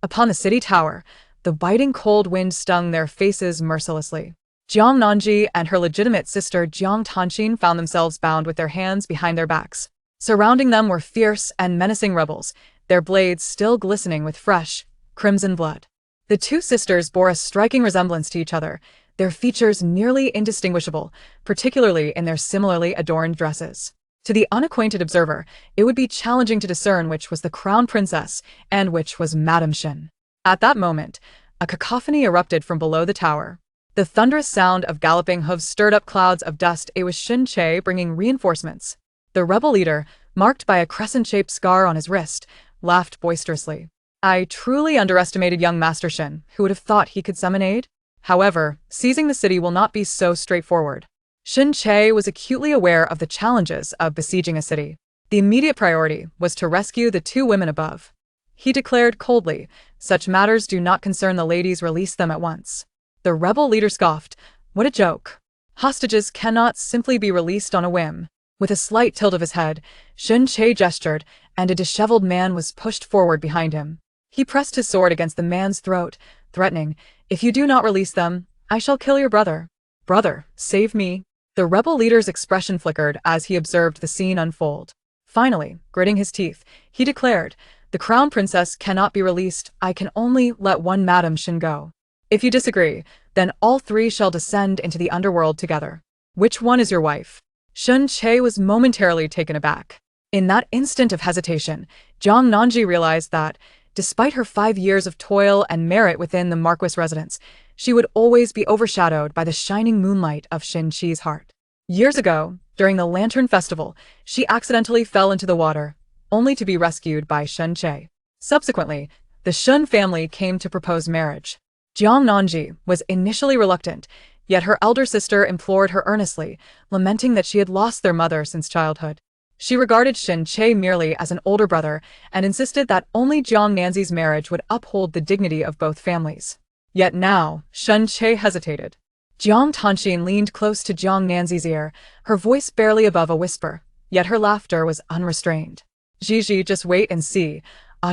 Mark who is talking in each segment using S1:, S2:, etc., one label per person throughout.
S1: Upon the city tower, the biting cold wind stung their faces mercilessly. Jiang Nanji and her legitimate sister Jiang Tanxin found themselves bound with their hands behind their backs. Surrounding them were fierce and menacing rebels, their blades still glistening with fresh, crimson blood. The two sisters bore a striking resemblance to each other, their features nearly indistinguishable, particularly in their similarly adorned dresses. To the unacquainted observer, it would be challenging to discern which was the crown princess and which was Madame Shin. At that moment, a cacophony erupted from below the tower. The thunderous sound of galloping hooves stirred up clouds of dust. It was Shin Che bringing reinforcements. The rebel leader, marked by a crescent-shaped scar on his wrist, laughed boisterously. I truly underestimated young Master Shin, who would have thought he could summon aid. However, seizing the city will not be so straightforward. Shin Che was acutely aware of the challenges of besieging a city. The immediate priority was to rescue the two women above. He declared coldly, such matters do not concern the ladies, release them at once. The rebel leader scoffed, what a joke. Hostages cannot simply be released on a whim. With a slight tilt of his head, Shin Che gestured, and a disheveled man was pushed forward behind him. He pressed his sword against the man's throat, threatening, if you do not release them, I shall kill your brother. Brother, save me. The rebel leader's expression flickered as he observed the scene unfold. Finally, gritting his teeth, he declared, the crown princess cannot be released, I can only let one Madame Shin go. If you disagree, then all three shall descend into the underworld together. Which one is your wife? Shin Che was momentarily taken aback. In that instant of hesitation, Jiang Nanji realized that, despite her 5 years of toil and merit within the Marquis residence, she would always be overshadowed by the shining moonlight of Shin Chi's heart. Years ago, during the Lantern Festival, she accidentally fell into the water, only to be rescued by Shin Che. Subsequently, the Shun family came to propose marriage. Jiang Nanji was initially reluctant, yet her elder sister implored her earnestly, lamenting that she had lost their mother since childhood. She regarded Shin Che merely as an older brother and insisted that only Jiang Nanzi's marriage would uphold the dignity of both families. Yet now, Shin Che hesitated. Jiang Tanxin leaned close to Jiang Nanzi's ear, her voice barely above a whisper, yet her laughter was unrestrained. Gigi, just wait and see.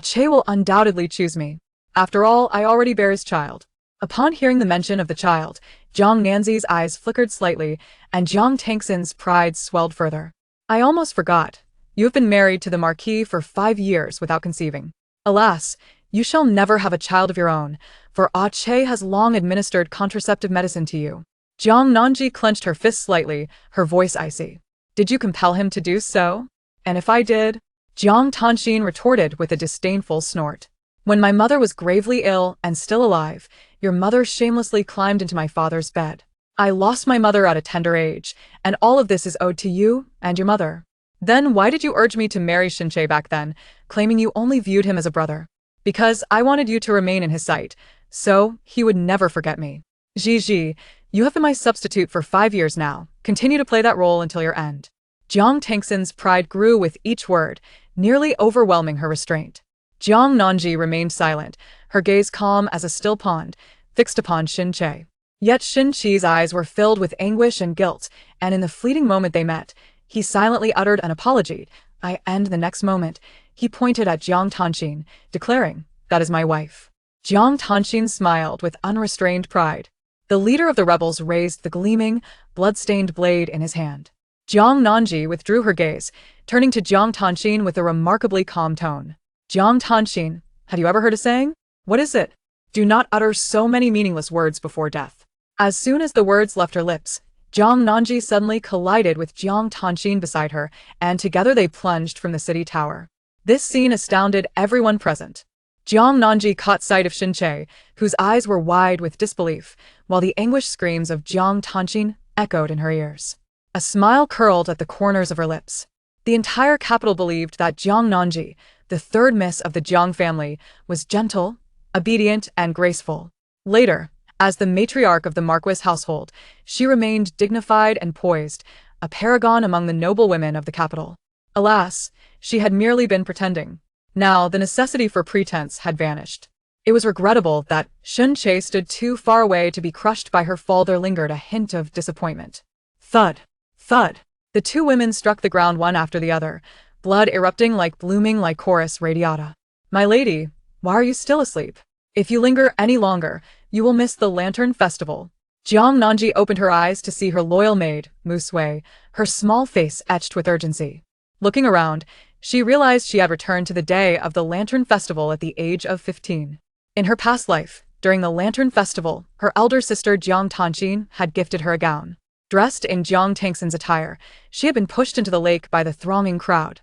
S1: Che will undoubtedly choose me. After all, I already bear his child. Upon hearing the mention of the child, Jiang Nanzi's eyes flickered slightly, and Jiang Tanxin's pride swelled further. I almost forgot. You have been married to the Marquis for 5 years without conceiving. Alas, you shall never have a child of your own, for Che has long administered contraceptive medicine to you. Jiang Nanji clenched her fist slightly, her voice icy. Did you compel him to do so? And if I did? Jiang Tanxin retorted with a disdainful snort. When my mother was gravely ill and still alive, your mother shamelessly climbed into my father's bed. I lost my mother at a tender age, and all of this is owed to you and your mother. Then why did you urge me to marry Shin Che back then, claiming you only viewed him as a brother? Because I wanted you to remain in his sight, so he would never forget me. Gigi, you have been my substitute for 5 years now. Continue to play that role until your end. Jiang Tanxin's pride grew with each word, nearly overwhelming her restraint. Jiang Nanji remained silent, her gaze calm as a still pond, fixed upon Shin Che. Yet Shin Chi's eyes were filled with anguish and guilt, and in the fleeting moment they met, he silently uttered an apology, and the next moment, he pointed at Jiang Tanxin, declaring, that is my wife. Jiang Tanxin smiled with unrestrained pride. The leader of the rebels raised the gleaming, blood-stained blade in his hand. Jiang Nanji withdrew her gaze, turning to Jiang Tanxin with a remarkably calm tone. Jiang Tanxin, have you ever heard a saying? What is it? Do not utter so many meaningless words before death. As soon as the words left her lips, Jiang Nanji suddenly collided with Jiang Tanxin beside her, and together they plunged from the city tower. This scene astounded everyone present. Jiang Nanji caught sight of Shin Che, whose eyes were wide with disbelief, while the anguished screams of Jiang Tanxin echoed in her ears. A smile curled at the corners of her lips. The entire capital believed that Jiang Nanji, the third miss of the Jiang family, was gentle, obedient, and graceful. Later, as the matriarch of the Marquis household, she remained dignified and poised, a paragon among the noble women of the capital. Alas, she had merely been pretending. Now the necessity for pretense had vanished. It was regrettable that Shin Che stood too far away to be crushed by her fall. There lingered a hint of disappointment. Thud! Thud! The two women struck the ground one after the other, blood erupting like blooming lycoris radiata. My lady, Why are you still asleep? If you linger any longer, you will miss the Lantern Festival. Jiang Nanji opened her eyes to see her loyal maid, Mu Sui, her small face etched with urgency. Looking around, she realized she had returned to the day of the Lantern Festival at the age of 15. In her past life, during the Lantern Festival, her elder sister Jiang Tanxin had gifted her a gown. Dressed in Jiang Tangxin's attire, she had been pushed into the lake by the thronging crowd.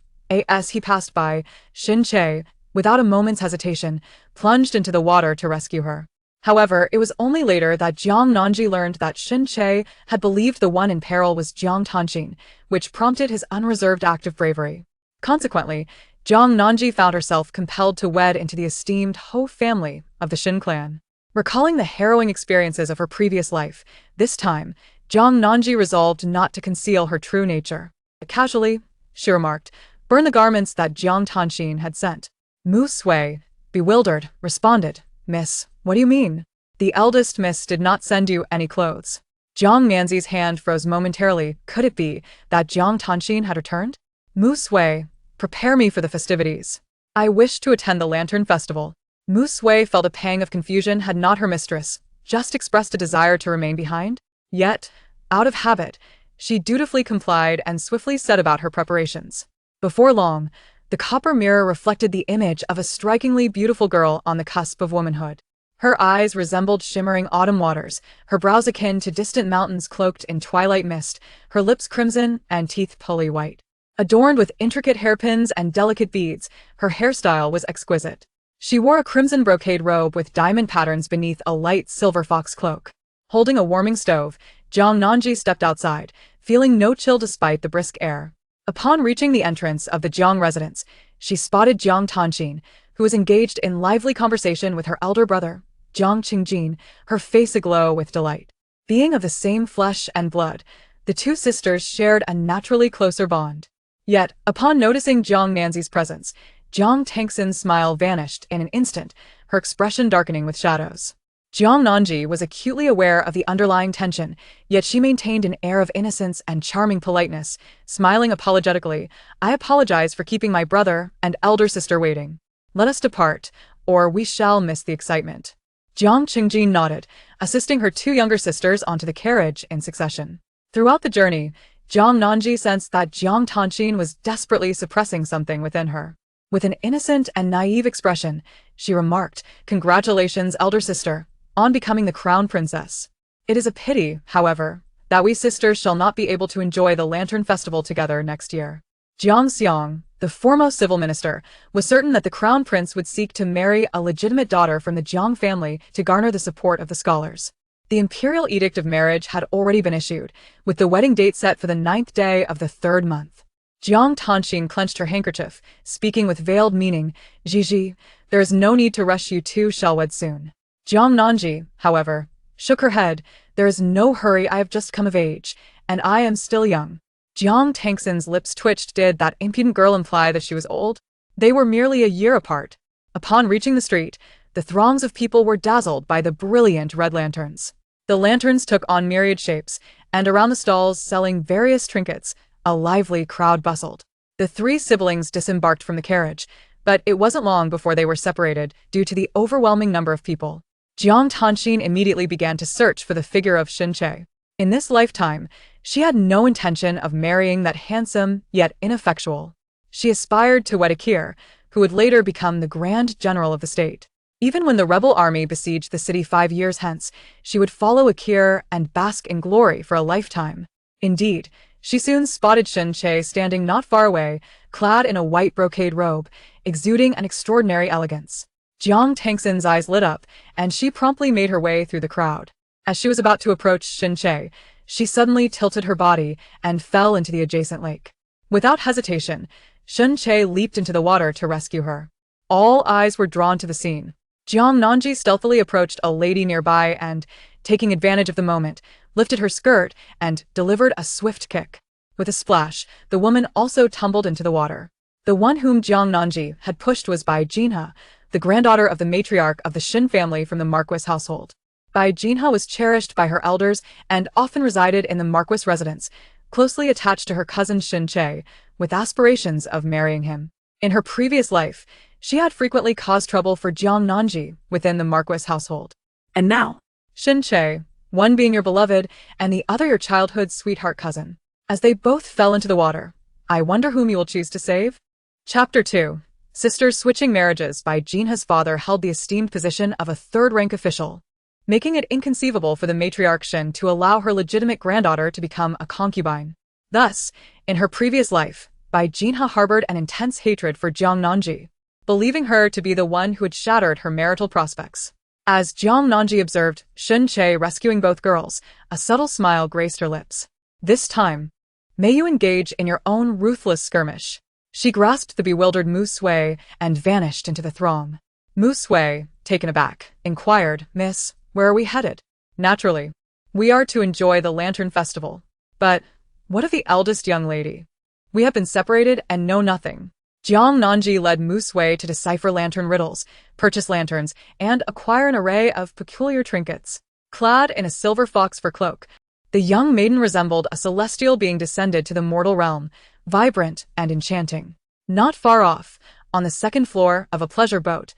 S1: As he passed by, Xin Che, without a moment's hesitation, plunged into the water to rescue her. However, it was only later that Jiang Nanji learned that Xin Che had believed the one in peril was Jiang Tanxin, which prompted his unreserved act of bravery. Consequently, Jiang Nanji found herself compelled to wed into the esteemed Ho family of the Xin clan. Recalling the harrowing experiences of her previous life, this time, Jiang Nanji resolved not to conceal her true nature. Casually, she remarked, "Burn the garments that Jiang Tanxin had sent." Mu Sui, bewildered, responded, "Miss, what do you mean? The eldest miss did not send you any clothes." Jiang Nanzi's hand froze momentarily. Could it be that Jiang Tanxin had returned? Mu Sui, prepare me for the festivities. I wish to attend the Lantern Festival. Mu Sui felt a pang of confusion had not her mistress just expressed a desire to remain behind. Yet, out of habit, she dutifully complied and swiftly set about her preparations. Before long, the copper mirror reflected the image of a strikingly beautiful girl on the cusp of womanhood. Her eyes resembled shimmering autumn waters, her brows akin to distant mountains cloaked in twilight mist, her lips crimson and teeth pearly white. Adorned with intricate hairpins and delicate beads, her hairstyle was exquisite. She wore a crimson brocade robe with diamond patterns beneath a light silver fox cloak. Holding a warming stove, Jiang Nanji stepped outside, feeling no chill despite the brisk air. Upon reaching the entrance of the Jiang residence, she spotted Jiang Tanxin, who was engaged in lively conversation with her elder brother, Jiang Qingjin, her face aglow with delight. Being of the same flesh and blood, the two sisters shared a naturally closer bond. Yet, upon noticing Jiang Nanzi's presence, Jiang Tangxin's smile vanished in an instant, her expression darkening with shadows. Jiang Nanji was acutely aware of the underlying tension, yet she maintained an air of innocence and charming politeness, smiling apologetically. "I apologize for keeping my brother and elder sister waiting. Let us depart, or we shall miss the excitement." Jiang Qingjin nodded, assisting her two younger sisters onto the carriage in succession. Throughout the journey, Jiang Nanji sensed that Jiang Tanxin was desperately suppressing something within her. With an innocent and naive expression, she remarked, "Congratulations, elder sister, on becoming the crown princess. It is a pity, however, that we sisters shall not be able to enjoy the Lantern Festival together next year." Jiang Xiang, the foremost civil minister, was certain that the crown prince would seek to marry a legitimate daughter from the Jiang family to garner the support of the scholars. The imperial edict of marriage had already been issued, with the wedding date set for the 9th day of the 3rd month. Jiang Tanxin clenched her handkerchief, speaking with veiled meaning, "Gigi, there is no need to rush, you two shall wed soon." Jiang Nanji, however, shook her head. "There is no hurry, I have just come of age, and I am still young." Jiang Tangxin's lips twitched. Did that impudent girl imply that she was old? They were merely a year apart. Upon reaching the street, the throngs of people were dazzled by the brilliant red lanterns. The lanterns took on myriad shapes, and around the stalls selling various trinkets, a lively crowd bustled. The three siblings disembarked from the carriage, but it wasn't long before they were separated due to the overwhelming number of people. Jiang Tanxin immediately began to search for the figure of Xin Che. In this lifetime, she had no intention of marrying that handsome yet ineffectual. She aspired to wed Akir, who would later become the Grand General of the state. Even when the rebel army besieged the city 5 years hence, she would follow Akir and bask in glory for a lifetime. Indeed, she soon spotted Xin Che standing not far away, clad in a white brocade robe, exuding an extraordinary elegance. Jiang Tangxin's eyes lit up, and she promptly made her way through the crowd. As she was about to approach Xin Che, she suddenly tilted her body and fell into the adjacent lake. Without hesitation, Xin Che leaped into the water to rescue her. All eyes were drawn to the scene. Jiang Nanji stealthily approached a lady nearby and, taking advantage of the moment, lifted her skirt and delivered a swift kick. With a splash, the woman also tumbled into the water. The one whom Jiang Nanji had pushed was Bai Jinhe, the granddaughter of the matriarch of the Xin family from the Marquis household. Bai Jinhe was cherished by her elders and often resided in the Marquis residence, closely attached to her cousin Xin Che, with aspirations of marrying him. In her previous life, She had frequently caused trouble for Jiang Nanji within the Marquis household. And now, Shin Che, one being your beloved and the other your childhood sweetheart cousin. As they both fell into the water, I wonder whom you will choose to save? Chapter 2. Sisters Switching Marriages. By Jinha's father held the esteemed position of a third-rank official, making it inconceivable for the matriarch Shin to allow her legitimate granddaughter to become a concubine. Thus, in her previous life, Bai Jinha harbored an intense hatred for Jiang Nanji, believing her to be the one who had shattered her marital prospects. As Jiang Nanji observed Shin Che rescuing both girls, a subtle smile graced her lips. This time, may you engage in your own ruthless skirmish. She grasped the bewildered Mu Sui and vanished into the throng. Mu Sui, taken aback, inquired, Miss, where are we headed? Naturally, we are to enjoy the Lantern Festival. But what of the eldest young lady? We have been separated and know nothing. Jiang Nanji led Mu Sui to decipher lantern riddles, purchase lanterns, and acquire an array of peculiar trinkets. Clad in a silver fox fur cloak, the young maiden resembled a celestial being descended to the mortal realm, vibrant and enchanting. Not far off, on the second floor of a pleasure boat,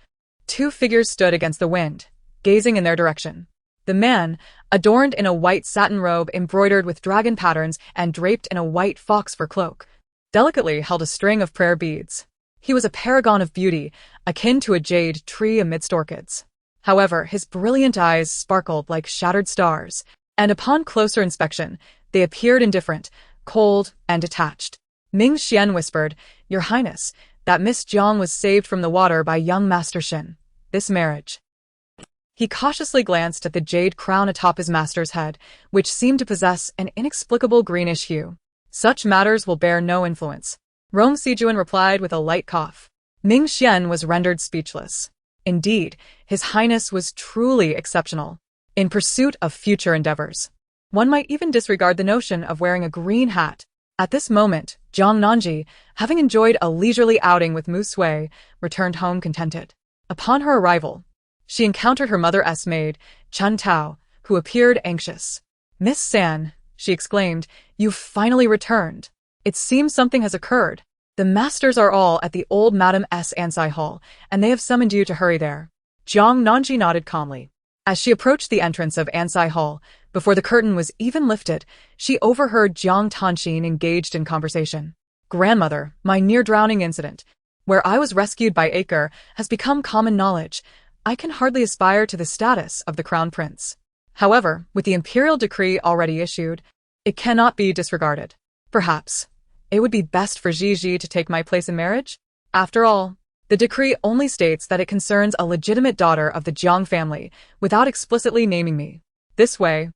S1: two figures stood against the wind, gazing in their direction. The man, adorned in a white satin robe embroidered with dragon patterns and draped in a white fox fur cloak, delicately held a string of prayer beads. He was a paragon of beauty, akin to a jade tree amidst orchids. However, his brilliant eyes sparkled like shattered stars, and upon closer inspection, they appeared indifferent, cold, and detached. Ming Xian whispered, Your Highness, that Miss Jiang was saved from the water by young Master Shin. This marriage. He cautiously glanced at the jade crown atop his master's head, which seemed to possess an inexplicable greenish hue. Such matters will bear no influence. Rong Sijuan replied with a light cough. Ming Xian was rendered speechless. Indeed, His Highness was truly exceptional. In pursuit of future endeavors, one might even disregard the notion of wearing a green hat. At this moment, Jiang Nanji, having enjoyed a leisurely outing with Mu Sui, returned home contented. Upon her arrival, she encountered her mother's maid, Chun Tao, who appeared anxious. Miss San, she exclaimed, you've finally returned. It seems something has occurred. The masters are all at the old Madame S. Ansai Hall, and they have summoned you to hurry there. Jiang Nanji nodded calmly. As she approached the entrance of Ansai Hall, before the curtain was even lifted, she overheard Jiang Tanxin engaged in conversation. Grandmother, my near-drowning incident, where I was rescued by Acre, has become common knowledge. I can hardly aspire to the status of the crown prince. However, with the imperial decree already issued, it cannot be disregarded. Perhaps it would be best for Gigi to take my place in marriage? After all, the decree only states that it concerns a legitimate daughter of the Jiang family, without explicitly naming me. This way,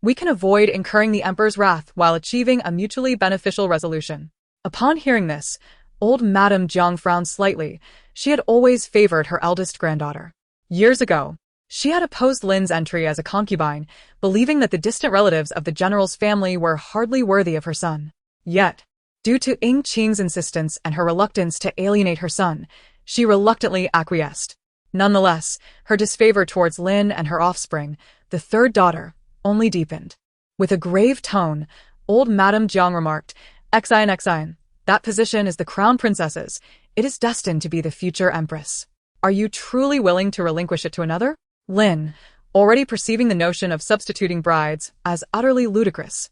S1: we can avoid incurring the emperor's wrath while achieving a mutually beneficial resolution. Upon hearing this, old Madame Jiang frowned slightly. She had always favored her eldest granddaughter. Years ago, she had opposed Lin's entry as a concubine, believing that the distant relatives of the general's family were hardly worthy of her son. Yet, due to Ying Qing's insistence and her reluctance to alienate her son, she reluctantly acquiesced. Nonetheless, her disfavor towards Lin and her offspring, the third daughter, only deepened. With a grave tone, old Madame Jiang remarked, Exine, that position is the crown princess's. It is destined to be the future empress. Are you truly willing to relinquish it to another? Lin, already perceiving the notion of substituting brides as utterly ludicrous,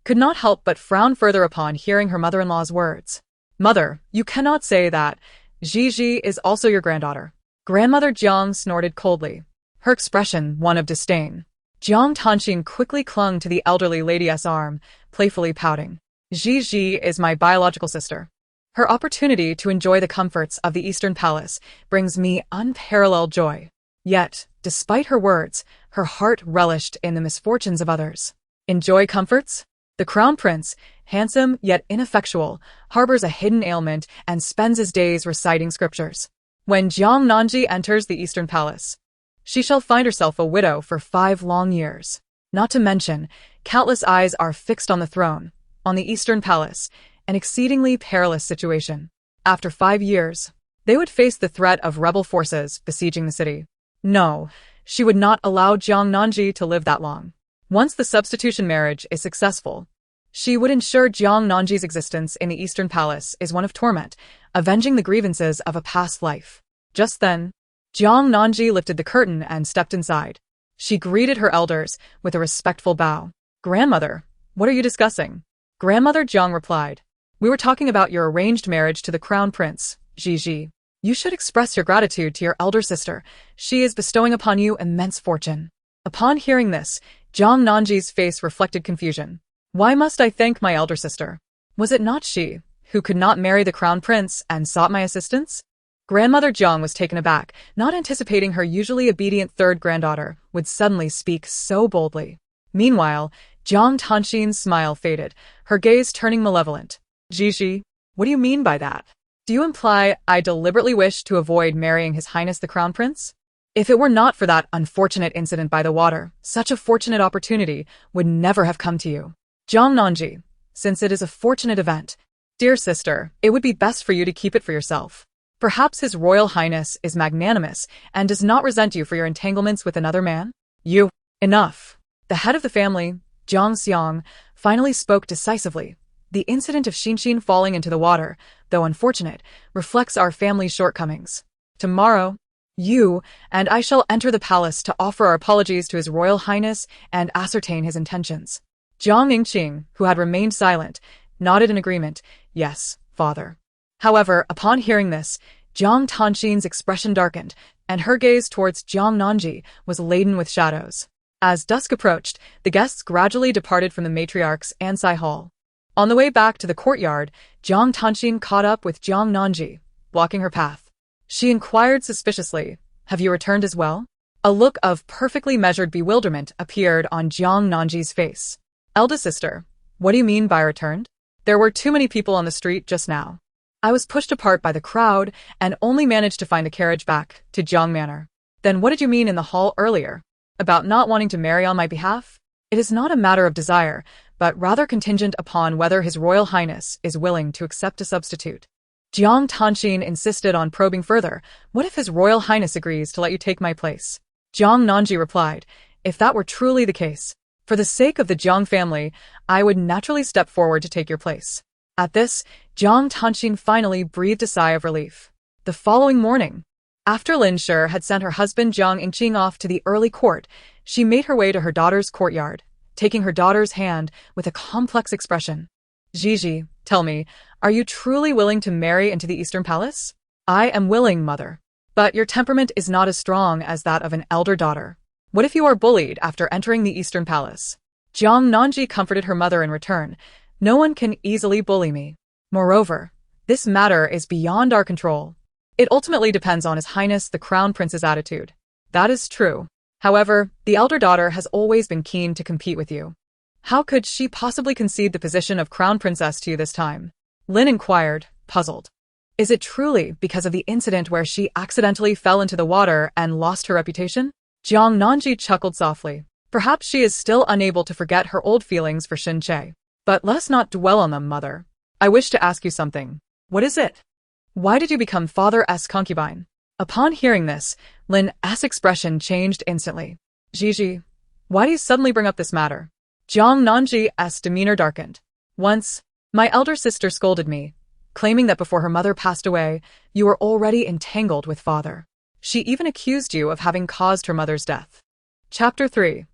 S1: could not help but frown further upon hearing her mother-in-law's words. Mother, you cannot say that. Gigi is also your granddaughter. Grandmother Jiang snorted coldly, her expression one of disdain. Jiang Tanxin quickly clung to the elderly lady's arm, playfully pouting. Gigi is my biological sister. Her opportunity to enjoy the comforts of the Eastern Palace brings me unparalleled joy. Yet, despite her words, her heart relished in the misfortunes of others. Enjoy comforts? The crown prince, handsome yet ineffectual, harbors a hidden ailment and spends his days reciting scriptures. When Jiang Nanji enters the Eastern Palace, she shall find herself a widow for 5 long years. Not to mention, countless eyes are fixed on the throne, on the Eastern Palace, an exceedingly perilous situation. After 5 years, they would face the threat of rebel forces besieging the city. No, she would not allow Jiang Nanji to live that long. Once the substitution marriage is successful, she would ensure Jiang Nanji's existence in the Eastern Palace is one of torment, avenging the grievances of a past life. Just then, Jiang Nanji lifted the curtain and stepped inside. She greeted her elders with a respectful bow. Grandmother, what are you discussing? Grandmother Jiang replied. We were talking about your arranged marriage to the crown prince, Ji. You should express your gratitude to your elder sister. She is bestowing upon you immense fortune. Upon hearing this, Jiang Nanji's face reflected confusion. Why must I thank my elder sister? Was it not she who could not marry the crown prince and sought my assistance? Grandmother Jiang was taken aback, not anticipating her usually obedient third granddaughter would suddenly speak so boldly. Meanwhile, Jiang Tanxin's smile faded, her gaze turning malevolent. Ji, what do you mean by that? Do you imply I deliberately wish to avoid marrying His Highness the Crown Prince? If it were not for that unfortunate incident by the water, such a fortunate opportunity would never have come to you. Jiang Nanji, since it is a fortunate event, dear sister, it would be best for you to keep it for yourself. Perhaps His Royal Highness is magnanimous and does not resent you for your entanglements with another man? You. Enough. The head of the family, Jiang Xiang, finally spoke decisively. The incident of Xinxin falling into the water, though unfortunate, reflects our family's shortcomings. Tomorrow, you and I shall enter the palace to offer our apologies to His Royal Highness and ascertain his intentions. Jiang Yingqing, who had remained silent, nodded in agreement. Yes, father. However, upon hearing this, Jiang Tanxin's expression darkened, and her gaze towards Jiang Nanji was laden with shadows. As dusk approached, the guests gradually departed from the matriarch's Ansai Hall. On the way back to the courtyard, Jiang Tanxin caught up with Jiang Nanji, blocking her path. She inquired suspiciously, Have you returned as well? A look of perfectly measured bewilderment appeared on Jiang Nanji's face. Eldest sister, what do you mean by returned? There were too many people on the street just now. I was pushed apart by the crowd and only managed to find the carriage back to Jiang Manor. Then what did you mean in the hall earlier? About not wanting to marry on my behalf? It is not a matter of desire, but rather contingent upon whether His Royal Highness is willing to accept a substitute. Jiang Tanxin insisted on probing further. What if His Royal Highness agrees to let you take my place? Jiang Nanji replied, If that were truly the case, for the sake of the Jiang family, I would naturally step forward to take your place. At this, Jiang Tanxin finally breathed a sigh of relief. The following morning, after Lin Shi had sent her husband Jiang Yingqing off to the early court, she made her way to her daughter's courtyard, taking her daughter's hand with a complex expression. Ji, tell me, are you truly willing to marry into the Eastern Palace? I am willing, mother. But your temperament is not as strong as that of an elder daughter. What if you are bullied after entering the Eastern Palace? Jiang Nanji comforted her mother in return. No one can easily bully me. Moreover, this matter is beyond our control. It ultimately depends on His Highness the Crown Prince's attitude. That is true. However, the elder daughter has always been keen to compete with you. How could she possibly concede the position of Crown Princess to you this time? Lin inquired, puzzled. Is it truly because of the incident where she accidentally fell into the water and lost her reputation? Jiang Nanji chuckled softly. Perhaps she is still unable to forget her old feelings for Xin Che. But let us not dwell on them, mother. I wish to ask you something. What is it? Why did you become father's concubine? Upon hearing this, Lin's expression changed instantly. Ji, why do you suddenly bring up this matter? Jiang Nanji's demeanor darkened. Once, my elder sister scolded me, claiming that before her mother passed away, you were already entangled with father. She even accused you of having caused her mother's death. Chapter 3.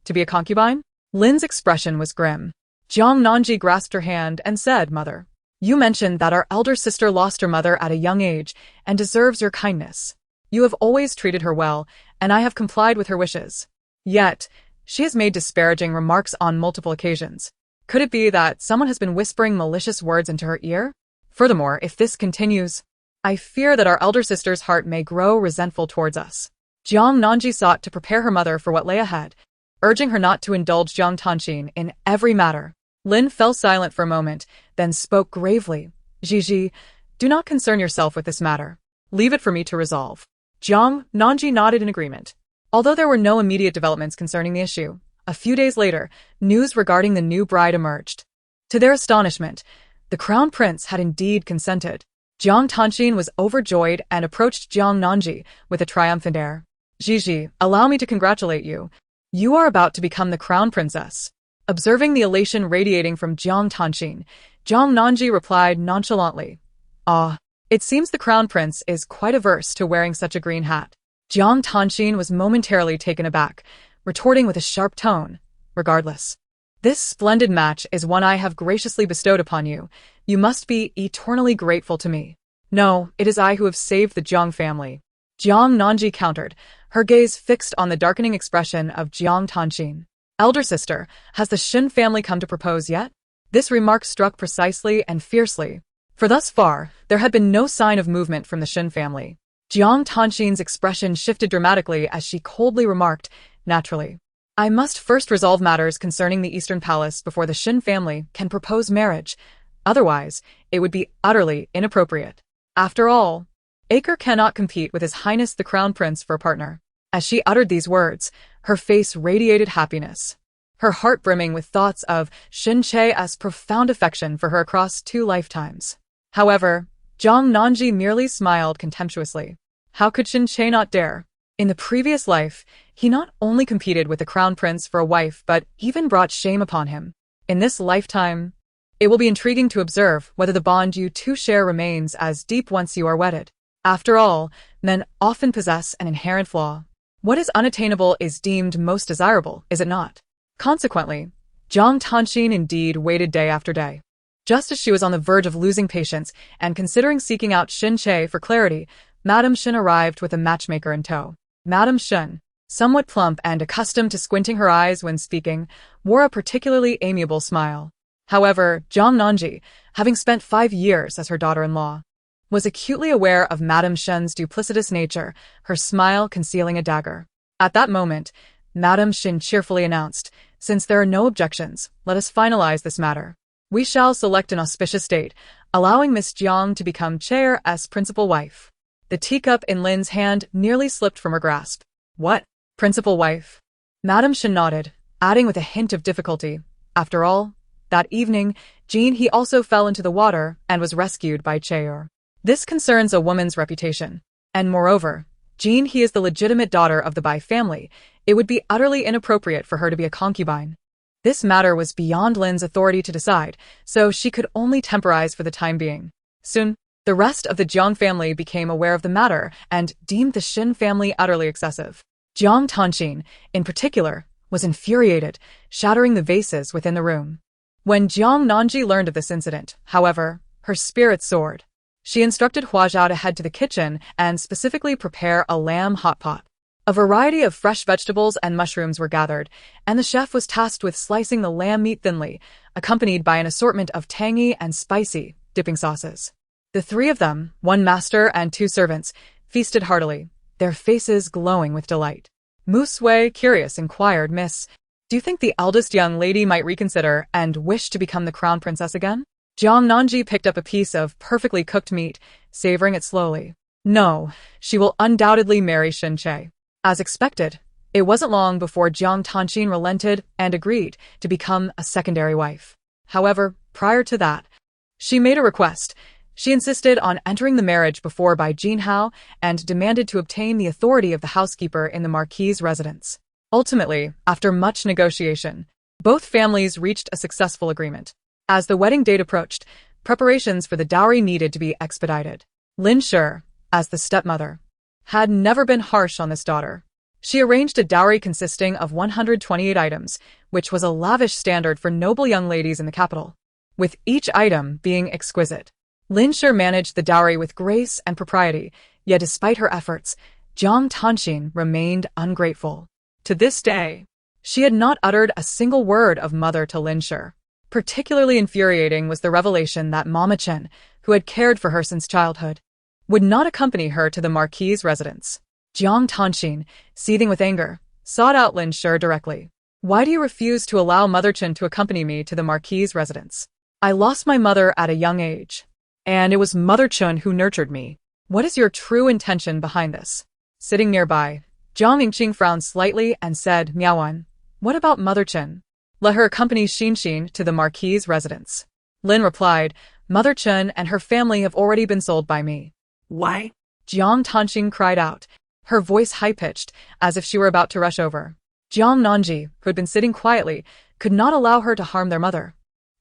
S1: To be a concubine? Lin's expression was grim. Jiang Nanji grasped her hand and said, Mother, you mentioned that our elder sister lost her mother at a young age and deserves your kindness. You have always treated her well, and I have complied with her wishes. Yet, she has made disparaging remarks on multiple occasions. Could it be that someone has been whispering malicious words into her ear? Furthermore, if this continues, I fear that our elder sister's heart may grow resentful towards us. Jiang Nanji sought to prepare her mother for what lay ahead, urging her not to indulge Jiang Tanxin in every matter. Lin fell silent for a moment, then spoke gravely. Ji, do not concern yourself with this matter. Leave it for me to resolve. Jiang Nanji nodded in agreement. Although there were no immediate developments concerning the issue, a few days later, news regarding the new bride emerged. To their astonishment, the crown prince had indeed consented. Jiang Tanxin was overjoyed and approached Jiang Nanji with a triumphant air. Ji, allow me to congratulate you. You are about to become the crown princess. Observing the elation radiating from Jiang Tanxin, Jiang Nanji replied nonchalantly, Ah, It seems the crown prince is quite averse to wearing such a green hat. Jiang Tanxin was momentarily taken aback, retorting with a sharp tone, regardless. This splendid match is one I have graciously bestowed upon you. You must be eternally grateful to me. No, it is I who have saved the Jiang family. Jiang Nanji countered, her gaze fixed on the darkening expression of Jiang Tanxin. Elder sister, has the Shin family come to propose yet? This remark struck precisely and fiercely, for thus far, there had been no sign of movement from the Shin family. Jiang Tanxin's expression shifted dramatically as she coldly remarked, naturally. I must first resolve matters concerning the Eastern Palace before the Shin family can propose marriage. Otherwise, it would be utterly inappropriate. After all, Acre cannot compete with His Highness the Crown Prince for a partner. As she uttered these words, her face radiated happiness, her heart brimming with thoughts of Shin Che's profound affection for her across 2 lifetimes. However, Jiang Nanji merely smiled contemptuously. How could Shin Che not dare? In the previous life, he not only competed with the crown prince for a wife but even brought shame upon him. In this lifetime, it will be intriguing to observe whether the bond you two share remains as deep once you are wedded. After all, men often possess an inherent flaw. What is unattainable is deemed most desirable, is it not? Consequently, Jiang Tanxin indeed waited day after day. Just as she was on the verge of losing patience and considering seeking out Shin Che for clarity, Madame Shin arrived with a matchmaker in tow. Madame Shin, somewhat plump and accustomed to squinting her eyes when speaking, wore a particularly amiable smile. However, Jiang Nanji, having spent 5 years as her daughter-in-law, was acutely aware of Madame Shin's duplicitous nature, her smile concealing a dagger. At that moment, Madame Shin cheerfully announced, since there are no objections, let us finalize this matter. We shall select an auspicious date, allowing Miss Jiang to become Che's principal wife. The teacup in Lin's hand nearly slipped from her grasp. What? Principal wife? Madame Shin nodded, adding with a hint of difficulty. After all, that evening, Jean he also fell into the water and was rescued by Cheer. This concerns a woman's reputation. And moreover, Jean he is the legitimate daughter of the Bai family. It would be utterly inappropriate for her to be a concubine. This matter was beyond Lin's authority to decide, so she could only temporize for the time being. Soon, the rest of the Jiang family became aware of the matter and deemed the Shin family utterly excessive. Jiang Tanxin, in particular, was infuriated, shattering the vases within the room. When Jiang Nanji learned of this incident, however, her spirits soared. She instructed Huazhao to head to the kitchen and specifically prepare a lamb hot pot. A variety of fresh vegetables and mushrooms were gathered, and the chef was tasked with slicing the lamb meat thinly, accompanied by an assortment of tangy and spicy dipping sauces. The 3 of them, 1 master and 2 servants, feasted heartily, their faces glowing with delight. Mu Sui, curious, inquired, Miss, do you think the eldest young lady might reconsider and wish to become the crown princess again? Jiang Nanji picked up a piece of perfectly cooked meat, savoring it slowly. No, she will undoubtedly marry Shin Che. As expected, it wasn't long before Jiang Tanxin relented and agreed to become a secondary wife. However, prior to that, she made a request. She insisted on entering the marriage before Bai Jinhao and demanded to obtain the authority of the housekeeper in the Marquis's residence. Ultimately, after much negotiation, both families reached a successful agreement. As the wedding date approached, preparations for the dowry needed to be expedited. Lin Shi, as the stepmother, had never been harsh on this daughter. She arranged a dowry consisting of 128 items, which was a lavish standard for noble young ladies in the capital, with each item being exquisite. Lin Shi managed the dowry with grace and propriety, yet despite her efforts, Jiang Tanxin remained ungrateful. To this day, she had not uttered a single word of mother to Lin Shi. Particularly infuriating was the revelation that Mama Chen, who had cared for her since childhood, would not accompany her to the Marquis's residence. Jiang Tanxin, seething with anger, sought out Lin Shi directly. Why do you refuse to allow Mother Chen to accompany me to the Marquis's residence? I lost my mother at a young age, and it was Mother Chen who nurtured me. What is your true intention behind this? Sitting nearby, Jiang Yingqing frowned slightly and said, Miaowan, what about Mother Chen? Let her accompany Xin to the Marquis's residence. Lin replied, Mother Chen and her family have already been sold by me. Why? Jiang Tanxin cried out, her voice high-pitched, as if she were about to rush over. Jiang Nanji, who had been sitting quietly, could not allow her to harm their mother.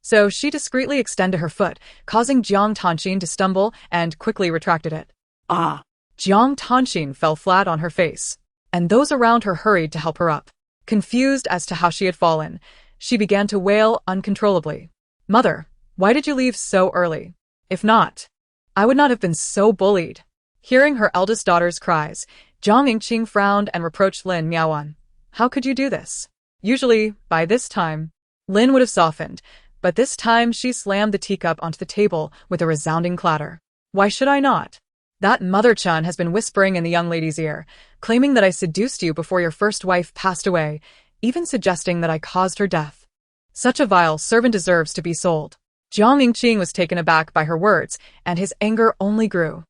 S1: So she discreetly extended her foot, causing Jiang Tanxin to stumble and quickly retracted it.
S2: Ah!
S1: Jiang Tanxin fell flat on her face, and those around her hurried to help her up. Confused as to how she had fallen, she began to wail uncontrollably. Mother, why did you leave so early? If not, I would not have been so bullied. Hearing her eldest daughter's cries, Jiang Yingqing frowned and reproached Lin Miaoan. How could you do this? Usually, by this time, Lin would have softened, but this time she slammed the teacup onto the table with a resounding clatter. Why should I not? That Mother Chun has been whispering in the young lady's ear, claiming that I seduced you before your first wife passed away, even suggesting that I caused her death. Such a vile servant deserves to be sold. Jiang Yingqing was taken aback by her words, and his anger only grew.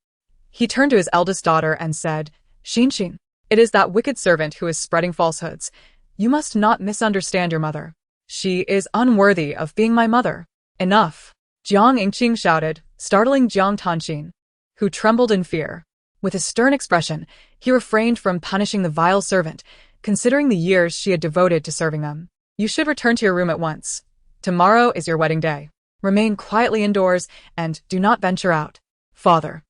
S1: He turned to his eldest daughter and said, Xinxin, it is that wicked servant who is spreading falsehoods. You must not misunderstand your mother. She is unworthy of being my mother. Enough! Jiang Yingqing shouted, startling Jiang Tanxin, who trembled in fear. With a stern expression, he refrained from punishing the vile servant, considering the years she had devoted to serving them. You should return to your room at once. Tomorrow is your wedding day. Remain quietly indoors and do not venture out. Father,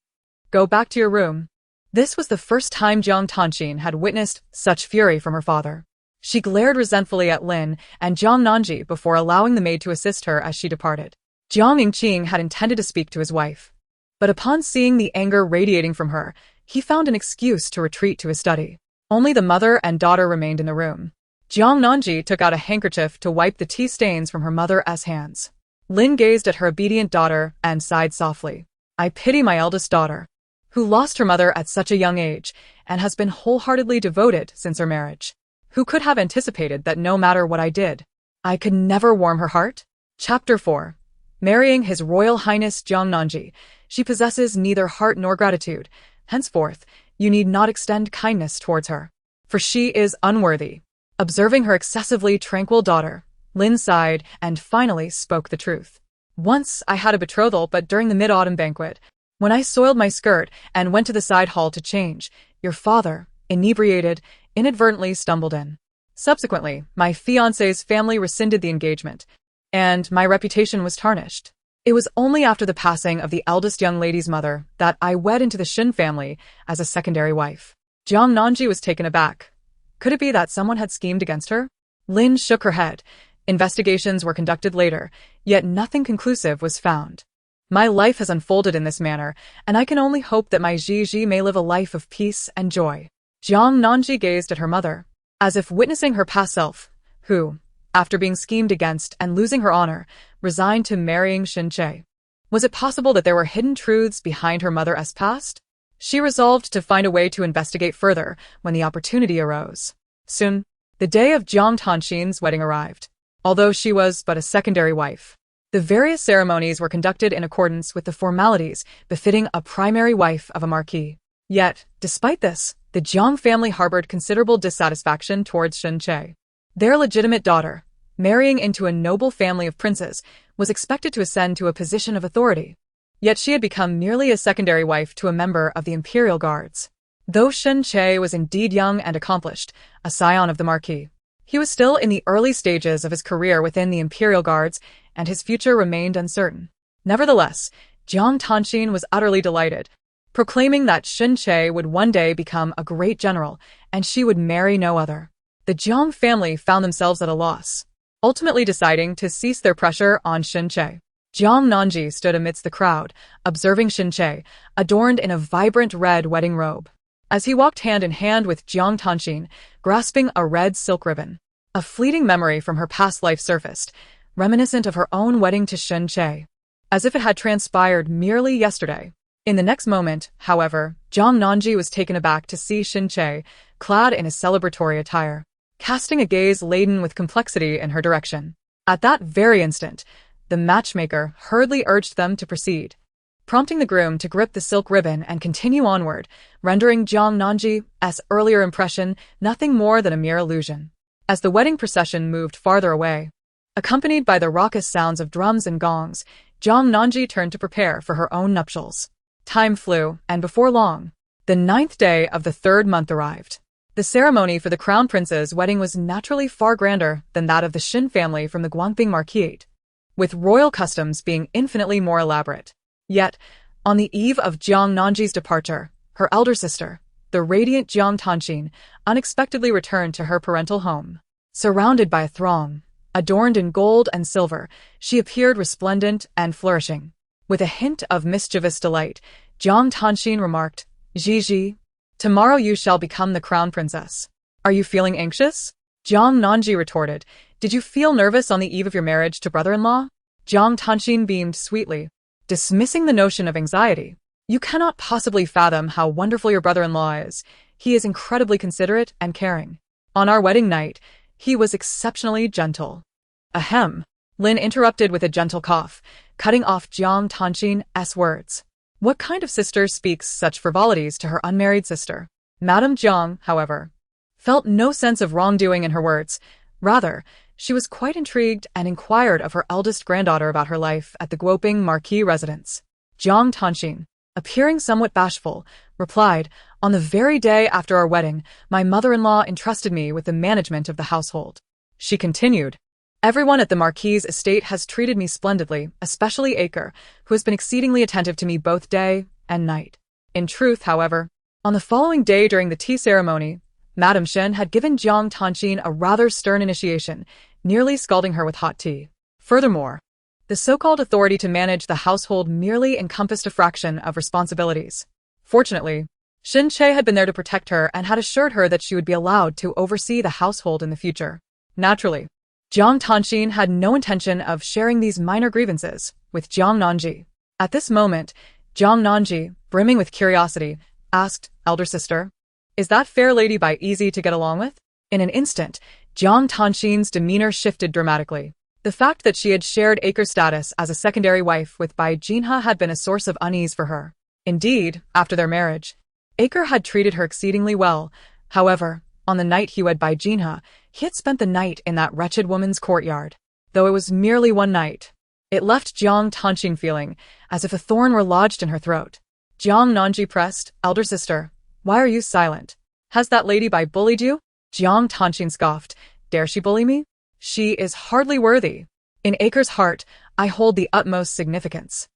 S1: go back to your room. This was the first time Jiang Tanxin had witnessed such fury from her father. She glared resentfully at Lin and Jiang Nanji before allowing the maid to assist her as she departed. Jiang Yingqing had intended to speak to his wife, but upon seeing the anger radiating from her, he found an excuse to retreat to his study. Only the mother and daughter remained in the room. Jiang Nanji took out a handkerchief to wipe the tea stains from her mother's hands. Lin gazed at her obedient daughter and sighed softly. I pity my eldest daughter, who lost her mother at such a young age and has been wholeheartedly devoted since her marriage. Who could have anticipated that no matter what I did, I could never warm her heart? Chapter 4. Marrying His Royal Highness Jiang Nanji, she possesses neither heart nor gratitude. Henceforth, you need not extend kindness towards her, for she is unworthy. Observing her excessively tranquil daughter, Lin sighed and finally spoke the truth. Once I had a betrothal, but during the mid-autumn banquet, when I soiled my skirt and went to the side hall to change, your father, inebriated, inadvertently stumbled in. Subsequently, my fiancé's family rescinded the engagement, and my reputation was tarnished. It was only after the passing of the eldest young lady's mother that I wed into the Shin family as a secondary wife. Jiang Nanji was taken aback. Could it be that someone had schemed against her? Lin shook her head. Investigations were conducted later, yet nothing conclusive was found. My life has unfolded in this manner, and I can only hope that my Ji may live a life of peace and joy. Jiang Nanji gazed at her mother, as if witnessing her past self, who, after being schemed against and losing her honor, resigned to marrying Shin Che. Was it possible that there were hidden truths behind her mother's past? She resolved to find a way to investigate further when the opportunity arose. Soon, the day of Jiang Tanxin's wedding arrived. Although she was but a secondary wife, the various ceremonies were conducted in accordance with the formalities befitting a primary wife of a marquis. Yet, despite this, the Jiang family harbored considerable dissatisfaction towards Shin Che. Their legitimate daughter, marrying into a noble family of princes, was expected to ascend to a position of authority. Yet she had become merely a secondary wife to a member of the imperial guards. Though Shin Che was indeed young and accomplished, a scion of the marquis, he was still in the early stages of his career within the imperial guards, and his future remained uncertain. Nevertheless, Jiang Tanxin was utterly delighted, proclaiming that Shin Che would one day become a great general, and she would marry no other. The Jiang family found themselves at a loss, ultimately deciding to cease their pressure on Shin Che. Jiang Nanji stood amidst the crowd, observing Shin Che, adorned in a vibrant red wedding robe. As he walked hand in hand with Jiang Tanxin, grasping a red silk ribbon, a fleeting memory from her past life surfaced, reminiscent of her own wedding to Shin Che, as if it had transpired merely yesterday. In the next moment, however, Jiang Nanji was taken aback to see Shin Che, clad in a celebratory attire, casting a gaze laden with complexity in her direction. At that very instant, the matchmaker hurriedly urged them to proceed, prompting the groom to grip the silk ribbon and continue onward, rendering Jiang Nanji's earlier impression nothing more than a mere illusion. As the wedding procession moved farther away, accompanied by the raucous sounds of drums and gongs, Jiang Nanji turned to prepare for her own nuptials. Time flew, and before long, the 9th day of the 3rd month arrived. The ceremony for the crown prince's wedding was naturally far grander than that of the Shin family from the Guangbing Marquisate. with royal customs being infinitely more elaborate. Yet, on the eve of Jiang Nanji's departure, her elder sister, the radiant Jiang Tanxin, unexpectedly returned to her parental home. Surrounded by a throng, adorned in gold and silver, she appeared resplendent and flourishing. With a hint of mischievous delight, Jiang Tanxin remarked, "Gigi, tomorrow you shall become the crown princess. Are you feeling anxious?" Jiang Nanji retorted, "Did you feel nervous on the eve of your marriage to brother-in-law?" Jiang Tanxin beamed sweetly, dismissing the notion of anxiety. "You cannot possibly fathom how wonderful your brother-in-law is. He is incredibly considerate and caring. On our wedding night, he was exceptionally gentle." Ahem. Lin interrupted with a gentle cough, cutting off Jiang Tanxin's words. What kind of sister speaks such frivolities to her unmarried sister? Madame Jiang, however, felt no sense of wrongdoing in her words. Rather, she was quite intrigued and inquired of her eldest granddaughter about her life at the Guoping Marquis residence. Jiang Tanxin, appearing somewhat bashful, replied, "On the very day after our wedding, my mother-in-law entrusted me with the management of the household." She continued, "Everyone at the Marquis's estate has treated me splendidly, especially Acre, who has been exceedingly attentive to me both day and night." In truth, however, on the following day during the tea ceremony, Madame Shen had given Jiang Tanxin a rather stern initiation, nearly scalding her with hot tea. Furthermore, the so-called authority to manage the household merely encompassed a fraction of responsibilities. Fortunately, Shin Che had been there to protect her and had assured her that she would be allowed to oversee the household in the future. Naturally, Jiang Tanxin had no intention of sharing these minor grievances with Jiang Nanji. At this moment, Jiang Nanji, brimming with curiosity, asked, "Elder sister, is that fair lady Bai easy to get along with?" In an instant, Jiang Tanxin's demeanor shifted dramatically. The fact that she had shared Acre's status as a secondary wife with Bai Jinhe had been a source of unease for her. Indeed, after their marriage, Acre had treated her exceedingly well. However, on the night he wed Bai Jinhe, he had spent the night in that wretched woman's courtyard. Though it was merely one night, it left Jiang Tanxin feeling as if a thorn were lodged in her throat. Jiang Nanji pressed, "Elder sister, why are you silent? Has that lady Bai bullied you?" Jiang Tanxin scoffed, "Dare she bully me? She is hardly worthy. In Acre's heart, I hold the utmost significance.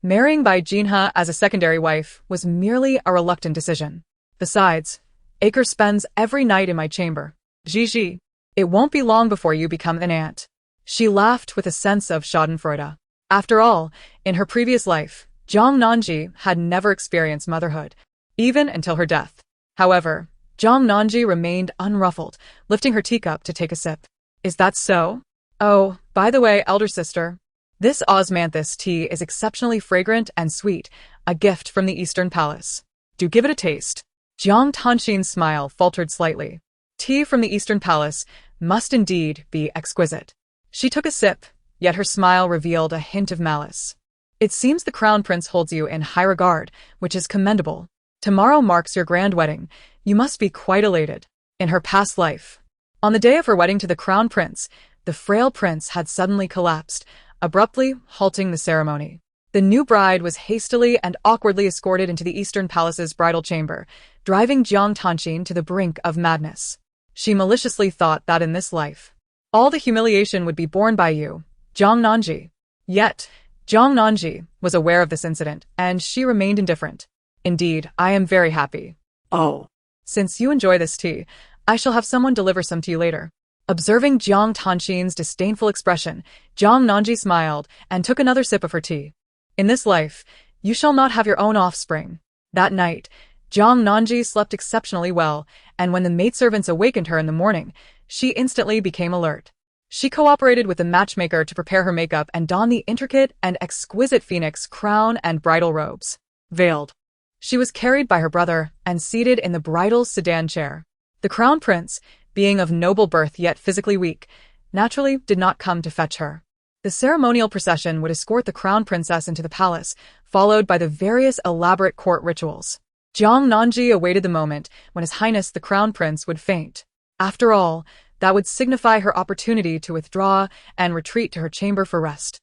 S1: Marrying Bai Jinhe as a secondary wife was merely a reluctant decision. Besides, Acre spends every night in my chamber. Gigi, it won't be long before you become an aunt." She laughed with a sense of schadenfreude. After all, in her previous life, Jiang Nanji had never experienced motherhood, even until her death. However, Jiang Nanji remained unruffled, lifting her teacup to take a sip. "Is that so? Oh, by the way, elder sister, this osmanthus tea is exceptionally fragrant and sweet, a gift from the Eastern Palace. Do give it a taste." Jiang Tanxin's smile faltered slightly. Tea from the Eastern Palace must indeed be exquisite. She took a sip, yet her smile revealed a hint of malice. "It seems the crown prince holds you in high regard, which is commendable. Tomorrow marks your grand wedding. You must be quite elated." In her past life, on the day of her wedding to the crown prince, the frail prince had suddenly collapsed, abruptly halting the ceremony. The new bride was hastily and awkwardly escorted into the Eastern Palace's bridal chamber, driving Jiang Tanxin to the brink of madness. She maliciously thought that in this life, all the humiliation would be borne by you, Jiang Nanji. Yet, Jiang Nanji was aware of this incident, and she remained indifferent. "Indeed, I am very happy. Oh, since you enjoy this tea, I shall have someone deliver some to you later." Observing Jiang Tanxin's disdainful expression, Jiang Nanji smiled and took another sip of her tea. "In this life, you shall not have your own offspring." That night, Jiang Nanji slept exceptionally well, and when the maidservants awakened her in the morning, she instantly became alert. She cooperated with the matchmaker to prepare her makeup and don the intricate and exquisite phoenix crown and bridal robes. Veiled, she was carried by her brother and seated in the bridal sedan chair. The crown prince, being of noble birth yet physically weak, naturally did not come to fetch her. The ceremonial procession would escort the crown princess into the palace, followed by the various elaborate court rituals. Jiang Nanji awaited the moment when His Highness the Crown Prince would faint. After all, that would signify her opportunity to withdraw and retreat to her chamber for rest.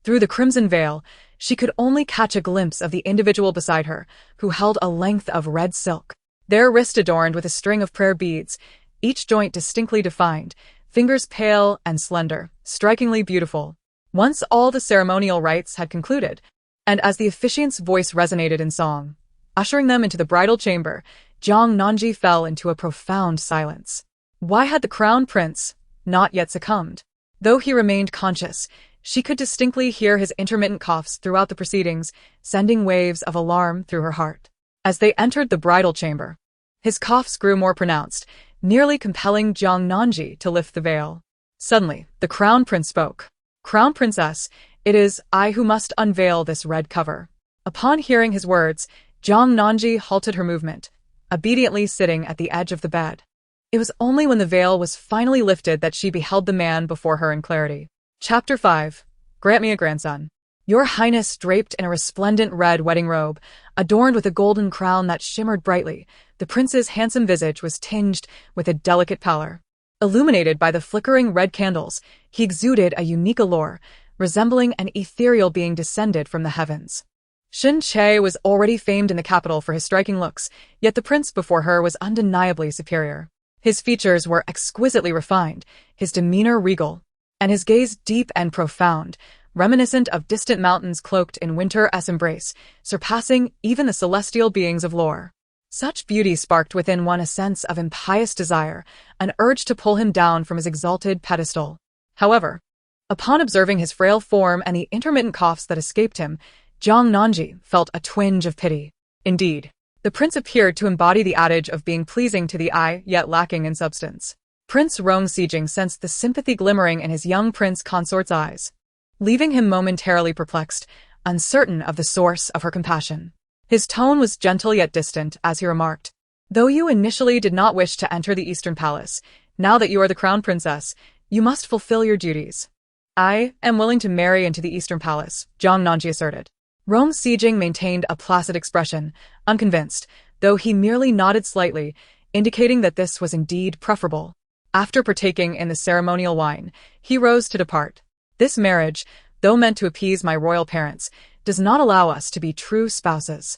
S1: Through the crimson veil, she could only catch a glimpse of the individual beside her, who held a length of red silk, their wrist adorned with a string of prayer beads, each joint distinctly defined, fingers pale and slender, strikingly beautiful. Once all the ceremonial rites had concluded, and as the officiant's voice resonated in song, ushering them into the bridal chamber, Jiang Nanji fell into a profound silence. Why had the crown prince not yet succumbed? Though he remained conscious, she could distinctly hear his intermittent coughs throughout the proceedings, sending waves of alarm through her heart. As they entered the bridal chamber, his coughs grew more pronounced, nearly compelling Jiang Nanji to lift the veil. Suddenly, the crown prince spoke. "Crown princess, it is I who must unveil this red cover." Upon hearing his words, Jiang Nanji halted her movement, obediently sitting at the edge of the bed. It was only when the veil was finally lifted that she beheld the man before her in clarity. Chapter 5. Grant me a grandson. Your Highness, draped in a resplendent red wedding robe, adorned with a golden crown that shimmered brightly, the prince's handsome visage was tinged with a delicate pallor. Illuminated by the flickering red candles, he exuded a unique allure, resembling an ethereal being descended from the heavens. Xin Che was already famed in the capital for his striking looks, yet the prince before her was undeniably superior. His features were exquisitely refined, his demeanor regal, and his gaze deep and profound, reminiscent of distant mountains cloaked in winter's embrace, surpassing even the celestial beings of lore. Such beauty sparked within one a sense of impious desire, an urge to pull him down from his exalted pedestal. However, upon observing his frail form and the intermittent coughs that escaped him, Jiang Nanji felt a twinge of pity. Indeed, the prince appeared to embody the adage of being pleasing to the eye yet lacking in substance. Prince Rong Sijing sensed the sympathy glimmering in his young prince consort's eyes, leaving him momentarily perplexed, uncertain of the source of her compassion. His tone was gentle yet distant as he remarked, "Though you initially did not wish to enter the Eastern Palace, now that you are the crown princess, you must fulfill your duties." "I am willing to marry into the Eastern Palace," Jiang Nanji asserted. Rong Sijing maintained a placid expression, unconvinced, though he merely nodded slightly, indicating that this was indeed preferable. After partaking in the ceremonial wine, he rose to depart. "This marriage, though meant to appease my royal parents, does not allow us to be true spouses.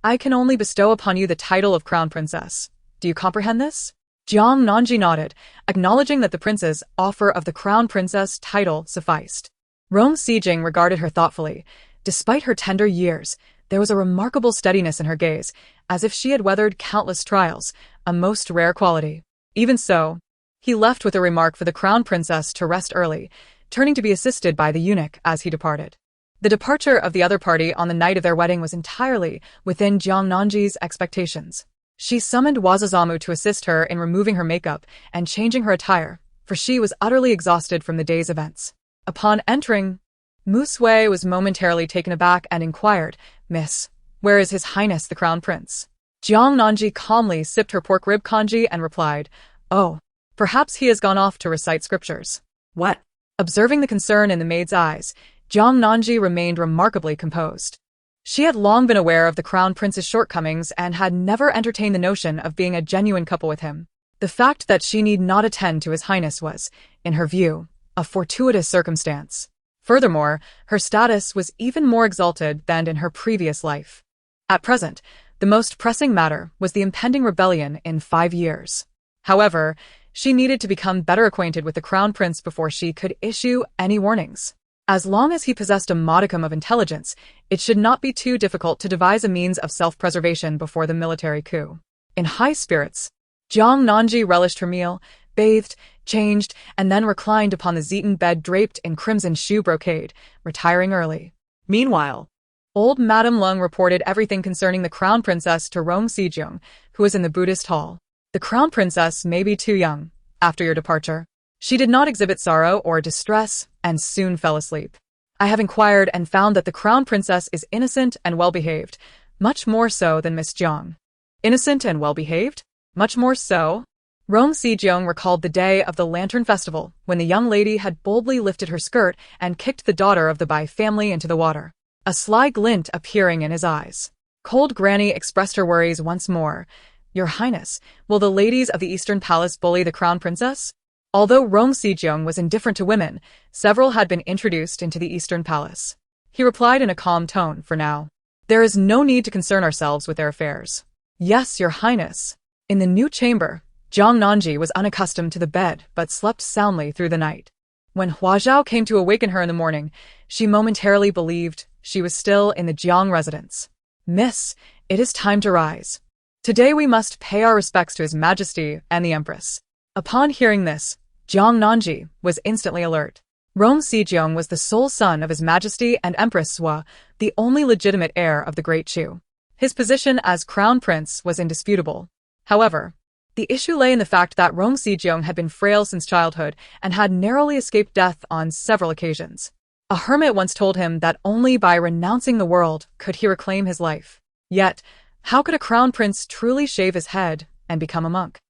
S1: I can only bestow upon you the title of crown princess. Do you comprehend this?" Jiang Nanji nodded, acknowledging that the prince's offer of the crown princess title sufficed. Rong Sijing regarded her thoughtfully. Despite her tender years, there was a remarkable steadiness in her gaze, as if she had weathered countless trials, a most rare quality. Even so, he left with a remark for the crown princess to rest early, turning to be assisted by the eunuch as he departed. The departure of the other party on the night of their wedding was entirely within Jiang Nanji's expectations. She summoned Wazazamu to assist her in removing her makeup and changing her attire, for she was utterly exhausted from the day's events. Upon entering, Mu Sui was momentarily taken aback and inquired, "Miss, where is His Highness the Crown Prince?" Jiang Nanji calmly sipped her pork rib congee and replied, "Oh, perhaps he has gone off to recite scriptures."
S2: "What?"
S1: Observing the concern in the maid's eyes, Jiang Nanji remained remarkably composed. She had long been aware of the Crown Prince's shortcomings and had never entertained the notion of being a genuine couple with him. The fact that she need not attend to His Highness was, in her view, a fortuitous circumstance. Furthermore, her status was even more exalted than in her previous life. At present, the most pressing matter was the impending rebellion in 5 years. However, she needed to become better acquainted with the Crown Prince before she could issue any warnings. As long as he possessed a modicum of intelligence, it should not be too difficult to devise a means of self-preservation before the military coup. In high spirits, Jiang Nanji relished her meal, bathed, changed, and then reclined upon the Zeton bed draped in crimson shoe brocade, retiring early.
S2: Meanwhile,
S1: Old Madame Lung reported everything concerning the Crown Princess to Rong Sijing, who was in the Buddhist hall. "The Crown Princess may be too young, after your departure. She did not exhibit sorrow or distress, and soon fell asleep. I have inquired and found that the Crown Princess is innocent and well-behaved, much more so than Miss Jiang." "Innocent and well-behaved? Much more so?" Rong Sijing recalled the day of the Lantern Festival, when the young lady had boldly lifted her skirt and kicked the daughter of the Bai family into the water, a sly glint appearing in his eyes. Cold Granny expressed her worries once more. "Your Highness, will the ladies of the Eastern Palace bully the Crown Princess?" Although Rong Sijing was indifferent to women, several had been introduced into the Eastern Palace. He replied in a calm tone, "For now, there is no need to concern ourselves with their affairs." "Yes, Your Highness." In the new chamber, Jiang Nanji was unaccustomed to the bed but slept soundly through the night. When Huazhao came to awaken her in the morning, she momentarily believed she was still in the Jiang residence. "Miss, it is time to rise. Today we must pay our respects to His Majesty and the Empress." Upon hearing this, Jiang Nanji was instantly alert. Rong Sijong was the sole son of His Majesty and Empress Sua, the only legitimate heir of the Great Chu. His position as crown prince was indisputable. However, the issue lay in the fact that Rong Sijong had been frail since childhood and had narrowly escaped death on several occasions. A hermit once told him that only by renouncing the world could he reclaim his life. Yet, how could a crown prince truly shave his head and become a monk?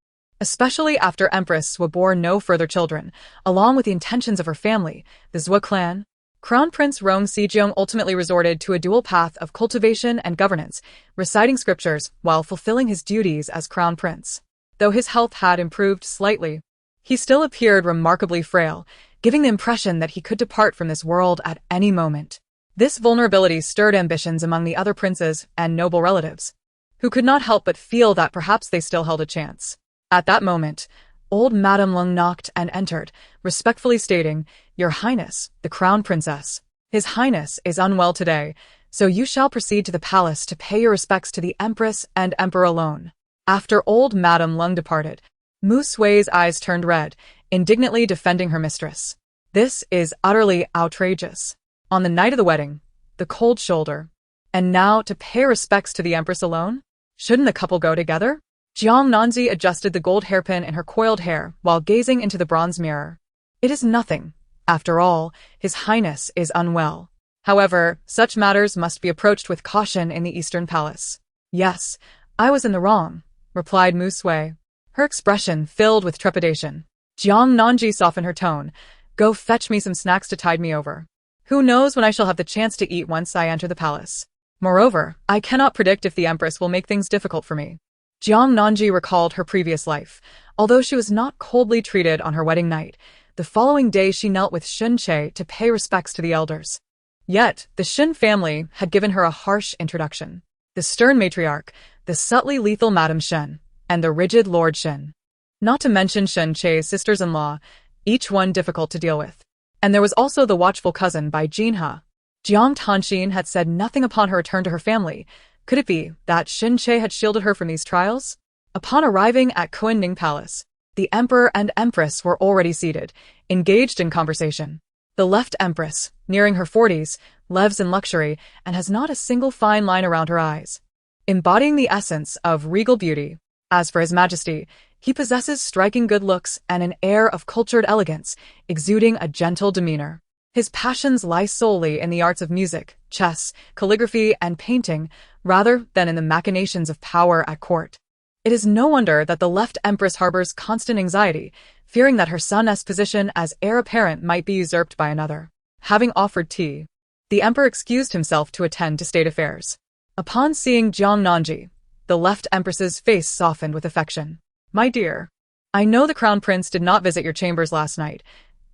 S1: Especially after Empress Sua bore no further children, along with the intentions of her family, the Zhou clan. Crown Prince Rong Sijong ultimately resorted to a dual path of cultivation and governance, reciting scriptures while fulfilling his duties as crown prince. Though his health had improved slightly, he still appeared remarkably frail, giving the impression that he could depart from this world at any moment. This vulnerability stirred ambitions among the other princes and noble relatives, who could not help but feel that perhaps they still held a chance. At that moment, old Madame Lung knocked and entered, respectfully stating, "Your Highness, the Crown Princess. His Highness is unwell today, so you shall proceed to the palace to pay your respects to the Empress and Emperor alone." After old Madame Lung departed, Mu Sui's eyes turned red, indignantly defending her mistress. "This is utterly outrageous. On the night of the wedding, the cold shoulder. And now to pay respects to the Empress alone? Shouldn't the couple go together?" Jiang Nanzi adjusted the gold hairpin in her coiled hair while gazing into the bronze mirror. "It is nothing. After all, His Highness is unwell. However, such matters must be approached with caution in the Eastern Palace." "Yes, I was in the wrong," replied Mu Sui, her expression filled with trepidation. Jiang Nanji softened her tone. "Go fetch me some snacks to tide me over. Who knows when I shall have the chance to eat once I enter the palace. Moreover, I cannot predict if the Empress will make things difficult for me." Jiang Nanji recalled her previous life. Although she was not coldly treated on her wedding night, the following day she knelt with Shun Che to pay respects to the elders. Yet, the Shun family had given her a harsh introduction. The stern matriarch, the subtly lethal Madame Shen, and the rigid Lord Shen. Not to mention Shun Che's sisters-in-law, each one difficult to deal with. And there was also the watchful cousin by Jinha. Jiang Tanxin had said nothing upon her return to her family. Could it be that Shin Che had shielded her from these trials? Upon arriving at Kuan-Ning Palace, the Emperor and Empress were already seated, engaged in conversation. The left Empress, nearing her 40s, lives in luxury and has not a single fine line around her eyes, embodying the essence of regal beauty. As for His Majesty, he possesses striking good looks and an air of cultured elegance, exuding a gentle demeanor. His passions lie solely in the arts of music, chess, calligraphy, and painting, rather than in the machinations of power at court. It is no wonder that the left Empress harbors constant anxiety, fearing that her son's position as heir apparent might be usurped by another. Having offered tea, the Emperor excused himself to attend to state affairs. Upon seeing Jiang Nanji, the left Empress's face softened with affection. "My dear, I know the Crown Prince did not visit your chambers last night.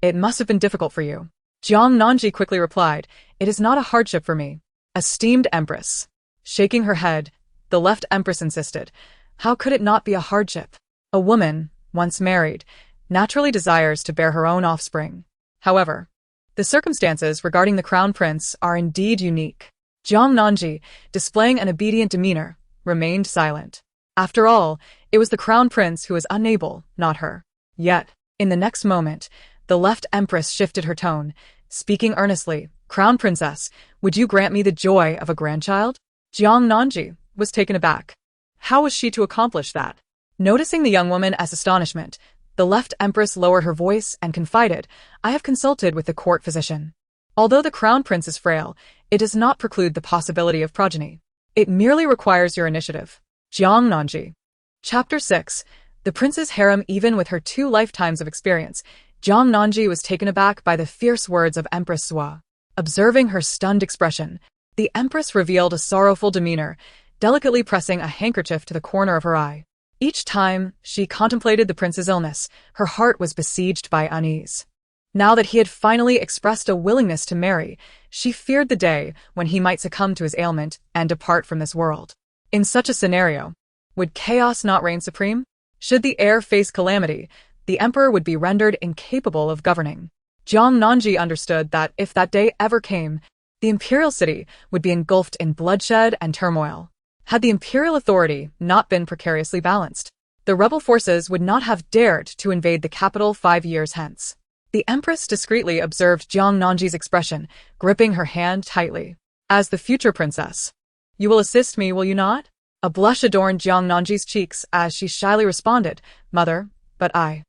S1: It must have been difficult for you." Jiang Nanji quickly replied, "It is not a hardship for me." "Esteemed Empress." Shaking her head, the left Empress insisted, "How could it not be a hardship? A woman, once married, naturally desires to bear her own offspring. However, the circumstances regarding the Crown Prince are indeed unique." Jiang Nanji, displaying an obedient demeanor, remained silent. After all, it was the Crown Prince who was unable, not her. Yet, in the next moment, the left Empress shifted her tone, speaking earnestly. "Crown Princess, would you grant me the joy of a grandchild?" Jiang Nanji was taken aback. How was she to accomplish that? Noticing the young woman as astonishment, the left Empress lowered her voice and confided, "I have consulted with the court physician. Although the Crown Prince is frail, it does not preclude the possibility of progeny. It merely requires your initiative." Jiang Nanji. Chapter 6. The Prince's Harem. Even with her 2 lifetimes of experience, Jiang Nanji was taken aback by the fierce words of Empress Sua. Observing her stunned expression, the Empress revealed a sorrowful demeanor, delicately pressing a handkerchief to the corner of her eye. Each time she contemplated the prince's illness, her heart was besieged by unease. Now that he had finally expressed a willingness to marry, she feared the day when he might succumb to his ailment and depart from this world. In such a scenario, would chaos not reign supreme? Should the heir face calamity, the emperor would be rendered incapable of governing. Jiang Nanji understood that if that day ever came, the imperial city would be engulfed in bloodshed and turmoil. Had the imperial authority not been precariously balanced, the rebel forces would not have dared to invade the capital 5 years hence. The empress discreetly observed Jiang Nanji's expression, gripping her hand tightly. As the future princess, you will assist me, will you not? A blush adorned Jiang Nanji's cheeks as she shyly responded, Mother, but I.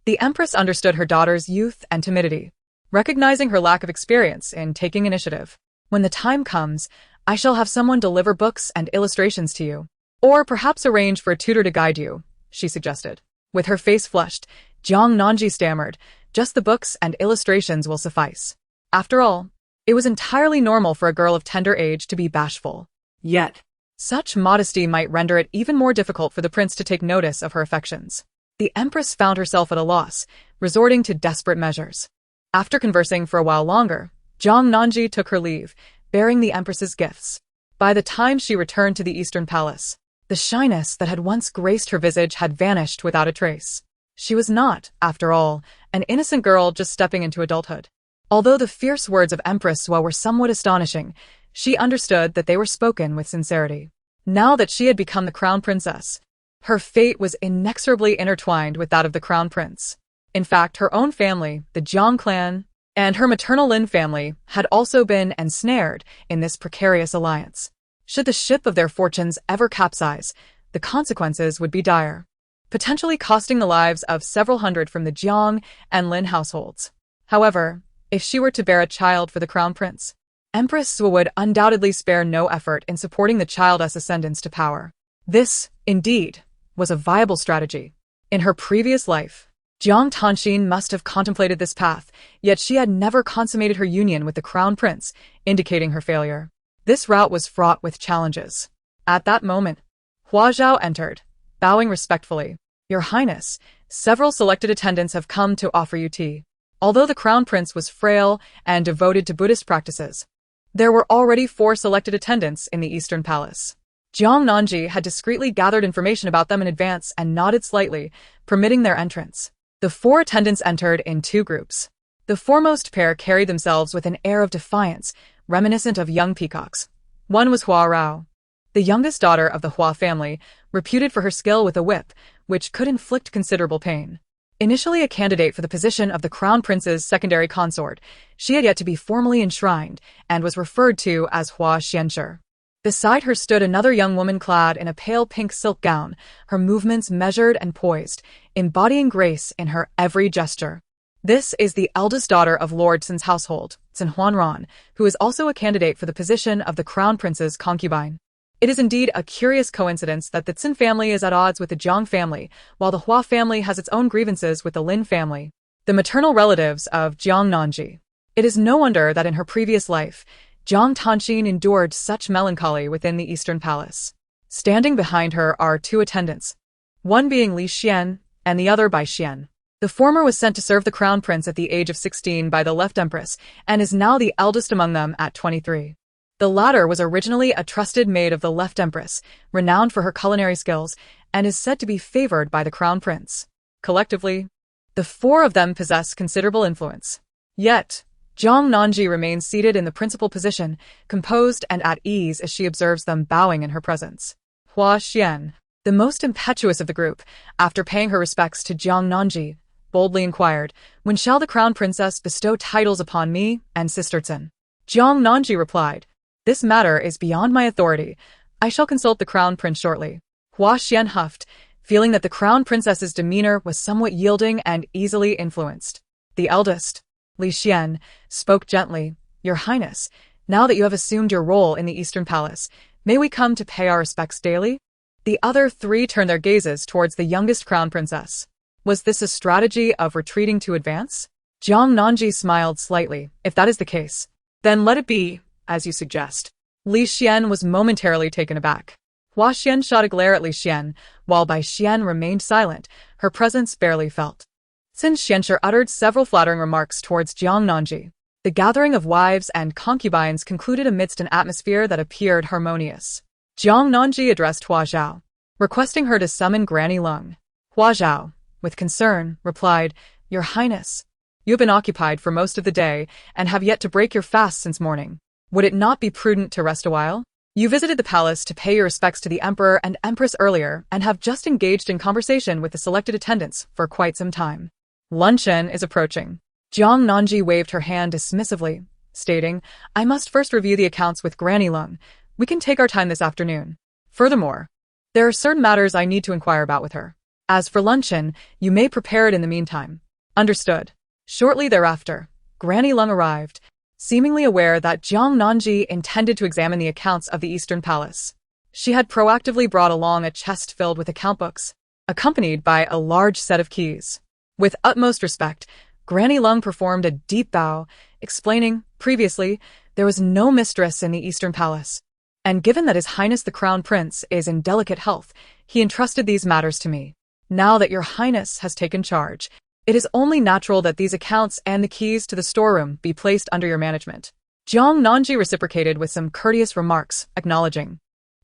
S1: The empress understood her daughter's youth and timidity, recognizing her lack of experience in taking initiative. When the time comes, I shall have someone deliver books and illustrations to you. Or perhaps arrange for a tutor to guide you, she suggested. With her face flushed, Jiang Nanji stammered, just the books and illustrations will suffice. After all, it was entirely normal for a girl of tender age to be bashful. Yet, such modesty might render it even more difficult for the prince to take notice of her affections. The empress found herself at a loss, resorting to desperate measures. After conversing for a while longer, Jiang Nanji took her leave, bearing the empress's gifts. By the time she returned to the Eastern Palace, the shyness that had once graced her visage had vanished without a trace. She was not, after all, an innocent girl just stepping into adulthood. Although the fierce words of Empress Hua were somewhat astonishing, she understood that they were spoken with sincerity. Now that she had become the crown princess, her fate was inexorably intertwined with that of the crown prince. In fact, her own family, the Jiang clan, and her maternal Lin family had also been ensnared in this precarious alliance. Should the ship of their fortunes ever capsize, the consequences would be dire, potentially costing the lives of several hundred from the Jiang and Lin households. However, if she were to bear a child for the crown prince, Empress Hua would undoubtedly spare no effort in supporting the child's ascendance to power. This, indeed, was a viable strategy. In her previous life, Jiang Tanxin must have contemplated this path, yet she had never consummated her union with the crown prince, indicating her failure. This route was fraught with challenges. At that moment, Hua Zhao entered, bowing respectfully. Your Highness, several selected attendants have come to offer you tea. Although the crown prince was frail and devoted to Buddhist practices, there were already 4 selected attendants in the Eastern Palace. Jiang Nanji had discreetly gathered information about them in advance and nodded slightly, permitting their entrance. The 4 attendants entered in 2 groups. The foremost pair carried themselves with an air of defiance, reminiscent of young peacocks. One was Hua Rao, the youngest daughter of the Hua family, reputed for her skill with a whip, which could inflict considerable pain. Initially a candidate for the position of the crown prince's secondary consort, she had yet to be formally enshrined and was referred to as Hua Xianshi. Beside her stood another young woman clad in a pale pink silk gown, her movements measured and poised, embodying grace in her every gesture. This is the eldest daughter of Lord Sin's household, Sin Huanran, who is also a candidate for the position of the crown prince's concubine. It is indeed a curious coincidence that the Sin family is at odds with the Jiang family, while the Hua family has its own grievances with the Lin family, the maternal relatives of Jiang Nanji. It is no wonder that in her previous life, Jiang Tanxin endured such melancholy within the Eastern Palace. Standing behind her are 2 attendants, one being Li Xian and the other Bai Xian. The former was sent to serve the crown prince at the age of 16 by the left empress and is now the eldest among them at 23. The latter was originally a trusted maid of the left empress, renowned for her culinary skills, and is said to be favored by the crown prince. Collectively, the 4 of them possess considerable influence. Yet, Jiang Nanji remains seated in the principal position, composed and at ease as she observes them bowing in her presence. Hua Xian, the most impetuous of the group, after paying her respects to Jiang Nanji, boldly inquired, when shall the crown princess bestow titles upon me and Sister Tsin? Jiang Nanji replied, this matter is beyond my authority. I shall consult the crown prince shortly. Hua Xian huffed, feeling that the crown princess's demeanor was somewhat yielding and easily influenced. The eldest, Li Xian, spoke gently, Your Highness, now that you have assumed your role in the Eastern Palace, may we come to pay our respects daily? The other 3 turned their gazes towards the youngest crown princess. Was this a strategy of retreating to advance? Jiang Nanji smiled slightly. If that is the case, then let it be, as you suggest. Li Xian was momentarily taken aback. Hua Xian shot a glare at Li Xian, while Bai Xian remained silent, her presence barely felt. Sin Xianshi uttered several flattering remarks towards Jiang Nanji. The gathering of wives and concubines concluded amidst an atmosphere that appeared harmonious. Jiang Nanji addressed Hua Zhao, requesting her to summon Granny Lung. Hua Zhao, with concern, replied, Your Highness, You have been occupied for most of the day and have yet to break your fast since morning. Would it not be prudent to rest a while? You visited the palace to pay your respects to the emperor and empress earlier and have just engaged in conversation with the selected attendants for quite some time. Luncheon is approaching. Jiang Nanji waved her hand dismissively, stating, I must first review the accounts with Granny Lung. We can take our time this afternoon. Furthermore, there are certain matters I need to inquire about with her. As for luncheon, you may prepare it in the meantime. Understood. Shortly thereafter, Granny Lung arrived, seemingly aware that Jiang Nanji intended to examine the accounts of the Eastern Palace. She had proactively brought along a chest filled with account books, accompanied by a large set of keys. With utmost respect, Granny Lung performed a deep bow, explaining, previously, there was no mistress in the Eastern Palace, and given that His Highness the Crown Prince is in delicate health, he entrusted these matters to me. Now that Your Highness has taken charge, it is only natural that these accounts and the keys to the storeroom be placed under your management. Jiang Nanji reciprocated with some courteous remarks, acknowledging,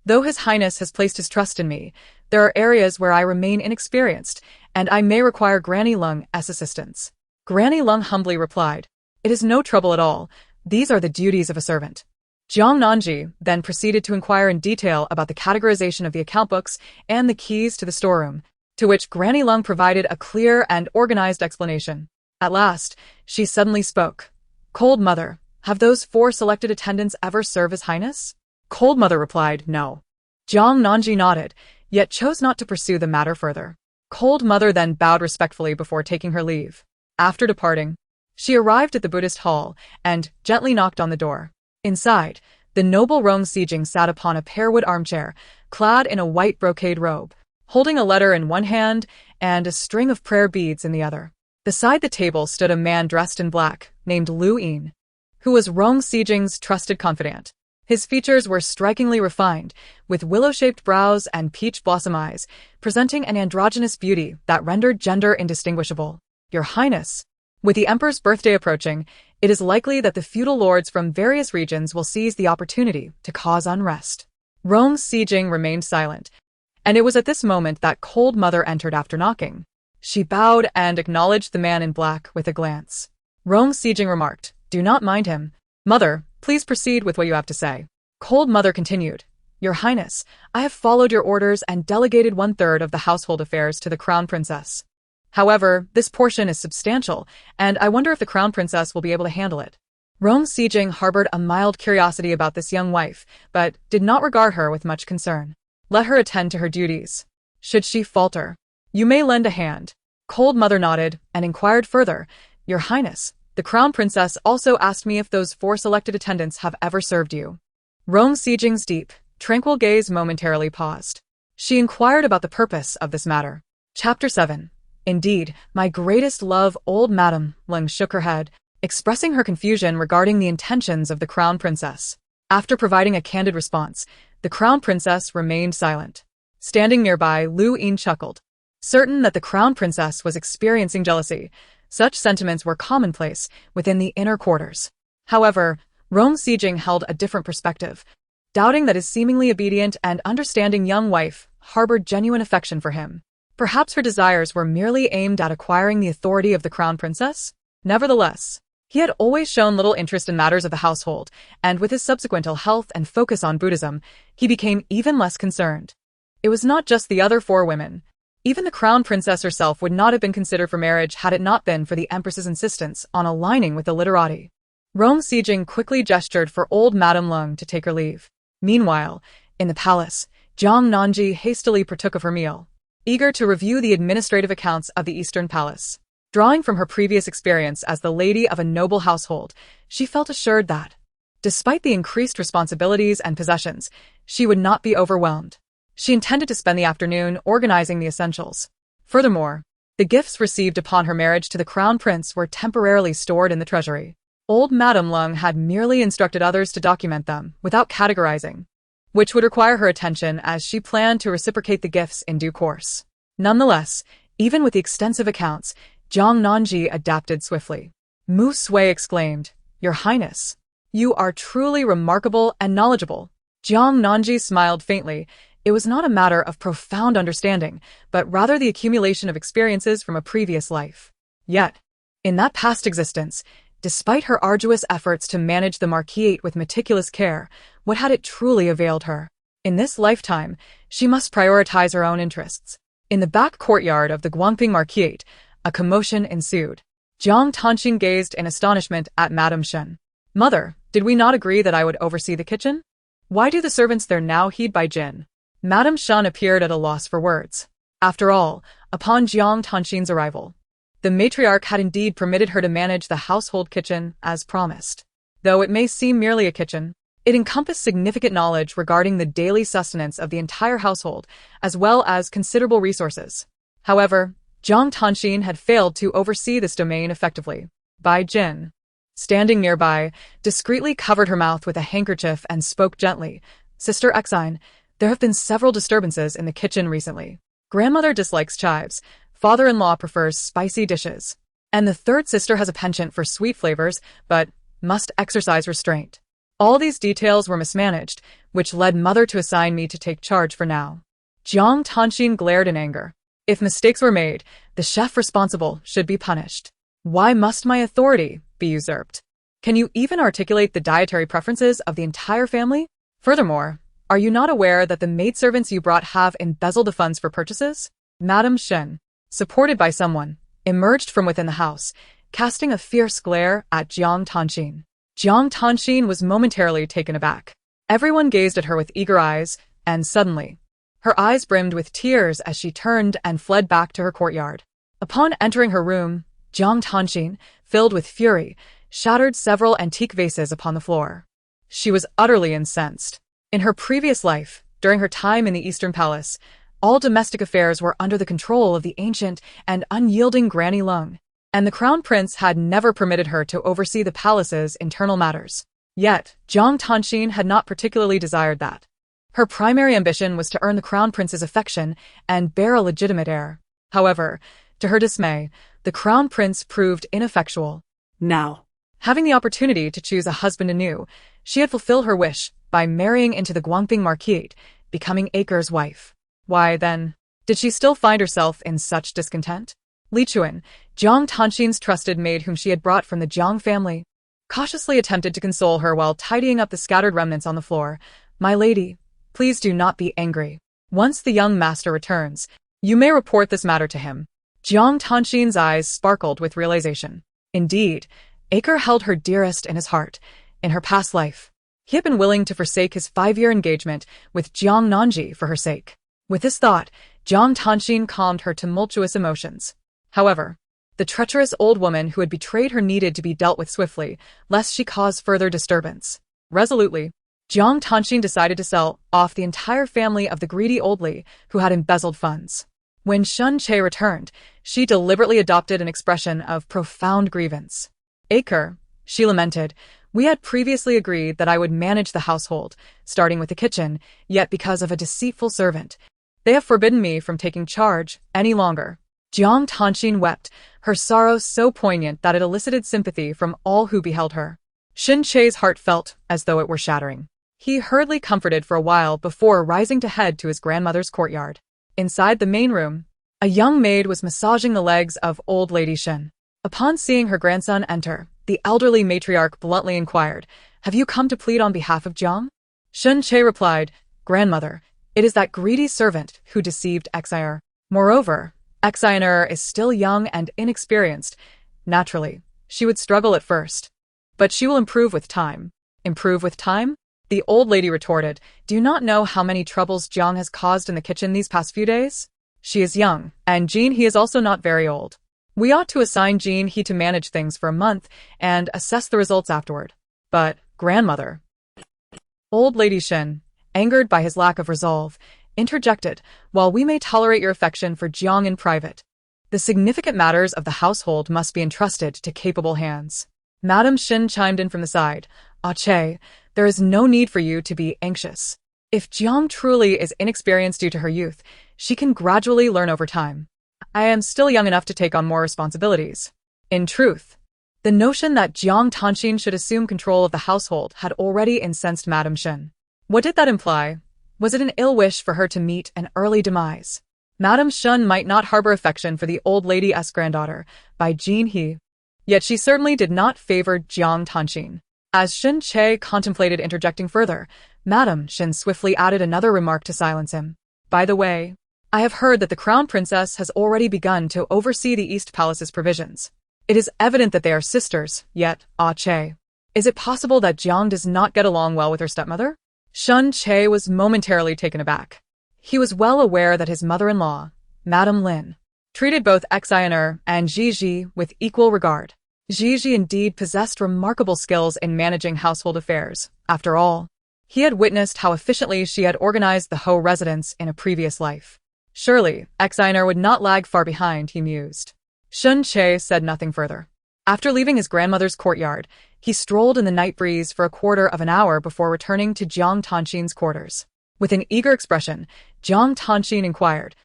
S1: though His Highness has placed his trust in me, there are areas where I remain inexperienced, and I may require Granny Lung's assistance. Granny Lung humbly replied, it is no trouble at all. These are the duties of a servant. Jiang Nanji then proceeded to inquire in detail about the categorization of the account books and the keys to the storeroom, to which Granny Lung provided a clear and organized explanation. At last, she suddenly spoke. Cold Mother, have those 4 selected attendants ever served His Highness? Cold Mother replied, no. Jiang Nanji nodded, yet chose not to pursue the matter further. Cold Mother then bowed respectfully before taking her leave. After departing, she arrived at the Buddhist hall and gently knocked on the door. Inside, the noble Rong Sijing sat upon a pearwood armchair, clad in a white brocade robe, holding a letter in one hand and a string of prayer beads in the other. Beside the table stood a man dressed in black, named Lu Yin, who was Rong Sijing's trusted confidant. His features were strikingly refined, with willow-shaped brows and peach blossom eyes, presenting an androgynous beauty that rendered gender indistinguishable. Your Highness, with the Emperor's birthday approaching, it is likely that the feudal lords from various regions will seize the opportunity to cause unrest. Rong Sijing remained silent, and it was at this moment that Cold Mother entered after knocking. She bowed and acknowledged the man in black with a glance. Rong Sijing remarked, do not mind him. Mother, please proceed with what you have to say. Cold Mother continued, Your Highness, I have followed your orders and delegated 1/3 of the household affairs to the Crown Princess. However, this portion is substantial, and I wonder if the Crown Princess will be able to handle it. Rong Sijing harbored a mild curiosity about this young wife, but did not regard her with much concern. Let her attend to her duties. Should she falter, you may lend a hand. Cold Mother nodded and inquired further, Your Highness, the Crown Princess also asked me if those 4 selected attendants have ever served you. Rong Sijing's deep, tranquil gaze momentarily paused. She inquired about the purpose of this matter. Chapter 7. Indeed, my greatest love, old Madam Lung shook her head, expressing her confusion regarding the intentions of the Crown Princess. After providing a candid response, the Crown Princess remained silent. Standing nearby, Lu Yin chuckled. Certain that the Crown Princess was experiencing jealousy, such sentiments were commonplace within the inner quarters. However, Rong Sijing held a different perspective, doubting that his seemingly obedient and understanding young wife harbored genuine affection for him. Perhaps her desires were merely aimed at acquiring the authority of the Crown Princess? Nevertheless, he had always shown little interest in matters of the household, and with his subsequent ill health and focus on Buddhism, he became even less concerned. It was not just the other 4 women. Even the Crown Princess herself would not have been considered for marriage had it not been for the Empress's insistence on aligning with the literati. Rong Sijing quickly gestured for old Madame Lung to take her leave. Meanwhile, in the palace, Jiang Nanji hastily partook of her meal, eager to review the administrative accounts of the Eastern Palace. Drawing from her previous experience as the lady of a noble household, she felt assured that, despite the increased responsibilities and possessions, she would not be overwhelmed. She intended to spend the afternoon organizing the essentials. Furthermore, the gifts received upon her marriage to the Crown Prince were temporarily stored in the treasury. Old Madame Lung had merely instructed others to document them without categorizing, which would require her attention as she planned to reciprocate the gifts in due course. Nonetheless, even with the extensive accounts, Jiang Nanji adapted swiftly. Mu Sui exclaimed, Your Highness, you are truly remarkable and knowledgeable. Jiang Nanji smiled faintly. It was not a matter of profound understanding, but rather the accumulation of experiences from a previous life. Yet, In that past existence, despite her arduous efforts to manage the Marquise with meticulous care, what had it truly availed her? In this lifetime, she must prioritize her own interests. In the back courtyard of the Guangping Marquise, a commotion ensued. Jiang Tanxin gazed in astonishment at Madame Shen. "Mother, did we not agree that I would oversee the kitchen? Why do the servants there now heed by Jin?" Madame Shen appeared at a loss for words. After all, upon Jiang Tanxin's arrival, the matriarch had indeed permitted her to manage the household kitchen as promised. Though it may seem merely a kitchen, it encompassed significant knowledge regarding the daily sustenance of the entire household, as well as considerable resources. However, Jiang Tanxin had failed to oversee this domain effectively. Bai Jin, standing nearby, discreetly covered her mouth with a handkerchief and spoke gently. "Sister Exine, there have been several disturbances in the kitchen recently. Grandmother dislikes chives, father-in-law prefers spicy dishes, and the third sister has a penchant for sweet flavors, but must exercise restraint. All these details were mismanaged, which led mother to assign me to take charge for now." Jiang Tanxin glared in anger. "If mistakes were made, the chef responsible should be punished. Why must my authority be usurped? Can you even articulate the dietary preferences of the entire family? Furthermore, are you not aware that the maidservants you brought have embezzled the funds for purchases?" Madame Shen, supported by someone, emerged from within the house, casting a fierce glare at Jiang Tanxin. Jiang Tanxin was momentarily taken aback. Everyone gazed at her with eager eyes, and suddenly, her eyes brimmed with tears as she turned and fled back to her courtyard. Upon entering her room, Jiang Tanxin, filled with fury, shattered several antique vases upon the floor. She was utterly incensed. In her previous life, during her time in the Eastern Palace, all domestic affairs were under the control of the ancient and unyielding Granny Lung, and the Crown Prince had never permitted her to oversee the palace's internal matters. Yet, Jiang Tanxin had not particularly desired that. Her primary ambition was to earn the Crown Prince's affection and bear a legitimate heir. However, to her dismay, the Crown Prince proved ineffectual. Now, having the opportunity to choose a husband anew, she had fulfilled her wish by marrying into the Guangping Marquise, becoming Acre's wife. Why, then, did she still find herself in such discontent? Li Chuan, Jiang Tanxin's trusted maid whom she had brought from the Jiang family, cautiously attempted to console her while tidying up the scattered remnants on the floor. "My lady, please do not be angry. Once the young master returns, you may report this matter to him." Jiang Tanxin's eyes sparkled with realization. Indeed, Acre held her dearest in his heart. In her past life, he had been willing to forsake his 5-year engagement with Jiang Nanji for her sake. With this thought, Jiang Tanxin calmed her tumultuous emotions. However, the treacherous old woman who had betrayed her needed to be dealt with swiftly, lest she cause further disturbance. Resolutely, Jiang Tanxin decided to sell off the entire family of the greedy old Li who had embezzled funds. When Shun Che returned, she deliberately adopted an expression of profound grievance. "Acre," she lamented, "we had previously agreed that I would manage the household, starting with the kitchen, yet because of a deceitful servant, they have forbidden me from taking charge any longer." Jiang Tanxin wept, her sorrow so poignant that it elicited sympathy from all who beheld her. Shun Che's heart felt as though it were shattering. He hurriedly comforted for a while before rising to head to his grandmother's courtyard. Inside the main room, a young maid was massaging the legs of old Lady Shen. Upon seeing her grandson enter, the elderly matriarch bluntly inquired, "Have you come to plead on behalf of Jiang?" Shun Che replied, "Grandmother, it is that greedy servant who deceived Exire. Moreover, Exire is still young and inexperienced. Naturally, she would struggle at first. But she will improve with time." "Improve with time?" the old lady retorted. "Do you not know how many troubles Jiang has caused in the kitchen these past few days? She is young, and Jean He is also not very old. We ought to assign Jean He to manage things for a month and assess the results afterward." "But, grandmother..." Old Lady Shen, angered by his lack of resolve, interjected, "While we may tolerate your affection for Jiang in private, the significant matters of the household must be entrusted to capable hands." Madame Shen chimed in from the side, "Ah Che, there is no need for you to be anxious. If Jiang truly is inexperienced due to her youth, she can gradually learn over time. I am still young enough to take on more responsibilities." In truth, the notion that Jiang Tanxin should assume control of the household had already incensed Madame Shen. What did that imply? Was it an ill wish for her to meet an early demise? Madame Shen might not harbor affection for the old lady's granddaughter, by Jean He, Yet she certainly did not favor Jiang Tanxin. As Shen Che contemplated interjecting further, Madame Shen swiftly added another remark to silence him. By the way, I have heard that the Crown Princess has already begun to oversee the East Palace's provisions. It is evident that they are sisters, yet, Che. Is it possible that Jiang does not get along well with her stepmother? Shen Che was momentarily taken aback. He was well aware that his mother-in-law, Madame Lin, treated both Xiner and Gigi with equal regard. Gigi indeed possessed remarkable skills in managing household affairs. After all, he had witnessed how efficiently she had organized the Ho residence in a previous life. Surely, Xiner would not lag far behind, he mused. Shen Che said nothing further. After leaving his grandmother's courtyard, he strolled in the night breeze for a quarter of an hour before returning to Jiang Tanxin's quarters. With an eager expression, Jiang Tanxin inquired,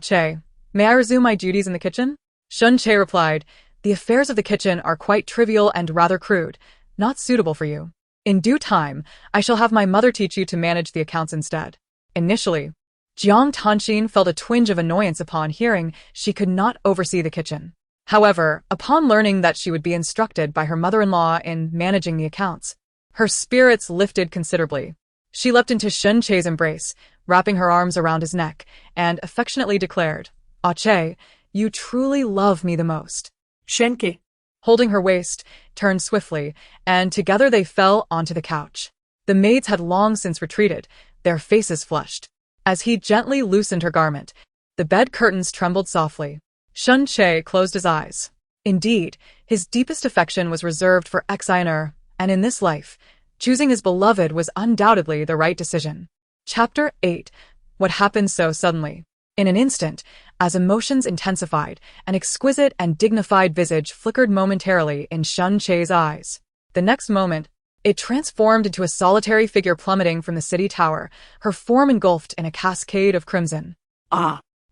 S1: Che, may I resume my duties in the kitchen? Shen Che replied, the affairs of the kitchen are quite trivial and rather crude, not suitable for you. In due time, I shall have my mother teach you to manage the accounts instead. Initially, Jiang Tanxin felt a twinge of annoyance upon hearing she could not oversee the kitchen. However, upon learning that she would be instructed by her mother-in-law in managing the accounts, her spirits lifted considerably. She leapt into Shen Che's embrace, wrapping her arms around his neck, and affectionately declared, Che, you truly love me the most.
S2: Shenke,
S1: Holding her waist, turned swiftly, and together they fell onto the couch. The maids had long since retreated, their faces flushed. As he gently loosened her garment, the bed curtains trembled softly. Shen Che closed his eyes. Indeed, his deepest affection was reserved for Xiner, and in this life, choosing his beloved was undoubtedly the right decision. Chapter 8. What happened so suddenly? In an instant, as emotions intensified, an exquisite and dignified visage flickered momentarily in Shen Che's eyes. The next moment, it transformed into a solitary figure plummeting from the city tower, her form engulfed in a cascade of crimson.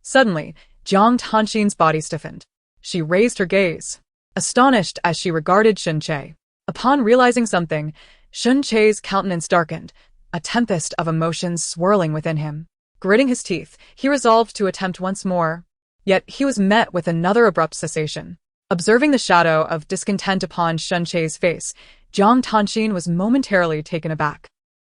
S1: Suddenly, Jiang Tanxin's body stiffened. She raised her gaze, astonished as she regarded Shen Che. Upon realizing something, Shen Che's countenance darkened, a tempest of emotions swirling within him. Gritting his teeth, he resolved to attempt once more. Yet he was met with another abrupt cessation. Observing the shadow of discontent upon Shen Che's face, Jiang Tanxin was momentarily taken aback.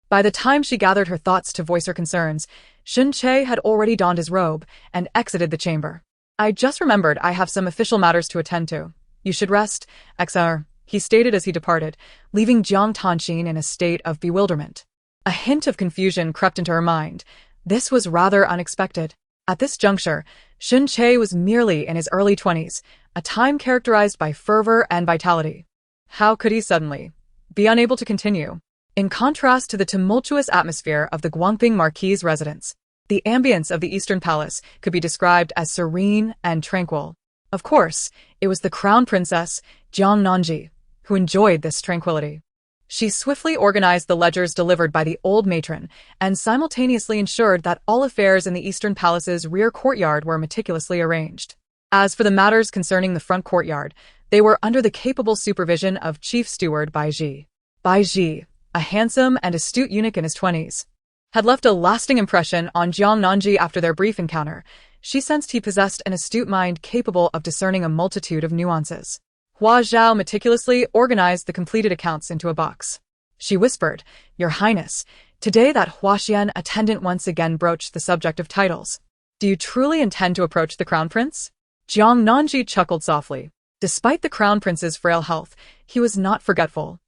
S1: By the time she gathered her thoughts to voice her concerns, Shen Che had already donned his robe and exited the chamber. I just remembered I have some official matters to attend to. You should rest, Xr, he stated as he departed, leaving Jiang Tanxin in a state of bewilderment. A hint of confusion crept into her mind. This was rather unexpected. At this juncture, Shen Che was merely in his early 20s, a time characterized by fervor and vitality. How could he suddenly be unable to continue? In contrast to the tumultuous atmosphere of the Guangping Marquis' residence, the ambience of the Eastern Palace could be described as serene and tranquil. Of course, it was the Crown Princess, Jiang Nanji, who enjoyed this tranquility. She swiftly organized the ledgers delivered by the old matron and simultaneously ensured that all affairs in the Eastern Palace's rear courtyard were meticulously arranged. As for the matters concerning the front courtyard, they were under the capable supervision of Chief Steward Bai Ji. Bai Ji, a handsome and astute eunuch in his 20s, had left a lasting impression on Jiang Nanji after their brief encounter. She sensed he possessed an astute mind capable of discerning a multitude of nuances. Hua Zhao meticulously organized the completed accounts into a box. She whispered, Your Highness, today that Huaxian attendant once again broached the subject of titles. Do you truly intend to approach the Crown Prince? Jiang Nanji chuckled softly. Despite the Crown Prince's frail health, he was not forgetful.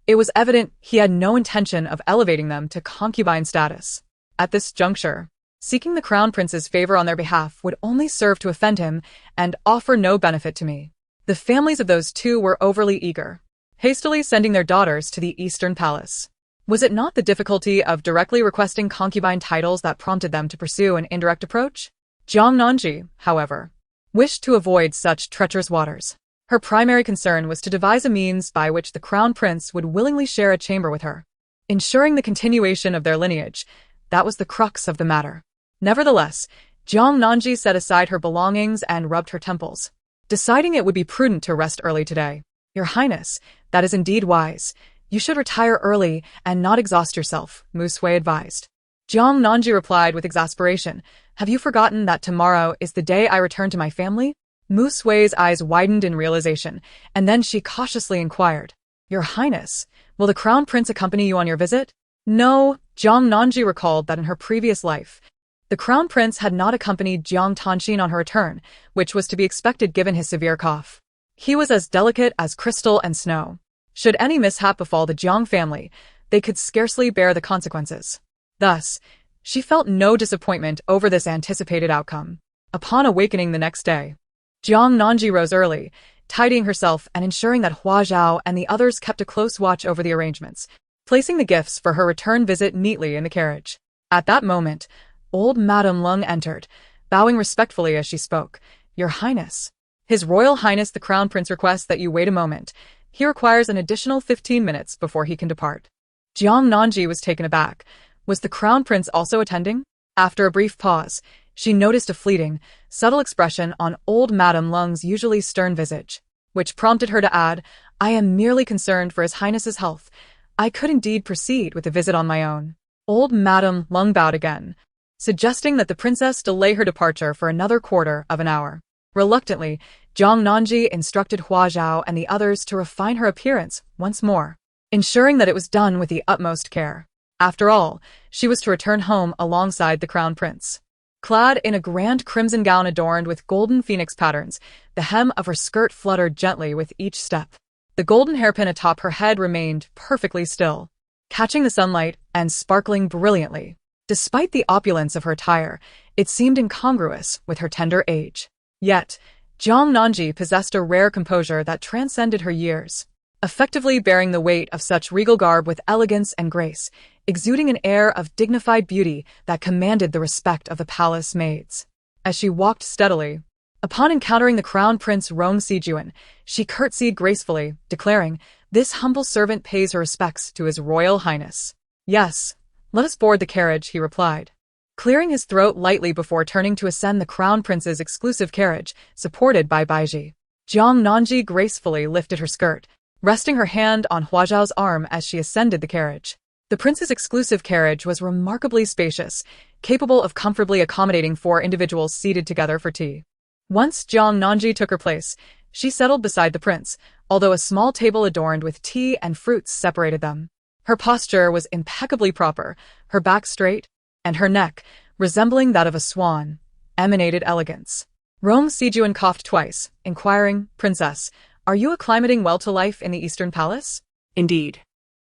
S1: It was evident he had no intention of elevating them to concubine status. At this juncture, seeking the Crown Prince's favor on their behalf would only serve to offend him and offer no benefit to me. The families of those two were overly eager, hastily sending their daughters to the Eastern Palace. Was it not the difficulty of directly requesting concubine titles that prompted them to pursue an indirect approach? Jiang Nanji, however, wished to avoid such treacherous waters. Her primary concern was to devise a means by which the Crown Prince would willingly share a chamber with her, ensuring the continuation of their lineage. That was the crux of the matter. Nevertheless, Jiang Nanji set aside her belongings and rubbed her temples, deciding it would be prudent to rest early today. Your Highness, that is indeed wise. You should retire early and not exhaust yourself, Mu Sui advised. Jiang Nanji replied with exasperation, Have you forgotten that tomorrow is the day I return to my family? Mu Sui's eyes widened in realization, and then she cautiously inquired, "Your Highness, will the Crown Prince accompany you on your visit?" No, Jiang Nanji recalled that in her previous life, the Crown Prince had not accompanied Jiang Tanxin on her return, which was to be expected given his severe cough. He was as delicate as crystal and snow. Should any mishap befall the Jiang family, they could scarcely bear the consequences. Thus, she felt no disappointment over this anticipated outcome. Upon awakening the next day, Jiang Nanji rose early, tidying herself and ensuring that Hua Zhao and the others kept a close watch over the arrangements, placing the gifts for her return visit neatly in the carriage. At that moment, old Madame Lung entered, bowing respectfully as she spoke. "Your Highness, His Royal Highness the Crown Prince requests that you wait a moment. He requires an additional 15 minutes before he can depart." Jiang Nanji was taken aback. Was the Crown Prince also attending? After a brief pause, she noticed a fleeting, subtle expression on old Madame Lung's usually stern visage, which prompted her to add, "I am merely concerned for His Highness's health. I could indeed proceed with the visit on my own." Old Madame Lung bowed again, suggesting that the princess delay her departure for another quarter of an hour. Reluctantly, Jiang Nanji instructed Hua Zhao and the others to refine her appearance once more, ensuring that it was done with the utmost care. After all, she was to return home alongside the Crown Prince. Clad in a grand crimson gown adorned with golden phoenix patterns, the hem of her skirt fluttered gently with each step. The golden hairpin atop her head remained perfectly still, catching the sunlight and sparkling brilliantly. Despite the opulence of her attire, it seemed incongruous with her tender age. Yet, Jiang Nanji possessed a rare composure that transcended her years, effectively bearing the weight of such regal garb with elegance and grace, exuding an air of dignified beauty that commanded the respect of the palace maids. As she walked steadily, upon encountering the Crown Prince Rong Sijuan, she curtsied gracefully, declaring, "This humble servant pays her respects to His Royal Highness." "Yes, let us board the carriage," he replied, clearing his throat lightly before turning to ascend the Crown Prince's exclusive carriage, supported by Baiji. Jiang Nanji gracefully lifted her skirt, resting her hand on Hua Zhao's arm as she ascended the carriage. The prince's exclusive carriage was remarkably spacious, capable of comfortably accommodating 4 individuals seated together for tea. Once Jiang Nanji took her place, she settled beside the prince, although a small table adorned with tea and fruits separated them. Her posture was impeccably proper, her back straight, and her neck, resembling that of a swan, emanated elegance. Rong Sijuan coughed twice, inquiring, "Princess, are you acclimating well to life in the Eastern Palace?" "Indeed.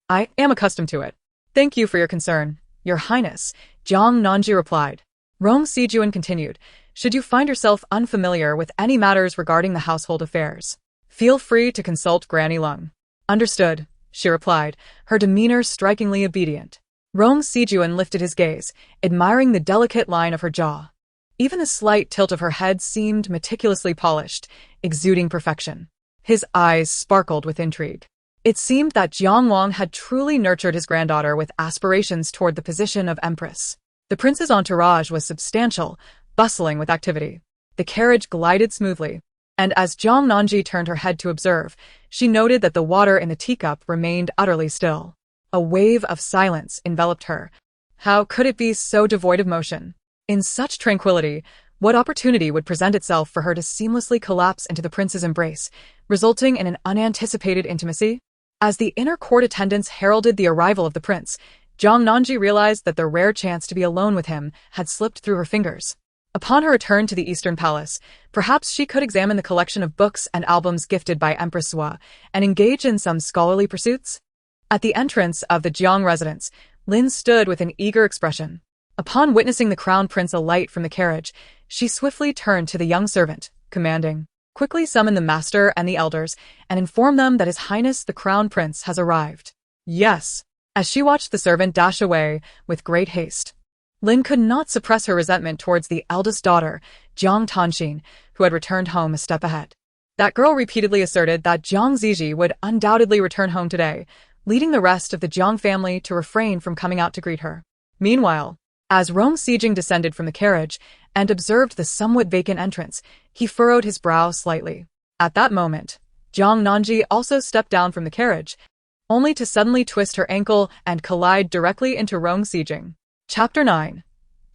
S1: I am accustomed to it. Thank you for your concern, Your Highness," Jiang Nanji replied. Rong Sijuan continued, "Should you find yourself unfamiliar with any matters regarding the household affairs, feel free to consult Granny Lung." "Understood," she replied, her demeanor strikingly obedient. Rong Sijuan lifted his gaze, admiring the delicate line of her jaw. Even the slight tilt of her head seemed meticulously polished, exuding perfection. His eyes sparkled with intrigue. It seemed that Jiang Wang had truly nurtured his granddaughter with aspirations toward the position of empress. The prince's entourage was substantial, bustling with activity. The carriage glided smoothly, and as Jiang Nanji turned her head to observe, she noted that the water in the teacup remained utterly still. A wave of silence enveloped her. How could it be so devoid of motion? In such tranquility, what opportunity would present itself for her to seamlessly collapse into the prince's embrace, resulting in an unanticipated intimacy? As the inner court attendants heralded the arrival of the prince, Jiang Nanji realized that the rare chance to be alone with him had slipped through her fingers. Upon her return to the Eastern Palace, perhaps she could examine the collection of books and albums gifted by Empress Sua and engage in some scholarly pursuits. At the entrance of the Jiang residence, Lin stood with an eager expression. Upon witnessing the Crown Prince alight from the carriage, she swiftly turned to the young servant, commanding, "Quickly summon the master and the elders, and inform them that His Highness the Crown Prince has arrived." "Yes." As she watched the servant dash away with great haste, Lin could not suppress her resentment towards the eldest daughter, Jiang Tanxin, who had returned home a step ahead. That girl repeatedly asserted that Jiang Ziji would undoubtedly return home today, leading the rest of the Jiang family to refrain from coming out to greet her. Meanwhile, as Rong Sijing descended from the carriage and observed the somewhat vacant entrance, he furrowed his brow slightly. At that moment, Jiang Nanji also stepped down from the carriage, only to suddenly twist her ankle and collide directly into Rong Sijing. Chapter 9.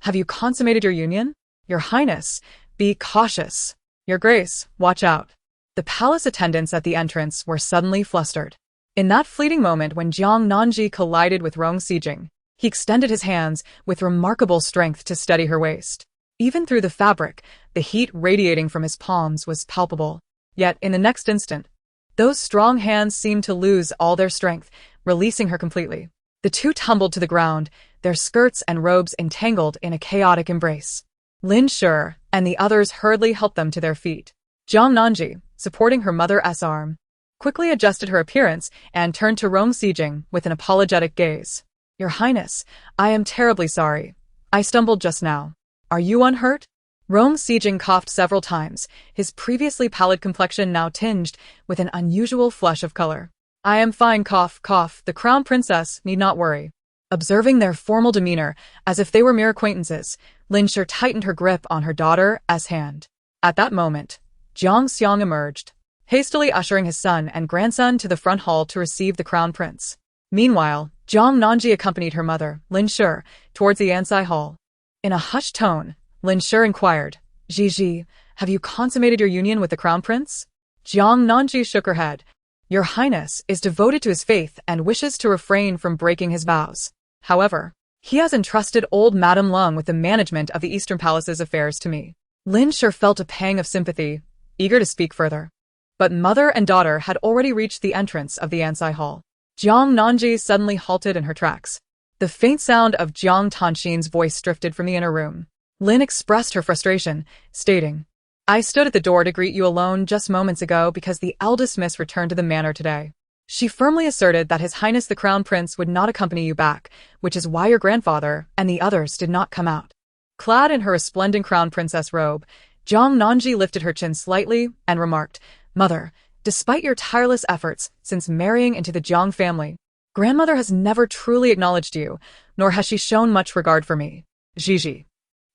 S1: Have you consummated your union? Your Highness, be cautious. Your Grace, watch out. The palace attendants at the entrance were suddenly flustered. In that fleeting moment when Jiang Nanji collided with Rong Sijing, he extended his hands with remarkable strength to steady her waist. Even through the fabric, the heat radiating from his palms was palpable. Yet, in the next instant, those strong hands seemed to lose all their strength, releasing her completely. The two tumbled to the ground, their skirts and robes entangled in a chaotic embrace. Lin Shi and the others hurriedly helped them to their feet. Jiang Nanji, supporting her mother's arm, quickly adjusted her appearance and turned to Rong Sijing with an apologetic gaze. Your Highness, I am terribly sorry. I stumbled just now. Are you unhurt? Rong Sijing coughed several times, his previously pallid complexion now tinged with an unusual flush of color. I am fine, cough, cough, the crown princess need not worry. Observing their formal demeanor, as if they were mere acquaintances, Lin Shi tightened her grip on her daughter's hand. At that moment, Jiang Xiang emerged, hastily ushering his son and grandson to the front hall to receive the crown prince. Meanwhile, Jiang Nanji accompanied her mother, Lin Shi, towards the Ansai Hall. In a hushed tone, Lin Shi inquired, Ji, have you consummated your union with the crown prince? Jiang Nanji shook her head. Your Highness is devoted to his faith and wishes to refrain from breaking his vows. However, he has entrusted old Madame Lung with the management of the Eastern Palace's affairs to me. Lin Shi felt a pang of sympathy, eager to speak further. But mother and daughter had already reached the entrance of the Ansai Hall. Jiang Nanji suddenly halted in her tracks. The faint sound of Jiang Tanxin's voice drifted from the inner room. Lin expressed her frustration, stating, I stood at the door to greet you alone just moments ago because the eldest miss returned to the manor today. She firmly asserted that His Highness the Crown Prince would not accompany you back, which is why your grandfather and the others did not come out. Clad in her resplendent crown princess robe, Jiang Nanji lifted her chin slightly and remarked, Mother, despite your tireless efforts since marrying into the Jiang family, grandmother has never truly acknowledged you, nor has she shown much regard for me. Ji.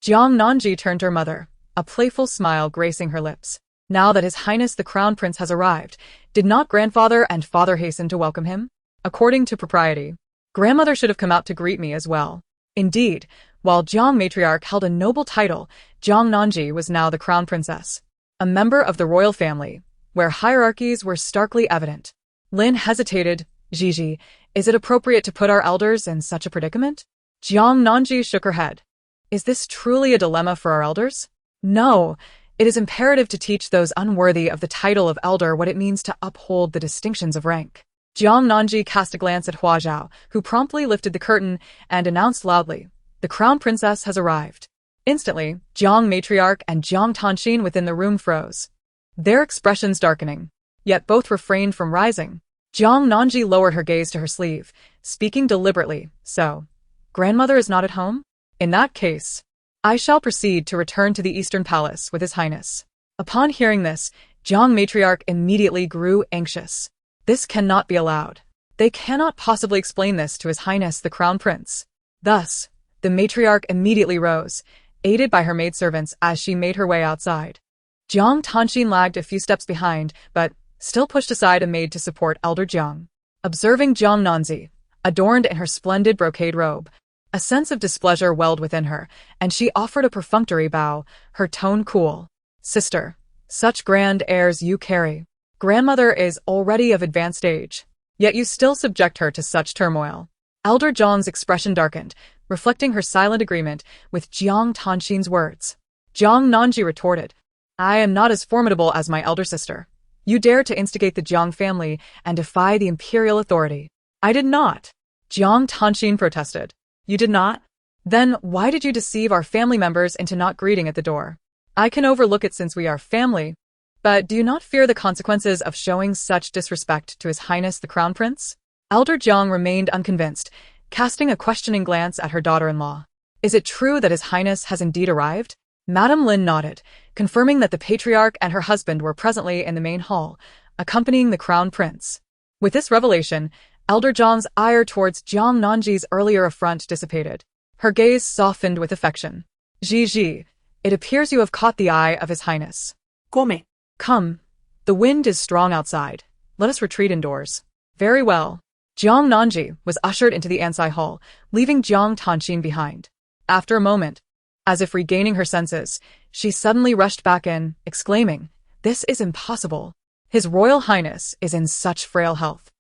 S1: Jiang Nanji turned to her mother, a playful smile gracing her lips. Now that His Highness the Crown Prince has arrived, did not grandfather and father hasten to welcome him? According to propriety, grandmother should have come out to greet me as well. Indeed, while Jiang Matriarch held a noble title, Jiang Nanji was now the Crown Princess, a member of the royal family, where hierarchies were starkly evident. Lin hesitated. Ji, is it appropriate to put our elders in such a predicament? Jiang Nanji shook her head. Is this truly a dilemma for our elders? No, it is imperative to teach those unworthy of the title of elder what it means to uphold the distinctions of rank. Jiang Nanji cast a glance at Hua Zhao, who promptly lifted the curtain and announced loudly, the crown princess has arrived. Instantly, Jiang Matriarch and Jiang Tanxin within the room froze, their expressions darkening, yet both refrained from rising. Jiang Nanji lowered her gaze to her sleeve, speaking deliberately, so, grandmother is not at home? In that case, I shall proceed to return to the Eastern Palace with His Highness. Upon hearing this, Jiang Matriarch immediately grew anxious. This cannot be allowed. They cannot possibly explain this to His Highness the Crown Prince. Thus, the matriarch immediately rose, aided by her maidservants as she made her way outside. Jiang Tanxin lagged a few steps behind, but still pushed aside a maid to support Elder Jiang. Observing Jiang Nanzi, adorned in her splendid brocade robe, a sense of displeasure welled within her, and she offered a perfunctory bow, her tone cool. Sister, such grand airs you carry. Grandmother is already of advanced age, yet you still subject her to such turmoil. Elder Jiang's expression darkened, reflecting her silent agreement with Jiang Tanxin's words. Jiang Nanji retorted, I am not as formidable as my elder sister. You dare to instigate the Jiang family and defy the imperial authority. I did not. Jiang Tanxin protested. You did not? Then why did you deceive our family members into not greeting at the door? I can overlook it since we are family, but do you not fear the consequences of showing such disrespect to His Highness the Crown Prince? Elder Jiang remained unconvinced, casting a questioning glance at her daughter-in-law. Is it true that His Highness has indeed arrived? Madame Lin nodded, confirming that the patriarch and her husband were presently in the main hall, accompanying the Crown Prince. With this revelation, Elder Jiang's ire towards Jiang Nanji's earlier affront dissipated. Her gaze softened with affection. Ji, it appears you have caught the eye of His Highness. Come. The wind is strong outside. Let us retreat indoors. Very well. Jiang Nanji was ushered into the Ansai Hall, leaving Jiang Tanxin behind. After a moment, as if regaining her senses, She suddenly rushed back in, exclaiming, "This is impossible. His Royal Highness is in such frail health.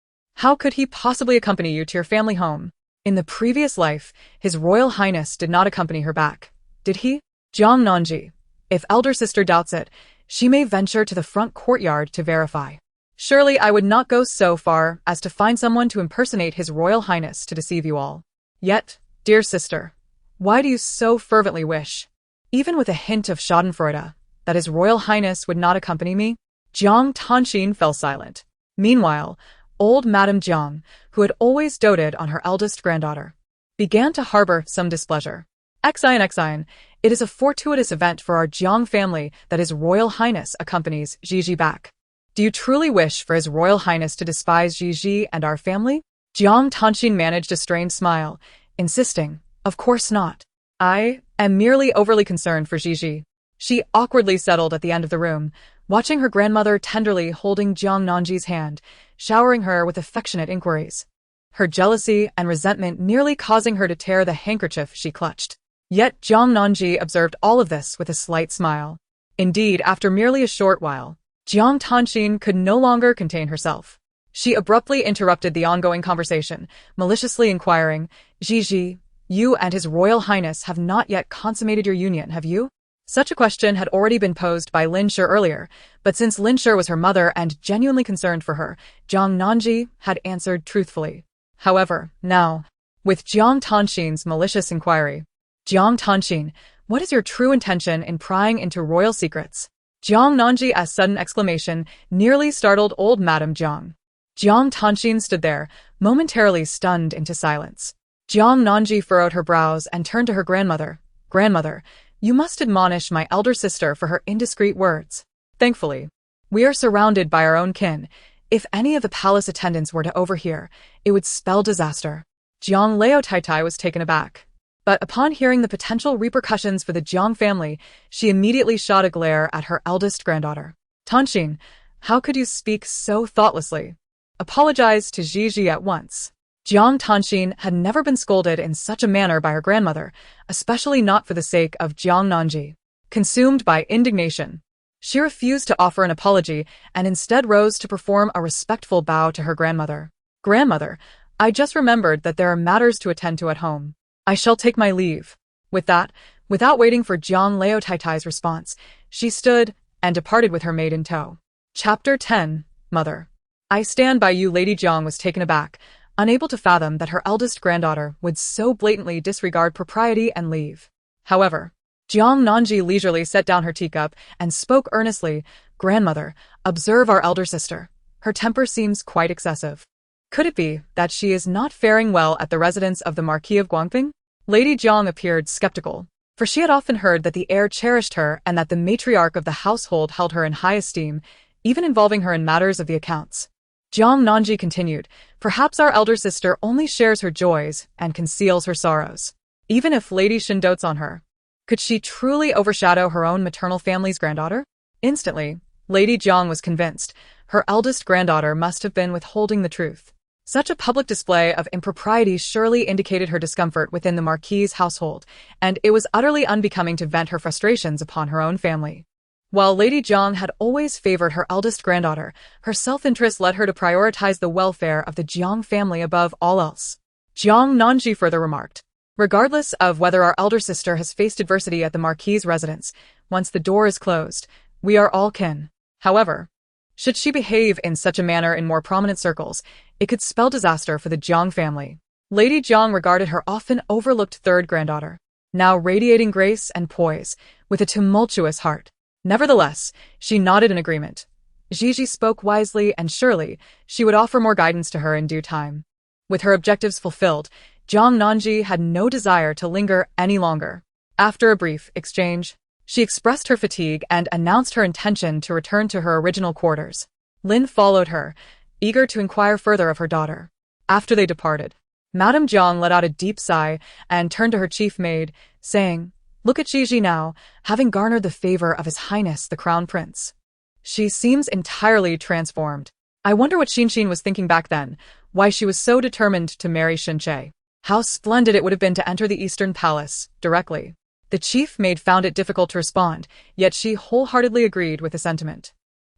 S1: How could he possibly accompany you to your family home? In the previous life, His Royal Highness did not accompany her back, did he?" Jiang Nanji. If elder sister doubts it, she may venture to the front courtyard to verify. Surely I would not go so far as to find someone to impersonate His Royal Highness to deceive you all. Yet, dear sister, why do you so fervently wish, even with a hint of schadenfreude, that His Royal Highness would not accompany me? Jiang Tanxin fell silent. Meanwhile, old Madame Jiang, who had always doted on her eldest granddaughter, began to harbor some displeasure. Xian, it is a fortuitous event for our Jiang family that His Royal Highness accompanies Jiji back. Do you truly wish for His Royal Highness to despise Jiji and our family? Jiang Tanxin managed a strained smile, insisting, "Of course not. I am merely overly concerned for Jiji." She awkwardly settled at the end of the room, watching her grandmother tenderly holding Jiang Nanji's hand, showering her with affectionate inquiries, her jealousy and resentment nearly causing her to tear the handkerchief she clutched. Yet Jiang Nanji observed all of this with a slight smile. Indeed, after merely a short while, Jiang Tanxin could no longer contain herself. She abruptly interrupted the ongoing conversation, maliciously inquiring, "Jiji, you and His Royal Highness have not yet consummated your union, have you?" Such a question had already been posed by Lin Shi earlier, but since Lin Shi was her mother and genuinely concerned for her, Jiang Nanji had answered truthfully. However, now, with Jiang Tanxin's malicious inquiry, "Jiang Tanxin, what is your true intention in prying into royal secrets?" Jiang Nanji's sudden exclamation nearly startled old Madame Jiang. Jiang Tanxin stood there, momentarily stunned into silence. Jiang Nanji furrowed her brows and turned to her grandmother. "Grandmother, you must admonish my elder sister for her indiscreet words. Thankfully, we are surrounded by our own kin. If any of the palace attendants were to overhear, it would spell disaster." Jiang Leo Tai was taken aback. But upon hearing the potential repercussions for the Jiang family, she immediately shot a glare at her eldest granddaughter. "Tanxin, how could you speak so thoughtlessly? Apologize to Jiji at once." Jiang Tanxin had never been scolded in such a manner by her grandmother, especially not for the sake of Jiang Nanji. Consumed by indignation, she refused to offer an apology and instead rose to perform a respectful bow to her grandmother. "Grandmother, I just remembered that there are matters to attend to at home. I shall take my leave." With that, without waiting for Jiang Leo Tai's response, she stood and departed with her maid in tow. Chapter 10, Mother. "I stand by you." Lady Jiang was taken aback, unable to fathom that her eldest granddaughter would so blatantly disregard propriety and leave. However, Jiang Nanji leisurely set down her teacup and spoke earnestly, "Grandmother, observe our elder sister. Her temper seems quite excessive. Could it be that she is not faring well at the residence of the Marquis of Guangping?" Lady Jiang appeared skeptical, for she had often heard that the heir cherished her and that the matriarch of the household held her in high esteem, even involving her in matters of the accounts. Jiang Nanji continued, "Perhaps our elder sister only shares her joys and conceals her sorrows. Even if Lady Shen dotes on her, could she truly overshadow her own maternal family's granddaughter?" Instantly, Lady Jiang was convinced her eldest granddaughter must have been withholding the truth. Such a public display of impropriety surely indicated her discomfort within the Marquis's household, and it was utterly unbecoming to vent her frustrations upon her own family. While Lady Jiang had always favored her eldest granddaughter, her self-interest led her to prioritize the welfare of the Jiang family above all else. Jiang Nanji further remarked, "Regardless of whether our elder sister has faced adversity at the Marquis's residence, once the door is closed, we are all kin. However, should she behave in such a manner in more prominent circles, it could spell disaster for the Jiang family." Lady Jiang regarded her often overlooked third granddaughter, now radiating grace and poise, with a tumultuous heart. Nevertheless, she nodded in agreement. Jiji spoke wisely, and surely she would offer more guidance to her in due time. With her objectives fulfilled, Jiang Nanji had no desire to linger any longer. After a brief exchange, she expressed her fatigue and announced her intention to return to her original quarters. Lin followed her, eager to inquire further of her daughter. After they departed, Madame Jiang let out a deep sigh and turned to her chief maid, saying, "Look at Jiji now, having garnered the favor of His Highness the Crown Prince. She seems entirely transformed. I wonder what Xinxin was thinking back then, why she was so determined to marry Xinche. How splendid it would have been to enter the Eastern Palace directly." The chief maid found it difficult to respond, yet she wholeheartedly agreed with the sentiment.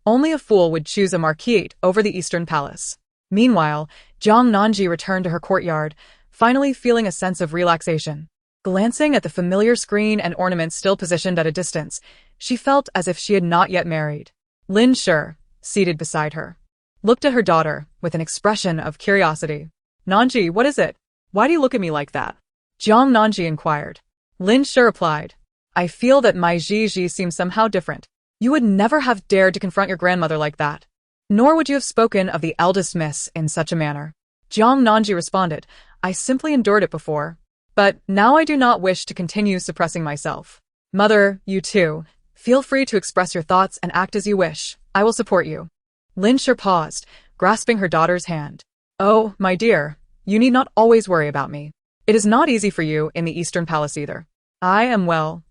S1: Only a fool would choose a marquise over the Eastern Palace. Meanwhile, Jiang Nanji returned to her courtyard, finally feeling a sense of relaxation. Glancing at the familiar screen and ornaments still positioned at a distance, she felt as if she had not yet married. Lin Shi, seated beside her, looked at her daughter with an expression of curiosity. "Nanji, what is it? Why do you look at me like that?" Jiang Nanji inquired. Lin Shi replied, "I feel that my Ji seems somehow different. You would never have dared to confront your grandmother like that. Nor would you have spoken of the eldest miss in such a manner." Jiang Nanji responded, "I simply endured it before. But now I do not wish to continue suppressing myself. Mother, you too. Feel free to express your thoughts and act as you wish. I will support you." Lin Shi paused, grasping her daughter's hand. "Oh, my dear, you need not always worry about me. It is not easy for you in the Eastern Palace either. I am well.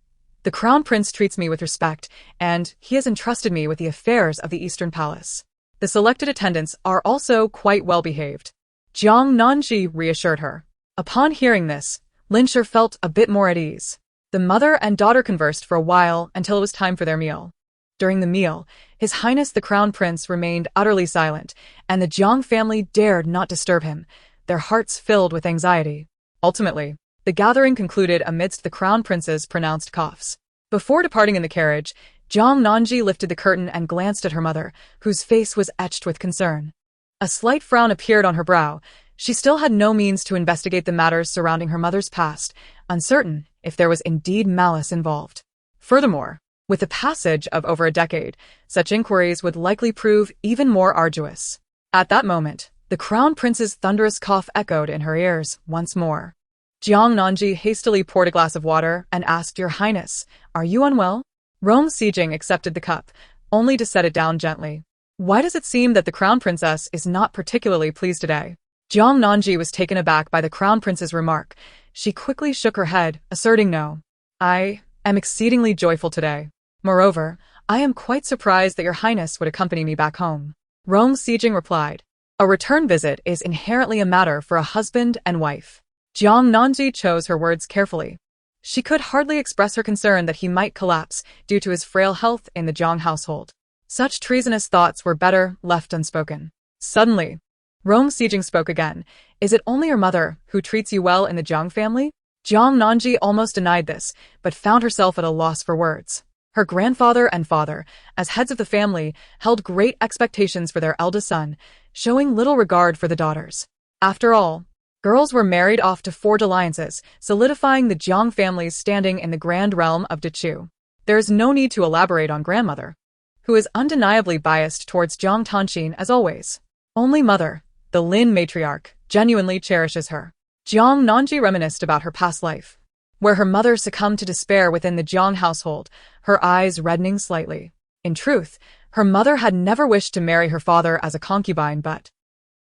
S1: The Crown Prince treats me with respect, and he has entrusted me with the affairs of the Eastern Palace. The selected attendants are also quite well behaved." Jiang Nanji reassured her. Upon hearing this, Lin Shi felt a bit more at ease. The mother and daughter conversed for a while until it was time for their meal. During the meal, His Highness the Crown Prince remained utterly silent, and the Jiang family dared not disturb him, their hearts filled with anxiety. Ultimately, the gathering concluded amidst the Crown Prince's pronounced coughs. Before departing in the carriage, Jiang Nanji lifted the curtain and glanced at her mother, whose face was etched with concern. A slight frown appeared on her brow. She still had no means to investigate the matters surrounding her mother's past, uncertain if there was indeed malice involved. Furthermore, with the passage of over a decade, such inquiries would likely prove even more arduous. At that moment, the Crown Prince's thunderous cough echoed in her ears once more. Jiang Nanji hastily poured a glass of water and asked, "Your Highness, are you unwell?" Rong Sijing accepted the cup, only to set it down gently. "Why does it seem that the Crown Princess is not particularly pleased today?" Jiang Nanji was taken aback by the Crown Prince's remark. She quickly shook her head, asserting no. "I am exceedingly joyful today. Moreover, I am quite surprised that your Highness would accompany me back home." Rong Sijing replied, "A return visit is inherently a matter for a husband and wife." Jiang Nanji chose her words carefully. She could hardly express her concern that he might collapse due to his frail health in the Jiang household. Such treasonous thoughts were better left unspoken. Suddenly, Rong Sijing spoke again. "Is it only your mother who treats you well in the Jiang family?" Jiang Nanji almost denied this, but found herself at a loss for words. Her grandfather and father, as heads of the family, held great expectations for their eldest son, showing little regard for the daughters. After all, girls were married off to forge alliances, solidifying the Jiang family's standing in the grand realm of Dechu. There is no need to elaborate on grandmother, who is undeniably biased towards Jiang Tanxin as always. Only mother, the Lin matriarch, genuinely cherishes her. Jiang Nanji reminisced about her past life, where her mother succumbed to despair within the Jiang household, her eyes reddening slightly. In truth, her mother had never wished to marry her father as a concubine, but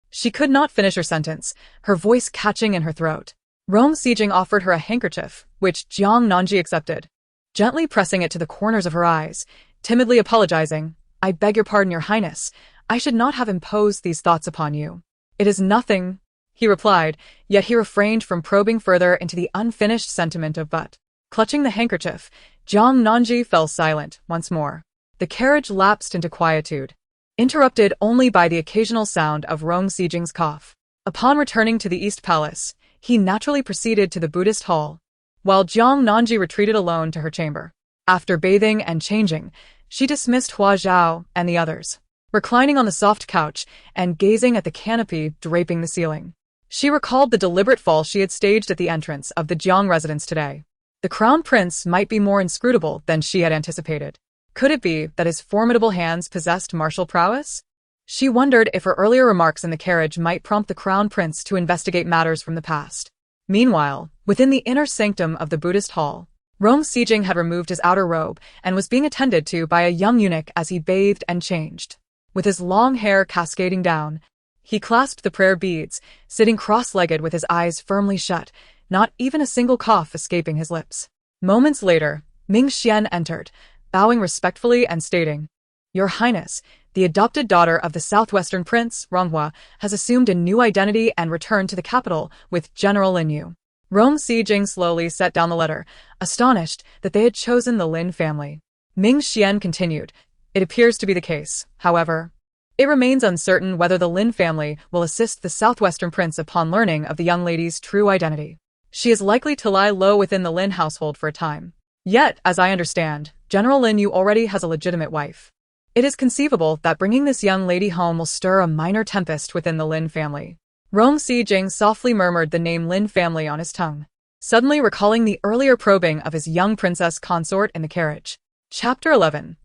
S1: she could not finish her sentence, her voice catching in her throat. Rong Sijing offered her a handkerchief, which Jiang Nanji accepted, gently pressing it to the corners of her eyes, timidly apologizing. "I beg your pardon, your Highness. I should not have imposed these thoughts upon you." "It is nothing," he replied, yet he refrained from probing further into the unfinished sentiment of but. Clutching the handkerchief, Jiang Nanji fell silent once more. The carriage lapsed into quietude, interrupted only by the occasional sound of Rong Sijing's cough. Upon returning to the East Palace, he naturally proceeded to the Buddhist hall, while Jiang Nanji retreated alone to her chamber. After bathing and changing, she dismissed Hua Zhao and the others, reclining on the soft couch and gazing at the canopy draping the ceiling. She recalled the deliberate fall she had staged at the entrance of the Jiang residence today. The Crown Prince might be more inscrutable than she had anticipated. Could it be that his formidable hands possessed martial prowess? She wondered if her earlier remarks in the carriage might prompt the Crown Prince to investigate matters from the past. Meanwhile, within the inner sanctum of the Buddhist hall, Rong Sijing had removed his outer robe and was being attended to by a young eunuch as he bathed and changed. With his long hair cascading down, he clasped the prayer beads, sitting cross-legged with his eyes firmly shut, not even a single cough escaping his lips. Moments later, Ming Xian entered, bowing respectfully and stating, "Your Highness, the adopted daughter of the southwestern prince, Ronghua, has assumed a new identity and returned to the capital with General Lin Yu." Rong Sijing slowly set down the letter, astonished that they had chosen the Lin family. Ming Xian continued, "It appears to be the case, however. It remains uncertain whether the Lin family will assist the southwestern prince upon learning of the young lady's true identity. She is likely to lie low within the Lin household for a time. Yet, as I understand, General Lin Yu already has a legitimate wife. It is conceivable that bringing this young lady home will stir a minor tempest within the Lin family." Rong Sijing softly murmured the name Lin family on his tongue, suddenly recalling the earlier probing of his young princess consort in the carriage. Chapter 11.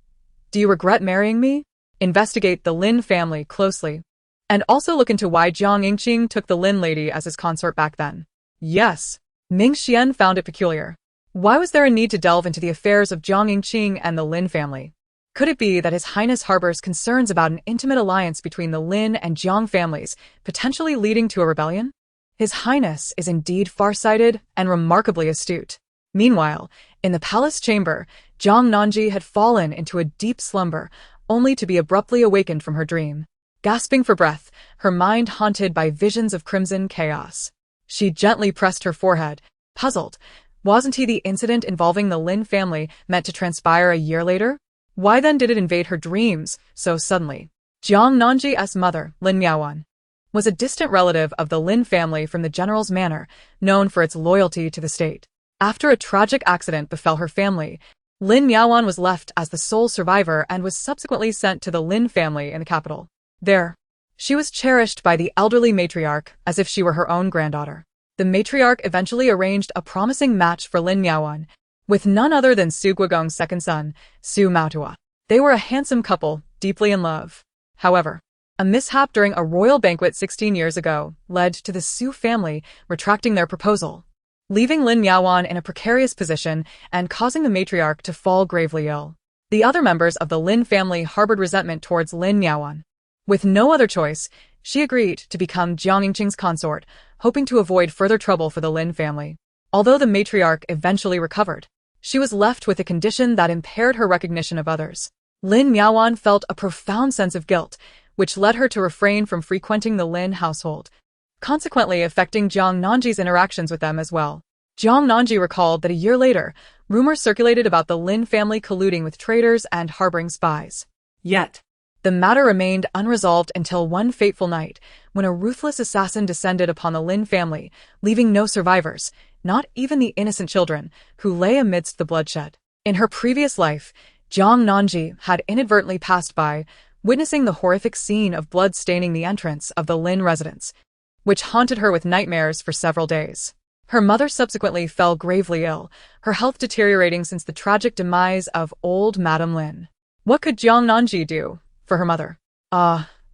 S1: Do you regret marrying me? Investigate the Lin family closely. And also look into why Jiang Yingqing took the Lin lady as his consort back then. Yes. Ming Xian found it peculiar. Why was there a need to delve into the affairs of Jiang Yingqing and the Lin family? Could it be that His Highness harbors concerns about an intimate alliance between the Lin and Jiang families, potentially leading to a rebellion? His Highness is indeed farsighted and remarkably astute. Meanwhile, in the palace chamber, Jiang Nanji had fallen into a deep slumber, only to be abruptly awakened from her dream. Gasping for breath, her mind haunted by visions of crimson chaos. She gently pressed her forehead, puzzled. Wasn't the incident involving the Lin family meant to transpire a year later? Why then did it invade her dreams so suddenly? Jiang Nanji's mother, Lin Miaowan, was a distant relative of the Lin family from the general's manor, known for its loyalty to the state. After a tragic accident befell her family, Lin Miaowan was left as the sole survivor and was subsequently sent to the Lin family in the capital. There, she was cherished by the elderly matriarch as if she were her own granddaughter. The matriarch eventually arranged a promising match for Lin Miaowan with none other than Su Guogong's second son, Su Maotua. They were a handsome couple, deeply in love. However, a mishap during a royal banquet 16 years ago led to the Su family retracting their proposal, leaving Lin Miaowan in a precarious position and causing the matriarch to fall gravely ill. The other members of the Lin family harbored resentment towards Lin Miaowan. With no other choice, she agreed to become Jiang Yingqing's consort, hoping to avoid further trouble for the Lin family. Although the matriarch eventually recovered, she was left with a condition that impaired her recognition of others. Lin Miaowan felt a profound sense of guilt, which led her to refrain from frequenting the Lin household, consequently affecting Jiang Nanji's interactions with them as well. Jiang Nanji recalled that a year later, rumors circulated about the Lin family colluding with traitors and harboring spies. Yet, the matter remained unresolved until one fateful night, when a ruthless assassin descended upon the Lin family, leaving no survivors, not even the innocent children, who lay amidst the bloodshed. In her previous life, Jiang Nanji had inadvertently passed by, witnessing the horrific scene of blood staining the entrance of the Lin residence, which haunted her with nightmares for several days. Her mother subsequently fell gravely ill, her health deteriorating since the tragic demise of old Madame Lin. What could Jiang Nanji do for her mother?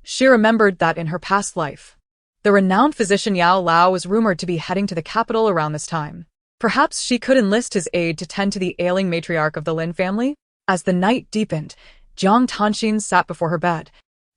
S1: She remembered that in her past life, the renowned physician Yao Lao was rumored to be heading to the capital around this time. Perhaps she could enlist his aid to tend to the ailing matriarch of the Lin family? As the night deepened, Jiang Tanxin sat before her bed,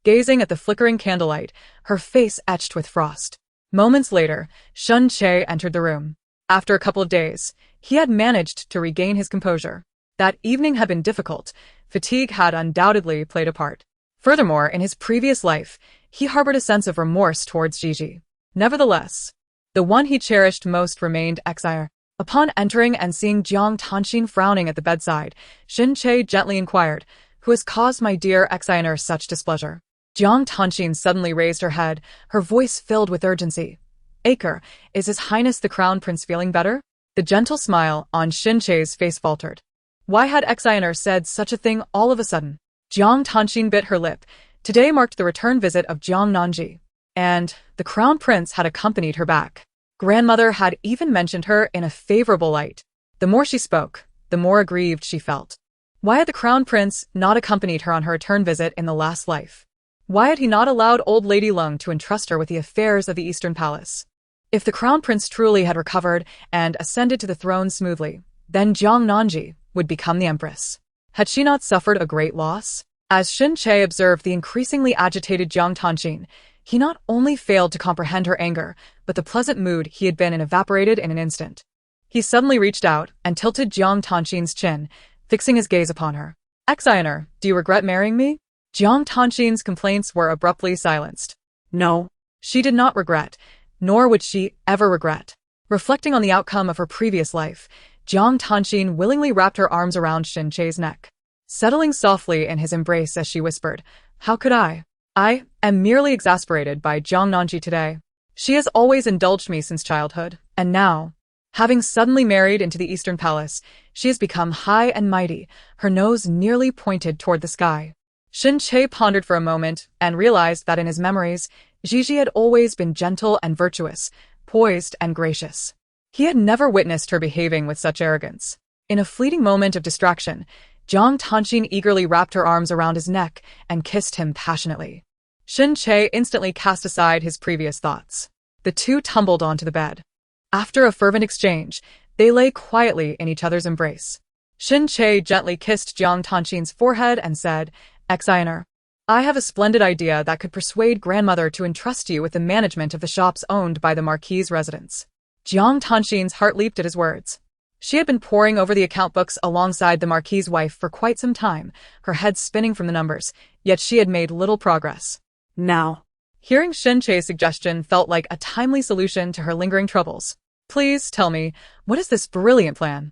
S1: gazing at the flickering candlelight, her face etched with frost. Moments later, Shun Che entered the room. After a couple of days, he had managed to regain his composure. That evening had been difficult. Fatigue had undoubtedly played a part. Furthermore, in his previous life, he harbored a sense of remorse towards Gigi. Nevertheless, the one he cherished most remained Exire. Upon entering and seeing Jiang Tanxin frowning at the bedside, Shin Che gently inquired, "Who has caused my dear Exiner such displeasure?" Jiang Tanxin suddenly raised her head, her voice filled with urgency. "Acre, is His Highness the Crown Prince feeling better?" The gentle smile on Shin Che's face faltered. Why had Exiner said such a thing all of a sudden? Jiang Tanxin bit her lip. Today marked the return visit of Jiang Nanji, and the Crown Prince had accompanied her back. Grandmother had even mentioned her in a favorable light. The more she spoke, the more aggrieved she felt. Why had the Crown Prince not accompanied her on her return visit in the last life? Why had he not allowed old Lady Lung to entrust her with the affairs of the Eastern Palace? If the Crown Prince truly had recovered and ascended to the throne smoothly, then Jiang Nanji would become the Empress. Had she not suffered a great loss? As Shin Che observed the increasingly agitated Jiang Tanxin, he not only failed to comprehend her anger, but the pleasant mood he had been in evaporated in an instant. He suddenly reached out and tilted Jiang Tanxin's chin, fixing his gaze upon her. "Exiner, do you regret marrying me?" Jiang Tanxin's complaints were abruptly silenced. No, she did not regret, nor would she ever regret. Reflecting on the outcome of her previous life, Jiang Tanxin willingly wrapped her arms around Shin Che's neck, settling softly in his embrace as she whispered, "How could I? I am merely exasperated by Jiang Nanji today. She has always indulged me since childhood, and now, having suddenly married into the Eastern Palace, she has become high and mighty, her nose nearly pointed toward the sky." Shin Che pondered for a moment and realized that in his memories, Gigi had always been gentle and virtuous, poised and gracious. He had never witnessed her behaving with such arrogance. In a fleeting moment of distraction, Jiang Tanxin eagerly wrapped her arms around his neck and kissed him passionately. Shin Che instantly cast aside his previous thoughts. The two tumbled onto the bed. After a fervent exchange, they lay quietly in each other's embrace. Shin Che gently kissed Jiang Tanxin's forehead and said, "Exiner, I have a splendid idea that could persuade grandmother to entrust you with the management of the shops owned by the Marquis' residence." Jiang Tanxin's heart leaped at his words. She had been poring over the account books alongside the Marquis' wife for quite some time, her head spinning from the numbers, yet she had made little progress. Now, hearing Shin Che's suggestion felt like a timely solution to her lingering troubles. "Please tell me, what is this brilliant plan?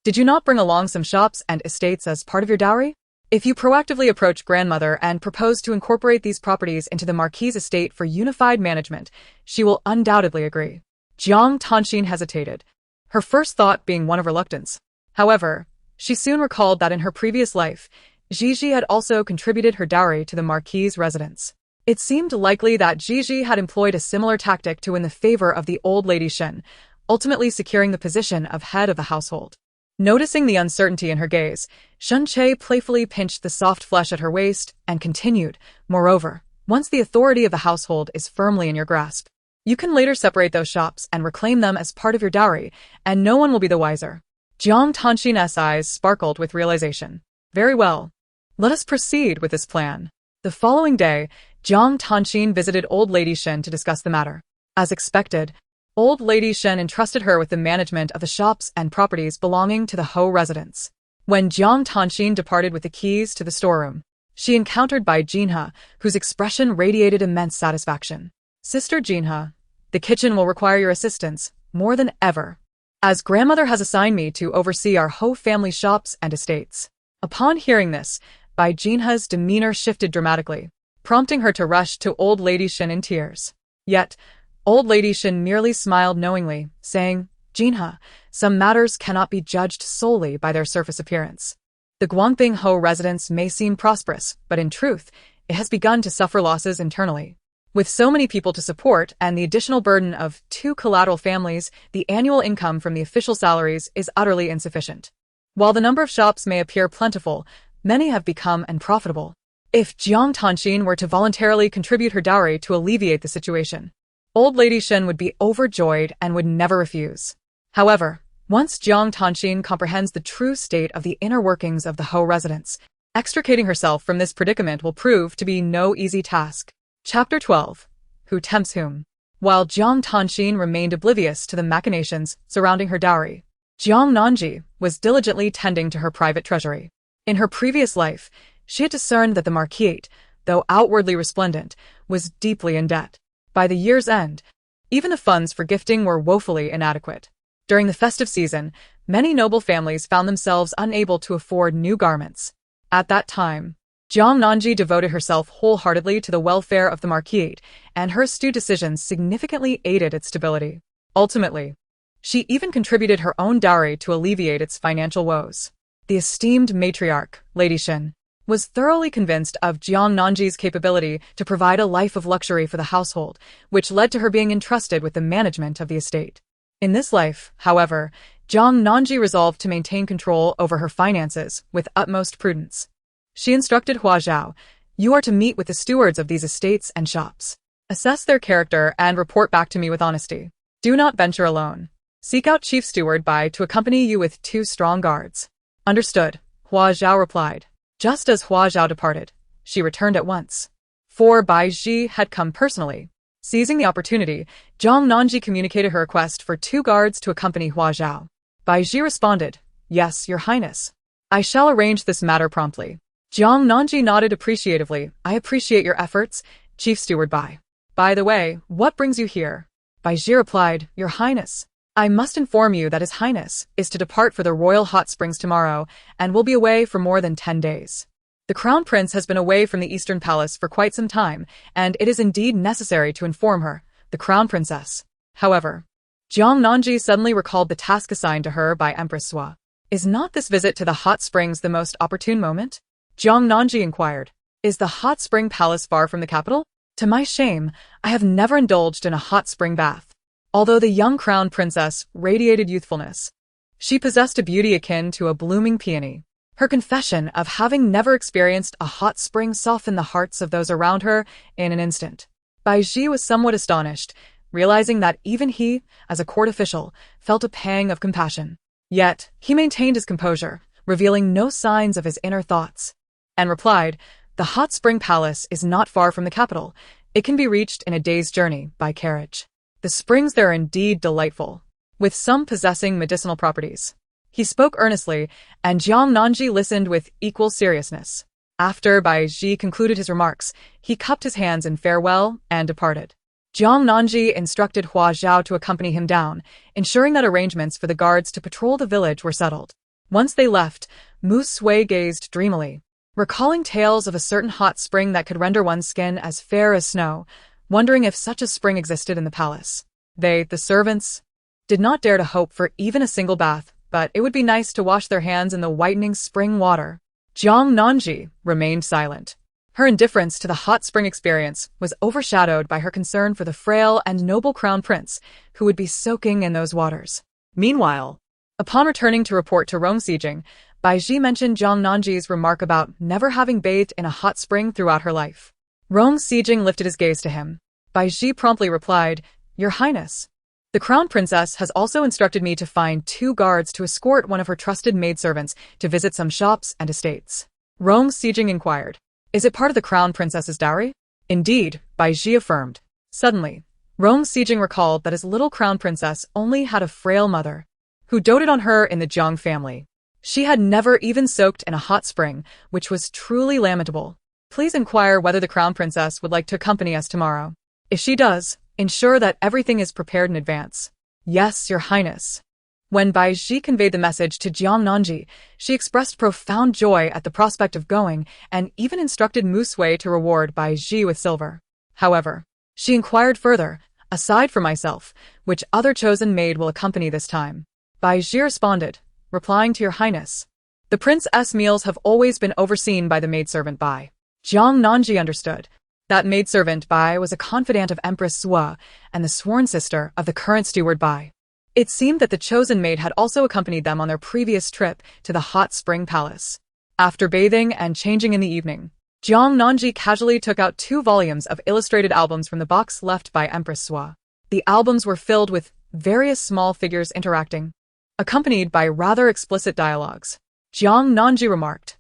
S1: Did you not bring along some shops and estates as part of your dowry? If you proactively approach grandmother and propose to incorporate these properties into the Marquis' estate for unified management, she will undoubtedly agree." Jiang Tanxin hesitated, her first thought being one of reluctance. However, she soon recalled that in her previous life, Gigi had also contributed her dowry to the Marquis' residence. It seemed likely that Gigi had employed a similar tactic to win the favor of the old lady Shen, ultimately securing the position of head of the household. Noticing the uncertainty in her gaze, Shin Che playfully pinched the soft flesh at her waist and continued, "Moreover, once the authority of the household is firmly in your grasp, you can later separate those shops and reclaim them as part of your dowry, and no one will be the wiser." Jiang Tanxin's eyes sparkled with realization. "Very well. Let us proceed with this plan." The following day, Jiang Tanxin visited Old Lady Shen to discuss the matter. As expected, Old Lady Shen entrusted her with the management of the shops and properties belonging to the Ho residence. When Jiang Tanxin departed with the keys to the storeroom, she encountered Bai Jinhe, whose expression radiated immense satisfaction. "Sister Jinhe, the kitchen will require your assistance, more than ever, as grandmother has assigned me to oversee our Ho family shops and estates." Upon hearing this, Bai Jinhe's demeanor shifted dramatically, prompting her to rush to Old Lady Shen in tears. Yet, Old Lady Shen merely smiled knowingly, saying, "Jinhe, some matters cannot be judged solely by their surface appearance. The Guangping Ho residence may seem prosperous, but in truth, it has begun to suffer losses internally. With so many people to support and the additional burden of 2 collateral families, the annual income from the official salaries is utterly insufficient. While the number of shops may appear plentiful, many have become unprofitable. If Jiang Tanxin were to voluntarily contribute her dowry to alleviate the situation, Old Lady Shen would be overjoyed and would never refuse. However, once Jiang Tanxin comprehends the true state of the inner workings of the Ho residence, extricating herself from this predicament will prove to be no easy task. Chapter 12. Who Tempts Whom? While Jiang Tanxin remained oblivious to the machinations surrounding her dowry, Jiang Nanji was diligently tending to her private treasury. In her previous life, she had discerned that the Marquis, though outwardly resplendent, was deeply in debt. By the year's end, even the funds for gifting were woefully inadequate. During the festive season, many noble families found themselves unable to afford new garments. At that time, Jiang Nanji devoted herself wholeheartedly to the welfare of the Marquis, and her astute decisions significantly aided its stability. Ultimately, she even contributed her own dowry to alleviate its financial woes. The esteemed matriarch, Lady Shen, was thoroughly convinced of Jiang Nanji's capability to provide a life of luxury for the household, which led to her being entrusted with the management of the estate. In this life, however, Jiang Nanji resolved to maintain control over her finances with utmost prudence. She instructed Hua Zhao, "You are to meet with the stewards of these estates and shops. Assess their character and report back to me with honesty. Do not venture alone. Seek out Chief Steward Bai to accompany you with 2 strong guards." "Understood," Hua Zhao replied. Just as Hua Zhao departed, she returned at once. For Bai Ji had come personally. Seizing the opportunity, Jiang Nanji communicated her request for 2 guards to accompany Hua Zhao. Bai Ji responded, "Yes, Your Highness. I shall arrange this matter promptly." Jiang Nanji nodded appreciatively. "I appreciate your efforts, Chief Steward Bai. By the way, what brings you here?" Baiji replied, Your Highness, I must inform you that His Highness is to depart for the royal hot springs tomorrow and will be away for more than 10 days. The Crown Prince has been away from the Eastern Palace for quite some time, and it is indeed necessary to inform her, the Crown Princess. However, Jiang Nanji suddenly recalled the task assigned to her by Empress Sua. Is not this visit to the hot springs the most opportune moment? Jiang Nanji inquired. Is the hot spring palace far from the capital? To my shame, I have never indulged in a hot spring bath. Although the young crown princess radiated youthfulness, she possessed a beauty akin to a blooming peony. Her confession of having never experienced a hot spring softened the hearts of those around her in an instant. Baiji was somewhat astonished, realizing that even he, as a court official, felt a pang of compassion. Yet, he maintained his composure, revealing no signs of his inner thoughts, and replied, The hot spring palace is not far from the capital. It can be reached in a day's journey by carriage. The springs there are indeed delightful, with some possessing medicinal properties. He spoke earnestly, and Jiang Nanji listened with equal seriousness. After Baiji concluded his remarks, he cupped his hands in farewell and departed. Jiang Nanji instructed Hua Zhao to accompany him down, ensuring that arrangements for the guards to patrol the village were settled. Once they left, Mu Sui gazed dreamily, recalling tales of a certain hot spring that could render one's skin as fair as snow, wondering if such a spring existed in the palace. They, the servants, did not dare to hope for even a single bath, but it would be nice to wash their hands in the whitening spring water. Jiang Nanji remained silent. Her indifference to the hot spring experience was overshadowed by her concern for the frail and noble crown prince, who would be soaking in those waters. Meanwhile, upon returning to report to Rong Sijing, Baiji mentioned Jiang Nanji's remark about never having bathed in a hot spring throughout her life. Rong Sijing lifted his gaze to him. Baiji promptly replied, Your Highness, the Crown Princess has also instructed me to find 2 guards to escort one of her trusted maidservants to visit some shops and estates. Rong Sijing inquired, Is it part of the Crown Princess's dowry? Indeed, Baiji affirmed. Suddenly, Rong Sijing recalled that his little Crown Princess only had a frail mother, who doted on her in the Jiang family. She had never even soaked in a hot spring, which was truly lamentable. Please inquire whether the Crown Princess would like to accompany us tomorrow. If she does, ensure that everything is prepared in advance. Yes, Your Highness. When Baiji conveyed the message to Jiang Nanji, she expressed profound joy at the prospect of going and even instructed Mu Sui to reward Baiji with silver. However, she inquired further, aside from myself, which other chosen maid will accompany this time? Baiji responded, replying to Your Highness, the Prince's meals have always been overseen by the maidservant Bai. Jiang Nanji understood. That maidservant Bai was a confidant of Empress Sua and the sworn sister of the current steward Bai. It seemed that the chosen maid had also accompanied them on their previous trip to the hot spring palace. After bathing and changing in the evening, Jiang Nanji casually took out 2 volumes of illustrated albums from the box left by Empress Sua. The albums were filled with various small figures interacting, accompanied by rather explicit dialogues. Jiang Nanji remarked,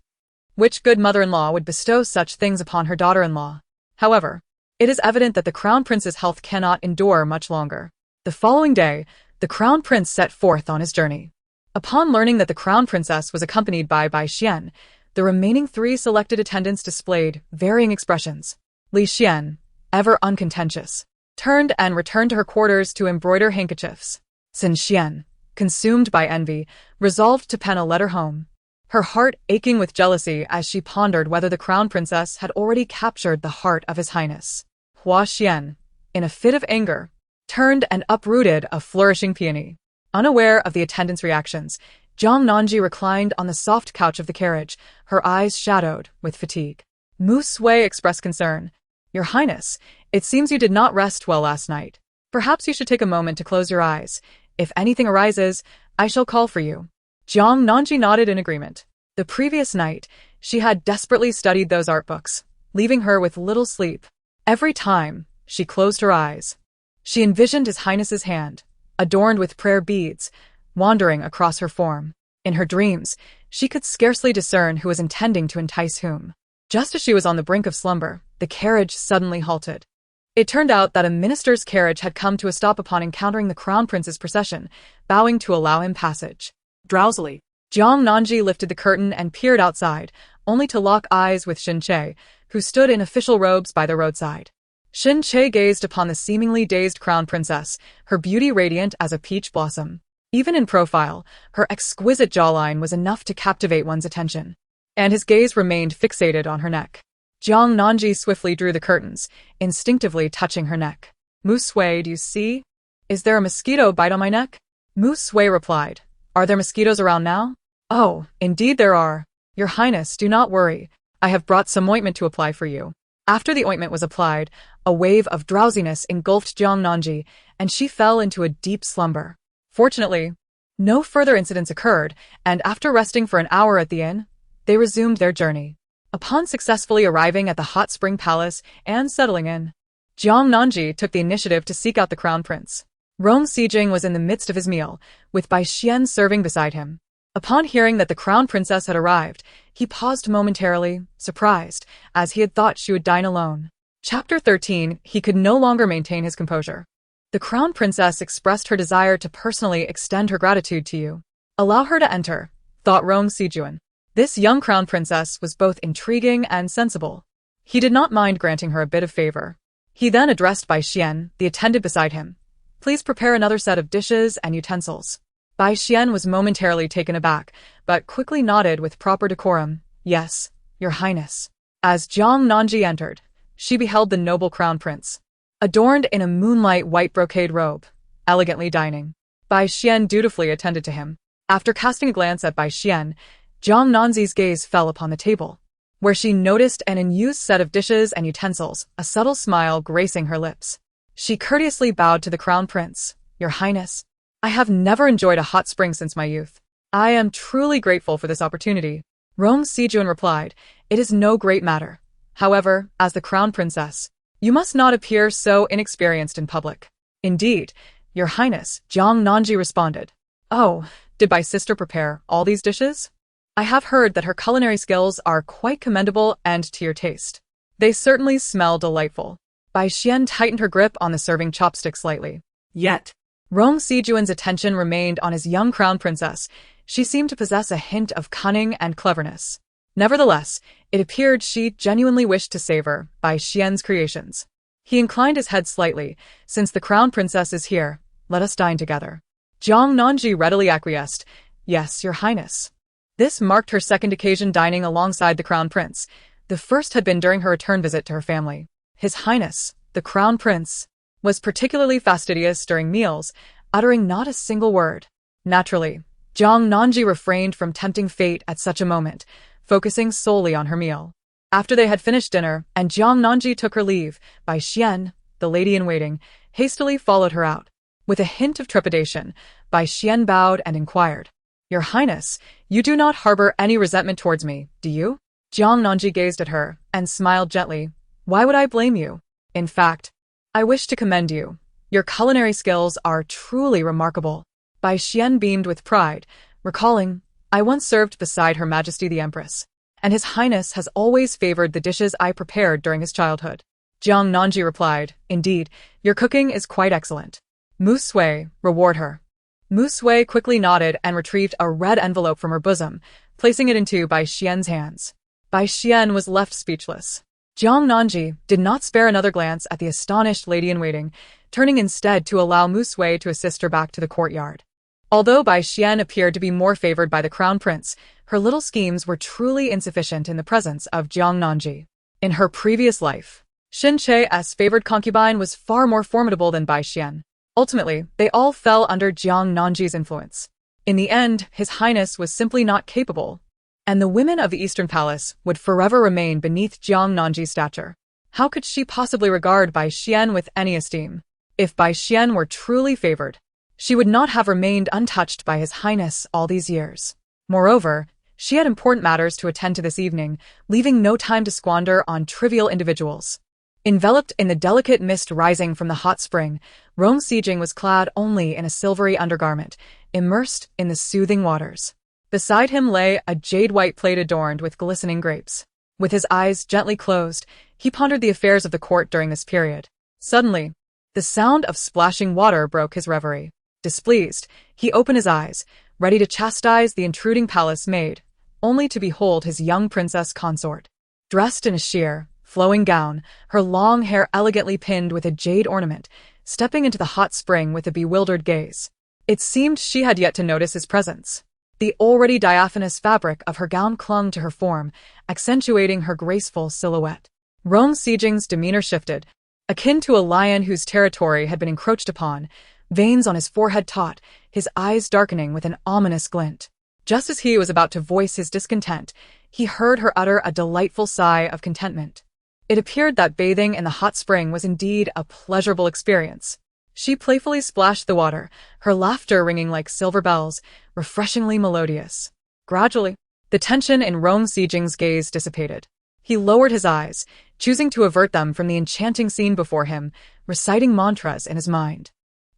S1: Which good mother-in-law would bestow such things upon her daughter-in-law? However, it is evident that the Crown Prince's health cannot endure much longer. The following day, the Crown Prince set forth on his journey. Upon learning that the Crown Princess was accompanied by Bai Xian, the remaining 3 selected attendants displayed varying expressions. Li Xian, ever uncontentious, turned and returned to her quarters to embroider handkerchiefs. Xin Xian, consumed by envy, resolved to pen a letter home, her heart aching with jealousy as she pondered whether the Crown Princess had already captured the heart of His Highness. Hua Xian, in a fit of anger, turned and uprooted a flourishing peony. Unaware of the attendants' reactions, Jiang Nanji reclined on the soft couch of the carriage, her eyes shadowed with fatigue. Mu Sui expressed concern. Your Highness, it seems you did not rest well last night. Perhaps you should take a moment to close your eyes. If anything arises, I shall call for you. Jiang Nanji nodded in agreement. The previous night, she had desperately studied those art books, leaving her with little sleep. Every time she closed her eyes, she envisioned His Highness's hand, adorned with prayer beads, wandering across her form. In her dreams, she could scarcely discern who was intending to entice whom. Just as she was on the brink of slumber, the carriage suddenly halted. It turned out that a minister's carriage had come to a stop upon encountering the Crown Prince's procession, bowing to allow him passage. Drowsily, Jiang Nanji lifted the curtain and peered outside, only to lock eyes with Xin Che, who stood in official robes by the roadside. Shin Che gazed upon the seemingly dazed crown princess, her beauty radiant as a peach blossom. Even in profile, her exquisite jawline was enough to captivate one's attention, and his gaze remained fixated on her neck. Jiang Nanji swiftly drew the curtains, instinctively touching her neck. Mu Sui, do you see? Is there a mosquito bite on my neck? Mu Sui replied. Are there mosquitoes around now? Oh, indeed there are. Your Highness, do not worry. I have brought some ointment to apply for you. After the ointment was applied, a wave of drowsiness engulfed Jiang Nanji, and she fell into a deep slumber. Fortunately, no further incidents occurred, and after resting for an hour at the inn, they resumed their journey. Upon successfully arriving at the hot spring palace and settling in, Jiang Nanji took the initiative to seek out the crown prince. Rong Sijing was in the midst of his meal, with Bai Xian serving beside him. Upon hearing that the crown princess had arrived, he paused momentarily, surprised, as he had thought she would dine alone. Chapter 13. He could no longer maintain his composure. The crown princess expressed her desire to personally extend her gratitude to you. Allow her to enter, thought Rong Sijun. This young crown princess was both intriguing and sensible. He did not mind granting her a bit of favor. He then addressed Bai Xian, the attendant beside him. Please prepare another set of dishes and utensils. Bai Xian was momentarily taken aback, but quickly nodded with proper decorum. Yes, Your Highness. As Jiang Nanji entered, she beheld the noble crown prince, adorned in a moonlight white brocade robe, elegantly dining. Bai Xian dutifully attended to him. After casting a glance at Bai Xian, Jiang Nanzi's gaze fell upon the table, where she noticed an unused set of dishes and utensils, a subtle smile gracing her lips. She courteously bowed to the crown prince. Your Highness, I have never enjoyed a hot spring since my youth. I am truly grateful for this opportunity. Rong Sijun replied, It is no great matter. However, as the crown princess, you must not appear so inexperienced in public. Indeed, Your Highness, Jiang Nanji responded. Oh, did my sister prepare all these dishes? I have heard that her culinary skills are quite commendable and to your taste. They certainly smell delightful. Bai Xian tightened her grip on the serving chopstick slightly. Yet, Rong Sijuan's attention remained on his young crown princess. She seemed to possess a hint of cunning and cleverness. Nevertheless, it appeared she genuinely wished to savor Bai Xian's creations. He inclined his head slightly. Since the crown princess is here, let us dine together. Jiang Nanji readily acquiesced. Yes, Your Highness. This marked her second occasion dining alongside the crown prince. The first had been during her return visit to her family. His Highness, the crown prince, was particularly fastidious during meals, uttering not a single word. Naturally, Jiang Nanji refrained from tempting fate at such a moment, focusing solely on her meal. After they had finished dinner and Jiang Nanji took her leave, Bai Xian, the lady-in-waiting, hastily followed her out. With a hint of trepidation, Bai Xian bowed and inquired, Your Highness, you do not harbor any resentment towards me, do you? Jiang Nanji gazed at her and smiled gently. Why would I blame you? In fact, I wish to commend you. Your culinary skills are truly remarkable. Bai Xian beamed with pride, recalling, I once served beside Her Majesty the Empress, and His Highness has always favored the dishes I prepared during his childhood. Jiang Nanji replied, Indeed, your cooking is quite excellent. Mu Sui, reward her. Mu Sui quickly nodded and retrieved a red envelope from her bosom, placing it into Bai Xian's hands. Bai Xian was left speechless. Jiang Nanji did not spare another glance at the astonished lady-in-waiting, turning instead to allow Mu Sui to assist her back to the courtyard. Although Bai Xian appeared to be more favored by the crown prince, her little schemes were truly insufficient in the presence of Jiang Nanji. In her previous life, Shin Che's favored concubine was far more formidable than Bai Xian. Ultimately, they all fell under Jiang Nanji's influence. In the end, His Highness was simply not capable, and the women of the Eastern Palace would forever remain beneath Jiang Nanji's stature. How could she possibly regard Bai Xian with any esteem? If Bai Xian were truly favored, she would not have remained untouched by His Highness all these years. Moreover, she had important matters to attend to this evening, leaving no time to squander on trivial individuals. Enveloped in the delicate mist rising from the hot spring, Rong Sijing was clad only in a silvery undergarment, immersed in the soothing waters. Beside him lay a jade-white plate adorned with glistening grapes. With his eyes gently closed, he pondered the affairs of the court during this period. Suddenly, the sound of splashing water broke his reverie. Displeased, he opened his eyes, ready to chastise the intruding palace maid, only to behold his young princess consort. Dressed in a sheer, flowing gown, her long hair elegantly pinned with a jade ornament, stepping into the hot spring with a bewildered gaze. It seemed she had yet to notice his presence. The already diaphanous fabric of her gown clung to her form, accentuating her graceful silhouette. Rong Sijing's demeanor shifted, akin to a lion whose territory had been encroached upon, veins on his forehead taut, his eyes darkening with an ominous glint. Just as he was about to voice his discontent, he heard her utter a delightful sigh of contentment. It appeared that bathing in the hot spring was indeed a pleasurable experience. She playfully splashed the water, her laughter ringing like silver bells, refreshingly melodious. Gradually, the tension in Rong Sijing's gaze dissipated. He lowered his eyes, choosing to avert them from the enchanting scene before him, reciting mantras in his mind.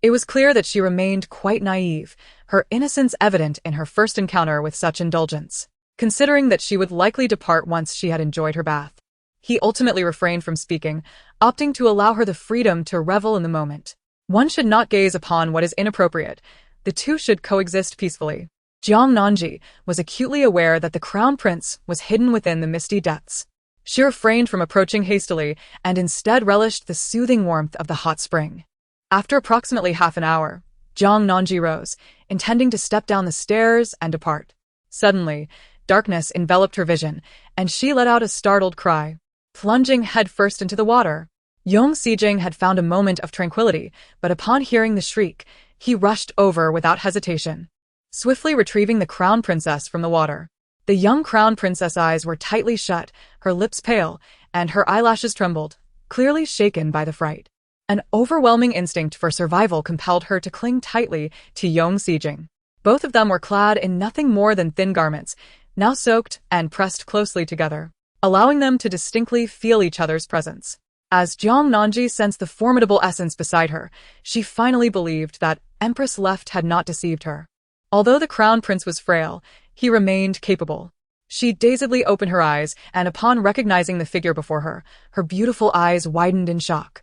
S1: It was clear that she remained quite naive, her innocence evident in her first encounter with such indulgence. Considering that she would likely depart once she had enjoyed her bath, he ultimately refrained from speaking, opting to allow her the freedom to revel in the moment. One should not gaze upon what is inappropriate. The two should coexist peacefully. Jiang Nanji was acutely aware that the crown prince was hidden within the misty depths. She refrained from approaching hastily and instead relished the soothing warmth of the hot spring. After approximately half an hour, Jiang Nanji rose, intending to step down the stairs and depart. Suddenly, darkness enveloped her vision, and she let out a startled cry. Plunging headfirst into the water, Yong Sijing had found a moment of tranquility, but upon hearing the shriek, he rushed over without hesitation, swiftly retrieving the crown princess from the water. The young crown princess' eyes were tightly shut, her lips pale, and her eyelashes trembled, clearly shaken by the fright. An overwhelming instinct for survival compelled her to cling tightly to Yong Sijing. Both of them were clad in nothing more than thin garments, now soaked and pressed closely together, allowing them to distinctly feel each other's presence. As Jiang Nanji sensed the formidable essence beside her, she finally believed that Empress Left had not deceived her. Although the crown prince was frail, he remained capable. She dazedly opened her eyes, and upon recognizing the figure before her, her beautiful eyes widened in shock.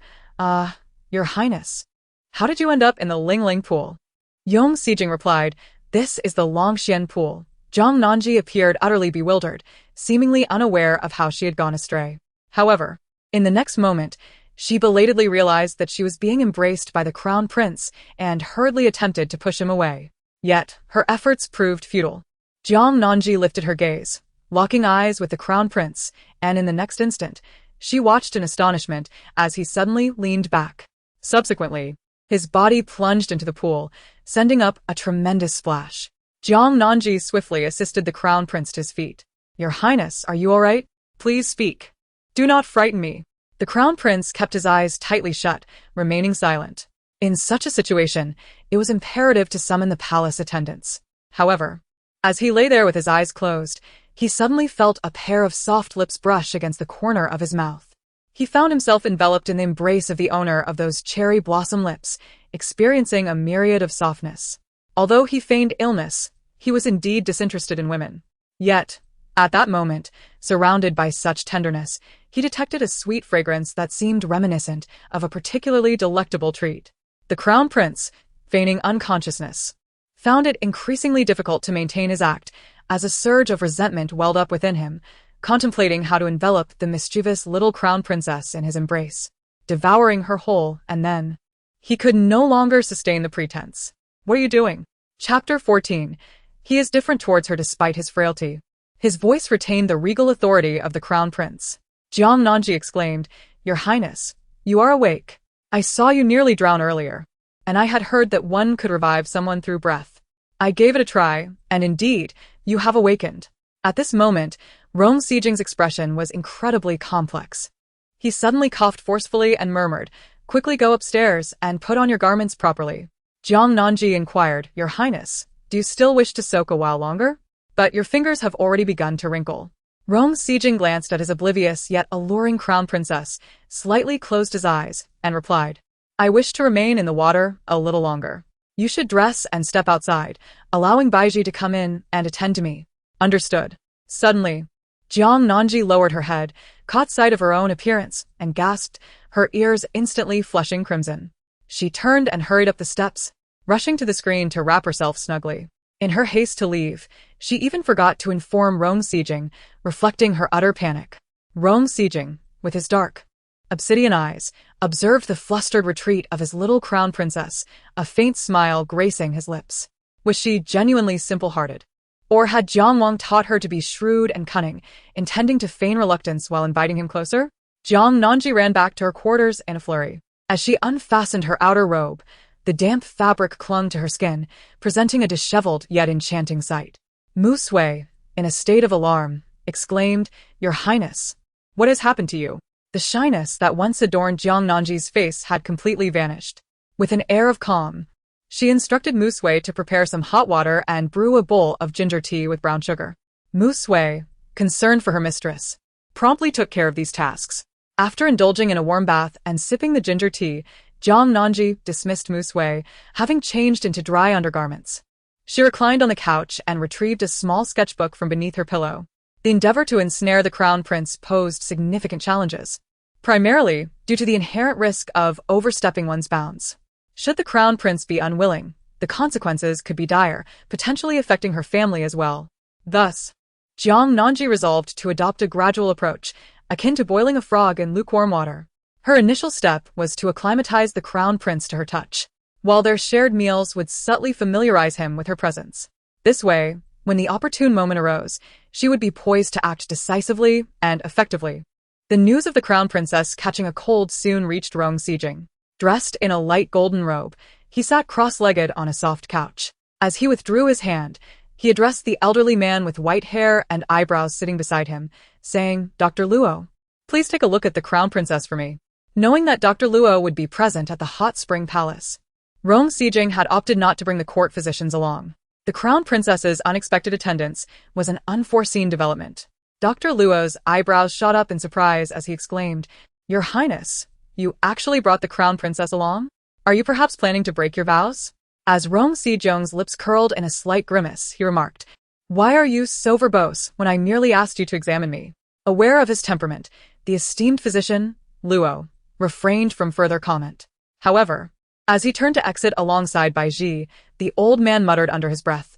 S1: Your Highness. How did you end up in the Ling Ling pool? Yong Sijing replied, This is the Longxian pool. Jiang Nanji appeared utterly bewildered, seemingly unaware of how she had gone astray. However, in the next moment, she belatedly realized that she was being embraced by the crown prince and hurriedly attempted to push him away. Yet, her efforts proved futile. Jiang Nanji lifted her gaze, locking eyes with the crown prince, and in the next instant, she watched in astonishment as he suddenly leaned back. Subsequently, his body plunged into the pool, sending up a tremendous splash. Jiang Nanji swiftly assisted the crown prince to his feet. Your Highness, are you all right? Please speak. Do not frighten me. The crown prince kept his eyes tightly shut, remaining silent. In such a situation, it was imperative to summon the palace attendants. However, as he lay there with his eyes closed, he suddenly felt a pair of soft lips brush against the corner of his mouth. He found himself enveloped in the embrace of the owner of those cherry blossom lips, experiencing a myriad of softness. Although he feigned illness, he was indeed disinterested in women. Yet, at that moment, surrounded by such tenderness, he detected a sweet fragrance that seemed reminiscent of a particularly delectable treat. The crown prince, feigning unconsciousness, found it increasingly difficult to maintain his act as a surge of resentment welled up within him, contemplating how to envelop the mischievous little crown princess in his embrace, devouring her whole, and then he could no longer sustain the pretense. What are you doing? Chapter 14. He is different towards her despite his frailty. His voice retained the regal authority of the crown prince. Jiang Nanji exclaimed, Your Highness, you are awake. I saw you nearly drown earlier, and I had heard that one could revive someone through breath. I gave it a try, and indeed, you have awakened. At this moment, Rong Sijing's expression was incredibly complex. He suddenly coughed forcefully and murmured, Quickly go upstairs and put on your garments properly. Jiang Nanji inquired, Your Highness, do you still wish to soak a while longer? But your fingers have already begun to wrinkle. Rong Sijing glanced at his oblivious yet alluring crown princess, slightly closed his eyes, and replied, I wish to remain in the water a little longer. You should dress and step outside, allowing Baiji to come in and attend to me. Understood. Suddenly, Jiang Nanji lowered her head, caught sight of her own appearance, and gasped, her ears instantly flushing crimson. She turned and hurried up the steps, rushing to the screen to wrap herself snugly. In her haste to leave, she even forgot to inform Rong Sijing, reflecting her utter panic. Rong Sijing, with his dark, obsidian eyes, observed the flustered retreat of his little crown princess, a faint smile gracing his lips. Was she genuinely simple-hearted? Or had Jiang Wang taught her to be shrewd and cunning, intending to feign reluctance while inviting him closer? Jiang Nanji ran back to her quarters in a flurry. As she unfastened her outer robe, the damp fabric clung to her skin, presenting a disheveled yet enchanting sight. Mu Sui, in a state of alarm, exclaimed, "Your Highness, what has happened to you?" The shyness that once adorned Jiang Nanji's face had completely vanished. With an air of calm, she instructed Mu Sui to prepare some hot water and brew a bowl of ginger tea with brown sugar. Mu Sui, concerned for her mistress, promptly took care of these tasks. After indulging in a warm bath and sipping the ginger tea, Jiang Nanji dismissed Mu Sui, having changed into dry undergarments. She reclined on the couch and retrieved a small sketchbook from beneath her pillow. The endeavor to ensnare the crown prince posed significant challenges, primarily due to the inherent risk of overstepping one's bounds. Should the crown prince be unwilling, the consequences could be dire, potentially affecting her family as well. Thus, Jiang Nanji resolved to adopt a gradual approach, akin to boiling a frog in lukewarm water. Her initial step was to acclimatize the crown prince to her touch, while their shared meals would subtly familiarize him with her presence. This way, when the opportune moment arose, she would be poised to act decisively and effectively. The news of the crown princess catching a cold soon reached Rong Sijing. Dressed in a light golden robe, he sat cross-legged on a soft couch. As he withdrew his hand, he addressed the elderly man with white hair and eyebrows sitting beside him, saying, "Dr. Luo, please take a look at the crown princess for me." Knowing that Dr. Luo would be present at the hot spring palace, Rong Sijing had opted not to bring the court physicians along. The crown princess's unexpected attendance was an unforeseen development. Dr. Luo's eyebrows shot up in surprise as he exclaimed, "Your Highness, you actually brought the crown princess along? Are you perhaps planning to break your vows?" As Rong Sijing's lips curled in a slight grimace, he remarked, "Why are you so verbose when I merely asked you to examine me?" Aware of his temperament, the esteemed physician, Luo, refrained from further comment. However, as he turned to exit alongside Bai Ji, the old man muttered under his breath,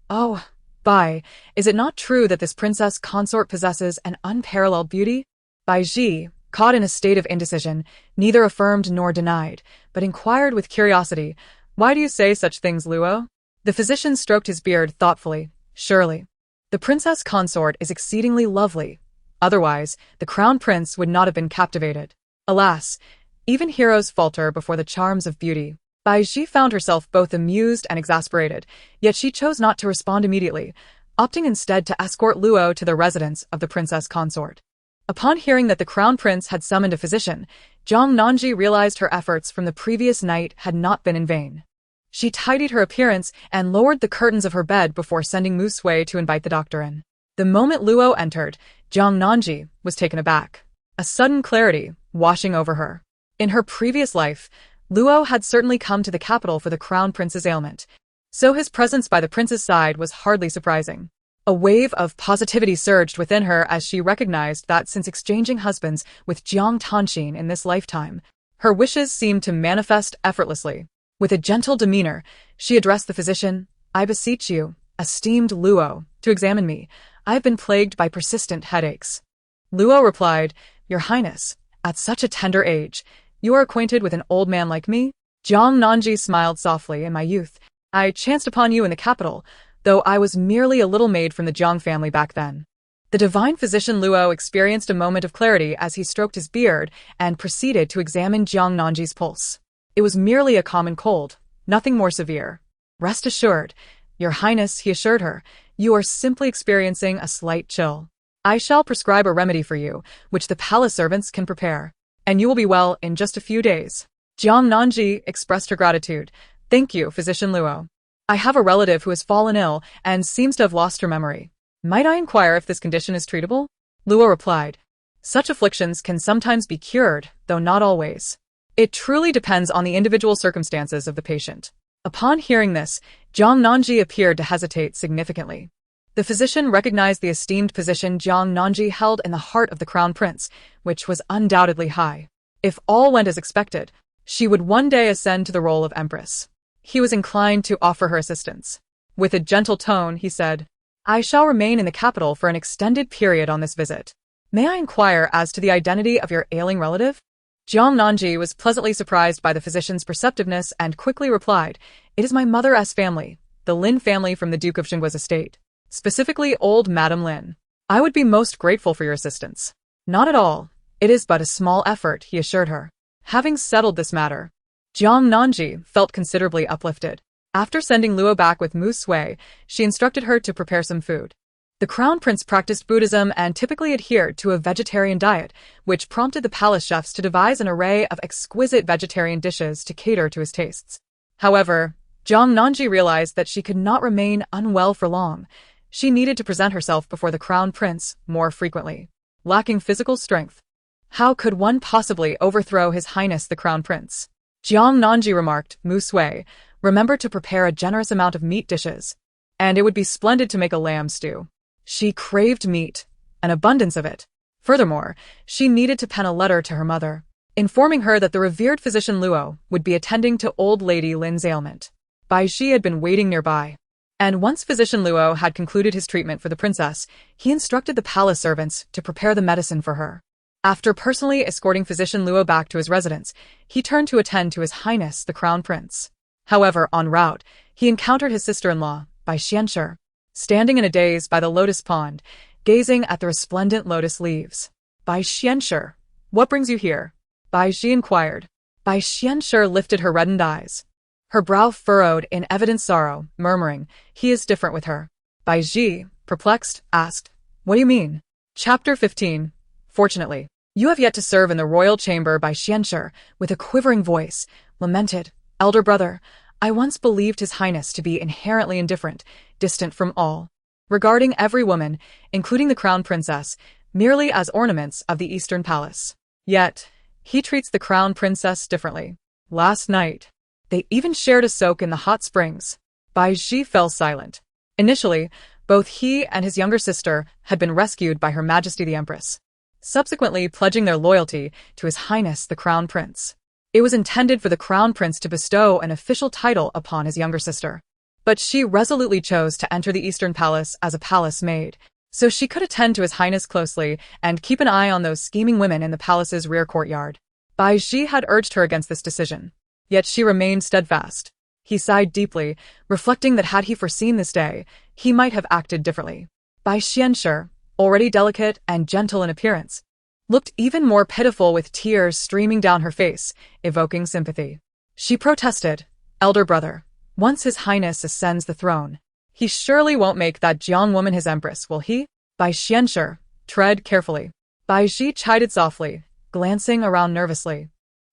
S1: "Oh, Bai, is it not true that this princess consort possesses an unparalleled beauty?" Bai Ji, caught in a state of indecision, neither affirmed nor denied, but inquired with curiosity, "Why do you say such things, Luo?" The physician stroked his beard thoughtfully. "Surely, the princess consort is exceedingly lovely. Otherwise, the crown prince would not have been captivated. Alas, even heroes falter before the charms of beauty." Bai Ji found herself both amused and exasperated, yet she chose not to respond immediately, opting instead to escort Luo to the residence of the princess consort. Upon hearing that the crown prince had summoned a physician, Jiang Nanji realized her efforts from the previous night had not been in vain. She tidied her appearance and lowered the curtains of her bed before sending Mu Sui to invite the doctor in. The moment Luo entered, Jiang Nanji was taken aback, a sudden clarity washing over her. In her previous life, Luo had certainly come to the capital for the crown prince's ailment, so his presence by the prince's side was hardly surprising. A wave of positivity surged within her as she recognized that since exchanging husbands with Jiang Tanxin in this lifetime, her wishes seemed to manifest effortlessly. With a gentle demeanor, she addressed the physician, "I beseech you, esteemed Luo, to examine me. I have been plagued by persistent headaches." Luo replied, "Your Highness, at such a tender age, you are acquainted with an old man like me?" Jiang Nanji smiled softly. "In my youth, I chanced upon you in the capital, though I was merely a little maid from the Jiang family back then." The divine physician Luo experienced a moment of clarity as he stroked his beard and proceeded to examine Jiang Nanji's pulse. It was merely a common cold, nothing more severe. "Rest assured, Your Highness," he assured her, "you are simply experiencing a slight chill. I shall prescribe a remedy for you, which the palace servants can prepare, and you will be well in just a few days." Jiang Nanji expressed her gratitude. "Thank you, Physician Luo. I have a relative who has fallen ill and seems to have lost her memory. Might I inquire if this condition is treatable?" Luo replied, "Such afflictions can sometimes be cured, though not always. It truly depends on the individual circumstances of the patient." Upon hearing this, Jiang Nanji appeared to hesitate significantly. The physician recognized the esteemed position Jiang Nanji held in the heart of the crown prince, which was undoubtedly high. If all went as expected, she would one day ascend to the role of empress. He was inclined to offer her assistance. With a gentle tone, he said, "I shall remain in the capital for an extended period on this visit. May I inquire as to the identity of your ailing relative? Jiang Nanji was pleasantly surprised by the physician's perceptiveness and quickly replied, "It is my mother's family, the Lin family from the Duke of Xinggua's estate. Specifically old Madame Lin. I would be most grateful for your assistance." "Not at all. It is but a small effort," he assured her. Having settled this matter, Jiang Nanji felt considerably uplifted. After sending Luo back with Mu Sui, she instructed her to prepare some food. The crown prince practiced Buddhism and typically adhered to a vegetarian diet, which prompted the palace chefs to devise an array of exquisite vegetarian dishes to cater to his tastes. However, Jiang Nanji realized that she could not remain unwell for long. She needed to present herself before the crown prince more frequently. Lacking physical strength, how could one possibly overthrow His Highness the Crown Prince? Jiang Nanji remarked, "Mu Sui, remember to prepare a generous amount of meat dishes. And it would be splendid to make a lamb stew." She craved meat, an abundance of it. Furthermore, she needed to pen a letter to her mother, informing her that the revered physician Luo would be attending to old lady Lin's ailment. Bai Shi had been waiting nearby. And once physician Luo had concluded his treatment for the princess, he instructed the palace servants to prepare the medicine for her. After personally escorting physician Luo back to his residence, he turned to attend to His Highness the Crown Prince. However, en route, he encountered his sister-in-law, Bai Xianshi, standing in a daze by the lotus pond, gazing at the resplendent lotus leaves. "Bai Xianshi, what brings you here?" Bai Ji inquired. Bai Xianshi lifted her reddened eyes, her brow furrowed in evident sorrow, murmuring, "He is different with her." Bai Ji, perplexed, asked, "What do you mean?" Chapter 15. Fortunately, you have yet to serve in the royal chamber. Bai Xianshi, with a quivering voice, lamented, "Elder brother, I once believed His Highness to be inherently indifferent, distant from all, regarding every woman, including the crown princess, merely as ornaments of the Eastern Palace. Yet, he treats the crown princess differently. Last night, they even shared a soak in the hot springs." Bai Ji fell silent. Initially, both he and his younger sister had been rescued by Her Majesty the Empress, subsequently pledging their loyalty to His Highness the Crown Prince. It was intended for the Crown Prince to bestow an official title upon his younger sister, but she resolutely chose to enter the Eastern Palace as a palace maid, so she could attend to His Highness closely and keep an eye on those scheming women in the palace's rear courtyard. Bai Ji had urged her against this decision, yet she remained steadfast. He sighed deeply, reflecting that had he foreseen this day, he might have acted differently. Bai Xianshi, already delicate and gentle in appearance, looked even more pitiful with tears streaming down her face, evoking sympathy. She protested, "Elder brother, once His Highness ascends the throne, he surely won't make that Jiang woman his empress, will he?" Bai Xianshi, tread carefully. Bai Ji chided softly, glancing around nervously.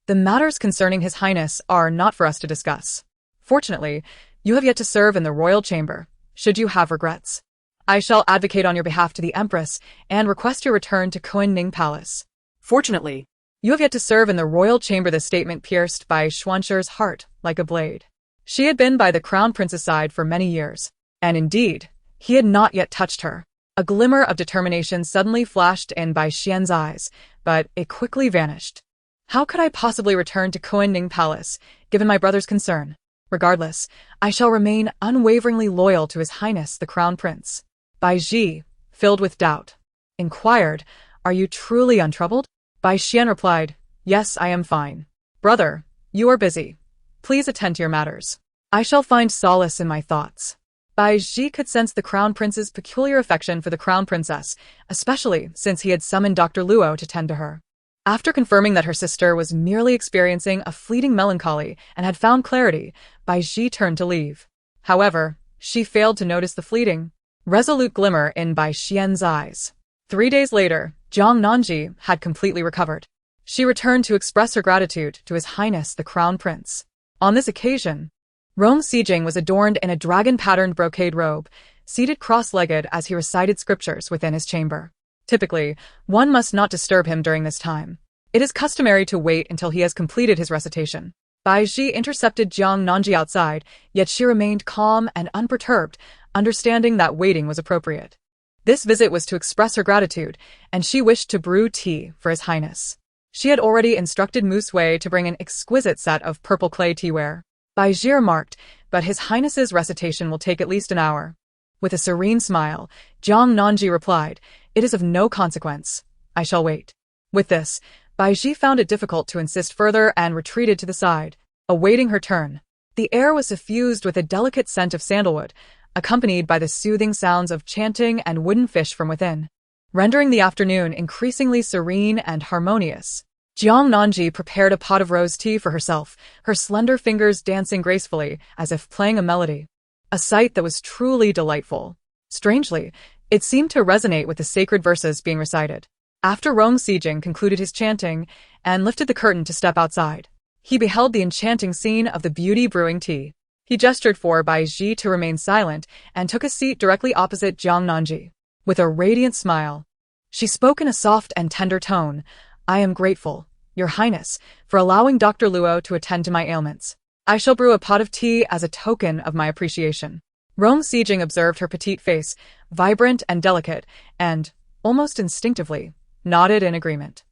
S1: "The matters concerning His Highness are not for us to discuss. Fortunately, you have yet to serve in the royal chamber, should you have regrets. I shall advocate on your behalf to the Empress and request your return to Kunning Palace. Fortunately, you have yet to serve in the royal chamber." The statement pierced Bai Xuanshi's heart like a blade. She had been by the Crown Prince's side for many years, and indeed, he had not yet touched her. A glimmer of determination suddenly flashed in Bai Xian's eyes, but it quickly vanished. "How could I possibly return to Kunning Palace, given my brother's concern? Regardless, I shall remain unwaveringly loyal to His Highness the Crown Prince." Bai Ji, filled with doubt, inquired, "Are you truly untroubled?" Bai Xian replied, "Yes, I am fine. Brother, you are busy. Please attend to your matters. I shall find solace in my thoughts." Bai Ji could sense the Crown Prince's peculiar affection for the Crown Princess, especially since he had summoned Dr. Luo to tend to her. After confirming that her sister was merely experiencing a fleeting melancholy and had found clarity, Bai Ji turned to leave. However, she failed to notice the fleeting, resolute glimmer in Bai Xian's eyes. 3 days later, Jiang Nanji had completely recovered. She returned to express her gratitude to His Highness the Crown Prince. On this occasion, Rong Sijing was adorned in a dragon-patterned brocade robe, seated cross-legged as he recited scriptures within his chamber. Typically, one must not disturb him during this time. It is customary to wait until he has completed his recitation. Bai Ji intercepted Jiang Nanji outside, yet she remained calm and unperturbed, understanding that waiting was appropriate. This visit was to express her gratitude, and she wished to brew tea for His Highness. She had already instructed Mu Sui to bring an exquisite set of purple clay teaware. Bai Ji remarked, "But His Highness's recitation will take at least an hour." With a serene smile, Jiang Nanji replied, "It is of no consequence. I shall wait. With this, Baiji found it difficult to insist further and retreated to the side, awaiting her turn. The air was suffused with a delicate scent of sandalwood, accompanied by the soothing sounds of chanting and wooden fish from within, rendering the afternoon increasingly serene and harmonious. Jiang Nanji prepared a pot of rose tea for herself, her slender fingers dancing gracefully as if playing a melody. A sight that was truly delightful. Strangely, it seemed to resonate with the sacred verses being recited. After Rong Sijing concluded his chanting and lifted the curtain to step outside, he beheld the enchanting scene of the beauty brewing tea. He gestured for Bai Ji to remain silent and took a seat directly opposite Jiang Nanji. With a radiant smile, she spoke in a soft and tender tone. I am grateful, Your Highness, for allowing Dr. Luo to attend to my ailments. I shall brew a pot of tea as a token of my appreciation. Rong Sijing observed her petite face, vibrant and delicate, and, almost instinctively, nodded in agreement.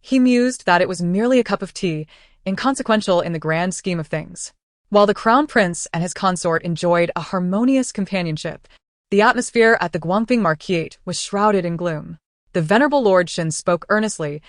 S1: He mused that it was merely a cup of tea, inconsequential in the grand scheme of things. While the crown prince and his consort enjoyed a harmonious companionship, the atmosphere at the Guangping Marquisate was shrouded in gloom. The venerable Lord Shin spoke earnestly.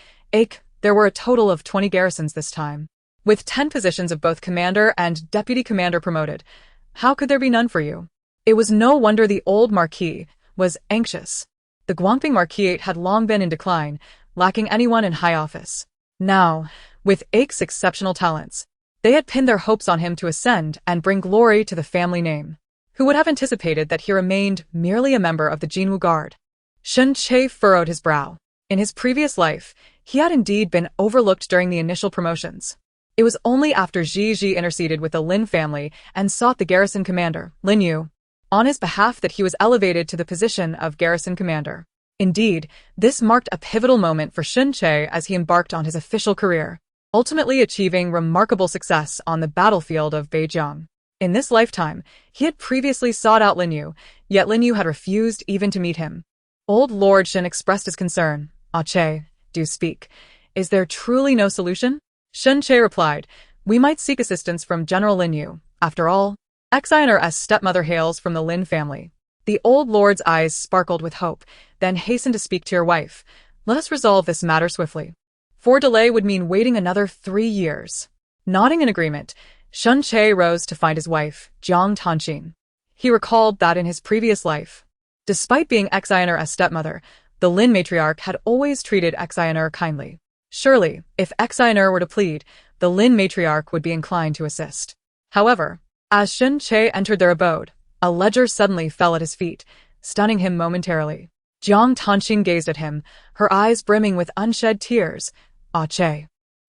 S1: There were a total of 20 garrisons this time, with 10 positions of both commander and deputy commander promoted. How could there be none for you? It was no wonder the old marquis was anxious. The Guangping Marquisate had long been in decline, lacking anyone in high office. Now, with Ake's exceptional talents, they had pinned their hopes on him to ascend and bring glory to the family name. Who would have anticipated that he remained merely a member of the Jinwu Guard? Shen Che furrowed his brow. In his previous life, he had indeed been overlooked during the initial promotions. It was only after Ji interceded with the Lin family and sought the garrison commander, Lin Yu, on his behalf that he was elevated to the position of garrison commander. Indeed, this marked a pivotal moment for Shen Che as he embarked on his official career, ultimately achieving remarkable success on the battlefield of Beijiang. In this lifetime, he had previously sought out Lin Yu, yet Lin Yu had refused even to meet him. Old Lord Shen expressed his concern. Ah Che, do speak. Is there truly no solution? Shen Che replied, we might seek assistance from General Lin Yu. After all, Xinr's stepmother hails from the Lin family. The old lord's eyes sparkled with hope, then hastened to speak to your wife. Let us resolve this matter swiftly. For delay would mean waiting another 3 years. Nodding in agreement, Shen Che rose to find his wife, Jiang Tanxin. He recalled that in his previous life, despite being Xinr's stepmother, the Lin matriarch had always treated Xinr kindly. Surely, if Xinr were to plead, the Lin matriarch would be inclined to assist. However, as Shen Che entered their abode, a ledger suddenly fell at his feet, stunning him momentarily. Jiang Tanxin gazed at him, her eyes brimming with unshed tears. Ah Che,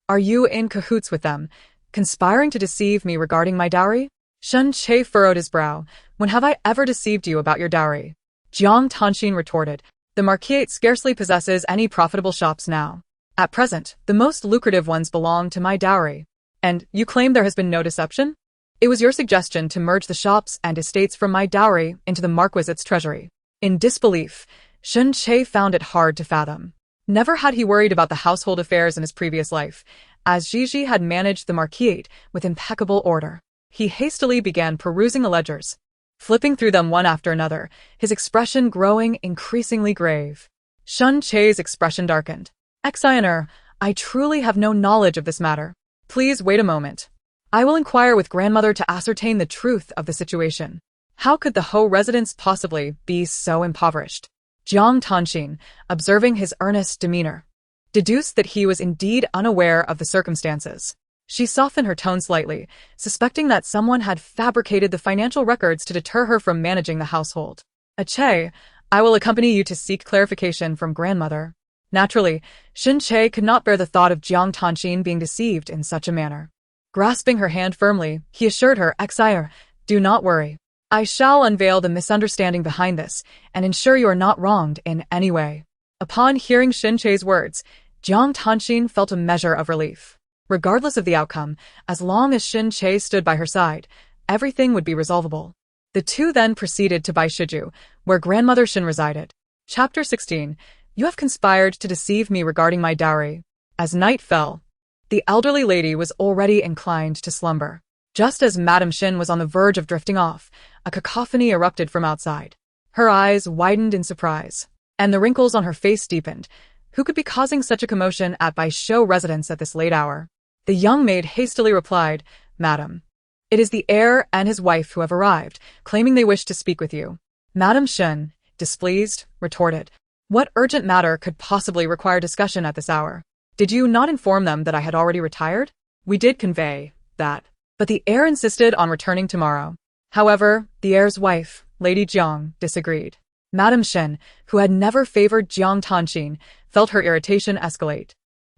S1: are you in cahoots with them, conspiring to deceive me regarding my dowry? Shen Che furrowed his brow. When have I ever deceived you about your dowry? Jiang Tanxin retorted. The Marquisate scarcely possesses any profitable shops now. At present, the most lucrative ones belong to my dowry. And you claim there has been no deception? It was your suggestion to merge the shops and estates from my dowry into the Marquisate's treasury. In disbelief, Shen Che found it hard to fathom. Never had he worried about the household affairs in his previous life, as Ji had managed the Marquisate with impeccable order. He hastily began perusing the ledgers, flipping through them one after another, his expression growing increasingly grave. Shen Che's expression darkened. Xinr, I truly have no knowledge of this matter. Please wait a moment. I will inquire with grandmother to ascertain the truth of the situation. How could the Ho residence possibly be so impoverished? Jiang Tanxin, observing his earnest demeanor, deduced that he was indeed unaware of the circumstances. She softened her tone slightly, suspecting that someone had fabricated the financial records to deter her from managing the household. Che, I will accompany you to seek clarification from grandmother. Naturally, Shen Che could not bear the thought of Jiang Tanxin being deceived in such a manner. Grasping her hand firmly, he assured her, Xinr, do not worry. I shall unveil the misunderstanding behind this and ensure you are not wronged in any way. Upon hearing Shen Che's words, Jiang Tanxin felt a measure of relief. Regardless of the outcome, as long as Shen Che stood by her side, everything would be resolvable. The two then proceeded to Baishiju, where grandmother Shen resided. Chapter 16. You have conspired to deceive me regarding my dowry. As night fell, the elderly lady was already inclined to slumber. Just as Madame Shen was on the verge of drifting off, a cacophony erupted from outside. Her eyes widened in surprise, and the wrinkles on her face deepened. Who could be causing such a commotion at Bai Shou residence at this late hour? The young maid hastily replied, Madam, it is the heir and his wife who have arrived, claiming they wish to speak with you. Madame Shen, displeased, retorted, what urgent matter could possibly require discussion at this hour? Did you not inform them that I had already retired? We did convey that, but the heir insisted on returning tomorrow. However, the heir's wife, Lady Jiang, disagreed. Madame Shen, who had never favored Jiang Tanxin, felt her irritation escalate.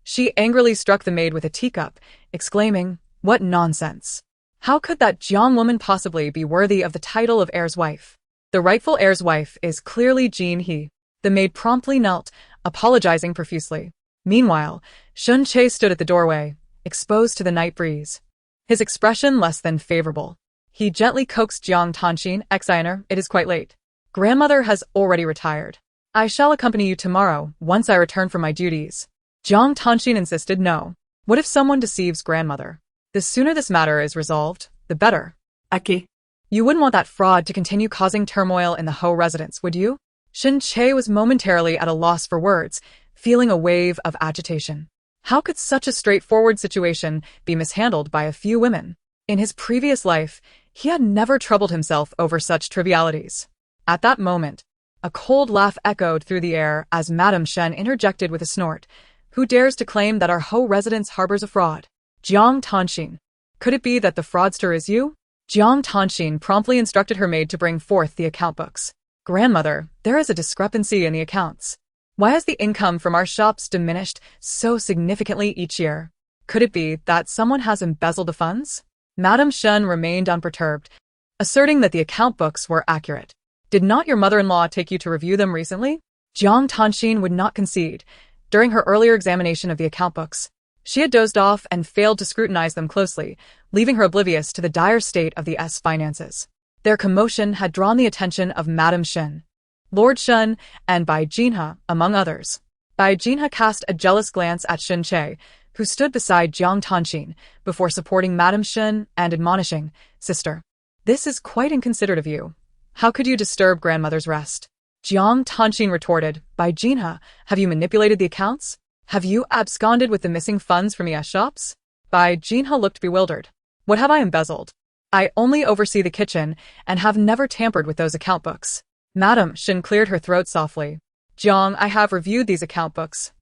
S1: She angrily struck the maid with a teacup, exclaiming, what nonsense! How could that Jiang woman possibly be worthy of the title of heir's wife? The rightful heir's wife is clearly Jin He. The maid promptly knelt, apologizing profusely. Meanwhile, Shun Che stood at the doorway, exposed to the night breeze. His expression less than favorable. He gently coaxed Jiang Tanxin, Exiner, it is quite late. Grandmother has already retired. I shall accompany you tomorrow, once I return from my duties. Jiang Tanxin insisted no. What if someone deceives grandmother? The sooner this matter is resolved, the better.
S2: Aki.
S1: You wouldn't want that fraud to continue causing turmoil in the Ho residence, would you? Shin Che was momentarily at a loss for words, feeling a wave of agitation. How could such a straightforward situation be mishandled by a few women? In his previous life, he had never troubled himself over such trivialities. At that moment, a cold laugh echoed through the air as Madame Shen interjected with a snort. Who dares to claim that our Ho residence harbors a fraud? Jiang Tanxin. Could it be that the fraudster is you? Jiang Tanxin promptly instructed her maid to bring forth the account books. Grandmother, there is a discrepancy in the accounts. Why has the income from our shops diminished so significantly each year? Could it be that someone has embezzled the funds? Madame Shen remained unperturbed, asserting that the account books were accurate. Did not your mother-in-law take you to review them recently? Jiang Tanxin would not concede. During her earlier examination of the account books, she had dozed off and failed to scrutinize them closely, leaving her oblivious to the dire state of the finances. Their commotion had drawn the attention of Madame Shen, Lord Shen, and Bai Jinhe, among others. Bai Jinhe cast a jealous glance at Shin Che, who stood beside Jiang Tanxin, before supporting Madame Shen and admonishing, Sister, this is quite inconsiderate of you. How could you disturb grandmother's rest? Jiang Tanxin retorted, Bai Jinhe, have you manipulated the accounts? Have you absconded with the missing funds from ES shops? Bai Jinhe looked bewildered. What have I embezzled? I only oversee the kitchen and have never tampered with those account books. Madame Shen cleared her throat softly. Jiang, I have reviewed these account books,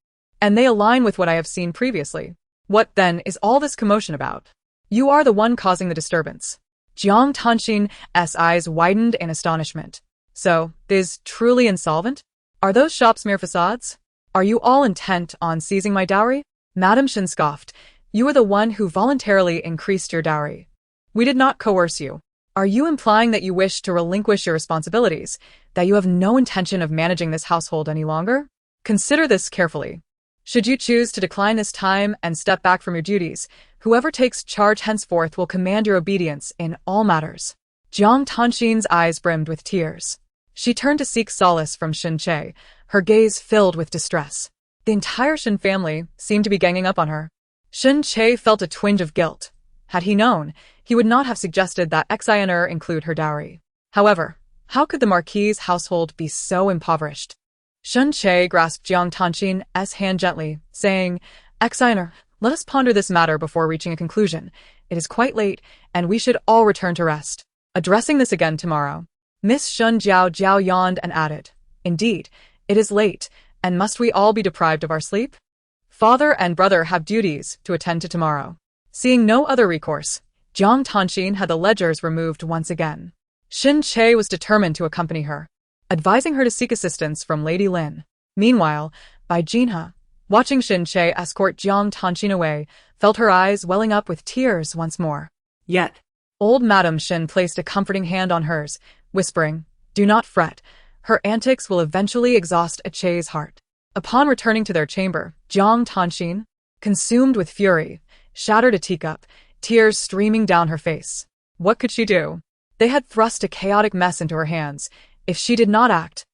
S1: and they align with what I have seen previously. What, then, is all this commotion about? You are the one causing the disturbance. Jiang Tanxin's eyes widened in astonishment. So, is truly insolvent? Are those shops mere facades? Are you all intent on seizing my dowry? Madame Shen scoffed. You are the one who voluntarily increased your dowry. We did not coerce you. Are you implying that you wish to relinquish your responsibilities, that you have no intention of managing this household any longer? Consider this carefully. Should you choose to decline this time and step back from your duties, whoever takes charge henceforth will command your obedience in all matters. Jiang Tanxin's eyes brimmed with tears. She turned to seek solace from Shin Che, her gaze filled with distress. The entire Shin family seemed to be ganging up on her. Shin Che felt a twinge of guilt. Had he known, he would not have suggested that Exiner include her dowry. However, how could the Marquis's household be so impoverished? Shin Che grasped Jiang Tanxin's hand gently, saying, Exiner, let us ponder this matter before reaching a conclusion. It is quite late, and we should all return to rest. Addressing this again tomorrow, Miss Shun Jiao yawned and added, Indeed, it is late, and must we all be deprived of our sleep? Father and brother have duties to attend to tomorrow. Seeing no other recourse, Jiang Tanxin had the ledgers removed once again. Shin Che was determined to accompany her, advising her to seek assistance from Lady Lin. Meanwhile, Bai Jinhe, watching Shin Che escort Jiang Tanxin away, felt her eyes welling up with tears once more.
S2: Yet,
S1: Old Madame Shin placed a comforting hand on hers, whispering, Do not fret. Her antics will eventually exhaust Che's heart. Upon returning to their chamber, Jiang Tanxin, consumed with fury, shattered a teacup, tears streaming down her face. What could she do? They had thrust a chaotic mess into her hands. If she did not act,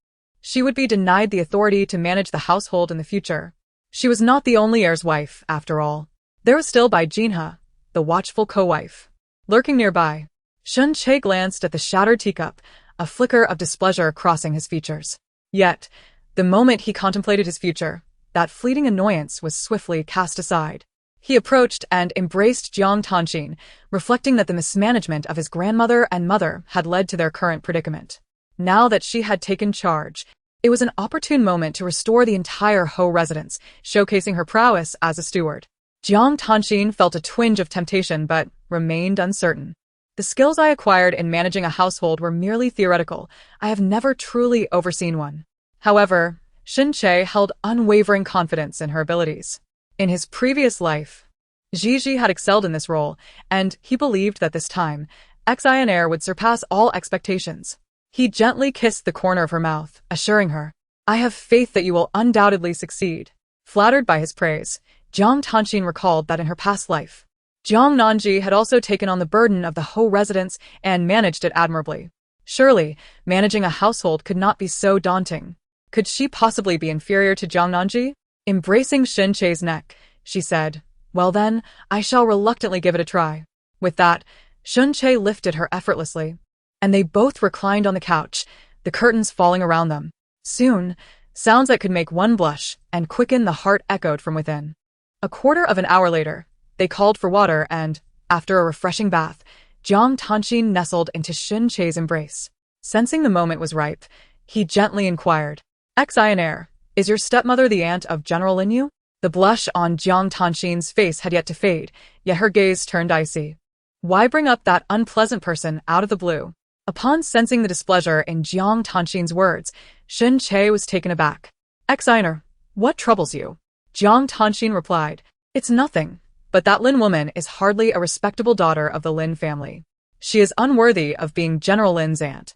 S1: she would be denied the authority to manage the household in the future. She was not the only heir's wife, after all. There was still Bai Jinhe, the watchful co-wife. Lurking nearby, Shun Che glanced at the shattered teacup, a flicker of displeasure crossing his features. Yet, the moment he contemplated his future, that fleeting annoyance was swiftly cast aside. He approached and embraced Jiang Tanxin, reflecting that the mismanagement of his grandmother and mother had led to their current predicament. Now that she had taken charge, it was an opportune moment to restore the entire Ho residence, showcasing her prowess as a steward. Jiang Tanxin felt a twinge of temptation but remained uncertain. The skills I acquired in managing a household were merely theoretical. I have never truly overseen one. However, Shin Che held unwavering confidence in her abilities. In his previous life, Gigi had excelled in this role, and he believed that this time, Xiner would surpass all expectations. He gently kissed the corner of her mouth, assuring her, "I have faith that you will undoubtedly succeed." Flattered by his praise, Jiang Tanxin recalled that in her past life, Jiang Nanji had also taken on the burden of the Ho residence and managed it admirably. Surely, managing a household could not be so daunting. Could she possibly be inferior to Jiang Nanji? Embracing Shin Che's neck, she said, "Well then, I shall reluctantly give it a try." With that, Shin Che lifted her effortlessly, and they both reclined on the couch, the curtains falling around them. Soon, sounds that could make one blush and quicken the heart echoed from within. A quarter of an hour later, they called for water and, after a refreshing bath, Jiang Tanxin nestled into Shin Che's embrace. Sensing the moment was ripe, he gently inquired, "Xiner, is your stepmother the aunt of General Linyu?" The blush on Jiang Tanxin's face had yet to fade, yet her gaze turned icy. Why bring up that unpleasant person out of the blue? Upon sensing the displeasure in Jiang Tanxin's words, Shin Che was taken aback. "Xiner, what troubles you?" Jiang Tanxin replied, "It's nothing, but that Lin woman is hardly a respectable daughter of the Lin family. She is unworthy of being General Lin's aunt.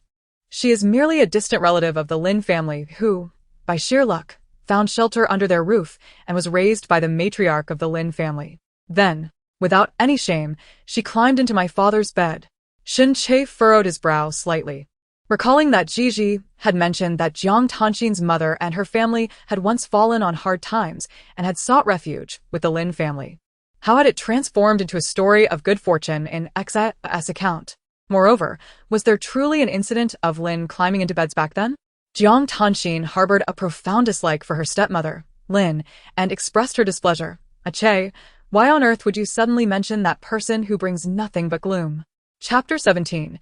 S1: She is merely a distant relative of the Lin family who, by sheer luck, found shelter under their roof and was raised by the matriarch of the Lin family. Then, without any shame, she climbed into my father's bed." Shin Che furrowed his brow slightly, recalling that Gigi had mentioned that Jiang Tanxin's mother and her family had once fallen on hard times and had sought refuge with the Lin family. How had it transformed into a story of good fortune in X's account? Moreover, was there truly an incident of Lin climbing into beds back then? Jiang Tanxin harbored a profound dislike for her stepmother, Lin, and expressed her displeasure. "Che, why on earth would you suddenly mention that person who brings nothing but gloom?" Chapter 17.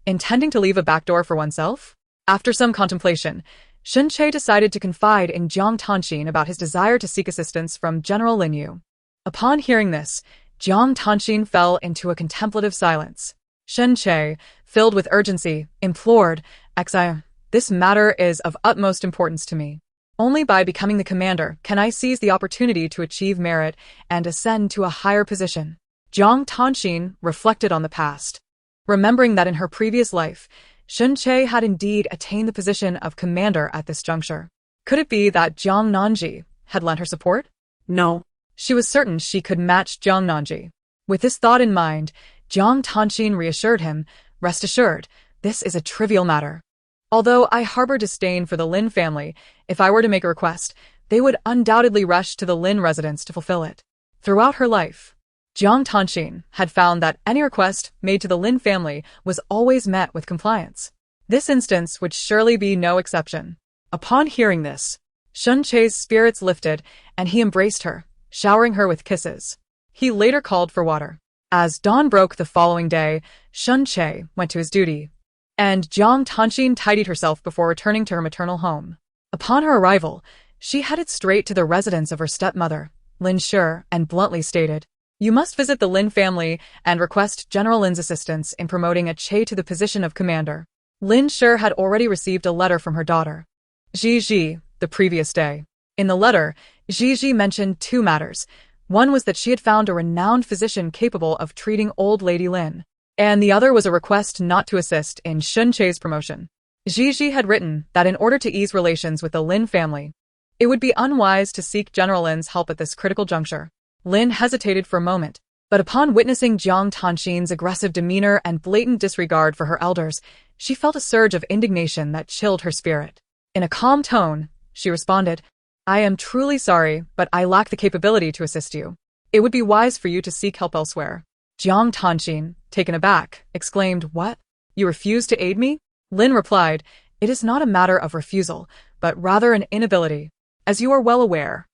S1: Intending to leave a back door for oneself? After some contemplation, Shin Che decided to confide in Jiang Tanxin about his desire to seek assistance from General Linyu. Upon hearing this, Jiang Tanxin fell into a contemplative silence. Shin Che, filled with urgency, implored, "Xi, this matter is of utmost importance to me. Only by becoming the commander can I seize the opportunity to achieve merit and ascend to a higher position." Jiang Tanxin reflected on the past, remembering that in her previous life, Shin Che had indeed attained the position of commander at this juncture. Could it be that Jiang Nanji had lent her support? No. She was certain she could match Jiang Nanji. With this thought in mind, Jiang Tanxin reassured him, "Rest assured, this is a trivial matter. Although I harbor disdain for the Lin family, if I were to make a request, they would undoubtedly rush to the Lin residence to fulfill it." Throughout her life, Jiang Tanxin had found that any request made to the Lin family was always met with compliance. This instance would surely be no exception. Upon hearing this, Shin Che's spirits lifted, and he embraced her, showering her with kisses. He later called for water. As dawn broke the following day, Shin Che went to his duty, and Jiang Tanxin tidied herself before returning to her maternal home. Upon her arrival, she headed straight to the residence of her stepmother, Lin Shi, and bluntly stated, "You must visit the Lin family and request General Lin's assistance in promoting Che to the position of commander." Lin Shi had already received a letter from her daughter, Gigi, the previous day. In the letter, Gigi mentioned two matters. One was that she had found a renowned physician capable of treating old Lady Lin, and the other was a request not to assist in Shin Che's promotion. Gigi had written that in order to ease relations with the Lin family, it would be unwise to seek General Lin's help at this critical juncture. Lin hesitated for a moment, but upon witnessing Jiang Tanxin's aggressive demeanor and blatant disregard for her elders, she felt a surge of indignation that chilled her spirit. In a calm tone, she responded, "I am truly sorry, but I lack the capability to assist you. It would be wise for you to seek help elsewhere." Jiang Tanxin, taken aback, exclaimed, "What? You refuse to aid me?" Lin replied, "It is not a matter of refusal, but rather an inability. As you are well aware,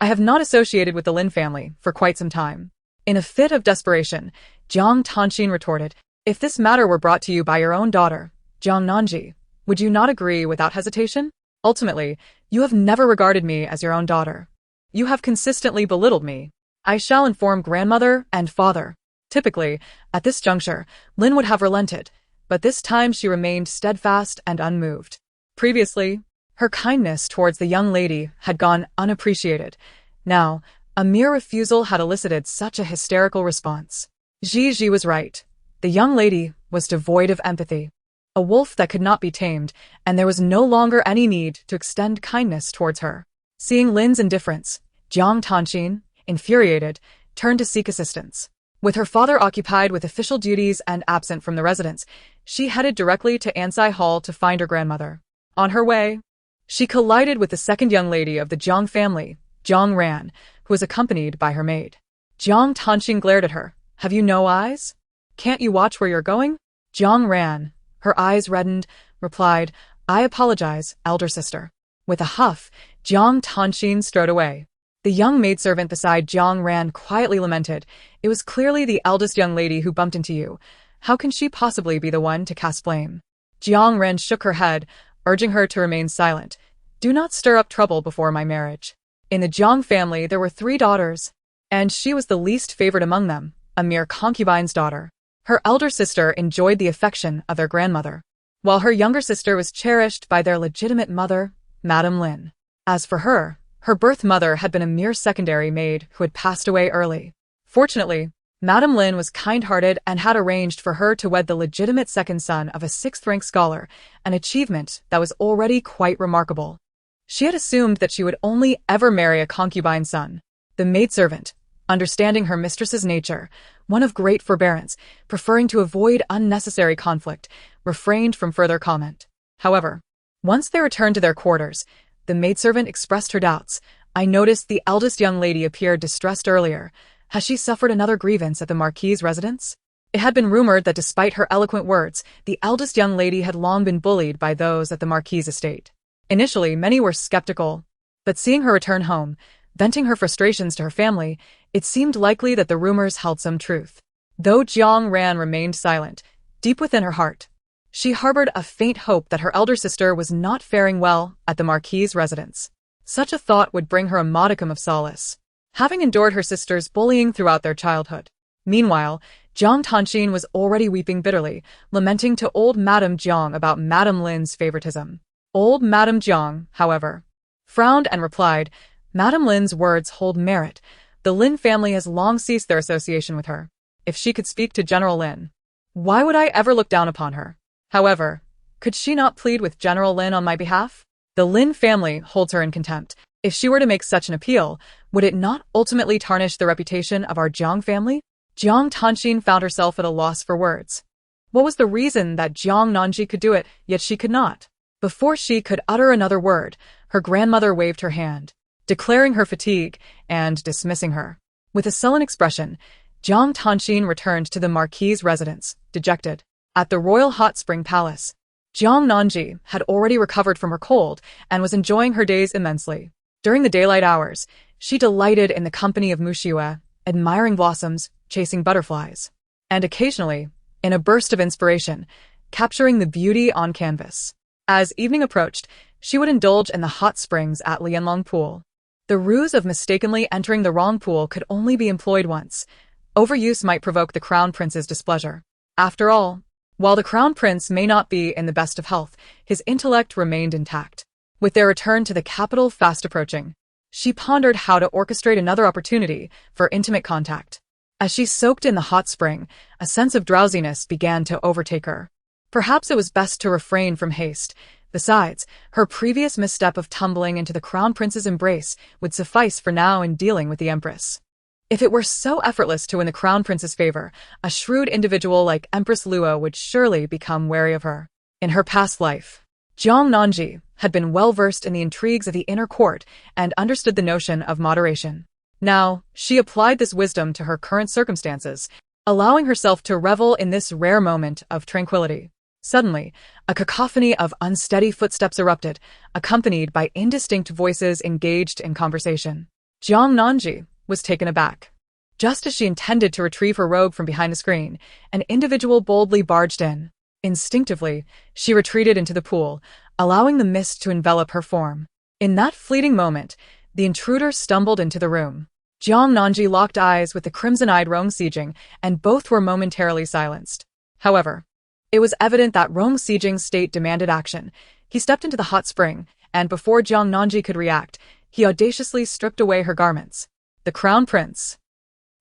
S1: I have not associated with the Lin family for quite some time. In a fit of desperation, Jiang Tanxin retorted, if this matter were brought to you by your own daughter, Jiang Nanji, would you not agree without hesitation? Ultimately, you have never regarded me as your own daughter. You have consistently belittled me. I shall inform grandmother and father. Typically, at this juncture, Lin would have relented, but this time she remained steadfast and unmoved. Previously, her kindness towards the young lady had gone unappreciated. Now, a mere refusal had elicited such a hysterical response. Ji was right. The young lady was devoid of empathy. A wolf that could not be tamed, and there was no longer any need to extend kindness towards her. Seeing Lin's indifference, Jiang Tanxin, infuriated, turned to seek assistance. With her father occupied with official duties and absent from the residence, she headed directly to Ansai Hall to find her grandmother. On her way, she collided with the second young lady of the Jiang family, Jiang Ran, who was accompanied by her maid. Jiang Tanxin glared at her. Have you no eyes? Can't you watch where you're going? Jiang Ran, her eyes reddened, replied, I apologize, elder sister. With a huff, Jiang Tanxin strode away. The young maidservant beside Jiang Ran quietly lamented, it was clearly the eldest young lady who bumped into you. How can she possibly be the one to cast blame? Jiang Ran shook her head, urging her to remain silent. Do not stir up trouble before my marriage. In the Jiang family there were 3 daughters, and she was the least favored among them, a mere concubine's daughter. Her elder sister enjoyed the affection of their grandmother, while her younger sister was cherished by their legitimate mother, Madame Lin. As for her birth mother had been a mere secondary maid who had passed away early. Fortunately, Madame Lin was kind-hearted and had arranged for her to wed the legitimate second son of a 6th-rank scholar, an achievement that was already quite remarkable. She had assumed that she would only ever marry a concubine son. The maidservant, understanding her mistress's nature, one of great forbearance, preferring to avoid unnecessary conflict, refrained from further comment. However, once they returned to their quarters, the maidservant expressed her doubts. I noticed the eldest young lady appeared distressed earlier. Has she suffered another grievance at the Marquis's residence? It had been rumored that despite her eloquent words, the eldest young lady had long been bullied by those at the Marquis's estate. Initially, many were skeptical, but seeing her return home, venting her frustrations to her family, it seemed likely that the rumors held some truth. Though Jiang Ran remained silent, deep within her heart, she harbored a faint hope that her elder sister was not faring well at the Marquis's residence. Such a thought would bring her a modicum of solace, having endured her sister's bullying throughout their childhood. Meanwhile, Jiang Tanxin was already weeping bitterly, lamenting to old Madame Jiang about Madame Lin's favoritism. Old Madame Jiang, however, frowned and replied, Madame Lin's words hold merit. The Lin family has long ceased their association with her. If she could speak to General Lin, why would I ever look down upon her? However, could she not plead with General Lin on my behalf? The Lin family holds her in contempt. If she were to make such an appeal, would it not ultimately tarnish the reputation of our Jiang family? Jiang Tanxin found herself at a loss for words. What was the reason that Jiang Nanji could do it, yet she could not? Before she could utter another word, her grandmother waved her hand, declaring her fatigue and dismissing her. With a sullen expression, Jiang Tanxin returned to the Marquis's residence, dejected. At the Royal Hot Spring Palace, Jiang Nanji had already recovered from her cold and was enjoying her days immensely. During the daylight hours, she delighted in the company of Muxiue, admiring blossoms, chasing butterflies, and occasionally, in a burst of inspiration, capturing the beauty on canvas. As evening approached, she would indulge in the hot springs at Lianlong Pool. The ruse of mistakenly entering the wrong pool could only be employed once. Overuse might provoke the Crown Prince's displeasure. After all, while the Crown Prince may not be in the best of health, his intellect remained intact. With their return to the capital fast approaching, she pondered how to orchestrate another opportunity for intimate contact. As she soaked in the hot spring, a sense of drowsiness began to overtake her. Perhaps it was best to refrain from haste. Besides, her previous misstep of tumbling into the Crown Prince's embrace would suffice for now in dealing with the Empress. If it were so effortless to win the Crown Prince's favor, a shrewd individual like Empress Luo would surely become wary of her. In her past life, Jiang Nanji had been well versed in the intrigues of the inner court and understood the notion of moderation. Now, she applied this wisdom to her current circumstances, allowing herself to revel in this rare moment of tranquility. Suddenly, a cacophony of unsteady footsteps erupted, accompanied by indistinct voices engaged in conversation. Jiang Nanji was taken aback. Just as she intended to retrieve her robe from behind a screen, an individual boldly barged in. Instinctively, she retreated into the pool, allowing the mist to envelop her form. In that fleeting moment, the intruder stumbled into the room. Jiang Nanji locked eyes with the crimson-eyed Rong Sijing, and both were momentarily silenced. However, it was evident that Rong Sijing's state demanded action. He stepped into the hot spring, and before Jiang Nanji could react, he audaciously stripped away her garments. The Crown Prince.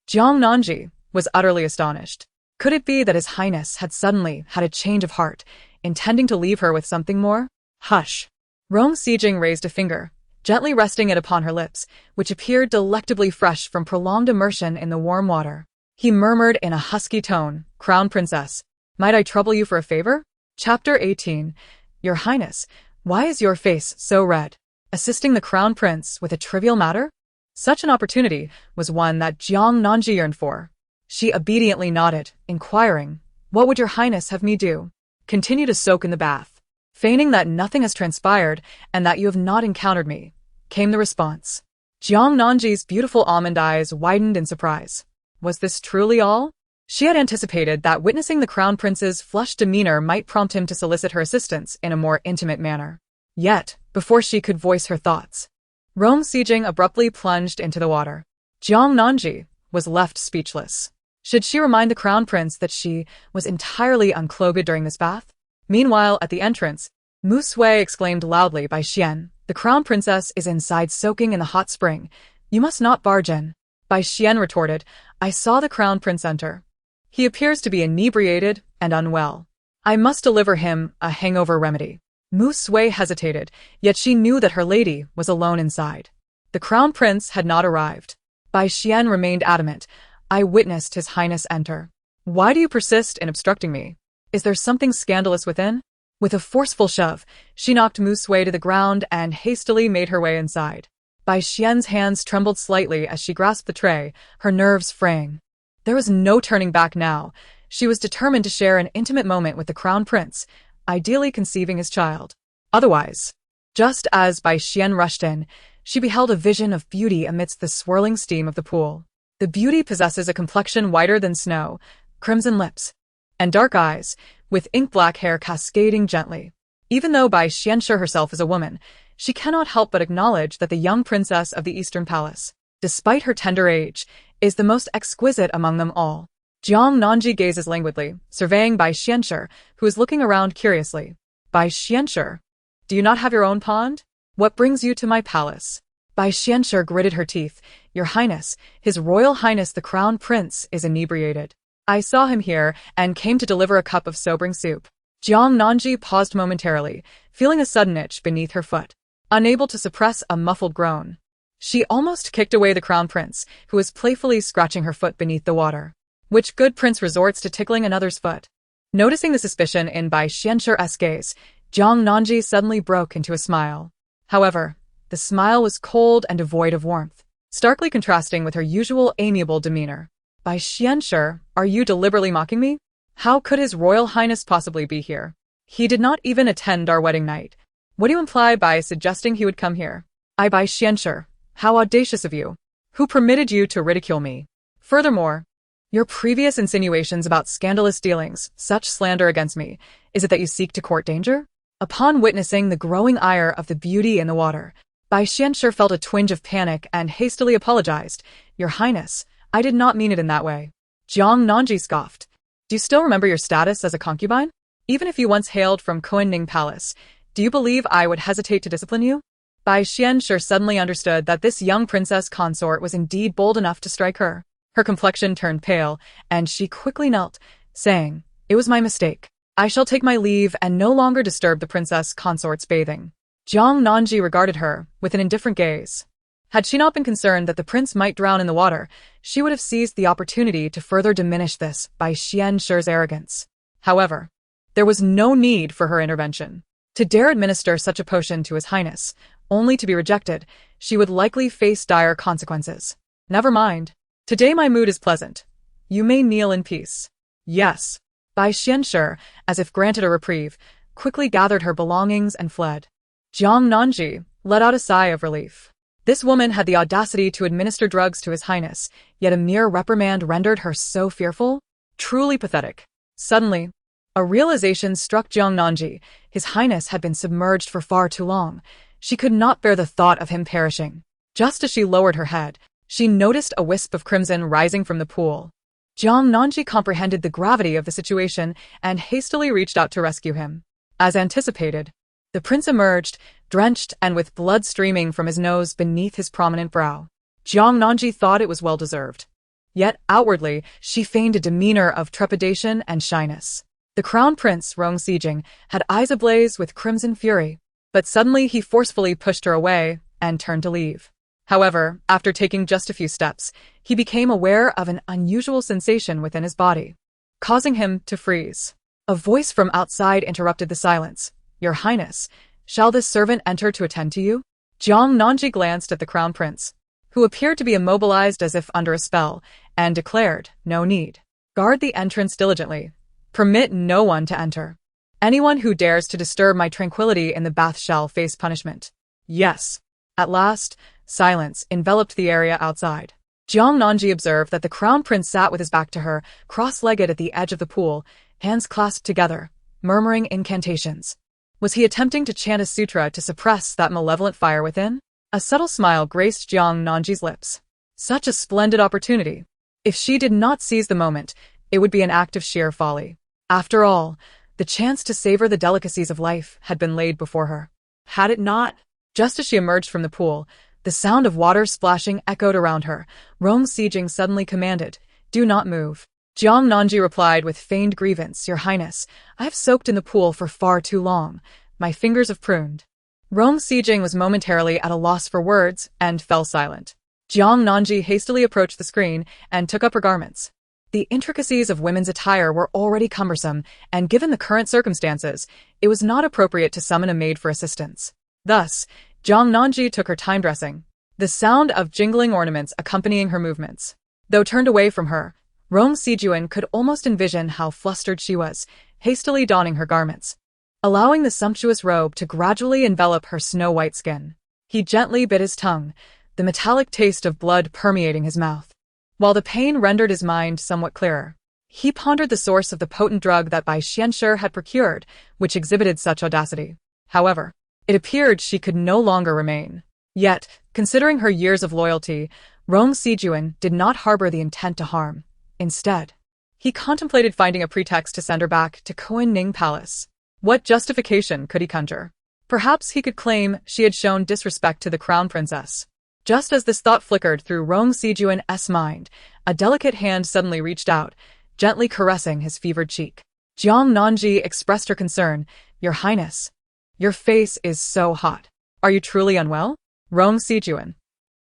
S1: Jiang Nanji was utterly astonished. Could it be that His Highness had suddenly had a change of heart, intending to leave her with something more? Hush. Rong Sijing raised a finger, gently resting it upon her lips, which appeared delectably fresh from prolonged immersion in the warm water. He murmured in a husky tone, "Crown Princess, might I trouble you for a favor?" Chapter 18. Your Highness, why is your face so red? Assisting the Crown Prince with a trivial matter? Such an opportunity was one that Jiang Nanji yearned for. She obediently nodded, inquiring, "What would your Highness have me do?" "Continue to soak in the bath, feigning that nothing has transpired and that you have not encountered me," came the response. Jiang Nanji's beautiful almond eyes widened in surprise. Was this truly all? She had anticipated that witnessing the Crown Prince's flushed demeanor might prompt him to solicit her assistance in a more intimate manner. Yet, before she could voice her thoughts, Rong Sijing abruptly plunged into the water. Jiang Nanji was left speechless. Should she remind the Crown Prince that she was entirely unclothed during this bath? Meanwhile, at the entrance, Mu Sui exclaimed loudly, "Bai Xian, the Crown Princess is inside soaking in the hot spring. You must not barge in." Bai Xian retorted, "I saw the Crown Prince enter. He appears to be inebriated and unwell. I must deliver him a hangover remedy." Mu Sui hesitated, yet she knew that her lady was alone inside. The Crown Prince had not arrived. Bai Xian remained adamant. "I witnessed His Highness enter. Why do you persist in obstructing me? Is there something scandalous within?" With a forceful shove, she knocked Mu Sui to the ground and hastily made her way inside. Bai Xian's hands trembled slightly as she grasped the tray, her nerves fraying. There was no turning back now. She was determined to share an intimate moment with the Crown Prince, ideally conceiving his child. Otherwise, just as Bai Xian rushed in, she beheld a vision of beauty amidst the swirling steam of the pool. The beauty possesses a complexion whiter than snow, crimson lips, and dark eyes, with ink-black hair cascading gently. Even though Bai Xianshi herself is a woman, she cannot help but acknowledge that the young princess of the Eastern Palace, despite her tender age, is the most exquisite among them all. Jiang Nanji gazes languidly, surveying Bai Xianshi, who is looking around curiously. "Bai Xianshi, do you not have your own pond? What brings you to my palace?" Bai Xianshi gritted her teeth. "Your Highness, His Royal Highness the Crown Prince is inebriated. I saw him here and came to deliver a cup of sobering soup." Jiang Nanji paused momentarily, feeling a sudden itch beneath her foot. Unable to suppress a muffled groan, she almost kicked away the Crown Prince, who was playfully scratching her foot beneath the water. Which good prince resorts to tickling another's foot? Noticing the suspicion in Bai Xianshi's gaze, Jiang Nanji suddenly broke into a smile. However, the smile was cold and devoid of warmth, starkly contrasting with her usual amiable demeanor. "Bai Xianshi, are you deliberately mocking me? How could His Royal Highness possibly be here? He did not even attend our wedding night. What do you imply by suggesting he would come here?" "I, Bai Xianshi, how audacious of you! Who permitted you to ridicule me? Furthermore, your previous insinuations about scandalous dealings, such slander against me, is it that you seek to court danger?" Upon witnessing the growing ire of the beauty in the water, Bai Xianshi felt a twinge of panic and hastily apologized. "Your Highness, I did not mean it in that way." Jiang Nanji scoffed. "Do you still remember your status as a concubine? Even if you once hailed from Koenning Palace, do you believe I would hesitate to discipline you?" Bai Xianshi suddenly understood that this young princess consort was indeed bold enough to strike her. Her complexion turned pale, and she quickly knelt, saying, "It was my mistake. I shall take my leave and no longer disturb the princess consort's bathing." Jiang Nanji regarded her with an indifferent gaze. Had she not been concerned that the prince might drown in the water, she would have seized the opportunity to further diminish this Bai Xianshi's arrogance. However, there was no need for her intervention. To dare administer such a potion to His Highness, only to be rejected, she would likely face dire consequences. "Never mind. Today my mood is pleasant. You may kneel in peace." "Yes." Bai Xianshi, as if granted a reprieve, quickly gathered her belongings and fled. Jiang Nanji let out a sigh of relief. This woman had the audacity to administer drugs to His Highness, yet a mere reprimand rendered her so fearful? Truly pathetic. Suddenly, a realization struck Jiang Nanji. His Highness had been submerged for far too long. She could not bear the thought of him perishing. Just as she lowered her head, she noticed a wisp of crimson rising from the pool. Jiang Nanji comprehended the gravity of the situation and hastily reached out to rescue him. As anticipated, the prince emerged, drenched and with blood streaming from his nose beneath his prominent brow. Jiang Nanji thought it was well-deserved. Yet, outwardly, she feigned a demeanor of trepidation and shyness. The crown prince, Rong Sijing, had eyes ablaze with crimson fury, but suddenly he forcefully pushed her away and turned to leave. However, after taking just a few steps, he became aware of an unusual sensation within his body, causing him to freeze. A voice from outside interrupted the silence. "Your Highness, shall this servant enter to attend to you?" Jiang Nanji glanced at the crown prince, who appeared to be immobilized as if under a spell, and declared, "No need. Guard the entrance diligently. Permit no one to enter. Anyone who dares to disturb my tranquility in the bath shall face punishment." Yes. At last, silence enveloped the area outside. Jiang Nanji observed that the crown prince sat with his back to her, cross-legged at the edge of the pool, hands clasped together, murmuring incantations. Was he attempting to chant a sutra to suppress that malevolent fire within? A subtle smile graced Jiang Nanji's lips. Such a splendid opportunity. If she did not seize the moment, it would be an act of sheer folly. After all, the chance to savor the delicacies of life had been laid before her. Had it not? Just as she emerged from the pool, the sound of water splashing echoed around her. Rong Sijing suddenly commanded, "Do not move." Jiang Nanji replied with feigned grievance, "Your Highness, I have soaked in the pool for far too long. My fingers have pruned." Rong Sijing was momentarily at a loss for words and fell silent. Jiang Nanji hastily approached the screen and took up her garments. The intricacies of women's attire were already cumbersome, and given the current circumstances, it was not appropriate to summon a maid for assistance. Thus, Jiang Nanji took her time dressing, the sound of jingling ornaments accompanying her movements. Though turned away from her, Rong Sijing could almost envision how flustered she was, hastily donning her garments, allowing the sumptuous robe to gradually envelop her snow-white skin. He gently bit his tongue, the metallic taste of blood permeating his mouth. While the pain rendered his mind somewhat clearer, he pondered the source of the potent drug that Bai Xianshi had procured, which exhibited such audacity. However, it appeared she could no longer remain. Yet, considering her years of loyalty, Rong Sijing did not harbor the intent to harm. Instead, he contemplated finding a pretext to send her back to Kuan-Ning Palace. What justification could he conjure? Perhaps he could claim she had shown disrespect to the crown princess. Just as this thought flickered through Rong Sijing's mind, a delicate hand suddenly reached out, gently caressing his fevered cheek. Jiang Nanji expressed her concern, "Your Highness, your face is so hot. Are you truly unwell?" Rong Sijing.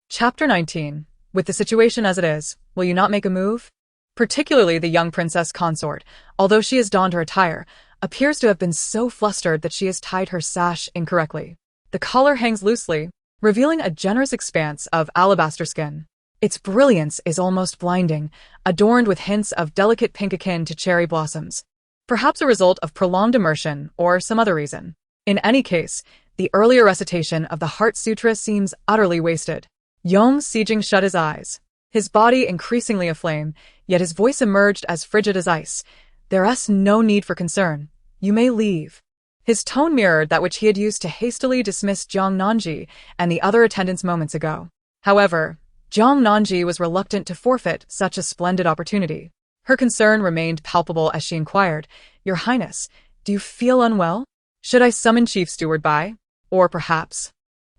S1: Chapter 19. With the situation as it is, will you not make a move? Particularly the young princess consort, although she has donned her attire, appears to have been so flustered that she has tied her sash incorrectly. The collar hangs loosely, revealing a generous expanse of alabaster skin. Its brilliance is almost blinding, adorned with hints of delicate pink akin to cherry blossoms. Perhaps a result of prolonged immersion or some other reason. In any case, the earlier recitation of the Heart Sutra seems utterly wasted. Rong Sijing shut his eyes, his body increasingly aflame, yet his voice emerged as frigid as ice. "There's no need for concern. You may leave." His tone mirrored that which he had used to hastily dismiss Jiang Nanji and the other attendants moments ago. However, Jiang Nanji was reluctant to forfeit such a splendid opportunity. Her concern remained palpable as she inquired, "Your Highness, do you feel unwell? Should I summon Chief Steward Bai? Or perhaps,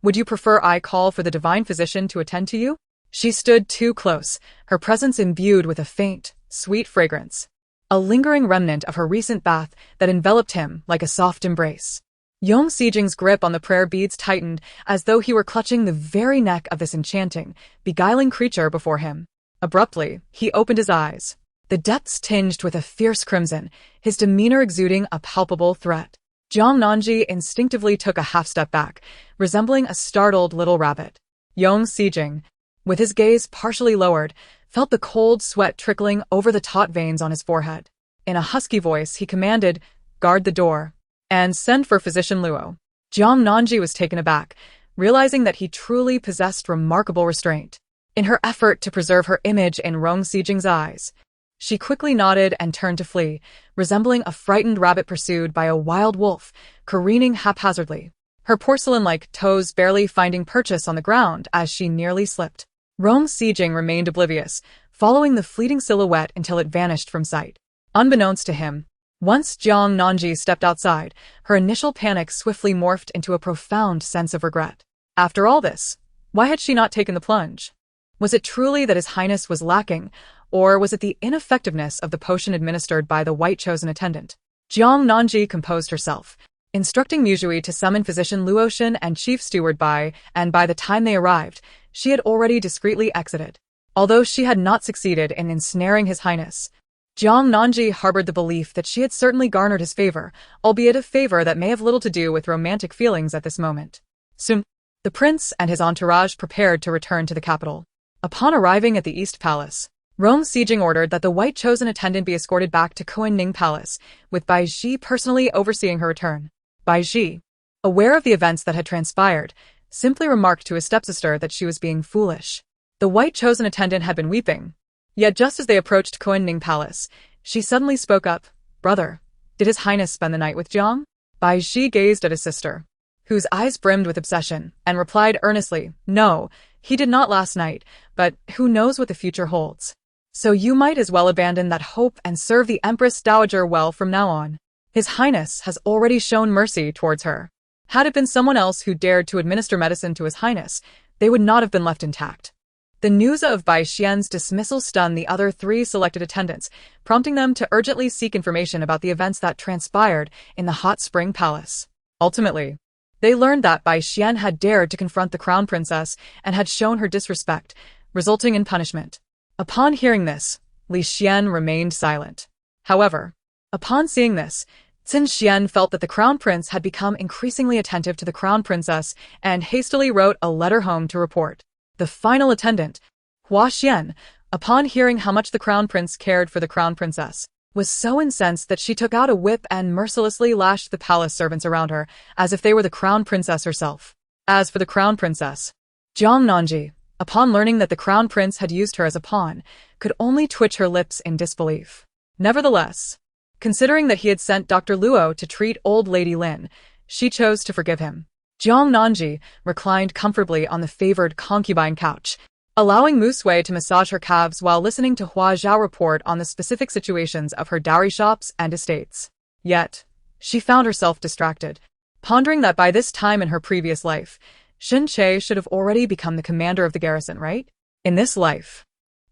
S1: would you prefer I call for the divine physician to attend to you?" She stood too close, her presence imbued with a faint, sweet fragrance, a lingering remnant of her recent bath that enveloped him like a soft embrace. Rong Sijing's grip on the prayer beads tightened as though he were clutching the very neck of this enchanting, beguiling creature before him. Abruptly, he opened his eyes, the depths tinged with a fierce crimson, his demeanor exuding a palpable threat. Jiang Nanji instinctively took a half-step back, resembling a startled little rabbit. Rong Sijing, with his gaze partially lowered, felt the cold sweat trickling over the taut veins on his forehead. In a husky voice, he commanded, "Guard the door, and send for Physician Luo." Jiang Nanji was taken aback, realizing that he truly possessed remarkable restraint. In her effort to preserve her image in Rong Sijing's eyes, she quickly nodded and turned to flee, resembling a frightened rabbit pursued by a wild wolf, careening haphazardly, her porcelain-like toes barely finding purchase on the ground as she nearly slipped. Rong Sijing remained oblivious, following the fleeting silhouette until it vanished from sight. Unbeknownst to him, once Jiang Nanji stepped outside, her initial panic swiftly morphed into a profound sense of regret. After all this, why had she not taken the plunge? Was it truly that His Highness was lacking, or was it the ineffectiveness of the potion administered by the white chosen attendant? Jiang Nanji composed herself, instructing Muzhui to summon physician Luotian and chief steward Bai, and by the time they arrived, she had already discreetly exited. Although she had not succeeded in ensnaring His Highness, Jiang Nanji harbored the belief that she had certainly garnered his favor, albeit a favor that may have little to do with romantic feelings at this moment. Soon, the prince and his entourage prepared to return to the capital. Upon arriving at the East Palace, Rong Sijing ordered that the white chosen attendant be escorted back to Kuan-Ning Palace, with Bai Ji personally overseeing her return. Bai Ji, aware of the events that had transpired, simply remarked to his stepsister that she was being foolish. The white chosen attendant had been weeping. Yet just as they approached Kuan-Ning Palace, she suddenly spoke up. "Brother, did His Highness spend the night with Jiang?" Bai Ji gazed at his sister, whose eyes brimmed with obsession, and replied earnestly, "No, he did not last night, but who knows what the future holds. So you might as well abandon that hope and serve the Empress Dowager well from now on. His Highness has already shown mercy towards her. Had it been someone else who dared to administer medicine to His Highness, they would not have been left intact." The news of Bai Xian's dismissal stunned the other 3 selected attendants, prompting them to urgently seek information about the events that transpired in the Hot Spring Palace. Ultimately, they learned that Bai Xian had dared to confront the crown princess and had shown her disrespect, resulting in punishment. Upon hearing this, Li Xian remained silent. However, upon seeing this, Qin Xian felt that the crown prince had become increasingly attentive to the crown princess and hastily wrote a letter home to report. The final attendant, Hua Xian, upon hearing how much the crown prince cared for the crown princess, was so incensed that she took out a whip and mercilessly lashed the palace servants around her, as if they were the crown princess herself. As for the crown princess, Jiang Nanji, upon learning that the crown prince had used her as a pawn, could only twitch her lips in disbelief. Nevertheless, considering that he had sent Dr. Luo to treat old Lady Lin, she chose to forgive him. Jiang Nanji reclined comfortably on the favored concubine couch, allowing Mu Sui to massage her calves while listening to Hua Zhao report on the specific situations of her dowry shops and estates. Yet, she found herself distracted, pondering that by this time in her previous life, Shen Che should have already become the commander of the garrison, right? In this life.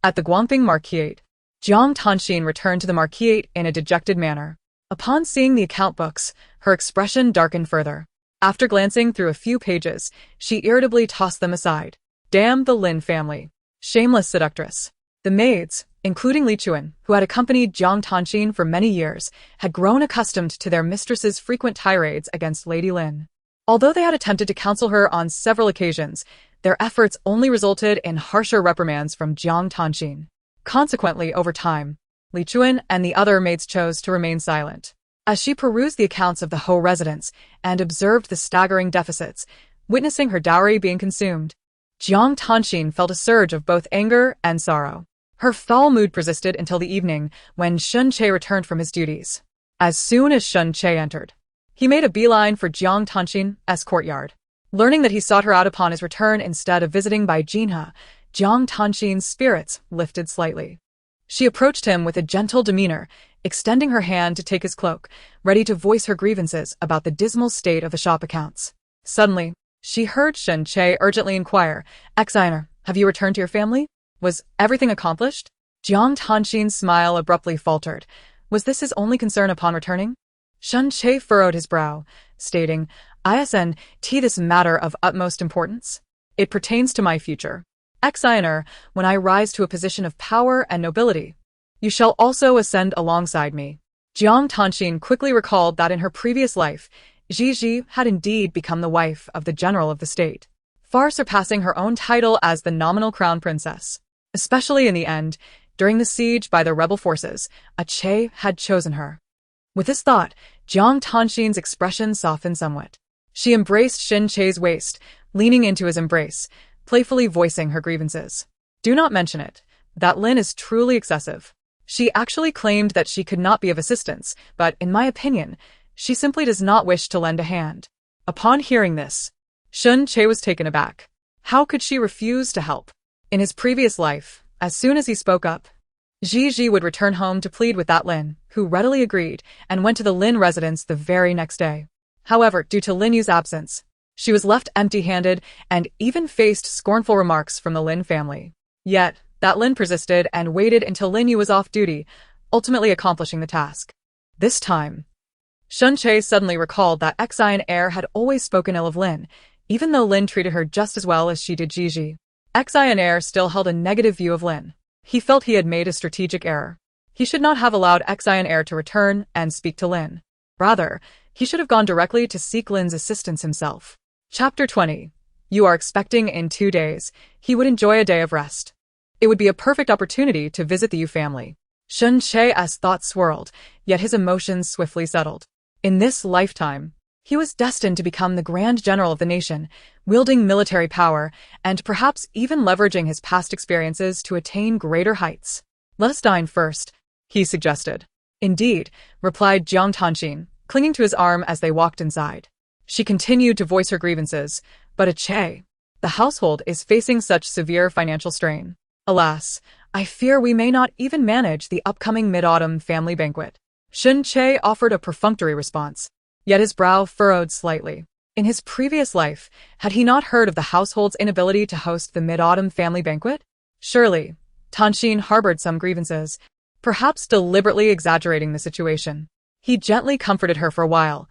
S1: At the Guangping Marquisate, Jiang Tanxin returned to the Marquisate in a dejected manner. Upon seeing the account books, her expression darkened further. After glancing through a few pages, she irritably tossed them aside. Damn the Lin family. Shameless seductress. The maids, including Li Chuan, who had accompanied Jiang Tanxin for many years, had grown accustomed to their mistress's frequent tirades against Lady Lin. Although they had attempted to counsel her on several occasions, their efforts only resulted in harsher reprimands from Jiang Tanxin. Consequently, over time, Li Chuan and the other maids chose to remain silent. As she perused the accounts of the Ho residence and observed the staggering deficits, witnessing her dowry being consumed, Jiang Tanxin felt a surge of both anger and sorrow. Her foul mood persisted until the evening when Shen Che returned from his duties. As soon as Shen Che entered, he made a beeline for Jiang Tanxin's courtyard. Learning that he sought her out upon his return instead of visiting Bai Jinhe, Jiang Tanxin's spirits lifted slightly. She approached him with a gentle demeanor, extending her hand to take his cloak, ready to voice her grievances about the dismal state of the shop accounts. Suddenly, she heard Shen Che urgently inquire, "Ex-Iner, have you returned to your family? Was everything accomplished?" Jiang Tanxin's smile abruptly faltered. Was this his only concern upon returning? Shen Che furrowed his brow, stating, "Isn't this matter of utmost importance? It pertains to my future. Ex-Iner, when I rise to a position of power and nobility, you shall also ascend alongside me." Jiang Tanxin quickly recalled that in her previous life, Ji had indeed become the wife of the general of the state, far surpassing her own title as the nominal crown princess. Especially in the end, during the siege by the rebel forces, a Che had chosen her. With this thought, Jiang Tanxin's expression softened somewhat. She embraced Shen Che's waist, leaning into his embrace, playfully voicing her grievances. Do not mention it. That Lin is truly excessive. She actually claimed that she could not be of assistance, but, in my opinion, she simply does not wish to lend a hand. Upon hearing this, Shun Che was taken aback. How could she refuse to help? In his previous life, as soon as he spoke up, Ji would return home to plead with that Lin, who readily agreed and went to the Lin residence the very next day. However, due to Lin Yu's absence, she was left empty-handed and even faced scornful remarks from the Lin family. Yet, that Lin persisted and waited until Lin Yu was off duty, ultimately accomplishing the task. This time, Shun Che suddenly recalled that Xian heir had always spoken ill of Lin, even though Lin treated her just as well as she did Ji. Xian heir still held a negative view of Lin. He felt he had made a strategic error. He should not have allowed Xian heir to return and speak to Lin. Rather, he should have gone directly to seek Lin's assistance himself. Chapter 20. You are expecting in 2 days. He would enjoy a day of rest. It would be a perfect opportunity to visit the Yu family. Shun Che's thoughts swirled, yet his emotions swiftly settled. In this lifetime, he was destined to become the Grand General of the nation, wielding military power and perhaps even leveraging his past experiences to attain greater heights. Let us dine first, he suggested. Indeed, replied Jiang Tanxin, clinging to his arm as they walked inside. She continued to voice her grievances, but Che, the household is facing such severe financial strain. Alas, I fear we may not even manage the upcoming mid-autumn family banquet. Shun Che offered a perfunctory response, yet his brow furrowed slightly. In his previous life, had he not heard of the household's inability to host the mid-autumn family banquet? Surely, Tanxin harbored some grievances, perhaps deliberately exaggerating the situation. He gently comforted her for a while,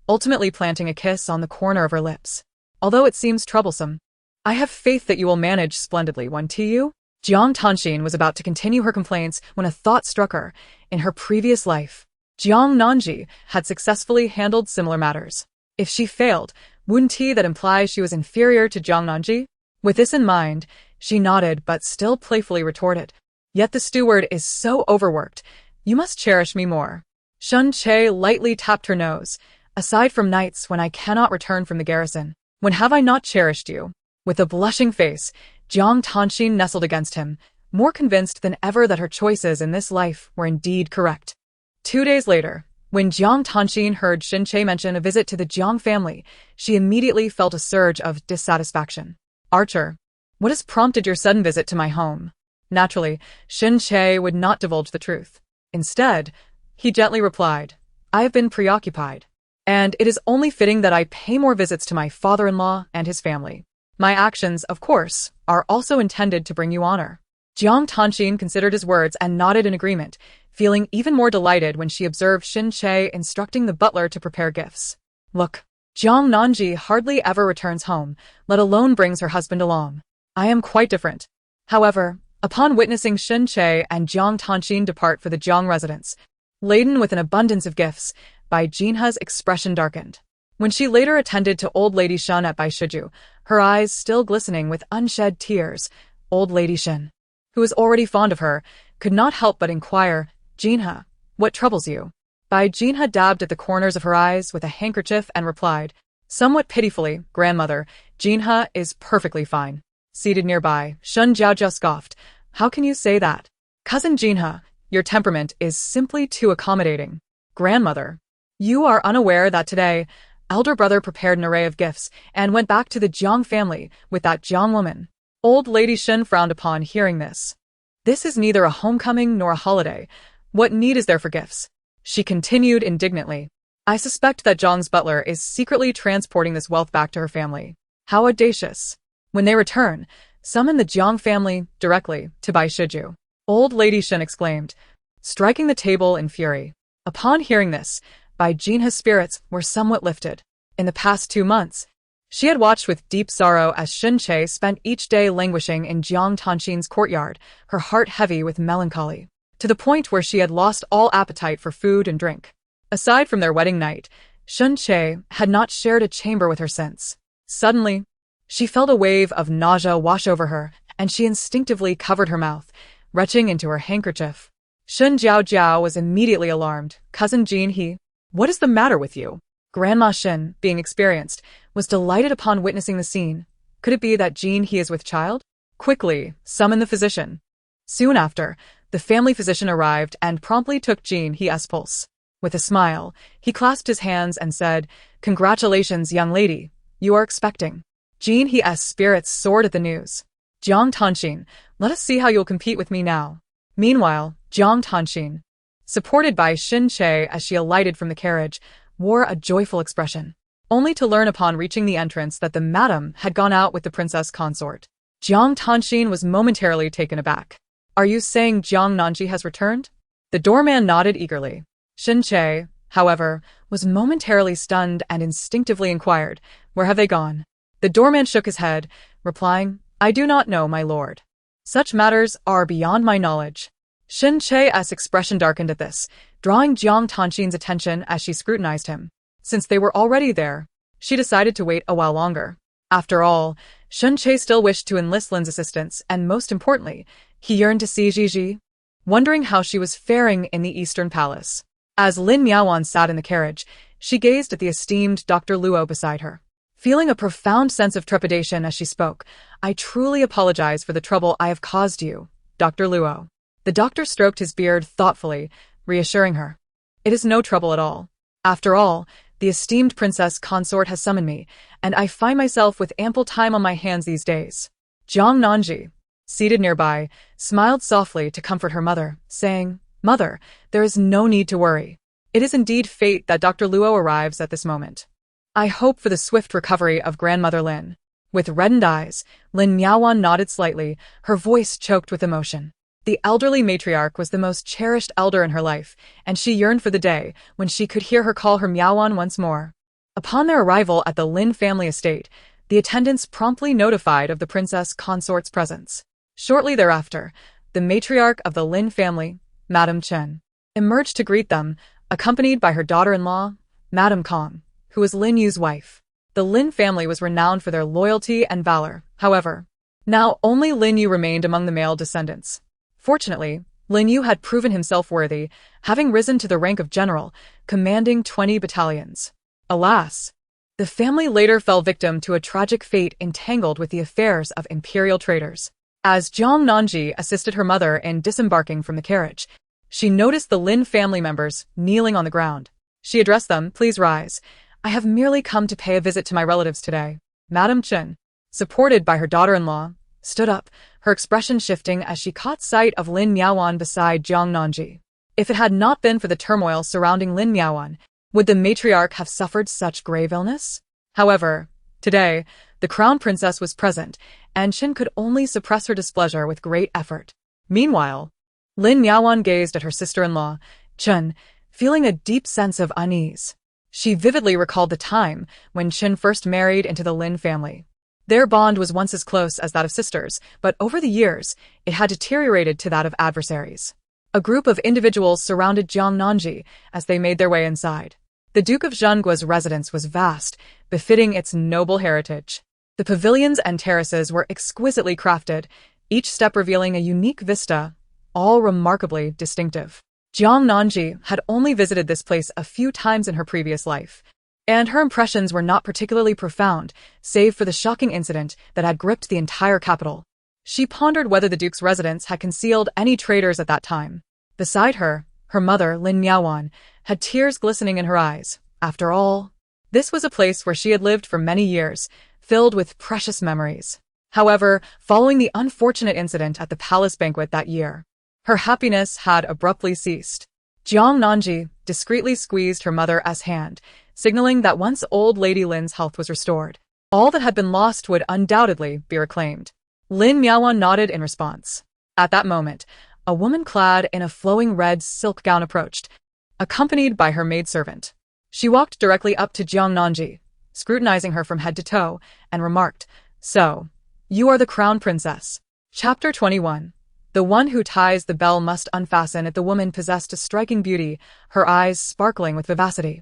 S1: ultimately planting a kiss on the corner of her lips. Although it seems troublesome, I have faith that you will manage splendidly, won't you? Jiang Tanxin was about to continue her complaints when a thought struck her. In her previous life, Jiang Nanji had successfully handled similar matters. If she failed, wouldn't that imply she was inferior to Jiang Nanji? With this in mind, she nodded but still playfully retorted, "Yet the steward is so overworked. You must cherish me more." Shun Che lightly tapped her nose. "Aside from nights when I cannot return from the garrison, when have I not cherished you?" With a blushing face, Jiang Tanxin nestled against him, more convinced than ever that her choices in this life were indeed correct. 2 days later, when Jiang Tanxin heard Shun Che mention a visit to the Jiang family, she immediately felt a surge of dissatisfaction. "Archer, what has prompted your sudden visit to my home?" Naturally, Shun Che would not divulge the truth. Instead, he gently replied, "I have been preoccupied, and it is only fitting that I pay more visits to my father-in-law and his family. My actions, of course, are also intended to bring you honor." Jiang Tanxin considered his words and nodded in agreement, feeling even more delighted when she observed Shun Che instructing the butler to prepare gifts. "Look, Jiang Nanji hardly ever returns home, let alone brings her husband along. I am quite different." However, upon witnessing Shun Che and Jiang Tanxin depart for the Jiang residence, laden with an abundance of gifts, Bai Jinha's expression darkened. When she later attended to Old Lady Shun at Bai Shiju, her eyes still glistening with unshed tears, Old Lady Shun, who was already fond of her, could not help but inquire, "Jinha, what troubles you?" Bai Jinha dabbed at the corners of her eyes with a handkerchief and replied, somewhat pitifully, "Grandmother, Jinha is perfectly fine." Seated nearby, Shun Jiaojiao scoffed, "How can you say that? Cousin Jinha, your temperament is simply too accommodating." "Grandmother, you are unaware that today, elder brother prepared an array of gifts and went back to the Jiang family with that Jiang woman." Old Lady Shen frowned upon hearing this. "This is neither a homecoming nor a holiday. What need is there for gifts?" She continued indignantly. "I suspect that Jiang's butler is secretly transporting this wealth back to her family. How audacious. When they return, summon the Jiang family directly to Bai Shiju." Old Lady Shen exclaimed, striking the table in fury. Upon hearing this, Bai Jinha's spirits were somewhat lifted. In the past 2 months, she had watched with deep sorrow as Shun Che spent each day languishing in Jiang Tanxin's courtyard, her heart heavy with melancholy, to the point where she had lost all appetite for food and drink. Aside from their wedding night, Shun Che had not shared a chamber with her since. Suddenly, she felt a wave of nausea wash over her, and she instinctively covered her mouth, retching into her handkerchief. Shun Jiaojiao was immediately alarmed. "Cousin Jin, what is the matter with you?" Grandma Shen, being experienced, was delighted upon witnessing the scene, Could it be that Jean he is with child? Quickly, summon the physician. Soon after, the family physician arrived and promptly took Jean He's pulse. With a smile, he clasped his hands and said, "Congratulations, young lady. You are expecting." Jean He's spirits soared at the news. "Jiang Tanxin, let us see how you'll compete with me now." Meanwhile, Jiang Tanxin, supported by Xin Che as she alighted from the carriage, wore a joyful expression, only to learn upon reaching the entrance that the madam had gone out with the princess consort. Jiang Tanxin was momentarily taken aback. "Are you saying Jiang Nanji has returned?" The doorman nodded eagerly. Xin Che, however, was momentarily stunned and instinctively inquired, "Where have they gone?" The doorman shook his head, replying, "I do not know, my lord. Such matters are beyond my knowledge." Xin Che's expression darkened at this, drawing Jiang Tanxin's attention as she scrutinized him. Since they were already there, she decided to wait a while longer. After all, Xin Che still wished to enlist Lin's assistance, and most importantly, he yearned to see Gigi, wondering how she was faring in the Eastern Palace. As Lin Miaowan sat in the carriage, she gazed at the esteemed Dr. Luo beside her, feeling a profound sense of trepidation as she spoke. "I truly apologize for the trouble I have caused you, Dr. Luo." The doctor stroked his beard thoughtfully, reassuring her. "It is no trouble at all. After all, the esteemed princess consort has summoned me, and I find myself with ample time on my hands these days." Jiang Nanji, seated nearby, smiled softly to comfort her mother, saying, "Mother, there is no need to worry. It is indeed fate that Dr. Luo arrives at this moment. I hope for the swift recovery of Grandmother Lin." With reddened eyes, Lin Miaowan nodded slightly, her voice choked with emotion. The elderly matriarch was the most cherished elder in her life, and she yearned for the day when she could hear her call her Miaowan once more. Upon their arrival at the Lin family estate, the attendants promptly notified of the princess consort's presence. Shortly thereafter, the matriarch of the Lin family, Madame Chen, emerged to greet them, accompanied by her daughter-in-law, Madame Kong, who was Lin Yu's wife. The Lin family was renowned for their loyalty and valor. However, now only Lin Yu remained among the male descendants. Fortunately, Lin Yu had proven himself worthy, having risen to the rank of general, commanding 20 battalions. Alas, the family later fell victim to a tragic fate entangled with the affairs of imperial traitors. As Jiang Nanji assisted her mother in disembarking from the carriage, she noticed the Lin family members kneeling on the ground. She addressed them, "Please rise. I have merely come to pay a visit to my relatives today." Madame Chen, supported by her daughter-in-law, stood up, her expression shifting as she caught sight of Lin Miaowan beside Jiang Nanji. If it had not been for the turmoil surrounding Lin Miaowan, would the matriarch have suffered such grave illness? However, today, the crown princess was present, and Chen could only suppress her displeasure with great effort. Meanwhile, Lin Miaowan gazed at her sister-in-law, Chen, feeling a deep sense of unease. She vividly recalled the time when Chen first married into the Lin family. Their bond was once as close as that of sisters, but over the years, it had deteriorated to that of adversaries. A group of individuals surrounded Jiang Nanji as they made their way inside. The Duke of Zhengua's residence was vast, befitting its noble heritage. The pavilions and terraces were exquisitely crafted, each step revealing a unique vista, all remarkably distinctive. Jiang Nanji had only visited this place a few times in her previous life, and her impressions were not particularly profound, save for the shocking incident that had gripped the entire capital. She pondered whether the Duke's residence had concealed any traitors at that time. Beside her, her mother, Lin Miaowan, had tears glistening in her eyes. After all, this was a place where she had lived for many years, filled with precious memories. However, following the unfortunate incident at the palace banquet that year, her happiness had abruptly ceased. Jiang Nanji discreetly squeezed her mother's hand, signaling that once old Lady Lin's health was restored, all that had been lost would undoubtedly be reclaimed. Lin Miaowan nodded in response. At that moment, a woman clad in a flowing red silk gown approached, accompanied by her maidservant. She walked directly up to Jiang Nanji, scrutinizing her from head to toe, and remarked, "So, you are the crown princess." Chapter 21. The one who ties the bell must unfasten it. The woman possessed a striking beauty, her eyes sparkling with vivacity,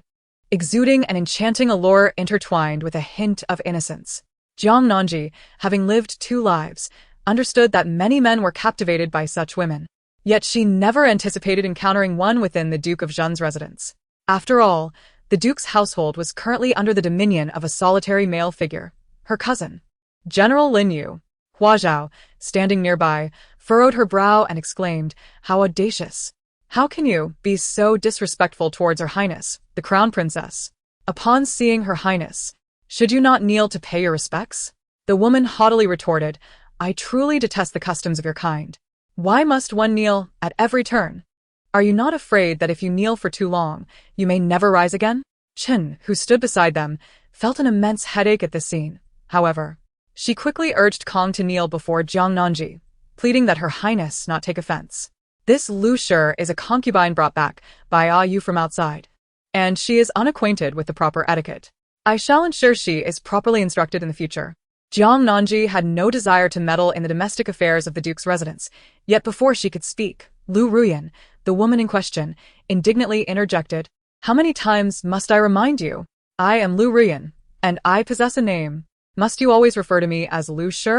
S1: exuding an enchanting allure intertwined with a hint of innocence. Jiang Nanji, having lived 2 lives, understood that many men were captivated by such women. Yet she never anticipated encountering one within the Duke of Zhen's residence. After all, the Duke's household was currently under the dominion of a solitary male figure, her cousin. General Lin Yu, Hua Zhao, standing nearby, furrowed her brow and exclaimed, "How audacious! How can you be so disrespectful towards Her Highness, the Crown Princess? Upon seeing Her Highness, should you not kneel to pay your respects?" The woman haughtily retorted, "I truly detest the customs of your kind. Why must one kneel at every turn? Are you not afraid that if you kneel for too long, you may never rise again?" Chen, who stood beside them, felt an immense headache at this scene. However, she quickly urged Kong to kneel before Jiang Nanji, pleading that Her Highness not take offense. "This Lu Shi is a concubine brought back by Ah Yu from outside, and she is unacquainted with the proper etiquette. I shall ensure she is properly instructed in the future." Jiang Nanji had no desire to meddle in the domestic affairs of the Duke's residence, yet before she could speak, Lu Ruyan, the woman in question, indignantly interjected, "How many times must I remind you? I am Lu Ruyan, and I possess a name. Must you always refer to me as Lu Shi?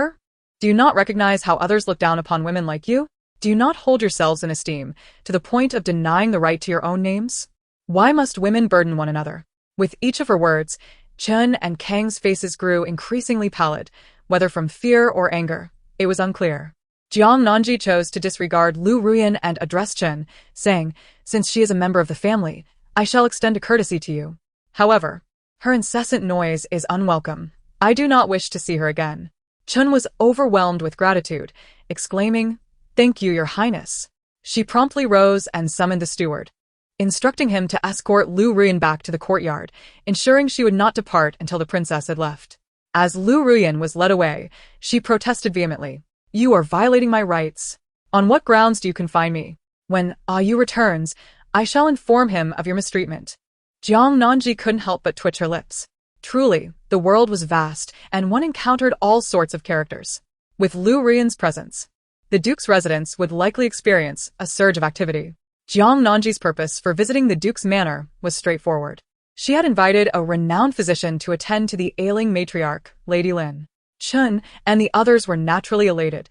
S1: Do you not recognize how others look down upon women like you? Do you not hold yourselves in esteem to the point of denying the right to your own names? Why must women burden one another?" With each of her words, Chen and Kang's faces grew increasingly pallid, whether from fear or anger. It was unclear. Jiang Nanji chose to disregard Lu Ruyan and address Chen, saying, "Since she is a member of the family, I shall extend a courtesy to you. However, her incessant noise is unwelcome. I do not wish to see her again." Chen was overwhelmed with gratitude, exclaiming, "Thank you, Your Highness." She promptly rose and summoned the steward, instructing him to escort Lu Ruyan back to the courtyard, ensuring she would not depart until the princess had left. As Lu Ruyan was led away, she protested vehemently, "You are violating my rights. On what grounds do you confine me? When Ah Yu returns, I shall inform him of your mistreatment." Jiang Nanji couldn't help but twitch her lips. Truly, the world was vast, and one encountered all sorts of characters. With Lu Ruyan's presence, the Duke's residence would likely experience a surge of activity. Jiang Nanji's purpose for visiting the Duke's manor was straightforward. She had invited a renowned physician to attend to the ailing matriarch, Lady Lin. Chen and the others were naturally elated,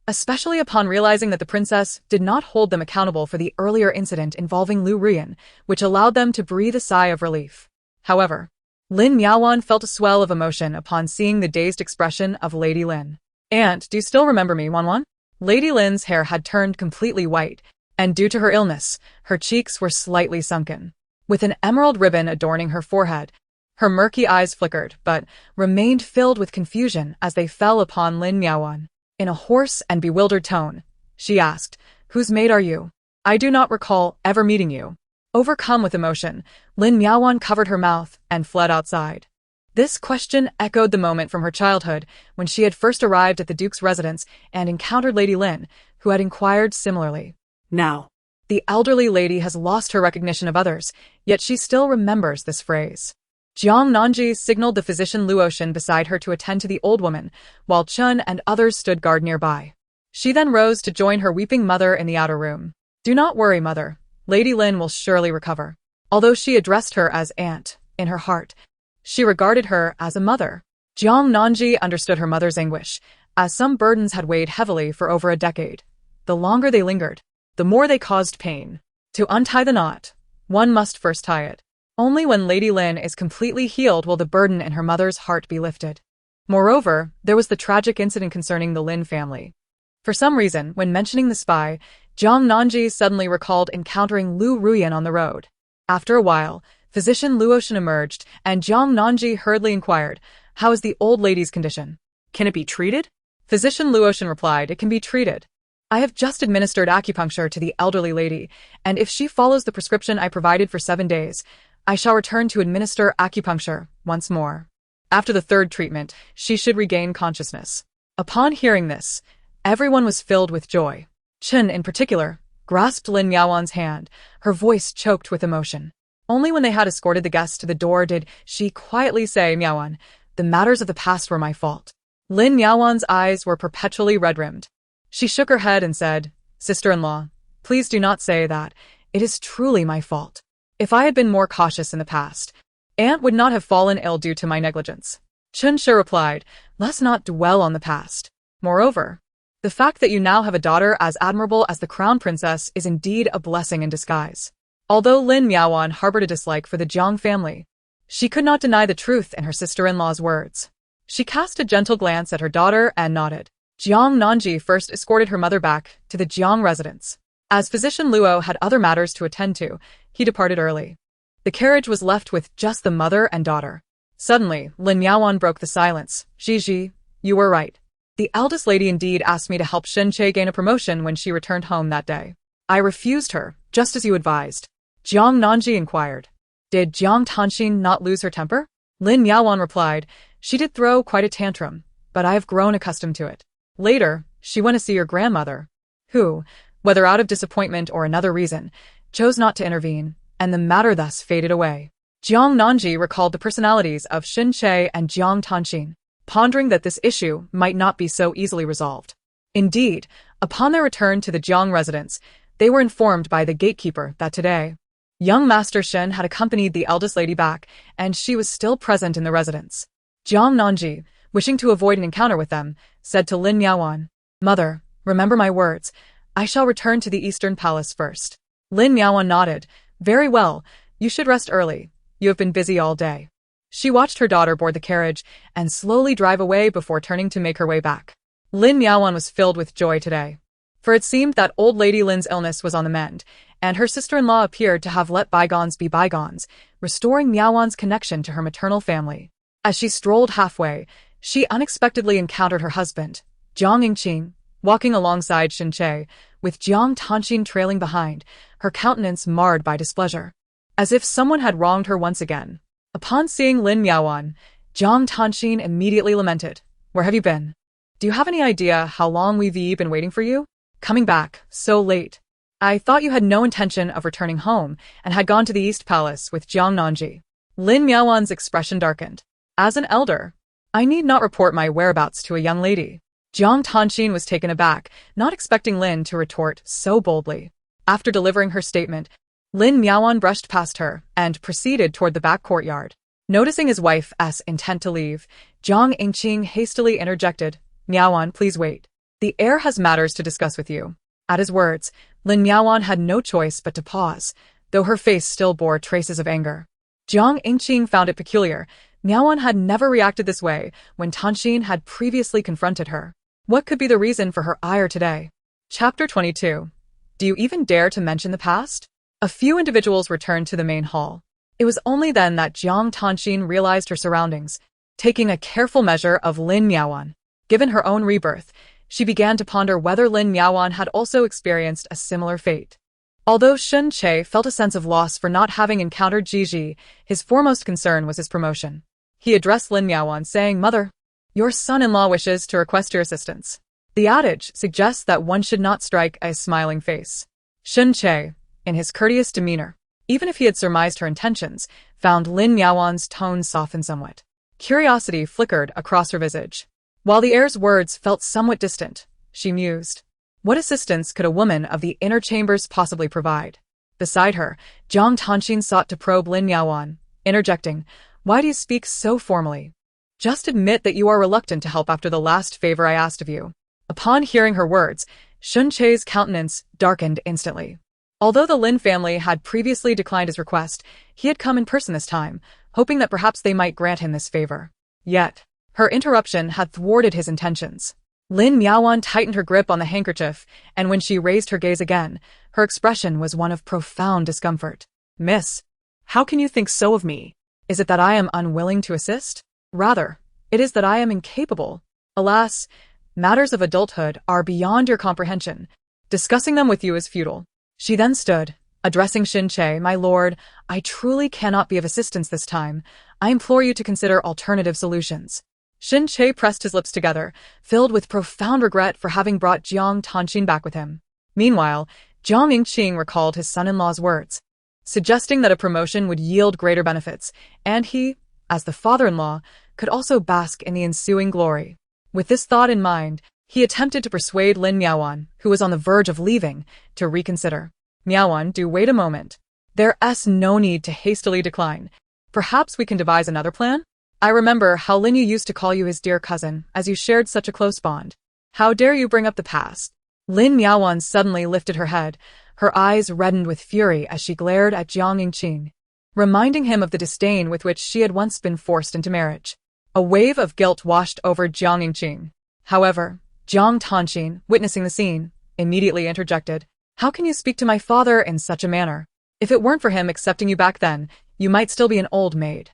S1: especially upon realizing that the princess did not hold them accountable for the earlier incident involving Lu Ruyan, which allowed them to breathe a sigh of relief. However, Lin Miaowan felt a swell of emotion upon seeing the dazed expression of Lady Lin. "Aunt, do you still remember me, Wanwan?" Lady Lin's hair had turned completely white, and due to her illness, her cheeks were slightly sunken. With an emerald ribbon adorning her forehead, her murky eyes flickered, but remained filled with confusion as they fell upon Lin Miaowan. In a hoarse and bewildered tone, she asked, "Whose maid are you? I do not recall ever meeting you." Overcome with emotion, Lin Miaowan covered her mouth and fled outside. This question echoed the moment from her childhood when she had first arrived at the Duke's residence and encountered Lady Lin, who had inquired similarly. Now, the elderly lady has lost her recognition of others, yet she still remembers this phrase. Jiang Nanji signaled the physician Luotian beside her to attend to the old woman, while Chen and others stood guard nearby. She then rose to join her weeping mother in the outer room. "Do not worry, mother. Lady Lin will surely recover." Although she addressed her as aunt, in her heart, she regarded her as a mother. Jiang Nanji understood her mother's anguish, as some burdens had weighed heavily for over a decade. The longer they lingered, the more they caused pain. To untie the knot, one must first tie it. Only when Lady Lin is completely healed will the burden in her mother's heart be lifted. Moreover, there was the tragic incident concerning the Lin family. For some reason, when mentioning the spy, Jiang Nanji suddenly recalled encountering Lu Ruyan on the road. After a while, physician Luotian emerged, and Jiang Nanji hurriedly inquired, "How is the old lady's condition? Can it be treated?" Physician Luotian replied, "It can be treated. I have just administered acupuncture to the elderly lady, and if she follows the prescription I provided for 7 days, I shall return to administer acupuncture once more. After the 3rd treatment, she should regain consciousness." Upon hearing this, everyone was filled with joy. Chen, in particular, grasped Lin Miaowan's hand, her voice choked with emotion. Only when they had escorted the guests to the door did she quietly say, "Miaowan, the matters of the past were my fault." Lin Miaowan's eyes were perpetually red-rimmed. She shook her head and said, "Sister-in-law, please do not say that. It is truly my fault. If I had been more cautious in the past, Aunt would not have fallen ill due to my negligence." Chen Shi replied, "Let's not dwell on the past. Moreover, the fact that you now have a daughter as admirable as the crown princess is indeed a blessing in disguise." Although Lin Miaowan harbored a dislike for the Jiang family, she could not deny the truth in her sister-in-law's words. She cast a gentle glance at her daughter and nodded. Jiang Nanji first escorted her mother back to the Jiang residence. As physician Luo had other matters to attend to, he departed early. The carriage was left with just the mother and daughter. Suddenly, Lin Yaoan broke the silence. Gigi, you were right. The eldest lady indeed asked me to help Shen-Che gain a promotion when she returned home that day. I refused her, just as you advised. Jiang Nanji inquired. Did Jiang Tanxin not lose her temper? Lin Yaoan replied, she did throw quite a tantrum, but I have grown accustomed to it. Later, she went to see your grandmother, who, whether out of disappointment or another reason, chose not to intervene, and the matter thus faded away. Jiang Nanji recalled the personalities of Shen-Che and Jiang Tanxin, pondering that this issue might not be so easily resolved. Indeed, upon their return to the Jiang residence, they were informed by the gatekeeper that today, young Master Shen had accompanied the eldest lady back, and she was still present in the residence. Jiang Nanji, wishing to avoid an encounter with them, said to Lin Yaoan, Mother, remember my words. I shall return to the Eastern Palace first. Lin Yaoan nodded. Very well, you should rest early. You have been busy all day. She watched her daughter board the carriage and slowly drive away before turning to make her way back. Lin Yaoan was filled with joy today, for it seemed that old Lady Lin's illness was on the mend, and her sister-in-law appeared to have let bygones be bygones, restoring Miaowan's connection to her maternal family. As she strolled halfway, she unexpectedly encountered her husband, Jiang Yingqing, walking alongside Shen-Che, with Jiang Tanxin trailing behind, her countenance marred by displeasure, as if someone had wronged her once again. Upon seeing Lin Yaoan, Jiang Tanxin immediately lamented. Where have you been? Do you have any idea how long we've been waiting for you? Coming back, so late. I thought you had no intention of returning home and had gone to the East Palace with Jiang Nanji. Lin Yaoan's expression darkened. As an elder, I need not report my whereabouts to a young lady. Jiang Tanxin was taken aback, not expecting Lin to retort so boldly. After delivering her statement, Lin Yaoan brushed past her and proceeded toward the back courtyard. Noticing his wife's intent to leave, Jiang Yingqing hastily interjected, Miaowan, please wait. The heir has matters to discuss with you. At his words, Lin Miaowan had no choice but to pause, though her face still bore traces of anger. Jiang Yingqing found it peculiar. Miaowan had never reacted this way when Tanxin had previously confronted her. What could be the reason for her ire today? Chapter 22. Do you even dare to mention the past? A few individuals returned to the main hall. It was only then that Jiang Tanxin realized her surroundings. Taking a careful measure of Lin Miaowan, given her own rebirth, she began to ponder whether Lin Miaowan had also experienced a similar fate. Although Shen-Che felt a sense of loss for not having encountered Gigi, his foremost concern was his promotion. He addressed Lin Miaowan saying, Mother, your son-in-law wishes to request your assistance. The adage suggests that one should not strike a smiling face. Shen-Che, in his courteous demeanor, even if he had surmised her intentions, found Lin Miaowan's tone soften somewhat. Curiosity flickered across her visage. While the heir's words felt somewhat distant, she mused. What assistance could a woman of the inner chambers possibly provide? Beside her, Jiang Tanxin sought to probe Lin Miaowan, interjecting, Why do you speak so formally? Just admit that you are reluctant to help after the last favor I asked of you. Upon hearing her words, Shen-Che's countenance darkened instantly. Although the Lin family had previously declined his request, he had come in person this time, hoping that perhaps they might grant him this favor. Yet, her interruption had thwarted his intentions. Lin Miaowan tightened her grip on the handkerchief, and when she raised her gaze again, her expression was one of profound discomfort. Miss, how can you think so of me? Is it that I am unwilling to assist? Rather, it is that I am incapable. Alas, matters of adulthood are beyond your comprehension. Discussing them with you is futile. She then stood, addressing Shen-Che, My lord, I truly cannot be of assistance this time. I implore you to consider alternative solutions. Shen-Che pressed his lips together, filled with profound regret for having brought Jiang Tanxin back with him. Meanwhile, Jiang Yingqing recalled his son-in-law's words, suggesting that a promotion would yield greater benefits, and he, as the father-in-law, could also bask in the ensuing glory. With this thought in mind, he attempted to persuade Lin Miaowan, who was on the verge of leaving, to reconsider. Miaowan, do wait a moment. There's no need to hastily decline. Perhaps we can devise another plan? I remember how Lin Yu used to call you his dear cousin, as you shared such a close bond. How dare you bring up the past? Lin Miaowan suddenly lifted her head, her eyes reddened with fury as she glared at Jiang Yingqing, reminding him of the disdain with which she had once been forced into marriage. A wave of guilt washed over Jiang Yingqing. However, Jiang Tanxin, witnessing the scene, immediately interjected. How can you speak to my father in such a manner? If it weren't for him accepting you back then, you might still be an old maid.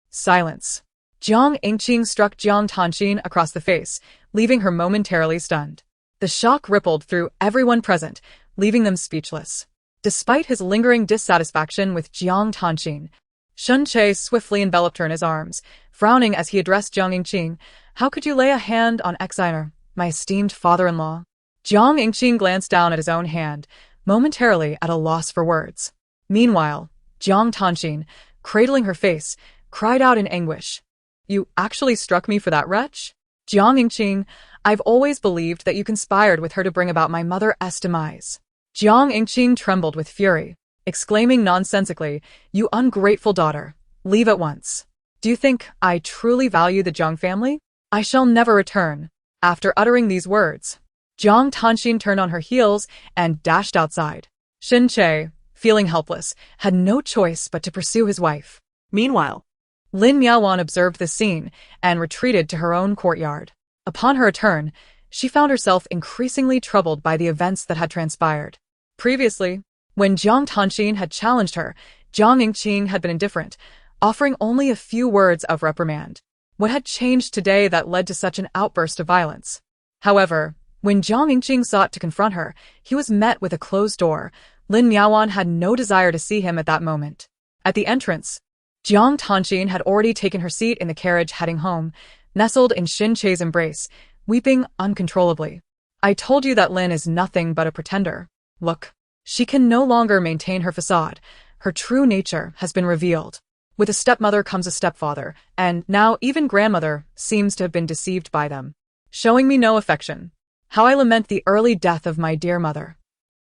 S1: Silence. Jiang Yingqing struck Jiang Tanxin across the face, leaving her momentarily stunned. The shock rippled through everyone present, leaving them speechless. Despite his lingering dissatisfaction with Jiang Tanxin, Shun Che swiftly enveloped her in his arms, frowning as he addressed Jiang Yingqing. How could you lay a hand on Exiner, my esteemed father-in-law? Jiang Yingqing glanced down at his own hand, momentarily at a loss for words. Meanwhile, Jiang Tanxin, cradling her face, cried out in anguish. You actually struck me for that wretch? Jiang Yingqing, I've always believed that you conspired with her to bring about my mother's demise. Jiang Yingqing trembled with fury, exclaiming nonsensically, You ungrateful daughter, leave at once. Do you think I truly value the Jiang family? I shall never return. After uttering these words, Jiang Tanxin turned on her heels and dashed outside. Shin Che, feeling helpless, had no choice but to pursue his wife. Meanwhile, Lin Miaowan observed the scene and retreated to her own courtyard. Upon her return, she found herself increasingly troubled by the events that had transpired. Previously, when Jiang Tanxin had challenged her, Jiang Yingqing had been indifferent, offering only a few words of reprimand. What had changed today that led to such an outburst of violence? However, when Jiang Yingqing sought to confront her, he was met with a closed door. Lin Miaowan had no desire to see him at that moment. At the entrance, Jiang Tanxin had already taken her seat in the carriage heading home, nestled in Shin Che's embrace, weeping uncontrollably. I told you that Lin is nothing but a pretender. Look, she can no longer maintain her facade. Her true nature has been revealed. With a stepmother comes a stepfather, and now even grandmother seems to have been deceived by them, showing me no affection. How I lament the early death of my dear mother.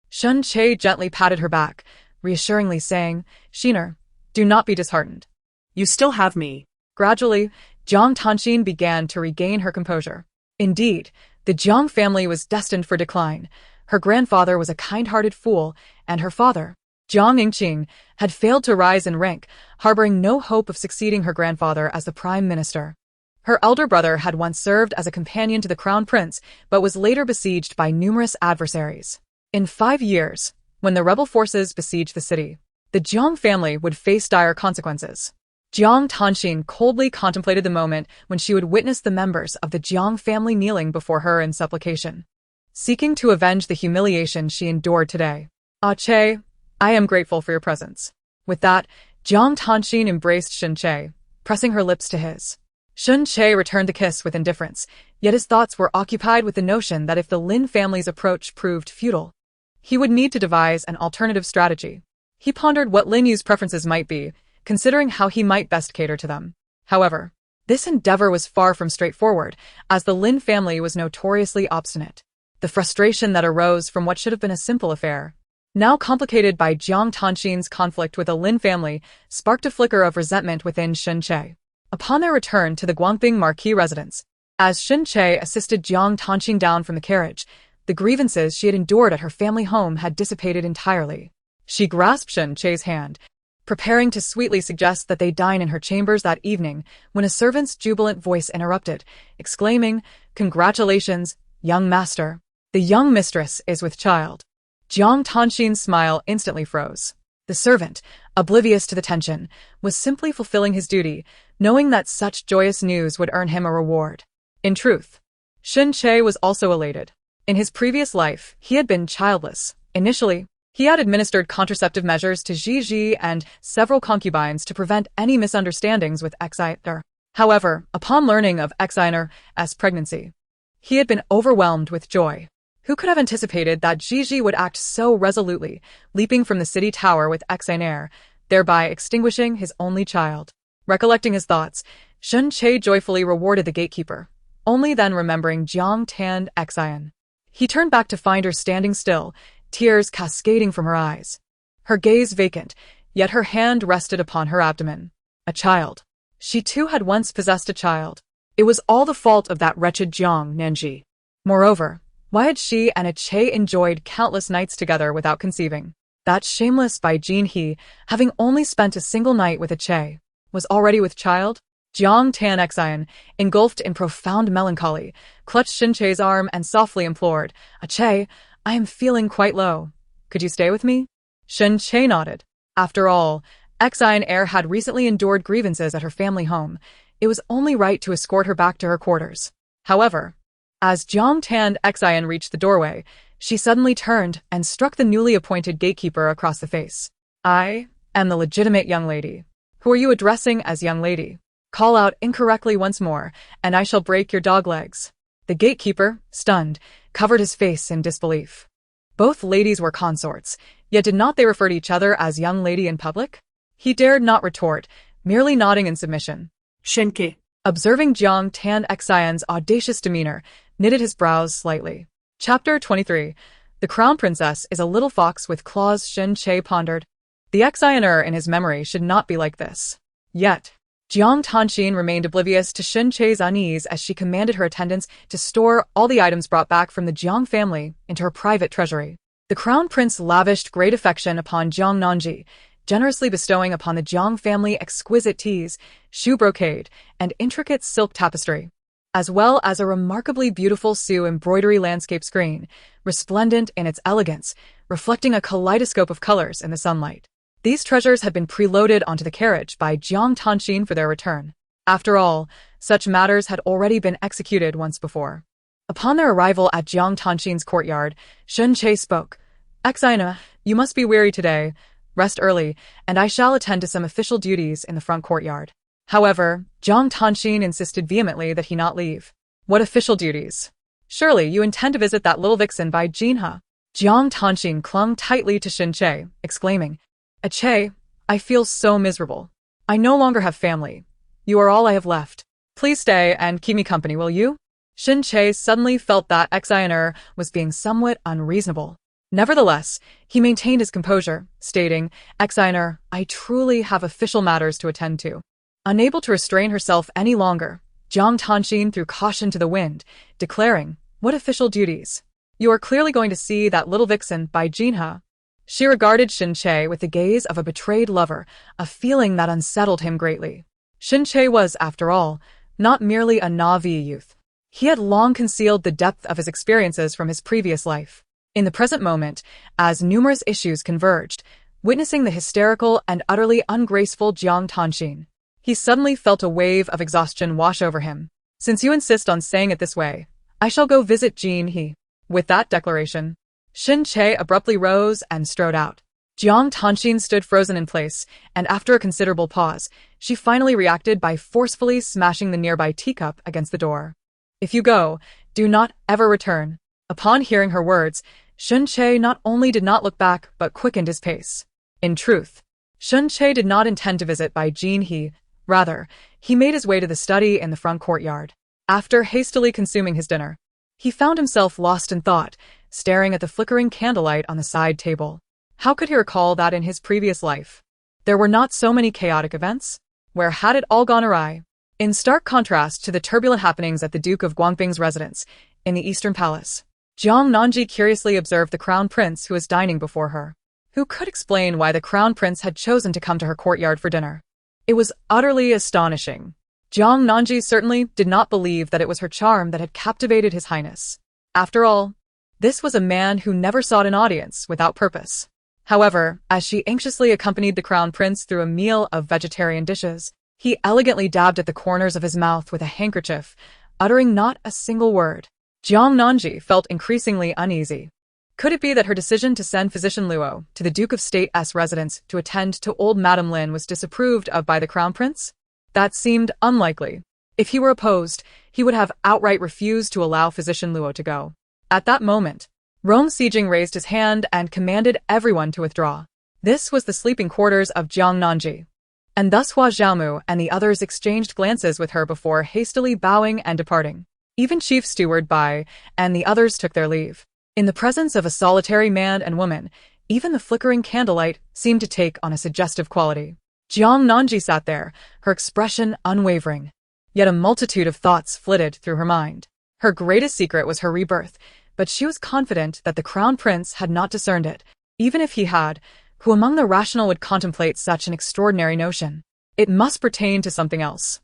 S1: Shun Che gently patted her back, reassuringly saying, Shiner, do not be disheartened. You still have me. Gradually, Jiang Tanxin began to regain her composure. Indeed, the Jiang family was destined for decline. Her grandfather was a kind-hearted fool, and her father, Jiang Yingqing, had failed to rise in rank, harboring no hope of succeeding her grandfather as the prime minister. Her elder brother had once served as a companion to the crown prince, but was later besieged by numerous adversaries. In 5 years, when the rebel forces besieged the city, the Jiang family would face dire consequences. Jiang Tanxin coldly contemplated the moment when she would witness the members of the Jiang family kneeling before her in supplication, seeking to avenge the humiliation she endured today. Ah Che, I am grateful for your presence. With that, Jiang Tanxin embraced Shin Che, pressing her lips to his. Shun Che returned the kiss with indifference, yet his thoughts were occupied with the notion that if the Lin family's approach proved futile, he would need to devise an alternative strategy. He pondered what Lin Yu's preferences might be, considering how he might best cater to them. However, this endeavor was far from straightforward, as the Lin family was notoriously obstinate. The frustration that arose from what should have been a simple affair, now complicated by Jiang Tanxin's conflict with the Lin family, sparked a flicker of resentment within Shin Che. Upon their return to the Guangping Marquis residence, as Shin Che assisted Jiang Tanxin down from the carriage, the grievances she had endured at her family home had dissipated entirely. She grasped Shin Che's hand, preparing to sweetly suggest that they dine in her chambers that evening, when a servant's jubilant voice interrupted, exclaiming, Congratulations, young master. The young mistress is with child. Jiang Tanxin's smile instantly froze. The servant, oblivious to the tension, was simply fulfilling his duty, knowing that such joyous news would earn him a reward. In truth, Shin Che was also elated. In his previous life, he had been childless. Initially, he had administered contraceptive measures to Ji and several concubines to prevent any misunderstandings with Exiner. However, upon learning of Exiner's pregnancy, he had been overwhelmed with joy. Who could have anticipated that Ji would act so resolutely, leaping from the city tower with Exiner, thereby extinguishing his only child? Recollecting his thoughts, Shun Che joyfully rewarded the gatekeeper, only then remembering Jiang Tan Exine. He turned back to find her standing still, tears cascading from her eyes. Her gaze vacant, yet her hand rested upon her abdomen. A child. She too had once possessed a child. It was all the fault of that wretched Jiang Nanji. Moreover, why had she and a Che enjoyed countless nights together without conceiving? That shameless Bai Jin He, having only spent a single night with a Che, was already with child? Jiang Tan Xian, engulfed in profound melancholy, clutched Shin Che's arm and softly implored, "Che, I am feeling quite low. Could you stay with me?" Shin Che nodded. After all, Xian heir had recently endured grievances at her family home. It was only right to escort her back to her quarters. However, as Jiang Tan Xian reached the doorway, she suddenly turned and struck the newly appointed gatekeeper across the face. "I am the legitimate young lady. Who are you addressing as young lady? Call out incorrectly once more, and I shall break your dog legs." The gatekeeper, stunned, covered his face in disbelief. Both ladies were consorts, yet did not they refer to each other as young lady in public? He dared not retort, merely nodding in submission.
S2: Shenke,
S1: Observing Jiang Tan Xian's audacious demeanor, knitted his brows slightly. Chapter 23. The Crown Princess is a little fox with claws. Shin Che pondered. The Xianer in his memory should not be like this. Yet, Jiang Tanxin remained oblivious to Shin Che's unease as she commanded her attendants to store all the items brought back from the Jiang family into her private treasury. The Crown Prince lavished great affection upon Jiang Nanji, generously bestowing upon the Jiang family exquisite teas, shoe brocade, and intricate silk tapestry, as well as a remarkably beautiful Sioux embroidery landscape screen, resplendent in its elegance, reflecting a kaleidoscope of colors in the sunlight. These treasures had been preloaded onto the carriage by Jiang Tanxin for their return. After all, such matters had already been executed once before. Upon their arrival at Jiang Tanxin's courtyard, Shin Che spoke. "Xiana, you must be weary today. Rest early, and I shall attend to some official duties in the front courtyard." However, Jiang Tanxin insisted vehemently that he not leave. "What official duties? Surely you intend to visit that little vixen by Jinha." Jiang Tanxin clung tightly to Shin Che, exclaiming, "Che, I feel so miserable. I no longer have family. You are all I have left. Please stay and keep me company, will you?" Shin Che suddenly felt that Xianer was being somewhat unreasonable. Nevertheless, he maintained his composure, stating, "Xianer, I truly have official matters to attend to." Unable to restrain herself any longer, Jiang Tanxin threw caution to the wind, declaring, "What official duties? You are clearly going to see that little vixen by Jinha." She regarded Shin Che with the gaze of a betrayed lover, a feeling that unsettled him greatly. Shin Che was, after all, not merely a Na'vi youth. He had long concealed the depth of his experiences from his previous life. In the present moment, as numerous issues converged, witnessing the hysterical and utterly ungraceful Jiang Tanxin, he suddenly felt a wave of exhaustion wash over him. "Since you insist on saying it this way, I shall go visit Jin He." With that declaration, Shin Che abruptly rose and strode out. Jiang Tanxin stood frozen in place, and after a considerable pause, she finally reacted by forcefully smashing the nearby teacup against the door. "If you go, do not ever return." Upon hearing her words, Shin Che not only did not look back but quickened his pace. In truth, Shin Che did not intend to visit by Jin He. Rather, he made his way to the study in the front courtyard. After hastily consuming his dinner, he found himself lost in thought, staring at the flickering candlelight on the side table. How could he recall that in his previous life there were not so many chaotic events? Where had it all gone awry? In stark contrast to the turbulent happenings at the Duke of Guangping's residence in the Eastern Palace, Jiang Nanji curiously observed the Crown Prince who was dining before her. Who could explain why the Crown Prince had chosen to come to her courtyard for dinner? It was utterly astonishing. Jiang Nanji certainly did not believe that it was her charm that had captivated His Highness. After all, this was a man who never sought an audience without purpose. However, as she anxiously accompanied the Crown Prince through a meal of vegetarian dishes, he elegantly dabbed at the corners of his mouth with a handkerchief, uttering not a single word. Jiang Nanji felt increasingly uneasy. Could it be that her decision to send Physician Luo to the Duke of State's residence to attend to old Madame Lin was disapproved of by the Crown Prince? That seemed unlikely. If he were opposed, he would have outright refused to allow Physician Luo to go. At that moment, Rong Sijing raised his hand and commanded everyone to withdraw. This was the sleeping quarters of Jiang Nanji. And thus Hua Xiaomu and the others exchanged glances with her before hastily bowing and departing. Even Chief Steward Bai and the others took their leave. In the presence of a solitary man and woman, even the flickering candlelight seemed to take on a suggestive quality. Jiang Nanji sat there, her expression unwavering. Yet a multitude of thoughts flitted through her mind. Her greatest secret was her rebirth, but she was confident that the Crown Prince had not discerned it. Even if he had, who among the rational would contemplate such an extraordinary notion? It must pertain to something else.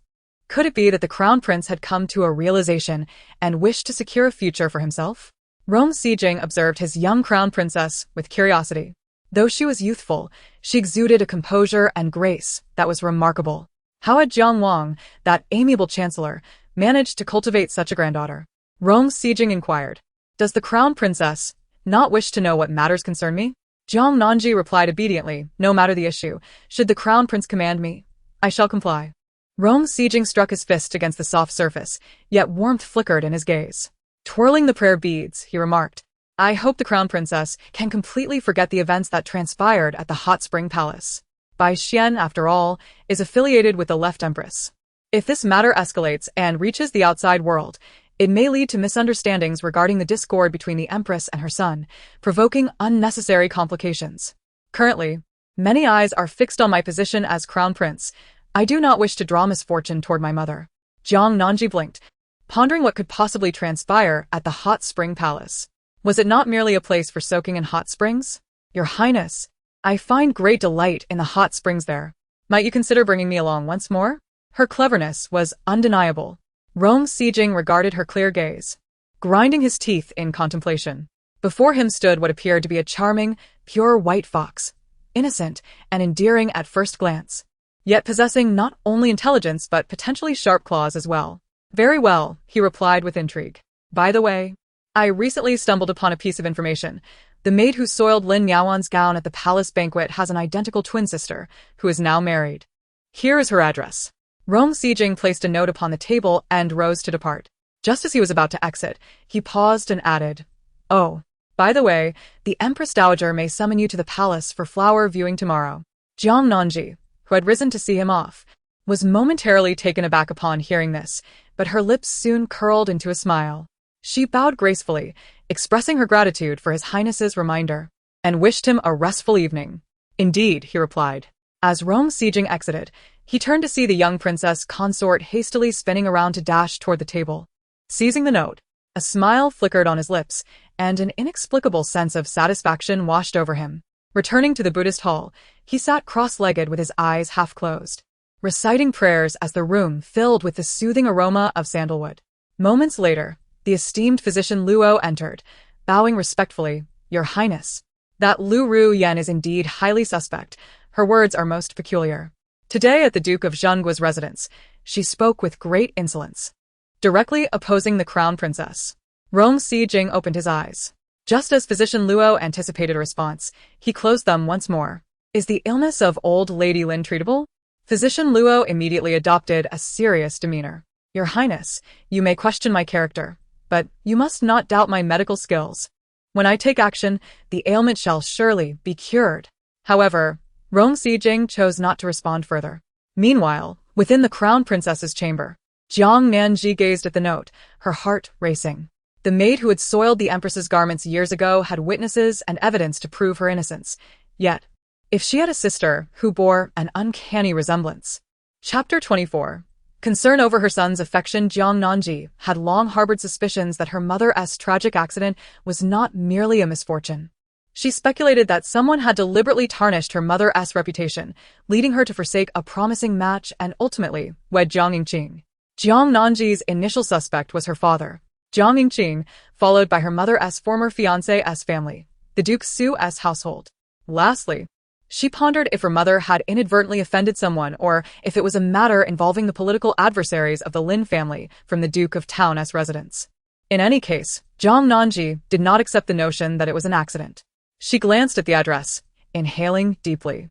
S1: Could it be that the crown prince had come to a realization and wished to secure a future for himself? Rong Sijing observed his young crown princess with curiosity. Though she was youthful, she exuded a composure and grace that was remarkable. How had Jiang Wang, that amiable chancellor, managed to cultivate such a granddaughter? Rong Sijing inquired. Does the crown princess not wish to know what matters concern me? Jiang Nanji replied obediently, no matter the issue. Should the crown prince command me, I shall comply. Rong Sijing struck his fist against the soft surface, yet warmth flickered in his gaze. Twirling the prayer beads, he remarked, I hope the crown princess can completely forget the events that transpired at the hot spring palace. Bai Xian, after all, is affiliated with the left empress. If this matter escalates and reaches the outside world, it may lead to misunderstandings regarding the discord between the empress and her son, provoking unnecessary complications. Currently, many eyes are fixed on my position as crown prince. I do not wish to draw misfortune toward my mother. Jiang Nanji blinked, pondering what could possibly transpire at the hot spring palace. Was it not merely a place for soaking in hot springs? Your Highness, I find great delight in the hot springs there. Might you consider bringing me along once more? Her cleverness was undeniable. Rong Sijing regarded her clear gaze, grinding his teeth in contemplation. Before him stood what appeared to be a charming, pure white fox, innocent and endearing at first glance, yet possessing not only intelligence but potentially sharp claws as well. Very well, he replied with intrigue. By the way, I recently stumbled upon a piece of information. The maid who soiled Lin Miaowan's gown at the palace banquet has an identical twin sister, who is now married. Here is her address. Rong Sijing placed a note upon the table and rose to depart. Just as he was about to exit, he paused and added, Oh, by the way, the Empress Dowager may summon you to the palace for flower viewing tomorrow. Jiang Nanji, who had risen to see him off, was momentarily taken aback upon hearing this, but her lips soon curled into a smile. She bowed gracefully, expressing her gratitude for His Highness's reminder, and wished him a restful evening. Indeed, he replied. As Rong Sijing exited, he turned to see the young princess consort hastily spinning around to dash toward the table. Seizing the note, a smile flickered on his lips, and an inexplicable sense of satisfaction washed over him. Returning to the Buddhist hall, he sat cross-legged with his eyes half closed, reciting prayers as the room filled with the soothing aroma of sandalwood. Moments later, the esteemed physician Luo entered, bowing respectfully, Your Highness. That Lu Ru Yen is indeed highly suspect. Her words are most peculiar. Today at the Duke of Zhengguo's residence, she spoke with great insolence, directly opposing the crown princess. Rong Sijing opened his eyes. Just as physician Luo anticipated a response, he closed them once more. Is the illness of old Lady Lin treatable? Physician Luo immediately adopted a serious demeanor. Your Highness, you may question my character, but you must not doubt my medical skills. When I take action, the ailment shall surely be cured. However, Rong Sijing chose not to respond further. Meanwhile, within the crown princess's chamber, Jiang Nanji gazed at the note, her heart racing. The maid who had soiled the empress's garments years ago had witnesses and evidence to prove her innocence. Yet, if she had a sister who bore an uncanny resemblance. Chapter 24. Concern over her son's affection. Jiang Nanji had long harbored suspicions that her mother's tragic accident was not merely a misfortune. She speculated that someone had deliberately tarnished her mother's reputation, leading her to forsake a promising match and ultimately wed Jiang Yingqing. Jiang Nanji's initial suspect was her father, Jiang Yingqing, followed by her mother's former fiancé's family, the Duke Su's household. Lastly, she pondered if her mother had inadvertently offended someone or if it was a matter involving the political adversaries of the Lin family from the Duke of Town's residence. In any case, Jiang Nanji did not accept the notion that it was an accident. She glanced at the address, inhaling deeply.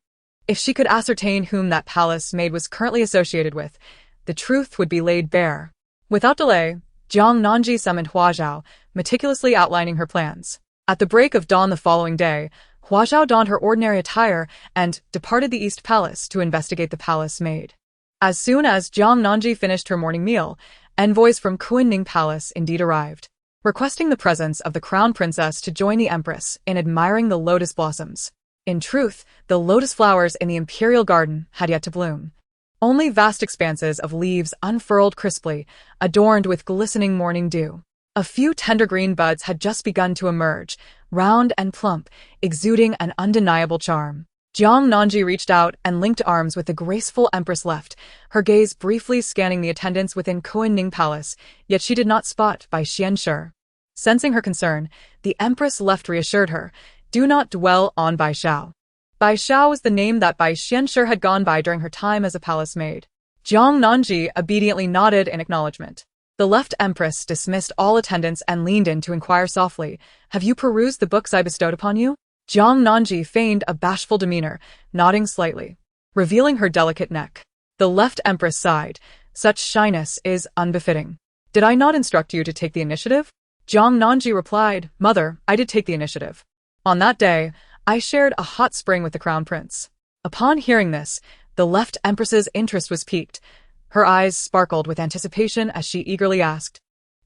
S1: If she could ascertain whom that palace maid was currently associated with, the truth would be laid bare. Without delay, Jiang Nanji summoned Hua Zhao, meticulously outlining her plans. At the break of dawn the following day, Hua Zhao donned her ordinary attire and departed the East Palace to investigate the palace maid. As soon as Jiang Nanji finished her morning meal, envoys from Kunning Palace indeed arrived, requesting the presence of the crown princess to join the empress in admiring the lotus blossoms. In truth, the lotus flowers in the imperial garden had yet to bloom. Only vast expanses of leaves unfurled crisply, adorned with glistening morning dew. A few tender green buds had just begun to emerge, round and plump, exuding an undeniable charm. Jiang Nanji reached out and linked arms with the graceful empress left, her gaze briefly scanning the attendants within Kuan-Ning Palace, yet she did not spot Bai Xianshi. Sensing her concern, the empress left reassured her, "Do not dwell on Bai Xiao." Bai Xiao was the name that Bai Xianshi had gone by during her time as a palace maid. Jiang Nanji obediently nodded in acknowledgement. The left empress dismissed all attendants and leaned in to inquire softly, "Have you perused the books I bestowed upon you?" Jiang Nanji feigned a bashful demeanor, nodding slightly, revealing her delicate neck. The left empress sighed. "Such shyness is unbefitting. Did I not instruct you to take the initiative?" Jiang Nanji replied, "Mother, I did take the initiative. On that day, I shared a hot spring with the crown prince." Upon hearing this, the left empress's interest was piqued. Her eyes sparkled with anticipation as she eagerly asked,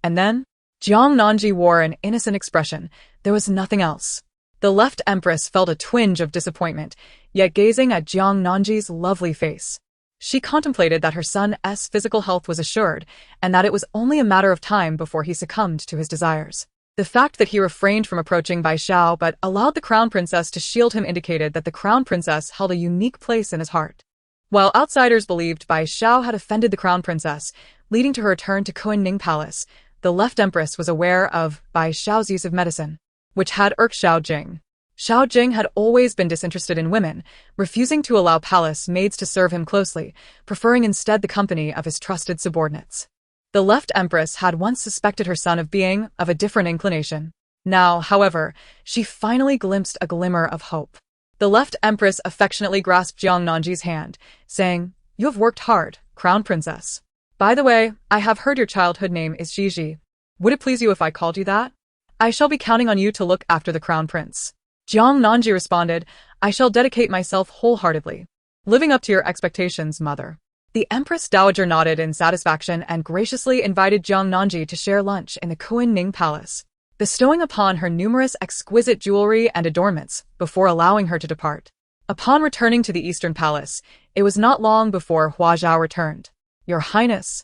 S1: "And then?" Jiang Nanji wore an innocent expression. There was nothing else. The left empress felt a twinge of disappointment, yet gazing at Jiang Nanji's lovely face, she contemplated that her son's physical health was assured, and that it was only a matter of time before he succumbed to his desires. The fact that he refrained from approaching Bai Xiao but allowed the crown princess to shield him indicated that the crown princess held a unique place in his heart. While outsiders believed Bai Xiao had offended the crown princess, leading to her return to Kuan-Ning Palace, the left empress was aware of Bai Xiao's use of medicine, which had irked Xiao Jing. Xiao Jing had always been disinterested in women, refusing to allow palace maids to serve him closely, preferring instead the company of his trusted subordinates. The left empress had once suspected her son of being of a different inclination. Now, however, she finally glimpsed a glimmer of hope. The left empress affectionately grasped Jiang Nanji's hand, saying, "You have worked hard, crown princess. By the way, I have heard your childhood name is Gigi. Would it please you if I called you that? I shall be counting on you to look after the crown prince." Jiang Nanji responded, "I shall dedicate myself wholeheartedly. Living up to your expectations, mother." The Empress Dowager nodded in satisfaction and graciously invited Jiang Nanji to share lunch in the Kuan-Ning Palace, bestowing upon her numerous exquisite jewelry and adornments before allowing her to depart. Upon returning to the Eastern Palace, it was not long before Hua Zhao returned. "Your Highness,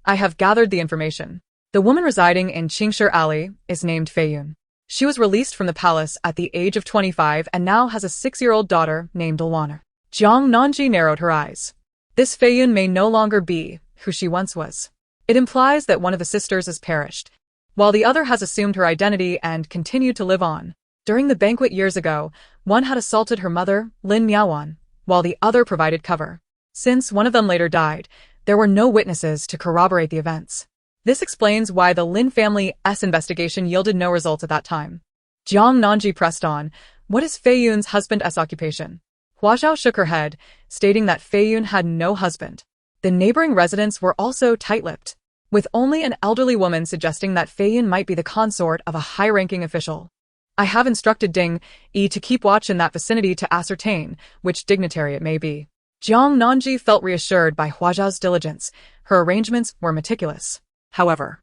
S1: I have gathered the information. The woman residing in Qingshi Alley is named Fei Yun. She was released from the palace at the age of 25 and now has a 6-year-old daughter named Luana." Jiang Nanji narrowed her eyes. This Fei Yun may no longer be who she once was. It implies that one of the sisters has perished, while the other has assumed her identity and continued to live on. During the banquet years ago, one had assaulted her mother, Lin Miaowan, while the other provided cover. Since one of them later died, there were no witnesses to corroborate the events. This explains why the Lin family's investigation yielded no results at that time. Jiang Nanji pressed on, "What is Fei Yun's husband's occupation?" Hua Zhao shook her head, stating that Fei Yun had no husband. The neighboring residents were also tight-lipped, with only an elderly woman suggesting that Fei Yun might be the consort of a high-ranking official. "I have instructed Ding Yi to keep watch in that vicinity to ascertain which dignitary it may be." Jiang Nanji felt reassured by Hua Zhao's diligence. Her arrangements were meticulous. However,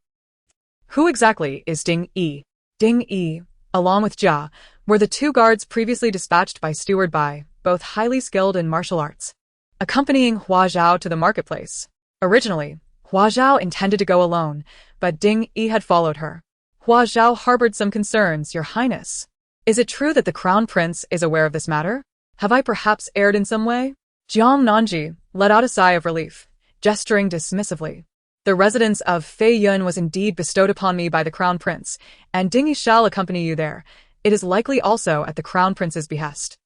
S1: who exactly is Ding Yi? Ding Yi, along with Jia, were the two guards previously dispatched by Steward Bai, both highly skilled in martial arts, accompanying Hua Zhao to the marketplace. Originally, Hua Zhao intended to go alone, but Ding Yi had followed her. Hua Zhao harbored some concerns, "Your Highness. Is it true that the Crown Prince is aware of this matter? Have I perhaps erred in some way?" Jiang Nanji let out a sigh of relief, gesturing dismissively. "The residence of Fei Yun was indeed bestowed upon me by the Crown Prince, and Ding Yi shall accompany you there. It is likely also at the Crown Prince's behest."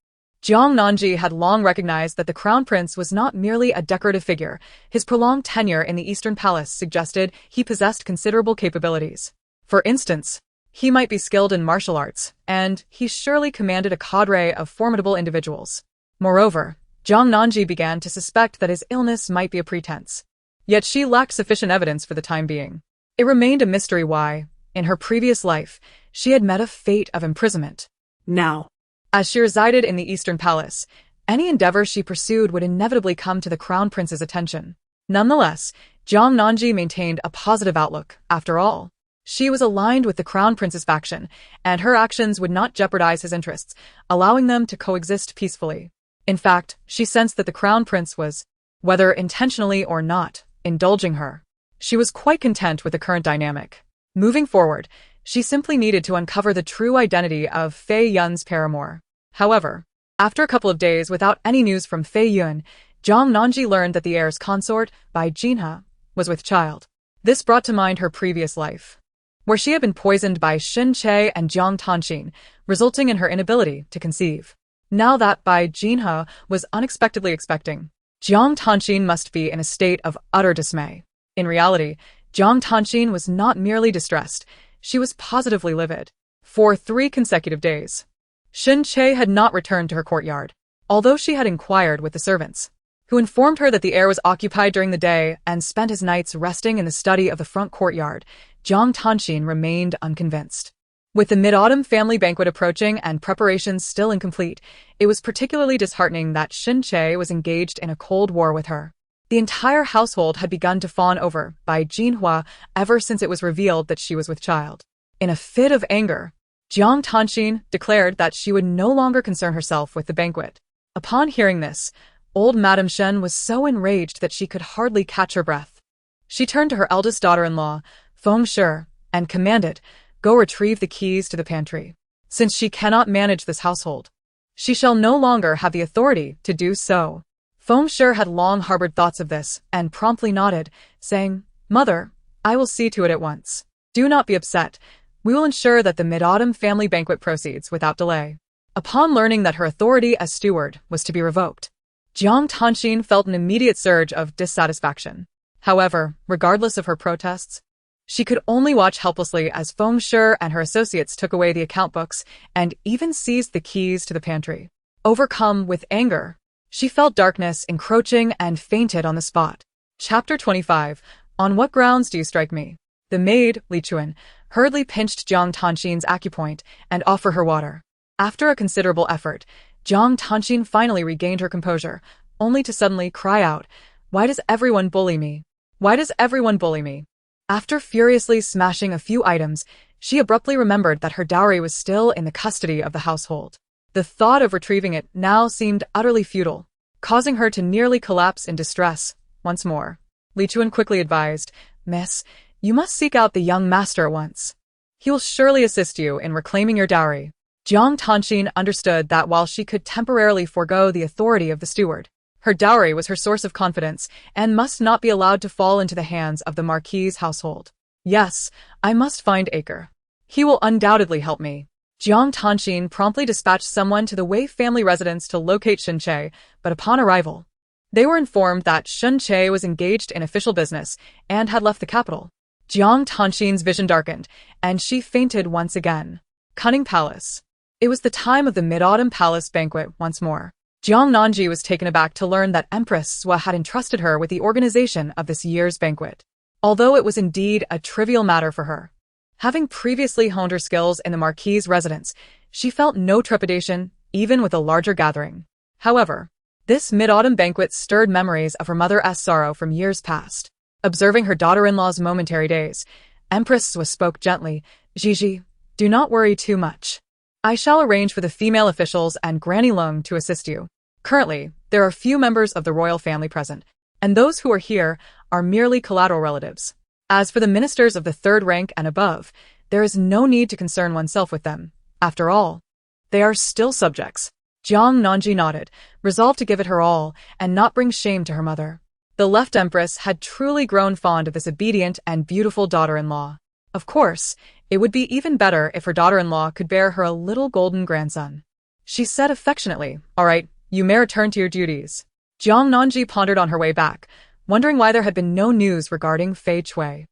S1: Jiang Nanji had long recognized that the Crown Prince was not merely a decorative figure. His prolonged tenure in the Eastern Palace suggested he possessed considerable capabilities. For instance, he might be skilled in martial arts, and he surely commanded a cadre of formidable individuals. Moreover, Jiang Nanji began to suspect that his illness might be a pretense. Yet she lacked sufficient evidence for the time being. It remained a mystery why, in her previous life, she had met a fate of imprisonment. Now, as she resided in the Eastern Palace, any endeavor she pursued would inevitably come to the Crown Prince's attention. Nonetheless, Jiang Nanji maintained a positive outlook. After all, she was aligned with the Crown Prince's faction, and her actions would not jeopardize his interests, allowing them to coexist peacefully. In fact, she sensed that the Crown Prince was, whether intentionally or not, indulging her. She was quite content with the current dynamic. Moving forward, she simply needed to uncover the true identity of Fei Yun's paramour. However, After a couple of days without any news from Fei Yun, Jiang Nanji learned that the heir's consort, by Jinhe, was with child. This brought to mind her previous life, where she had been poisoned by Xin Che and Jiang Tanxin, resulting in her inability to conceive. Now that Bai Jinhe was unexpectedly expecting, Jiang Tanxin must be in a state of utter dismay. In reality, Jiang Tanxin was not merely distressed, she was positively livid. For 3 consecutive days, Xin Che had not returned to her courtyard, although she had inquired with the servants, who informed her that the heir was occupied during the day and spent his nights resting in the study of the front courtyard. Jiang Tanxin remained unconvinced. With the mid-autumn family banquet approaching and preparations still incomplete, it was particularly disheartening that Xin Che was engaged in a cold war with her. The entire household had begun to fawn over Bai Jinhua ever since it was revealed that she was with child. In a fit of anger, Jiang Tanxin declared that she would no longer concern herself with the banquet. Upon hearing this, old Madame Shen was so enraged that she could hardly catch her breath. She turned to her eldest daughter-in-law, Feng Shi, and commanded, "Go retrieve the keys to the pantry. Since she cannot manage this household, she shall no longer have the authority to do so." Feng Shi had long harbored thoughts of this and promptly nodded, saying, "Mother, I will see to it at once. Do not be upset. We will ensure that the mid-autumn family banquet proceeds without delay." Upon learning that her authority as steward was to be revoked, Jiang Tanxin felt an immediate surge of dissatisfaction. However, regardless of her protests, she could only watch helplessly as Feng Shi and her associates took away the account books and even seized the keys to the pantry. Overcome with anger, she felt darkness encroaching and fainted on the spot. Chapter 25. On what grounds do you strike me? The maid, Li Chuan, hurriedly pinched Jiang Tanxin's acupoint and offered her water. After a considerable effort, Jiang Tanxin finally regained her composure, only to suddenly cry out, "Why does everyone bully me? Why does everyone bully me?" After furiously smashing a few items, she abruptly remembered that her dowry was still in the custody of the household. The thought of retrieving it now seemed utterly futile, causing her to nearly collapse in distress once more. Li Chuan quickly advised, "Miss, you must seek out the young master at once. He will surely assist you in reclaiming your dowry." Jiang Tanxin understood that while she could temporarily forego the authority of the steward, her dowry was her source of confidence and must not be allowed to fall into the hands of the Marquis's household. "Yes, I must find Acre. He will undoubtedly help me." Jiang Tanxin promptly dispatched someone to the Wei family residence to locate Xin Che, but upon arrival, they were informed that Xin Che was engaged in official business and had left the capital. Jiang Tanxin's vision darkened, and she fainted once again. Cunning Palace. It was the time of the mid-autumn palace banquet once more. Jiang Nanji was taken aback to learn that Empress Sua had entrusted her with the organization of this year's banquet, although it was indeed a trivial matter for her. Having previously honed her skills in the Marquis's residence, she felt no trepidation, even with a larger gathering. However, this mid-autumn banquet stirred memories of her mother's sorrow from years past. Observing her daughter-in-law's momentary daze, Empress Sua spoke gently, "Gigi, do not worry too much. I shall arrange for the female officials and Granny Lung to assist you. Currently, there are few members of the royal family present, and those who are here are merely collateral relatives. As for the ministers of the 3rd rank and above, there is no need to concern oneself with them. After all, they are still subjects." Jiang Nanji nodded, resolved to give it her all and not bring shame to her mother. The left empress had truly grown fond of this obedient and beautiful daughter-in-law. Of course, it would be even better if her daughter-in-law could bear her a little golden grandson. She said affectionately, "All right, you may return to your duties." Jiang Nanji pondered on her way back, wondering why there had been no news regarding Fei Chui.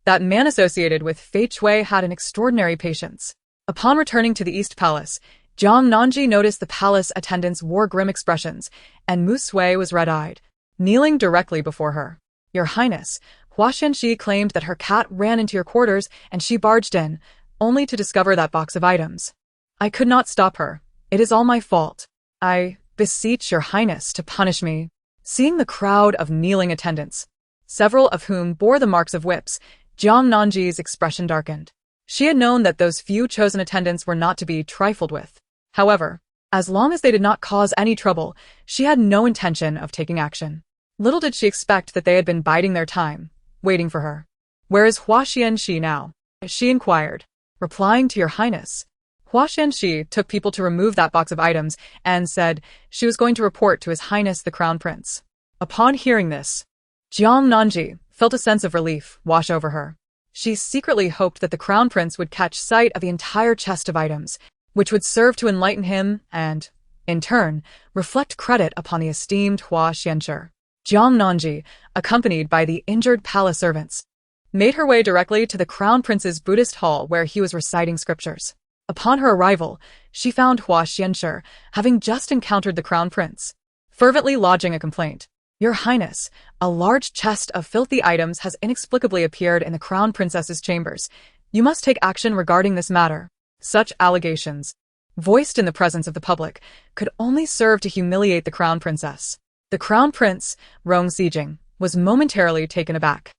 S1: That man associated with Fei Chui had an extraordinary patience. Upon returning to the East Palace, Jiang Nanji noticed the palace attendants wore grim expressions, and Mu Sui was red-eyed, kneeling directly before her. "Your Highness, Hua Xianxi claimed that her cat ran into your quarters and she barged in, only to discover that box of items. I could not stop her. It is all my fault. I beseech your Highness to punish me." Seeing the crowd of kneeling attendants, several of whom bore the marks of whips, Jiang Nanji's expression darkened. She had known that those few chosen attendants were not to be trifled with. However, as long as they did not cause any trouble, she had no intention of taking action. Little did she expect that they had been biding their time, waiting for her. "Where is Hua Xianxi now?" she inquired. Replying to your Highness. Hua Xianxi took people to remove that box of items and said she was going to report to His Highness the Crown Prince. Upon hearing this, Jiang Nanji felt a sense of relief wash over her. She secretly hoped that the Crown Prince would catch sight of the entire chest of items, which would serve to enlighten him and, in turn, reflect credit upon the esteemed Hua Xianxi. Jiang Nanji, accompanied by the injured palace servants, made her way directly to the Crown Prince's Buddhist hall where he was reciting scriptures. Upon her arrival, she found Hua Xianxi having just encountered the Crown Prince, fervently lodging a complaint. Your Highness, a large chest of filthy items has inexplicably appeared in the Crown Princess's chambers. You must take action regarding this matter. Such allegations, voiced in the presence of the public, could only serve to humiliate the Crown Princess. The Crown Prince, Rong Sijing, was momentarily taken aback.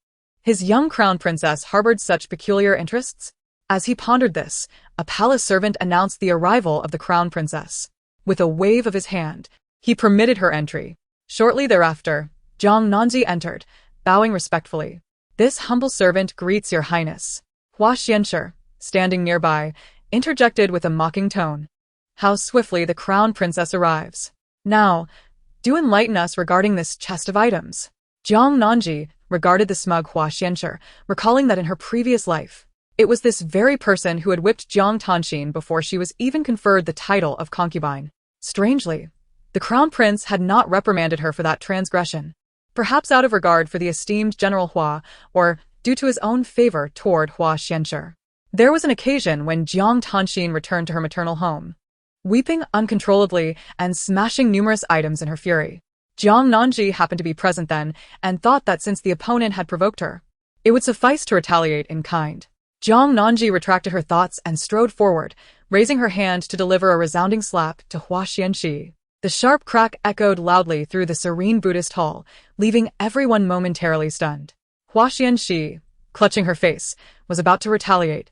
S1: His young Crown Princess harbored such peculiar interests? As he pondered this, a palace servant announced the arrival of the Crown Princess. With a wave of his hand, he permitted her entry. Shortly thereafter, Jiang Nanji entered, bowing respectfully. This humble servant greets your highness. Hua Xianxi, standing nearby, interjected with a mocking tone. How swiftly the crown princess arrives. Now, do enlighten us regarding this chest of items. Jiang Nanji regarded the smug Hua Xianxi, recalling that in her previous life, it was this very person who had whipped Jiang Tanxin before she was even conferred the title of concubine. Strangely, the crown prince had not reprimanded her for that transgression, perhaps out of regard for the esteemed General Hua, or due to his own favor toward Hua Xianxi. There was an occasion when Jiang Tanxin returned to her maternal home, weeping uncontrollably and smashing numerous items in her fury. Jiang Nanji happened to be present then and thought that since the opponent had provoked her, it would suffice to retaliate in kind. Jiang Nanji retracted her thoughts and strode forward, raising her hand to deliver a resounding slap to Hua Xianxi. The sharp crack echoed loudly through the serene Buddhist hall, leaving everyone momentarily stunned. Hua Xianxi, clutching her face, was about to retaliate,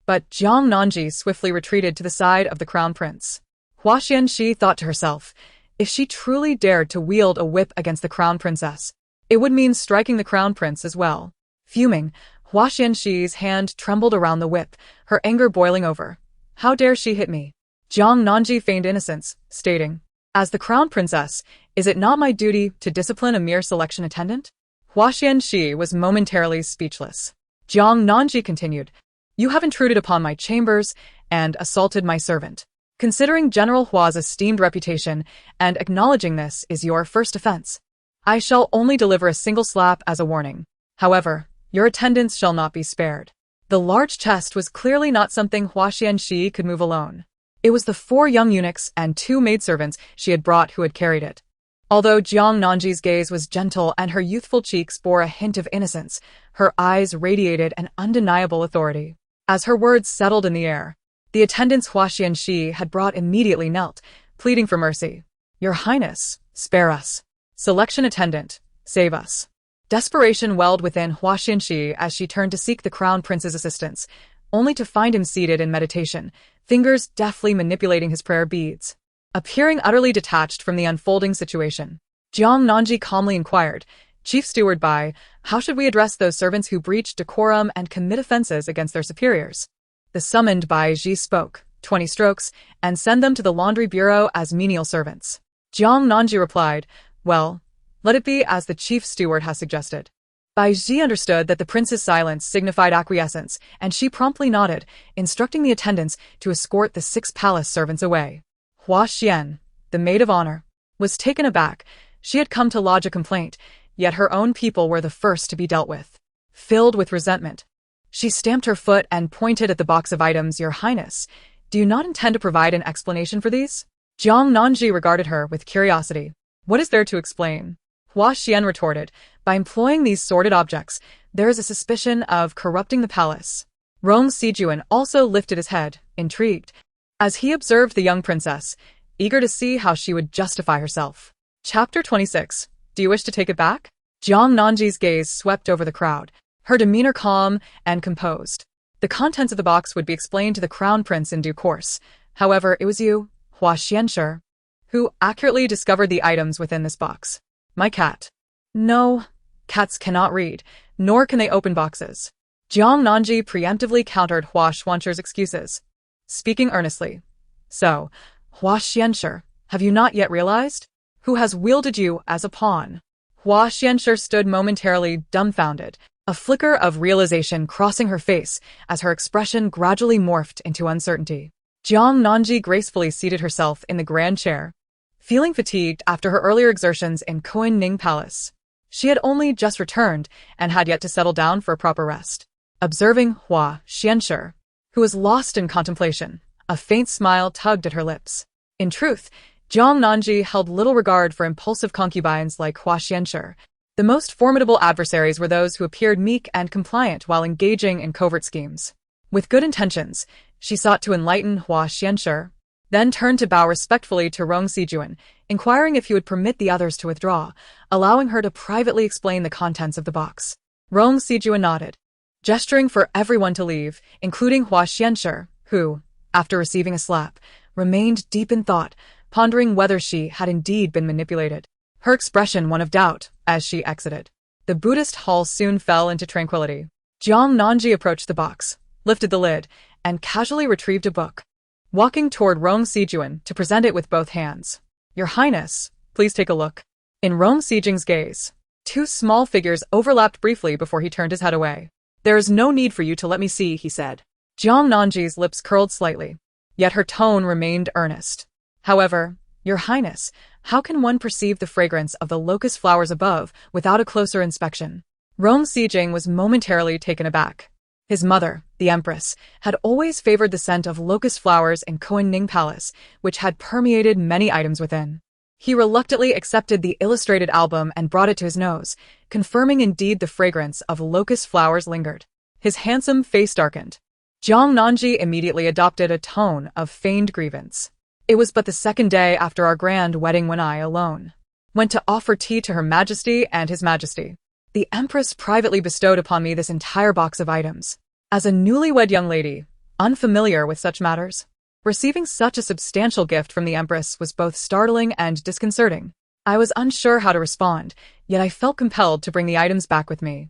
S1: but Jiang Nanji swiftly retreated to the side of the crown prince. Hua Xianxi thought to herself, if she truly dared to wield a whip against the crown princess, it would mean striking the crown prince as well. Fuming, Hua Xianxi's hand trembled around the whip, her anger boiling over. How dare she hit me? Jiang Nanji feigned innocence, stating, as the crown princess, is it not my duty to discipline a mere selection attendant? Hua Xianxi was momentarily speechless. Jiang Nanji continued, you have intruded upon my chambers and assaulted my servant. Considering General Hua's esteemed reputation and acknowledging this is your first offense, I shall only deliver a single slap as a warning. However, your attendants shall not be spared. The large chest was clearly not something Hua Xianxi could move alone. It was the 4 young eunuchs and 2 maidservants she had brought who had carried it. Although Jiang Nanji's gaze was gentle and her youthful cheeks bore a hint of innocence, her eyes radiated an undeniable authority. As her words settled in the air, the attendants Hua Xianxi had brought immediately knelt, pleading for mercy. Your Highness, spare us. Selection attendant, save us. Desperation welled within Hua Xianxi as she turned to seek the crown prince's assistance, only to find him seated in meditation, fingers deftly manipulating his prayer beads. Appearing utterly detached from the unfolding situation, Jiang Nanji calmly inquired, Chief Steward Bai, how should we address those servants who breach decorum and commit offenses against their superiors? The summoned Bai Ji spoke, 20 strokes, and send them to the laundry bureau as menial servants. Jiang Nanji replied, well, let it be as the chief steward has suggested. Bai Ji understood that the prince's silence signified acquiescence, and she promptly nodded, instructing the attendants to escort the 6 palace servants away. Hua Xian, the maid of honor, was taken aback. She had come to lodge a complaint, yet her own people were the first to be dealt with. Filled with resentment, she stamped her foot and pointed at the box of items. Your Highness, do you not intend to provide an explanation for these? Jiang Nanji regarded her with curiosity. What is there to explain? Hua Xian retorted, by employing these sordid objects, there is a suspicion of corrupting the palace. Rong Sijuan also lifted his head, intrigued, as he observed the young princess, eager to see how she would justify herself. Chapter 26. Do you wish to take it back? Jiang Nanji's gaze swept over the crowd, her demeanor calm and composed. The contents of the box would be explained to the crown prince in due course. However, it was you, Hua Xianxi, who accurately discovered the items within this box. My cat. No, cats cannot read, nor can they open boxes. Jiang Nanji preemptively countered Hua Xianxi's excuses. speaking earnestly. So, Hua Xianshi, have you not yet realized? Who has wielded you as a pawn? Hua Xianshi stood momentarily dumbfounded, a flicker of realization crossing her face as her expression gradually morphed into uncertainty. Jiang Nanji gracefully seated herself in the grand chair, feeling fatigued after her earlier exertions in Ning Palace. She had only just returned and had yet to settle down for a proper rest. Observing Hua Xianshi, who was lost in contemplation, a faint smile tugged at her lips. In truth, Jiang Nanji held little regard for impulsive concubines like Hua Xianshi. The most formidable adversaries were those who appeared meek and compliant while engaging in covert schemes. With good intentions, she sought to enlighten Hua Xianshi, then turned to bow respectfully to Rong Sijuan, inquiring if he would permit the others to withdraw, allowing her to privately explain the contents of the box. Rong Sijuan nodded, gesturing for everyone to leave, including Hua Xianshi, who, after receiving a slap, remained deep in thought, pondering whether she had indeed been manipulated. Her expression one of doubt as she exited. The Buddhist hall soon fell into tranquility. Jiang Nanji approached the box, lifted the lid, and casually retrieved a book, walking toward Rong Sijuan to present it with both hands. Your Highness, please take a look. In Rong Sijing's gaze, two small figures overlapped briefly before he turned his head away. There is no need for you to let me see, he said. Jiang Nanji's lips curled slightly, yet her tone remained earnest. However, Your Highness, how can one perceive the fragrance of the locust flowers above without a closer inspection? Rong Sijing was momentarily taken aback. His mother, the Empress, had always favored the scent of locust flowers in Ning Palace, which had permeated many items within. He reluctantly accepted the illustrated album and brought it to his nose, confirming indeed the fragrance of locust flowers lingered. His handsome face darkened. Jiang Nanji immediately adopted a tone of feigned grievance. It was but the second day after our grand wedding when I alone went to offer tea to Her Majesty and His Majesty. The Empress privately bestowed upon me this entire box of items. As a newlywed young lady, unfamiliar with such matters, receiving such a substantial gift from the Empress was both startling and disconcerting. I was unsure how to respond, yet I felt compelled to bring the items back with me.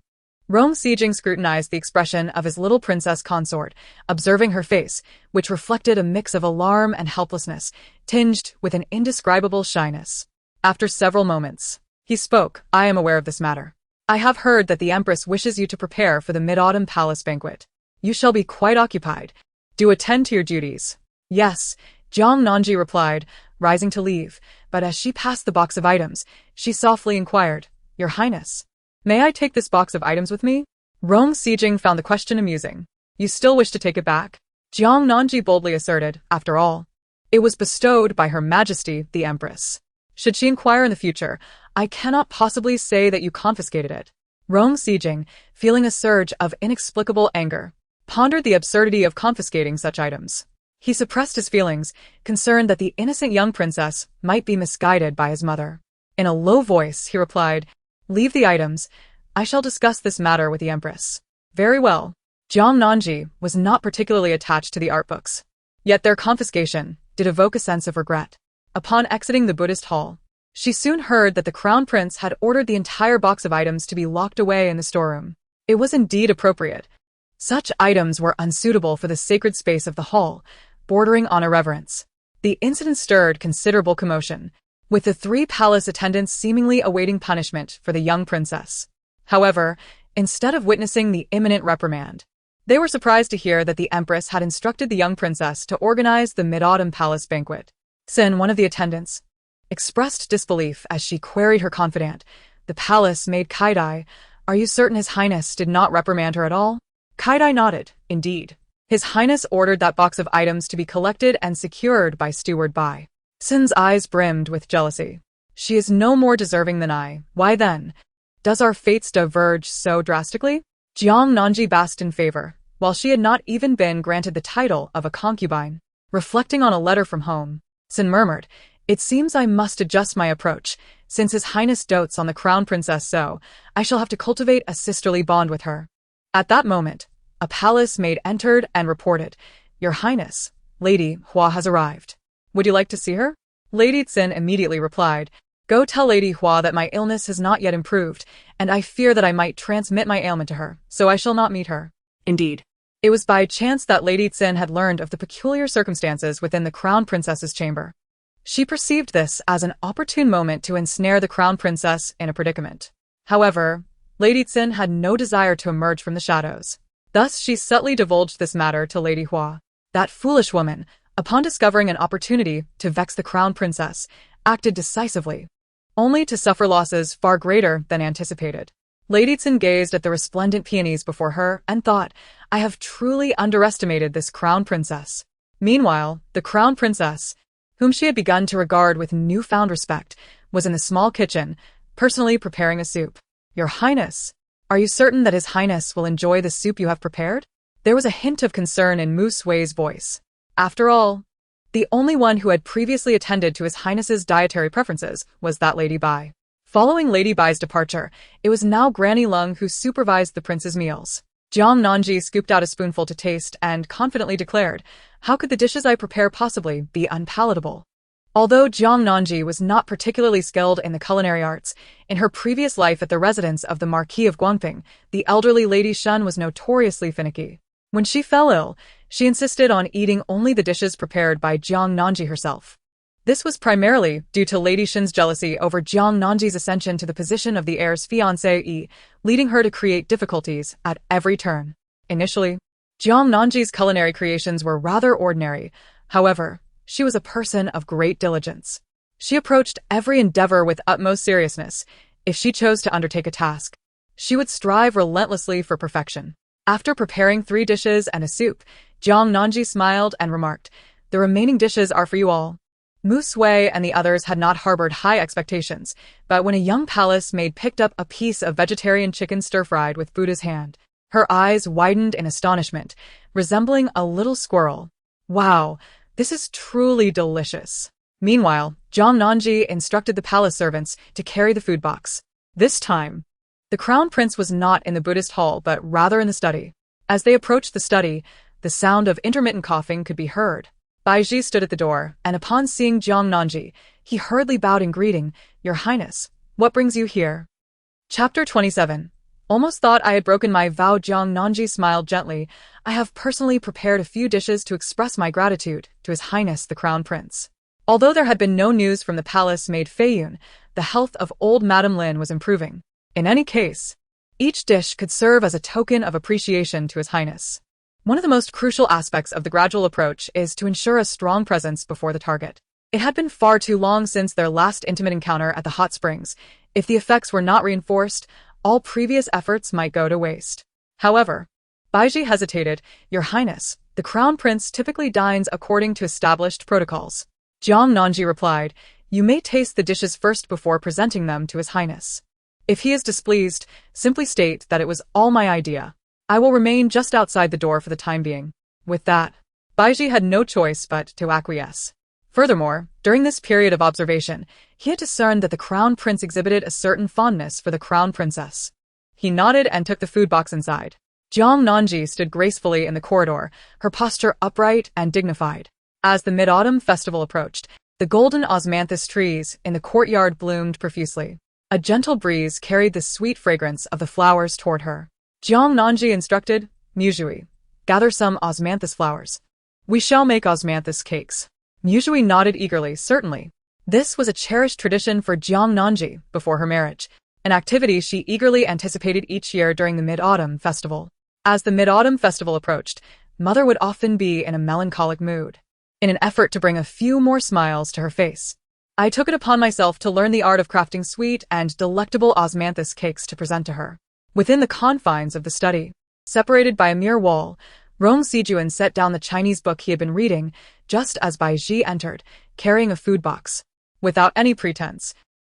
S1: Rong Sijing scrutinized the expression of his little princess consort, observing her face, which reflected a mix of alarm and helplessness, tinged with an indescribable shyness. After several moments, he spoke. I am aware of this matter. I have heard that the Empress wishes you to prepare for the Mid-Autumn Palace banquet. You shall be quite occupied. Do attend to your duties. Yes, Jiang Nanji replied, rising to leave, but as she passed the box of items, she softly inquired, Your Highness, may I take this box of items with me? Rong Sijing found the question amusing. You still wish to take it back? Jiang Nanji boldly asserted, after all, it was bestowed by Her Majesty, the Empress. Should she inquire in the future, I cannot possibly say that you confiscated it. Rong Sijing, feeling a surge of inexplicable anger, pondered the absurdity of confiscating such items. He suppressed his feelings, concerned that the innocent young princess might be misguided by his mother. In a low voice, he replied, Leave the items. I shall discuss this matter with the Empress. Very well. Jiang Nanji was not particularly attached to the art books, yet their confiscation did evoke a sense of regret. Upon exiting the Buddhist hall, she soon heard that the Crown Prince had ordered the entire box of items to be locked away in the storeroom. It was indeed appropriate. Such items were unsuitable for the sacred space of the hall, bordering on irreverence. The incident stirred considerable commotion, with the three palace attendants seemingly awaiting punishment for the young princess. However, instead of witnessing the imminent reprimand, they were surprised to hear that the Empress had instructed the young princess to organize the Mid-Autumn Palace banquet. Sin, one of the attendants, expressed disbelief as she queried her confidant. The palace made Kaidai. Are you certain His Highness did not reprimand her at all? Kaidai nodded. Indeed. His Highness ordered that box of items to be collected and secured by Steward Bai. Sin's eyes brimmed with jealousy. She is no more deserving than I. Why then? Does our fates diverge so drastically? Jiang Nanji basked in favor, while she had not even been granted the title of a concubine. Reflecting on a letter from home, Sin murmured, It seems I must adjust my approach. Since His Highness dotes on the Crown Princess so, I shall have to cultivate a sisterly bond with her. At that moment, a palace maid entered and reported, Your Highness, Lady Hua has arrived. Would you like to see her? Lady Xin immediately replied, Go tell Lady Hua that my illness has not yet improved, and I fear that I might transmit my ailment to her, so I shall not meet her. Indeed. It was by chance that Lady Tsin had learned of the peculiar circumstances within the Crown Princess's chamber. She perceived this as an opportune moment to ensnare the Crown Princess in a predicament. However, Lady Tsin had no desire to emerge from the shadows. Thus she subtly divulged this matter to Lady Hua. That foolish woman, upon discovering an opportunity to vex the Crown Princess, acted decisively, only to suffer losses far greater than anticipated. Lady Tsin gazed at the resplendent peonies before her and thought, I have truly underestimated this Crown Princess. Meanwhile, the Crown Princess, whom she had begun to regard with newfound respect, was in the small kitchen, personally preparing a soup. Your Highness, are you certain that His Highness will enjoy the soup you have prepared? There was a hint of concern in Mu Sui's voice. After all, the only one who had previously attended to His Highness's dietary preferences was that Lady Bai. Following Lady Bai's departure, it was now Granny Lung who supervised the prince's meals. Jiang Nanji scooped out a spoonful to taste and confidently declared, how could the dishes I prepare possibly be unpalatable? Although Jiang Nanji was not particularly skilled in the culinary arts, in her previous life at the residence of the Marquis of Guangping, the elderly Lady Shun was notoriously finicky. When she fell ill, she insisted on eating only the dishes prepared by Jiang Nanji herself. This was primarily due to Lady Shun's jealousy over Jiang Nanji's ascension to the position of the heir's fiancée, leading her to create difficulties at every turn. Initially, Jiang Nanji's culinary creations were rather ordinary. However, she was a person of great diligence. She approached every endeavor with utmost seriousness. If she chose to undertake a task, she would strive relentlessly for perfection. After preparing 3 dishes and a soup, Jiang Nanji smiled and remarked, the remaining dishes are for you all. Mu Sui and the others had not harbored high expectations, but when a young palace maid picked up a piece of vegetarian chicken stir-fried with Buddha's hand, her eyes widened in astonishment, resembling a little squirrel. Wow, this is truly delicious. Meanwhile, Jiang Nanji instructed the palace servants to carry the food box. This time, the Crown Prince was not in the Buddhist hall but rather in the study. As they approached the study, the sound of intermittent coughing could be heard. Baiji stood at the door, and upon seeing Jiang Nanji, he hurriedly bowed in greeting, Your Highness, what brings you here? Chapter 27. Almost thought I had broken my vow. Jiang Nanji smiled gently. I have personally prepared a few dishes to express my gratitude to His Highness the Crown Prince. Although there had been no news from the palace maid Feiyun, the health of old Madame Lin was improving. In any case, each dish could serve as a token of appreciation to His Highness. One of the most crucial aspects of the gradual approach is to ensure a strong presence before the target. It had been far too long since their last intimate encounter at the hot springs. If the effects were not reinforced, all previous efforts might go to waste. However, Baiji hesitated. Your Highness, the Crown Prince typically dines according to established protocols. Jiang Nanji replied, You may taste the dishes first before presenting them to His Highness. If he is displeased, simply state that it was all my idea. I will remain just outside the door for the time being. With that, Baiji had no choice but to acquiesce. Furthermore, during this period of observation, he had discerned that the Crown Prince exhibited a certain fondness for the Crown Princess. He nodded and took the food box inside. Jiang Nanji stood gracefully in the corridor, her posture upright and dignified. As the Mid-Autumn Festival approached, the golden osmanthus trees in the courtyard bloomed profusely. A gentle breeze carried the sweet fragrance of the flowers toward her. Jiang Nanji instructed, Muzhui, gather some osmanthus flowers. We shall make osmanthus cakes. Muzhui nodded eagerly, certainly. This was a cherished tradition for Jiang Nanji before her marriage, an activity she eagerly anticipated each year during the Mid-Autumn Festival. As the Mid-Autumn Festival approached, Mother would often be in a melancholic mood. In an effort to bring a few more smiles to her face, I took it upon myself to learn the art of crafting sweet and delectable osmanthus cakes to present to her. Within the confines of the study, separated by a mere wall, Rong Sijuan set down the Chinese book he had been reading, just as Baiji entered, carrying a food box. Without any pretense,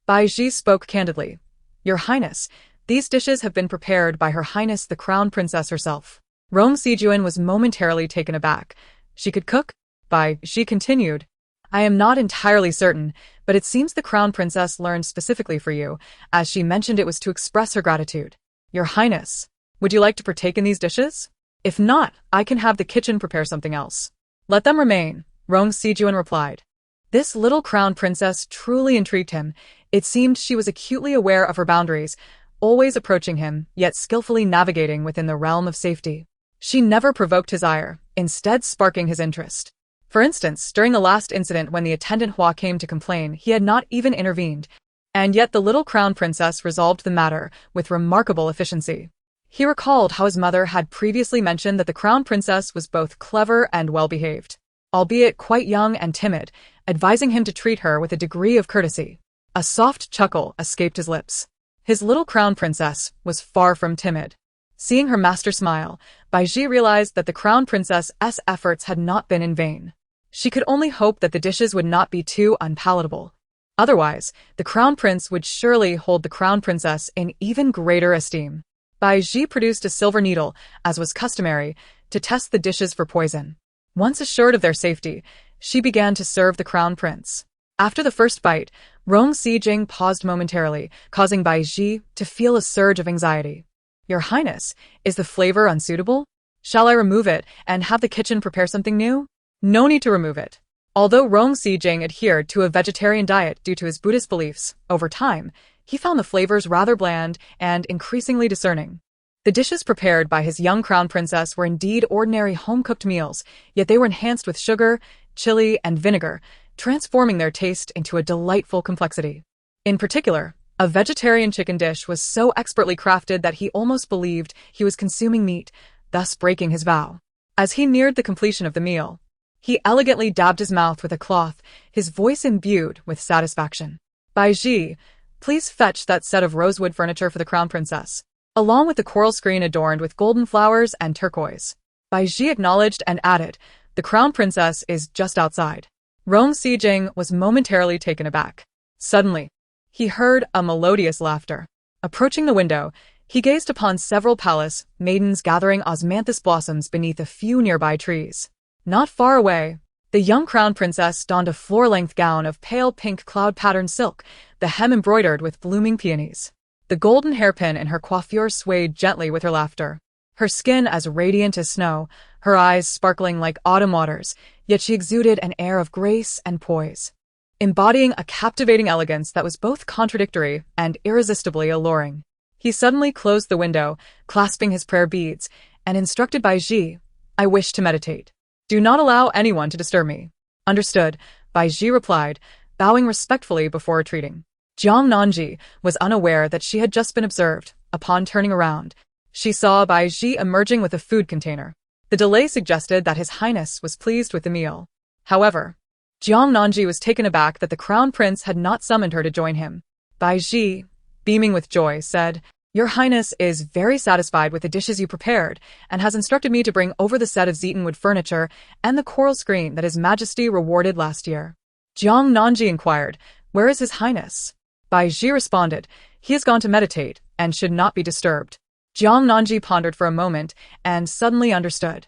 S1: Baiji spoke candidly. Your Highness, these dishes have been prepared by Her Highness the Crown Princess herself. Rong Sijuan was momentarily taken aback. She could cook? Baiji continued. I am not entirely certain, but it seems the Crown Princess learned specifically for you, as she mentioned it was to express her gratitude. Your Highness, would you like to partake in these dishes? If not, I can have the kitchen prepare something else. Let them remain, Rong Sijuan replied. This little Crown Princess truly intrigued him. It seemed she was acutely aware of her boundaries, always approaching him, yet skillfully navigating within the realm of safety. She never provoked his ire, instead sparking his interest. For instance, during the last incident when the attendant Hua came to complain, he had not even intervened, and yet the little crown princess resolved the matter with remarkable efficiency. He recalled how his mother had previously mentioned that the crown princess was both clever and well-behaved, albeit quite young and timid, advising him to treat her with a degree of courtesy. A soft chuckle escaped his lips. His little crown princess was far from timid. Seeing her master smile, Baiji realized that the crown princess's efforts had not been in vain. She could only hope that the dishes would not be too unpalatable. Otherwise, the crown prince would surely hold the crown princess in even greater esteem. Baiji produced a silver needle, as was customary, to test the dishes for poison. Once assured of their safety, she began to serve the crown prince. After the first bite, Rong Sijing paused momentarily, causing Baiji to feel a surge of anxiety. "Your Highness, is the flavor unsuitable? Shall I remove it and have the kitchen prepare something new?" "No need to remove it." Although Rong Sijing adhered to a vegetarian diet due to his Buddhist beliefs, over time, he found the flavors rather bland and increasingly discerning. The dishes prepared by his young crown princess were indeed ordinary home-cooked meals, yet they were enhanced with sugar, chili, and vinegar, transforming their taste into a delightful complexity. In particular, a vegetarian chicken dish was so expertly crafted that he almost believed he was consuming meat, thus breaking his vow. As he neared the completion of the meal, he elegantly dabbed his mouth with a cloth, his voice imbued with satisfaction. "Baiji, please fetch that set of rosewood furniture for the crown princess, along with the coral screen adorned with golden flowers and turquoise." Baiji acknowledged and added, "The crown princess is just outside." Rong Sijing was momentarily taken aback. Suddenly, he heard a melodious laughter. Approaching the window, he gazed upon several palace maidens gathering osmanthus blossoms beneath a few nearby trees. Not far away, the young crown princess donned a floor-length gown of pale pink cloud-patterned silk, the hem embroidered with blooming peonies. The golden hairpin in her coiffure swayed gently with her laughter. Her skin as radiant as snow, her eyes sparkling like autumn waters, yet she exuded an air of grace and poise, embodying a captivating elegance that was both contradictory and irresistibly alluring. He suddenly closed the window, clasping his prayer beads, and instructed Baiji, "I wish to meditate. Do not allow anyone to disturb me." "Understood," Baiji replied, bowing respectfully before retreating. Jiang Nanji was unaware that she had just been observed. Upon turning around, she saw Baiji emerging with a food container. The delay suggested that His Highness was pleased with the meal. However, Jiang Nanji was taken aback that the crown prince had not summoned her to join him. Baiji, beaming with joy, said, "Your Highness is very satisfied with the dishes you prepared, and has instructed me to bring over the set of Zeatonwood furniture and the coral screen that His Majesty rewarded last year." Jiang Nanji inquired, "Where is His Highness?" Baiji responded, "He has gone to meditate, and should not be disturbed." Jiang Nanji pondered for a moment, and suddenly understood.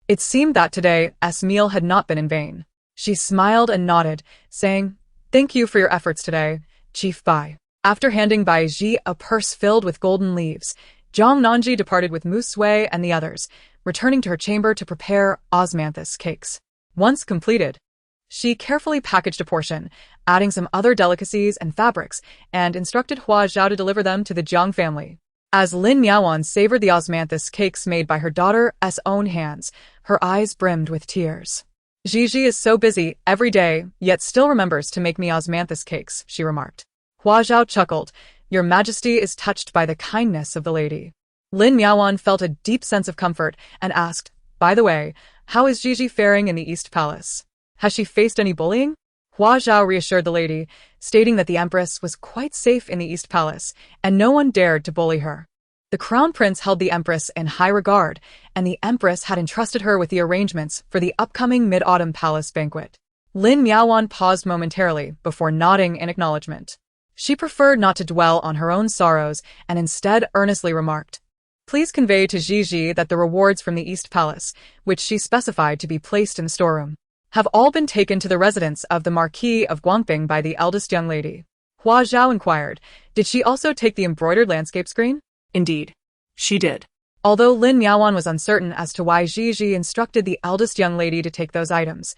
S1: It seemed that today's meal had not been in vain. She smiled and nodded, saying, "Thank you for your efforts today, Chief Bai." After handing Baiji a purse filled with golden leaves, Jiang Nanji departed with Mu Sui and the others, returning to her chamber to prepare osmanthus cakes. Once completed, she carefully packaged a portion, adding some other delicacies and fabrics, and instructed Hua Zhao to deliver them to the Jiang family. As Lin Miaowan savored the osmanthus cakes made by her daughter's own hands, her eyes brimmed with tears. "Gigi is so busy every day, yet still remembers to make me osmanthus cakes," she remarked. Hua Zhao chuckled, "Your Majesty is touched by the kindness of the lady." Lin Miaowan felt a deep sense of comfort and asked, "By the way, how is Gigi faring in the East Palace? Has she faced any bullying?" Hua Zhao reassured the lady, stating that the Empress was quite safe in the East Palace, and no one dared to bully her. The Crown Prince held the Empress in high regard, and the Empress had entrusted her with the arrangements for the upcoming Mid-Autumn Palace banquet. Lin Miaowan paused momentarily before nodding in acknowledgement. She preferred not to dwell on her own sorrows and instead earnestly remarked, "Please convey to Gigi that the rewards from the East Palace, which she specified to be placed in the storeroom, have all been taken to the residence of the Marquis of Guangping by the eldest young lady." Hua Zhao inquired, "Did she also take the embroidered landscape screen?"
S2: Indeed, she did.
S1: Although Lin Miaowan was uncertain as to why Gigi instructed the eldest young lady to take those items,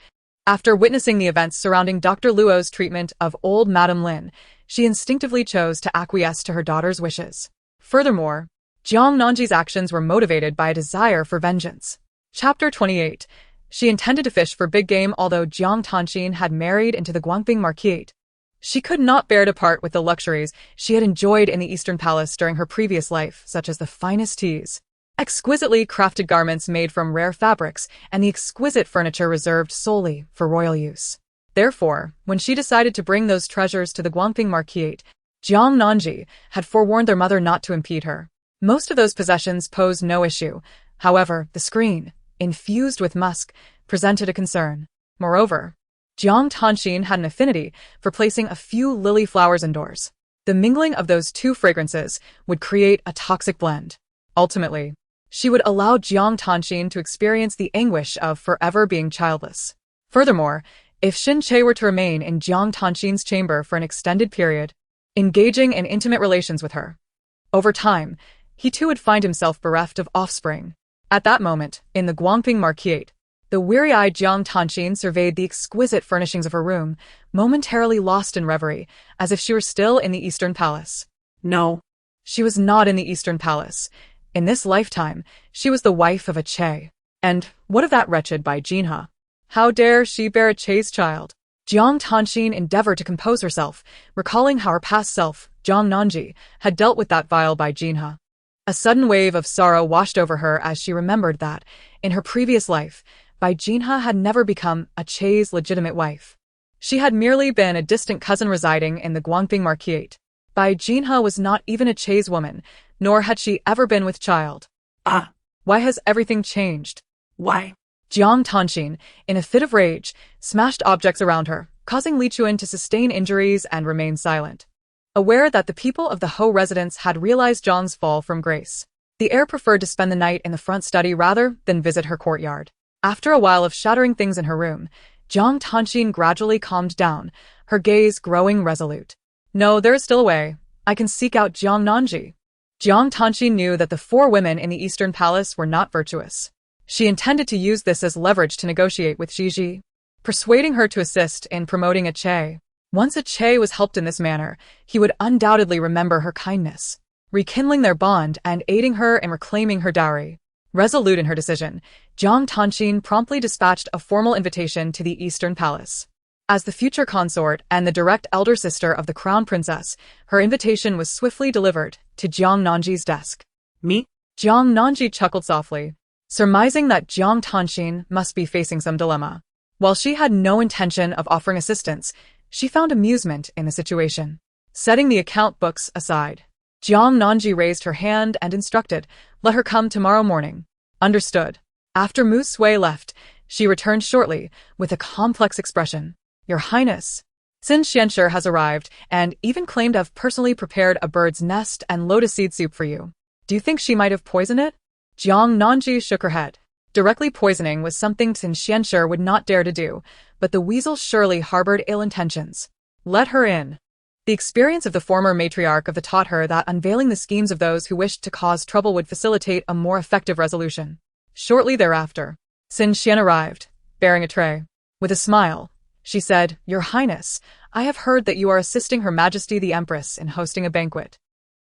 S1: after witnessing the events surrounding Dr. Luo's treatment of old Madame Lin, she instinctively chose to acquiesce to her daughter's wishes. Furthermore, Jiang Nanji's actions were motivated by a desire for vengeance. Chapter 28. She intended to fish for big game although Jiang Tanxin had married into the Guangping Marquise. She could not bear to part with the luxuries she had enjoyed in the Eastern Palace during her previous life, such as the finest teas, exquisitely crafted garments made from rare fabrics, and the exquisite furniture reserved solely for royal use. Therefore, when she decided to bring those treasures to the Guangping Marquise, Jiang Nanji had forewarned their mother not to impede her. Most of those possessions posed no issue. However, the screen, infused with musk, presented a concern. Moreover, Jiang Tanxin had an affinity for placing a few lily flowers indoors. The mingling of those two fragrances would create a toxic blend. Ultimately, she would allow Jiang Tanxin to experience the anguish of forever being childless. Furthermore, if Xin Che were to remain in Jiang Tanxin's chamber for an extended period, engaging in intimate relations with her, over time, he too would find himself bereft of offspring. At that moment, in the Guangping Marquise, the weary-eyed Jiang Tanxin surveyed the exquisite furnishings of her room, momentarily lost in reverie, as if she were still in the Eastern Palace.
S2: No.
S1: She was not in the Eastern Palace. In this lifetime, she was the wife of a Che. And what of that wretched Bai Jinhe? How dare she bear a Che's child? Jiang Tanxin endeavored to compose herself, recalling how her past self, Jiang Nanji, had dealt with that vile Bai Jinhe. A sudden wave of sorrow washed over her as she remembered that, in her previous life, Bai Jinhe had never become a Che's legitimate wife. She had merely been a distant cousin residing in the Guangping Marquise. Bai Jinhe was not even a Che's woman, nor had she ever been with child. Why has everything changed?
S2: Why?
S1: Jiang Tanxin, in a fit of rage, smashed objects around her, causing Li Chuan to sustain injuries and remain silent. Aware that the people of the Ho residence had realized Jiang's fall from grace, the heir preferred to spend the night in the front study rather than visit her courtyard. After a while of shattering things in her room, Jiang Tanxin gradually calmed down, her gaze growing resolute. No, there is still a way. I can seek out Jiang Nanji. Jiang Tanxin knew that the four women in the Eastern Palace were not virtuous. She intended to use this as leverage to negotiate with Gigi, persuading her to assist in promoting a Che. Once a Che was helped in this manner, he would undoubtedly remember her kindness, rekindling their bond and aiding her in reclaiming her dowry. Resolute in her decision, Jiang Tanxin promptly dispatched a formal invitation to the Eastern Palace. As the future consort and the direct elder sister of the Crown Princess, her invitation was swiftly delivered to Jiang Nanji's desk.
S2: Me?
S1: Jiang Nanji chuckled softly, surmising that Jiang Tanxin must be facing some dilemma. While she had no intention of offering assistance, she found amusement in the situation. Setting the account books aside, Jiang Nanji raised her hand and instructed, "Let her come tomorrow morning." Understood. After Mu Sui left, she returned shortly, with a complex expression. "Your Highness, Xin Xianshi has arrived, and even claimed to have personally prepared a bird's nest and lotus seed soup for you. Do you think she might have poisoned it?" Jiang Nanji shook her head. Directly poisoning was something Xin Xianshi would not dare to do, but the weasel surely harbored ill intentions. Let her in. The experience of the former matriarch of the taught her that unveiling the schemes of those who wished to cause trouble would facilitate a more effective resolution. Shortly thereafter, Xin Xian arrived, bearing a tray. With a smile, she said, "Your Highness, I have heard that you are assisting Her Majesty the Empress in hosting a banquet.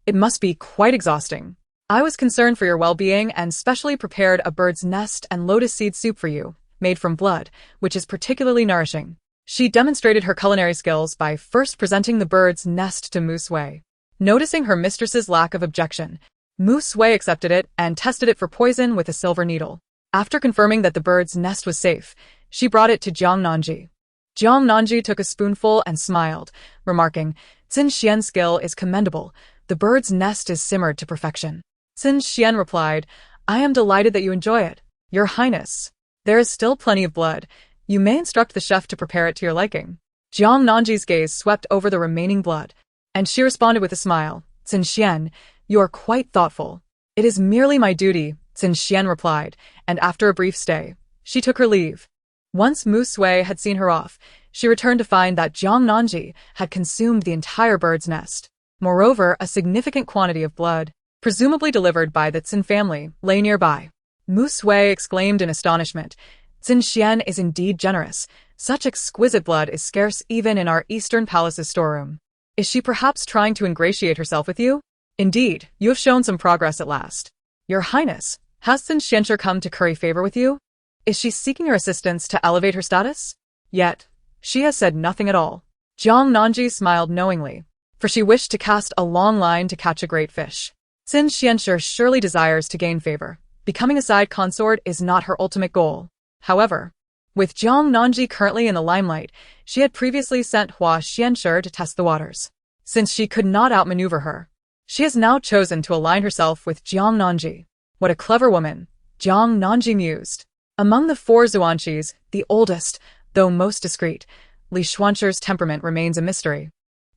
S1: It must be quite exhausting. I was concerned for your well-being and specially prepared a bird's nest and lotus seed soup for you, made from blood, which is particularly nourishing." She demonstrated her culinary skills by first presenting the bird's nest to Mu Sui. Noticing her mistress's lack of objection, Mu Sui accepted it and tested it for poison with a silver needle. After confirming that the bird's nest was safe, she brought it to Jiang Nanji. Jiang Nanji took a spoonful and smiled, remarking, "Xin Xian's skill is commendable. The bird's nest is simmered to perfection." Xin Xian replied, "I am delighted that you enjoy it. Your Highness, there is still plenty of blood. You may instruct the chef to prepare it to your liking." Jiang Nanji's gaze swept over the remaining blood, and she responded with a smile, "Xin Xian, you are quite thoughtful." "It is merely my duty," Xin Xian replied, and after a brief stay, she took her leave. Once Mu Sui had seen her off, she returned to find that Jiang Nanji had consumed the entire bird's nest. Moreover, a significant quantity of blood, presumably delivered by the Xin family, lay nearby. Mu Sui exclaimed in astonishment, "Xin Xian is indeed generous. Such exquisite blood is scarce even in our Eastern Palace's storeroom. Is she perhaps trying to ingratiate herself with you?" Indeed, you have shown some progress at last. Your Highness, has Xin Xianxia come to curry favor with you? Is she seeking your assistance to elevate her status? Yet, she has said nothing at all. Jiang Nanji smiled knowingly, for she wished to cast a long line to catch a great fish. Xin Xianxia surely desires to gain favor. Becoming a side consort is not her ultimate goal. However, with Jiang Nanji currently in the limelight, she had previously sent Hua Xianxia to test the waters. Since she could not outmaneuver her, she has now chosen to align herself with Jiang Nanji. What a clever woman, Jiang Nanji mused. Among the four Zuanqis, the oldest, though most discreet, Li Xuanxi's temperament remains a mystery.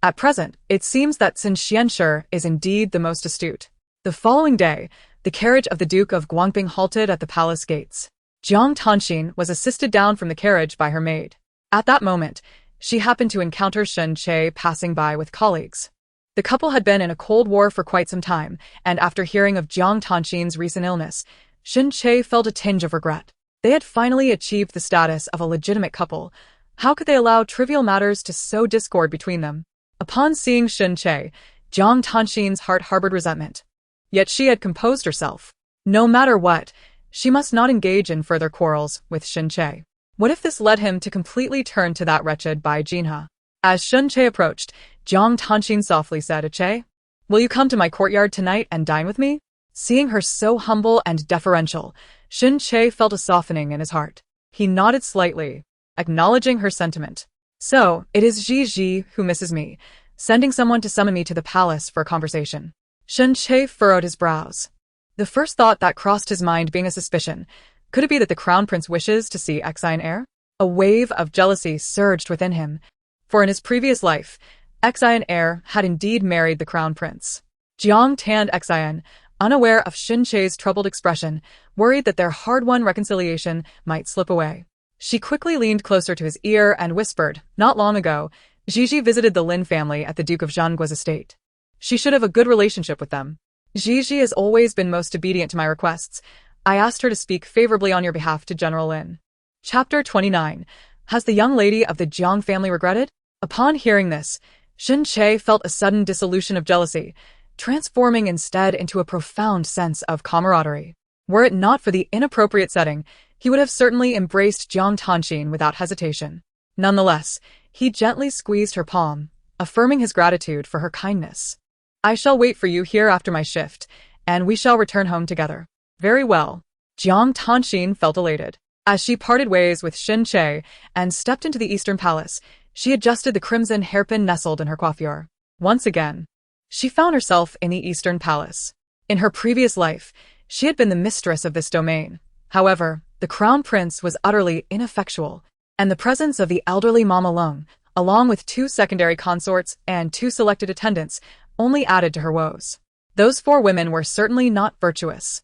S1: At present, it seems that Xin Xianxia is indeed the most astute. The following day, the carriage of the Duke of Guangping halted at the palace gates. Jiang Tanxin was assisted down from the carriage by her maid. At that moment, she happened to encounter Shen Che passing by with colleagues. The couple had been in a cold war for quite some time, and after hearing of Jiang Tanxin's recent illness, Shen Che felt a tinge of regret. They had finally achieved the status of a legitimate couple. How could they allow trivial matters to sow discord between them? Upon seeing Shen Che, Jiang Tanxin's heart harbored resentment. Yet she had composed herself. No matter what, she must not engage in further quarrels with Shen Che. What if this led him to completely turn to that wretched Bai Jinhe? As Shen Che approached, Jiang Tanxin softly said, "Che, will you come to my courtyard tonight and dine with me?" Seeing her so humble and deferential, Shen Che felt a softening in his heart. He nodded slightly, acknowledging her sentiment. So, it is Ji who misses me, sending someone to summon me to the palace for a conversation. Shen Che furrowed his brows. The first thought that crossed his mind being a suspicion. Could it be that the crown prince wishes to see Xian heir? A wave of jealousy surged within him, for in his previous life, Xian heir had indeed married the crown prince. Jiang tanned Xian, unaware of Shen Che's troubled expression, worried that their hard-won reconciliation might slip away. She quickly leaned closer to his ear and whispered, "Not long ago, Gigi visited the Lin family at the Duke of Zhangguo's estate. She should have a good relationship with them. Gigi has always been most obedient to my requests. I asked her to speak favorably on your behalf to General Lin." Chapter 29. Has the young lady of the Jiang family regretted? Upon hearing this, Shen Che felt a sudden dissolution of jealousy, transforming instead into a profound sense of camaraderie. Were it not for the inappropriate setting, he would have certainly embraced Jiang Tanxin without hesitation. Nonetheless, he gently squeezed her palm, affirming his gratitude for her kindness. "I shall wait for you here after my shift, and we shall return home together." Very well. Jiang Tanxin felt elated. As she parted ways with Shen Che and stepped into the Eastern Palace, she adjusted the crimson hairpin nestled in her coiffure. Once again, she found herself in the Eastern Palace. In her previous life, she had been the mistress of this domain. However, the crown prince was utterly ineffectual, and the presence of the elderly Mama Lung, along with 2 secondary consorts and 2 selected attendants, only added to her woes. Those 4 women were certainly not virtuous.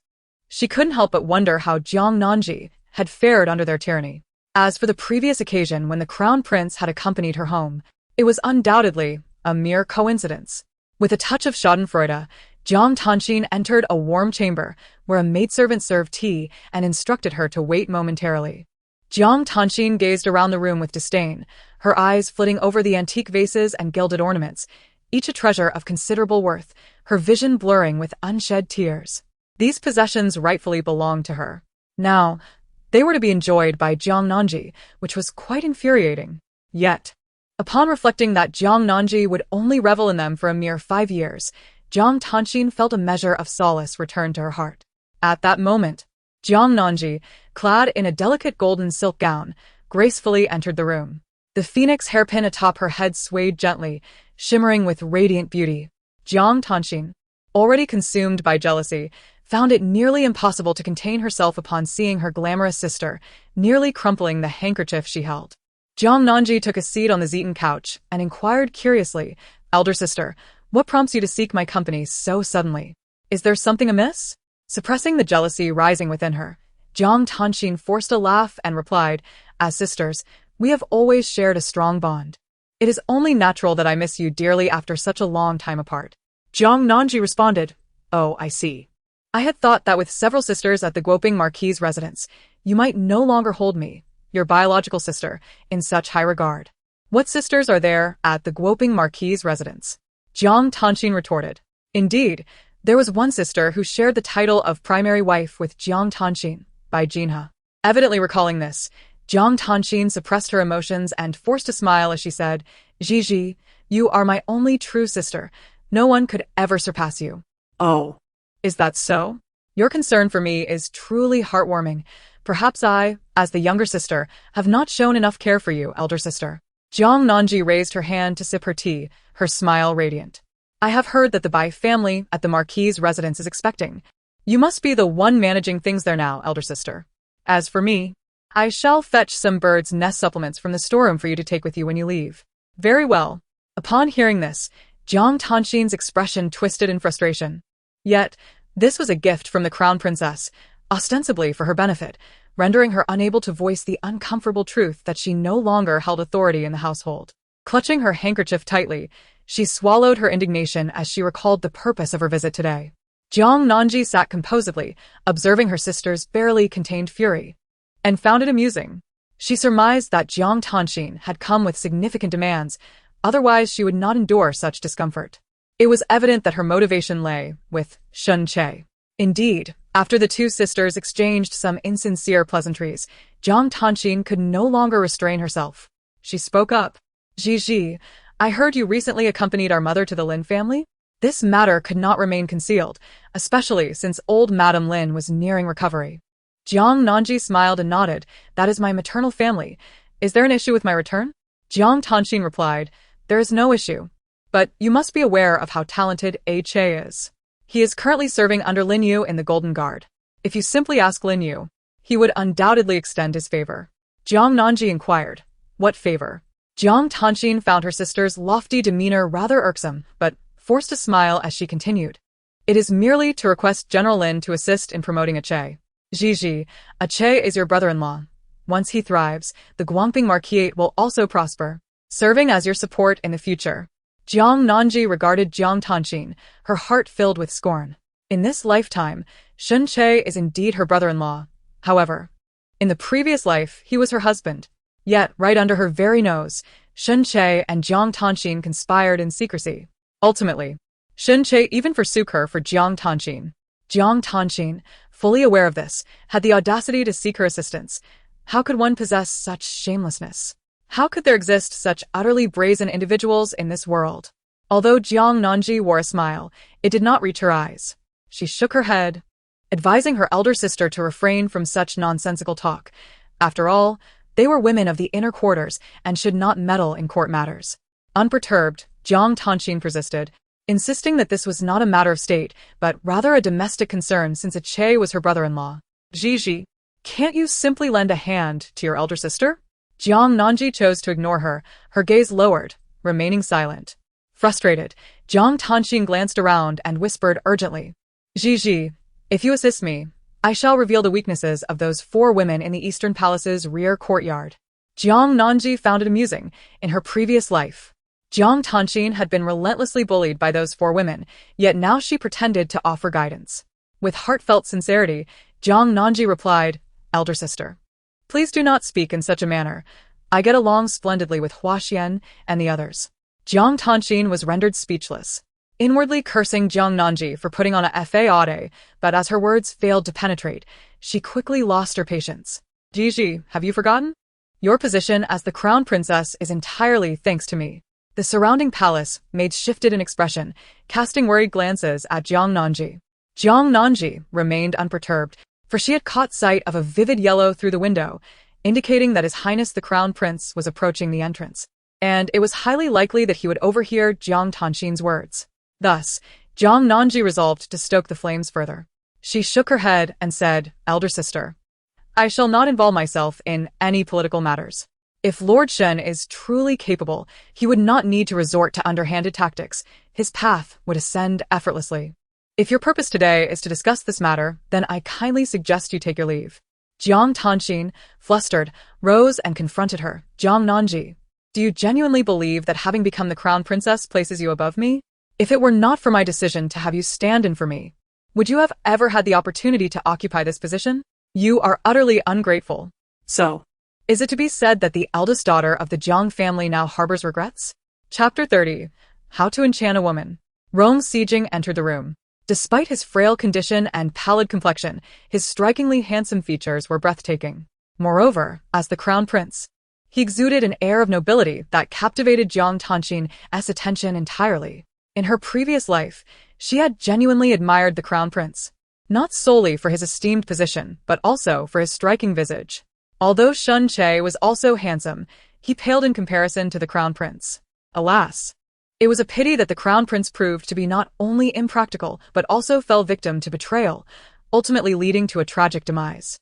S1: She couldn't help but wonder how Jiang Nanji had fared under their tyranny. As for the previous occasion when the crown prince had accompanied her home, it was undoubtedly a mere coincidence. With a touch of schadenfreude, Jiang Tanxin entered a warm chamber where a maidservant served tea and instructed her to wait momentarily. Jiang Tanxin gazed around the room with disdain, her eyes flitting over the antique vases and gilded ornaments, each a treasure of considerable worth, her vision blurring with unshed tears. These possessions rightfully belonged to her. Now, they were to be enjoyed by Jiang Nanji, which was quite infuriating. Yet, upon reflecting that Jiang Nanji would only revel in them for a mere 5 years, Jiang Tanxin felt a measure of solace return to her heart. At that moment, Jiang Nanji, clad in a delicate golden silk gown, gracefully entered the room. The phoenix hairpin atop her head swayed gently, shimmering with radiant beauty. Jiang Tanxin, already consumed by jealousy, found it nearly impossible to contain herself upon seeing her glamorous sister, nearly crumpling the handkerchief she held. Jiang Nanji took a seat on the Zeton couch and inquired curiously, "Elder sister, what prompts you to seek my company so suddenly? Is there something amiss?" Suppressing the jealousy rising within her, Jiang Tanxin forced a laugh and replied, "As sisters, we have always shared a strong bond. It is only natural that I miss you dearly after such a long time apart." Jiang Nanji responded, "Oh, I see. I had thought that with several sisters at the Guoping Marquis' residence, you might no longer hold me, your biological sister, in such high regard." "What sisters are there at the Guoping Marquis' residence?" Jiang Tanxin retorted. Indeed, there was one sister who shared the title of primary wife with Jiang Tanxin by Jinhe. Evidently recalling this, Jiang Tanxin suppressed her emotions and forced a smile as she said, "Gigi, you are my only true sister. No one could ever surpass you."
S2: Oh,
S1: Is that so? Your concern for me is truly heartwarming. Perhaps I, as the younger sister, have not shown enough care for you, elder sister. Jiang Nanji raised her hand to sip her tea, her smile radiant. I have heard that the Bai family at the Marquis's residence is expecting. You must be the one managing things there now, elder sister. As for me, I shall fetch some bird's nest supplements from the storeroom for you to take with you when you leave. Very well. Upon hearing this, Jiang Tanxin's expression twisted in frustration. Yet, this was a gift from the crown princess, ostensibly for her benefit, rendering her unable to voice the uncomfortable truth that she no longer held authority in the household. Clutching her handkerchief tightly, she swallowed her indignation as she recalled the purpose of her visit today. Jiang Nanji sat composedly, observing her sister's barely contained fury, and found it amusing. She surmised that Jiang Tanxin had come with significant demands, otherwise she would not endure such discomfort. It was evident that her motivation lay with Shun Che. Indeed, after the two sisters exchanged some insincere pleasantries, Jiang Tanxin could no longer restrain herself. She spoke up. "Gigi, I heard you recently accompanied our mother to the Lin family? This matter could not remain concealed, especially since old Madame Lin was nearing recovery." Jiang Nanji smiled and nodded. "That is my maternal family. Is there an issue with my return?" Jiang Tanxin replied, "There is no issue. But you must be aware of how talented A Che is. He is currently serving under Lin Yu in the Golden Guard. If you simply ask Lin Yu, he would undoubtedly extend his favor." Jiang Nanji inquired, "What favor?" Jiang Tanxin found her sister's lofty demeanor rather irksome, but forced a smile as she continued. "It is merely to request General Lin to assist in promoting Aceh. Gigi, Aceh is your brother-in-law. Once he thrives, the Guangping Marquisate will also prosper, serving as your support in the future." Jiang Nanji regarded Jiang Tanxin, her heart filled with scorn. In this lifetime, Shun Che is indeed her brother-in-law. However, in the previous life, he was her husband. Yet, right under her very nose, Shun Che and Jiang Tanxin conspired in secrecy. Ultimately, Shun Che even forsook her for Jiang Tanxin. Jiang Tanxin, fully aware of this, had the audacity to seek her assistance. How could one possess such shamelessness? How could there exist such utterly brazen individuals in this world? Although Jiang Nanji wore a smile, it did not reach her eyes. She shook her head, advising her elder sister to refrain from such nonsensical talk. After all, they were women of the inner quarters and should not meddle in court matters. Unperturbed, Jiang Tanxin persisted, insisting that this was not a matter of state, but rather a domestic concern since Aceh was her brother-in-law. "Gigi, can't you simply lend a hand to your elder sister?" Jiang Nanji chose to ignore her, her gaze lowered, remaining silent. Frustrated, Jiang Tanxin glanced around and whispered urgently, "Gigi, if you assist me, I shall reveal the weaknesses of those 4 women in the Eastern Palace's rear courtyard." Jiang Nanji found it amusing. In her previous life, Jiang Tanxin had been relentlessly bullied by those 4 women, yet now she pretended to offer guidance. With heartfelt sincerity, Jiang Nanji replied, "Elder sister, please do not speak in such a manner. I get along splendidly with Hua Xian and the others." Jiang Tanxin was rendered speechless, inwardly cursing Jiang Nanji for putting on a fade, but as her words failed to penetrate, she quickly lost her patience. "Gigi, have you forgotten? Your position as the crown princess is entirely thanks to me." The surrounding palace maid shifted in expression, casting worried glances at Jiang Nanji. Jiang Nanji remained unperturbed, for she had caught sight of a vivid yellow through the window, indicating that His Highness the Crown Prince was approaching the entrance, and it was highly likely that he would overhear Jiang Tanxin's words. Thus, Jiang Nanji resolved to stoke the flames further. She shook her head and said, "Elder sister, I shall not involve myself in any political matters. If Lord Shen is truly capable, he would not need to resort to underhanded tactics. His path would ascend effortlessly. If your purpose today is to discuss this matter, then I kindly suggest you take your leave." Jiang Tanxin, flustered, rose and confronted her. "Jiang Nanji, do you genuinely believe that having become the crown princess places you above me? If it were not for my decision to have you stand in for me, would you have ever had the opportunity to occupy this position? You are utterly ungrateful."
S2: So,
S1: Is it to be said that the eldest daughter of the Jiang family now harbors regrets? Chapter 30. How to Enchant a Woman. Rong Sijing entered the room. Despite his frail condition and pallid complexion, his strikingly handsome features were breathtaking. Moreover, as the crown prince, he exuded an air of nobility that captivated Jiang Tanxin's attention entirely. In her previous life, she had genuinely admired the crown prince, not solely for his esteemed position, but also for his striking visage. Although Shun Che was also handsome, he paled in comparison to the crown prince. Alas! It was a pity that the crown prince proved to be not only impractical, but also fell victim to betrayal, ultimately leading to a tragic demise.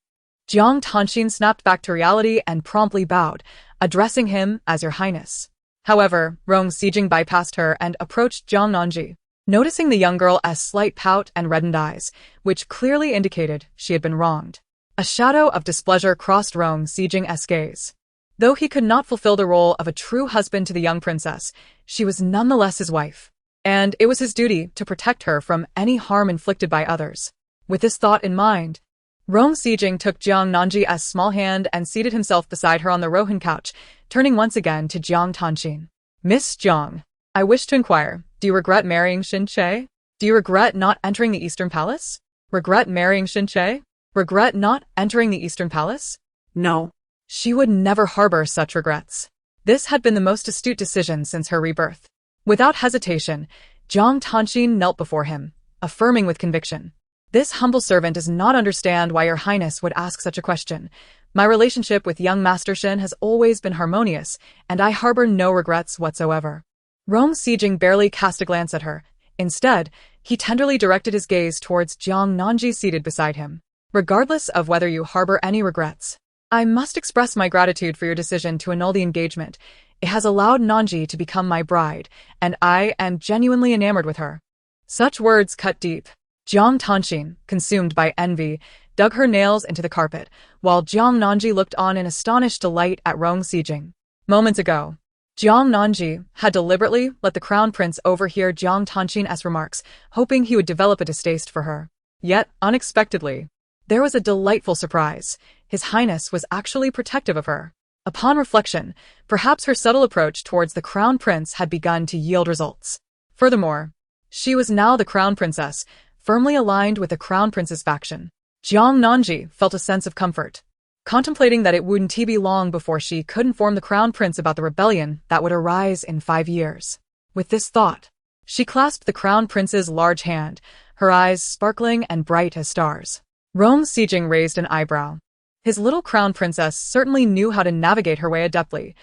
S1: Jiang Tanxin snapped back to reality and promptly bowed, addressing him as Your Highness. However, Rong Sijing bypassed her and approached Jiang Nanji, noticing the young girl's slight pout and reddened eyes, which clearly indicated she had been wronged. A shadow of displeasure crossed Rong Sijing's gaze. Though he could not fulfill the role of a true husband to the young princess, she was nonetheless his wife, and it was his duty to protect her from any harm inflicted by others. With this thought in mind, Rong Sijing took Jiang Nanji's small hand and seated himself beside her on the Rohan couch, turning once again to Jiang Tanxin. Miss Jiang, I wish to inquire, do you regret marrying Shin Che? Do you regret not entering the Eastern Palace? Regret marrying Shin Che? Regret not entering the Eastern Palace?
S2: No.
S1: She would never harbor such regrets. This had been the most astute decision since her rebirth. Without hesitation, Jiang Tanxin knelt before him, affirming with conviction. This humble servant does not understand why Your Highness would ask such a question. My relationship with young Master Shin has always been harmonious, and I harbor no regrets whatsoever. Rong Sijing barely cast a glance at her. Instead, he tenderly directed his gaze towards Jiang Nanji seated beside him. Regardless of whether you harbor any regrets, I must express my gratitude for your decision to annul the engagement. It has allowed Nanji to become my bride, and I am genuinely enamored with her. Such words cut deep. Jiang Tanxin, consumed by envy, dug her nails into the carpet, while Jiang Nanji looked on in astonished delight at Rong Sijing. Moments ago, Jiang Nanji had deliberately let the crown prince overhear Jiang Tanxin's remarks, hoping he would develop a distaste for her. Yet, unexpectedly, there was a delightful surprise. His Highness was actually protective of her. Upon reflection, perhaps her subtle approach towards the crown prince had begun to yield results. Furthermore, she was now the crown princess, firmly aligned with the crown prince's faction. Jiang Nanji felt a sense of comfort, contemplating that it wouldn't be long before she could inform the crown prince about the rebellion that would arise in 5 years. With this thought, she clasped the crown prince's large hand, her eyes sparkling and bright as stars. Rong Sijing raised an eyebrow. His little crown princess certainly knew how to navigate her way adeptly.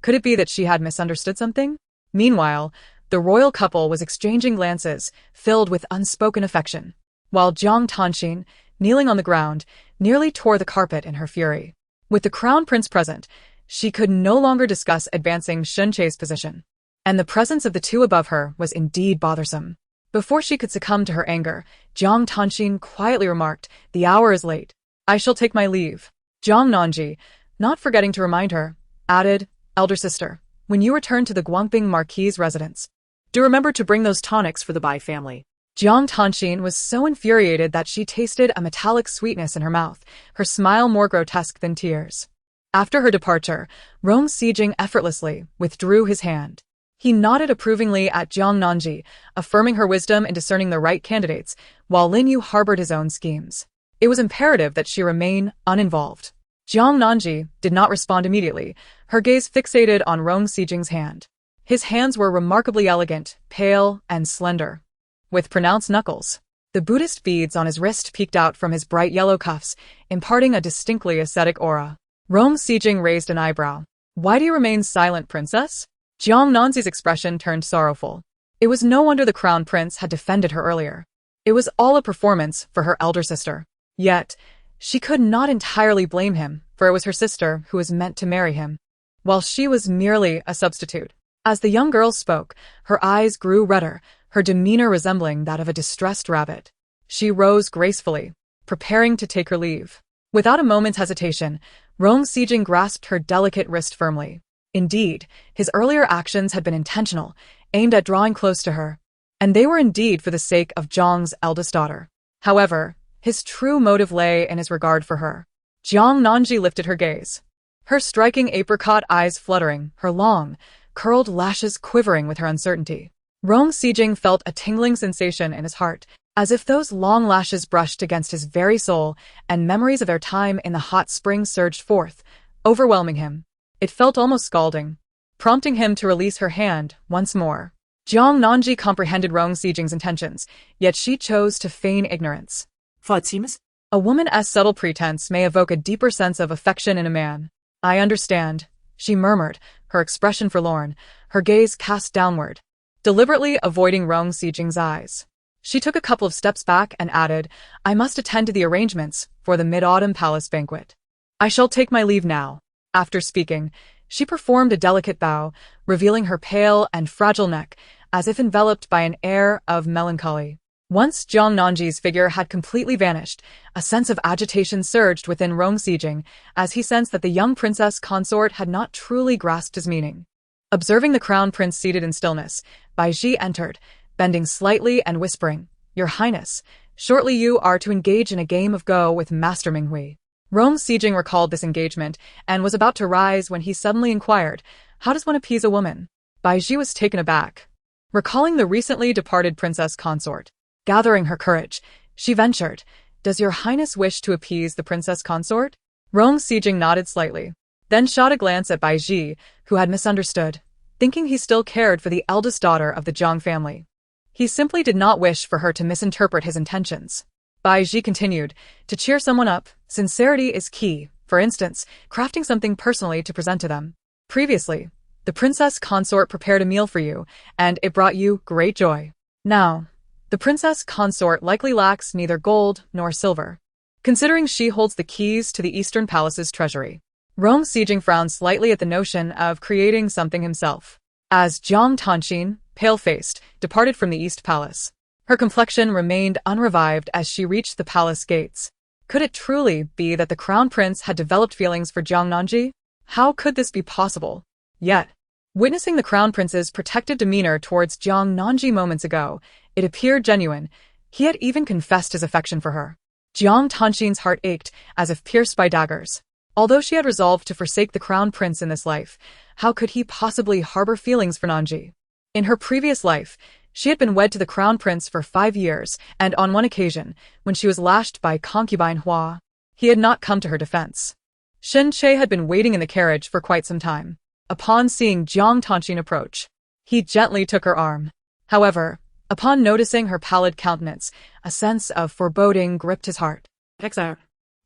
S1: Could it be that she had misunderstood something? Meanwhile, the royal couple was exchanging glances, filled with unspoken affection, while Jiang Tanxin, kneeling on the ground, nearly tore the carpet in her fury. With the crown prince present, she could no longer discuss advancing Shun Che's position, and the presence of the two above her was indeed bothersome. Before she could succumb to her anger, Jiang Tanxin quietly remarked, "The hour is late. I shall take my leave." Jiang Nanji, not forgetting to remind her, added, "Elder sister, when you return to the Guangping Marquis' residence, do remember to bring those tonics for the Bai family." Jiang Tanxin was so infuriated that she tasted a metallic sweetness in her mouth, her smile more grotesque than tears. After her departure, Rong Sijing effortlessly withdrew his hand. He nodded approvingly at Jiang Nanji, affirming her wisdom in discerning the right candidates, while Lin Yu harbored his own schemes. It was imperative that she remain uninvolved. Jiang Nanji did not respond immediately, her gaze fixated on Rong Sijing's hand. His hands were remarkably elegant, pale, and slender, with pronounced knuckles. The Buddhist beads on his wrist peeked out from his bright yellow cuffs, imparting a distinctly ascetic aura. Rong Sijing raised an eyebrow. "Why do you remain silent, princess?" Jiang Nanzi's expression turned sorrowful. It was no wonder the crown prince had defended her earlier. It was all a performance for her elder sister. Yet, she could not entirely blame him, for it was her sister who was meant to marry him, while she was merely a substitute. As the young girl spoke, her eyes grew redder, her demeanor resembling that of a distressed rabbit. She rose gracefully, preparing to take her leave. Without a moment's hesitation, Rong Sijing grasped her delicate wrist firmly. Indeed, his earlier actions had been intentional, aimed at drawing close to her, and they were indeed for the sake of Jiang's eldest daughter. However, his true motive lay in his regard for her. Jiang Nanji lifted her gaze, her striking apricot eyes fluttering, her long, curled lashes quivering with her uncertainty. Rong Sijing felt a tingling sensation in his heart, as if those long lashes brushed against his very soul, and memories of their time in the hot spring surged forth, overwhelming him. It felt almost scalding, prompting him to release her hand once more. Jiang Nanji comprehended Rong Sijing's intentions, yet she chose to feign ignorance.
S2: Fatima?
S1: A woman's subtle pretense may evoke a deeper sense of affection in a man. I understand, she murmured, her expression forlorn, her gaze cast downward, deliberately avoiding Rong Sijing's eyes. She took a couple of steps back and added, I must attend to the arrangements for the Mid-Autumn Palace banquet. I shall take my leave now. After speaking, she performed a delicate bow, revealing her pale and fragile neck, as if enveloped by an air of melancholy. Once Jiang Nanji's figure had completely vanished, a sense of agitation surged within Rong Sijing, as he sensed that the young princess consort had not truly grasped his meaning. Observing the crown prince seated in stillness, Baizhi entered, bending slightly and whispering, Your Highness, shortly you are to engage in a game of Go with Master Minghui. Rong Sijing recalled this engagement and was about to rise when he suddenly inquired, How does one appease a woman? Baizhi was taken aback, recalling the recently departed princess consort. Gathering her courage, she ventured, Does your highness wish to appease the princess consort? Rong Sijing nodded slightly, then shot a glance at Baizhi, who had misunderstood, thinking he still cared for the eldest daughter of the Jiang family. He simply did not wish for her to misinterpret his intentions. Baizhi continued, To cheer someone up, sincerity is key, for instance, crafting something personally to present to them. Previously, the princess consort prepared a meal for you, and it brought you great joy. Now, the princess consort likely lacks neither gold nor silver, considering she holds the keys to the Eastern Palace's treasury. Rong Sijing frowned slightly at the notion of creating something himself. As Jiang Tanxin, pale-faced, departed from the East Palace, her complexion remained unrevived as she reached the palace gates. Could it truly be that the crown prince had developed feelings for Jiang Nanji? How could this be possible? Yet, witnessing the crown prince's protective demeanor towards Jiang Nanji moments ago, it appeared genuine. He had even confessed his affection for her. Jiang Tanxin's heart ached, as if pierced by daggers. Although she had resolved to forsake the crown prince in this life, how could he possibly harbor feelings for Nanji? In her previous life, she had been wed to the crown prince for 5 years, and on one occasion, when she was lashed by concubine Hua, he had not come to her defense. Shen Che had been waiting in the carriage for quite some time. Upon seeing Jiang Tanxin approach, he gently took her arm. However, upon noticing her pallid countenance, a sense of foreboding gripped his heart.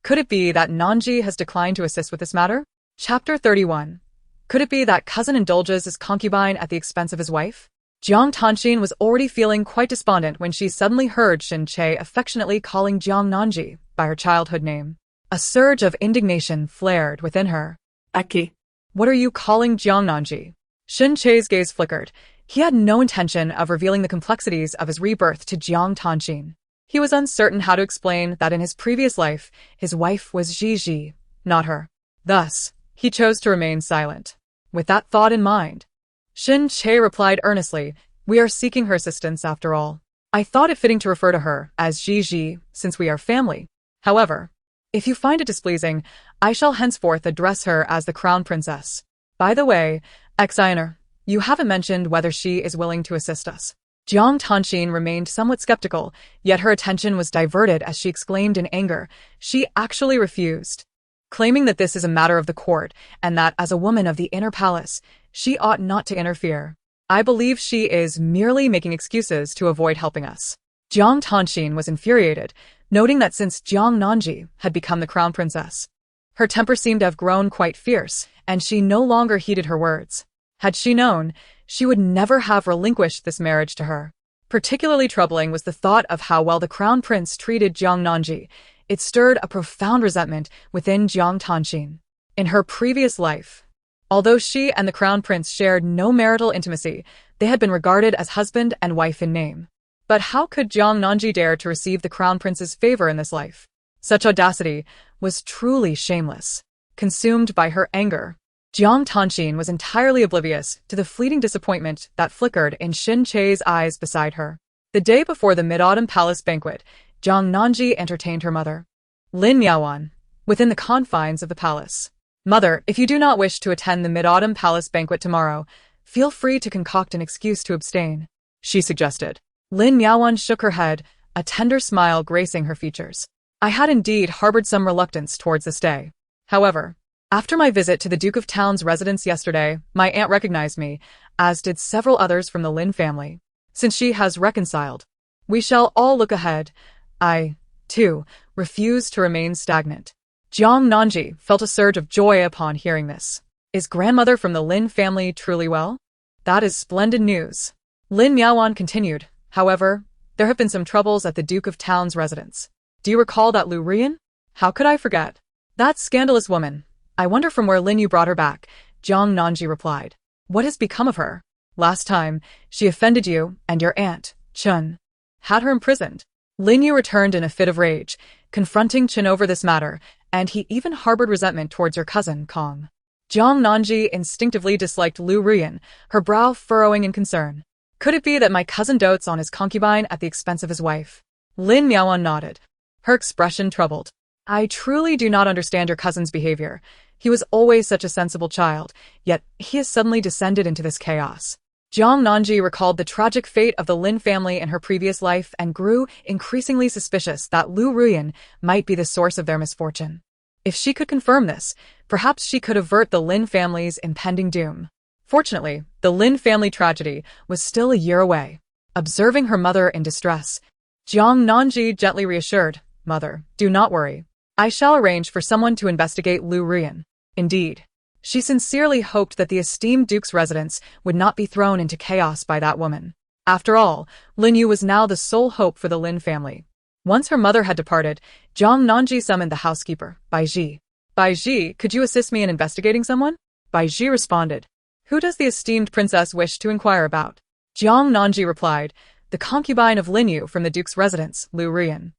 S1: Could it be that Nanji has declined to assist with this matter? Chapter 31. Could it be that cousin indulges his concubine at the expense of his wife? Jiang Tanxin was already feeling quite despondent when she suddenly heard Shen Che affectionately calling Jiang Nanji by her childhood name. A surge of indignation flared within her.
S2: Aki.
S1: What are you calling Jiang Nanji? Shen Che's gaze flickered. He had no intention of revealing the complexities of his rebirth to Jiang Tanxin. He was uncertain how to explain that in his previous life, his wife was Ji, not her. Thus, he chose to remain silent. With that thought in mind, Shen Che replied earnestly, We are seeking her assistance after all. I thought it fitting to refer to her as Ji, since we are family. However, if you find it displeasing, I shall henceforth address her as the crown princess. By the way, Exiner, you haven't mentioned whether she is willing to assist us. Jiang Tanxin remained somewhat skeptical, yet her attention was diverted as she exclaimed in anger, She actually refused, claiming that this is a matter of the court, and that as a woman of the inner palace, she ought not to interfere. I believe she is merely making excuses to avoid helping us. Jiang Tanxin was infuriated, noting that since Jiang Nanji had become the crown princess, her temper seemed to have grown quite fierce, and she no longer heeded her words. Had she known, she would never have relinquished this marriage to her. Particularly troubling was the thought of how well the crown prince treated Jiang Nanji. It stirred a profound resentment within Jiang Tanxin. In her previous life, although she and the crown prince shared no marital intimacy, they had been regarded as husband and wife in name. But how could Jiang Nanji dare to receive the crown prince's favor in this life? Such audacity was truly shameless. Consumed by her anger, Jiang Tanxin was entirely oblivious to the fleeting disappointment that flickered in Shen Che's eyes beside her. The day before the Mid-Autumn Palace banquet, Jiang Nanji entertained her mother, Lin Yaoan, within the confines of the palace. Mother, if you do not wish to attend the Mid-Autumn Palace banquet tomorrow, feel free to concoct an excuse to abstain. she suggested. Lin Miaowan shook her head, a tender smile gracing her features. I had indeed harbored some reluctance towards this day. However, after my visit to the Duke of Town's residence yesterday, my aunt recognized me, as did several others from the Lin family. Since she has reconciled, we shall all look ahead. I, too, refuse to remain stagnant. Jiang Nanji felt a surge of joy upon hearing this. Is grandmother from the Lin family truly well? That is splendid news. Lin Miaowan continued. However, there have been some troubles at the Duke of Town's residence. Do you recall that Lu Rian? How could I forget? That scandalous woman. I wonder from where Lin Yu brought her back, Jiang Nanji replied. What has become of her? Last time, she offended you and your aunt, Chun. Had her imprisoned. Lin Yu returned in a fit of rage, confronting Chun over this matter, and he even harbored resentment towards your cousin, Kong. Jiang Nanji instinctively disliked Lu Rian, her brow furrowing in concern. Could it be that my cousin dotes on his concubine at the expense of his wife? Lin Miaowan nodded, her expression troubled. I truly do not understand your cousin's behavior. He was always such a sensible child, yet he has suddenly descended into this chaos. Jiang Nanji recalled the tragic fate of the Lin family in her previous life and grew increasingly suspicious that Lu Ruyan might be the source of their misfortune. If she could confirm this, perhaps she could avert the Lin family's impending doom. Fortunately, the Lin family tragedy was still a year away. Observing her mother in distress, Jiang Nanji gently reassured, Mother, do not worry. I shall arrange for someone to investigate Lu Ruyan. Indeed, she sincerely hoped that the esteemed Duke's residence would not be thrown into chaos by that woman. After all, Lin Yu was now the sole hope for the Lin family. Once her mother had departed, Jiang Nanji summoned the housekeeper, Bai Ji. Bai Ji, could you assist me in investigating someone? Bai Ji responded. Who does the esteemed princess wish to inquire about? Jiang Nanji replied, the concubine of Lin Yu from the Duke's residence, Lu Rian.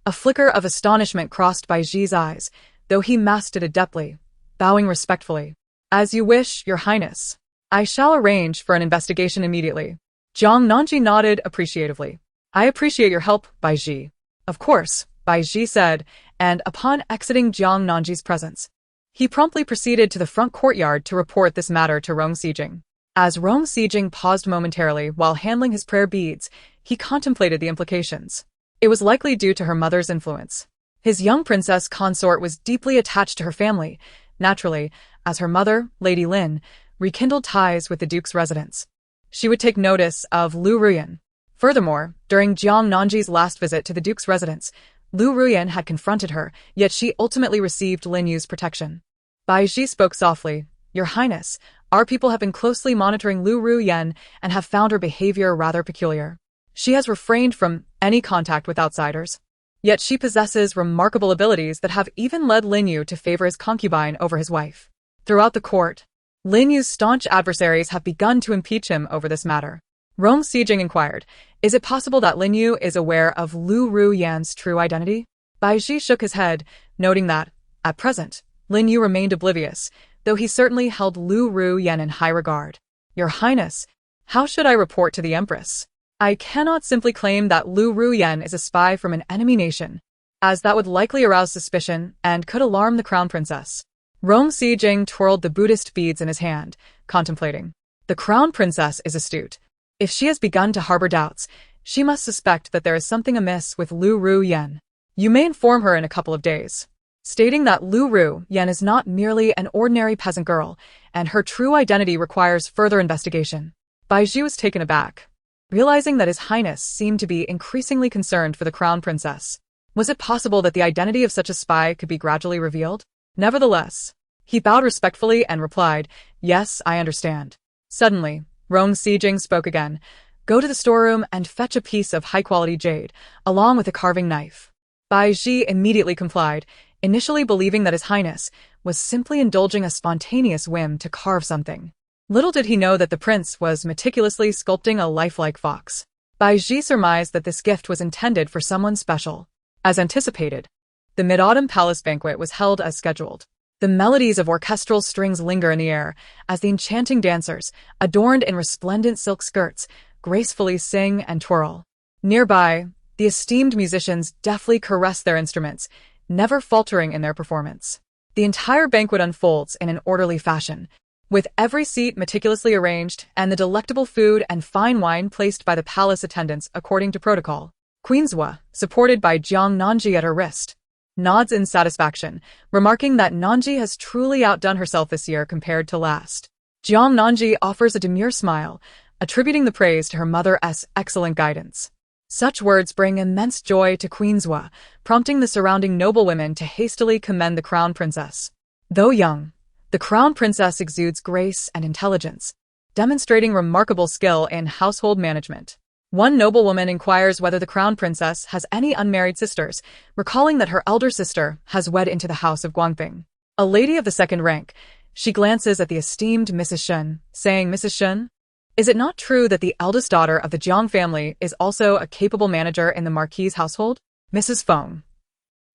S1: A flicker of astonishment crossed Bai Ji's eyes, though he masked it adeptly, bowing respectfully. As you wish, Your Highness. I shall arrange for an investigation immediately. Jiang Nanji nodded appreciatively. I appreciate your help, Bai Ji. Of course, Bai Ji said, and upon exiting Jiang Nanji's presence, he promptly proceeded to the front courtyard to report this matter to Rong Sijing. As Rong Sijing paused momentarily while handling his prayer beads, he contemplated the implications. It was likely due to her mother's influence. His young princess consort was deeply attached to her family, naturally, as her mother, Lady Lin, rekindled ties with the Duke's residence. She would take notice of Lu Ruyan. Furthermore, during Jiang Nanji's last visit to the Duke's residence, Lu Ruyan had confronted her, yet she ultimately received Lin Yu's protection. Bai Ji spoke softly, Your Highness, our people have been closely monitoring Lu Ruyan and have found her behavior rather peculiar. She has refrained from any contact with outsiders. Yet she possesses remarkable abilities that have even led Lin Yu to favor his concubine over his wife. Throughout the court, Lin Yu's staunch adversaries have begun to impeach him over this matter. Rong Sijing inquired, is it possible that Lin Yu is aware of Lu Ruyan's true identity? Bai Ji shook his head, noting that, at present, Lin Yu remained oblivious, though he certainly held Lu Ruyan in high regard. Your Highness, how should I report to the Empress? I cannot simply claim that Lu Ruyan is a spy from an enemy nation, as that would likely arouse suspicion and could alarm the crown princess. Rong Sijing twirled the Buddhist beads in his hand, contemplating. The crown princess is astute. If she has begun to harbor doubts, she must suspect that there is something amiss with Lu Ruyan. You may inform her in a couple of days, stating that Lu Ruyan is not merely an ordinary peasant girl, and her true identity requires further investigation. Bai Ji was taken aback, realizing that His Highness seemed to be increasingly concerned for the crown princess. Was it possible that the identity of such a spy could be gradually revealed? Nevertheless, he bowed respectfully and replied, Yes, I understand. Suddenly, Rong Sijing spoke again. Go to the storeroom and fetch a piece of high-quality jade, along with a carving knife. Bai Ji immediately complied, initially believing that His Highness was simply indulging a spontaneous whim to carve something. Little did he know that the prince was meticulously sculpting a lifelike fox. Bai Ji surmised that this gift was intended for someone special. As anticipated, the Mid-Autumn Palace banquet was held as scheduled. The melodies of orchestral strings linger in the air as the enchanting dancers, adorned in resplendent silk skirts, gracefully sing and twirl. Nearby, the esteemed musicians deftly caress their instruments, never faltering in their performance. The entire banquet unfolds in an orderly fashion, with every seat meticulously arranged and the delectable food and fine wine placed by the palace attendants according to protocol. Queen Zhua, supported by Jiang Nanji at her wrist, nods in satisfaction, remarking that Nanji has truly outdone herself this year compared to last. Jiang Nanji offers a demure smile, attributing the praise to her mother's excellent guidance. Such words bring immense joy to Queen Zhua, prompting the surrounding noblewomen to hastily commend the crown princess. Though young, the crown princess exudes grace and intelligence, demonstrating remarkable skill in household management. One noblewoman inquires whether the crown princess has any unmarried sisters, recalling that her elder sister has wed into the house of Guangping. A lady of the second rank, she glances at the esteemed Mrs. Shen, saying, "Mrs. Shen, is it not true that the eldest daughter of the Jiang family is also a capable manager in the Marquis's household?" Mrs. Feng.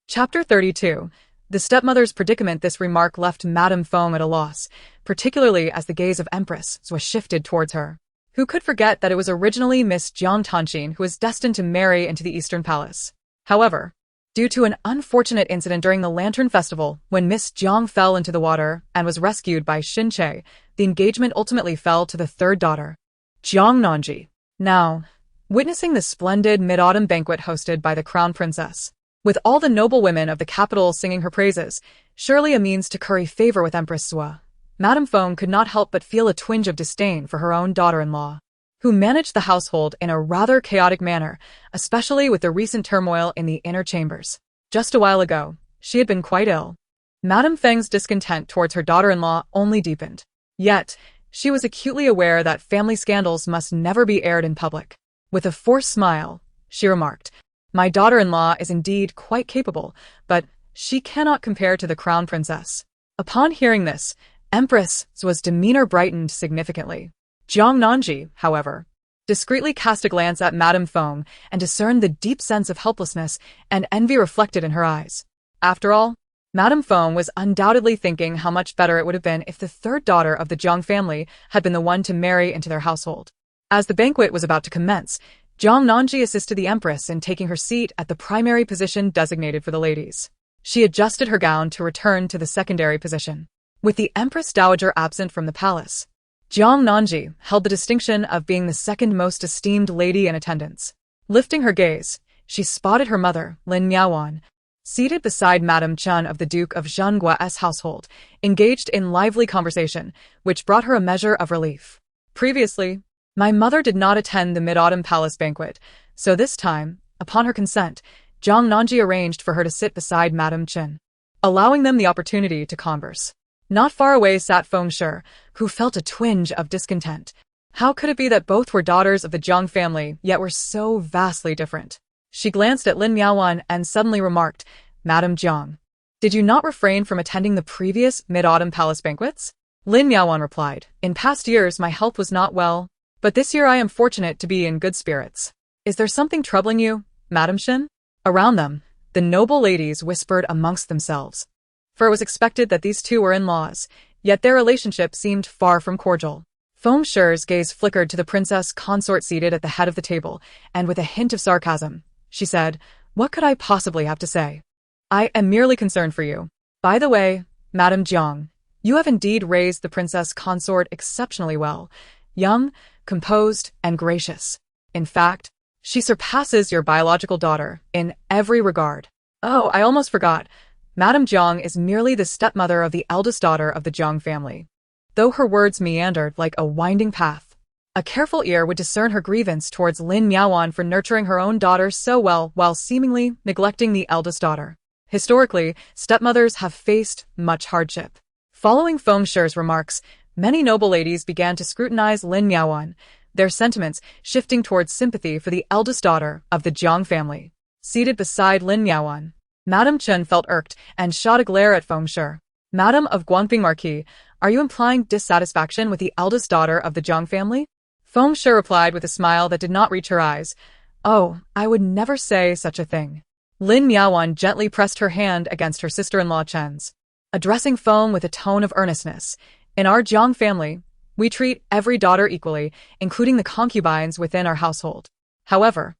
S1: Chapter 32. The stepmother's predicament. This remark left Madame Feng at a loss, particularly as the gaze of Empress was shifted towards her. Who could forget that it was originally Miss Jiang Tanxin who was destined to marry into the Eastern Palace? However, due to an unfortunate incident during the Lantern Festival, when Miss Jiang fell into the water and was rescued by Xin Che, the engagement ultimately fell to the third daughter, Jiang Nanji. Now, witnessing the splendid mid-autumn banquet hosted by the crown princess, with all the noble women of the capital singing her praises, surely a means to curry favor with Empress Zhua, Madame Feng could not help but feel a twinge of disdain for her own daughter-in-law, who managed the household in a rather chaotic manner, especially with the recent turmoil in the inner chambers. Just a while ago, she had been quite ill. Madame Feng's discontent towards her daughter-in-law only deepened. Yet, she was acutely aware that family scandals must never be aired in public. With a forced smile, she remarked, "My daughter-in-law is indeed quite capable, but she cannot compare to the crown princess." Upon hearing this, Empress Zhua's demeanor brightened significantly. Jiang Nanji, however, discreetly cast a glance at Madame Feng and discerned the deep sense of helplessness and envy reflected in her eyes. After all, Madame Feng was undoubtedly thinking how much better it would have been if the third daughter of the Jiang family had been the one to marry into their household. As the banquet was about to commence, Jiang Nanji assisted the Empress in taking her seat at the primary position designated for the ladies. She adjusted her gown to return to the secondary position. With the Empress Dowager absent from the palace, Jiang Nanji held the distinction of being the second most esteemed lady in attendance. Lifting her gaze, she spotted her mother, Lin Miaowan, seated beside Madame Chen of the Duke of Zhengua's household, engaged in lively conversation, which brought her a measure of relief. Previously, my mother did not attend the Mid-Autumn Palace banquet, so this time, upon her consent, Jiang Nanji arranged for her to sit beside Madame Chen, allowing them the opportunity to converse. Not far away sat Feng Shi, who felt a twinge of discontent. How could it be that both were daughters of the Jiang family, yet were so vastly different? She glanced at Lin Miaowan and suddenly remarked, "Madame Jiang, did you not refrain from attending the previous Mid-Autumn Palace banquets?" Lin Miaowan replied, "In past years my health was not well, but this year I am fortunate to be in good spirits. Is there something troubling you, Madame Shen?" Around them, the noble ladies whispered amongst themselves, for it was expected that these two were in-laws, yet their relationship seemed far from cordial. Feng Shi's gaze flickered to the princess consort seated at the head of the table, and with a hint of sarcasm, she said, "What could I possibly have to say? I am merely concerned for you. By the way, Madame Jiang, you have indeed raised the princess consort exceptionally well, young, composed, and gracious. In fact, she surpasses your biological daughter in every regard." "Oh, I almost forgot. Madame Jiang is merely the stepmother of the eldest daughter of the Jiang family." Though her words meandered like a winding path, a careful ear would discern her grievance towards Lin Miaowan for nurturing her own daughter so well while seemingly neglecting the eldest daughter. Historically, stepmothers have faced much hardship. Following Feng Shi's remarks, many noble ladies began to scrutinize Lin Miaowan, their sentiments shifting towards sympathy for the eldest daughter of the Jiang family. Seated beside Lin Miaowan, Madame Chen felt irked and shot a glare at Feng Shi. "Madame of Guangping Marquis, are you implying dissatisfaction with the eldest daughter of the Jiang family?" Feng Shi replied with a smile that did not reach her eyes. "Oh, I would never say such a thing." Lin Miaowan gently pressed her hand against her sister-in-law Chen's, addressing Feng with a tone of earnestness. "In our Jiang family, we treat every daughter equally, including the concubines within our household. However,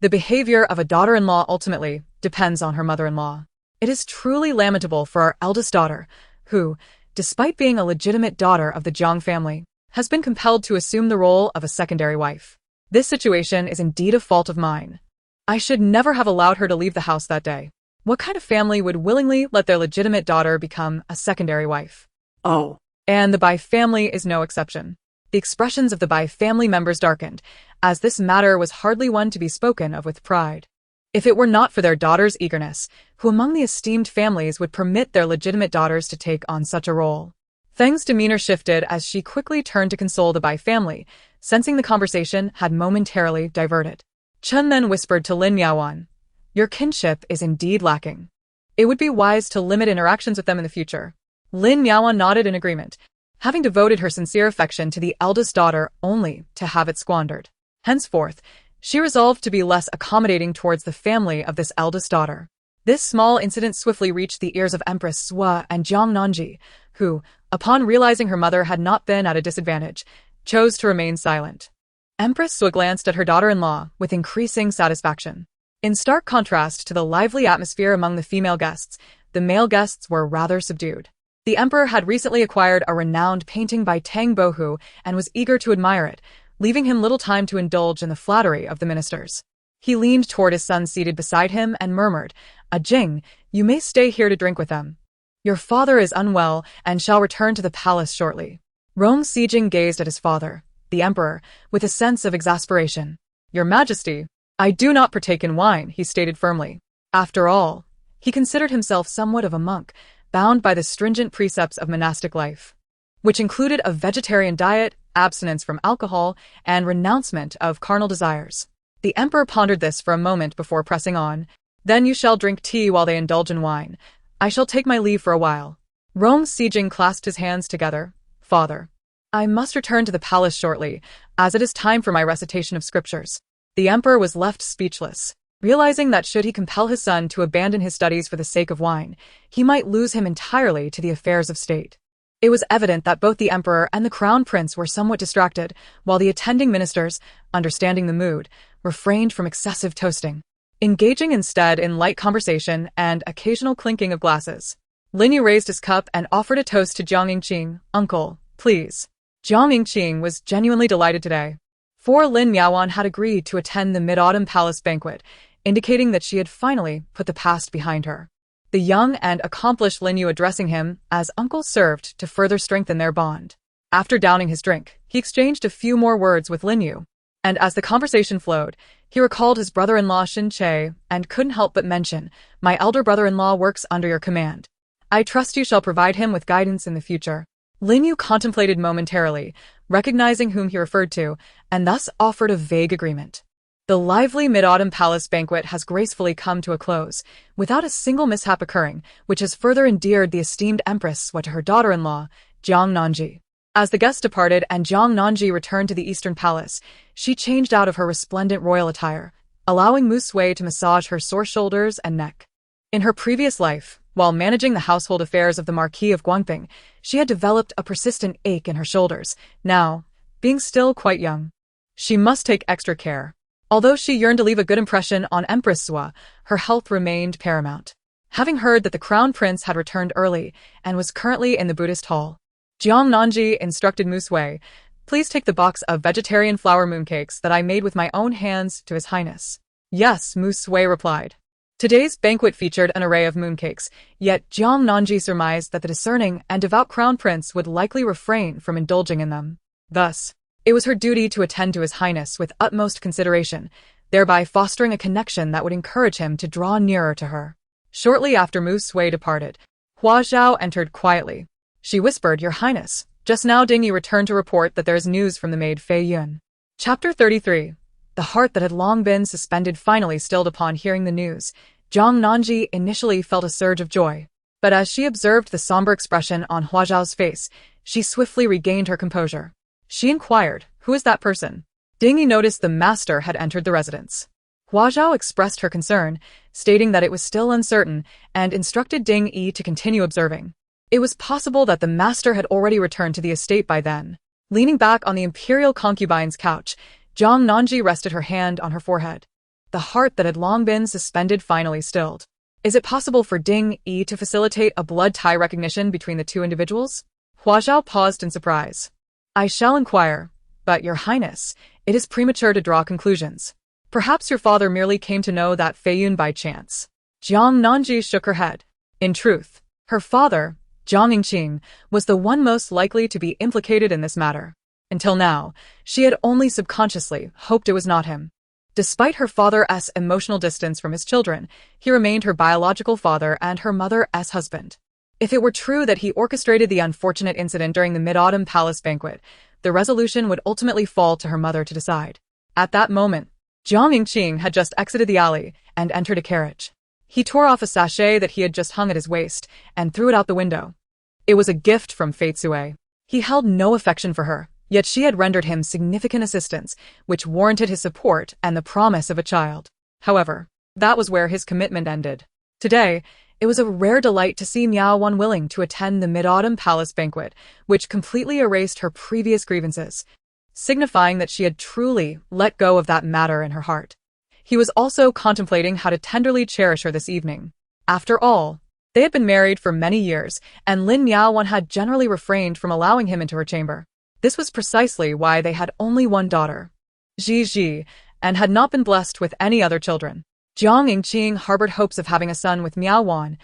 S1: the behavior of a daughter-in-law ultimately depends on her mother-in-law. It is truly lamentable for our eldest daughter, who, despite being a legitimate daughter of the Jiang family, has been compelled to assume the role of a secondary wife. This situation is indeed a fault of mine. I should never have allowed her to leave the house that day. What kind of family would willingly let their legitimate daughter become a secondary wife?
S2: Oh.
S1: And the Bai family is no exception. The expressions of the Bai family members darkened, as this matter was hardly one to be spoken of with pride. If it were not for their daughter's eagerness, who among the esteemed families would permit their legitimate daughters to take on such a role? Feng's demeanor shifted as she quickly turned to console the Bai family, sensing the conversation had momentarily diverted. Chen then whispered to Lin Yaoan, "Your kinship is indeed lacking. It would be wise to limit interactions with them in the future." Lin Yaoan nodded in agreement, having devoted her sincere affection to the eldest daughter only to have it squandered. Henceforth, she resolved to be less accommodating towards the family of this eldest daughter. This small incident swiftly reached the ears of Empress Sua and Jiang Nanji, who, upon realizing her mother had not been at a disadvantage, chose to remain silent. Empress Sua glanced at her daughter-in-law with increasing satisfaction. In stark contrast to the lively atmosphere among the female guests, the male guests were rather subdued. The emperor had recently acquired a renowned painting by Tang Bohu and was eager to admire it, leaving him little time to indulge in the flattery of the ministers. He leaned toward his son seated beside him and murmured, "Jing, you may stay here to drink with them. Your father is unwell and shall return to the palace shortly." Rong Sijing gazed at his father, the emperor, with a sense of exasperation. "Your Majesty, I do not partake in wine," he stated firmly. After all, he considered himself somewhat of a monk, bound by the stringent precepts of monastic life, which included a vegetarian diet, abstinence from alcohol, and renouncement of carnal desires. The emperor pondered this for a moment before pressing on. "Then you shall drink tea while they indulge in wine. I shall take my leave for a while." Rong Sijing clasped his hands together. "Father, I must return to the palace shortly, as it is time for my recitation of scriptures." The emperor was left speechless, realizing that should he compel his son to abandon his studies for the sake of wine, he might lose him entirely to the affairs of state. It was evident that both the emperor and the crown prince were somewhat distracted, while the attending ministers, understanding the mood, refrained from excessive toasting, engaging instead in light conversation and occasional clinking of glasses. Lin Yu raised his cup and offered a toast to Jiang Yingqing. "Uncle, please." Jiang Yingqing was genuinely delighted today. For Lin Yaoan had agreed to attend the Mid-Autumn Palace banquet, indicating that she had finally put the past behind her. The young and accomplished Lin Yu addressing him as uncle served to further strengthen their bond. After downing his drink, he exchanged a few more words with Lin Yu, and as the conversation flowed, he recalled his brother-in-law Shin Che and couldn't help but mention, "My elder brother-in-law works under your command. I trust you shall provide him with guidance in the future." Lin Yu contemplated momentarily, recognizing whom he referred to, and thus offered a vague agreement. The lively Mid-Autumn Palace banquet has gracefully come to a close, without a single mishap occurring, which has further endeared the esteemed Empress Sua to her daughter-in-law, Jiang Nanji. As the guests departed and Jiang Nanji returned to the Eastern Palace, she changed out of her resplendent royal attire, allowing Mu Sui to massage her sore shoulders and neck. In her previous life, while managing the household affairs of the Marquis of Guangping, she had developed a persistent ache in her shoulders. Now, being still quite young, she must take extra care. Although she yearned to leave a good impression on Empress Sua, her health remained paramount. Having heard that the crown prince had returned early and was currently in the Buddhist hall, Jiang Nanji instructed Mu Sui, "Please take the box of vegetarian flour mooncakes that I made with my own hands to His Highness." "Yes," Mu Sui replied. Today's banquet featured an array of mooncakes, yet Jiang Nanji surmised that the discerning and devout crown prince would likely refrain from indulging in them. Thus, it was her duty to attend to His Highness with utmost consideration, thereby fostering a connection that would encourage him to draw nearer to her. Shortly after Mu Sui departed, Hua Zhao entered quietly. She whispered, "Your Highness, just now Ding Yi returned to report that there is news from the maid Fei Yun." Chapter 33. The heart that had long been suspended finally stilled upon hearing the news. Jiang Nanji initially felt a surge of joy, but as she observed the somber expression on Hua Zhao's face, she swiftly regained her composure. She inquired, "Who is that person?" Ding Yi noticed the master had entered the residence. Hua Zhao expressed her concern, stating that it was still uncertain, and instructed Ding Yi to continue observing. It was possible that the master had already returned to the estate by then. Leaning back on the imperial concubine's couch, Jiang Nanji rested her hand on her forehead. The heart that had long been suspended finally stilled. Is it possible for Ding Yi to facilitate a blood tie recognition between the two individuals? Hua Zhao paused in surprise. I shall inquire, but Your Highness, it is premature to draw conclusions. Perhaps your father merely came to know that Fei Yun by chance. Jiang Nanji shook her head. In truth, her father, Jiang Yingqing, was the one most likely to be implicated in this matter. Until now, she had only subconsciously hoped it was not him. Despite her father's emotional distance from his children, he remained her biological father and her mother's husband. If it were true that he orchestrated the unfortunate incident during the Mid-Autumn Palace banquet, the resolution would ultimately fall to her mother to decide. At that moment, Jiang Yingqing had just exited the alley and entered a carriage. He tore off a sachet that he had just hung at his waist and threw it out the window. It was a gift from Fei Tsui. He held no affection for her, yet she had rendered him significant assistance, which warranted his support and the promise of a child. However, that was where his commitment ended. Today, it was a rare delight to see Miao Wan willing to attend the Mid-Autumn Palace banquet, which completely erased her previous grievances, signifying that she had truly let go of that matter in her heart. He was also contemplating how to tenderly cherish her this evening. After all, they had been married for many years, and Lin Miaowan had generally refrained from allowing him into her chamber. This was precisely why they had only one daughter, Ji, and had not been blessed with any other children. Jiang Yingqing harbored hopes of having a son with Miaowan,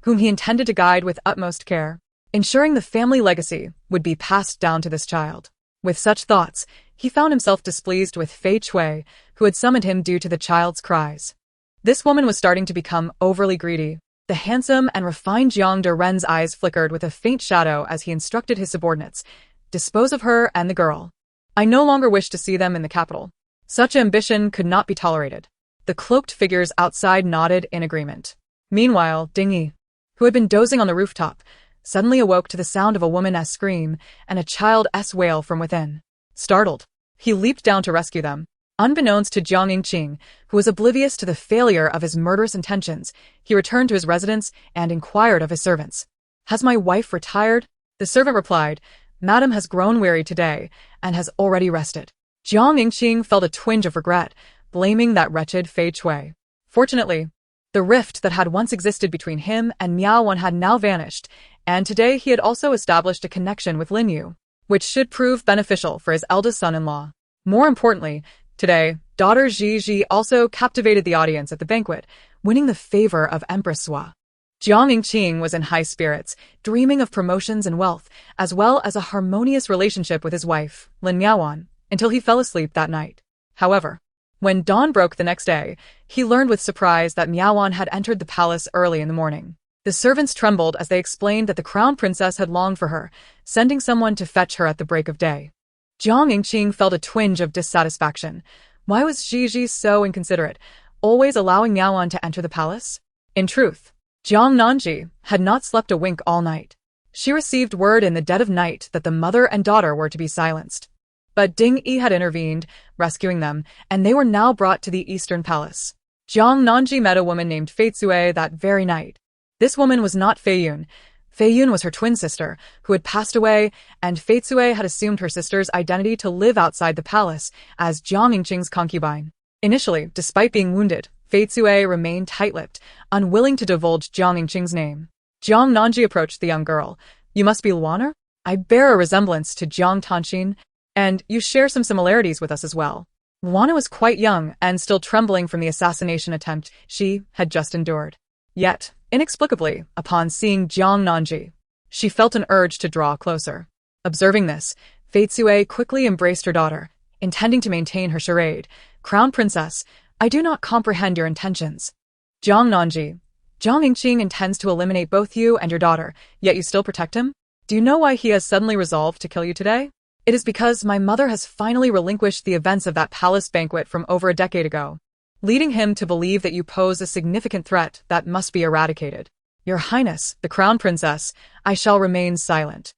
S1: whom he intended to guide with utmost care, ensuring the family legacy would be passed down to this child. With such thoughts, he found himself displeased with Fei Chui, who had summoned him due to the child's cries. This woman was starting to become overly greedy. The handsome and refined Jiang Deren's eyes flickered with a faint shadow as he instructed his subordinates, "Dispose of her and the girl. I no longer wish to see them in the capital." Such ambition could not be tolerated. The cloaked figures outside nodded in agreement. Meanwhile, Ding Yi, who had been dozing on the rooftop, suddenly awoke to the sound of a woman's scream and a child's wail from within. Startled, he leaped down to rescue them. Unbeknownst to Jiang Yingqing, who was oblivious to the failure of his murderous intentions, he returned to his residence and inquired of his servants. "Has my wife retired?" The servant replied, "Madam has grown weary today and has already rested." Jiang Yingqing felt a twinge of regret, blaming that wretched Fei Chui. Fortunately, the rift that had once existed between him and Miao Wan had now vanished, and today he had also established a connection with Lin Yu, which should prove beneficial for his eldest son-in-law. More importantly, today, daughter Ji also captivated the audience at the banquet, winning the favor of Empress Sua. Jiang Yingqing was in high spirits, dreaming of promotions and wealth, as well as a harmonious relationship with his wife, Lin Miaowan, until he fell asleep that night. However, when dawn broke the next day, he learned with surprise that Miaowan had entered the palace early in the morning. The servants trembled as they explained that the crown princess had longed for her, sending someone to fetch her at the break of day. Jiang Yingqing felt a twinge of dissatisfaction. Why was Ji so inconsiderate, always allowing Miaowan to enter the palace? In truth, Jiang Nanji had not slept a wink all night. She received word in the dead of night that the mother and daughter were to be silenced. But Ding Yi had intervened, rescuing them, and they were now brought to the Eastern Palace. Jiang Nanji met a woman named Fei Tsui that very night. This woman was not Fei Yun. Fei Yun was her twin sister, who had passed away, and Fei Tsui had assumed her sister's identity to live outside the palace as Jiang Yingqing's concubine. Initially, despite being wounded, Fei Tsui remained tight-lipped, unwilling to divulge Jiang Yingqing's name. Jiang Nanji approached the young girl. "You must be Luaner? I bear a resemblance to Jiang Tanxin, and you share some similarities with us as well." Luana was quite young and still trembling from the assassination attempt she had just endured. Yet, inexplicably, upon seeing Jiang Nanji, she felt an urge to draw closer. Observing this, Fei Tsui quickly embraced her daughter, intending to maintain her charade. "Crown Princess, I do not comprehend your intentions." "Jiang Nanji, Jiang Yingqing intends to eliminate both you and your daughter, yet you still protect him? Do you know why he has suddenly resolved to kill you today? It is because my mother has finally relinquished the events of that palace banquet from over a decade ago, leading him to believe that you pose a significant threat that must be eradicated. Your Highness, the Crown Princess, I shall remain silent."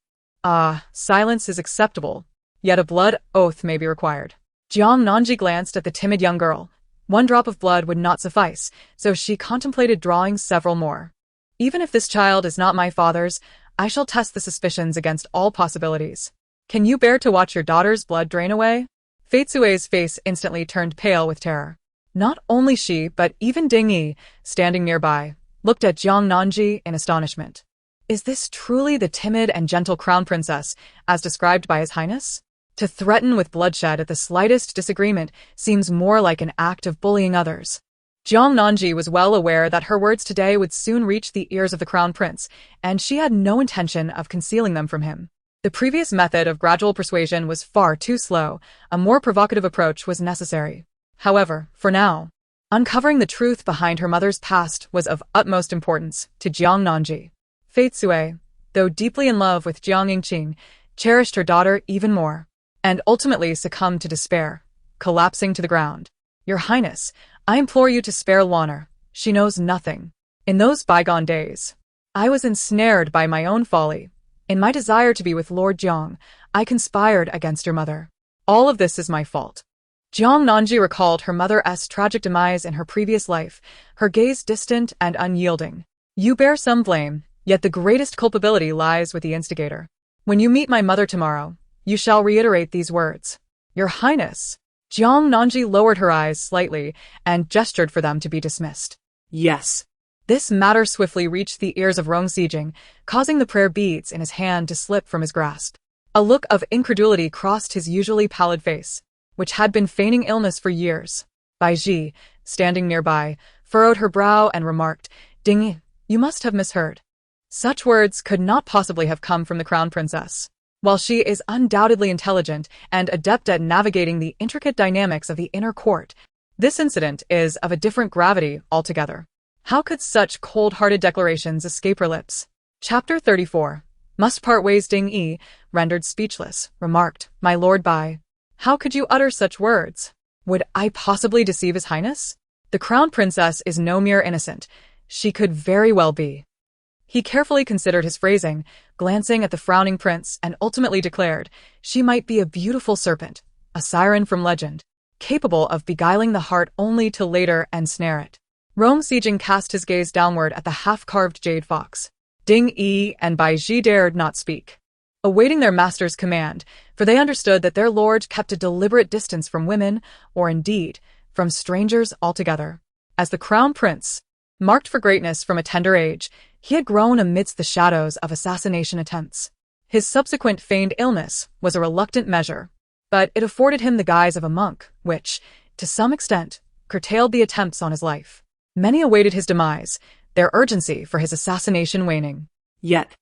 S1: Silence is acceptable, yet a blood oath may be required. Jiang Nanji glanced at the timid young girl. One drop of blood would not suffice, so she contemplated drawing several more. "Even if this child is not my father's, I shall test the suspicions against all possibilities. Can you bear to watch your daughter's blood drain away?" Fei Tsui's face instantly turned pale with terror. Not only she, but even Ding Yi, standing nearby, looked at Jiang Nanji in astonishment. Is this truly the timid and gentle crown princess, as described by His Highness? To threaten with bloodshed at the slightest disagreement seems more like an act of bullying others. Jiang Nanji was well aware that her words today would soon reach the ears of the crown prince, and she had no intention of concealing them from him. The previous method of gradual persuasion was far too slow. A more provocative approach was necessary. However, for now, uncovering the truth behind her mother's past was of utmost importance to Jiang Nanji. Fate Sui, though deeply in love with Jiang Yingqing, cherished her daughter even more, and ultimately succumbed to despair, collapsing to the ground. Your Highness, I implore you to spare Luaner. She knows nothing. In those bygone days, I was ensnared by my own folly. In my desire to be with Lord Jiang, I conspired against your mother. All of this is my fault. Jiang Nanji recalled her mother's tragic demise in her previous life, her gaze distant and unyielding. You bear some blame, yet the greatest culpability lies with the instigator. When you meet my mother tomorrow, you shall reiterate these words. Your Highness. Jiang Nanji lowered her eyes slightly and gestured for them to be dismissed.
S2: Yes.
S1: This matter swiftly reached the ears of Rong Sijing, causing the prayer beads in his hand to slip from his grasp. A look of incredulity crossed his usually pallid face, which had been feigning illness for years. Bai Ji, standing nearby, furrowed her brow and remarked, Ding, you must have misheard. Such words could not possibly have come from the crown princess. While she is undoubtedly intelligent and adept at navigating the intricate dynamics of the inner court, this incident is of a different gravity altogether. How could such cold-hearted declarations escape her lips? Chapter 34. Must part ways. Ding Yi, rendered speechless, remarked, My Lord Bai, how could you utter such words? Would I possibly deceive His Highness? The crown princess is no mere innocent. She could very well be. He carefully considered his phrasing, glancing at the frowning prince, and ultimately declared, she might be a beautiful serpent, a siren from legend, capable of beguiling the heart only to later ensnare it. Rong Sijing cast his gaze downward at the half-carved jade fox. Ding Yi and Bai Ji dared not speak, awaiting their master's command, for they understood that their lord kept a deliberate distance from women, or indeed, from strangers altogether. As the crown prince, marked for greatness from a tender age, he had grown amidst the shadows of assassination attempts. His subsequent feigned illness was a reluctant measure, but it afforded him the guise of a monk, which, to some extent, curtailed the attempts on his life. Many awaited his demise, their urgency for his assassination waning.
S2: Yet,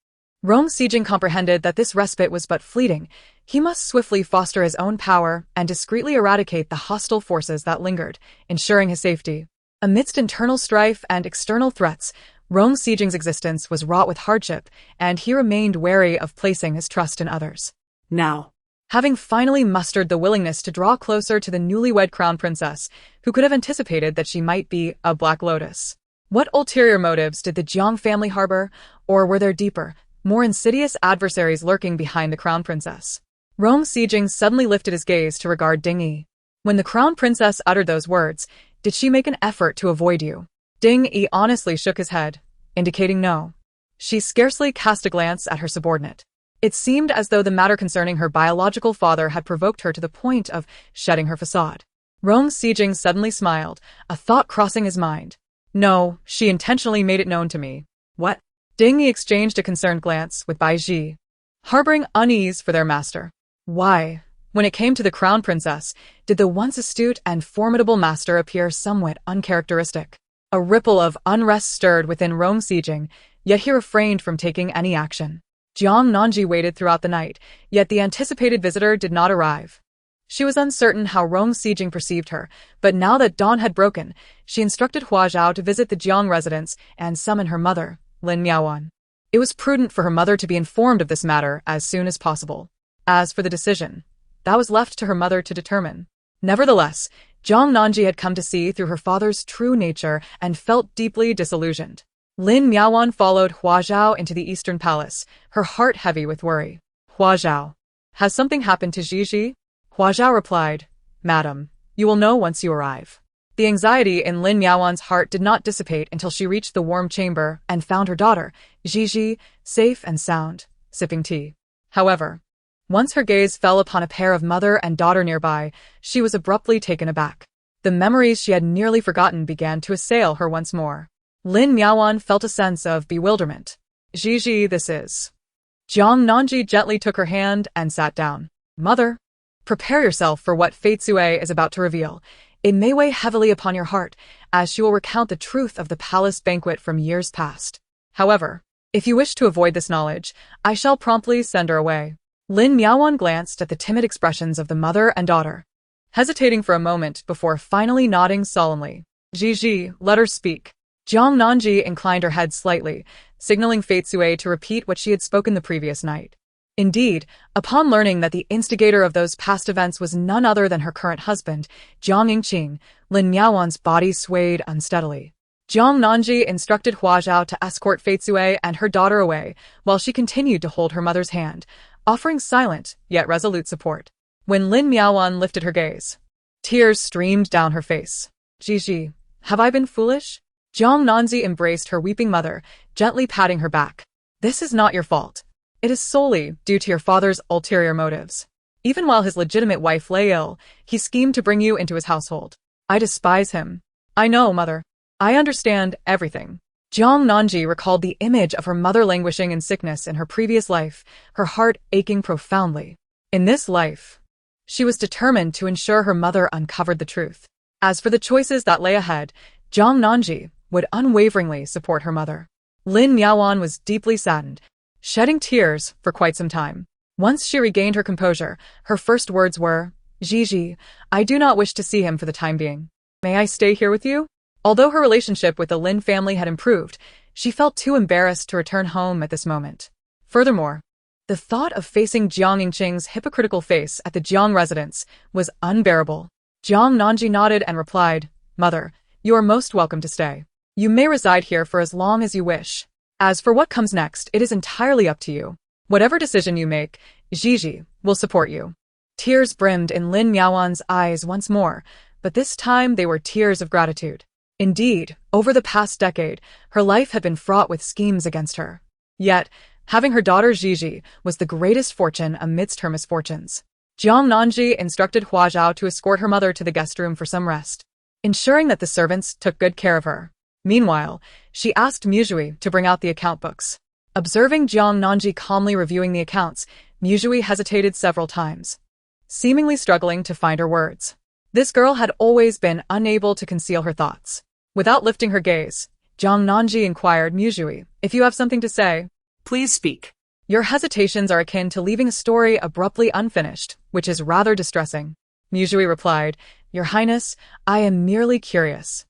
S1: Rong Sijing comprehended that this respite was but fleeting. He must swiftly foster his own power and discreetly eradicate the hostile forces that lingered, ensuring his safety. Amidst internal strife and external threats, Rong Sijing's existence was wrought with hardship, and he remained wary of placing his trust in others.
S2: now,
S1: Having finally mustered the willingness to draw closer to the newlywed crown princess, who could have anticipated that she might be a Black Lotus? What ulterior motives did the Jiang family harbor, or were there deeper, more insidious adversaries lurking behind the crown princess? Rong Sijing suddenly lifted his gaze to regard Ding Yi. When the crown princess uttered those words, did she make an effort to avoid you? Ding Yi honestly shook his head, indicating no. She scarcely cast a glance at her subordinate. It seemed as though the matter concerning her biological father had provoked her to the point of shedding her facade. Rong Sijing suddenly smiled, a thought crossing his mind. No, she intentionally made it known to me. What? Ding Yi exchanged a concerned glance with Bai Ji, harboring unease for their master. Why, when it came to the crown princess, did the once astute and formidable master appear somewhat uncharacteristic? A ripple of unrest stirred within Rong Sijing, yet he refrained from taking any action. Jiang Nanji waited throughout the night, yet the anticipated visitor did not arrive. She was uncertain how Rong Sijing perceived her, but now that dawn had broken, she instructed Hua Zhao to visit the Jiang residence and summon her mother, Lin Miaowan. It was prudent for her mother to be informed of this matter as soon as possible. As for the decision, that was left to her mother to determine. Nevertheless, Jiang Nanji had come to see through her father's true nature and felt deeply disillusioned. Lin Miaowan followed Hua Zhao into the Eastern Palace, her heart heavy with worry. Hua Zhao, has something happened to Gigi? Hua Zhao replied, Madam, you will know once you arrive. The anxiety in Lin Miaowan's heart did not dissipate until she reached the warm chamber and found her daughter, Gigi, safe and sound, sipping tea. However, once her gaze fell upon a pair of mother and daughter nearby, she was abruptly taken aback. The memories she had nearly forgotten began to assail her once more. Lin Miaoan felt a sense of bewilderment. Gigi, this is. Jiang Nanji gently took her hand and sat down. Mother, prepare yourself for what Fate Sue is about to reveal. It may weigh heavily upon your heart, as she will recount the truth of the palace banquet from years past. However, if you wish to avoid this knowledge, I shall promptly send her away. Lin Miaoan glanced at the timid expressions of the mother and daughter, hesitating for a moment before finally nodding solemnly. Gigi, let her speak. Jiang Nanji inclined her head slightly, signaling Fate Sue to repeat what she had spoken the previous night. Indeed, upon learning that the instigator of those past events was none other than her current husband, Jiang Yingqing, Lin Miaoan's body swayed unsteadily. Jiang Nanji instructed Hua Zhao to escort Fate Sue and her daughter away, while she continued to hold her mother's hand, offering silent yet resolute support. When Lin Miaoan lifted her gaze, tears streamed down her face. Gigi, have I been foolish? Jiang Nanji embraced her weeping mother, gently patting her back. This is not your fault. It is solely due to your father's ulterior motives. Even while his legitimate wife lay ill, he schemed to bring you into his household. I despise him. I know, mother. I understand everything. Jiang Nanji recalled the image of her mother languishing in sickness in her previous life, her heart aching profoundly. In this life, she was determined to ensure her mother uncovered the truth. As for the choices that lay ahead, Jiang Nanji would unwaveringly support her mother. Lin Miaoan was deeply saddened, shedding tears for quite some time. Once she regained her composure, her first words were, Gigi, I do not wish to see him for the time being. May I stay here with you? Although her relationship with the Lin family had improved, she felt too embarrassed to return home at this moment. Furthermore, the thought of facing Jiang Yingqing's hypocritical face at the Jiang residence was unbearable. Jiang Nanji nodded and replied, Mother, you are most welcome to stay. You may reside here for as long as you wish. As for what comes next, it is entirely up to you. Whatever decision you make, Gigi will support you. Tears brimmed in Lin Miaoan's eyes once more, but this time they were tears of gratitude. Indeed, over the past decade, her life had been fraught with schemes against her. Yet, having her daughter Gigi was the greatest fortune amidst her misfortunes. Jiang Nanji instructed Hua Zhao to escort her mother to the guest room for some rest, ensuring that the servants took good care of her. Meanwhile, she asked Muzhui to bring out the account books. Observing Jiang Nanji calmly reviewing the accounts, Muzhui hesitated several times, seemingly struggling to find her words. This girl had always been unable to conceal her thoughts. Without lifting her gaze, Jiang Nanji inquired Muzhui, if you have something to say,
S2: Please speak.
S1: Your hesitations are akin to leaving a story abruptly unfinished, which is rather distressing. Muzhui replied, Your Highness, I am merely curious.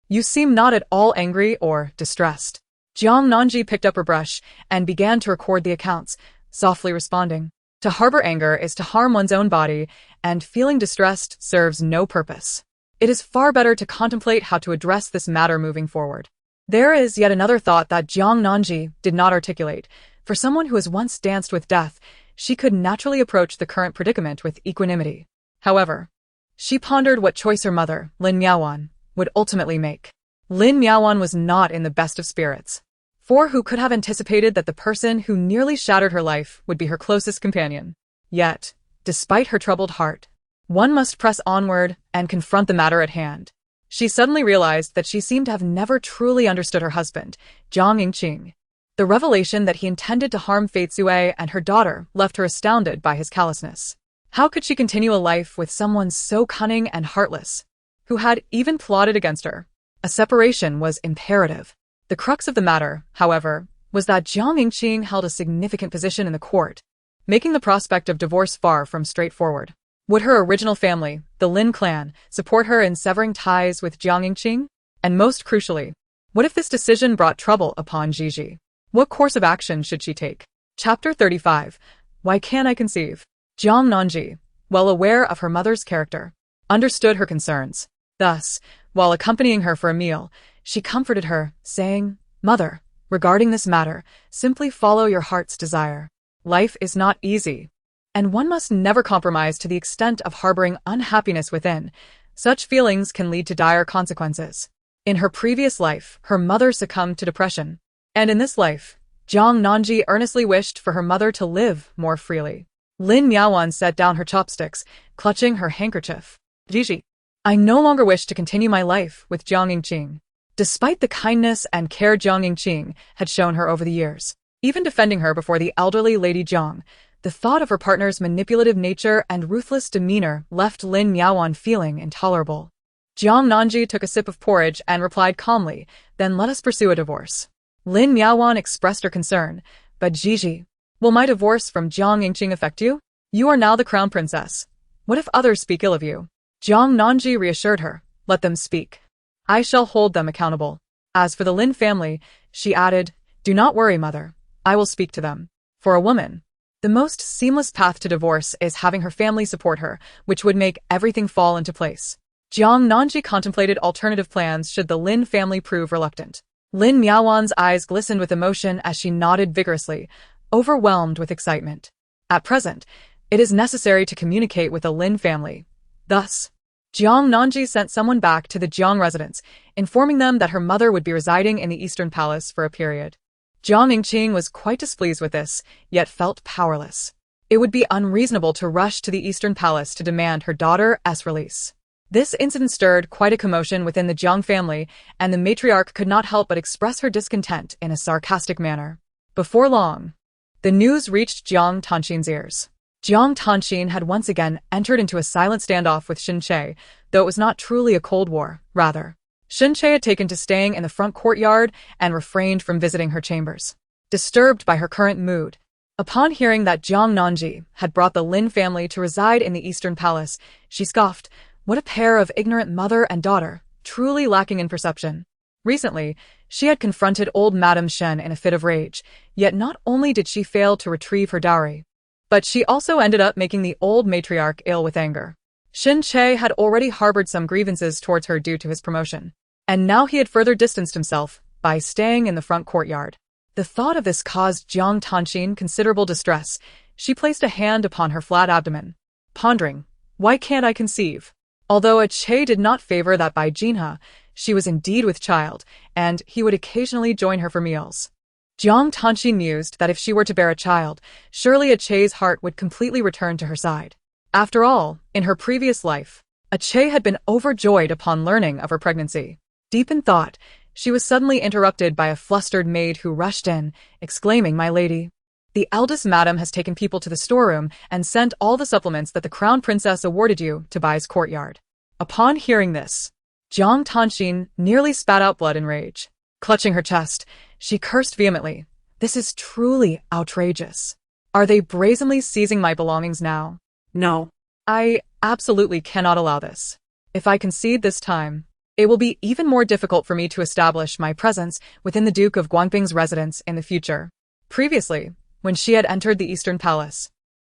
S1: You seem not at all angry or distressed. Jiang Nanji picked up her brush and began to record the accounts, softly responding. To harbor anger is to harm one's own body, and feeling distressed serves no purpose. It is far better to contemplate how to address this matter moving forward. There is yet another thought that Jiang Nanji did not articulate. For someone who has once danced with death, she could naturally approach the current predicament with equanimity. However, she pondered what choice her mother, Lin Miaoan, would ultimately make. Lin Miaoan was not in the best of spirits. For who could have anticipated that the person who nearly shattered her life would be her closest companion? Yet, despite her troubled heart, one must press onward and confront the matter at hand. She suddenly realized that she seemed to have never truly understood her husband, Jiang Yingqing. The revelation that he intended to harm Fate Sue and her daughter left her astounded by his callousness. How could she continue a life with someone so cunning and heartless, who had even plotted against her? A separation was imperative. The crux of the matter, however, was that Jiang Yingqing held a significant position in the court, making the prospect of divorce far from straightforward. Would her original family, the Lin clan, support her in severing ties with Jiang Yingqing? And most crucially, what if this decision brought trouble upon Gigi? What course of action should she take? Chapter 35. Why can't I conceive? Jiang Nanji, well aware of her mother's character, understood her concerns. Thus, while accompanying her for a meal, she comforted her, saying, Mother, regarding this matter, simply follow your heart's desire. Life is not easy, and one must never compromise to the extent of harboring unhappiness within. Such feelings can lead to dire consequences. In her previous life, her mother succumbed to depression, and in this life, Jiang Nanji earnestly wished for her mother to live more freely. Lin Miaoan set down her chopsticks, clutching her handkerchief. Gigi, I no longer wish to continue my life with Jiang Yingqing. despite the kindness and care Jiang Yingqing had shown her over the years. Even defending her before the elderly Lady Jiang, the thought of her partner's manipulative nature and ruthless demeanor left Lin Miaowan feeling intolerable. Jiang Nanji took a sip of porridge and replied calmly, "Then let us pursue a divorce." Lin Miaowan expressed her concern, "But Gigi, will my divorce from Jiang Yingqing affect you? You are now the crown princess. What if others speak ill of you?" Jiang Nanji reassured her, "Let them speak. I shall hold them accountable." As for the Lin family, she added, "Do not worry, mother. I will speak to them." For a woman, the most seamless path to divorce is having her family support her, which would make everything fall into place. Jiang Nanji contemplated alternative plans should the Lin family prove reluctant. Lin Miaowan's eyes glistened with emotion as she nodded vigorously, overwhelmed with excitement. At present, it is necessary to communicate with the Lin family. Thus, Jiang Nanji sent someone back to the Jiang residence, informing them that her mother would be residing in the Eastern Palace for a period. Jiang Yingqing was quite displeased with this, yet felt powerless. It would be unreasonable to rush to the Eastern Palace to demand her daughter's release. This incident stirred quite a commotion within the Jiang family, and the matriarch could not help but express her discontent in a sarcastic manner. Before long, the news reached Jiang Tanxin's ears. Jiang Tanxin had once again entered into a silent standoff with Xin Che, though it was not truly a cold war, rather. Xin Che had taken to staying in the front courtyard and refrained from visiting her chambers. Disturbed by her current mood, upon hearing that Jiang Nanji had brought the Lin family to reside in the Eastern Palace, she scoffed, "What a pair of ignorant mother and daughter, truly lacking in perception." Recently, she had confronted old Madame Shen in a fit of rage, yet not only did she fail to retrieve her dowry, but she also ended up making the old matriarch ill with anger. Xin Che had already harbored some grievances towards her due to his promotion, and now he had further distanced himself by staying in the front courtyard. The thought of this caused Jiang Tanxin considerable distress. She placed a hand upon her flat abdomen, pondering, "Why can't I conceive?" Although a Che did not favor that by Jinha, she was indeed with child, and he would occasionally join her for meals. Jiang Tanxin mused that if she were to bear a child, surely a Che's heart would completely return to her side. After all, in her previous life, a Che had been overjoyed upon learning of her pregnancy. Deep in thought, she was suddenly interrupted by a flustered maid who rushed in, exclaiming, "My lady, the eldest madam has taken people to the storeroom and sent all the supplements that the crown princess awarded you to Bai's courtyard." Upon hearing this, Jiang Tanxin nearly spat out blood in rage. Clutching her chest, she cursed vehemently, "This is truly outrageous. Are they brazenly seizing my belongings now?
S2: No.
S1: I absolutely cannot allow this. If I concede this time, it will be even more difficult for me to establish my presence within the Duke of Guangping's residence in the future." Previously, when she had entered the Eastern Palace,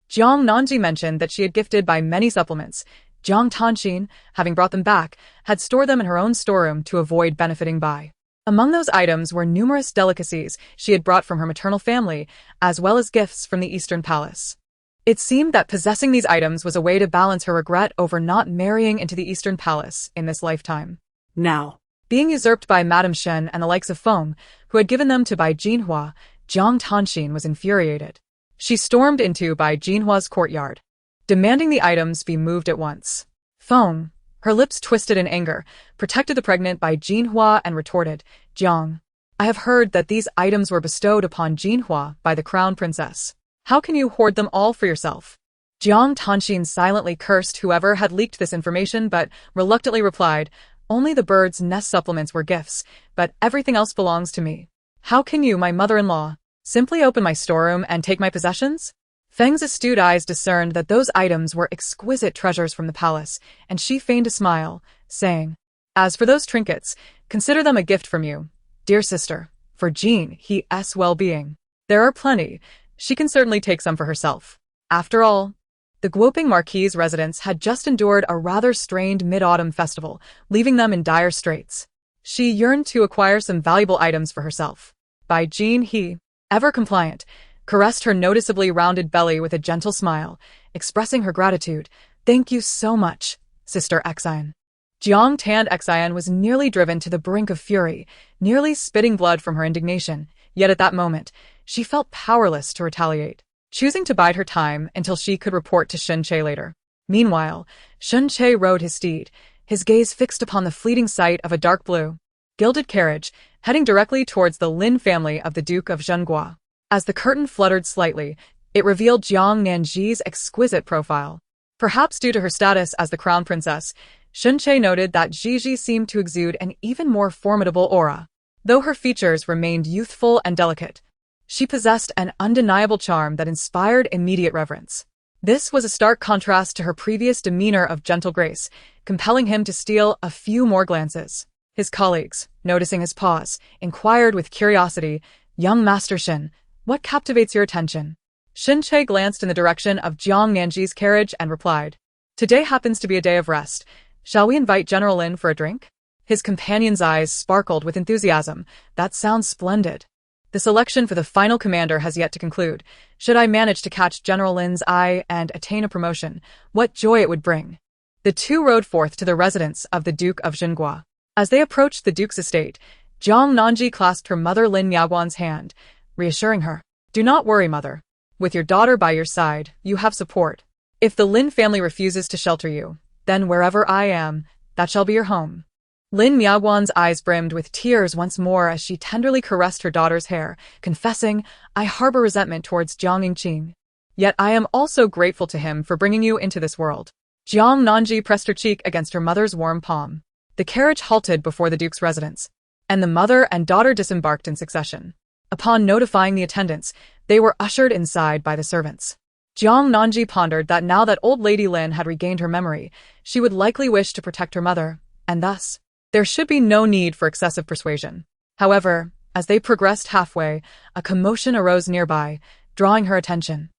S1: Jiang Nanji mentioned that she had gifted by many supplements. Jiang Tanxin, having brought them back, had stored them in her own storeroom to avoid benefiting Bai. Among those items were numerous delicacies she had brought from her maternal family, as well as gifts from the Eastern Palace. It seemed that possessing these items was a way to balance her regret over not marrying into the Eastern Palace in this lifetime.
S2: Now.
S1: Being usurped by Madame Shen and the likes of Feng, who had given them to Bai Jinhua, Jiang Tanxin was infuriated. She stormed into Bai Jinhua's courtyard, demanding the items be moved at once. Feng, her lips twisted in anger, protected the pregnant Bai Jinhua and retorted, "Jiang, I have heard that these items were bestowed upon Jinhua by the crown princess. How can you hoard them all for yourself?" Jiang Tanxin silently cursed whoever had leaked this information but reluctantly replied, "Only the bird's nest supplements were gifts, but everything else belongs to me. How can you, my mother-in-law, simply open my storeroom and take my possessions?" Feng's astute eyes discerned that those items were exquisite treasures from the palace, and she feigned a smile, saying, "As for those trinkets, consider them a gift from you, dear sister, for Jean's well-being. There are plenty. She can certainly take some for herself." After all, the Guoping Marquis's residence had just endured a rather strained mid-autumn festival, leaving them in dire straits. She yearned to acquire some valuable items for herself. Bai Jin, ever compliant, caressed her noticeably rounded belly with a gentle smile, expressing her gratitude. "Thank you so much, Sister Xian." Jiang Tan Xian was nearly driven to the brink of fury, nearly spitting blood from her indignation, yet at that moment, she felt powerless to retaliate, choosing to bide her time until she could report to Xin Che later. Meanwhile, Xin Che rode his steed, his gaze fixed upon the fleeting sight of a dark blue, gilded carriage, heading directly towards the Lin family of the Duke of Zhenghua. As the curtain fluttered slightly, it revealed Jiang Nanji's exquisite profile. Perhaps due to her status as the crown princess, Shunche noted that Gigi seemed to exude an even more formidable aura. Though her features remained youthful and delicate, she possessed an undeniable charm that inspired immediate reverence. This was a stark contrast to her previous demeanor of gentle grace, compelling him to steal a few more glances. His colleagues, noticing his pause, inquired with curiosity, "Young Master Shin, what captivates your attention?" Shunche glanced in the direction of Jiang Nanji's carriage and replied, "Today happens to be a day of rest. Shall we invite General Lin for a drink?" His companion's eyes sparkled with enthusiasm. "That sounds splendid. The selection for the final commander has yet to conclude. Should I manage to catch General Lin's eye and attain a promotion, what joy it would bring." The two rode forth to the residence of the Duke of Zhenghua. As they approached the Duke's estate, Jiang Nanji clasped her mother Lin Miaoguan's hand, reassuring her, "Do not worry, mother. With your daughter by your side, you have support. If the Lin family refuses to shelter you, then wherever I am, that shall be your home." Lin Miaoguan's eyes brimmed with tears once more as she tenderly caressed her daughter's hair, confessing, "I harbor resentment towards Jiang Yingqing. Yet I am also grateful to him for bringing you into this world." Jiang Nanji pressed her cheek against her mother's warm palm. The carriage halted before the Duke's residence, and the mother and daughter disembarked in succession. Upon notifying the attendants, they were ushered inside by the servants. Jiang Nanji pondered that now that old Lady Lin had regained her memory, she would likely wish to protect her mother, and thus, there should be no need for excessive persuasion. However, as they progressed halfway, a commotion arose nearby, drawing her attention.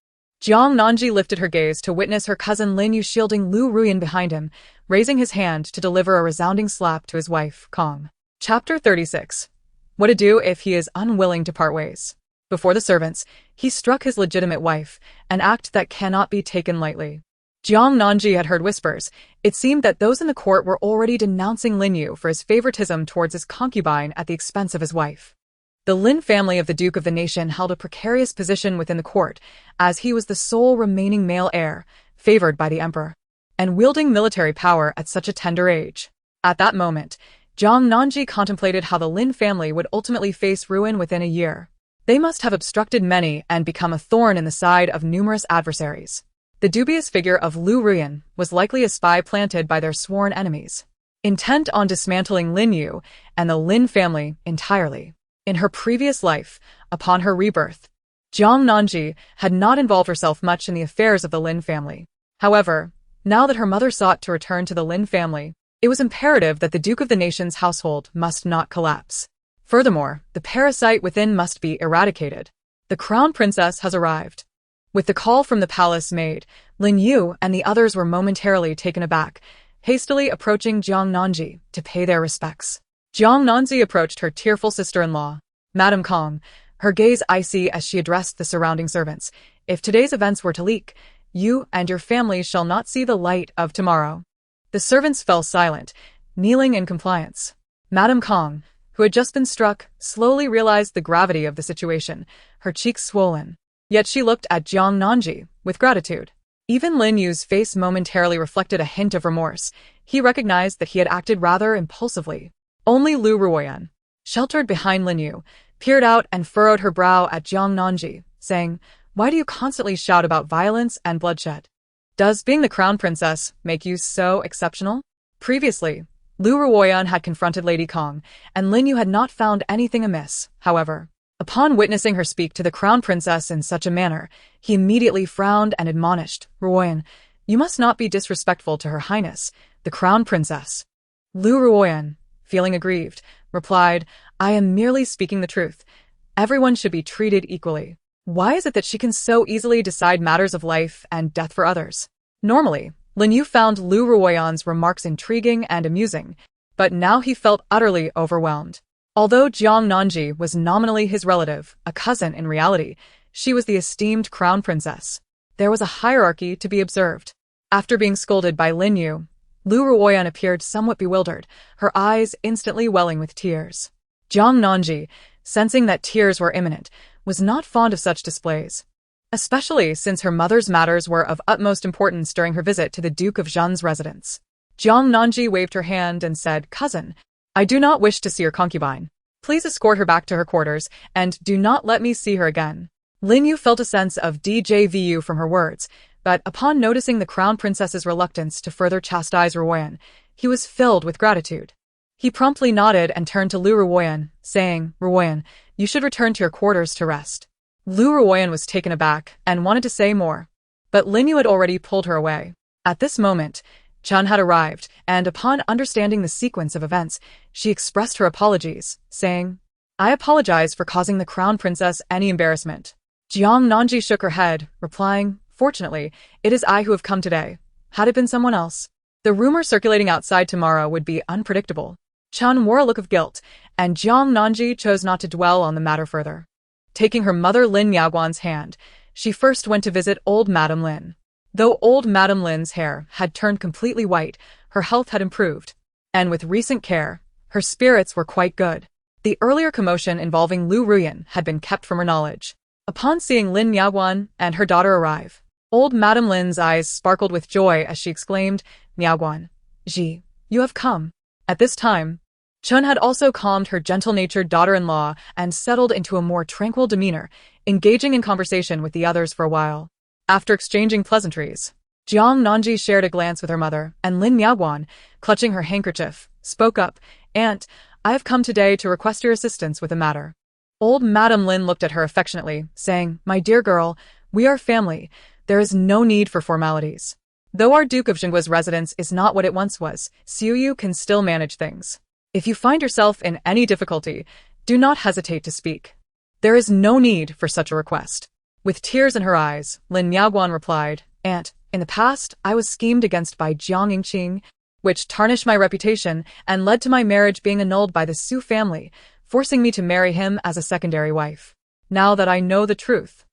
S1: Jiang Nanji lifted her gaze to witness her cousin Lin Yu shielding Lu Ruyan behind him, raising his hand to deliver a resounding slap to his wife, Kong. Chapter 36. What to do if he is unwilling to part ways. Before the servants, he struck his legitimate wife, an act that cannot be taken lightly. Jiang Nanji had heard whispers. It seemed that those in the court were already denouncing Lin Yu for his favoritism towards his concubine at the expense of his wife. The Lin family of the Duke of the Nation held a precarious position within the court, as he was the sole remaining male heir, favored by the emperor, and wielding military power at such a tender age. At that moment, Jiang Nanji contemplated how the Lin family would ultimately face ruin within a year. They must have obstructed many and become a thorn in the side of numerous adversaries. The dubious figure of Lu Ruyan was likely a spy planted by their sworn enemies, intent on dismantling Lin Yu and the Lin family entirely. In her previous life, upon her rebirth, Jiang Nanji had not involved herself much in the affairs of the Lin family. However, now that her mother sought to return to the Lin family, it was imperative that the Duke of the Nation's household must not collapse. Furthermore, the parasite within must be eradicated. The crown princess has arrived. With the call from the palace made, Lin Yu and the others were momentarily taken aback, hastily approaching Jiang Nanji to pay their respects. Jiang Nanji approached her tearful sister-in-law, Madame Kong, her gaze icy as she addressed the surrounding servants. "If today's events were to leak, you and your family shall not see the light of tomorrow." The servants fell silent, kneeling in compliance. Madame Kong, who had just been struck, slowly realized the gravity of the situation, her cheeks swollen. Yet she looked at Jiang Nanji with gratitude. Even Lin Yu's face momentarily reflected a hint of remorse. He recognized that he had acted rather impulsively. Only Lu Ruoyan, sheltered behind Lin Yu, peered out and furrowed her brow at Jiang Nanji, saying, "Why do you constantly shout about violence and bloodshed? Does being the crown princess make you so exceptional?" Previously, Lu Ruoyan had confronted Lady Kong, and Lin Yu had not found anything amiss. However, upon witnessing her speak to the crown princess in such a manner, he immediately frowned and admonished, "Ruoyan, you must not be disrespectful to Her Highness, the crown princess." Lu Ruoyan, feeling aggrieved, replied, "I am merely speaking the truth. Everyone should be treated equally. Why is it that she can so easily decide matters of life and death for others?" Normally, Lin Yu found Lu Ruoyan's remarks intriguing and amusing, but now he felt utterly overwhelmed. Although Jiang Nanji was nominally his relative, a cousin in reality, she was the esteemed crown princess. There was a hierarchy to be observed. After being scolded by Lin Yu, Lu Ruoyan appeared somewhat bewildered, her eyes instantly welling with tears. Jiang Nanji, sensing that tears were imminent, was not fond of such displays, especially since her mother's matters were of utmost importance during her visit to the Duke of Zhen's residence. Jiang Nanji waved her hand and said, "Cousin, I do not wish to see your concubine. Please escort her back to her quarters, and do not let me see her again. Lin Yu felt a sense of DJVU from her words, but upon noticing the crown princess's reluctance to further chastise Ruoyan, he was filled with gratitude. He promptly nodded and turned to Lu Ruoyan, saying, Ruoyan, you should return to your quarters to rest. Lu Ruoyan was taken aback and wanted to say more, but Lin Yu had already pulled her away. At this moment, Chun had arrived, and upon understanding the sequence of events, she expressed her apologies, saying, I apologize for causing the crown princess any embarrassment. Jiang Nanji shook her head, replying, Fortunately, it is I who have come today. Had it been someone else, the rumor circulating outside tomorrow would be unpredictable. Chun wore a look of guilt, and Jiang Nanji chose not to dwell on the matter further. Taking her mother Lin Yaoguan's hand, she first went to visit old Madame Lin. Though old Madame Lin's hair had turned completely white, her health had improved, and with recent care, her spirits were quite good. The earlier commotion involving Lu Ruyan had been kept from her knowledge. Upon seeing Lin Yaoguan and her daughter arrive, old Madame Lin's eyes sparkled with joy as she exclaimed, Yaoguan, Ji, you have come. At this time, Chun had also calmed her gentle-natured daughter-in-law and settled into a more tranquil demeanor, engaging in conversation with the others for a while. After exchanging pleasantries, Jiang Nanji shared a glance with her mother, and Lin Yaoguan, clutching her handkerchief, spoke up, Aunt, I have come today to request your assistance with a matter. Old Madame Lin looked at her affectionately, saying, My dear girl, we are family. There is no need for formalities. Though our Duke of Jinggua's residence is not what it once was, Xiuyu can still manage things. If you find yourself in any difficulty, do not hesitate to speak. There is no need for such a request. With tears in her eyes, Lin Yaoguan replied, Aunt, in the past, I was schemed against by Jiang Yingqing, which tarnished my reputation and led to my marriage being annulled by the Su family, forcing me to marry him as a secondary wife. Now that I know the truth,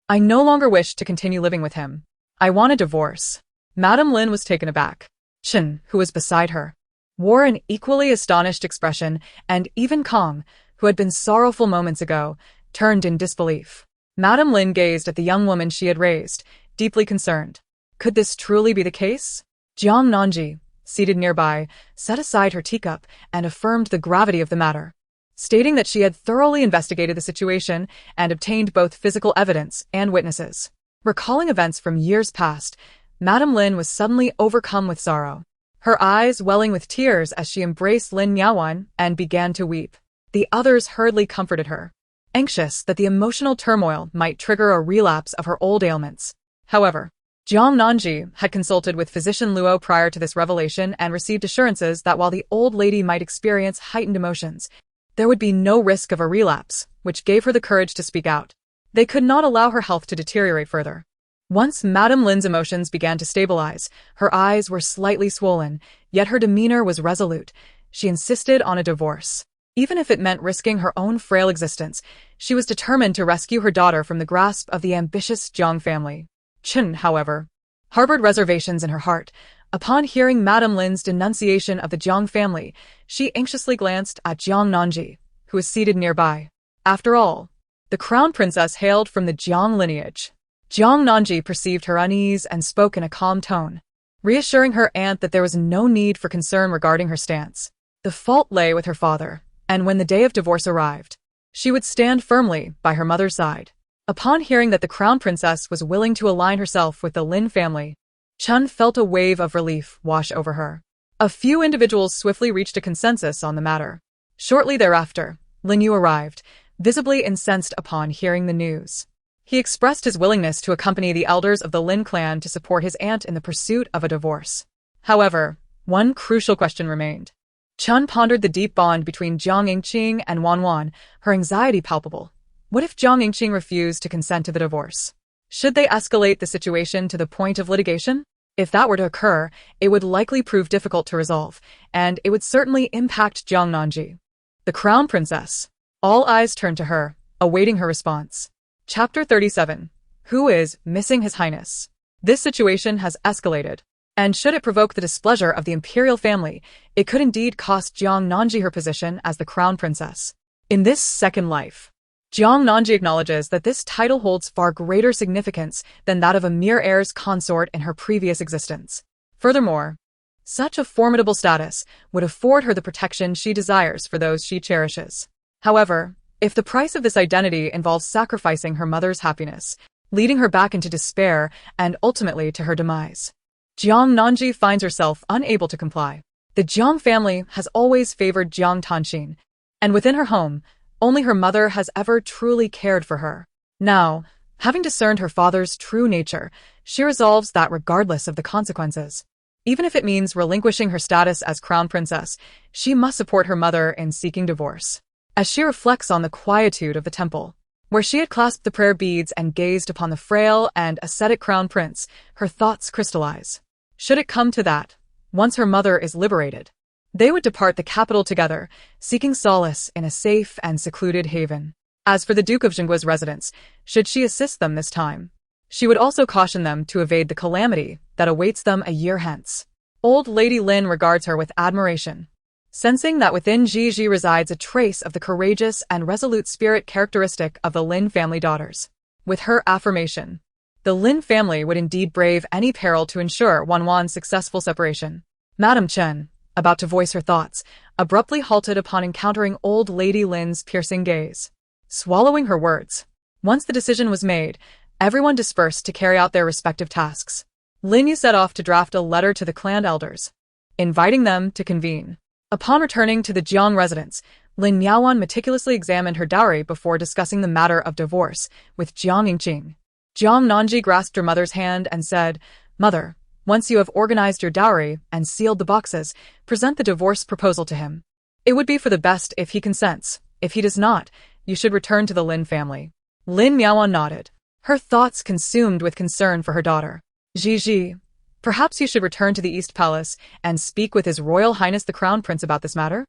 S1: I no longer wish to continue living with him. I want a divorce. Madame Lin was taken aback. Chen, who was beside her, wore an equally astonished expression, and even Kong, who had been sorrowful moments ago, turned in disbelief. Madame Lin gazed at the young woman she had raised, deeply concerned. Could this truly be the case? Jiang Nanji, seated nearby, set aside her teacup and affirmed the gravity of the matter, stating that she had thoroughly investigated the situation and obtained both physical evidence and witnesses. Recalling events from years past, Madame Lin was suddenly overcome with sorrow, her eyes welling with tears as she embraced Lin Yaoguan and began to weep. The others hurriedly comforted her, anxious that the emotional turmoil might trigger a relapse of her old ailments. However, Jiang Nanji had consulted with physician Luo prior to this revelation and received assurances that while the old lady might experience heightened emotions, there would be no risk of a relapse, which gave her the courage to speak out. They could not allow her health to deteriorate further. Once Madame Lin's emotions began to stabilize, her eyes were slightly swollen, yet her demeanor was resolute. She insisted on a divorce. Even if it meant risking her own frail existence, she was determined to rescue her daughter from the grasp of the ambitious Jiang family. Chen, however, harbored reservations in her heart. Upon hearing Madame Lin's denunciation of the Jiang family, she anxiously glanced at Jiang Nanji, who was seated nearby. After all, the crown princess hailed from the Jiang lineage. Jiang Nanji perceived her unease and spoke in a calm tone, reassuring her aunt that there was no need for concern regarding her stance. The fault lay with her father, and when the day of divorce arrived, she would stand firmly by her mother's side. Upon hearing that the crown princess was willing to align herself with the Lin family, Chun felt a wave of relief wash over her. A few individuals swiftly reached a consensus on the matter. Shortly thereafter, Lin Yu arrived, visibly incensed upon hearing the news. He expressed his willingness to accompany the elders of the Lin clan to support his aunt in the pursuit of a divorce. However, one crucial question remained. Chun pondered the deep bond between Jiang Yingqing and Wan Wan, her anxiety palpable. What if Jiang Yingqing refused to consent to the divorce? Should they escalate the situation to the point of litigation? If that were to occur, it would likely prove difficult to resolve, and it would certainly impact Jiang Nanji. The crown princess. All eyes turned to her, awaiting her response. Chapter 37. Who is missing His Highness? This situation has escalated, and should it provoke the displeasure of the imperial family, it could indeed cost Jiang Nanji her position as the crown princess. In this second life, Jiang Nanji acknowledges that this title holds far greater significance than that of a mere heir's consort in her previous existence. Furthermore, Such a formidable status would afford her the protection she desires for those she cherishes. However, if the price of this identity involves sacrificing her mother's happiness, leading her back into despair and ultimately to her demise, Jiang Nanji finds herself unable to comply. The Jiang family has always favored Jiang Tanxin, and within her home, only her mother has ever truly cared for her. Now, having discerned her father's true nature, she resolves that regardless of the consequences, even if it means relinquishing her status as crown princess, she must support her mother in seeking divorce. As she reflects on the quietude of the temple, where she had clasped the prayer beads and gazed upon the frail and ascetic crown prince, her thoughts crystallize. Should it come to that, once her mother is liberated, they would depart the capital together, seeking solace in a safe and secluded haven. As for the Duke of Jinggua's residence, should she assist them this time, she would also caution them to evade the calamity that awaits them a year hence. Old Lady Lin regards her with admiration, sensing that within Ji resides a trace of the courageous and resolute spirit characteristic of the Lin family daughters. With her affirmation, the Lin family would indeed brave any peril to ensure Wanwan's successful separation. Madame Chen, about to voice her thoughts, abruptly halted upon encountering Old Lady Lin's piercing gaze. Swallowing her words, once the decision was made, everyone dispersed to carry out their respective tasks. Lin Yu set off to draft a letter to the clan elders, inviting them to convene. Upon returning to the Jiang residence, Lin Miaowan meticulously examined her dowry before discussing the matter of divorce with Jiang Yingqing. Jiang Nanji grasped her mother's hand and said, "Mother, once you have organized your dowry and sealed the boxes, present the divorce proposal to him. It would be for the best if he consents. If he does not, you should return to the Lin family." Lin Miaowan nodded, her thoughts consumed with concern for her daughter. Ji, perhaps you should return to the East Palace and speak with His Royal Highness the Crown Prince about this matter?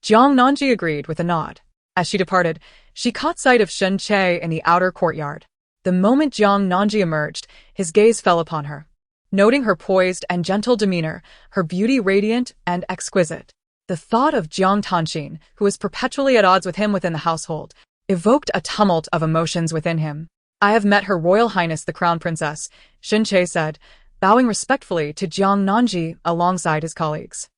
S1: Jiang Nanji agreed with a nod. As she departed, she caught sight of Shen Che in the outer courtyard. The moment Jiang Nanji emerged, his gaze fell upon her. Noting her poised and gentle demeanor, her beauty radiant and exquisite, the thought of Jiang Tanxin, who was perpetually at odds with him within the household, evoked a tumult of emotions within him. "I have met Her Royal Highness the Crown Princess," Shen Che said, bowing respectfully to Jiang Nanji alongside his colleagues.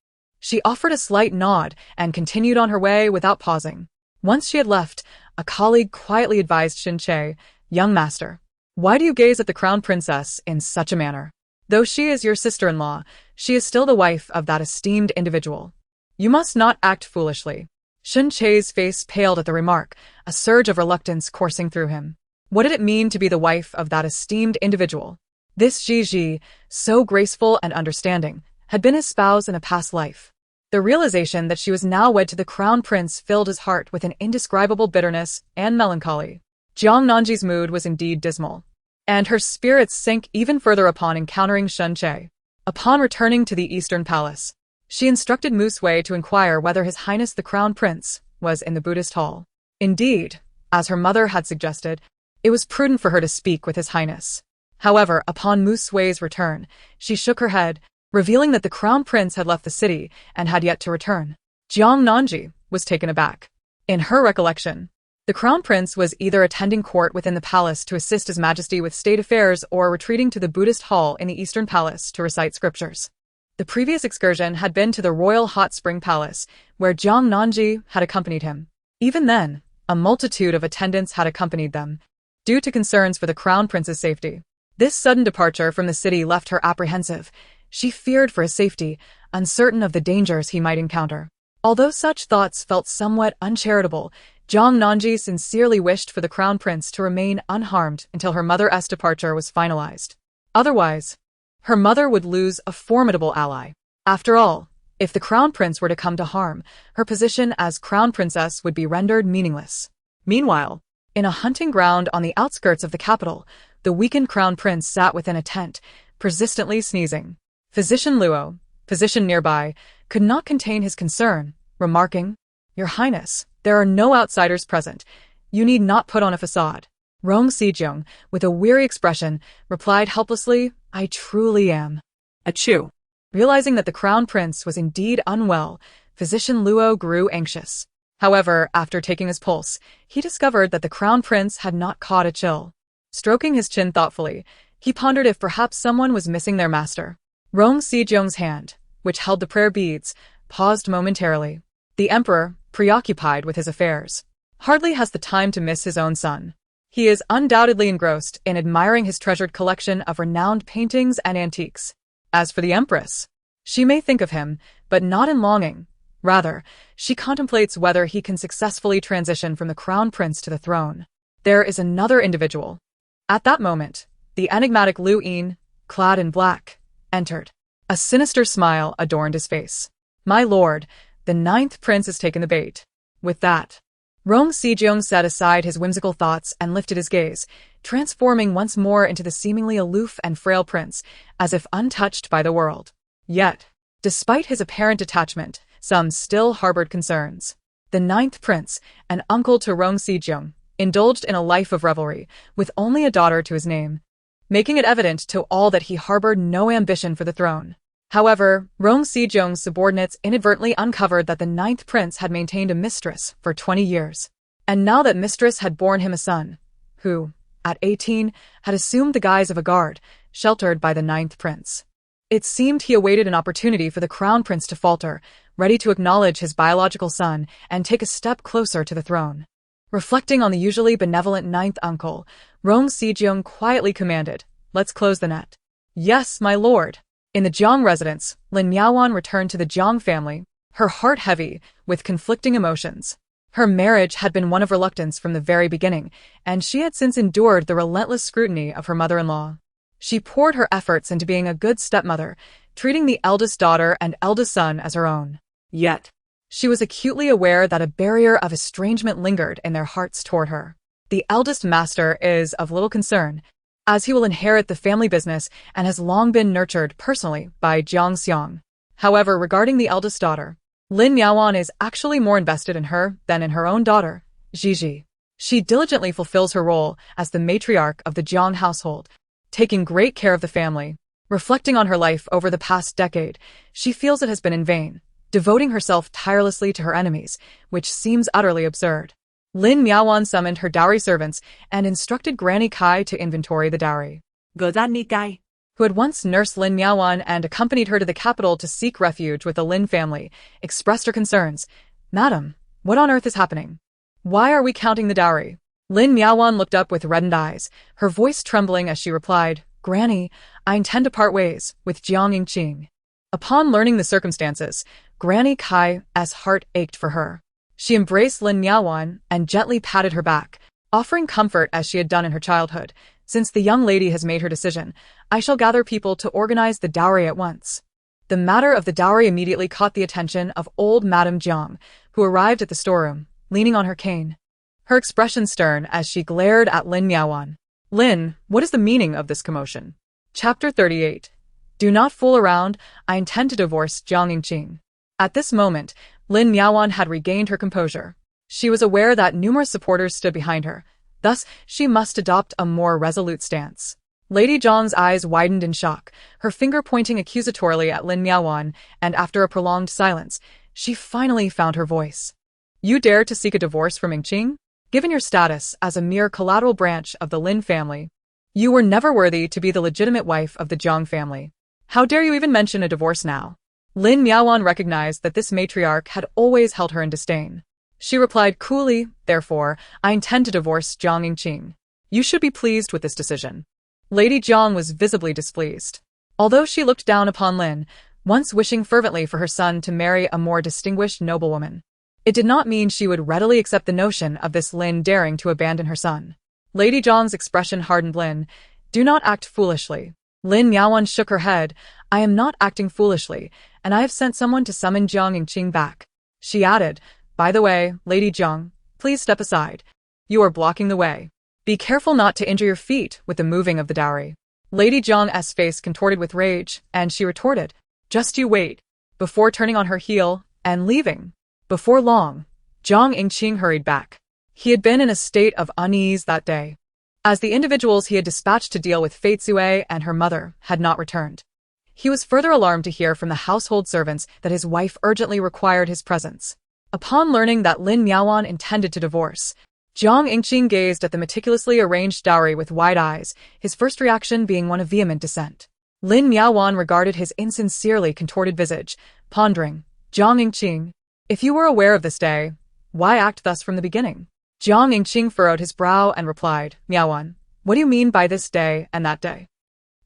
S1: She offered a slight nod and continued on her way without pausing. Once she had left, a colleague quietly advised Shen Che, "Young master, why do you gaze at the Crown Princess in such a manner? Though she is your sister-in-law, she is still the wife of that esteemed individual. You must not act foolishly." Shen Che's face paled at the remark, a surge of reluctance coursing through him. What did it mean to be the wife of that esteemed individual? This Ji, so graceful and understanding, had been his spouse in a past life. The realization that she was now wed to the crown prince filled his heart with an indescribable bitterness and melancholy. Jiang Nanji's mood was indeed dismal, and her spirits sank even further upon encountering Shen Che. Upon returning to the Eastern Palace, she instructed Mu Sui to inquire whether His Highness the Crown Prince was in the Buddhist hall. Indeed, as her mother had suggested, it was prudent for her to speak with His Highness. However, upon Mu Sui's return, she shook her head, revealing that the Crown Prince had left the city and had yet to return. Jiang Nanji was taken aback. In her recollection, the Crown Prince was either attending court within the palace to assist His Majesty with state affairs or retreating to the Buddhist hall in the Eastern Palace to recite scriptures. The previous excursion had been to the Royal Hot Spring Palace, where Jiang Nanji had accompanied him. Even then, a multitude of attendants had accompanied them, due to concerns for the Crown Prince's safety. This sudden departure from the city left her apprehensive. She feared for his safety, uncertain of the dangers he might encounter. Although such thoughts felt somewhat uncharitable, Jiang Nanji sincerely wished for the Crown Prince to remain unharmed until her mother's departure was finalized. Otherwise, her mother would lose a formidable ally. After all, if the Crown Prince were to come to harm, her position as Crown Princess would be rendered meaningless. Meanwhile, in a hunting ground on the outskirts of the capital, the weakened Crown Prince sat within a tent, persistently sneezing. Physician Luo, physician nearby, could not contain his concern, remarking, "Your Highness, there are no outsiders present. You need not put on a facade." Rong Sijong, with a weary expression, replied helplessly, "I truly am."
S2: Achoo.
S1: Realizing that the Crown Prince was indeed unwell, Physician Luo grew anxious. However, after taking his pulse, he discovered that the Crown Prince had not caught a chill. Stroking his chin thoughtfully, he pondered if perhaps someone was missing their master. Rong Sijong's hand, which held the prayer beads, paused momentarily. The emperor, preoccupied with his affairs, hardly has the time to miss his own son. He is undoubtedly engrossed in admiring his treasured collection of renowned paintings and antiques. As for the empress, she may think of him, but not in longing. Rather, she contemplates whether he can successfully transition from the crown prince to the throne. There is another individual. At that moment, the enigmatic Liu Yin, clad in black, entered. A sinister smile adorned his face. "My lord, the 9th prince has taken the bait." With that, Rong Sejong set aside his whimsical thoughts and lifted his gaze, transforming once more into the seemingly aloof and frail prince, as if untouched by the world. Yet, despite his apparent detachment, some still harbored concerns. The 9th prince, an uncle to Rong Sejong, indulged in a life of revelry, with only a daughter to his name, making it evident to all that he harbored no ambition for the throne. However, Rong Sejong's subordinates inadvertently uncovered that the 9th prince had maintained a mistress for 20 years. And now that mistress had borne him a son, who, at 18, had assumed the guise of a guard, sheltered by the 9th prince. It seemed he awaited an opportunity for the crown prince to falter, ready to acknowledge his biological son and take a step closer to the throne. Reflecting on the usually benevolent 9th uncle, Rong Sejong quietly commanded, "Let's close the net." "Yes, my lord." In the Jiang residence, Lin Miaowan returned to the Jiang family, her heart heavy with conflicting emotions. Her marriage had been one of reluctance from the very beginning, and she had since endured the relentless scrutiny of her mother-in-law. She poured her efforts into being a good stepmother, treating the eldest daughter and eldest son as her own. Yet, she was acutely aware that a barrier of estrangement lingered in their hearts toward her. The eldest master is of little concern, as he will inherit the family business and has long been nurtured personally by Jiang Xiang. However, regarding the eldest daughter, Lin Miaowan is actually more invested in her than in her own daughter, Gigi. She diligently fulfills her role as the matriarch of the Jiang household, taking great care of the family. Reflecting on her life over the past decade, she feels it has been in vain, devoting herself tirelessly to her enemies, which seems utterly absurd. Lin Miaowan summoned her dowry servants and instructed Granny Kai to inventory the dowry.
S2: Granny Kai,
S1: who had once nursed Lin Miaowan and accompanied her to the capital to seek refuge with the Lin family, expressed her concerns. "Madam, what on earth is happening? Why are we counting the dowry?" Lin Miaowan looked up with reddened eyes, her voice trembling as she replied, "Granny, I intend to part ways with Jiang Yingqing." Upon learning the circumstances, Granny Kai's heart ached for her. She embraced Lin Miaowan and gently patted her back, offering comfort as she had done in her childhood. "Since the young lady has made her decision, I shall gather people to organize the dowry at once." The matter of the dowry immediately caught the attention of old Madame Jiang, who arrived at the storeroom, leaning on her cane. Her expression stern as she glared at Lin Miaowan. "Lin, what is the meaning of this commotion?" Chapter 38. Do not fool around, I intend to divorce Jiang Yingqing. At this moment, Lin Miaowan had regained her composure. She was aware that numerous supporters stood behind her, thus she must adopt a more resolute stance. Lady Zhang's eyes widened in shock, her finger pointing accusatorily at Lin Miaowan, and after a prolonged silence, she finally found her voice. "You dare to seek a divorce from Yingqing? Given your status as a mere collateral branch of the Lin family, you were never worthy to be the legitimate wife of the Jiang family. How dare you even mention a divorce now?" Lin Miaowan recognized that this matriarch had always held her in disdain. She replied coolly, "Therefore, I intend to divorce Jiang Yingqing. You should be pleased with this decision." Lady Jiang was visibly displeased. Although she looked down upon Lin, once wishing fervently for her son to marry a more distinguished noblewoman, it did not mean she would readily accept the notion of this Lin daring to abandon her son. Lady Jiang's expression hardened. "Lin, do not act foolishly." Lin Miaowan shook her head. "I am not acting foolishly, and I have sent someone to summon Jiang Yingqing back." She added, "By the way, Lady Jiang, please step aside. You are blocking the way. Be careful not to injure your feet with the moving of the dowry." Lady Jiang's face contorted with rage, and she retorted, "Just you wait," before turning on her heel and leaving. Before long, Jiang Yingqing hurried back. He had been in a state of unease that day, as the individuals he had dispatched to deal with Fei Zue and her mother had not returned. He was further alarmed to hear from the household servants that his wife urgently required his presence. Upon learning that Lin Miaowan intended to divorce, Jiang Yingqing gazed at the meticulously arranged dowry with wide eyes, his first reaction being one of vehement dissent. Lin Miaowan regarded his insincerely contorted visage, pondering. Jiang Yingqing, if you were aware of this day, why act thus from the beginning? Jiang Yingqing furrowed his brow and replied, Miaowan, what do you mean by this day and that day?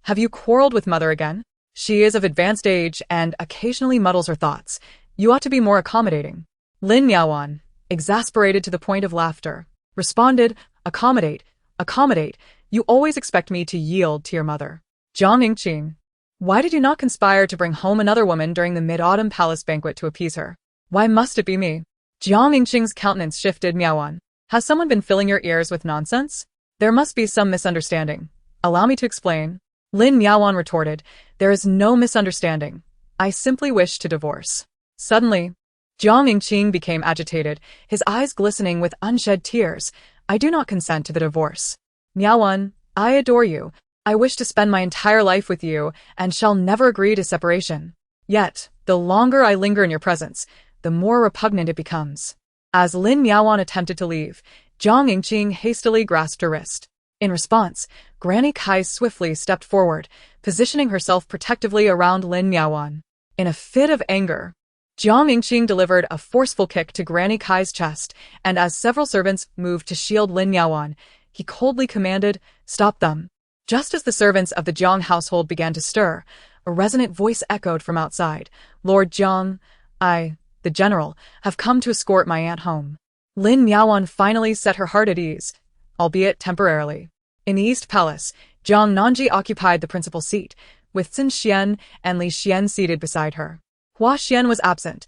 S1: Have you quarreled with mother again? She is of advanced age and occasionally muddles her thoughts. You ought to be more accommodating. Lin Miaowan, exasperated to the point of laughter, responded, accommodate, accommodate, you always expect me to yield to your mother. Jiang Yingqing, why did you not conspire to bring home another woman during the mid-autumn palace banquet to appease her? Why must it be me? Jiang Yingqing's countenance shifted. Miaowan, has someone been filling your ears with nonsense? There must be some misunderstanding. Allow me to explain. Lin Miaowan retorted, there is no misunderstanding. I simply wish to divorce. Suddenly, Jiang Yingqing became agitated, his eyes glistening with unshed tears. I do not consent to the divorce. Miaowan, I adore you. I wish to spend my entire life with you and shall never agree to separation. Yet, the longer I linger in your presence, the more repugnant it becomes. As Lin Miaowan attempted to leave, Jiang Yingqing hastily grasped her wrist. In response, Granny Kai swiftly stepped forward, positioning herself protectively around Lin Miaowan. In a fit of anger, Jiang Yingqing delivered a forceful kick to Granny Kai's chest, and as several servants moved to shield Lin Miaowan, he coldly commanded, stop them. Just as the servants of the Jiang household began to stir, a resonant voice echoed from outside. Lord Jiang, I, the general, have come to escort my aunt home. Lin Miaowan finally set her heart at ease, albeit temporarily. In the East Palace, Jiang Nanji occupied the principal seat, with Xin Xian and Li Xian seated beside her. Hua Xian was absent,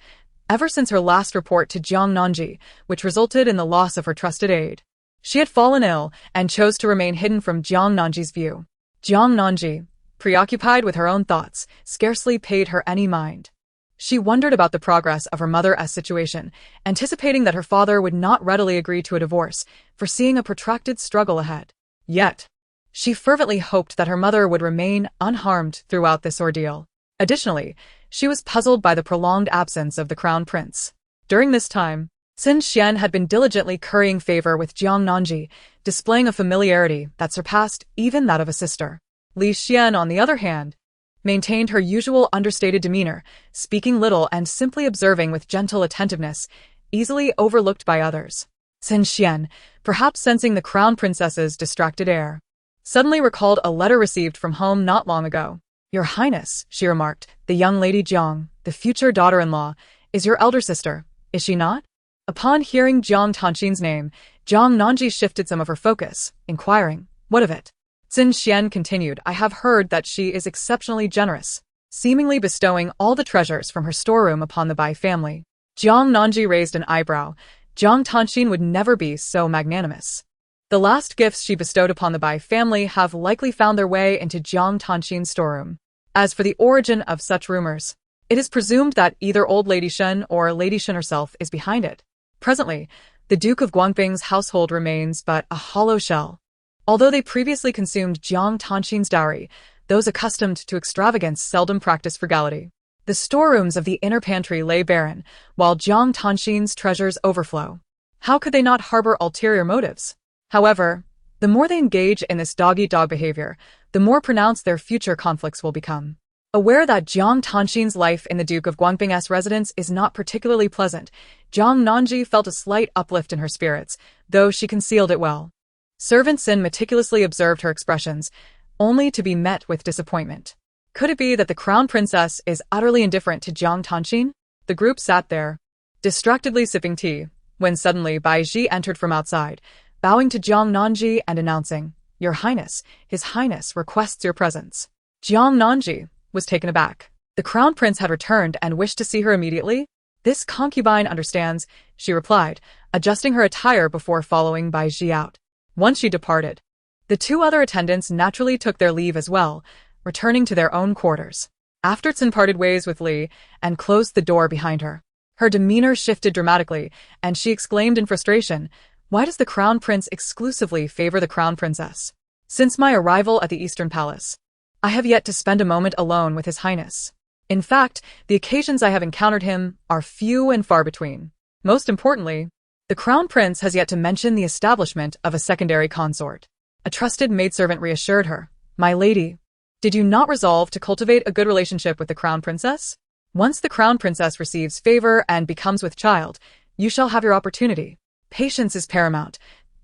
S1: ever since her last report to Jiang Nanji, which resulted in the loss of her trusted aide. She had fallen ill and chose to remain hidden from Jiang Nanji's view. Jiang Nanji, preoccupied with her own thoughts, scarcely paid her any mind. She wondered about the progress of her mother's situation, anticipating that her father would not readily agree to a divorce, foreseeing a protracted struggle ahead. Yet, she fervently hoped that her mother would remain unharmed throughout this ordeal. Additionally, she was puzzled by the prolonged absence of the crown prince. During this time, Xin Xian had been diligently currying favor with Jiang Nanji, displaying a familiarity that surpassed even that of a sister. Li Xian, on the other hand, maintained her usual understated demeanor, speaking little and simply observing with gentle attentiveness, easily overlooked by others. Xin Xian, perhaps sensing the crown princess's distracted air, suddenly recalled a letter received from home not long ago. Your Highness, she remarked, the young lady Jiang, the future daughter-in-law, is your elder sister, is she not? Upon hearing Jiang Tanxin's name, Jiang Nanji shifted some of her focus, inquiring, what of it? Xin Xian continued, I have heard that she is exceptionally generous, seemingly bestowing all the treasures from her storeroom upon the Bai family. Jiang Nanji raised an eyebrow. Jiang Tanxin would never be so magnanimous. The last gifts she bestowed upon the Bai family have likely found their way into Jiang Tanxin's storeroom. As for the origin of such rumors, it is presumed that either old Lady Shen or Lady Shen herself is behind it. Presently, the Duke of Guangping's household remains but a hollow shell. Although they previously consumed Jiang Tanxin's dowry, those accustomed to extravagance seldom practice frugality. The storerooms of the inner pantry lay barren, while Jiang Tanxin's treasures overflow. How could they not harbor ulterior motives? However, the more they engage in this dog-eat-dog behavior, the more pronounced their future conflicts will become. Aware that Jiang Tanxin's life in the Duke of Guangping's residence is not particularly pleasant, Jiang Nanji felt a slight uplift in her spirits, though she concealed it well. Servant Xin meticulously observed her expressions, only to be met with disappointment. Could it be that the crown princess is utterly indifferent to Jiang Tanxin? The group sat there, distractedly sipping tea, when suddenly Bai Ji entered from outside, bowing to Jiang Nanji and announcing, Your Highness, His Highness requests your presence. Jiang Nanji was taken aback. The crown prince had returned and wished to see her immediately? This concubine understands, she replied, adjusting her attire before following Bai Ji out. Once she departed, the two other attendants naturally took their leave as well, returning to their own quarters. After Xin parted ways with Li and closed the door behind her, her demeanor shifted dramatically, and she exclaimed in frustration, Why does the crown prince exclusively favor the crown princess? Since my arrival at the Eastern Palace, I have yet to spend a moment alone with His Highness. In fact, the occasions I have encountered him are few and far between. Most importantly, the crown prince has yet to mention the establishment of a secondary consort. A trusted maidservant reassured her, My lady, Did you not resolve to cultivate a good relationship with the crown princess? Once the crown princess receives favor and becomes with child, you shall have your opportunity. Patience is paramount.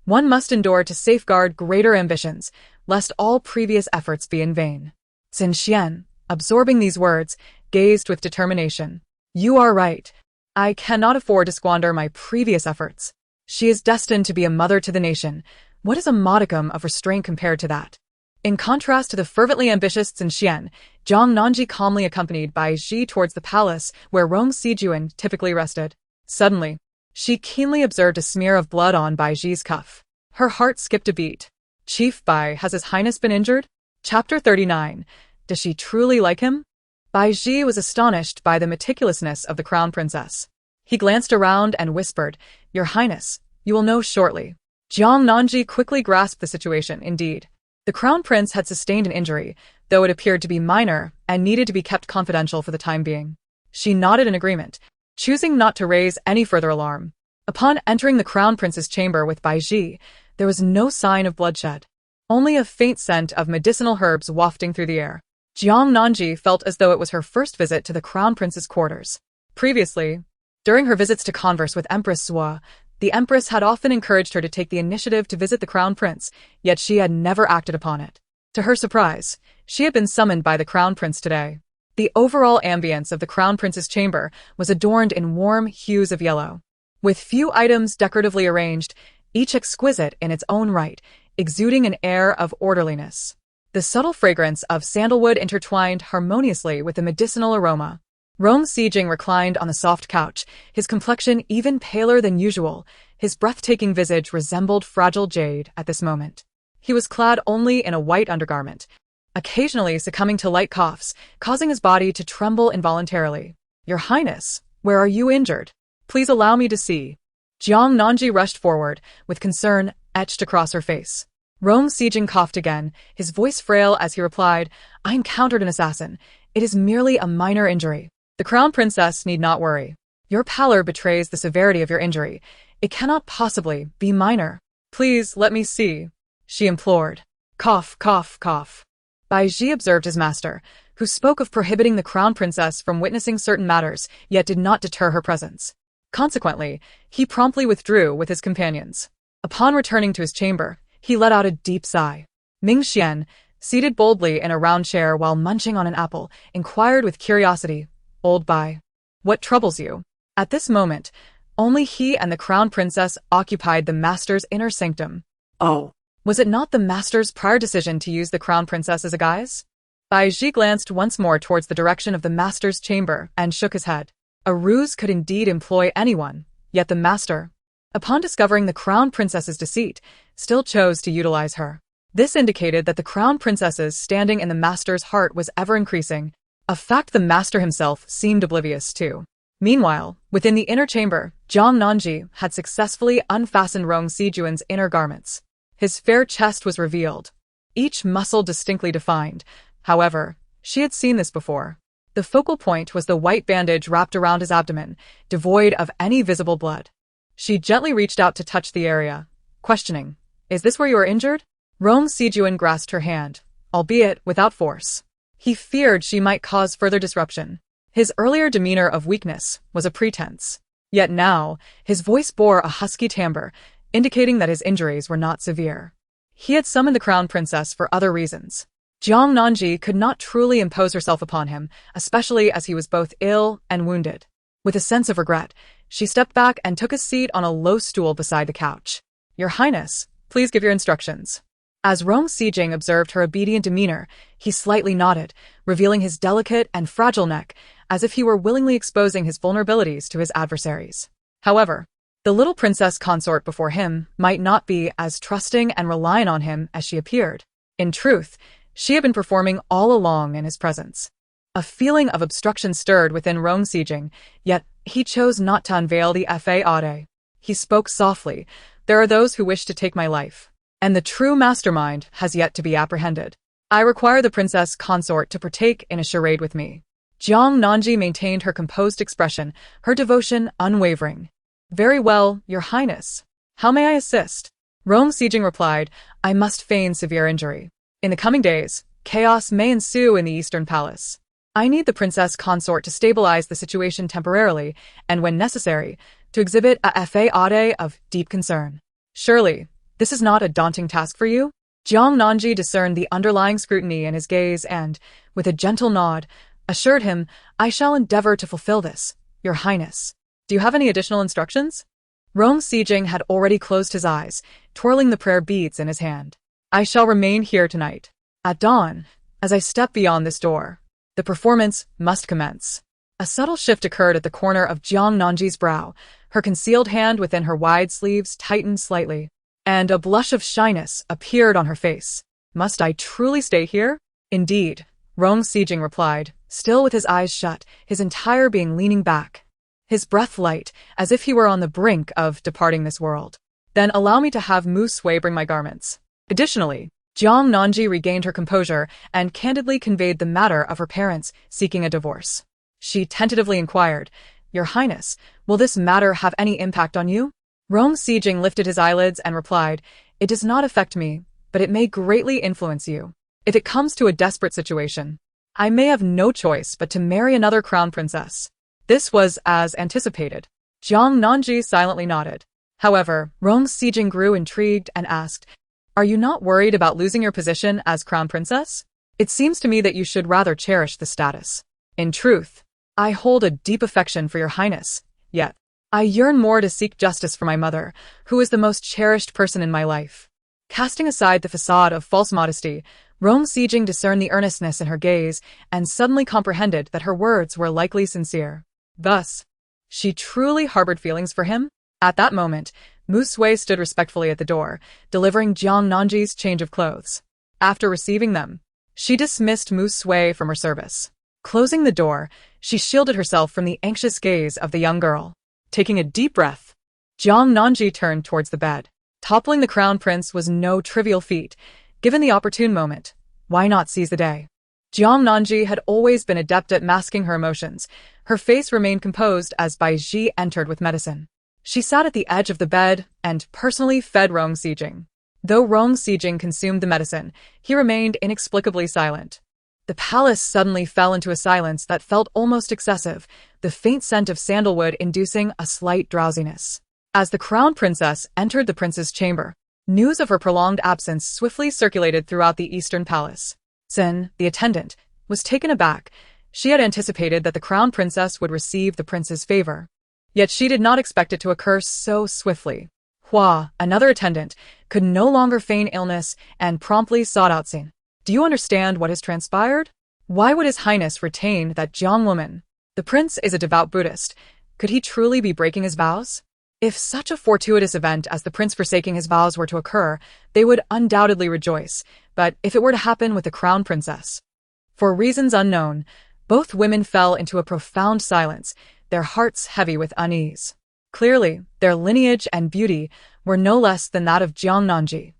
S1: One must endure to safeguard greater ambitions, lest all previous efforts be in vain. Xin Xian, absorbing these words, gazed with determination. You are right. I cannot afford to squander my previous efforts. She is destined to be a mother to the nation. What is a modicum of restraint compared to that? In contrast to the fervently ambitious Xin Xian, Zhang Nanji calmly accompanied Bai Ji towards the palace where Rong Sijuan typically rested. Suddenly, she keenly observed a smear of blood on Bai Ji's cuff. Her heart skipped a beat. Chief Bai, has His Highness been injured? Chapter 39. Does she truly like him? Bai Ji was astonished by the meticulousness of the crown princess. He glanced around and whispered, Your Highness, you will know shortly. Jiang Nanji quickly grasped the situation. Indeed, the crown prince had sustained an injury, though it appeared to be minor and needed to be kept confidential for the time being. She nodded in agreement, choosing not to raise any further alarm. Upon entering the crown prince's chamber with Bai Ji, there was no sign of bloodshed, only a faint scent of medicinal herbs wafting through the air. Jiang Nanji felt as though it was her first visit to the crown prince's quarters. Previously, during her visits to converse with Empress Zhua, the empress had often encouraged her to take the initiative to visit the crown prince, yet she had never acted upon it. To her surprise, she had been summoned by the crown prince today. The overall ambience of the crown prince's chamber was adorned in warm hues of yellow, with few items decoratively arranged, each exquisite in its own right, exuding an air of orderliness. The subtle fragrance of sandalwood intertwined harmoniously with the medicinal aroma. Rong Sijing reclined on the soft couch, his complexion even paler than usual. His breathtaking visage resembled fragile jade at this moment. He was clad only in a white undergarment, occasionally succumbing to light coughs, causing his body to tremble involuntarily. Your Highness, where are you injured? Please allow me to see. Jiang Nanji rushed forward, with concern etched across her face. Rong Sijing coughed again, his voice frail as he replied, I encountered an assassin. It is merely a minor injury. The crown princess need not worry. Your pallor betrays the severity of your injury. It cannot possibly be minor. Please let me see, she implored. Cough, cough, cough. Bai Ji observed his master, who spoke of prohibiting the crown princess from witnessing certain matters, yet did not deter her presence. Consequently, he promptly withdrew with his companions. Upon returning to his chamber, he let out a deep sigh. Ming Xian, seated boldly in a round chair while munching on an apple, inquired with curiosity, Old Bai, what troubles you? At this moment, only he and the crown princess occupied the master's inner sanctum.
S2: Oh.
S1: Was it not the master's prior decision to use the crown princess as a guise? Bai Ji glanced once more towards the direction of the master's chamber and shook his head. A ruse could indeed employ anyone, yet the master, upon discovering the crown princess's deceit, still chose to utilize her. This indicated that the crown princess's standing in the master's heart was ever increasing, a fact the master himself seemed oblivious to. Meanwhile, within the inner chamber, Zhang Nanji had successfully unfastened Rong Sijuan's inner garments. His fair chest was revealed, each muscle distinctly defined. However, she had seen this before. The focal point was the white bandage wrapped around his abdomen, devoid of any visible blood. She gently reached out to touch the area, questioning, Is this where you are injured? Rong Sijuan grasped her hand, albeit without force. He feared she might cause further disruption. His earlier demeanor of weakness was a pretense. Yet now, his voice bore a husky timbre, indicating that his injuries were not severe. He had summoned the crown princess for other reasons. Jiang Nanji could not truly impose herself upon him, especially as he was both ill and wounded. With a sense of regret, she stepped back and took a seat on a low stool beside the couch. Your Highness, please give your instructions. As Rong Sijing observed her obedient demeanor, he slightly nodded, revealing his delicate and fragile neck, as if he were willingly exposing his vulnerabilities to his adversaries. However, the little princess consort before him might not be as trusting and reliant on him as she appeared. In truth, she had been performing all along in his presence. A feeling of obstruction stirred within Rong Sijing, yet he chose not to unveil the faade. He spoke softly, There are those who wish to take my life, and the true mastermind has yet to be apprehended. I require the princess consort to partake in a charade with me. Jiang Nanji maintained her composed expression, her devotion unwavering. Very well, Your Highness. How may I assist? Rong Sijing replied, I must feign severe injury. In the coming days, chaos may ensue in the Eastern Palace. I need the princess consort to stabilize the situation temporarily, and when necessary, to exhibit a faade of deep concern. Surely, this is not a daunting task for you? Jiang Nanji discerned the underlying scrutiny in his gaze and, with a gentle nod, assured him, I shall endeavor to fulfill this, Your Highness. Do you have any additional instructions? Rong Sijing had already closed his eyes, twirling the prayer beads in his hand. I shall remain here tonight. At dawn, as I step beyond this door, the performance must commence. A subtle shift occurred at the corner of Jiang Nanji's brow. Her concealed hand within her wide sleeves tightened slightly, and a blush of shyness appeared on her face. Must I truly stay here? Indeed, Rong Sijing replied, still with his eyes shut, his entire being leaning back. His breath light, as if he were on the brink of departing this world. Then allow me to have Mu Sui bring my garments. Additionally, Jiang Nanji regained her composure and candidly conveyed the matter of her parents seeking a divorce. She tentatively inquired, Your Highness, will this matter have any impact on you? Rong Sijing lifted his eyelids and replied, It does not affect me, but it may greatly influence you. If it comes to a desperate situation, I may have no choice but to marry another crown princess. This was as anticipated. Jiang Nanji silently nodded. However, Rong Sijing grew intrigued and asked, Are you not worried about losing your position as crown princess? It seems to me that you should rather cherish the status. In truth, I hold a deep affection for Your Highness, yet I yearn more to seek justice for my mother, who is the most cherished person in my life. Casting aside the facade of false modesty, Rong Sijing discerned the earnestness in her gaze and suddenly comprehended that her words were likely sincere. Thus, she truly harbored feelings for him? At that moment, Mu Sui stood respectfully at the door, delivering Jiang Nanji's change of clothes. After receiving them, she dismissed Mu Sui from her service. Closing the door, she shielded herself from the anxious gaze of the young girl. Taking a deep breath, Jiang Nanji turned towards the bed. Toppling the crown prince was no trivial feat. Given the opportune moment, why not seize the day? Jiang Nanji had always been adept at masking her emotions. Her face remained composed as Bai Ji entered with medicine. She sat at the edge of the bed and personally fed Rong Sijing. Though Rong Sijing consumed the medicine, he remained inexplicably silent. The palace suddenly fell into a silence that felt almost excessive, the faint scent of sandalwood inducing a slight drowsiness. As the crown princess entered the prince's chamber, news of her prolonged absence swiftly circulated throughout the Eastern Palace. Sin, the attendant, was taken aback. She had anticipated that the crown princess would receive the prince's favor. Yet she did not expect it to occur so swiftly. Hua, another attendant, could no longer feign illness and promptly sought out Sin. Do you understand what has transpired? Why would His Highness retain that Jiang woman? The prince is a devout Buddhist. Could he truly be breaking his vows? If such a fortuitous event as the prince forsaking his vows were to occur, they would undoubtedly rejoice. But if it were to happen with the crown princess? For reasons unknown, both women fell into a profound silence, their hearts heavy with unease. Clearly, their lineage and beauty were no less than that of Jiang Nanji.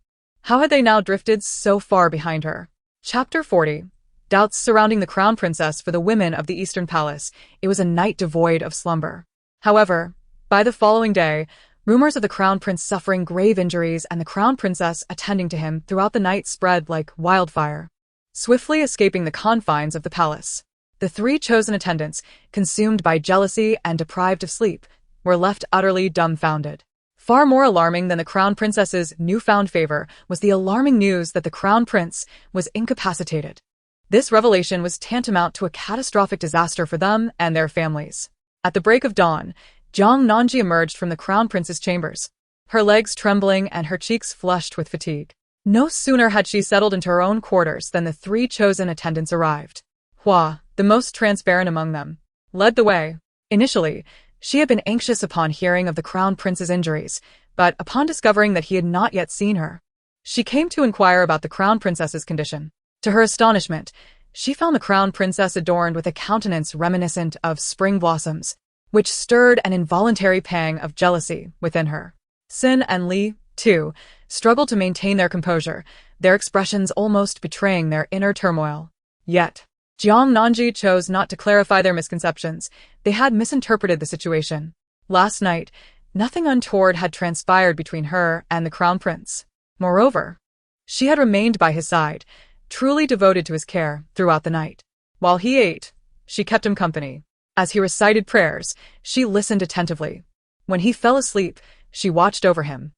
S1: How had they now drifted so far behind her? Chapter 40. Doubts surrounding the crown princess for the women of the Eastern Palace. It was a night devoid of slumber. However, by the following day, rumors of the crown prince suffering grave injuries and the crown princess attending to him throughout the night spread like wildfire. Swiftly escaping the confines of the palace, the three chosen attendants, consumed by jealousy and deprived of sleep, were left utterly dumbfounded. Far more alarming than the crown princess's newfound favor was the alarming news that the crown prince was incapacitated. This revelation was tantamount to a catastrophic disaster for them and their families. At the break of dawn, Jiang Nanji emerged from the crown prince's chambers, her legs trembling and her cheeks flushed with fatigue. No sooner had she settled into her own quarters than the three chosen attendants arrived. Hua, the most transparent among them, led the way. Initially, she had been anxious upon hearing of the crown prince's injuries, but upon discovering that he had not yet seen her, she came to inquire about the crown princess's condition. To her astonishment, she found the crown princess adorned with a countenance reminiscent of spring blossoms, which stirred an involuntary pang of jealousy within her. Sin and Li, too, struggled to maintain their composure, their expressions almost betraying their inner turmoil. Yet, Jiang Nanji chose not to clarify their misconceptions. They had misinterpreted the situation. Last night, nothing untoward had transpired between her and the crown prince. Moreover, she had remained by his side, truly devoted to his care throughout the night. While he ate, she kept him company. As he recited prayers, she listened attentively. When he fell asleep, she watched over him.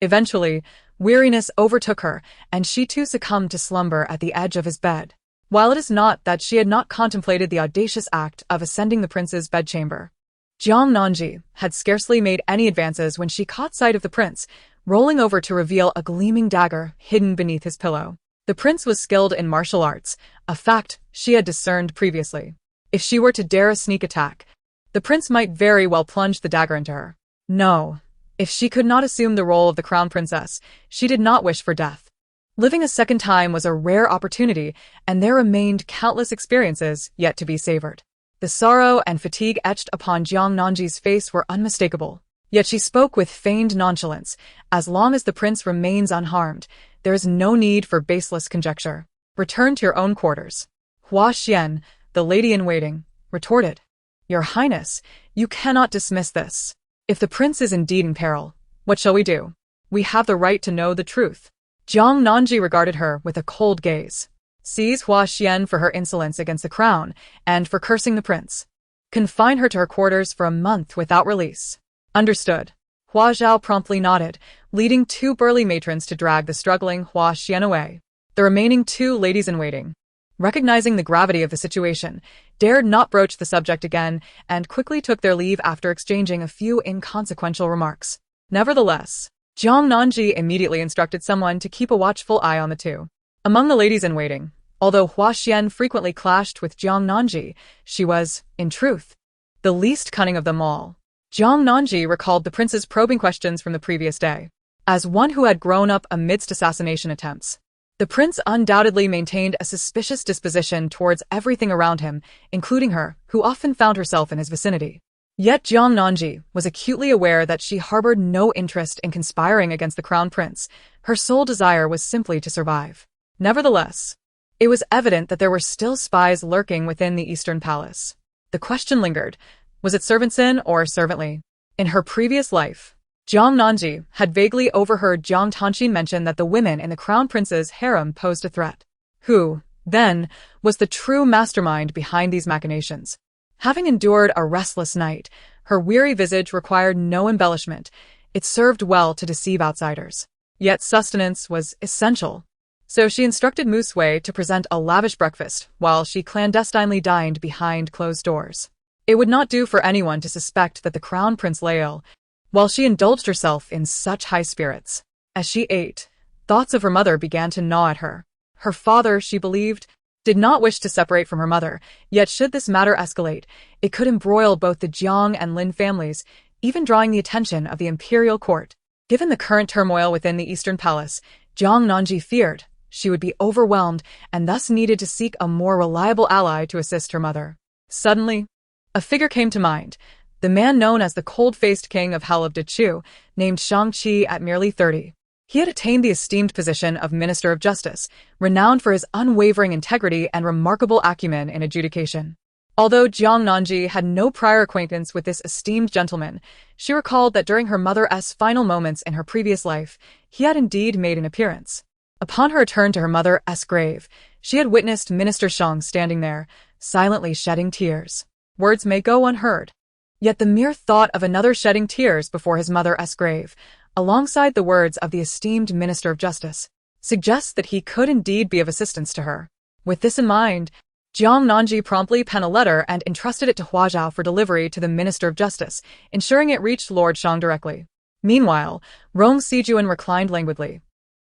S1: Eventually, weariness overtook her, and she too succumbed to slumber at the edge of his bed. While it is not that she had not contemplated the audacious act of ascending the prince's bedchamber, Jiang Nanji had scarcely made any advances when she caught sight of the prince, rolling over to reveal a gleaming dagger hidden beneath his pillow. The prince was skilled in martial arts, a fact she had discerned previously. If she were to dare a sneak attack, the prince might very well plunge the dagger into her. No, if she could not assume the role of the crown princess, she did not wish for death. Living a second time was a rare opportunity, and there remained countless experiences yet to be savored. The sorrow and fatigue etched upon Jiang Nanji's face were unmistakable. Yet she spoke with feigned nonchalance. As long as the prince remains unharmed, there is no need for baseless conjecture. Return to your own quarters. Hua Xian, the lady-in-waiting, retorted. Your Highness, you cannot dismiss this. If the prince is indeed in peril, what shall we do? We have the right to know the truth. Jiang Nanji regarded her with a cold gaze. Seize Hua Xian for her insolence against the crown and for cursing the prince. Confine her to her quarters for a month without release. Understood. Hua Zhao promptly nodded, leading two burly matrons to drag the struggling Hua Xian away. The remaining two ladies-in-waiting, recognizing the gravity of the situation, dared not broach the subject again and quickly took their leave after exchanging a few inconsequential remarks. Nevertheless, Jiang Nanji immediately instructed someone to keep a watchful eye on the two. Among the ladies-in-waiting, although Hua Xian frequently clashed with Jiang Nanji, she was, in truth, the least cunning of them all. Jiang Nanji recalled the prince's probing questions from the previous day. As one who had grown up amidst assassination attempts, the prince undoubtedly maintained a suspicious disposition towards everything around him, including her, who often found herself in his vicinity. Yet Jiang Nanji was acutely aware that she harbored no interest in conspiring against the crown prince. Her sole desire was simply to survive. Nevertheless, it was evident that there were still spies lurking within the Eastern Palace. The question lingered, was it servants-in or servantly? In her previous life, Jiang Nanji had vaguely overheard Jiang Tanxin mention that the women in the crown prince's harem posed a threat. Who, then, was the true mastermind behind these machinations? Having endured a restless night, her weary visage required no embellishment. It served well to deceive outsiders. Yet sustenance was essential. So she instructed Musui to present a lavish breakfast while she clandestinely dined behind closed doors. It would not do for anyone to suspect that the crown prince lay ill, while she indulged herself in such high spirits. As she ate, thoughts of her mother began to gnaw at her. Her father, she believed, did not wish to separate from her mother, yet should this matter escalate, it could embroil both the Jiang and Lin families, even drawing the attention of the imperial court. Given the current turmoil within the Eastern Palace, Jiang Nanji feared she would be overwhelmed and thus needed to seek a more reliable ally to assist her mother. Suddenly, a figure came to mind, the man known as the cold-faced king of Hell of Dechu, named Shang-Chi at merely 30. He had attained the esteemed position of Minister of Justice, renowned for his unwavering integrity and remarkable acumen in adjudication. Although Jiang Nanji had no prior acquaintance with this esteemed gentleman, she recalled that during her mother's final moments in her previous life, he had indeed made an appearance. Upon her return to her mother's grave, she had witnessed Minister Shang standing there, silently shedding tears. Words may go unheard. Yet the mere thought of another shedding tears before his mother's grave, alongside the words of the esteemed Minister of Justice, suggests that he could indeed be of assistance to her. With this in mind, Jiang Nanji promptly penned a letter and entrusted it to Hua Zhao for delivery to the Minister of Justice, ensuring it reached Lord Shang directly. Meanwhile, Rong Sijuan reclined languidly,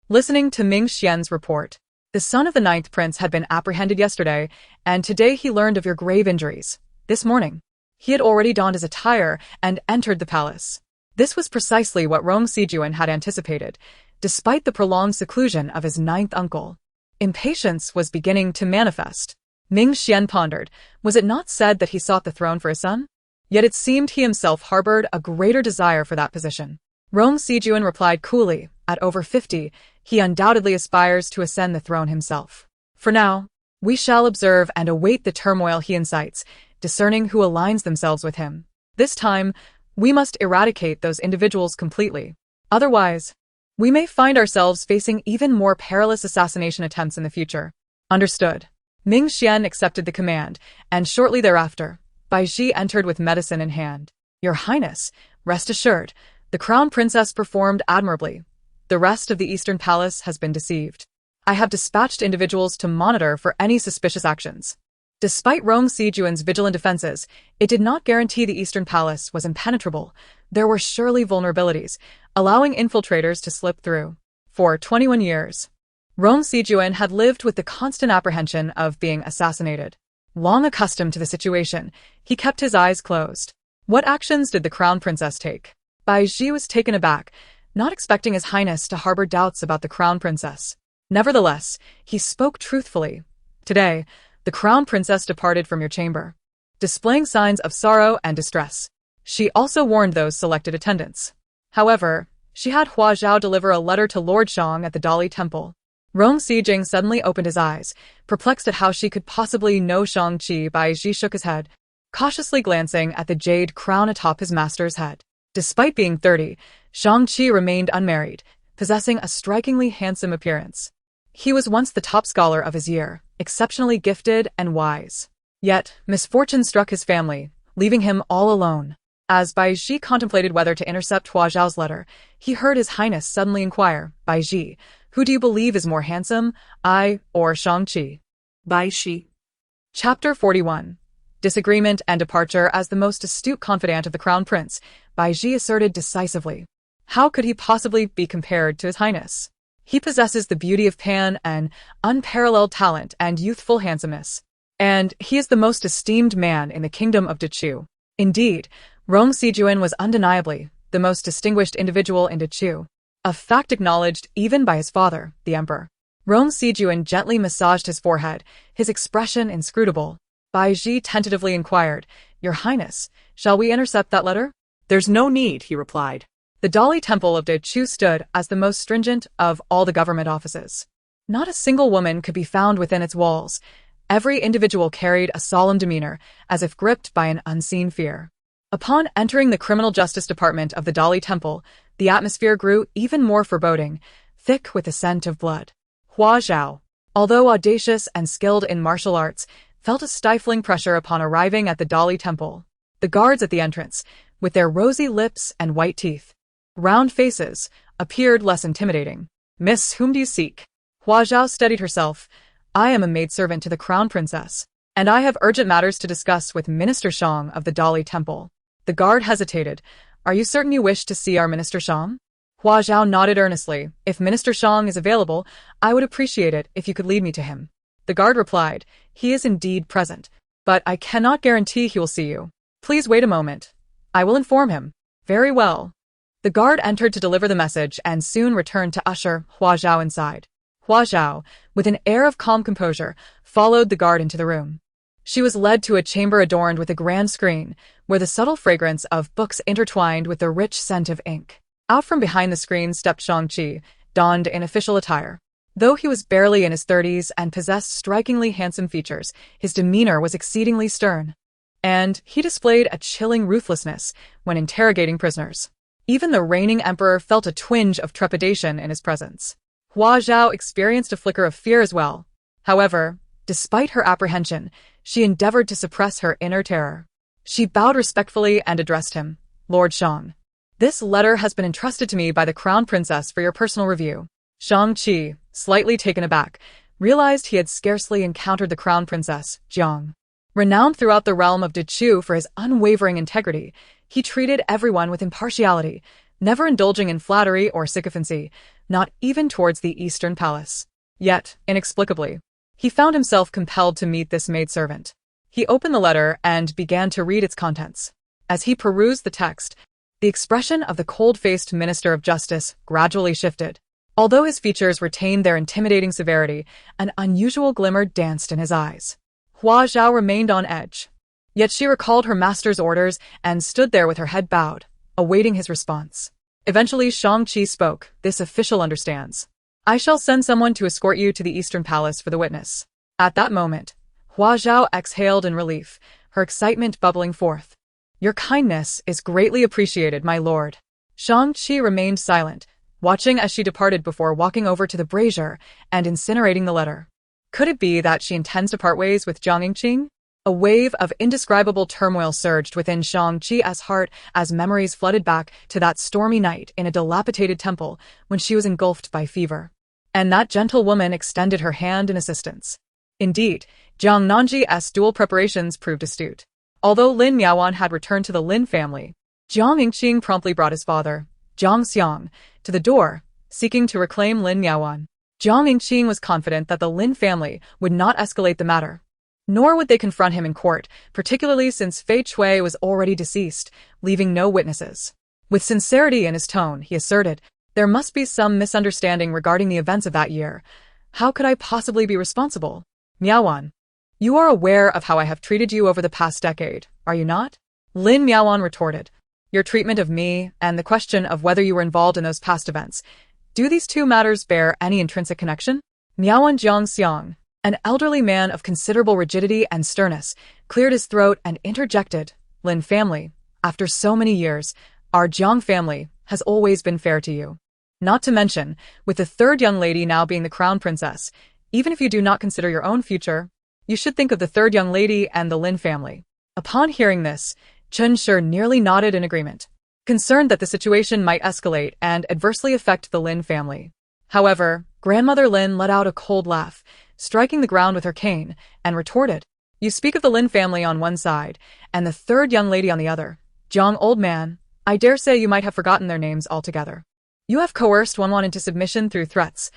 S1: listening to Ming Xian's report. The son of the 9th prince had been apprehended yesterday, and today he learned of your grave injuries. This morning, he had already donned his attire and entered the palace. This was precisely what Rong Sijuan had anticipated, despite the prolonged seclusion of his 9th uncle. Impatience was beginning to manifest. Ming Xian pondered, was it not said that he sought the throne for his son? Yet it seemed he himself harbored a greater desire for that position. Rong Sijuan replied coolly, at over 50, he undoubtedly aspires to ascend the throne himself. For now, we shall observe and await the turmoil he incites, discerning who aligns themselves with him. This time, we must eradicate those individuals completely. Otherwise, we may find ourselves facing even more perilous assassination attempts in the future. Understood. Ming Xian accepted the command, and shortly thereafter, Bai Ji entered with medicine in hand. Your Highness, rest assured, the Crown Princess performed admirably. The rest of the Eastern Palace has been deceived. I have dispatched individuals to monitor for any suspicious actions. Despite Rong Sijuan's vigilant defenses, it did not guarantee the Eastern Palace was impenetrable. There were surely vulnerabilities, allowing infiltrators to slip through. For 21 years, Rong Sijuan had lived with the constant apprehension of being assassinated. Long accustomed to the situation, he kept his eyes closed. What actions did the Crown Princess take? Bai Ji was taken aback, not expecting His Highness to harbor doubts about the Crown Princess. Nevertheless, he spoke truthfully. Today, the Crown Princess departed from your chamber, displaying signs of sorrow and distress. She also warned those selected attendants. However, she had Hua Zhao deliver a letter to Lord Shang at the Dali Temple. Rong Sijing suddenly opened his eyes, perplexed at how she could possibly know Shang-Chi. Bai Ji shook his head, cautiously glancing at the jade crown atop his master's head. Despite being 30, Shang-Chi remained unmarried, possessing a strikingly handsome appearance. He was once the top scholar of his year, exceptionally gifted and wise. Yet, misfortune struck his family, leaving him all alone. As Bai Ji contemplated whether to intercept Hua Zhao's letter, he heard His Highness suddenly inquire, Bai Ji, who do you believe is more handsome, I or Shang-Chi?
S2: Bai Ji.
S1: Chapter 41. Disagreement and departure. As the most astute confidant of the Crown Prince, Bai Ji asserted decisively. How could he possibly be compared to His Highness? He possesses the beauty of Pan and unparalleled talent and youthful handsomeness. And he is the most esteemed man in the kingdom of Dechu. Indeed, Rong Sijuan was undeniably the most distinguished individual in Dechu, a fact acknowledged even by his father, the emperor. Rong Sijuan gently massaged his forehead, his expression inscrutable. Bai Ji tentatively inquired, Your Highness, shall we intercept that letter?
S2: There's no need, he replied.
S1: The Dali Temple of Dechu stood as the most stringent of all the government offices. Not a single woman could be found within its walls. Every individual carried a solemn demeanor, as if gripped by an unseen fear. Upon entering the Criminal Justice Department of the Dali Temple, the atmosphere grew even more foreboding, thick with the scent of blood. Hua Zhao, although audacious and skilled in martial arts, felt a stifling pressure upon arriving at the Dali Temple. The guards at the entrance, with their rosy lips and white teeth, round faces, appeared less intimidating. Miss, whom do you seek? Hua Zhao steadied herself. I am a maidservant to the Crown Princess, and I have urgent matters to discuss with Minister Shang of the Dali Temple. The guard hesitated. Are you certain you wish to see our Minister Shang? Hua Zhao nodded earnestly. If Minister Shang is available, I would appreciate it if you could lead me to him. The guard replied, He is indeed present, but I cannot guarantee he will see you. Please wait a moment. I will inform him. Very well. The guard entered to deliver the message and soon returned to usher Hua Zhao inside. Hua Zhao, with an air of calm composure, followed the guard into the room. She was led to a chamber adorned with a grand screen, where the subtle fragrance of books intertwined with the rich scent of ink. Out from behind the screen stepped Shang-Chi, donned in official attire. Though he was barely in his 30s and possessed strikingly handsome features, his demeanor was exceedingly stern. And he displayed a chilling ruthlessness when interrogating prisoners. Even the reigning emperor felt a twinge of trepidation in his presence. Hua Zhao experienced a flicker of fear as well. However, despite her apprehension, she endeavored to suppress her inner terror. She bowed respectfully and addressed him, Lord Shang. This letter has been entrusted to me by the Crown Princess for your personal review. Shang-Chi, slightly taken aback, realized he had scarcely encountered the Crown Princess, Jiang. Renowned throughout the realm of Dechu for his unwavering integrity, he treated everyone with impartiality, never indulging in flattery or sycophancy, not even towards the Eastern Palace. Yet, inexplicably, he found himself compelled to meet this maidservant. He opened the letter and began to read its contents. As he perused the text, the expression of the cold-faced Minister of Justice gradually shifted. Although his features retained their intimidating severity, an unusual glimmer danced in his eyes. Hua Zhao remained on edge. Yet she recalled her master's orders and stood there with her head bowed, awaiting his response. Eventually Shang-Chi spoke. This official understands. I shall send someone to escort you to the Eastern Palace for the witness. At that moment, Hua Zhao exhaled in relief, her excitement bubbling forth. Your kindness is greatly appreciated, my lord. Shang-Chi remained silent, watching as she departed before walking over to the brazier and incinerating the letter. Could it be that she intends to part ways with Jiang Yingqing? A wave of indescribable turmoil surged within Shang-Chi's heart as memories flooded back to that stormy night in a dilapidated temple when she was engulfed by fever. And that gentle woman extended her hand in assistance. Indeed, Jiang Nanji's dual preparations proved astute. Although Lin Miaowan had returned to the Lin family, Jiang Yingqing promptly brought his father, Jiang Xiang, to the door, seeking to reclaim Lin Miaowan. Jiang Yingqing was confident that the Lin family would not escalate the matter. Nor would they confront him in court, particularly since Fei Chui was already deceased, leaving no witnesses. With sincerity in his tone, he asserted, "There must be some misunderstanding regarding the events of that year. How could I possibly be responsible? Miaowan, you are aware of how I have treated you over the past decade, are you not?" Lin Miaowan retorted, "Your treatment of me, and the question of whether you were involved in those past events. Do these two matters bear any intrinsic connection?" Miaowan Jiang Xiang, an elderly man of considerable rigidity and sternness, cleared his throat and interjected, "Lin family, after so many years, our Jiang family has always been fair to you. Not to mention, with the third young lady now being the crown princess, even if you do not consider your own future, you should think of the third young lady and the Lin family." Upon hearing this, Chen Shi nearly nodded in agreement, concerned that the situation might escalate and adversely affect the Lin family. However, Grandmother Lin let out a cold laugh, striking the ground with her cane, and retorted, "You speak of the Lin family on one side, and the third young lady on the other. Jiang, old man, I dare say you might have forgotten their names altogether. You have coerced one into submission through threats,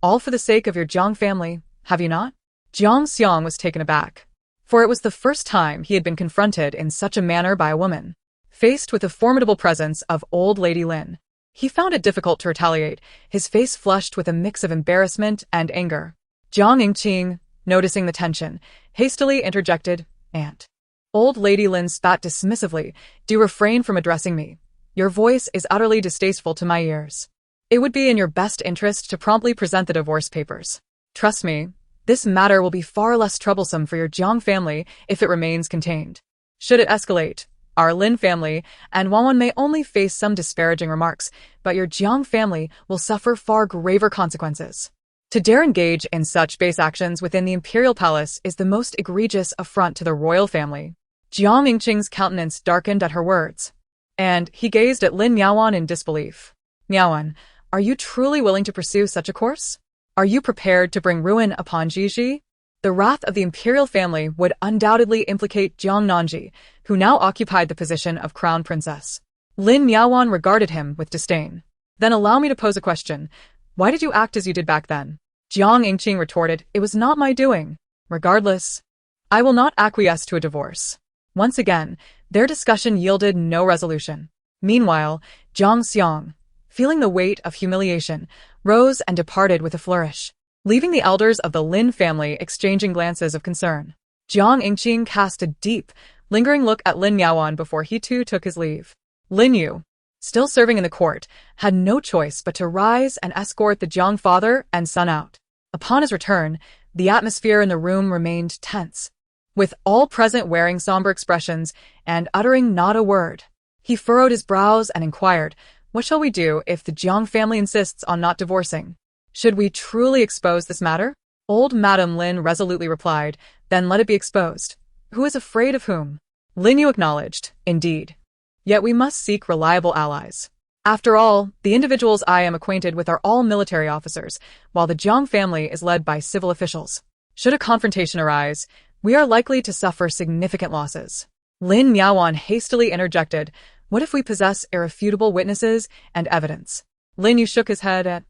S1: all for the sake of your Jiang family, have you not?" Jiang Xiang was taken aback, for it was the first time he had been confronted in such a manner by a woman. Faced with the formidable presence of old Lady Lin, he found it difficult to retaliate, his face flushed with a mix of embarrassment and anger. Jiang Yingqing, noticing the tension, hastily interjected, "Aunt." Old Lady Lin spat dismissively, "Do refrain from addressing me. Your voice is utterly distasteful to my ears. It would be in your best interest to promptly present the divorce papers. Trust me, this matter will be far less troublesome for your Jiang family if it remains contained. Should it escalate, our Lin family and Wanwan may only face some disparaging remarks, but your Jiang family will suffer far graver consequences. To dare engage in such base actions within the imperial palace is the most egregious affront to the royal family." Jiang Yingqing's countenance darkened at her words, and he gazed at Lin Miaowan in disbelief. "Miaowan, are you truly willing to pursue such a course? Are you prepared to bring ruin upon Jiji?" The wrath of the imperial family would undoubtedly implicate Jiang Nanji, who now occupied the position of crown princess. Lin Miaowan regarded him with disdain. "Then allow me to pose a question. Why did you act as you did back then?" Jiang Yingqing retorted, "It was not my doing. Regardless, I will not acquiesce to a divorce." Once again, their discussion yielded no resolution. Meanwhile, Jiang Xiang, feeling the weight of humiliation, rose and departed with a flourish, leaving the elders of the Lin family exchanging glances of concern. Jiang Yingqing cast a deep, lingering look at Lin Miaowan before he too took his leave. Lin Yu, still serving in the court, had no choice but to rise and escort the Jiang father and son out. Upon his return, the atmosphere in the room remained tense, with all present wearing somber expressions and uttering not a word. He furrowed his brows and inquired, "What shall we do if the Jiang family insists on not divorcing? Should we truly expose this matter?" Old Madame Lin resolutely replied, "Then let it be exposed. Who is afraid of whom?" Lin Yu acknowledged, "Indeed. Yet we must seek reliable allies. After all, the individuals I am acquainted with are all military officers, while the Jiang family is led by civil officials. Should a confrontation arise, we are likely to suffer significant losses." Lin Miaowan hastily interjected, "What if we possess irrefutable witnesses and evidence?" Lin Yu shook his head at,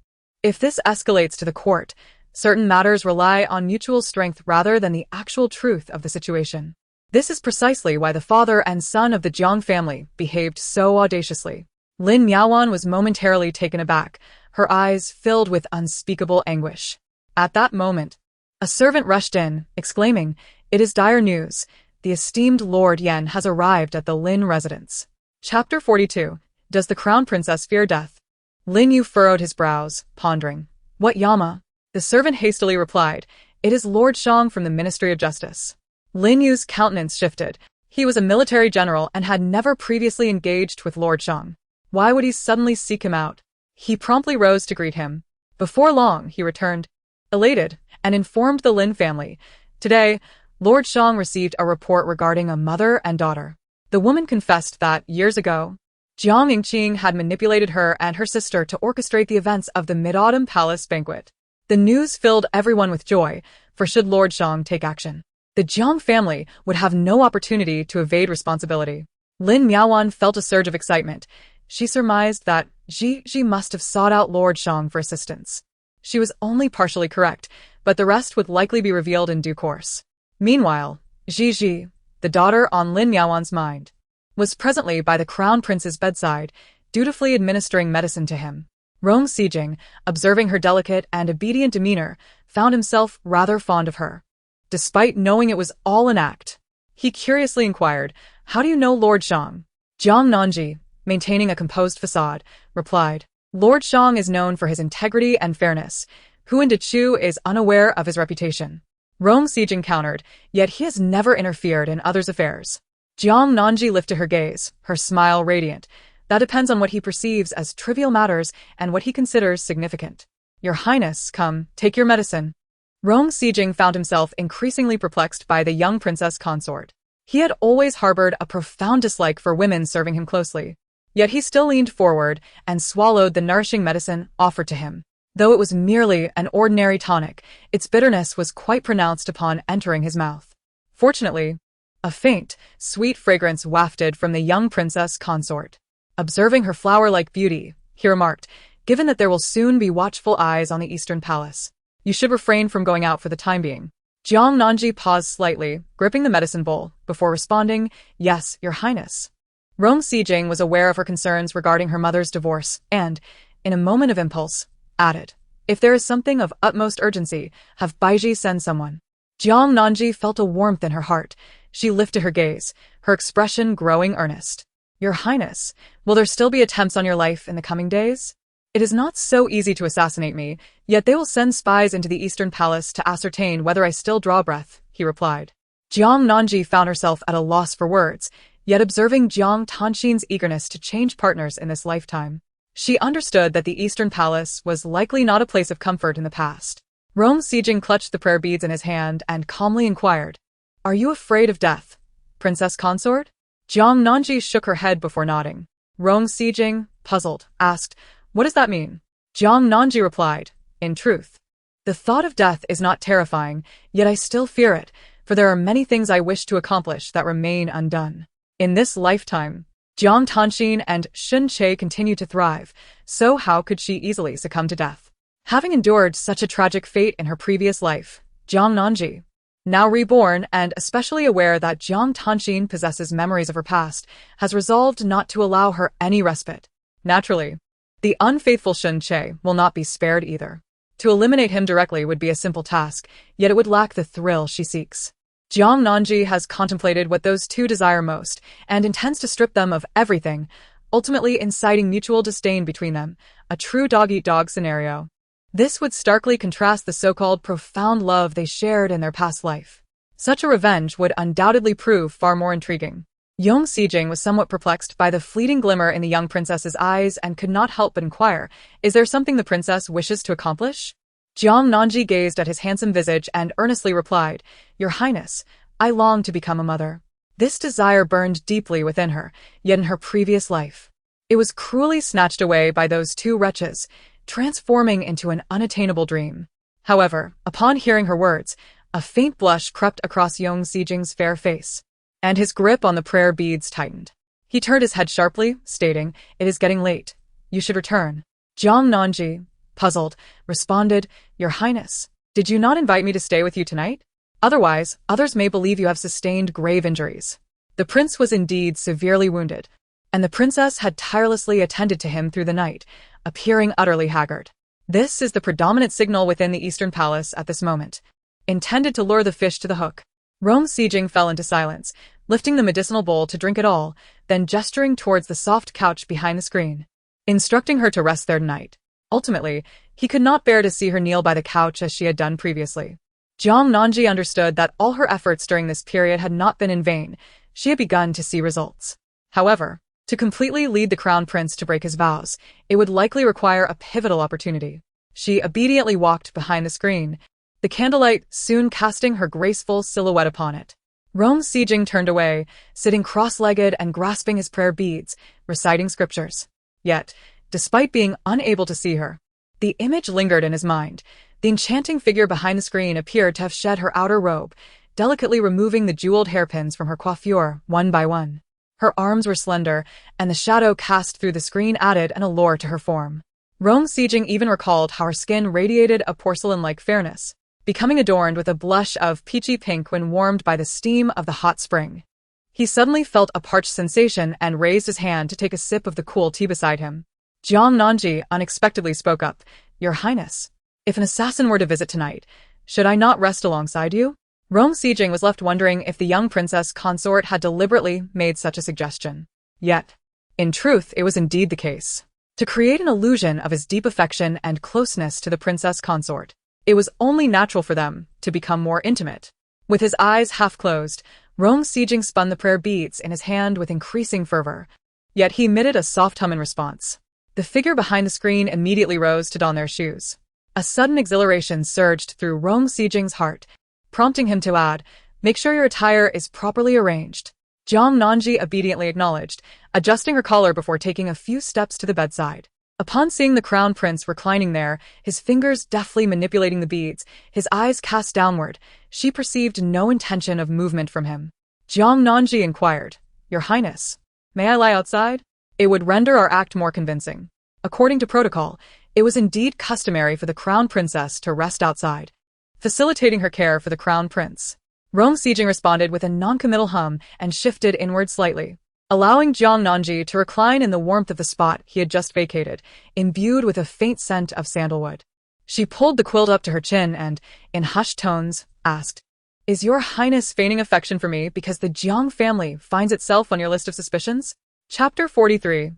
S1: "If this escalates to the court, certain matters rely on mutual strength rather than the actual truth of the situation. This is precisely why the father and son of the Jiang family behaved so audaciously." Lin Miaowan was momentarily taken aback, her eyes filled with unspeakable anguish. At that moment, a servant rushed in, exclaiming, "It is dire news. The esteemed Lord Yan has arrived at the Lin residence." Chapter 42. Does the Crown Princess fear death? Lin Yu furrowed his brows, pondering. "What Yama?" The servant hastily replied, "It is Lord Shang from the Ministry of Justice." Lin Yu's countenance shifted. He was a military general and had never previously engaged with Lord Shang. Why would he suddenly seek him out? He promptly rose to greet him. Before long, he returned, elated, and informed the Lin family. Today, Lord Shang received a report regarding a mother and daughter. The woman confessed that, years ago, Jiang Yingqing had manipulated her and her sister to orchestrate the events of the Mid-Autumn Palace banquet. The news filled everyone with joy, for should Lord Shang take action, the Jiang family would have no opportunity to evade responsibility. Lin Miaowan felt a surge of excitement. She surmised that Ji must have sought out Lord Shang for assistance. She was only partially correct, but the rest would likely be revealed in due course. Meanwhile, Ji, the daughter on Lin Miaowan's mind, was presently by the crown prince's bedside, dutifully administering medicine to him. Rong Sijing, observing her delicate and obedient demeanor, found himself rather fond of her. Despite knowing it was all an act, he curiously inquired, "How do you know Lord Shang?" Jiang Nanji, maintaining a composed facade, replied, "Lord Shang is known for his integrity and fairness. Hu Chu is unaware of his reputation." Rong Sijing countered, "Yet he has never interfered in others' affairs." Jiang Nanji lifted her gaze, her smile radiant. "That depends on what he perceives as trivial matters and what he considers significant. Your Highness, come, take your medicine." Rong Sijing found himself increasingly perplexed by the young princess consort. He had always harbored a profound dislike for women serving him closely. Yet he still leaned forward and swallowed the nourishing medicine offered to him. Though it was merely an ordinary tonic, its bitterness was quite pronounced upon entering his mouth. Fortunately, a faint, sweet fragrance wafted from the young princess consort. Observing her flower-like beauty, he remarked, "Given that there will soon be watchful eyes on the Eastern Palace, you should refrain from going out for the time being." Jiang Nanji paused slightly, gripping the medicine bowl, before responding, "Yes, Your Highness." Rong Sijing was aware of her concerns regarding her mother's divorce and, in a moment of impulse, added, "If there is something of utmost urgency, have Baiji send someone." Jiang Nanji felt a warmth in her heart. She lifted her gaze, her expression growing earnest. "Your Highness, will there still be attempts on your life in the coming days? It is not so easy to assassinate me, yet they will send spies into the Eastern Palace to ascertain whether I still draw breath," he replied. Jiang Nanji found herself at a loss for words, yet observing Jiang Tanxin's eagerness to change partners in this lifetime, she understood that the Eastern Palace was likely not a place of comfort in the past. Rong Sijing clutched the prayer beads in his hand and calmly inquired, "Are you afraid of death, Princess Consort?" Jiang Nanji shook her head before nodding. Rong Sijing, puzzled, asked, "What does that mean?" Jiang Nanji replied, "In truth, the thought of death is not terrifying, yet I still fear it, for there are many things I wish to accomplish that remain undone. In this lifetime, Jiang Tanxin and Shun Che continue to thrive, so how could she easily succumb to death? Having endured such a tragic fate in her previous life, Jiang Nanji, now reborn and especially aware that Jiang Tanxin possesses memories of her past, has resolved not to allow her any respite. Naturally, the unfaithful Shun Che will not be spared either. To eliminate him directly would be a simple task, yet it would lack the thrill she seeks. Jiang Nanji has contemplated what those two desire most, and intends to strip them of everything, ultimately inciting mutual disdain between them, a true dog-eat-dog scenario. This would starkly contrast the so-called profound love they shared in their past life. Such a revenge would undoubtedly prove far more intriguing. Yong Sijing was somewhat perplexed by the fleeting glimmer in the young princess's eyes and could not help but inquire, "Is there something the princess wishes to accomplish?" Jiang Nanji gazed at his handsome visage and earnestly replied, "Your Highness, I long to become a mother." This desire burned deeply within her, yet in her previous life, it was cruelly snatched away by those two wretches, transforming into an unattainable dream. However, upon hearing her words, a faint blush crept across Yong Sijing's fair face, and his grip on the prayer beads tightened. He turned his head sharply, stating, "It is getting late. You should return." Jiang Nanji, puzzled, responded, "Your Highness, did you not invite me to stay with you tonight? Otherwise, others may believe you have sustained grave injuries." The prince was indeed severely wounded, and the princess had tirelessly attended to him through the night, appearing utterly haggard. This is the predominant signal within the Eastern Palace at this moment, intended to lure the fish to the hook. Rong Sijing fell into silence, lifting the medicinal bowl to drink it all, then gesturing towards the soft couch behind the screen, instructing her to rest there tonight. Ultimately, he could not bear to see her kneel by the couch as she had done previously. Jiang Nanji understood that all her efforts during this period had not been in vain. She had begun to see results. However, to completely lead the crown prince to break his vows, it would likely require a pivotal opportunity. She obediently walked behind the screen, the candlelight soon casting her graceful silhouette upon it. Rong Sijing turned away, sitting cross-legged and grasping his prayer beads, reciting scriptures. Yet, despite being unable to see her, the image lingered in his mind. The enchanting figure behind the screen appeared to have shed her outer robe, delicately removing the jeweled hairpins from her coiffure one by one. Her arms were slender, and the shadow cast through the screen added an allure to her form. Rong Sijing even recalled how her skin radiated a porcelain-like fairness, becoming adorned with a blush of peachy pink when warmed by the steam of the hot spring. He suddenly felt a parched sensation and raised his hand to take a sip of the cool tea beside him. Jiang Nanji unexpectedly spoke up, "Your Highness, if an assassin were to visit tonight, should I not rest alongside you?" Rong Sijing was left wondering if the young princess consort had deliberately made such a suggestion. Yet, in truth, it was indeed the case. To create an illusion of his deep affection and closeness to the princess consort, it was only natural for them to become more intimate. With his eyes half closed, Rong Sijing spun the prayer beads in his hand with increasing fervor. Yet he emitted a soft hum in response. The figure behind the screen immediately rose to don their shoes. A sudden exhilaration surged through Rong Sijing's heart, prompting him to add, "Make sure your attire is properly arranged." Jiang Nanji obediently acknowledged, adjusting her collar before taking a few steps to the bedside. Upon seeing the crown prince reclining there, his fingers deftly manipulating the beads, his eyes cast downward, she perceived no intention of movement from him. Jiang Nanji inquired, "Your Highness, may I lie outside? It would render our act more convincing." According to protocol, it was indeed customary for the crown princess to rest outside, facilitating her care for the crown prince. Rong Sijing responded with a non-committal hum and shifted inward slightly, allowing Jiang Nanji to recline in the warmth of the spot he had just vacated, imbued with a faint scent of sandalwood. She pulled the quilt up to her chin and, in hushed tones, asked, "Is your Highness feigning affection for me because the Jiang family finds itself on your list of suspicions?" Chapter 43.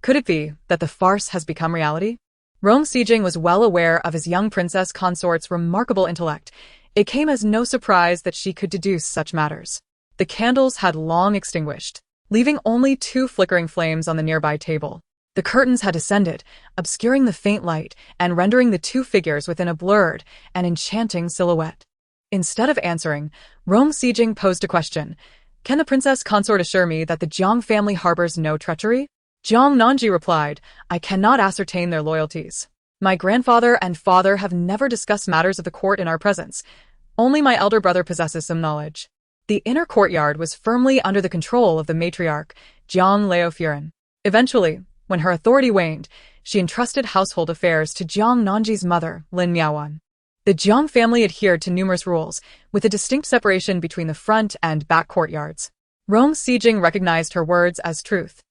S1: Could it be that the farce has become reality? Rong Sijing was well aware of his young princess consort's remarkable intellect. It came as no surprise that she could deduce such matters. The candles had long extinguished, leaving only 2 flickering flames on the nearby table. The curtains had descended, obscuring the faint light and rendering the 2 figures within a blurred and enchanting silhouette. Instead of answering, Rong Sijing posed a question. "Can the princess consort assure me that the Jiang family harbors no treachery?" Jiang Nanji replied, "I cannot ascertain their loyalties. My grandfather and father have never discussed matters of the court in our presence. Only my elder brother possesses some knowledge." The inner courtyard was firmly under the control of the matriarch, Jiang Laofuren. Eventually, when her authority waned, she entrusted household affairs to Jiang Nanji's mother, Lin Miaowan. The Jiang family adhered to numerous rules, with a distinct separation between the front and back courtyards. Rong Sijing recognized her words as truth.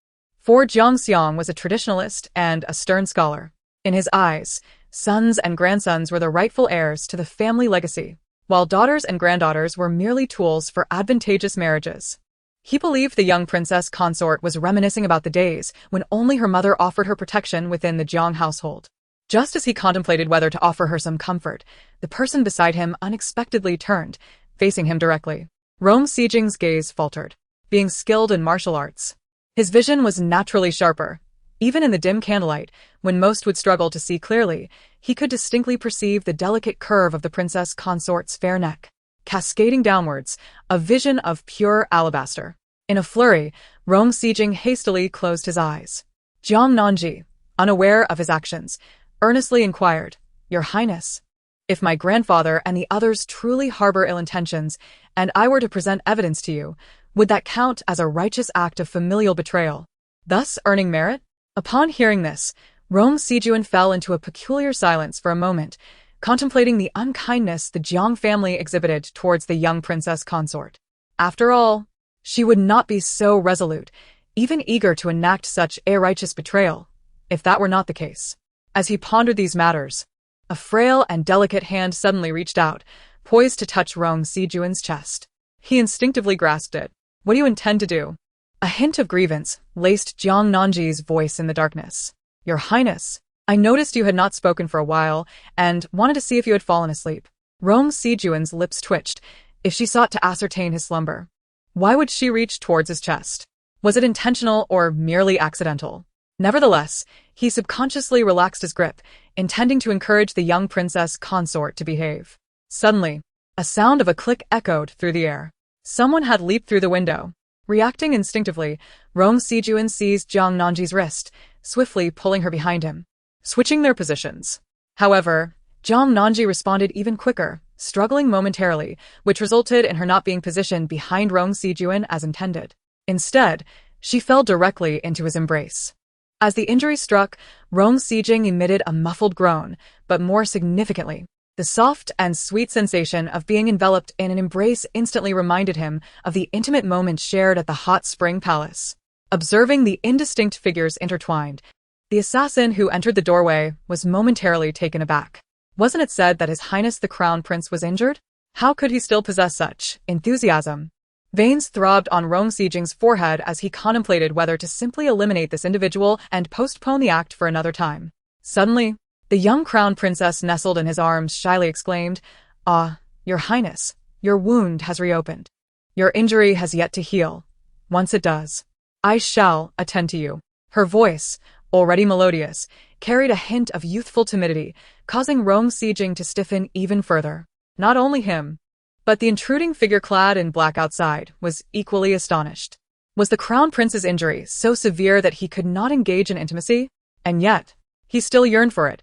S1: For Jiang Xiang was a traditionalist and a stern scholar. In his eyes, sons and grandsons were the rightful heirs to the family legacy, while daughters and granddaughters were merely tools for advantageous marriages. He believed the young princess consort was reminiscing about the days when only her mother offered her protection within the Jiang household. Just as he contemplated whether to offer her some comfort, the person beside him unexpectedly turned, facing him directly. Rong Sijing's gaze faltered. Being skilled in martial arts, his vision was naturally sharper. Even in the dim candlelight, when most would struggle to see clearly, he could distinctly perceive the delicate curve of the princess consort's fair neck, cascading downwards, a vision of pure alabaster. In a flurry, Rong Sijing hastily closed his eyes. Jiang Nanji, unaware of his actions, earnestly inquired, "Your Highness, if my grandfather and the others truly harbor ill intentions, and I were to present evidence to you, would that count as a righteous act of familial betrayal, thus earning merit?" Upon hearing this, Rong Sijing fell into a peculiar silence for a moment, contemplating the unkindness the Jiang family exhibited towards the young princess consort. After all, she would not be so resolute, even eager to enact such a righteous betrayal, if that were not the case. As he pondered these matters, a frail and delicate hand suddenly reached out, poised to touch Rong Sijing's chest. He instinctively grasped it. "What do you intend to do?" A hint of grievance laced Jiang Nanji's voice in the darkness. "Your Highness, I noticed you had not spoken for a while, and wanted to see if you had fallen asleep." Rong Sijing's lips twitched, if she sought to ascertain his slumber. Why would she reach towards his chest? Was it intentional or merely accidental? Nevertheless, he subconsciously relaxed his grip, intending to encourage the young princess consort to behave. Suddenly, a sound of a click echoed through the air. Someone had leaped through the window. Reacting instinctively, Rong Sijun seized Jiang Nanji's wrist, swiftly pulling her behind him, switching their positions. However, Jiang Nanji responded even quicker, struggling momentarily, which resulted in her not being positioned behind Rong Sijun as intended. Instead, she fell directly into his embrace. As the injury struck, Rong Sijing emitted a muffled groan, but more significantly, the soft and sweet sensation of being enveloped in an embrace instantly reminded him of the intimate moments shared at the hot spring palace. Observing the indistinct figures intertwined, the assassin who entered the doorway was momentarily taken aback. Wasn't it said that His Highness the Crown Prince was injured? How could he still possess such enthusiasm? Veins throbbed on Rong Sijing's forehead as he contemplated whether to simply eliminate this individual and postpone the act for another time. Suddenly, the young crown princess nestled in his arms shyly exclaimed, "Ah, Your Highness, your wound has reopened. Your injury has yet to heal. Once it does, I shall attend to you." Her voice, already melodious, carried a hint of youthful timidity, causing Rong Sijing to stiffen even further. Not only him, but the intruding figure clad in black outside was equally astonished. Was the crown prince's injury so severe that he could not engage in intimacy? And yet, he still yearned for it.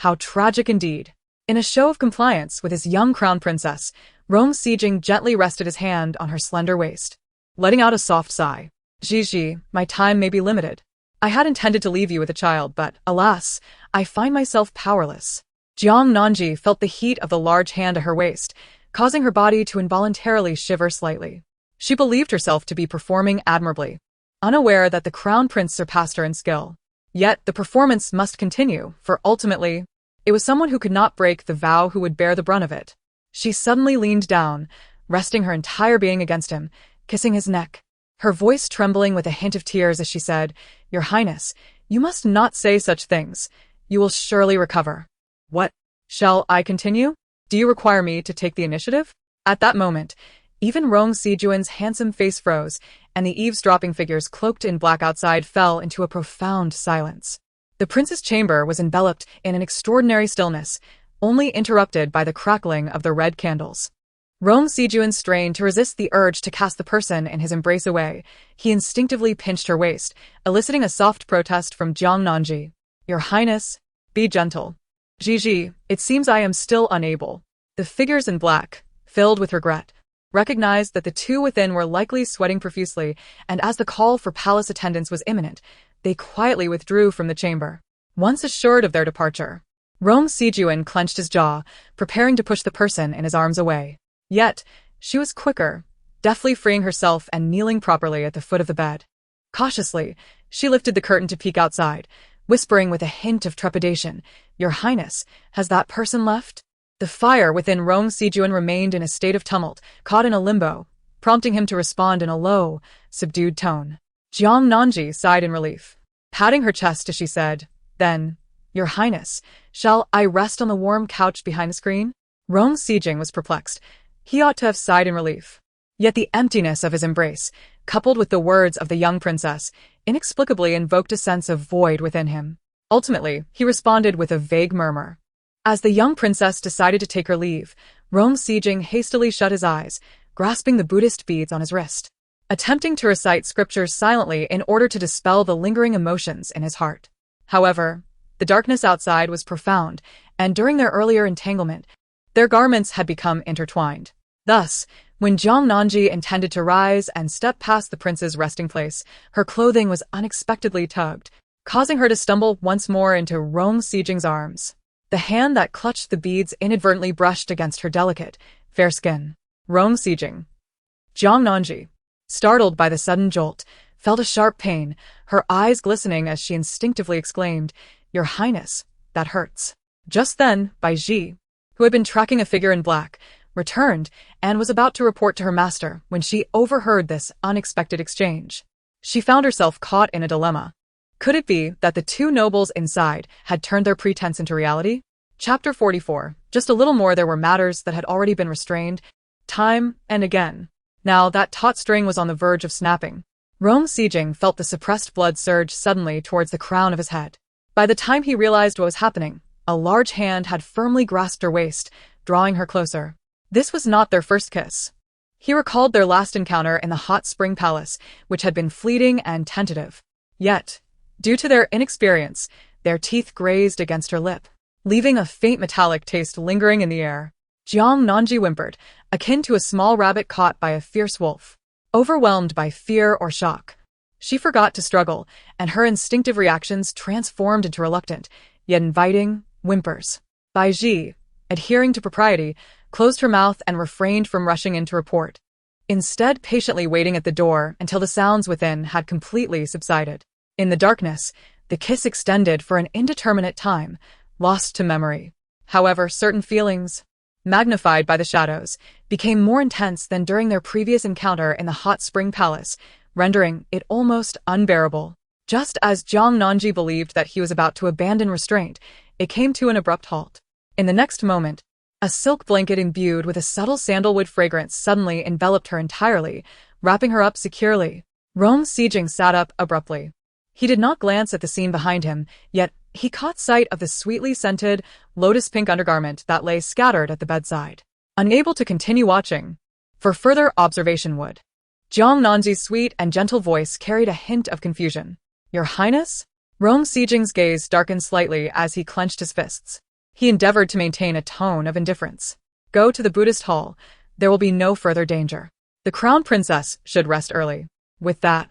S1: How tragic indeed. In a show of compliance with his young crown princess, Rong Sijing gently rested his hand on her slender waist, letting out a soft sigh. "Gigi, my time may be limited. I had intended to leave you with a child, but, alas, I find myself powerless." Jiang Nanji felt the heat of the large hand at her waist, causing her body to involuntarily shiver slightly. She believed herself to be performing admirably, unaware that the crown prince surpassed her in skill. Yet the performance must continue, for ultimately, it was someone who could not break the vow who would bear the brunt of it. She suddenly leaned down, resting her entire being against him, kissing his neck, her voice trembling with a hint of tears as she said, "Your Highness, you must not say such things. You will surely recover." "What? Shall I continue? Do you require me to take the initiative?" At that moment, even Rong Sijuan's handsome face froze, and the eavesdropping figures cloaked in black outside fell into a profound silence. The prince's chamber was enveloped in an extraordinary stillness, only interrupted by the crackling of the red candles. Rong Sijuan strained to resist the urge to cast the person in his embrace away. He instinctively pinched her waist, eliciting a soft protest from Jiang Nanji. "Your Highness, be gentle." "Gigi, it seems I am still unable." The figures in black, filled with regret, recognized that the two within were likely sweating profusely, and as the call for palace attendance was imminent, they quietly withdrew from the chamber. Once assured of their departure, Rong Sijuan clenched his jaw, preparing to push the person in his arms away. Yet, she was quicker, deftly freeing herself and kneeling properly at the foot of the bed. Cautiously, she lifted the curtain to peek outside, whispering with a hint of trepidation, "Your Highness, has that person left?" The fire within Rong Sijuan remained in a state of tumult, caught in a limbo, prompting him to respond in a low, subdued tone. Jiang Nanji sighed in relief, patting her chest as she said, "Then, Your Highness, shall I rest on the warm couch behind the screen?" Rong Sijing was perplexed. He ought to have sighed in relief. Yet the emptiness of his embrace, coupled with the words of the young princess, inexplicably invoked a sense of void within him. Ultimately, he responded with a vague murmur. As the young princess decided to take her leave, Rong Sijing hastily shut his eyes, grasping the Buddhist beads on his wrist, attempting to recite scriptures silently in order to dispel the lingering emotions in his heart. However, the darkness outside was profound, and during their earlier entanglement, their garments had become intertwined. Thus, when Jiang Nanji intended to rise and step past the prince's resting place, her clothing was unexpectedly tugged, causing her to stumble once more into Rong Sijing's arms. The hand that clutched the beads inadvertently brushed against her delicate, fair skin. Rong Sijing. Jiang Nanji, startled by the sudden jolt, felt a sharp pain, her eyes glistening as she instinctively exclaimed, "Your Highness, that hurts." Just then, Bai Ji, who had been tracking a figure in black, returned and was about to report to her master when she overheard this unexpected exchange. She found herself caught in a dilemma. Could it be that the two nobles inside had turned their pretense into reality? Chapter 44. Just a little more there were matters that had already been restrained, time and again. Now that taut string was on the verge of snapping. Rong Sijing felt the suppressed blood surge suddenly towards the crown of his head. By the time he realized what was happening, a large hand had firmly grasped her waist, drawing her closer. This was not their first kiss. He recalled their last encounter in the hot spring palace, which had been fleeting and tentative. Yet, due to their inexperience, their teeth grazed against her lip, leaving a faint metallic taste lingering in the air. Jiang Nanji whimpered, akin to a small rabbit caught by a fierce wolf, overwhelmed by fear or shock. She forgot to struggle, and her instinctive reactions transformed into reluctant, yet inviting, whimpers. Bai Ji, adhering to propriety, closed her mouth and refrained from rushing in to report, instead patiently waiting at the door until the sounds within had completely subsided. In the darkness, the kiss extended for an indeterminate time, lost to memory. However, certain feelings, magnified by the shadows, became more intense than during their previous encounter in the hot spring palace, rendering it almost unbearable. Just as Jiang Nanji believed that he was about to abandon restraint, it came to an abrupt halt. In the next moment, a silk blanket imbued with a subtle sandalwood fragrance suddenly enveloped her entirely, wrapping her up securely. Rong Sijing sat up abruptly. He did not glance at the scene behind him, yet he caught sight of the sweetly scented, lotus-pink undergarment that lay scattered at the bedside. Unable to continue watching, for further observation would. Jiang Nanji's sweet and gentle voice carried a hint of confusion. Your Highness? Rong Sijing's gaze darkened slightly as he clenched his fists. He endeavored to maintain a tone of indifference. Go to the Buddhist hall. There will be no further danger. The crown princess should rest early. With that,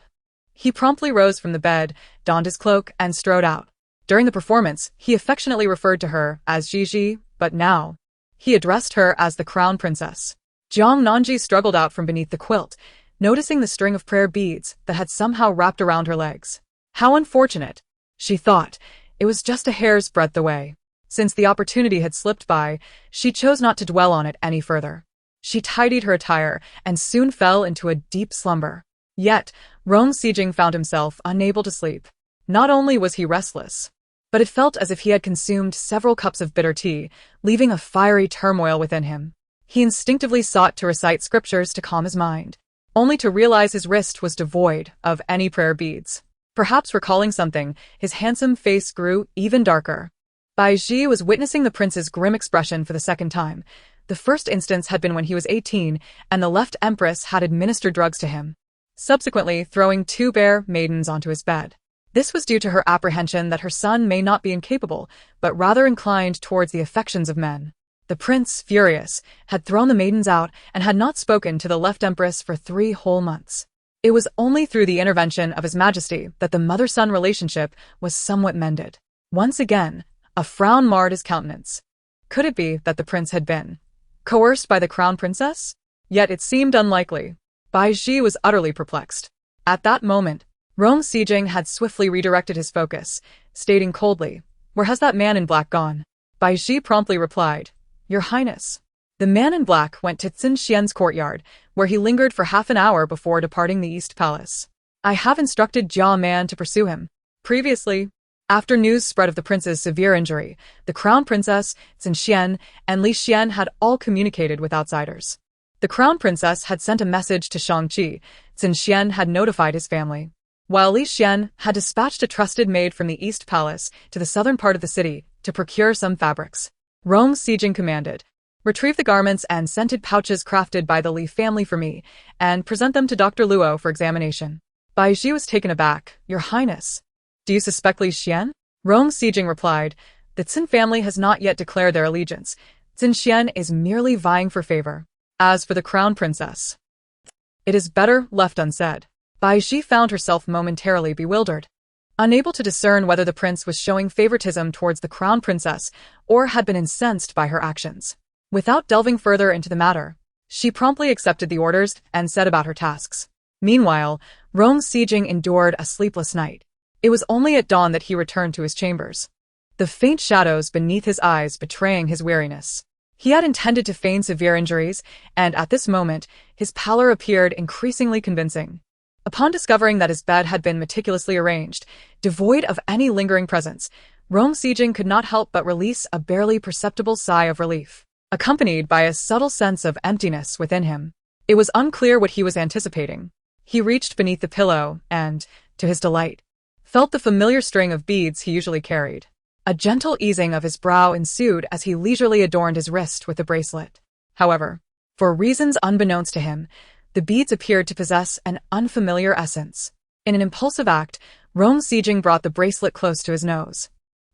S1: he promptly rose from the bed, donned his cloak, and strode out. During the performance, he affectionately referred to her as Gigi, but now, he addressed her as the crown princess. Jiang Nanji struggled out from beneath the quilt, noticing the string of prayer beads that had somehow wrapped around her legs. How unfortunate, she thought. It was just a hair's breadth away. Since the opportunity had slipped by, she chose not to dwell on it any further. She tidied her attire and soon fell into a deep slumber. Yet, Rong Sijing found himself unable to sleep. Not only was he restless, but it felt as if he had consumed several cups of bitter tea, leaving a fiery turmoil within him. He instinctively sought to recite scriptures to calm his mind, only to realize his wrist was devoid of any prayer beads. Perhaps recalling something, his handsome face grew even darker. Bai Ji was witnessing the prince's grim expression for the second time. The first instance had been when he was 18, and the left empress had administered drugs to him, subsequently throwing 2 bare maidens onto his bed. This was due to her apprehension that her son may not be incapable, but rather inclined towards the affections of men. The prince, furious, had thrown the maidens out and had not spoken to the left empress for 3 whole months. It was only through the intervention of His Majesty that the mother-son relationship was somewhat mended. Once again, a frown marred his countenance. Could it be that the prince had been coerced by the crown princess? Yet it seemed unlikely. Bai Ji was utterly perplexed. At that moment, Rong Sijing had swiftly redirected his focus, stating coldly, "Where has that man in black gone?" Bai Ji promptly replied, "Your Highness." The man in black went to Xin Xian's courtyard, where he lingered for half an hour before departing the East Palace. I have instructed Jia Man to pursue him. Previously, after news spread of the prince's severe injury, the crown princess, Xin Xian, and Li Xian had all communicated with outsiders. The crown princess had sent a message to Shangqi. Xin Xian had notified his family, while Li Xian had dispatched a trusted maid from the East Palace to the southern part of the city to procure some fabrics. Rong Sijing commanded, "Retrieve the garments and scented pouches crafted by the Li family for me, and present them to Dr. Luo for examination." Bai Ji was taken aback. "Your Highness, do you suspect Li Xian?" Rong Sijing replied, "The Xin family has not yet declared their allegiance. Xin Xian is merely vying for favor. As for the crown princess, it is better left unsaid." Bai Ji found herself momentarily bewildered, unable to discern whether the prince was showing favoritism towards the crown princess or had been incensed by her actions. Without delving further into the matter, she promptly accepted the orders and set about her tasks. Meanwhile, Rong Sijing endured a sleepless night. It was only at dawn that he returned to his chambers, the faint shadows beneath his eyes betraying his weariness. He had intended to feign severe injuries, and at this moment, his pallor appeared increasingly convincing. Upon discovering that his bed had been meticulously arranged, devoid of any lingering presence, Rong Sijing could not help but release a barely perceptible sigh of relief, accompanied by a subtle sense of emptiness within him. It was unclear what he was anticipating. He reached beneath the pillow and, to his delight, felt the familiar string of beads he usually carried. A gentle easing of his brow ensued as he leisurely adorned his wrist with the bracelet. However, for reasons unbeknownst to him, the beads appeared to possess an unfamiliar essence. In an impulsive act, Rong Sijing brought the bracelet close to his nose,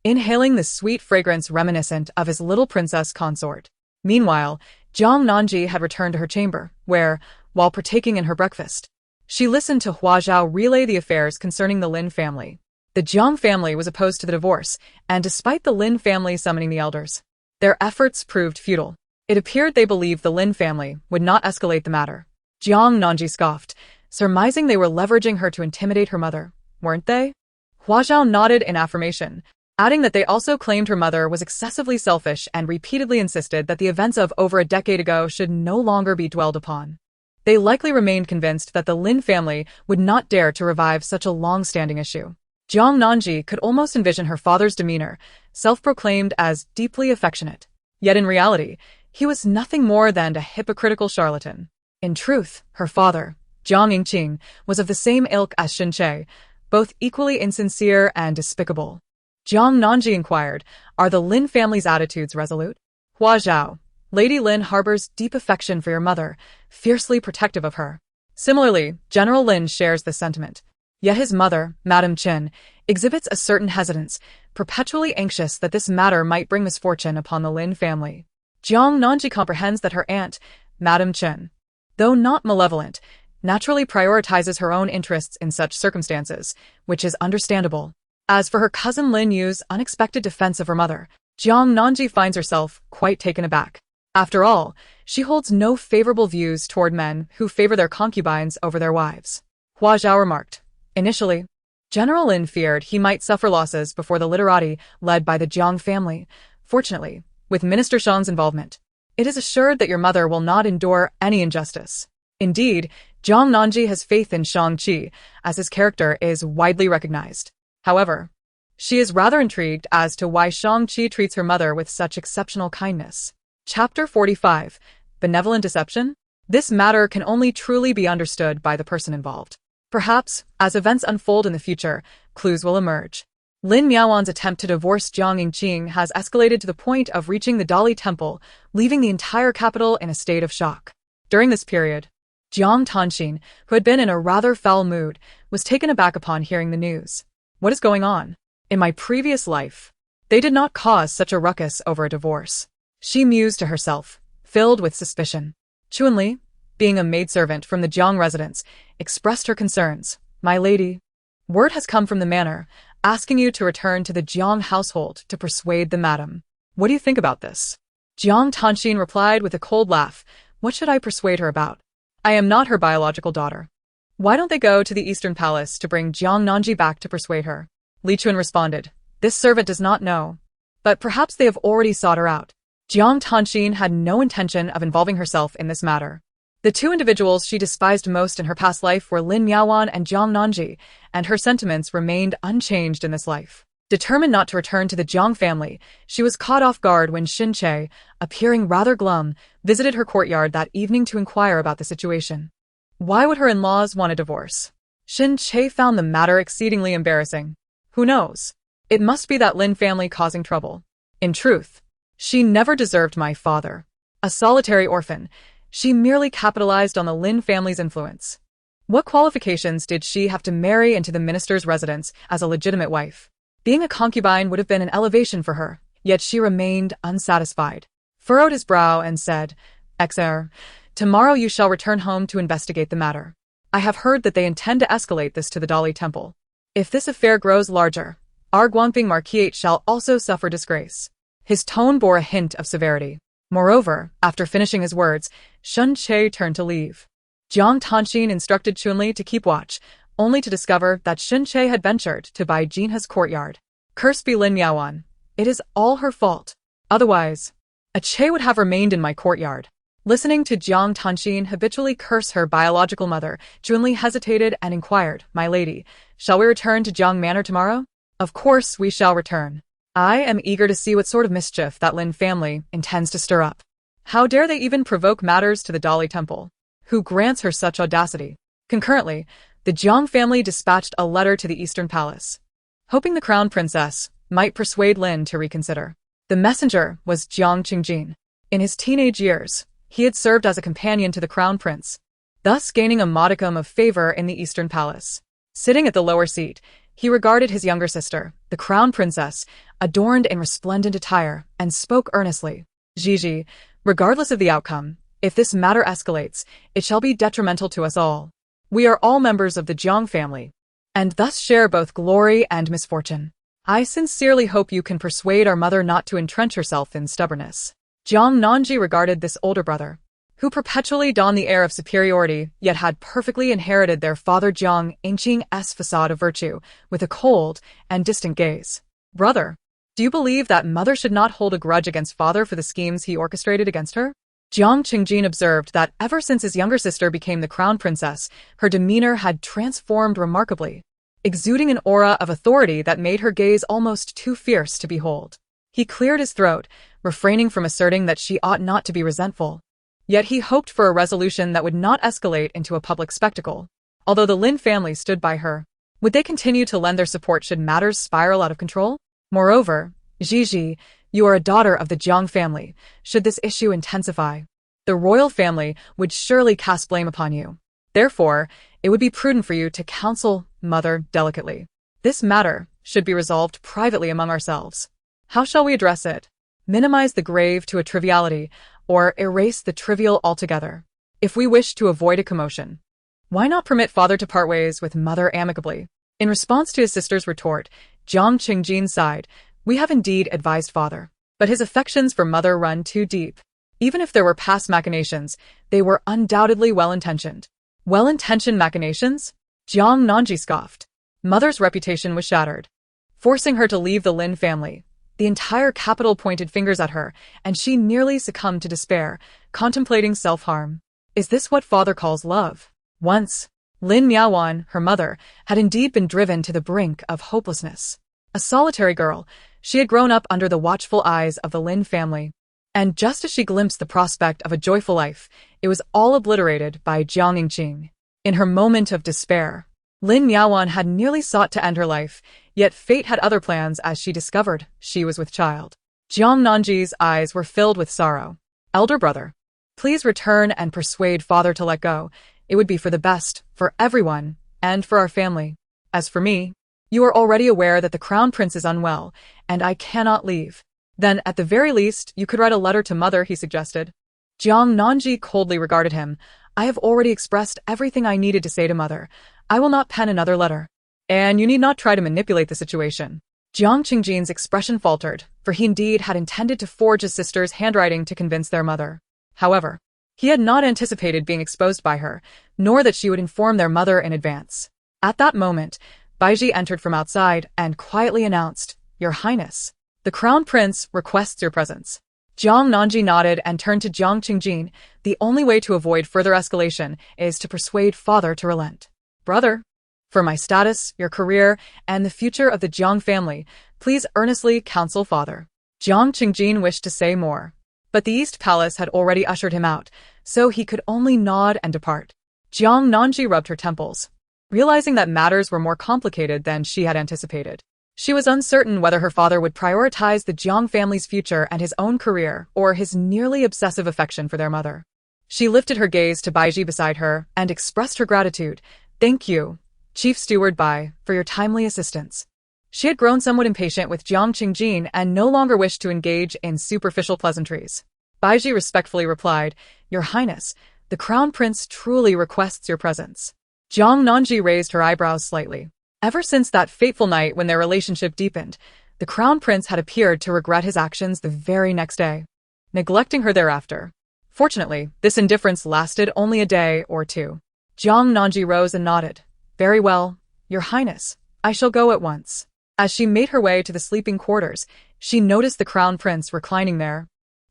S1: inhaling the sweet fragrance reminiscent of his little princess consort. Meanwhile, Jiang Nanji had returned to her chamber, where, while partaking in her breakfast, she listened to Hua Zhao relay the affairs concerning the Lin family. The Jiang family was opposed to the divorce, and despite the Lin family summoning the elders, their efforts proved futile. It appeared they believed the Lin family would not escalate the matter. Jiang Nanji scoffed, surmising they were leveraging her to intimidate her mother, weren't they? Hua Zhao nodded in affirmation, adding that they also claimed her mother was excessively selfish and repeatedly insisted that the events of over a decade ago should no longer be dwelled upon. They likely remained convinced that the Lin family would not dare to revive such a long-standing issue. Jiang Nanji could almost envision her father's demeanor, self-proclaimed as deeply affectionate. Yet in reality, he was nothing more than a hypocritical charlatan. In truth, her father, Jiang Yingqing, was of the same ilk as Shin Che, both equally insincere and despicable. Jiang Nanji inquired, "Are the Lin family's attitudes resolute?" Hua Zhao, "Lady Lin harbors deep affection for your mother, fiercely protective of her." Similarly, General Lin shares this sentiment. Yet his mother, Madame Qin, exhibits a certain hesitance, perpetually anxious that this matter might bring misfortune upon the Lin family. Jiang Nanji comprehends that her aunt, Madame Qin, though not malevolent, naturally prioritizes her own interests in such circumstances, which is understandable. As for her cousin Lin Yu's unexpected defense of her mother, Jiang Nanji finds herself quite taken aback. After all, she holds no favorable views toward men who favor their concubines over their wives. Hua Zhao remarked, "Initially, General Lin feared he might suffer losses before the literati led by the Jiang family. Fortunately, with Minister Shang's involvement, it is assured that your mother will not endure any injustice." Indeed, Jiang Nanji has faith in Shang-Chi, as his character is widely recognized. However, she is rather intrigued as to why Shang-Chi treats her mother with such exceptional kindness. Chapter 45. Benevolent Deception? This matter can only truly be understood by the person involved. Perhaps, as events unfold in the future, clues will emerge. Lin Miaowan's attempt to divorce Jiang Yingqing has escalated to the point of reaching the Dali Temple, leaving the entire capital in a state of shock. During this period, Jiang Tanxin, who had been in a rather foul mood, was taken aback upon hearing the news. What is going on? In my previous life, they did not cause such a ruckus over a divorce. She mused to herself, filled with suspicion. Chunli, being a maidservant from the Jiang residence, expressed her concerns. "My lady, word has come from the manor, asking you to return to the Jiang household to persuade the madam. What do you think about this?" Jiang Tanxin replied with a cold laugh, "What should I persuade her about? I am not her biological daughter. Why don't they go to the Eastern Palace to bring Jiang Nanji back to persuade her?" Li Chun responded, "This servant does not know, but perhaps they have already sought her out." Jiang Tanxin had no intention of involving herself in this matter. The two individuals she despised most in her past life were Lin Miaowan and Jiang Nanji, and her sentiments remained unchanged in this life. Determined not to return to the Jiang family, she was caught off guard when Shin Che, appearing rather glum, visited her courtyard that evening to inquire about the situation. Why would her in-laws want a divorce? Shin Che found the matter exceedingly embarrassing. Who knows? It must be that Lin family causing trouble. In truth, she never deserved my father. A solitary orphan, she merely capitalized on the Lin family's influence. What qualifications did she have to marry into the minister's residence as a legitimate wife? Being a concubine would have been an elevation for her, yet she remained unsatisfied. Furrowed his brow and said, "Exer, tomorrow you shall return home to investigate the matter. I have heard that they intend to escalate this to the Dali Temple. If this affair grows larger, our Guangping Marquisate shall also suffer disgrace." His tone bore a hint of severity. Moreover, after finishing his words, Shun Che turned to leave. Jiang Tanxin instructed Chunli to keep watch, only to discover that Shin Che had ventured to Bai Jinha's courtyard. Cursed be Lin Miaowan. It is all her fault. Otherwise, a Che would have remained in my courtyard. Listening to Jiang Tanxin habitually curse her biological mother, Chunli hesitated and inquired, "My lady, shall we return to Jiang Manor tomorrow?" "Of course we shall return. I am eager to see what sort of mischief that Lin family intends to stir up. How dare they even provoke matters to the Dali Temple? Who grants her such audacity?" Concurrently, the Jiang family dispatched a letter to the Eastern Palace, hoping the crown princess, might persuade Lin to reconsider. The messenger was Jiang Qingjin. In his teenage years, he had served as a companion to the crown prince, thus gaining a modicum of favor in the Eastern Palace. Sitting at the lower seat, he regarded his younger sister, the crown princess, adorned in resplendent attire, and spoke earnestly. Gigi, regardless of the outcome, if this matter escalates, it shall be detrimental to us all. We are all members of the Jiang family, and thus share both glory and misfortune. I sincerely hope you can persuade our mother not to entrench herself in stubbornness. Jiang Nanji regarded this older brother, who perpetually donned the air of superiority yet had perfectly inherited their father Jiang Yingqing's facade of virtue, with a cold and distant gaze. Brother, do you believe that mother should not hold a grudge against father for the schemes he orchestrated against her? Jiang Qingjin observed that ever since his younger sister became the crown princess, her demeanor had transformed remarkably, exuding an aura of authority that made her gaze almost too fierce to behold. He cleared his throat, refraining from asserting that she ought not to be resentful. Yet he hoped for a resolution that would not escalate into a public spectacle. Although the Lin family stood by her, would they continue to lend their support should matters spiral out of control? Moreover, Gigi, you are a daughter of the Jiang family. Should this issue intensify, the royal family would surely cast blame upon you. Therefore, it would be prudent for you to counsel mother delicately. This matter should be resolved privately among ourselves. How shall we address it? Minimize the grave to a triviality, or erase the trivial altogether. If we wish to avoid a commotion, why not permit father to part ways with mother amicably? In response to his sister's retort, Jiang Qingjin sighed. We have indeed advised father, but his affections for mother run too deep. Even if there were past machinations, they were undoubtedly well-intentioned. Well-intentioned machinations? Jiang Nanji scoffed. Mother's reputation was shattered, forcing her to leave the Lin family. The entire capital pointed fingers at her, and she nearly succumbed to despair, contemplating self-harm. Is this what father calls love? Once, Lin Miaowan, her mother, had indeed been driven to the brink of hopelessness. A solitary girl, she had grown up under the watchful eyes of the Lin family. And just as she glimpsed the prospect of a joyful life, it was all obliterated by Jiang Yingqing. In her moment of despair, Lin Miaowan had nearly sought to end her life, yet fate had other plans as she discovered she was with child. Jiang Nanji's eyes were filled with sorrow. Elder brother, please return and persuade father to let go. It would be for the best, for everyone, and for our family. As for me, you are already aware that the crown prince is unwell, and I cannot leave. Then, at the very least, you could write a letter to mother, he suggested. Jiang Nanji coldly regarded him. I have already expressed everything I needed to say to mother. I will not pen another letter. And you need not try to manipulate the situation. Jiang Qingjin's expression faltered, for he indeed had intended to forge his sister's handwriting to convince their mother. However, he had not anticipated being exposed by her, nor that she would inform their mother in advance. At that moment, Baiji entered from outside and quietly announced, Your Highness, the Crown Prince requests your presence. Jiang Nanji nodded and turned to Jiang Qingjin. The only way to avoid further escalation is to persuade father to relent. Brother, for my status, your career, and the future of the Jiang family, please earnestly counsel father. Jiang Qingjin wished to say more, but the East Palace had already ushered him out, so he could only nod and depart. Jiang Nanji rubbed her temples, realizing that matters were more complicated than she had anticipated. She was uncertain whether her father would prioritize the Jiang family's future and his own career or his nearly obsessive affection for their mother. She lifted her gaze to Baiji beside her and expressed her gratitude. Thank you, Chief Steward Bai, for your timely assistance. She had grown somewhat impatient with Jiang Qingjin and no longer wished to engage in superficial pleasantries. Baiji respectfully replied, Your Highness, the Crown Prince truly requests your presence. Jiang Nanji raised her eyebrows slightly. Ever since that fateful night when their relationship deepened, the Crown Prince had appeared to regret his actions the very next day, neglecting her thereafter. Fortunately, this indifference lasted only a day or two. Jiang Nanji rose and nodded. Very well, Your Highness, I shall go at once. As she made her way to the sleeping quarters, she noticed the Crown Prince reclining there,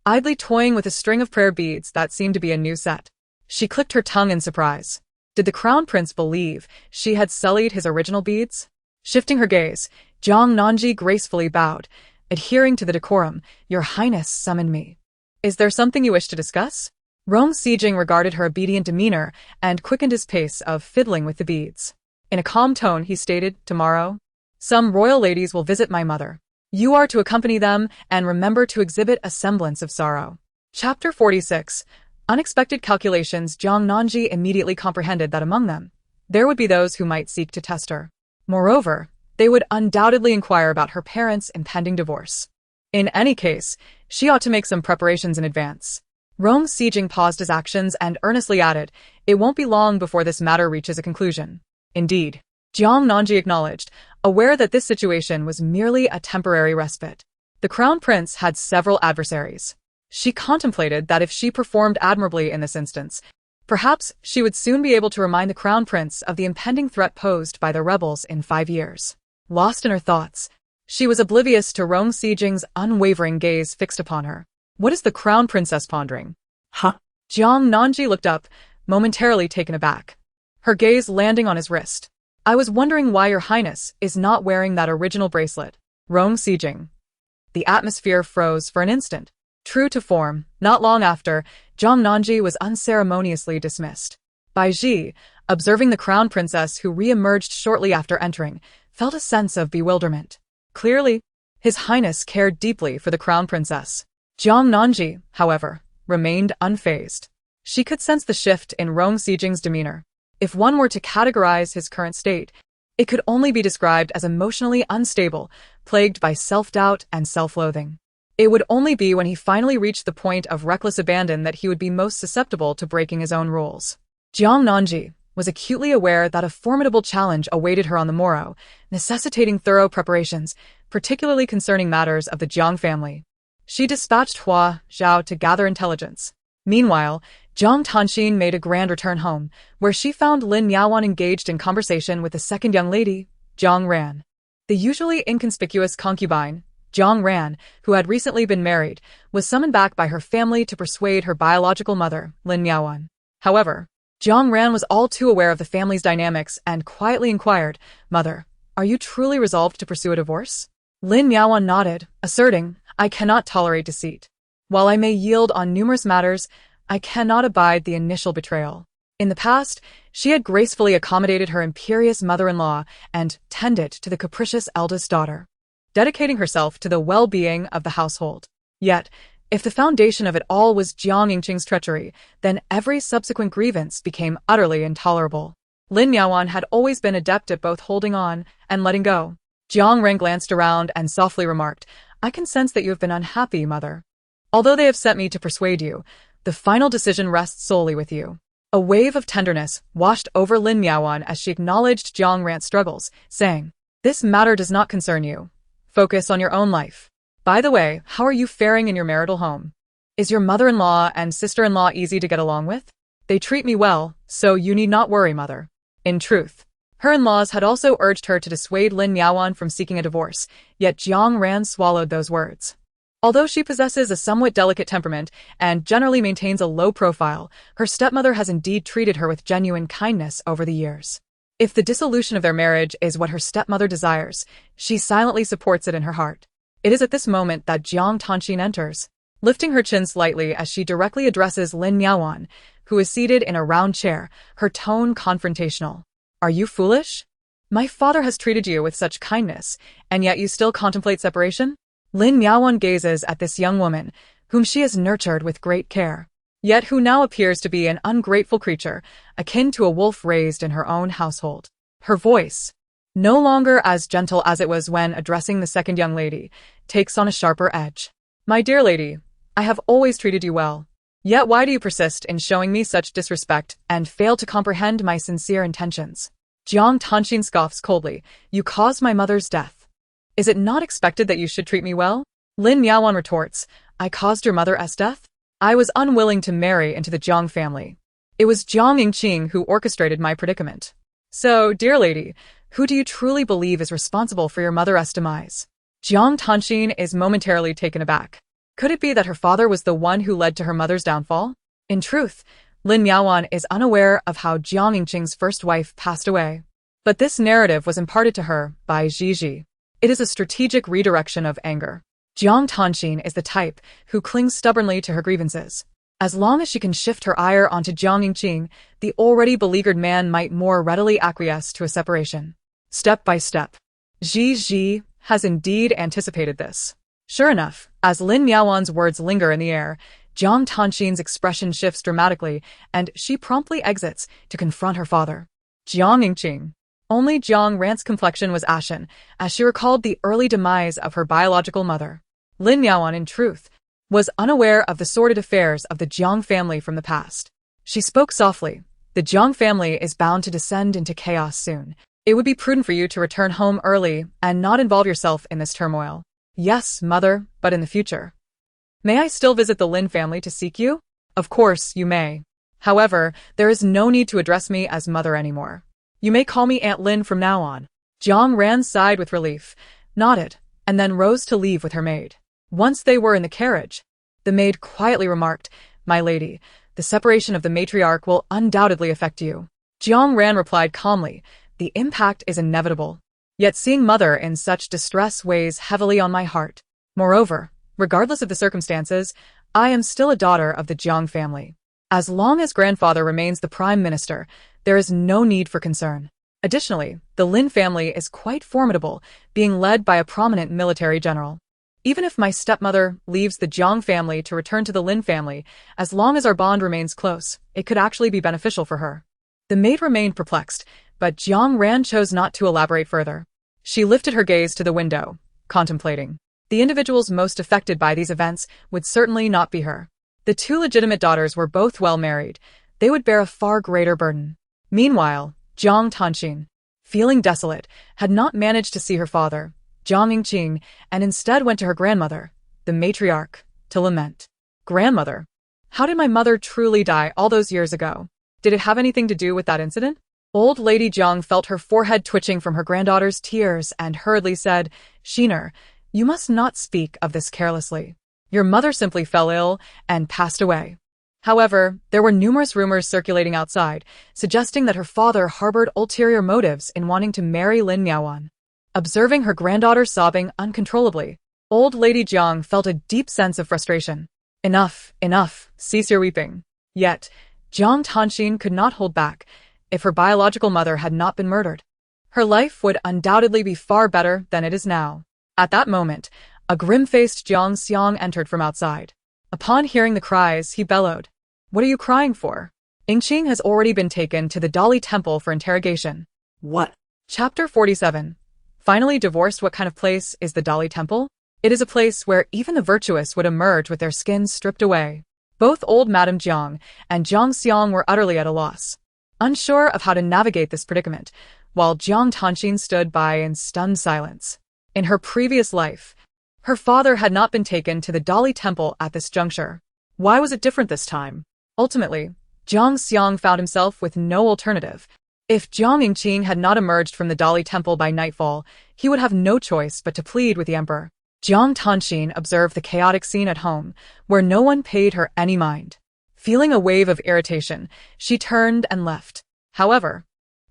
S1: idly toying with a string of prayer beads that seemed to be a new set. She clicked her tongue in surprise. Did the Crown Prince believe she had sullied his original beads? Shifting her gaze, Jiang Nanji gracefully bowed, adhering to the decorum. Your Highness summoned me. Is there something you wish to discuss? Rong Sijing regarded her obedient demeanor and quickened his pace of fiddling with the beads. In a calm tone, he stated, Tomorrow, some royal ladies will visit my mother. You are to accompany them and remember to exhibit a semblance of sorrow. Chapter 46. Unexpected calculations. Jiang Nanji immediately comprehended that among them, there would be those who might seek to test her. Moreover, they would undoubtedly inquire about her parents' impending divorce. In any case, she ought to make some preparations in advance. Rong Sijing paused his actions and earnestly added, "It won't be long before this matter reaches a conclusion." Indeed, Jiang Nanji acknowledged, aware that this situation was merely a temporary respite. The crown prince had several adversaries. She contemplated that if she performed admirably in this instance, perhaps she would soon be able to remind the crown prince of the impending threat posed by the rebels in 5 years. Lost in her thoughts, she was oblivious to Rong Sijing's unwavering gaze fixed upon her. What is the crown princess pondering?
S2: Huh?
S1: Jiang Nanji looked up, momentarily taken aback, her gaze landing on his wrist. I was wondering why your highness is not wearing that original bracelet. Rong Sijing. The atmosphere froze for an instant. True to form, not long after, Jiang Nanji was unceremoniously dismissed. Bai Ji, observing the crown princess who re-emerged shortly after entering, felt a sense of bewilderment. Clearly, his highness cared deeply for the crown princess. Jiang Nanji, however, remained unfazed. She could sense the shift in Rong Sijing's demeanor. If one were to categorize his current state, it could only be described as emotionally unstable, plagued by self-doubt and self-loathing. It would only be when he finally reached the point of reckless abandon that he would be most susceptible to breaking his own rules. Jiang Nanji was acutely aware that a formidable challenge awaited her on the morrow, necessitating thorough preparations, particularly concerning matters of the Jiang family. She dispatched Hua Zhao to gather intelligence. Meanwhile, Jiang Tanxin made a grand return home, where she found Lin Yaoan engaged in conversation with the second young lady, Jiang Ran. The usually inconspicuous concubine, Jiang Ran, who had recently been married, was summoned back by her family to persuade her biological mother, Lin Yaoan. However, Jiang Ran was all too aware of the family's dynamics and quietly inquired, "Mother, are you truly resolved to pursue a divorce?" Lin Yaoan nodded, asserting, "I cannot tolerate deceit. While I may yield on numerous matters, I cannot abide the initial betrayal." In the past, she had gracefully accommodated her imperious mother-in-law and tended to the capricious eldest daughter, dedicating herself to the well-being of the household. Yet, if the foundation of it all was Jiang Yingqing's treachery, then every subsequent grievance became utterly intolerable. Lin Yaoan had always been adept at both holding on and letting go. Jiang Ren glanced around and softly remarked, "I can sense that you have been unhappy, mother. Although they have sent me to persuade you, the final decision rests solely with you." A wave of tenderness washed over Lin Yaoan as she acknowledged Jiang Ran's struggles, saying, "This matter does not concern you. Focus on your own life. By the way, how are you faring in your marital home? Is your mother-in-law and sister-in-law easy to get along with? They treat me well, so you need not worry, mother." In truth, her in-laws had also urged her to dissuade Lin Yaoan from seeking a divorce, yet Jiang Ran swallowed those words. Although she possesses a somewhat delicate temperament and generally maintains a low profile, her stepmother has indeed treated her with genuine kindness over the years. If the dissolution of their marriage is what her stepmother desires, she silently supports it in her heart. It is at this moment that Jiang Tanxin enters, lifting her chin slightly as she directly addresses Lin Yaoan, who is seated in a round chair, her tone confrontational. "Are you foolish? My father has treated you with such kindness, and yet you still contemplate separation?" Lin Yaoan gazes at this young woman, whom she has nurtured with great care, yet who now appears to be an ungrateful creature, akin to a wolf raised in her own household. Her voice, no longer as gentle as it was when addressing the second young lady, takes on a sharper edge. "My dear lady, I have always treated you well. Yet why do you persist in showing me such disrespect and fail to comprehend my sincere intentions?" Jiang Tanxin scoffs coldly, "You caused my mother's death. Is it not expected that you should treat me well?" Lin Yaoan retorts, "I caused your mother's death? I was unwilling to marry into the Jiang family. It was Jiang Yingqing who orchestrated my predicament. So, dear lady, who do you truly believe is responsible for your mother's demise?" Jiang Tanxin is momentarily taken aback. Could it be that her father was the one who led to her mother's downfall? In truth, Lin Yaoan is unaware of how Jiang Yingqing's first wife passed away. But this narrative was imparted to her by Ji. It is a strategic redirection of anger. Jiang Tanxin is the type who clings stubbornly to her grievances. As long as she can shift her ire onto Jiang Yingqing, the already beleaguered man might more readily acquiesce to a separation. Step by step, Ji has indeed anticipated this. Sure enough, as Lin Miaowan's words linger in the air, Jiang Tanxin's expression shifts dramatically, and she promptly exits to confront her father. Jiang Yingqing. Only Jiang Ran's complexion was ashen, as she recalled the early demise of her biological mother. Lin Miaowan, in truth, was unaware of the sordid affairs of the Jiang family from the past. She spoke softly. The Jiang family is bound to descend into chaos soon. It would be prudent for you to return home early and not involve yourself in this turmoil. Yes, mother, but in the future. May I still visit the Lin family to seek you? Of course, you may. However, there is no need to address me as mother anymore. You may call me Aunt Lin from now on. Jiang Ran sighed with relief, nodded, and then rose to leave with her maid. Once they were in the carriage, the maid quietly remarked, "My lady, the separation of the matriarch will undoubtedly affect you." Jiang Ran replied calmly, "The impact is inevitable. Yet seeing mother in such distress weighs heavily on my heart. Moreover, regardless of the circumstances, I am still a daughter of the Jiang family. As long as grandfather remains the prime minister, there is no need for concern. Additionally, the Lin family is quite formidable, being led by a prominent military general. Even if my stepmother leaves the Jiang family to return to the Lin family, as long as our bond remains close, it could actually be beneficial for her." The maid remained perplexed, but Jiang Ran chose not to elaborate further. She lifted her gaze to the window, contemplating. The individuals most affected by these events would certainly not be her. The two legitimate daughters were both well married. They would bear a far greater burden. Meanwhile, Jiang Tanxin, feeling desolate, had not managed to see her father, Jiang Yingqing, and instead went to her grandmother, the matriarch, to lament. Grandmother, how did my mother truly die all those years ago? Did it have anything to do with that incident? Old Lady Jiang felt her forehead twitching from her granddaughter's tears and hurriedly said, "Shiner, you must not speak of this carelessly. Your mother simply fell ill and passed away." However, there were numerous rumors circulating outside, suggesting that her father harbored ulterior motives in wanting to marry Lin Miaowan. Observing her granddaughter sobbing uncontrollably, old Lady Jiang felt a deep sense of frustration. Enough, enough, cease your weeping. Yet, Jiang Tanxin could not hold back. If her biological mother had not been murdered, her life would undoubtedly be far better than it is now. At that moment, a grim-faced Jiang Xiang entered from outside. Upon hearing the cries, he bellowed, "What are you crying for?" Yingqing has already been taken to the Dali Temple for interrogation.
S2: What?
S1: Chapter 47. Finally divorced. What kind of place is the Dali Temple? It is a place where even the virtuous would emerge with their skins stripped away. Both old Madame Jiang and Jiang Xiang were utterly at a loss, unsure of how to navigate this predicament, while Jiang Tanxin stood by in stunned silence. In her previous life, her father had not been taken to the Dali Temple at this juncture. Why was it different this time? Ultimately, Jiang Xiang found himself with no alternative. If Jiang Yingqing had not emerged from the Dali Temple by nightfall, he would have no choice but to plead with the emperor. Jiang Tanxin observed the chaotic scene at home, where no one paid her any mind. Feeling a wave of irritation, she turned and left. However,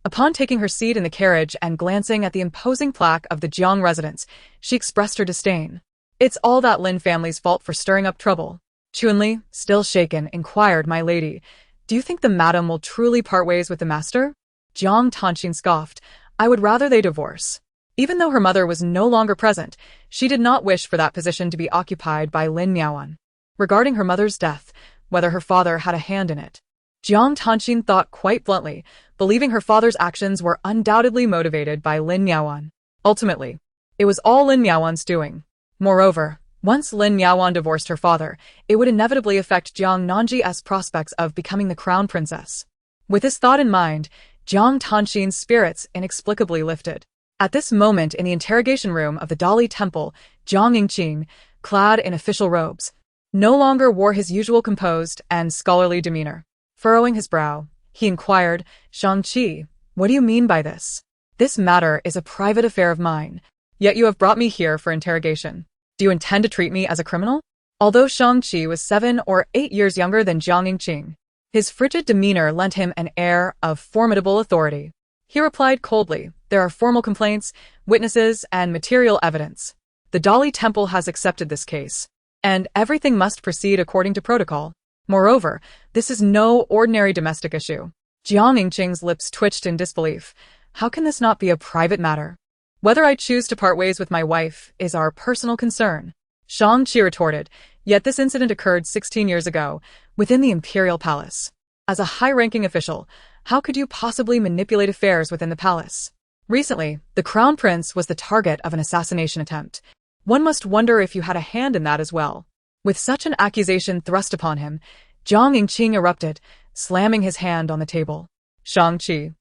S1: upon taking her seat in the carriage and glancing at the imposing plaque of the Jiang residence, she expressed her disdain. "It's all that Lin family's fault for stirring up trouble." Chunli, still shaken, inquired, "My lady, do you think the madam will truly part ways with the master?" Jiang Tanxin scoffed, "I would rather they divorce." Even though her mother was no longer present, she did not wish for that position to be occupied by Lin Miaowan. Regarding her mother's death, whether her father had a hand in it, Jiang Tanxin thought quite bluntly, believing her father's actions were undoubtedly motivated by Lin Miaowan. Ultimately, it was all Lin Miaowan's doing. Moreover, once Lin Miaowan divorced her father, it would inevitably affect Jiang Nanji's prospects of becoming the crown princess. With this thought in mind, Jiang Tanxin's spirits inexplicably lifted. At this moment in the interrogation room of the Dali Temple, Jiang Yingqing, clad in official robes, no longer wore his usual composed and scholarly demeanor. Furrowing his brow, he inquired, "Shang-Chi, what do you mean by this? This matter is a private affair of mine, yet you have brought me here for interrogation. Do you intend to treat me as a criminal?" Although Shang-Chi was 7 or 8 years younger than Jiang Yingqing, his frigid demeanor lent him an air of formidable authority. He replied coldly, "There are formal complaints, witnesses, and material evidence. The Dali Temple has accepted this case, and everything must proceed according to protocol. Moreover, this is no ordinary domestic issue." Jiang Yingqing's lips twitched in disbelief. How can this not be a private matter? Whether I choose to part ways with my wife is our personal concern, Shang-Chi retorted, yet this incident occurred 16 years ago, within the imperial palace. As a high-ranking official, how could you possibly manipulate affairs within the palace? Recently, the crown prince was the target of an assassination attempt. One must wonder if you had a hand in that as well. With such an accusation thrust upon him, Jiang Yingqing erupted, slamming his hand on the table. Shang-Chi,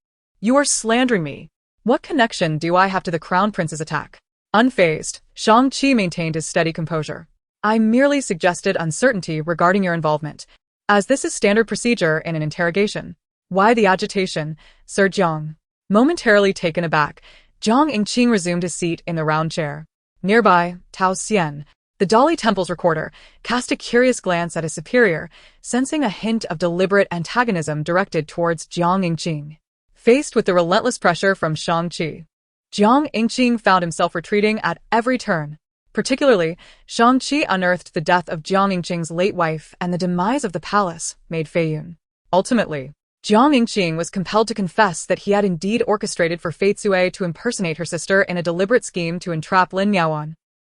S1: you are slandering me. What connection do I have to the crown prince's attack? Unfazed, Shang-Chi maintained his steady composure. I merely suggested uncertainty regarding your involvement, as this is standard procedure in an interrogation. Why the agitation, Sir Jiang? Momentarily taken aback, Jiang Yingqing resumed his seat in the round chair. Nearby, Tao Xian, the Dali Temple's recorder, cast a curious glance at his superior, sensing a hint of deliberate antagonism directed towards Jiang Yingqing. Faced with the relentless pressure from Shang-Chi, Jiang Yingqing found himself retreating at every turn. Particularly, Shang-Chi unearthed the death of Jiang Yingqing's late wife and the demise of the palace, made Feiyun. Ultimately, Jiang Yingqing was compelled to confess that he had indeed orchestrated for Fei Zue to impersonate her sister in a deliberate scheme to entrap Lin Yaoan,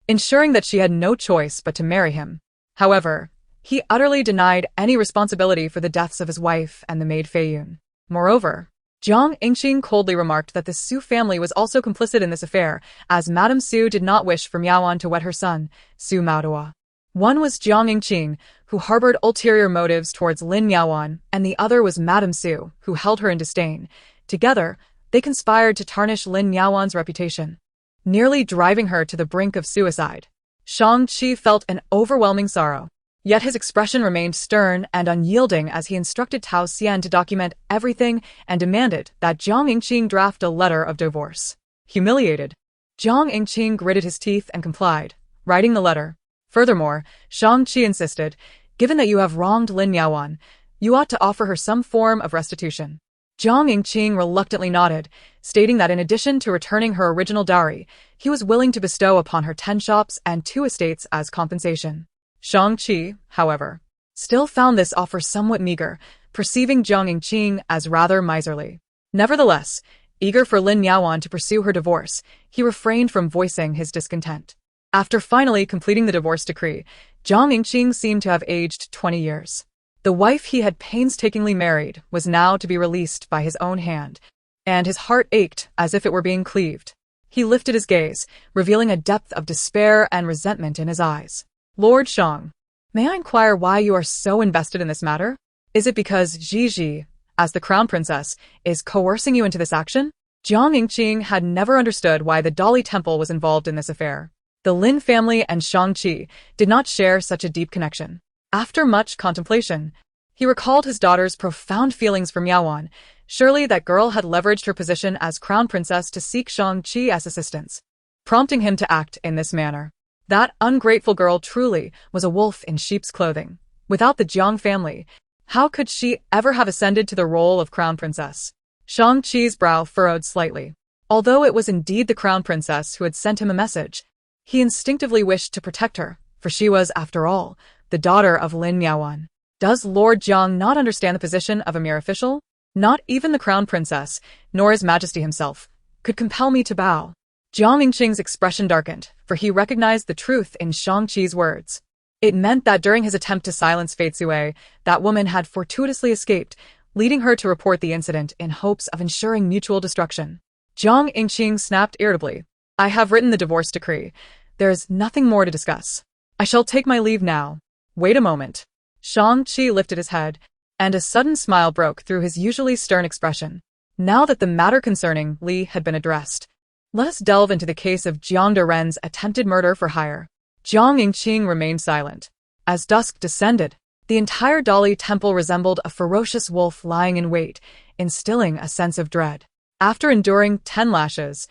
S1: ensuring that she had no choice but to marry him. However, he utterly denied any responsibility for the deaths of his wife and the maid Feiyun. Moreover, Jiang Yingqing coldly remarked that the Su family was also complicit in this affair, as Madame Su did not wish for Miaoan to wed her son, Su Maodua. One was Jiang Yingqing, who harbored ulterior motives towards Lin Yaoan, and the other was Madame Su, who held her in disdain. Together, they conspired to tarnish Lin Yaoan's reputation, nearly driving her to the brink of suicide. Shang-Chi felt an overwhelming sorrow. Yet his expression remained stern and unyielding as he instructed Tao Xian to document everything and demanded that Jiang Yingqing draft a letter of divorce. Humiliated, Jiang Yingqing gritted his teeth and complied, writing the letter. Furthermore, Shang-Chi insisted, given that you have wronged Lin Yaoan, you ought to offer her some form of restitution. Jiang Yingqing reluctantly nodded, stating that in addition to returning her original dowry, he was willing to bestow upon her 10 shops and 2 estates as compensation. Shang-Chi, however, still found this offer somewhat meager, perceiving Jiang Yingqing as rather miserly. Nevertheless, eager for Lin Yaoan to pursue her divorce, he refrained from voicing his discontent. After finally completing the divorce decree, Jiang Yingqing seemed to have aged 20 years. The wife he had painstakingly married was now to be released by his own hand, and his heart ached as if it were being cleaved. He lifted his gaze, revealing a depth of despair and resentment in his eyes. Lord Shang, may I inquire why you are so invested in this matter? Is it because Gigi, as the crown princess, is coercing you into this action? Jiang Yingqing had never understood why the Dali Temple was involved in this affair. The Lin family and Shang-Chi did not share such a deep connection. After much contemplation, he recalled his daughter's profound feelings for Miaoan. Surely that girl had leveraged her position as crown princess to seek Shang-Chi as assistance, prompting him to act in this manner. That ungrateful girl truly was a wolf in sheep's clothing. Without the Jiang family, how could she ever have ascended to the role of crown princess? Shang-Chi's brow furrowed slightly. Although it was indeed the crown princess who had sent him a message, he instinctively wished to protect her, for she was, after all, the daughter of Lin Yaoan. Does Lord Jiang not understand the position of a mere official? Not even the crown princess, nor his majesty himself, could compel me to bow. Jiang Yingqing's expression darkened, for he recognized the truth in Shang-Chi's words. It meant that during his attempt to silence Fei Zue, that woman had fortuitously escaped, leading her to report the incident in hopes of ensuring mutual destruction. Jiang Yingqing snapped irritably. I have written the divorce decree. There is nothing more to discuss. I shall take my leave now. Wait a moment. Shang-Chi lifted his head, and a sudden smile broke through his usually stern expression. Now that the matter concerning Li had been addressed, let us delve into the case of Jiang Deren's attempted murder for hire. Jiang Yingqing remained silent. As dusk descended, the entire Dali Temple resembled a ferocious wolf lying in wait, instilling a sense of dread. After enduring 10 lashes,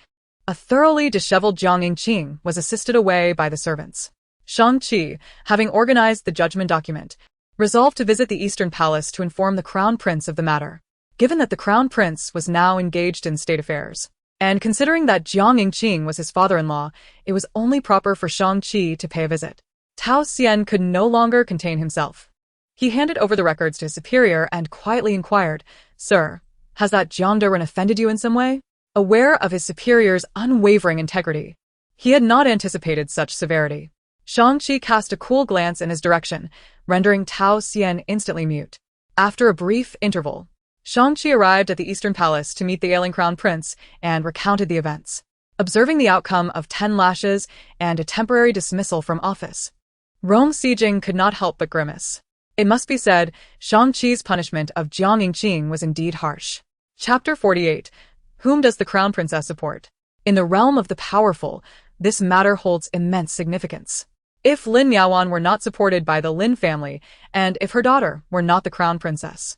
S1: a thoroughly disheveled Jiang Yingqing was assisted away by the servants. Shang-Chi, having organized the judgment document, resolved to visit the Eastern Palace to inform the Crown Prince of the matter. Given that the Crown Prince was now engaged in state affairs, and considering that Jiang Yingqing was his father-in-law, it was only proper for Shang-Chi to pay a visit. Tao Xian could no longer contain himself. He handed over the records to his superior and quietly inquired, Sir, has that Jiang Deren offended you in some way? aware of his superior's unwavering integrity. He had not anticipated such severity. Shang-Chi cast a cool glance in his direction, rendering Tao Xian instantly mute. After a brief interval, Shang-Chi arrived at the Eastern Palace to meet the ailing crown prince and recounted the events. Observing the outcome of 10 lashes and a temporary dismissal from office, Rong Sijing could not help but grimace. It must be said, Shang-Chi's punishment of Jiang Yingqing was indeed harsh. Chapter 48. Whom does the crown princess support? In the realm of the powerful, this matter holds immense significance. If Lin Yaoan were not supported by the Lin family, and if her daughter were not the crown princess.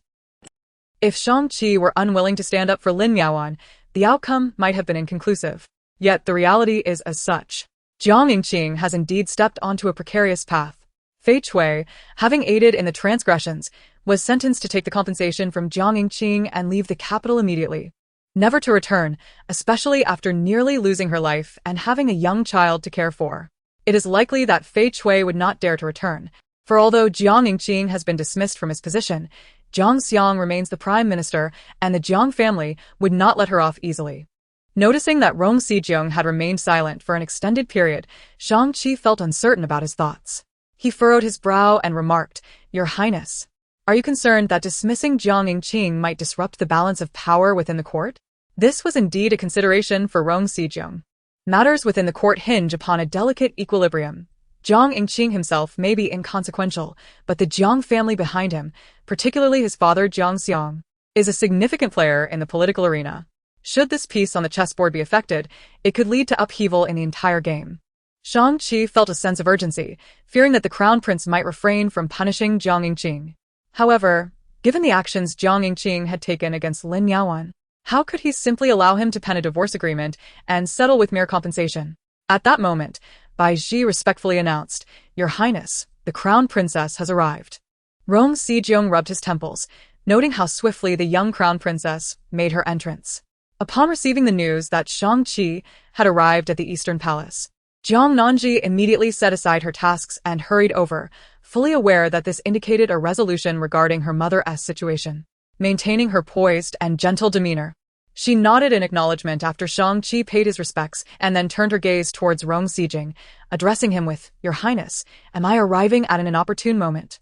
S1: If Shang-Chi were unwilling to stand up for Lin Yaoan, the outcome might have been inconclusive. Yet the reality is as such. Jiang Yingqing has indeed stepped onto a precarious path. Fei Chui, having aided in the transgressions, was sentenced to take the compensation from Jiang Yingqing and leave the capital immediately, never to return, especially after nearly losing her life and having a young child to care for. It is likely that Fei Chui would not dare to return, for although Jiang Yingqing has been dismissed from his position, Jiang Xiang remains the prime minister and the Jiang family would not let her off easily. Noticing that Rong Sijing had remained silent for an extended period, Shang-Chi felt uncertain about his thoughts. He furrowed his brow and remarked, "Your Highness, are you concerned that dismissing Jiang Yingqing might disrupt the balance of power within the court?" This was indeed a consideration for Rong Sijing. Matters within the court hinge upon a delicate equilibrium. Jiang Yingqing himself may be inconsequential, but the Jiang family behind him, particularly his father Jiang Xiang, is a significant player in the political arena. Should this piece on the chessboard be affected, it could lead to upheaval in the entire game. Shang-Chi felt a sense of urgency, fearing that the crown prince might refrain from punishing Jiang Yingqing. However, given the actions Jiang Yingqing had taken against Lin Yaoan, how could he simply allow him to pen a divorce agreement and settle with mere compensation? At that moment, Bai Ji respectfully announced, "Your Highness, the crown princess has arrived." Rong Sijing rubbed his temples, noting how swiftly the young crown princess made her entrance. Upon receiving the news that Shang-Chi had arrived at the Eastern Palace, Jiang Nanji immediately set aside her tasks and hurried over, fully aware that this indicated a resolution regarding her mother's situation. Maintaining her poised and gentle demeanor, she nodded in acknowledgement after Shang-Chi paid his respects and then turned her gaze towards Rong Sijing, addressing him with, "Your Highness, am I arriving at an inopportune moment?"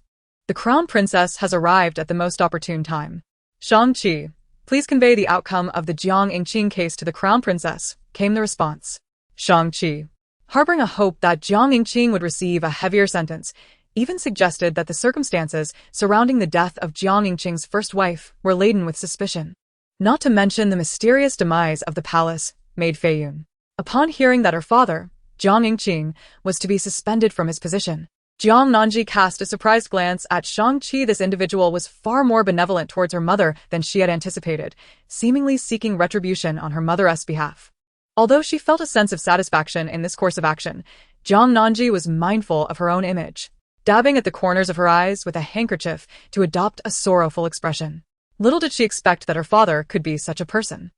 S1: "The crown princess has arrived at the most opportune time. Shang-Chi, please convey the outcome of the Jiang Yingqing case to the crown princess," came the response. Shang-Chi, harboring a hope that Jiang Yingqing would receive a heavier sentence, even suggested that the circumstances surrounding the death of Jiang Yingqing's first wife were laden with suspicion. Not to mention the mysterious demise of the palace maid Fei Yun. Upon hearing that her father, Jiang Yingqing, was to be suspended from his position, Jiang Nanji cast a surprised glance at Shang-Chi. This individual was far more benevolent towards her mother than she had anticipated, seemingly seeking retribution on her mother's behalf. Although she felt a sense of satisfaction in this course of action, Jiang Nanji was mindful of her own image, dabbing at the corners of her eyes with a handkerchief to adopt a sorrowful expression. Little did she expect that her father could be such a person.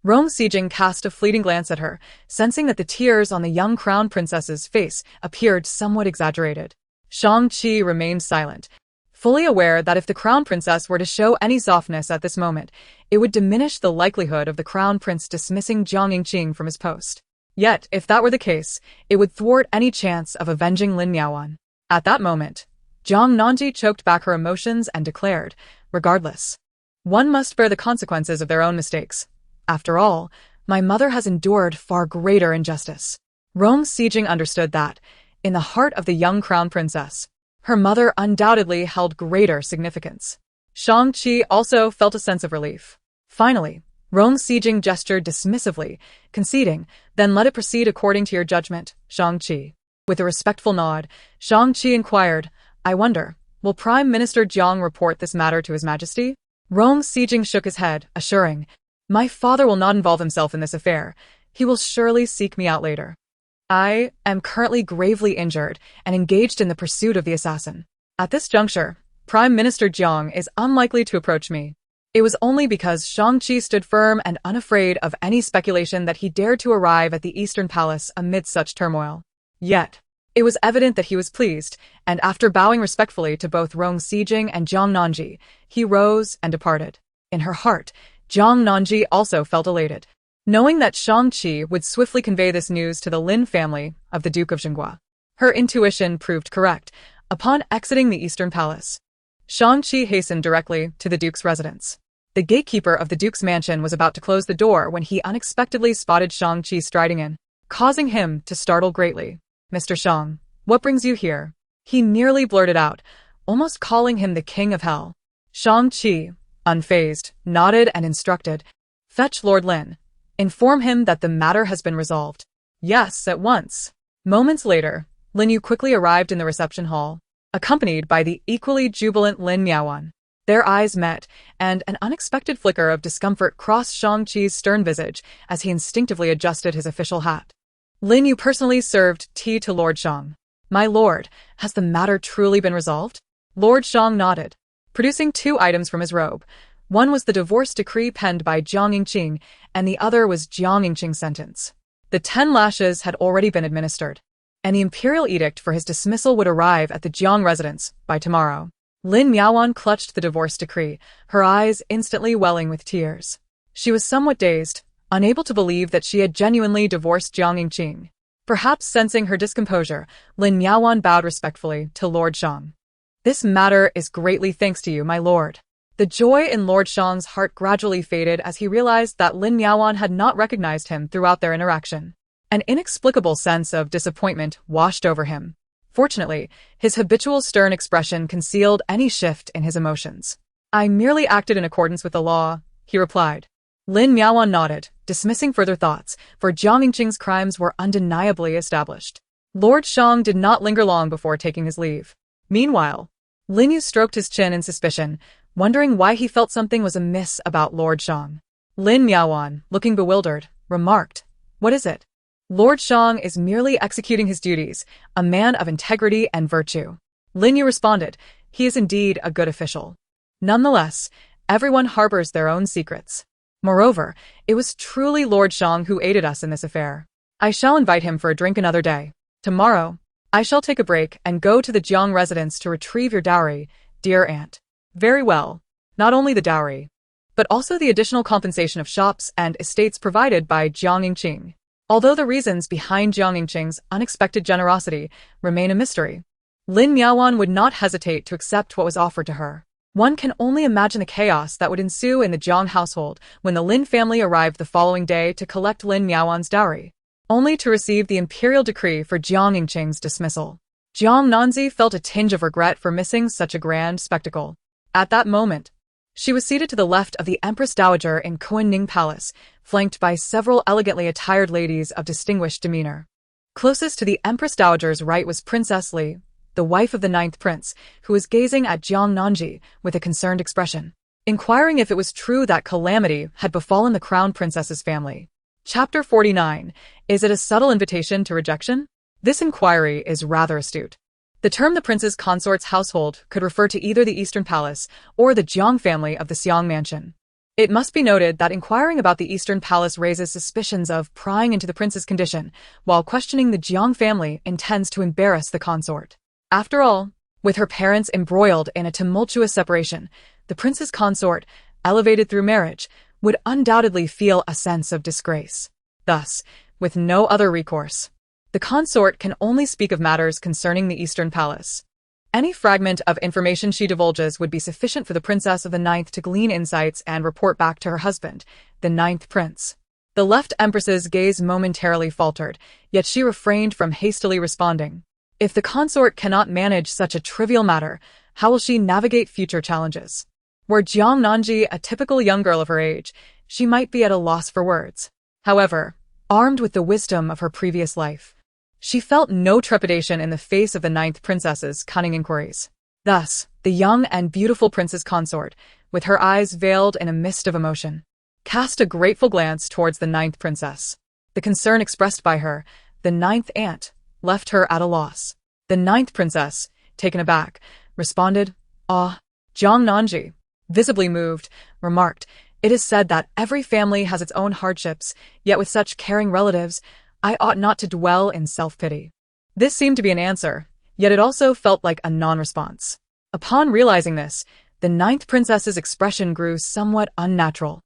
S1: Rong Sijing cast a fleeting glance at her, sensing that the tears on the young crown princess's face appeared somewhat exaggerated. Shang-Chi remained silent, fully aware that if the crown princess were to show any softness at this moment, it would diminish the likelihood of the crown prince dismissing Jiang Yingqing from his post. Yet, if that were the case, it would thwart any chance of avenging Lin Yaoan. At that moment, Jiang Nanji choked back her emotions and declared, "Regardless, one must bear the consequences of their own mistakes. After all, my mother has endured far greater injustice." Rong Sijing understood that, in the heart of the young crown princess, her mother undoubtedly held greater significance. Shang-Chi also felt a sense of relief. Finally, Rong Sijing gestured dismissively, conceding, "Then let it proceed according to your judgment, Shang-Chi." With a respectful nod, Shang-Chi inquired, "I wonder, will Prime Minister Jiang report this matter to His Majesty?" Rong Sijing shook his head, assuring, "My father will not involve himself in this affair. He will surely seek me out later. I am currently gravely injured and engaged in the pursuit of the assassin. At this juncture, Prime Minister Jiang is unlikely to approach me." It was only because Shang-Chi stood firm and unafraid of any speculation that he dared to arrive at the Eastern Palace amid such turmoil. Yet, it was evident that he was pleased, and after bowing respectfully to both Rong Sijing and Jiang Nanji, he rose and departed. In her heart, Jiang Nanji also felt elated. knowing that Shang-Chi would swiftly convey this news to the Lin family of the Duke of Jinghua. Her intuition proved correct. Upon exiting the Eastern Palace, Shang-Chi hastened directly to the Duke's residence. The gatekeeper of the Duke's mansion was about to close the door when he unexpectedly spotted Shang-Chi striding in, causing him to startle greatly. "Mr. Shang, what brings you here?" he nearly blurted out, almost calling him the King of Hell. Shang-Chi, unfazed, nodded and instructed, "Fetch Lord Lin. Inform him that the matter has been resolved." "Yes, at once." Moments later, Lin Yu quickly arrived in the reception hall, accompanied by the equally jubilant Lin Miaowan. Their eyes met, and an unexpected flicker of discomfort crossed Shang-Chi's stern visage as he instinctively adjusted his official hat. Lin Yu personally served tea to Lord Shang. "My lord, has the matter truly been resolved?" Lord Shang nodded, producing 2 items from his robe. One was the divorce decree penned by Jiang Yingqing, and the other was Jiang Yingqing's sentence. The 10 lashes had already been administered, and the imperial edict for his dismissal would arrive at the Jiang residence by tomorrow. Lin Miaowan clutched the divorce decree, her eyes instantly welling with tears. She was somewhat dazed, unable to believe that she had genuinely divorced Jiang Yingqing. Perhaps sensing her discomposure, Lin Miaowan bowed respectfully to Lord Shang. "This matter is greatly thanks to you, my lord." The joy in Lord Shang's heart gradually faded as he realized that Lin Miaowan had not recognized him throughout their interaction. An inexplicable sense of disappointment washed over him. Fortunately, his habitual stern expression concealed any shift in his emotions. "I merely acted in accordance with the law," he replied. Lin Miaowan nodded, dismissing further thoughts, for Jiang Yingqing's crimes were undeniably established. Lord Shang did not linger long before taking his leave. Meanwhile, Lin Yu stroked his chin in suspicion, wondering why he felt something was amiss about Lord Shang. Lin Miaowan, looking bewildered, remarked, "What is it?" "Lord Shang is merely executing his duties, a man of integrity and virtue." Lin Yu responded, "He is indeed a good official. Nonetheless, everyone harbors their own secrets. Moreover, it was truly Lord Shang who aided us in this affair. I shall invite him for a drink another day. Tomorrow, I shall take a break and go to the Jiang residence to retrieve your dowry, dear aunt." "Very well. Not only the dowry, but also the additional compensation of shops and estates provided by Jiang Yingqing." Although the reasons behind Jiang Yingqing's unexpected generosity remain a mystery, Lin Miaowan would not hesitate to accept what was offered to her. One can only imagine the chaos that would ensue in the Jiang household when the Lin family arrived the following day to collect Lin Miaowan's dowry, only to receive the imperial decree for Jiang Yingqing's dismissal. Jiang Nanzi felt a tinge of regret for missing such a grand spectacle. At that moment, she was seated to the left of the Empress Dowager in Kuan-Ning Palace, flanked by several elegantly attired ladies of distinguished demeanor. Closest to the Empress Dowager's right was Princess Li, the wife of the 9th prince, who was gazing at Jiang Nanji with a concerned expression, inquiring if it was true that calamity had befallen the crown princess's family. Chapter 49. Is it a subtle invitation to rejection? This inquiry is rather astute. The term the prince's consort's household could refer to either the Eastern Palace or the Jiang family of the Xiang Mansion. It must be noted that inquiring about the Eastern Palace raises suspicions of prying into the prince's condition, while questioning the Jiang family intends to embarrass the consort. After all, with her parents embroiled in a tumultuous separation, the prince's consort, elevated through marriage, would undoubtedly feel a sense of disgrace. Thus, with no other recourse, the consort can only speak of matters concerning the Eastern Palace. Any fragment of information she divulges would be sufficient for the princess of the 9th to glean insights and report back to her husband, the 9th prince. The left empress's gaze momentarily faltered, yet she refrained from hastily responding. If the consort cannot manage such a trivial matter, how will she navigate future challenges? Were Jiang Nanji a typical young girl of her age, she might be at a loss for words. However, armed with the wisdom of her previous life, she felt no trepidation in the face of the 9th princess's cunning inquiries. Thus, the young and beautiful prince's consort, with her eyes veiled in a mist of emotion, cast a grateful glance towards the 9th princess. The concern expressed by her, the 9th aunt, left her at a loss. The 9th princess, taken aback, responded, "Ah." Jiang Nanji, visibly moved, remarked, "It is said that every family has its own hardships, yet with such caring relatives, I ought not to dwell in self-pity." This seemed to be an answer, yet it also felt like a non-response. Upon realizing this, the 9th princess's expression grew somewhat unnatural.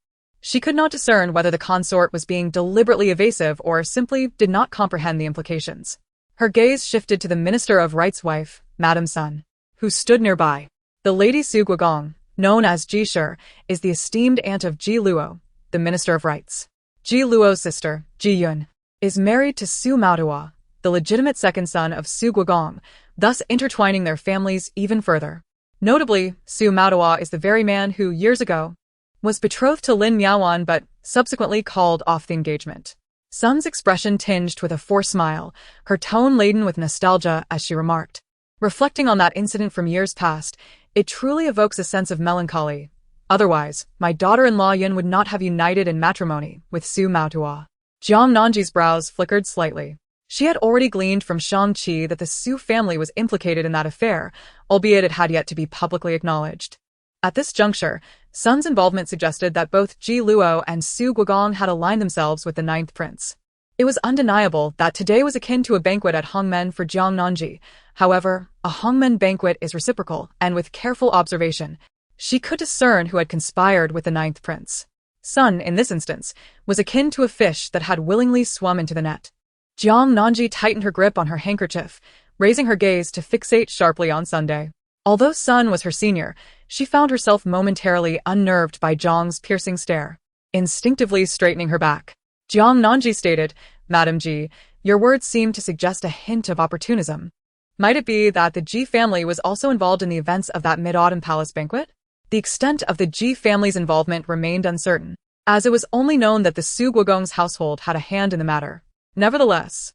S1: She could not discern whether the consort was being deliberately evasive or simply did not comprehend the implications. Her gaze shifted to the Minister of Right's wife, Madame Sun, who stood nearby. The Lady Su Guogong, known as Ji Shi, is the esteemed aunt of Ji Luo, the Minister of Rights. Ji Luo's sister, Ji Yun, is married to Su Maotua, the legitimate second son of Su Guogong, thus intertwining their families even further. Notably, Su Maotua is the very man who, years ago, was betrothed to Lin Miaowan but subsequently called off the engagement. Sun's expression tinged with a forced smile, her tone laden with nostalgia as she remarked. Reflecting on that incident from years past, it truly evokes a sense of melancholy. Otherwise, my daughter-in-law Yun would not have united in matrimony with Su Maotua. Jiang Nanji's brows flickered slightly. She had already gleaned from Shang-Chi that the Su family was implicated in that affair, albeit it had yet to be publicly acknowledged. At this juncture, Sun's involvement suggested that both Ji Luo and Su Guogong had aligned themselves with the ninth prince. It was undeniable that today was akin to a banquet at Hongmen for Jiang Nanji. However, a Hongmen banquet is reciprocal, and with careful observation, she could discern who had conspired with the ninth prince. Sun, in this instance, was akin to a fish that had willingly swum into the net. Jiang Nanji tightened her grip on her handkerchief, raising her gaze to fixate sharply on Sunday. Although Sun was her senior, she found herself momentarily unnerved by Jiang's piercing stare. Instinctively straightening her back, Jiang Nanji stated, "Madam Ji, your words seem to suggest a hint of opportunism. Might it be that the Ji family was also involved in the events of that mid-autumn palace banquet?" The extent of the Ji family's involvement remained uncertain, as it was only known that the Su Guogong's household had a hand in the matter. Nevertheless,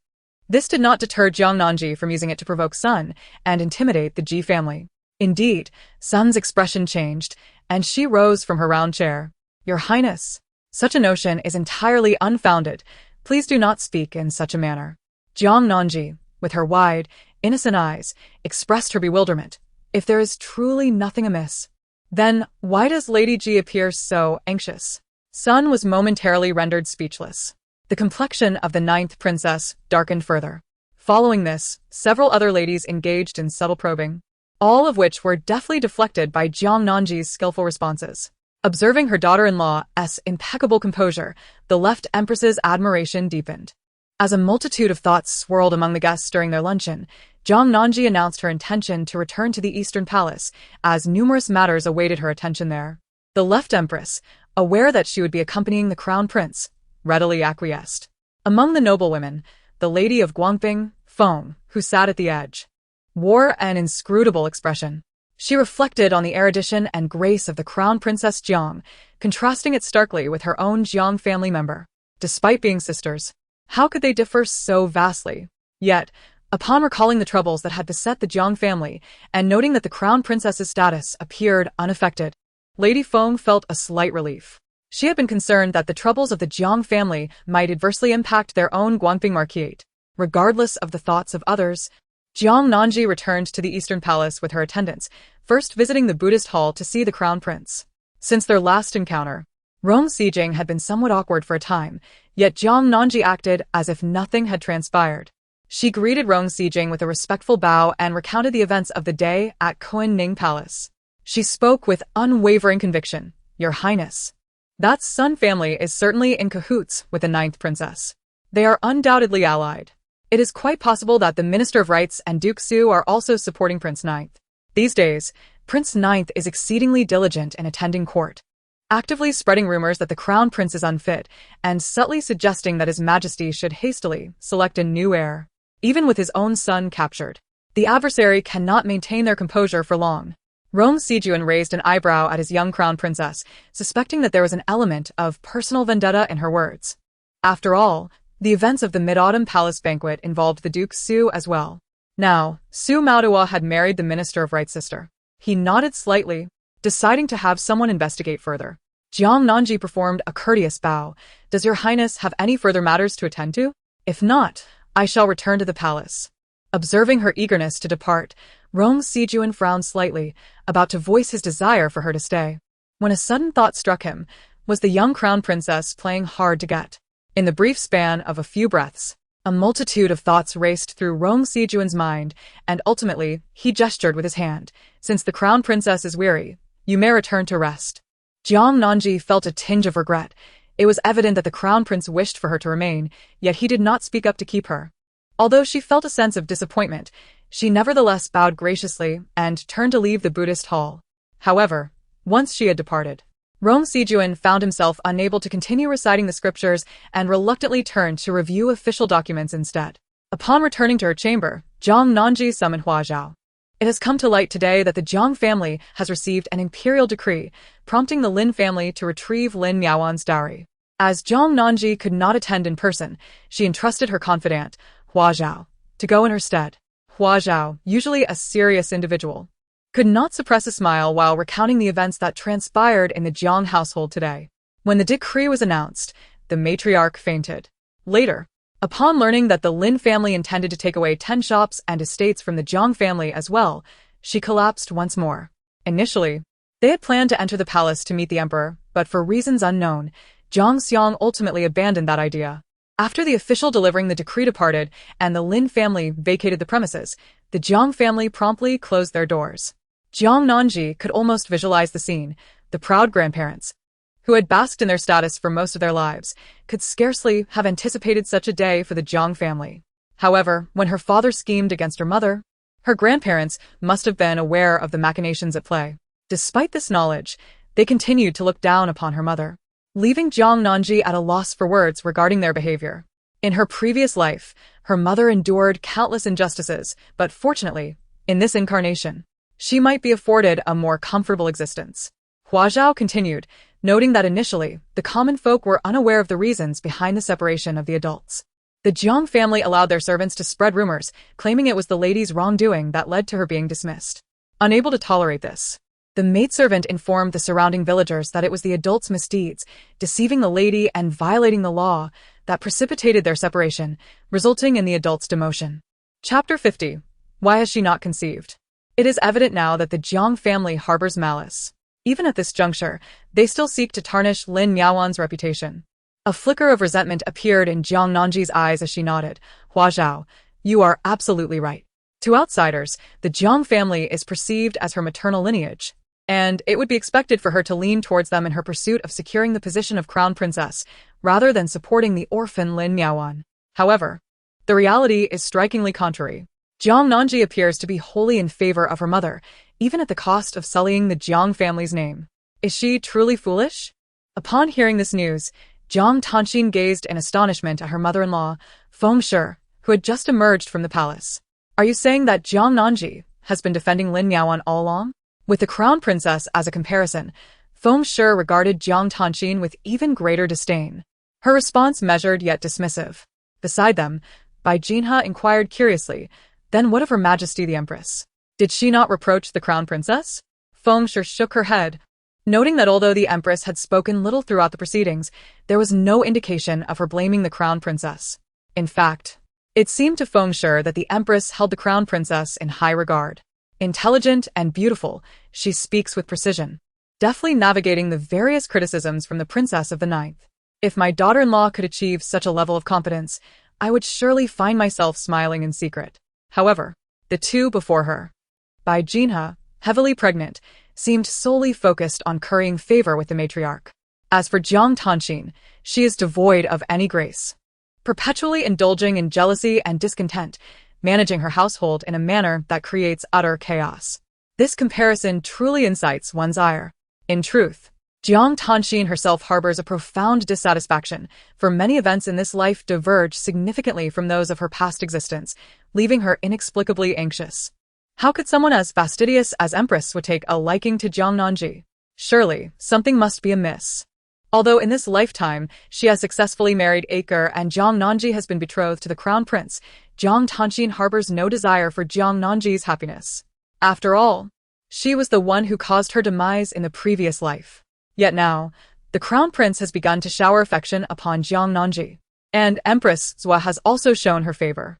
S1: this did not deter Jiang Nanji from using it to provoke Sun and intimidate the Ji family. Indeed, Sun's expression changed, and she rose from her round chair. "Your Highness, such a notion is entirely unfounded. Please do not speak in such a manner." Jiang Nanji, with her wide, innocent eyes, expressed her bewilderment. If there is truly nothing amiss, then why does Lady Ji appear so anxious? Sun was momentarily rendered speechless. The complexion of the ninth princess darkened further. Following this, several other ladies engaged in subtle probing, all of which were deftly deflected by Jiang Nanji's skillful responses. Observing her daughter-in-law's impeccable composure, the left empress's admiration deepened. As a multitude of thoughts swirled among the guests during their luncheon, Jiang Nanji announced her intention to return to the Eastern Palace, as numerous matters awaited her attention there. The left empress, aware that she would be accompanying the crown prince, readily acquiesced. Among the noblewomen, the lady of Guangping, Feng, who sat at the edge, wore an inscrutable expression. She reflected on the erudition and grace of the crown princess Jiang, contrasting it starkly with her own Jiang family member. Despite being sisters, how could they differ so vastly? Yet, upon recalling the troubles that had beset the Jiang family, and noting that the crown princess's status appeared unaffected, Lady Feng felt a slight relief. She had been concerned that the troubles of the Jiang family might adversely impact their own Guangping marquisate. Regardless of the thoughts of others, Jiang Nanji returned to the Eastern Palace with her attendants, first visiting the Buddhist hall to see the crown prince. Since their last encounter, Rong Sijing had been somewhat awkward for a time, yet Jiang Nanji acted as if nothing had transpired. She greeted Rong Sijing with a respectful bow and recounted the events of the day at Kuan Ning Palace. She spoke with unwavering conviction. "Your Highness, that Sun family is certainly in cahoots with the ninth princess. They are undoubtedly allied. It is quite possible that the Minister of Rights and Duke Su are also supporting Prince Ninth. These days, Prince Ninth is exceedingly diligent in attending court, actively spreading rumors that the crown prince is unfit, and subtly suggesting that His Majesty should hastily select a new heir. Even with his own son captured, the adversary cannot maintain their composure for long." Rong Sijun raised an eyebrow at his young crown princess, suspecting that there was an element of personal vendetta in her words. After all, the events of the Mid-Autumn Palace banquet involved the Duke Su as well. Now, Su Maotua had married the Minister of Right's sister. He nodded slightly, deciding to have someone investigate further. Jiang Nanji performed a courteous bow. "Does your Highness have any further matters to attend to? If not, I shall return to the palace." Observing her eagerness to depart, Rong Sijun frowned slightly, about to voice his desire for her to stay, when a sudden thought struck him. Was the young crown princess playing hard to get? In the brief span of a few breaths, a multitude of thoughts raced through Rong Sijun's mind, and ultimately, he gestured with his hand. "Since the crown princess is weary, you may return to rest." Jiang Nanji felt a tinge of regret. It was evident that the crown prince wished for her to remain, yet he did not speak up to keep her. Although she felt a sense of disappointment, she nevertheless bowed graciously and turned to leave the Buddhist hall. However, once she had departed, Rong Sijuan found himself unable to continue reciting the scriptures and reluctantly turned to review official documents instead. Upon returning to her chamber, Jiang Nanji summoned Hua Zhao. It has come to light today that the Jiang family has received an imperial decree, prompting the Lin family to retrieve Lin Miaowan's dowry. As Jiang Nanji could not attend in person, she entrusted her confidant, Hua Zhao, to go in her stead. Hua Zhao, usually a serious individual, could not suppress a smile while recounting the events that transpired in the Jiang household today. When the decree was announced, the matriarch fainted. Later, upon learning that the Lin family intended to take away 10 shops and estates from the Jiang family as well, she collapsed once more. Initially, they had planned to enter the palace to meet the emperor, but for reasons unknown, Jiang Xiang ultimately abandoned that idea. After the official delivering the decree departed and the Lin family vacated the premises, the Jiang family promptly closed their doors. Jiang Nanji could almost visualize the scene. The proud grandparents, who had basked in their status for most of their lives, could scarcely have anticipated such a day for the Jiang family. However, when her father schemed against her mother, her grandparents must have been aware of the machinations at play. Despite this knowledge, they continued to look down upon her mother, leaving Jiang Nanji at a loss for words regarding their behavior. In her previous life, her mother endured countless injustices, but fortunately, in this incarnation, she might be afforded a more comfortable existence. Hua Zhao continued, noting that initially, the common folk were unaware of the reasons behind the separation of the adults. The Jiang family allowed their servants to spread rumors, claiming it was the lady's wrongdoing that led to her being dismissed. Unable to tolerate this, the maidservant informed the surrounding villagers that it was the adults' misdeeds, deceiving the lady and violating the law, that precipitated their separation, resulting in the adults' demotion. Chapter 50. Why has she not conceived? It is evident now that the Jiang family harbors malice. Even at this juncture, they still seek to tarnish Lin Miaowan's reputation. A flicker of resentment appeared in Jiang Nanji's eyes as she nodded. Hua Zhao, you are absolutely right. To outsiders, the Jiang family is perceived as her maternal lineage, and it would be expected for her to lean towards them in her pursuit of securing the position of crown princess, rather than supporting the orphan Lin Miaowan. However, the reality is strikingly contrary. Jiang Nanji appears to be wholly in favor of her mother, even at the cost of sullying the Jiang family's name. Is she truly foolish? Upon hearing this news, Jiang Tanxin gazed in astonishment at her mother-in-law, Feng Shi, who had just emerged from the palace. Are you saying that Jiang Nanji has been defending Lin Miaowan all along? With the crown princess as a comparison, Feng Shi regarded Jiang Tanxin with even greater disdain. Her response measured yet dismissive. Beside them, Bai Jinhe inquired curiously, then what of Her Majesty the Empress? Did she not reproach the crown princess? Feng Shi shook her head, noting that although the Empress had spoken little throughout the proceedings, there was no indication of her blaming the crown princess. In fact, it seemed to Feng Shi that the Empress held the crown princess in high regard. Intelligent and beautiful, she speaks with precision, deftly navigating the various criticisms from the princess of the ninth. If my daughter-in-law could achieve such a level of competence, I would surely find myself smiling in secret. However, the two before her, Bai Jinhe, heavily pregnant, seemed solely focused on currying favor with the matriarch. As for Jiang Tanxin, she is devoid of any grace, perpetually indulging in jealousy and discontent, managing her household in a manner that creates utter chaos. This comparison truly incites one's ire. In truth, Jiang Tanxin herself harbors a profound dissatisfaction, for many events in this life diverge significantly from those of her past existence, leaving her inexplicably anxious. How could someone as fastidious as Empress would take a liking to Jiang Nanji? Surely, something must be amiss. Although in this lifetime, she has successfully married Acre and Jiang Nanji has been betrothed to the crown prince, Jiang Tanxin harbors no desire for Jiang Nanji's happiness. After all, she was the one who caused her demise in the previous life. Yet now, the crown prince has begun to shower affection upon Jiang Nanji, and Empress Zhua has also shown her favor.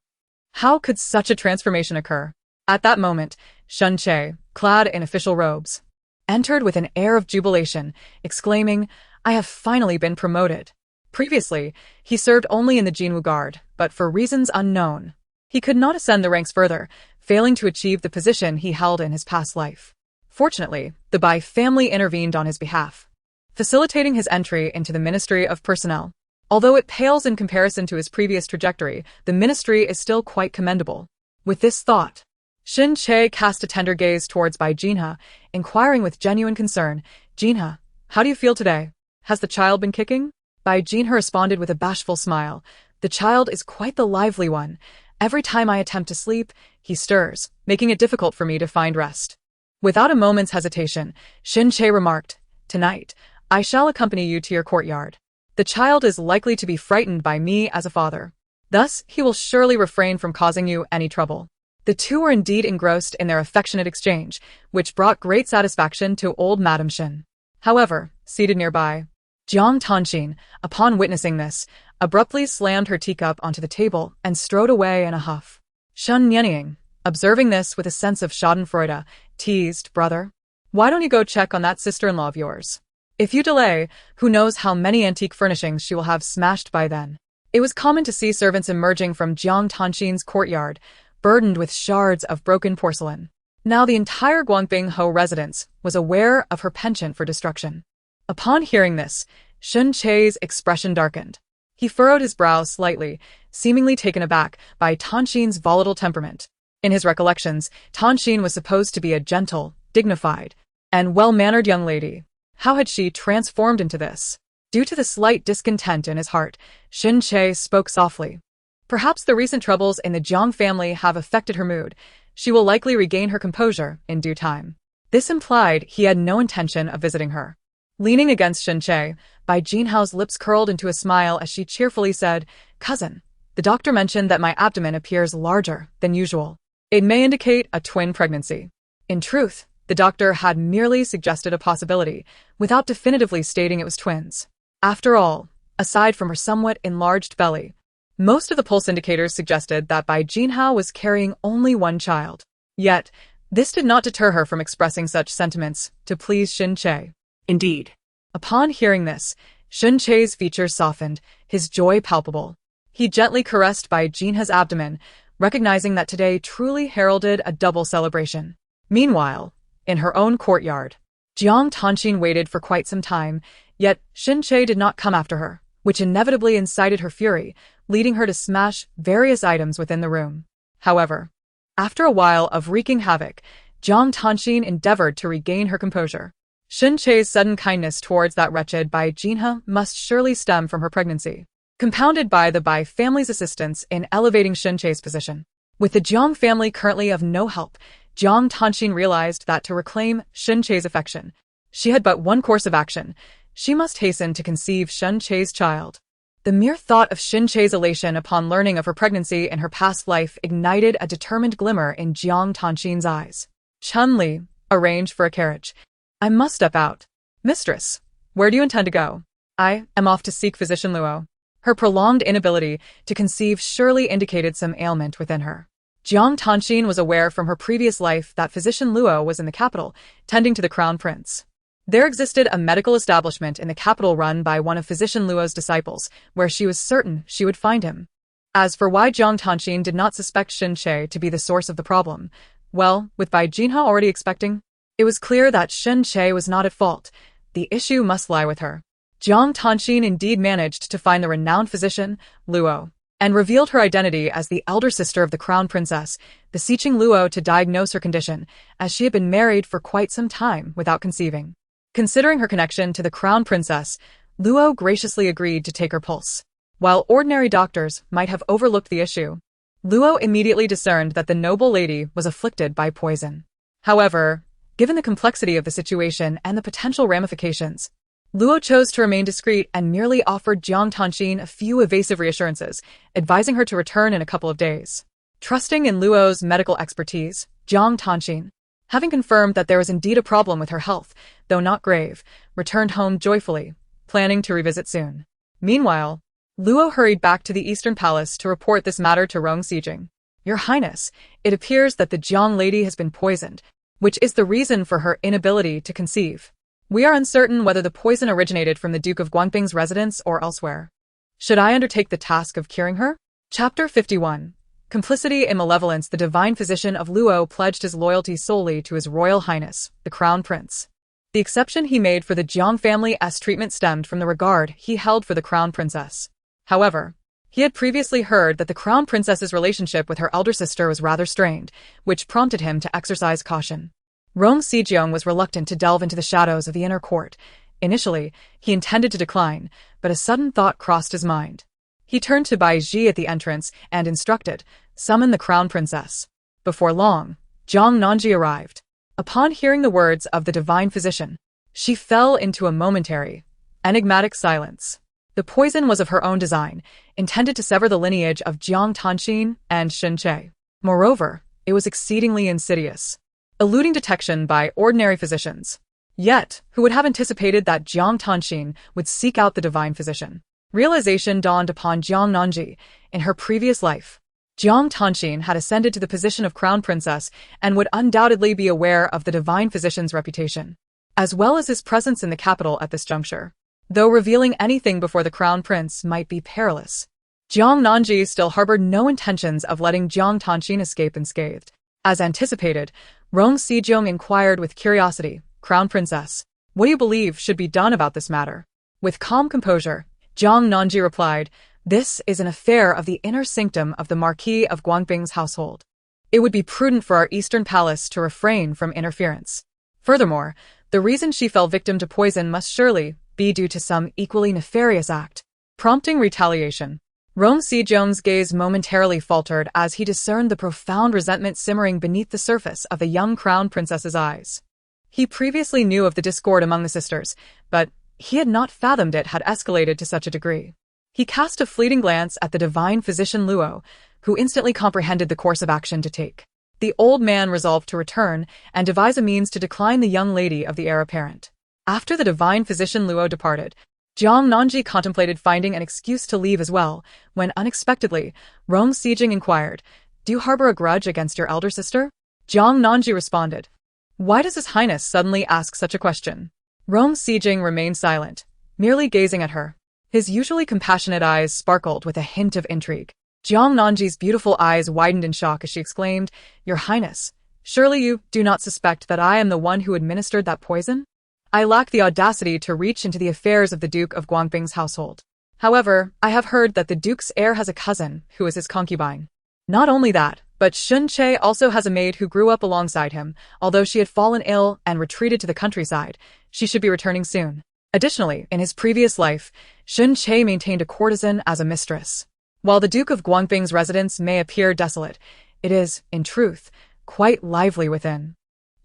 S1: How could such a transformation occur? At that moment, Shun Che, clad in official robes, entered with an air of jubilation, exclaiming, I have finally been promoted. Previously, he served only in the Jinwu Guard, but for reasons unknown, he could not ascend the ranks further, failing to achieve the position he held in his past life. Fortunately, the Bai family intervened on his behalf. facilitating his entry into the Ministry of Personnel. Although it pales in comparison to his previous trajectory, the ministry is still quite commendable. With this thought, Shin Che cast a tender gaze towards Bai Jinhe, inquiring with genuine concern, "Jinhe, how do you feel today? Has the child been kicking?" Bai Jinhe responded with a bashful smile. "The child is quite the lively one. Every time I attempt to sleep, he stirs, making it difficult for me to find rest." Without a moment's hesitation, Shin Che remarked, "Tonight, I shall accompany you to your courtyard. The child is likely to be frightened by me as a father. Thus, he will surely refrain from causing you any trouble." The two were indeed engrossed in their affectionate exchange, which brought great satisfaction to old Madame Shin. However, seated nearby, Jiang Tanxin, upon witnessing this, abruptly slammed her teacup onto the table and strode away in a huff. Shun Nianying, observing this with a sense of schadenfreude, teased, "Brother, why don't you go check on that sister-in-law of yours? If you delay, who knows how many antique furnishings she will have smashed by then." It was common to see servants emerging from Jiang Tanxin's courtyard, burdened with shards of broken porcelain. Now the entire Guangbing Ho residence was aware of her penchant for destruction. Upon hearing this, Shun Che's expression darkened. He furrowed his brow slightly, seemingly taken aback by Tanxin's volatile temperament. In his recollections, Tanxin was supposed to be a gentle, dignified, and well-mannered young lady. How had she transformed into this? Due to the slight discontent in his heart, Shin Che spoke softly. "Perhaps the recent troubles in the Jiang family have affected her mood. She will likely regain her composure in due time." This implied he had no intention of visiting her. Leaning against Shin Che, Bai Jinhao's lips curled into a smile as she cheerfully said, "Cousin, the doctor mentioned that my abdomen appears larger than usual. It may indicate a twin pregnancy." In truth, the doctor had merely suggested a possibility, without definitively stating it was twins. After all, aside from her somewhat enlarged belly, most of the pulse indicators suggested that Bai Jinhao was carrying only one child. Yet, this did not deter her from expressing such sentiments to please Shin Che.
S2: Indeed.
S1: Upon hearing this, Shin Che's features softened, his joy palpable. He gently caressed Bai Jinhe's abdomen, recognizing that today truly heralded a double celebration. Meanwhile, in her own courtyard, Jiang Tanxin waited for quite some time, yet Shin Che did not come after her, which inevitably incited her fury, leading her to smash various items within the room. However, after a while of wreaking havoc, Jiang Tanxin endeavored to regain her composure. Shin Che's sudden kindness towards that wretched Bai Jinhe must surely stem from her pregnancy, compounded by the Bai family's assistance in elevating Shin Che's position. With the Jiang family currently of no help, Jiang Tanxin realized that to reclaim Shin Che's affection, she had but one course of action. She must hasten to conceive Shin Che's child. The mere thought of Shin Che's elation upon learning of her pregnancy in her past life ignited a determined glimmer in Jiang Tanxin's eyes. "Chun-Li, arrange for a carriage. I must step out." "Mistress, where do you intend to go?" "I am off to seek physician Luo." Her prolonged inability to conceive surely indicated some ailment within her. Jiang Tanxin was aware from her previous life that physician Luo was in the capital, tending to the crown prince. There existed a medical establishment in the capital run by one of physician Luo's disciples, where she was certain she would find him. As for why Jiang Tanxin did not suspect Shin Che to be the source of the problem, well, with Bai Jinhe already expecting, it was clear that Shin Che was not at fault. The issue must lie with her. Jiang Tanxin indeed managed to find the renowned physician, Luo, and revealed her identity as the elder sister of the crown princess, beseeching Luo to diagnose her condition, as she had been married for quite some time without conceiving. Considering her connection to the crown princess, Luo graciously agreed to take her pulse. While ordinary doctors might have overlooked the issue, Luo immediately discerned that the noble lady was afflicted by poison. However, given the complexity of the situation and the potential ramifications, Luo chose to remain discreet and merely offered Jiang Tanxin a few evasive reassurances, advising her to return in a couple of days. Trusting in Luo's medical expertise, Jiang Tanxin, having confirmed that there was indeed a problem with her health, though not grave, returned home joyfully, planning to revisit soon. Meanwhile, Luo hurried back to the Eastern Palace to report this matter to Rong Sijing. "Your Highness, it appears that the Jiang lady has been poisoned, which is the reason for her inability to conceive. We are uncertain whether the poison originated from the Duke of Guangping's residence or elsewhere. Should I undertake the task of curing her?" Chapter 51. Complicity in Malevolence. The divine physician of Luo pledged his loyalty solely to His Royal Highness, the Crown Prince. The exception he made for the Jiang family's treatment stemmed from the regard he held for the crown princess. However, he had previously heard that the crown princess's relationship with her elder sister was rather strained, which prompted him to exercise caution. Rong Sejong was reluctant to delve into the shadows of the inner court. Initially, he intended to decline, but a sudden thought crossed his mind. He turned to Bai Ji at the entrance and instructed, "Summon the crown princess." Before long, Jiang Nanji arrived. Upon hearing the words of the divine physician, she fell into a momentary, enigmatic silence. The poison was of her own design, intended to sever the lineage of Jiang Tanxin and Shen Che. Moreover, it was exceedingly insidious, eluding detection by ordinary physicians. Yet, who would have anticipated that Jiang Tanxin would seek out the divine physician? Realization dawned upon Jiang Nanji. In her previous life, Jiang Tanxin had ascended to the position of crown princess and would undoubtedly be aware of the divine physician's reputation, as well as his presence in the capital at this juncture. Though revealing anything before the crown prince might be perilous, Jiang Nanji still harbored no intentions of letting Jiang Tanxin escape unscathed. As anticipated, Rong Sejong inquired with curiosity, "Crown princess, what do you believe should be done about this matter?" With calm composure, Jiang Nanji replied, "This is an affair of the inner sanctum of the Marquis of Guangping's household. It would be prudent for our Eastern Palace to refrain from interference. Furthermore, the reason she fell victim to poison must surely be due to some equally nefarious act, prompting retaliation." Rong Sejong's gaze momentarily faltered as he discerned the profound resentment simmering beneath the surface of the young crown princess's eyes. He previously knew of the discord among the sisters, but he had not fathomed it had escalated to such a degree. He cast a fleeting glance at the divine physician Luo, who instantly comprehended the course of action to take. The old man resolved to return and devise a means to decline the young lady of the heir apparent. After the divine physician Luo departed, Jiang Nanji contemplated finding an excuse to leave as well, when unexpectedly, Rong Sejong inquired, "Do you harbor a grudge against your elder sister?" Jiang Nanji responded, "Why does His Highness suddenly ask such a question?" Rong Sejong remained silent, merely gazing at her. His usually compassionate eyes sparkled with a hint of intrigue. Jiang Nanji's beautiful eyes widened in shock as she exclaimed, "Your Highness, surely you do not suspect that I am the one who administered that poison? I lack the audacity to reach into the affairs of the Duke of Guangping's household. However, I have heard that the Duke's heir has a cousin who is his concubine. Not only that, but Shen Che also has a maid who grew up alongside him. Although she had fallen ill and retreated to the countryside, she should be returning soon. Additionally, in his previous life, Shen Che maintained a courtesan as a mistress. While the Duke of Guangping's residence may appear desolate, it is, in truth, quite lively within."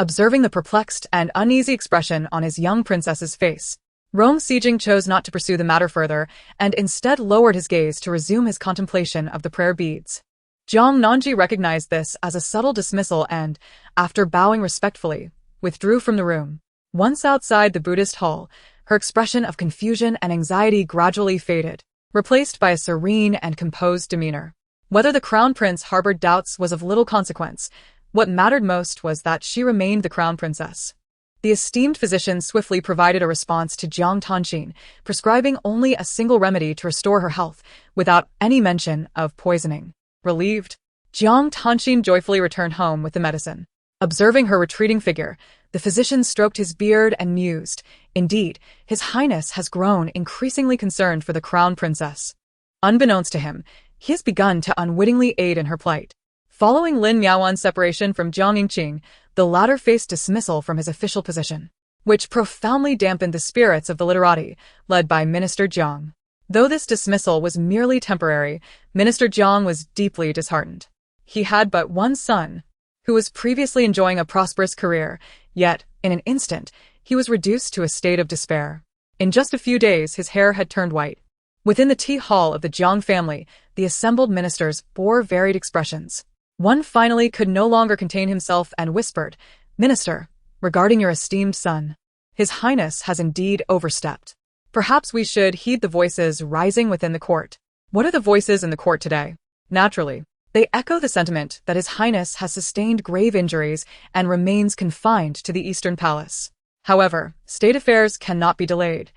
S1: Observing the perplexed and uneasy expression on his young princess's face, Rong Sejong chose not to pursue the matter further and instead lowered his gaze to resume his contemplation of the prayer beads. Jiang Nanji recognized this as a subtle dismissal and, after bowing respectfully, withdrew from the room. Once outside the Buddhist hall, her expression of confusion and anxiety gradually faded, replaced by a serene and composed demeanor. Whether the crown prince harbored doubts was of little consequence. What mattered most was that she remained the crown princess. The esteemed physician swiftly provided a response to Jiang Tanxin, prescribing only a single remedy to restore her health, without any mention of poisoning. Relieved, Jiang Tanxin joyfully returned home with the medicine. Observing her retreating figure, the physician stroked his beard and mused, "Indeed, His Highness has grown increasingly concerned for the crown princess. Unbeknownst to him, he has begun to unwittingly aid in her plight." Following Lin Miaowan's separation from Jiang Yingqing, the latter faced dismissal from his official position, which profoundly dampened the spirits of the literati, led by Minister Jiang. Though this dismissal was merely temporary, Minister Jiang was deeply disheartened. He had but one son, who was previously enjoying a prosperous career, yet, in an instant, he was reduced to a state of despair. In just a few days his hair had turned white. Within the tea hall of the Jiang family, the assembled ministers bore varied expressions. One finally could no longer contain himself and whispered, "Minister, regarding your esteemed son, His Highness has indeed overstepped. Perhaps we should heed the voices rising within the court." What are the voices in the court today? Naturally, they echo the sentiment that His Highness has sustained grave injuries and remains confined to the Eastern Palace. However, state affairs cannot be delayed,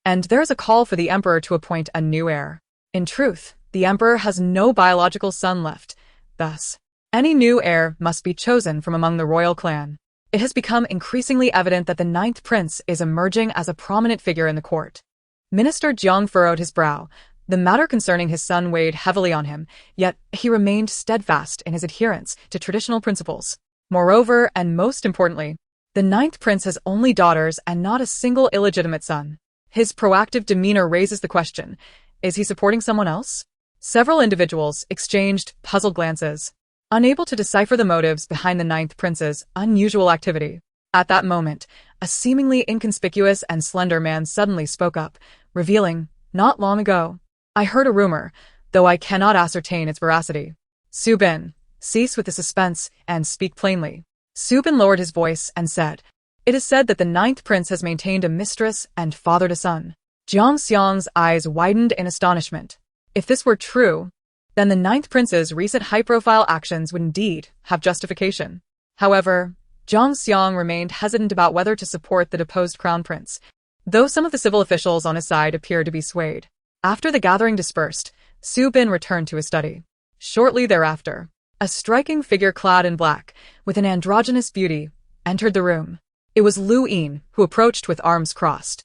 S1: and there is a call for the Emperor to appoint a new heir. In truth, the Emperor has no biological son left. Thus, any new heir must be chosen from among the royal clan. It has become increasingly evident that the ninth prince is emerging as a prominent figure in the court. Minister Jiang furrowed his brow. The matter concerning his son weighed heavily on him, yet he remained steadfast in his adherence to traditional principles. Moreover, and most importantly, the ninth prince has only daughters and not a single illegitimate son. His proactive demeanor raises the question, is he supporting someone else? Several individuals exchanged puzzled glances, unable to decipher the motives behind the ninth prince's unusual activity. At that moment, a seemingly inconspicuous and slender man suddenly spoke up, revealing, not long ago, I heard a rumor, though I cannot ascertain its veracity. Subin, cease with the suspense and speak plainly. Subin lowered his voice and said, it is said that the ninth prince has maintained a mistress and fathered a son. Jiang Xiang's eyes widened in astonishment. If this were true, then the ninth prince's recent high-profile actions would indeed have justification. However, Jiang Xiang remained hesitant about whether to support the deposed crown prince, though some of the civil officials on his side appeared to be swayed. After the gathering dispersed, Su Bin returned to his study. Shortly thereafter, a striking figure clad in black, with an androgynous beauty, entered the room. It was Lu Yin, who approached with arms crossed.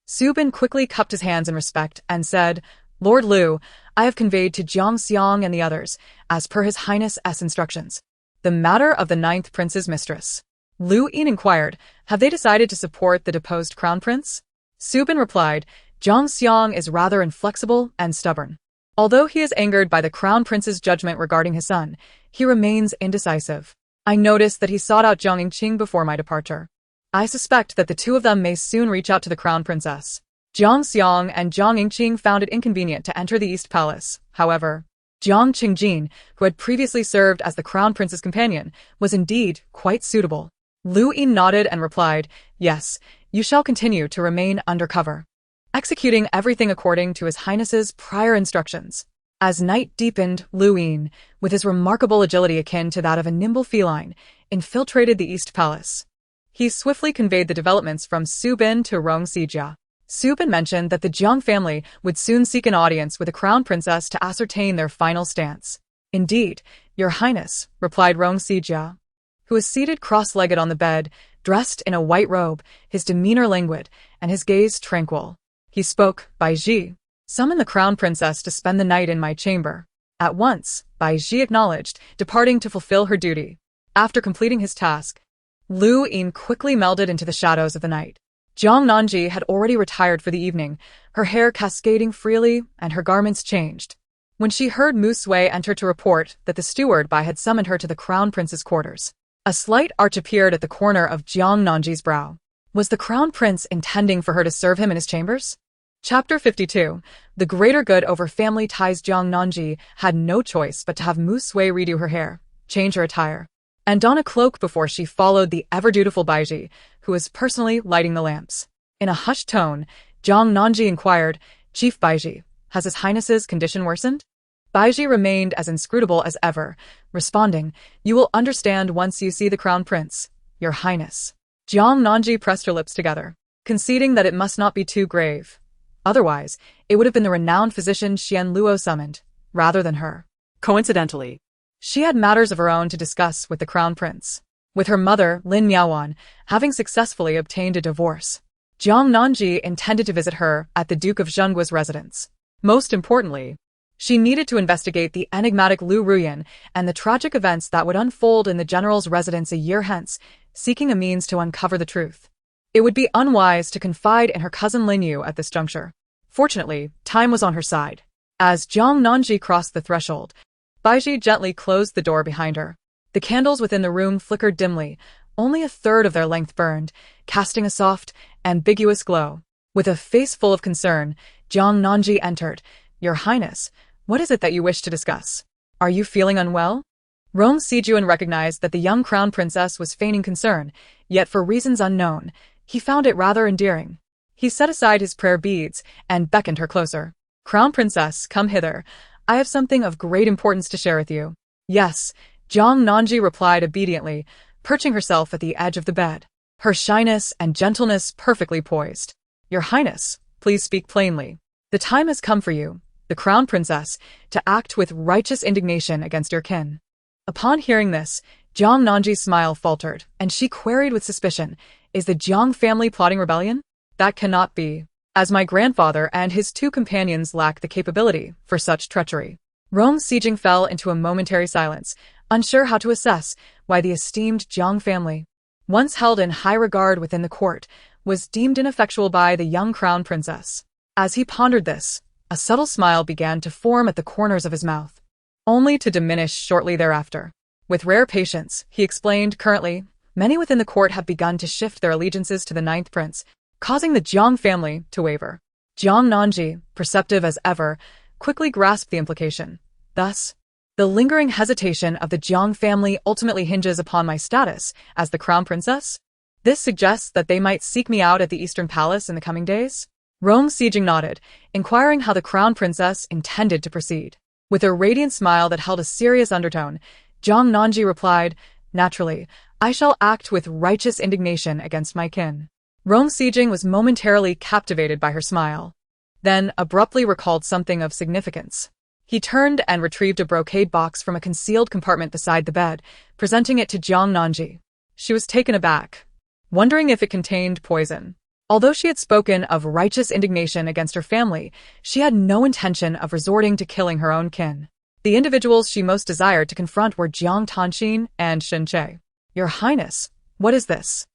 S1: Su Bin quickly cupped his hands in respect and said, Lord Lu, I have conveyed to Jiang Xiang and the others, as per His Highness's instructions, the matter of the ninth prince's mistress. Lu Yin inquired, have they decided to support the deposed crown prince? Su Bin replied, Jiang Xiang is rather inflexible and stubborn. Although he is angered by the crown prince's judgment regarding his son, he remains indecisive. I noticed that he sought out Jiang Yingqing before my departure. I suspect that the two of them may soon reach out to the crown princess. Jiang Xiang and Jiang Yingqing found it inconvenient to enter the East Palace. However, Jiang Qingjin, who had previously served as the crown prince's companion, was indeed quite suitable. Lu Yin nodded and replied, yes, you shall continue to remain undercover, executing everything according to His Highness's prior instructions. As night deepened, Lu Yin, with his remarkable agility akin to that of a nimble feline, infiltrated the East Palace. He swiftly conveyed the developments from Su Bin to Rong Sijia. Su Bin mentioned that the Jiang family would soon seek an audience with the crown princess to ascertain their final stance. Indeed, Your Highness, replied Rong Sijia, who was seated cross-legged on the bed, dressed in a white robe, his demeanor languid, and his gaze tranquil. He spoke, Bai Ji, summon the crown princess to spend the night in my chamber. At once, Bai Ji acknowledged, departing to fulfill her duty. After completing his task, Lu Yin quickly melded into the shadows of the night. Jiang Nanji had already retired for the evening, her hair cascading freely and her garments changed. When she heard Mu Sui enter to report that the steward Bai had summoned her to the crown prince's quarters, a slight arch appeared at the corner of Jiang Nanji's brow. Was the crown prince intending for her to serve him in his chambers? Chapter 52. The greater good over family ties. Jiang Nanji had no choice but to have Mu Sui redo her hair, change her attire, and don a cloak before she followed the ever-dutiful Baiji, who was personally lighting the lamps. In a hushed tone, Jiang Nanji inquired, Chief Baiji, has His Highness's condition worsened? Baiji remained as inscrutable as ever, responding, you will understand once you see the crown prince, Your Highness. Jiang Nanji pressed her lips together, conceding that it must not be too grave. Otherwise, it would have been the renowned physician Xian Luo summoned, rather than her.
S2: Coincidentally,
S1: she had matters of her own to discuss with the crown prince. With her mother, Lin Miaowan, having successfully obtained a divorce, Jiang Nanji intended to visit her at the Duke of Zhengguo's residence. Most importantly, she needed to investigate the enigmatic Lu Ruyan and the tragic events that would unfold in the general's residence a year hence, seeking a means to uncover the truth. It would be unwise to confide in her cousin Lin Yu at this juncture. Fortunately, time was on her side. As Jiang Nanji crossed the threshold, Baiji gently closed the door behind her. The candles within the room flickered dimly, only a third of their length burned, casting a soft, ambiguous glow. With a face full of concern, Jiang Nanji entered. Your Highness, what is it that you wish to discuss? Are you feeling unwell? Rong Sijuan recognized that the young crown princess was feigning concern, yet for reasons unknown, he found it rather endearing. He set aside his prayer beads and beckoned her closer. Crown princess, come hither. I have something of great importance to share with you. Yes, Jiang Nanji replied obediently, perching herself at the edge of the bed, her shyness and gentleness perfectly poised. Your Highness, please speak plainly. The time has come for you, the crown princess, to act with righteous indignation against your kin. Upon hearing this, Jiang Nanji's smile faltered, and she queried with suspicion, "Is the Jiang family plotting rebellion? That cannot be, as my grandfather and his two companions lack the capability for such treachery." Rong Sijing fell into a momentary silence, unsure how to assess why the esteemed Jiang family, once held in high regard within the court, was deemed ineffectual by the young crown princess. As he pondered this, a subtle smile began to form at the corners of his mouth, only to diminish shortly thereafter. With rare patience, he explained, "Currently, many within the court have begun to shift their allegiances to the ninth prince, causing the Jiang family to waver." Jiang Nanji, perceptive as ever, quickly grasped the implication. "Thus, the lingering hesitation of the Jiang family ultimately hinges upon my status as the crown princess? This suggests that they might seek me out at the Eastern Palace in the coming days?" Rong Sijing nodded, inquiring how the crown princess intended to proceed. With a radiant smile that held a serious undertone, Jiang Nanji replied, "Naturally, I shall act with righteous indignation against my kin." Rong Sijing was momentarily captivated by her smile, then abruptly recalled something of significance. He turned and retrieved a brocade box from a concealed compartment beside the bed, presenting it to Jiang Nanji. She was taken aback, wondering if it contained poison. Although she had spoken of righteous indignation against her family, she had no intention of resorting to killing her own kin. The individuals she most desired to confront were Jiang Tanxin and Shen Che. "Your Highness, what is this?"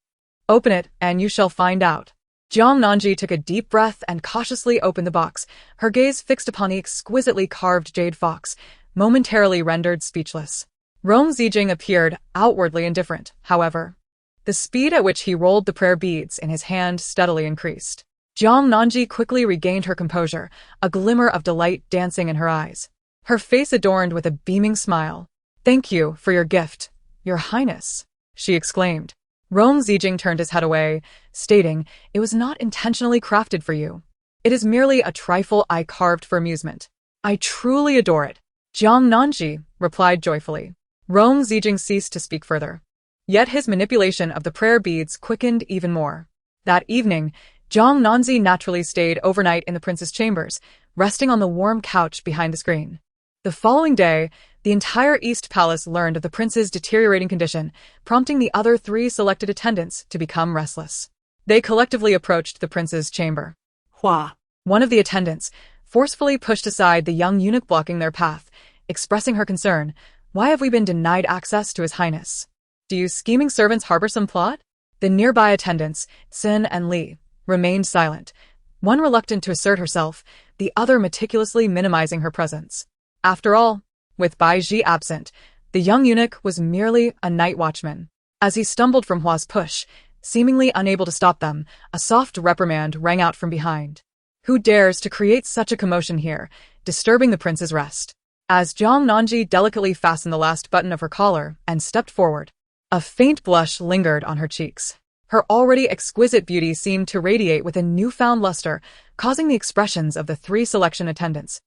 S1: "Open it, and you shall find out." Jiang Nanji took a deep breath and cautiously opened the box, her gaze fixed upon the exquisitely carved jade fox, momentarily rendered speechless. Rong Zijing appeared outwardly indifferent, however. The speed at which he rolled the prayer beads in his hand steadily increased. Jiang Nanji quickly regained her composure, a glimmer of delight dancing in her eyes, her face adorned with a beaming smile. "Thank you for your gift, Your Highness," she exclaimed. Rong Zijing turned his head away, stating, "It was not intentionally crafted for you. It is merely a trifle I carved for amusement. I truly adore it." Jiang Nanji replied joyfully. Rong Zijing ceased to speak further. Yet his manipulation of the prayer beads quickened even more. That evening, Jiang Nanzi naturally stayed overnight in the prince's chambers, resting on the warm couch behind the screen. The following day, the entire East Palace learned of the prince's deteriorating condition, prompting the other 3 selected attendants to become restless. They collectively approached the prince's chamber.
S2: Hua.
S1: One of the attendants forcefully pushed aside the young eunuch blocking their path, expressing her concern, "Why have we been denied access to His Highness? Do you scheming servants harbor some plot?" The nearby attendants, Xin and Li, remained silent, one reluctant to assert herself, the other meticulously minimizing her presence. After all, with Bai Ji absent, the young eunuch was merely a night watchman. As he stumbled from Hua's push, seemingly unable to stop them, a soft reprimand rang out from behind. "Who dares to create such a commotion here, disturbing the prince's rest?" As Jiang Nanji delicately fastened the last button of her collar and stepped forward, a faint blush lingered on her cheeks. Her already exquisite beauty seemed to radiate with a newfound luster, causing the expressions of the 3 selection attendants,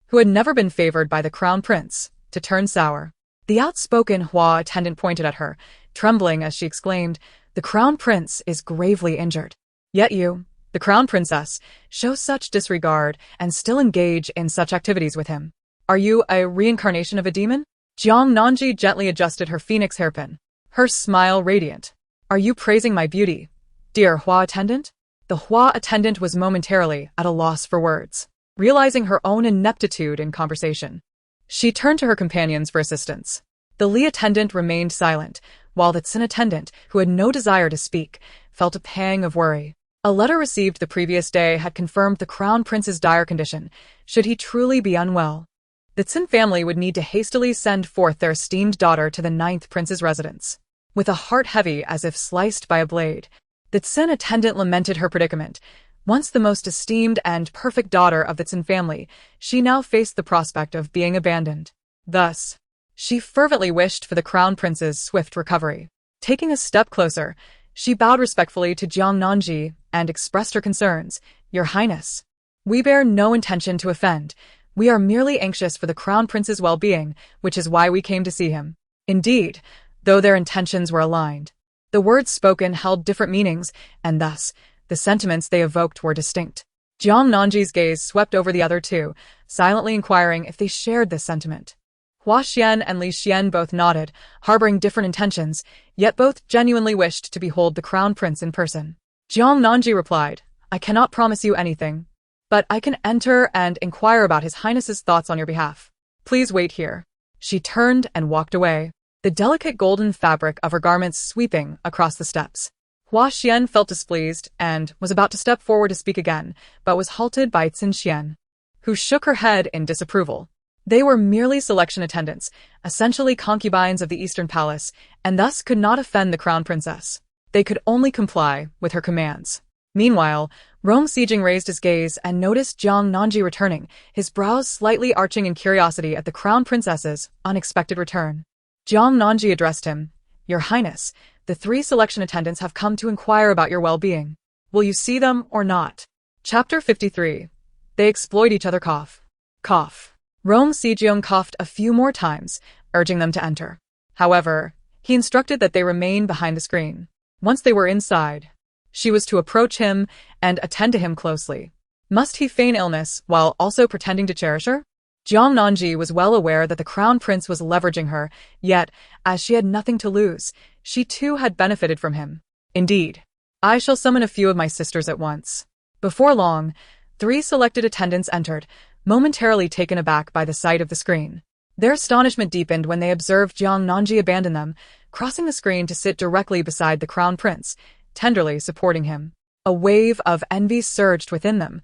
S1: who had never been favored by the crown prince, to turn sour. The outspoken Hua attendant pointed at her, trembling as she exclaimed, "The crown prince is gravely injured. Yet you, the crown princess, show such disregard and still engage in such activities with him. Are you a reincarnation of a demon?" Jiang Nanji gently adjusted her phoenix hairpin, her smile radiant. "Are you praising my beauty, dear Hua attendant?" The Hua attendant was momentarily at a loss for words, realizing her own ineptitude in conversation. She turned to her companions for assistance. The Li attendant remained silent, while the Xin attendant, who had no desire to speak, felt a pang of worry. A letter received the previous day had confirmed the crown prince's dire condition, should he truly be unwell. The Xin family would need to hastily send forth their esteemed daughter to the 9th prince's residence. With a heart heavy as if sliced by a blade, the Xin attendant lamented her predicament. Once the most esteemed and perfect daughter of the Xin family, she now faced the prospect of being abandoned. Thus, she fervently wished for the crown prince's swift recovery. Taking a step closer, she bowed respectfully to Jiang Nanji and expressed her concerns. "Your Highness, we bear no intention to offend. We are merely anxious for the crown prince's well-being, which is why we came to see him." Indeed, though their intentions were aligned, the words spoken held different meanings, and thus, the sentiments they evoked were distinct. Jiang Nanji's gaze swept over the other 2, silently inquiring if they shared this sentiment. Hua Xian and Li Xian both nodded, harboring different intentions, yet both genuinely wished to behold the crown prince in person. Jiang Nanji replied, I cannot promise you anything, but I can enter and inquire about His Highness's thoughts on your behalf. Please wait here. She turned and walked away, the delicate golden fabric of her garments sweeping across the steps. Hua Xian felt displeased and was about to step forward to speak again, but was halted by Qin Xian, who shook her head in disapproval. They were merely selection attendants, essentially concubines of the Eastern Palace, and thus could not offend the crown princess. They could only comply with her commands. Meanwhile, Rong Sijing raised his gaze and noticed Jiang Nanji returning, his brows slightly arching in curiosity at the crown princess's unexpected return. Jiang Nanji addressed him, Your Highness, the 3 selection attendants have come to inquire about your well-being. Will you see them or not? Chapter 53. They exploit each other. Cough. Rong Sijing coughed a few more times, urging them to enter. However, he instructed that they remain behind the screen. Once they were inside, she was to approach him and attend to him closely. Must he feign illness while also pretending to cherish her? Jiang Nanji was well aware that the crown prince was leveraging her, yet, as she had nothing to lose, she too had benefited from him. Indeed, I shall summon a few of my sisters at once. Before long, 3 selected attendants entered, momentarily taken aback by the sight of the screen. Their astonishment deepened when they observed Jiang Nanji abandon them, crossing the screen to sit directly beside the crown prince, tenderly supporting him. A wave of envy surged within them,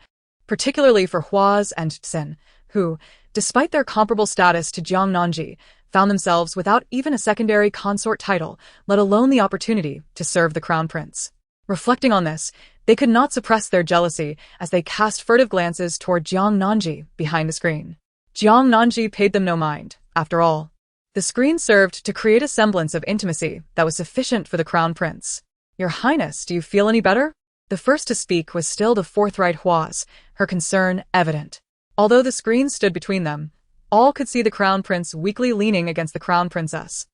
S1: particularly for Hua's and Xin, who, despite their comparable status to Jiang Nanji, found themselves without even a secondary consort title, let alone the opportunity to serve the crown prince. Reflecting on this, they could not suppress their jealousy as they cast furtive glances toward Jiang Nanji behind the screen. Jiang Nanji paid them no mind, after all. The screen served to create a semblance of intimacy that was sufficient for the crown prince. Your Highness, do you feel any better? The first to speak was still the forthright Hua's, her concern evident. Although the screen stood between them, all could see the crown prince weakly leaning against the crown princess,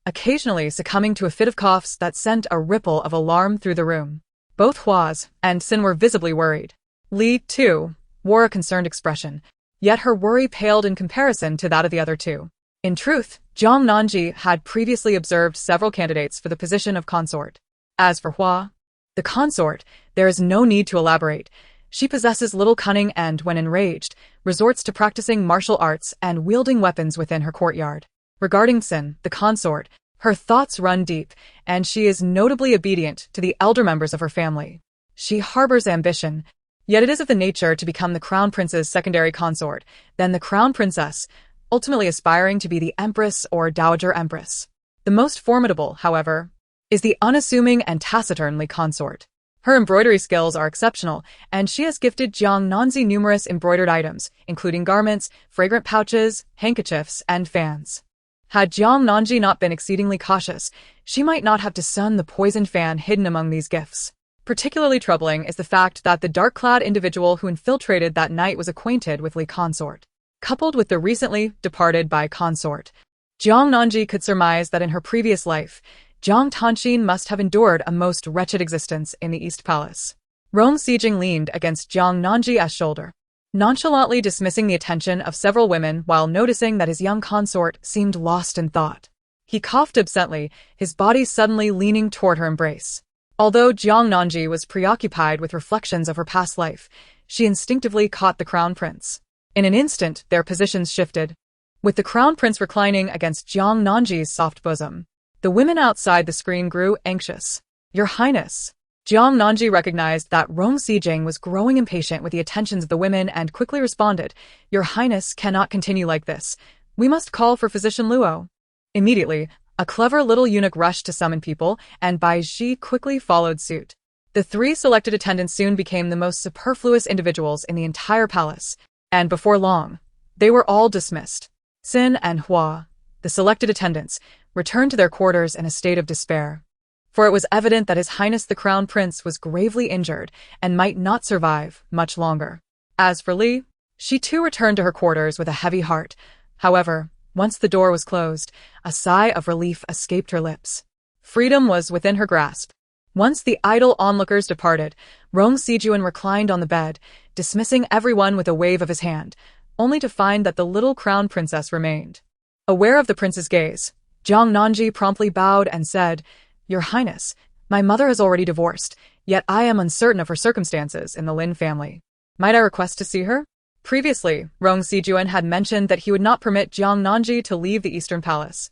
S1: occasionally succumbing to a fit of coughs that sent a ripple of alarm through the room. Both Hua's and Xin were visibly worried. Li, too, wore a concerned expression, yet her worry paled in comparison to that of the other 2. In truth, Jiang Nanji had previously observed several candidates for the position of consort. As for Hua, the consort, there is no need to elaborate. She possesses little cunning and, when enraged, resorts to practicing martial arts and wielding weapons within her courtyard. Regarding Xin, the consort, her thoughts run deep, and she is notably obedient to the elder members of her family. She harbors ambition, yet it is of the nature to become the crown prince's secondary consort, then the crown princess, ultimately aspiring to be the empress or dowager empress. The most formidable, however, is the unassuming and taciturnly consort. Her embroidery skills are exceptional, and she has gifted Jiang Nanji numerous embroidered items, including garments, fragrant pouches, handkerchiefs, and fans. Had Jiang Nanji not been exceedingly cautious, she might not have discerned the poisoned fan hidden among these gifts. Particularly troubling is the fact that the dark-clad individual who infiltrated that night was acquainted with Li Consort. Coupled with the recently departed by Consort, Jiang Nanji could surmise that in her previous life, Jiang Tanxin must have endured a most wretched existence in the East Palace. Rong Sijing leaned against Jiang Nanji's shoulder, nonchalantly dismissing the attention of several women while noticing that his young consort seemed lost in thought. He coughed absently, his body suddenly leaning toward her embrace. Although Jiang Nanji was preoccupied with reflections of her past life, she instinctively caught the crown prince. In an instant, their positions shifted, with the crown prince reclining against Jiang Nanji's soft bosom. The women outside the screen grew anxious. Your Highness. Jiang Nanji recognized that Rong Sijing was growing impatient with the attentions of the women and quickly responded, Your Highness cannot continue like this. We must call for Physician Luo. Immediately, a clever little eunuch rushed to summon people, and Bai Zhi quickly followed suit. The 3 selected attendants soon became the most superfluous individuals in the entire palace, and before long, they were all dismissed. Xin and Hua, the selected attendants, returned to their quarters in a state of despair. For it was evident that His Highness the Crown Prince was gravely injured and might not survive much longer. As for Li, she too returned to her quarters with a heavy heart. However, once the door was closed, a sigh of relief escaped her lips. Freedom was within her grasp. Once the idle onlookers departed, Rong Sijuan reclined on the bed, dismissing everyone with a wave of his hand, only to find that the little crown princess remained. Aware of the prince's gaze, Jiang Nanji promptly bowed and said, "Your Highness, my mother is already divorced, yet I am uncertain of her circumstances in the Lin family. Might I request to see her?" Previously, Rong Sijuan had mentioned that he would not permit Jiang Nanji to leave the Eastern Palace,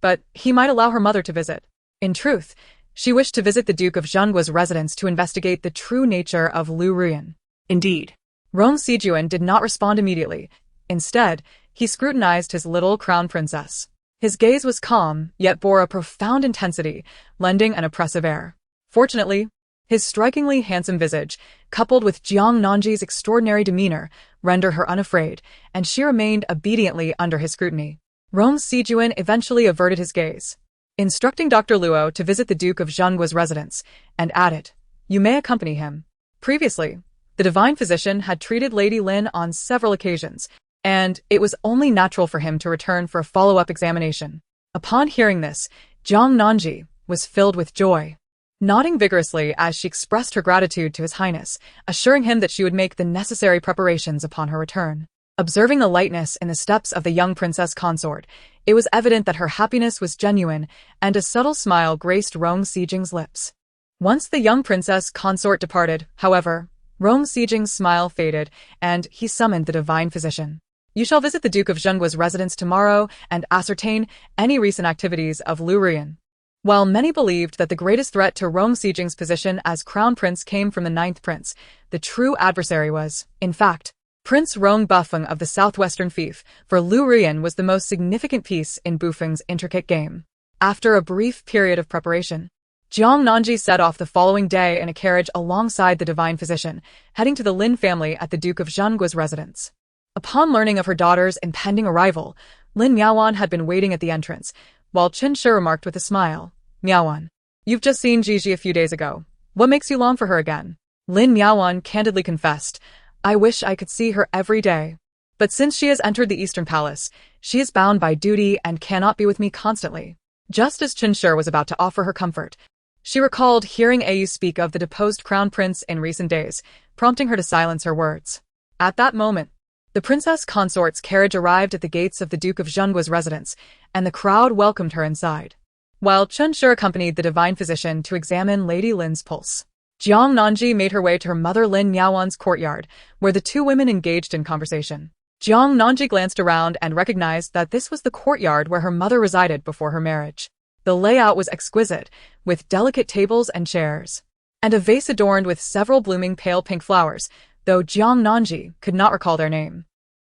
S1: but he might allow her mother to visit. In truth, she wished to visit the Duke of Zhenguo's residence to investigate the true nature of Lu Ruyan.
S2: Indeed.
S1: Rong Sijuan did not respond immediately. Instead, he scrutinized his little crown princess. His gaze was calm, yet bore a profound intensity, lending an oppressive air. Fortunately, his strikingly handsome visage, coupled with Jiang Nanji's extraordinary demeanor, rendered her unafraid, and she remained obediently under his scrutiny. Rong Sijuan eventually averted his gaze, instructing Dr. Luo to visit the Duke of Zhenguo's residence, and added, "You may accompany him." Previously, the divine physician had treated Lady Lin on several occasions, and it was only natural for him to return for a follow-up examination. Upon hearing this, Jiang Nanji was filled with joy, nodding vigorously as she expressed her gratitude to His Highness, assuring him that she would make the necessary preparations upon her return. Observing the lightness in the steps of the young princess consort, it was evident that her happiness was genuine, and a subtle smile graced Rong Sijing's lips. Once the young princess consort departed, however, Rong Sijing's smile faded, and he summoned the divine physician. "You shall visit the Duke of Zhenguo's residence tomorrow and ascertain any recent activities of Lu Ruyan." While many believed that the greatest threat to Rong Sijing's position as crown prince came from the ninth prince, the true adversary was, in fact, Prince Rong Bufeng of the southwestern fief, for Lu Ruyan was the most significant piece in Bufeng's intricate game. After a brief period of preparation, Jiang Nanji set off the following day in a carriage alongside the divine physician, heading to the Lin family at the Duke of Zhenguo's residence. Upon learning of her daughter's impending arrival, Lin Miaowan had been waiting at the entrance, while Qin Shi remarked with a smile, "Miaowan, you've just seen Gigi a few days ago. What makes you long for her again?" Lin Miaowan candidly confessed, "I wish I could see her every day. But since she has entered the Eastern Palace, she is bound by duty and cannot be with me constantly." Just as Qin Shi was about to offer her comfort, she recalled hearing Ayu speak of the deposed crown prince in recent days, prompting her to silence her words. At that moment, the princess consort's carriage arrived at the gates of the Duke of Zhenguo's residence, and the crowd welcomed her inside. While Qin Shi accompanied the divine physician to examine Lady Lin's pulse, Jiang Nanji made her way to her mother Lin Miaowan's courtyard, where the two women engaged in conversation. Jiang Nanji glanced around and recognized that this was the courtyard where her mother resided before her marriage. The layout was exquisite, with delicate tables and chairs, and a vase adorned with several blooming pale pink flowers, though Jiang Nanji could not recall their name.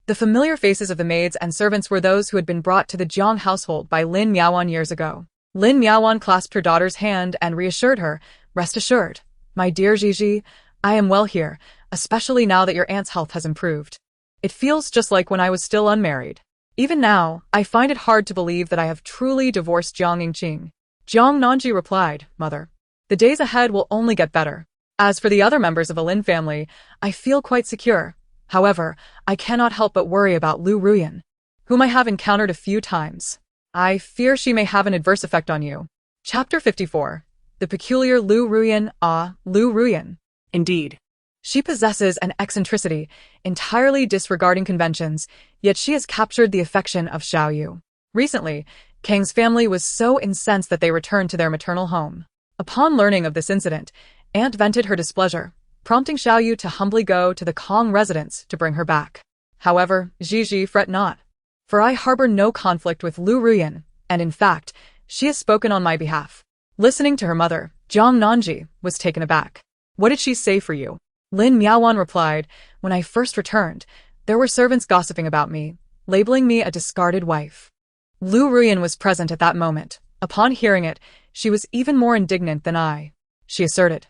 S1: The familiar faces of the maids and servants were those who had been brought to the Jiang household by Lin Miaowan years ago. Lin Miaowan clasped her daughter's hand and reassured her, "Rest assured, my dear Gigi, I am well here, especially now that your aunt's health has improved. It feels just like when I was still unmarried. Even now, I find it hard to believe that I have truly divorced Jiang Yingqing." Jiang Nanji replied, "Mother, the days ahead will only get better. As for the other members of the Lin family, I feel quite secure. However, I cannot help but worry about Lu Ruyan, whom I have encountered a few times. I fear she may have an adverse effect on you." Chapter 54. The peculiar Lu Ruyan. Lu Ruyan.
S2: Indeed.
S1: She possesses an eccentricity, entirely disregarding conventions, yet she has captured the affection of Xiaoyu. Recently, Kang's family was so incensed that they returned to their maternal home. Upon learning of this incident, Aunt vented her displeasure, prompting Xiaoyu to humbly go to the Kong residence to bring her back. However, Gigi, fret not, for I harbor no conflict with Lu Ruyan, and in fact, she has spoken on my behalf. Listening to her mother, Jiang Nanji was taken aback. "What did she say for you?" Lin Miaowan replied, "When I first returned, there were servants gossiping about me, labeling me a discarded wife." Lu Ruyan was present at that moment. Upon hearing it, she was even more indignant than I. She asserted,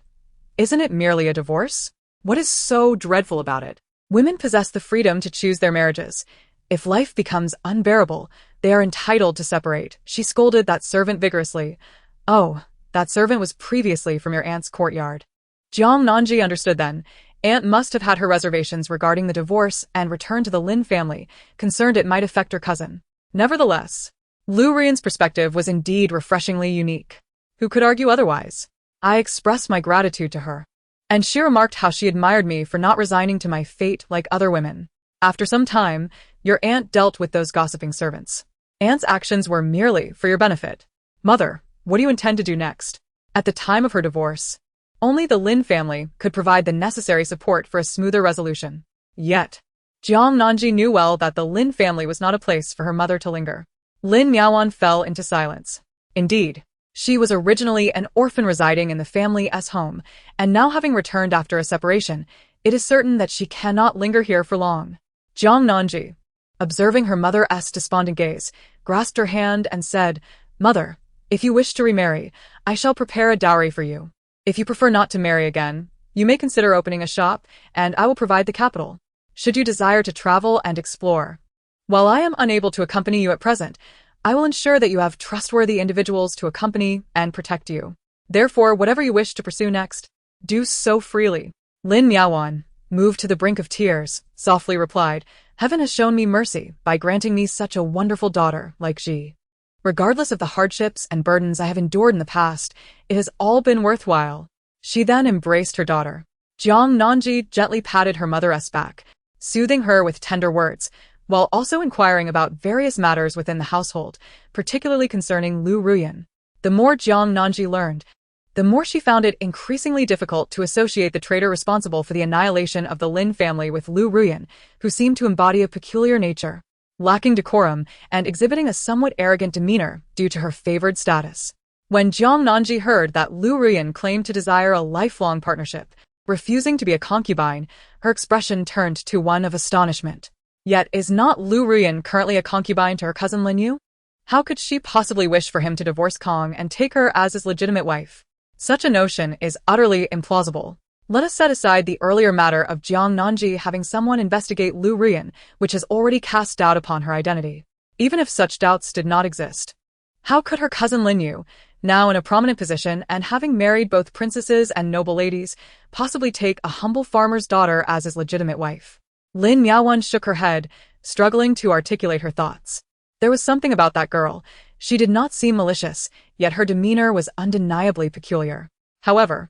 S1: "Isn't it merely a divorce? What is so dreadful about it? Women possess the freedom to choose their marriages. If life becomes unbearable, they are entitled to separate." She scolded that servant vigorously. "Oh, that servant was previously from your aunt's courtyard." Jiang Nanji understood then. Aunt must have had her reservations regarding the divorce and return to the Lin family, concerned it might affect her cousin. Nevertheless, Lu Ruyan's perspective was indeed refreshingly unique. Who could argue otherwise? I expressed my gratitude to her, and she remarked how she admired me for not resigning to my fate like other women. After some time, your aunt dealt with those gossiping servants. Aunt's actions were merely for your benefit. Mother, what do you intend to do next? At the time of her divorce, only the Lin family could provide the necessary support for a smoother resolution. Yet, Jiang Nanji knew well that the Lin family was not a place for her mother to linger. Lin Miaowan fell into silence. Indeed, she was originally an orphan residing in the family's home, and now having returned after a separation, it is certain that she cannot linger here for long. Jiang Nanji, observing her mother's despondent gaze, grasped her hand and said, "Mother, if you wish to remarry, I shall prepare a dowry for you. If you prefer not to marry again, you may consider opening a shop, and I will provide the capital. Should you desire to travel and explore, while I am unable to accompany you at present, I will ensure that you have trustworthy individuals to accompany and protect you. Therefore, whatever you wish to pursue next, do so freely." Lin Miaowan, moved to the brink of tears, softly replied, "Heaven has shown me mercy by granting me such a wonderful daughter like Ji. Regardless of the hardships and burdens I have endured in the past, it has all been worthwhile." She then embraced her daughter. Jiang Nanji gently patted her mother's back, soothing her with tender words, while also inquiring about various matters within the household, particularly concerning Lu Ruyan. The more Jiang Nanji learned, the more she found it increasingly difficult to associate the traitor responsible for the annihilation of the Lin family with Lu Ruyan, who seemed to embody a peculiar nature, lacking decorum and exhibiting a somewhat arrogant demeanor due to her favored status. When Jiang Nanji heard that Lu Ruyan claimed to desire a lifelong partnership, refusing to be a concubine, her expression turned to one of astonishment. Yet is not Lu Ruyan currently a concubine to her cousin Lin Yu? How could she possibly wish for him to divorce Kong and take her as his legitimate wife? Such a notion is utterly implausible. Let us set aside the earlier matter of Jiang Nanji having someone investigate Lu Ruyan, which has already cast doubt upon her identity. Even if such doubts did not exist, how could her cousin Lin Yu, now in a prominent position and having married both princesses and noble ladies, possibly take a humble farmer's daughter as his legitimate wife? Lin Miaowan shook her head, struggling to articulate her thoughts. There was something about that girl. She did not seem malicious, yet her demeanor was undeniably peculiar. However,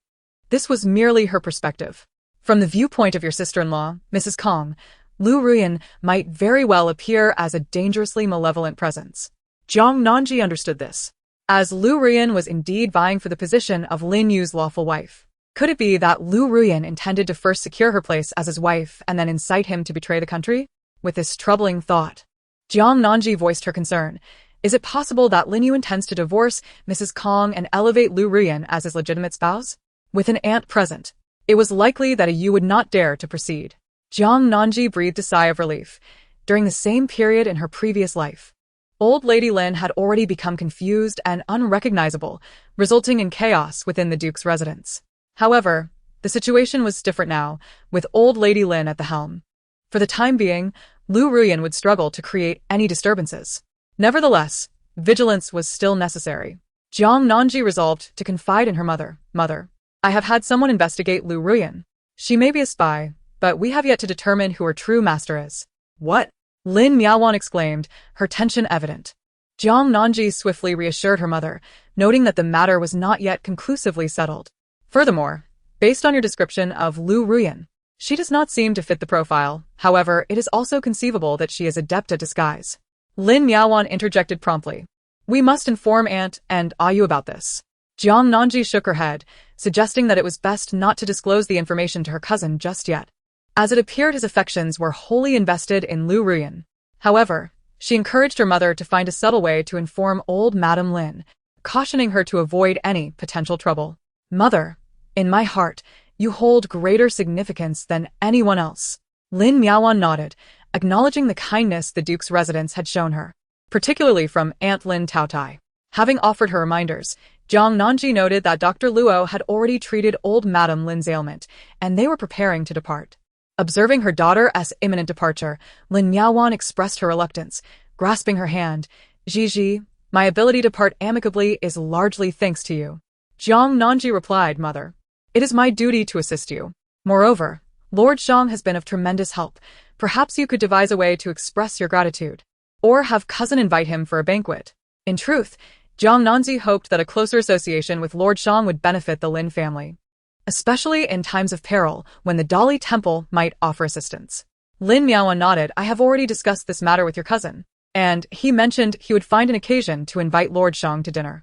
S1: this was merely her perspective. From the viewpoint of your sister-in-law, Mrs. Kong, Lu Ruyan might very well appear as a dangerously malevolent presence. Jiang Nanji understood this, as Lu Ruyan was indeed vying for the position of Lin Yu's lawful wife. Could it be that Lu Ruyan intended to first secure her place as his wife and then incite him to betray the country? With this troubling thought, Jiang Nanji voiced her concern. Is it possible that Lin Yu intends to divorce Mrs. Kong and elevate Lu Ruyan as his legitimate spouse? With an aunt present, it was likely that a Yu would not dare to proceed. Jiang Nanji breathed a sigh of relief. During the same period in her previous life, old Lady Lin had already become confused and unrecognizable, resulting in chaos within the Duke's residence. However, the situation was different now, with old Lady Lin at the helm. For the time being, Lu Ruyan would struggle to create any disturbances. Nevertheless, vigilance was still necessary. Jiang Nanji resolved to confide in her mother. "Mother, I have had someone investigate Lu Ruyan. She may be a spy, but we have yet to determine who her true master is." "What?" Lin Miaowan exclaimed, her tension evident. Jiang Nanji swiftly reassured her mother, noting that the matter was not yet conclusively settled. "Furthermore, based on your description of Lu Ruyan, she does not seem to fit the profile. However, it is also conceivable that she is adept at disguise." Lin Miaowan interjected promptly. "We must inform Aunt and Ayu about this." Jiang Nanji shook her head, suggesting that it was best not to disclose the information to her cousin just yet, as it appeared his affections were wholly invested in Lu Ruyan. However, she encouraged her mother to find a subtle way to inform old Madame Lin, cautioning her to avoid any potential trouble. "Mother, in my heart, you hold greater significance than anyone else." Lin Miaowan nodded, acknowledging the kindness the Duke's residence had shown her, particularly from Aunt Lin Taotai. Having offered her reminders, Jiang Nanji noted that Dr. Luo had already treated old Madame Lin's ailment, and they were preparing to depart. Observing her daughter's imminent departure, Lin Miaowan expressed her reluctance, grasping her hand. "Ji, my ability to part amicably is largely thanks to you." Jiang Nanji replied, "Mother, it is my duty to assist you. Moreover, Lord Zhang has been of tremendous help. Perhaps you could devise a way to express your gratitude, or have cousin invite him for a banquet." In truth, Jiang Nanji hoped that a closer association with Lord Zhang would benefit the Lin family, especially in times of peril when the Dali Temple might offer assistance. Lin Miaowan nodded. "I have already discussed this matter with your cousin. and he mentioned he would find an occasion to invite Lord Shang to dinner.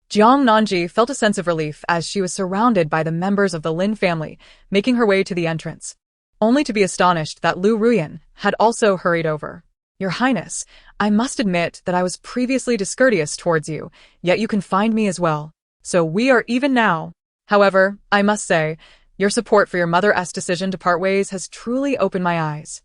S1: Jiang Nanji felt a sense of relief as she was surrounded by the members of the Lin family, making her way to the entrance, only to be astonished that Lu Ruyan had also hurried over. Your Highness, I must admit that I was previously discourteous towards you, yet you can find me as well. So we are even now. However, I must say, your support for your mother's decision to part ways has truly opened my eyes.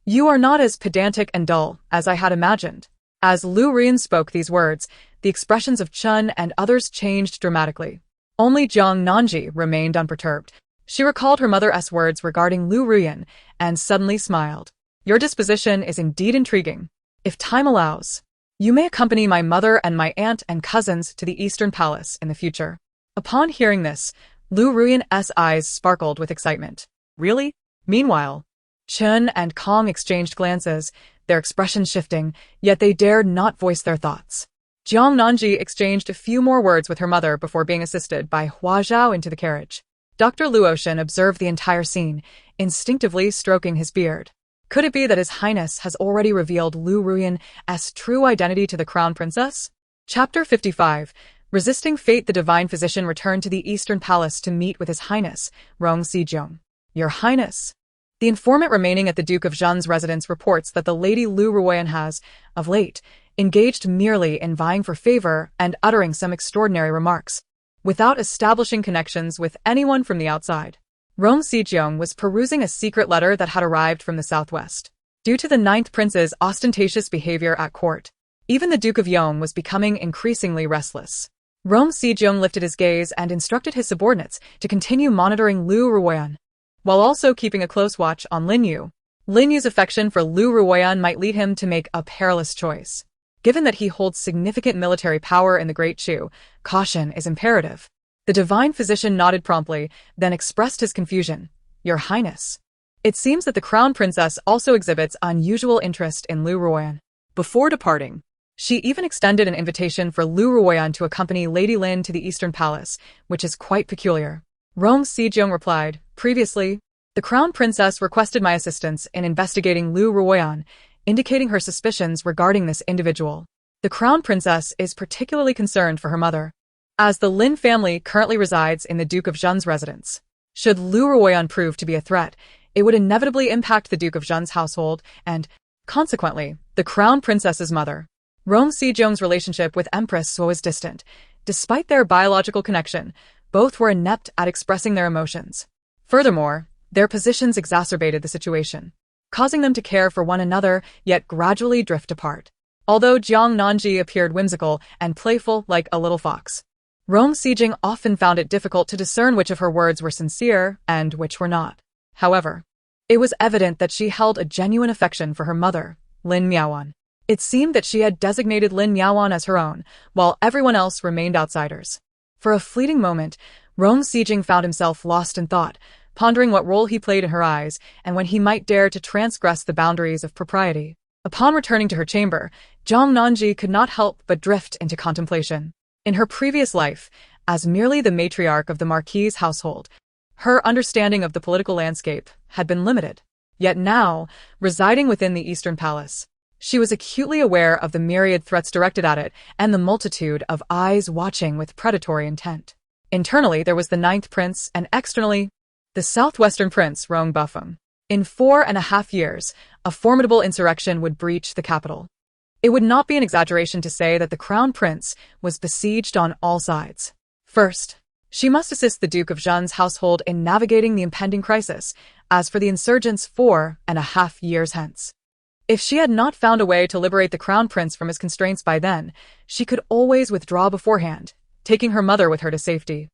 S1: You are not as pedantic and dull as I had imagined. As Lu Ruyan spoke these words, the expressions of Chun and others changed dramatically. Only Jiang Nanji remained unperturbed. She recalled her mother's words regarding Lu Ruyan and suddenly smiled. Your disposition is indeed intriguing. If time allows, you may accompany my mother and my aunt and cousins to the Eastern Palace in the future. Upon hearing this, Lu Ruyan's eyes sparkled with excitement. Really? Meanwhile, Chun and Kong exchanged glances, their expressions shifting, yet they dared not voice their thoughts. Jiang Nanji exchanged a few more words with her mother before being assisted by Hua Zhao into the carriage. Dr. Luotian observed the entire scene, instinctively stroking his beard. Could it be that His Highness has already revealed Lu Ruyan's true identity to the Crown Princess? Chapter 55. Resisting fate, the Divine Physician returned to the Eastern Palace to meet with His Highness, Rong Sijong. Your Highness. The informant remaining at the Duke of Zhen's residence reports that the Lady Lu Ruyan has, of late, engaged merely in vying for favor and uttering some extraordinary remarks, without establishing connections with anyone from the outside. Rong Sijong was perusing a secret letter that had arrived from the southwest. Due to the Ninth Prince's ostentatious behavior at court, even the Duke of Yong was becoming increasingly restless. Rong Sijong lifted his gaze and instructed his subordinates to continue monitoring Lu Ruyan, while also keeping a close watch on Lin Yu. Lin Yu's affection for Lu Ruyan might lead him to make a perilous choice. Given that he holds significant military power in the Great Shu, caution is imperative. The Divine Physician nodded promptly, then expressed his confusion. Your Highness. It seems that the Crown Princess also exhibits unusual interest in Lu Ruyan. Before departing, she even extended an invitation for Lu Ruyan to accompany Lady Lin to the Eastern Palace, which is quite peculiar. Rong Sijong replied, previously, the Crown Princess requested my assistance in investigating Lu Ruyan, indicating her suspicions regarding this individual. The Crown Princess is particularly concerned for her mother, as the Lin family currently resides in the Duke of Zhen's residence. Should Lu Ruyan prove to be a threat, it would inevitably impact the Duke of Zhen's household and, consequently, the Crown Princess's mother. Rong Sijong's relationship with Empress Suo was distant. Despite their biological connection, both were inept at expressing their emotions. Furthermore, their positions exacerbated the situation, causing them to care for one another yet gradually drift apart. Although Jiang Nanji appeared whimsical and playful like a little fox, Rong Sijong often found it difficult to discern which of her words were sincere and which were not. However, it was evident that she held a genuine affection for her mother, Lin Miaowan. It seemed that she had designated Lin Miaowan as her own, while everyone else remained outsiders. For a fleeting moment, Rong Sijong found himself lost in thought, pondering what role he played in her eyes and when he might dare to transgress the boundaries of propriety. Upon returning to her chamber, Jiang Nanji could not help but drift into contemplation. In her previous life, as merely the matriarch of the Marquis's household, her understanding of the political landscape had been limited. Yet now, residing within the Eastern Palace, she was acutely aware of the myriad threats directed at it and the multitude of eyes watching with predatory intent. Internally, there was the Ninth Prince, and externally, the Southwestern Prince, Rong Bufeng. In 4.5 years, a formidable insurrection would breach the capital. It would not be an exaggeration to say that the Crown Prince was besieged on all sides. First, she must assist the Duke of Zhen's household in navigating the impending crisis, as for the insurgents 4.5 years hence. If she had not found a way to liberate the Crown Prince from his constraints by then, she could always withdraw beforehand, taking her mother with her to safety.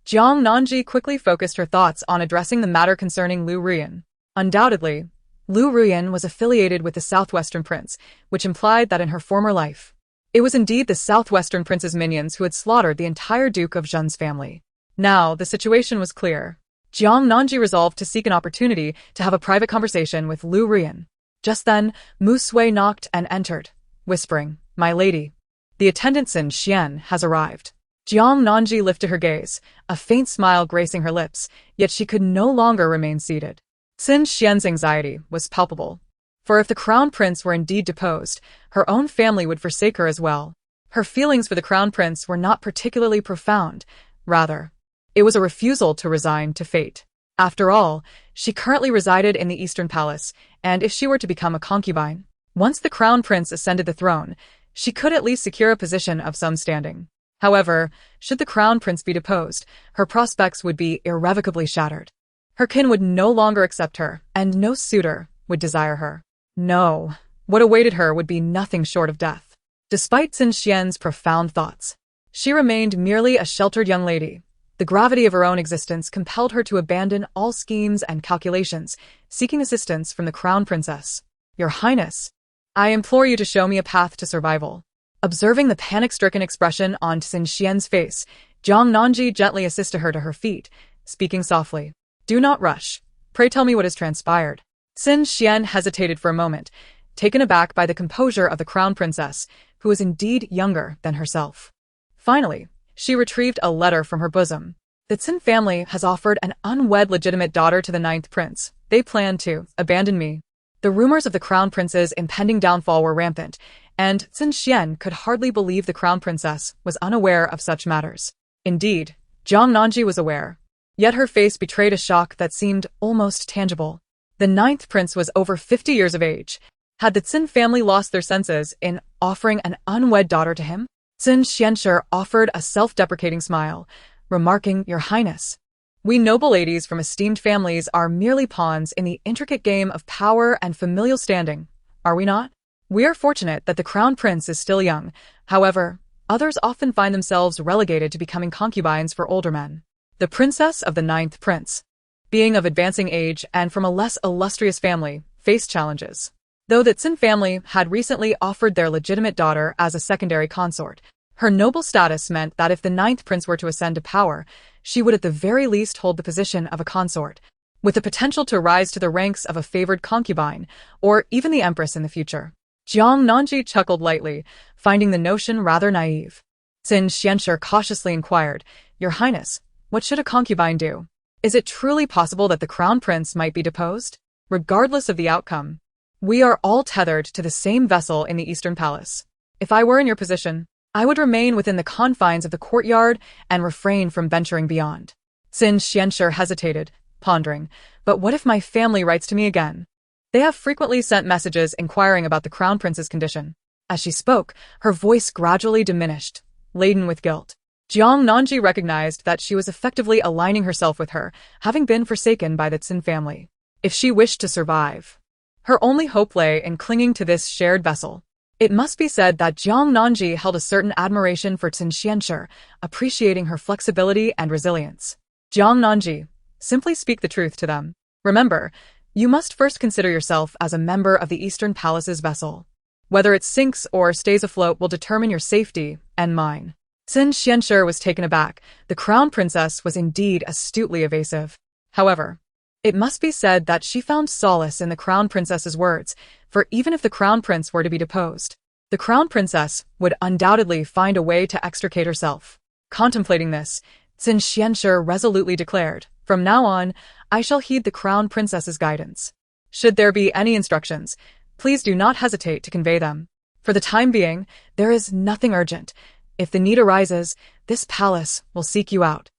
S1: Jiang Nanji quickly focused her thoughts on addressing the matter concerning Lu Ruyan. Undoubtedly, Lu Ruyan was affiliated with the Southwestern Prince, which implied that in her former life, it was indeed the Southwestern Prince's minions who had slaughtered the entire Duke of Zhen's family. Now, the situation was clear. Jiang Nanji resolved to seek an opportunity to have a private conversation with Lu Ruyan. Just then, Mu Sui knocked and entered, whispering, "My lady, the attendant Xin Xian has arrived." Jiang Nanji lifted her gaze, a faint smile gracing her lips, yet she could no longer remain seated. Xin Xian's anxiety was palpable. For if the crown prince were indeed deposed, her own family would forsake her as well. Her feelings for the crown prince were not particularly profound. Rather, it was a refusal to resign to fate. After all, she currently resided in the Eastern Palace, and if she were to become a concubine, once the crown prince ascended the throne, she could at least secure a position of some standing. However, should the crown prince be deposed, her prospects would be irrevocably shattered. Her kin would no longer accept her, and no suitor would desire her. No, what awaited her would be nothing short of death. Despite Xin Xian's profound thoughts, she remained merely a sheltered young lady. The gravity of her own existence compelled her to abandon all schemes and calculations, seeking assistance from the crown princess. Your Highness, I implore you to show me a path to survival. Observing the panic-stricken expression on Xin Xian's face, Jiang Nanji gently assisted her to her feet, speaking softly. Do not rush. Pray tell me what has transpired. Xin Xian hesitated for a moment, taken aback by the composure of the crown princess, who was indeed younger than herself. Finally, she retrieved a letter from her bosom. The Xin family has offered an unwed legitimate daughter to the 9th prince. They plan to abandon me. The rumors of the crown prince's impending downfall were rampant, and Xin Xian could hardly believe the crown princess was unaware of such matters. Indeed, Jiang Nanji was aware. Yet her face betrayed a shock that seemed almost tangible. The 9th prince was over 50 years of age. Had the Xin family lost their senses in offering an unwed daughter to him? Xin Xianshi offered a self-deprecating smile, remarking, Your Highness, we noble ladies from esteemed families are merely pawns in the intricate game of power and familial standing, are we not? We are fortunate that the crown prince is still young. However, others often find themselves relegated to becoming concubines for older men. The princess of the 9th prince, being of advancing age and from a less illustrious family, faced challenges. Though the Xin family had recently offered their legitimate daughter as a secondary consort, her noble status meant that if the 9th prince were to ascend to power, she would at the very least hold the position of a consort, with the potential to rise to the ranks of a favored concubine, or even the empress in the future. Jiang Nanji chuckled lightly, finding the notion rather naive. Xin Xianshi cautiously inquired, Your Highness, what should a concubine do? Is it truly possible that the crown prince might be deposed? Regardless of the outcome, we are all tethered to the same vessel in the Eastern Palace. If I were in your position, I would remain within the confines of the courtyard and refrain from venturing beyond. Xin Xianshi hesitated, pondering, but what if my family writes to me again? They have frequently sent messages inquiring about the crown prince's condition. As she spoke, her voice gradually diminished, laden with guilt. Jiang Nanji recognized that she was effectively aligning herself with her, having been forsaken by the Xin family. If she wished to survive, her only hope lay in clinging to this shared vessel. It must be said that Jiang Nanji held a certain admiration for Xin Xianshi, appreciating her flexibility and resilience. Jiang Nanji, simply speak the truth to them. Remember, you must first consider yourself as a member of the Eastern Palace's vessel. Whether it sinks or stays afloat will determine your safety and mine. Xin Xianshi was taken aback. The crown princess was indeed astutely evasive. However, it must be said that she found solace in the crown princess's words, for even if the crown prince were to be deposed, the crown princess would undoubtedly find a way to extricate herself. Contemplating this, Xin Xianshi resolutely declared, From now on, I shall heed the crown princess's guidance. Should there be any instructions, please do not hesitate to convey them. For the time being, there is nothing urgent. If the need arises, this palace will seek you out.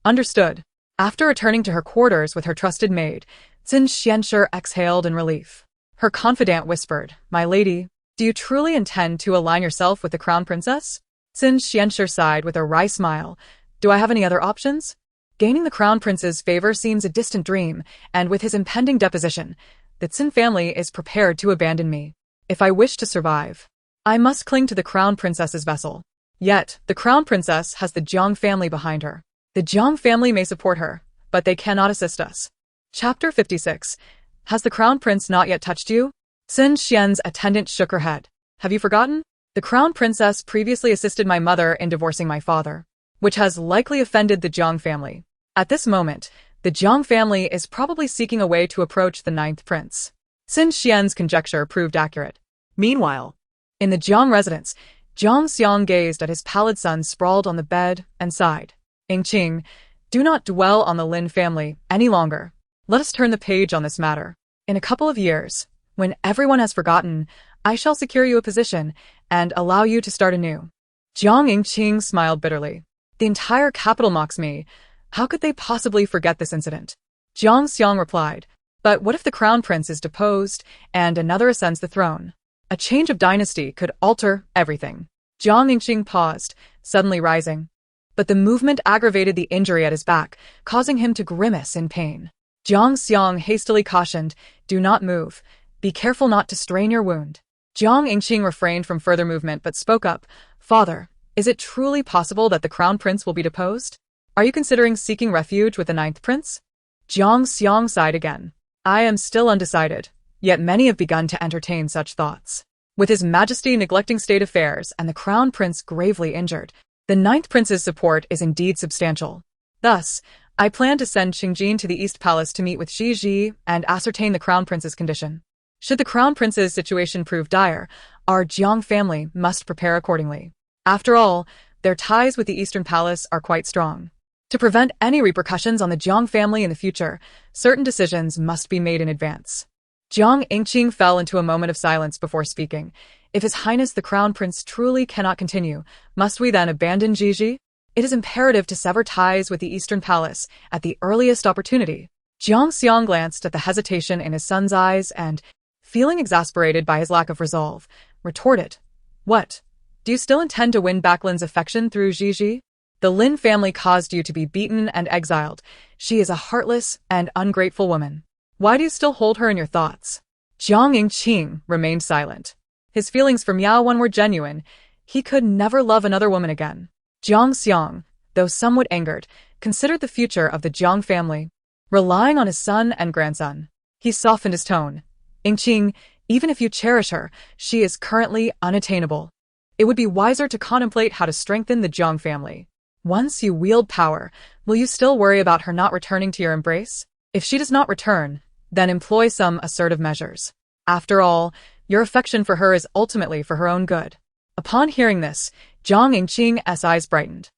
S1: Understood. After returning to her quarters with her trusted maid, Xin Xianshi exhaled in relief. Her confidant whispered, My lady, do you truly intend to align yourself with the crown princess? Xin Xianshi sighed with a wry smile. Do I have any other options? Gaining the crown prince's favor seems a distant dream, and with his impending deposition, the Xin family is prepared to abandon me. If I wish to survive, I must cling to the crown princess's vessel. Yet, the crown princess has the Jiang family behind her. The Jiang family may support her, but they cannot assist us. Chapter 56. Has the crown prince not yet touched you? Xin Xian's attendant shook her head. Have you forgotten? The crown princess previously assisted my mother in divorcing my father, which has likely offended the Jiang family. At this moment, the Jiang family is probably seeking a way to approach the 9th prince. Xin Xian's conjecture proved accurate.
S2: Meanwhile,
S1: in the Jiang residence, Jiang Xiang gazed at his pallid son sprawled on the bed and sighed. Qing, do not dwell on the Lin family any longer. Let us turn the page on this matter. In a couple of years, When everyone has forgotten, I shall secure you a position and allow you to start anew. Jiang Yingqing smiled bitterly. The entire capital mocks me. How could they possibly forget this incident? Jiang Xiang replied, but what if the crown prince is deposed and another ascends the throne? A change of dynasty could alter everything. Jiang Yingqing paused, suddenly rising. But the movement aggravated the injury at his back, causing him to grimace in pain. Jiang Xiang hastily cautioned, do not move. Be careful not to strain your wound. Jiang Yingqing refrained from further movement but spoke up, Father, is it truly possible that the crown prince will be deposed? Are you considering seeking refuge with the ninth prince? Jiang Xiang sighed again. I am still undecided, yet many have begun to entertain such thoughts. With His Majesty neglecting state affairs and the crown prince gravely injured, the ninth prince's support is indeed substantial. Thus, I plan to send Qingjin to the East Palace to meet with Ji and ascertain the crown prince's condition. Should the crown prince's situation prove dire, our Jiang family must prepare accordingly. After all, their ties with the Eastern Palace are quite strong. To prevent any repercussions on the Jiang family in the future, certain decisions must be made in advance. Jiang Yingqing fell into a moment of silence before speaking. If His Highness the Crown Prince truly cannot continue, must we then abandon Ji? It is imperative to sever ties with the Eastern Palace at the earliest opportunity. Jiang Xiang glanced at the hesitation in his son's eyes and, feeling exasperated by his lack of resolve, retorted, What? Do you still intend to win back Lin's affection through Ji? The Lin family caused you to be beaten and exiled. She is a heartless and ungrateful woman. Why do you still hold her in your thoughts? Jiang Yingqing remained silent. His feelings for Miao Wen were genuine. He could never love another woman again. Jiang Xiang, though somewhat angered, considered the future of the Jiang family. Relying on his son and grandson, he softened his tone. Yingqing, even if you cherish her, she is currently unattainable. It would be wiser to contemplate how to strengthen the Jiang family. Once you wield power, will you still worry about her not returning to your embrace? If she does not return, then employ some assertive measures. After all, your affection for her is ultimately for her own good. Upon hearing this, Jiang Yingqing's eyes brightened.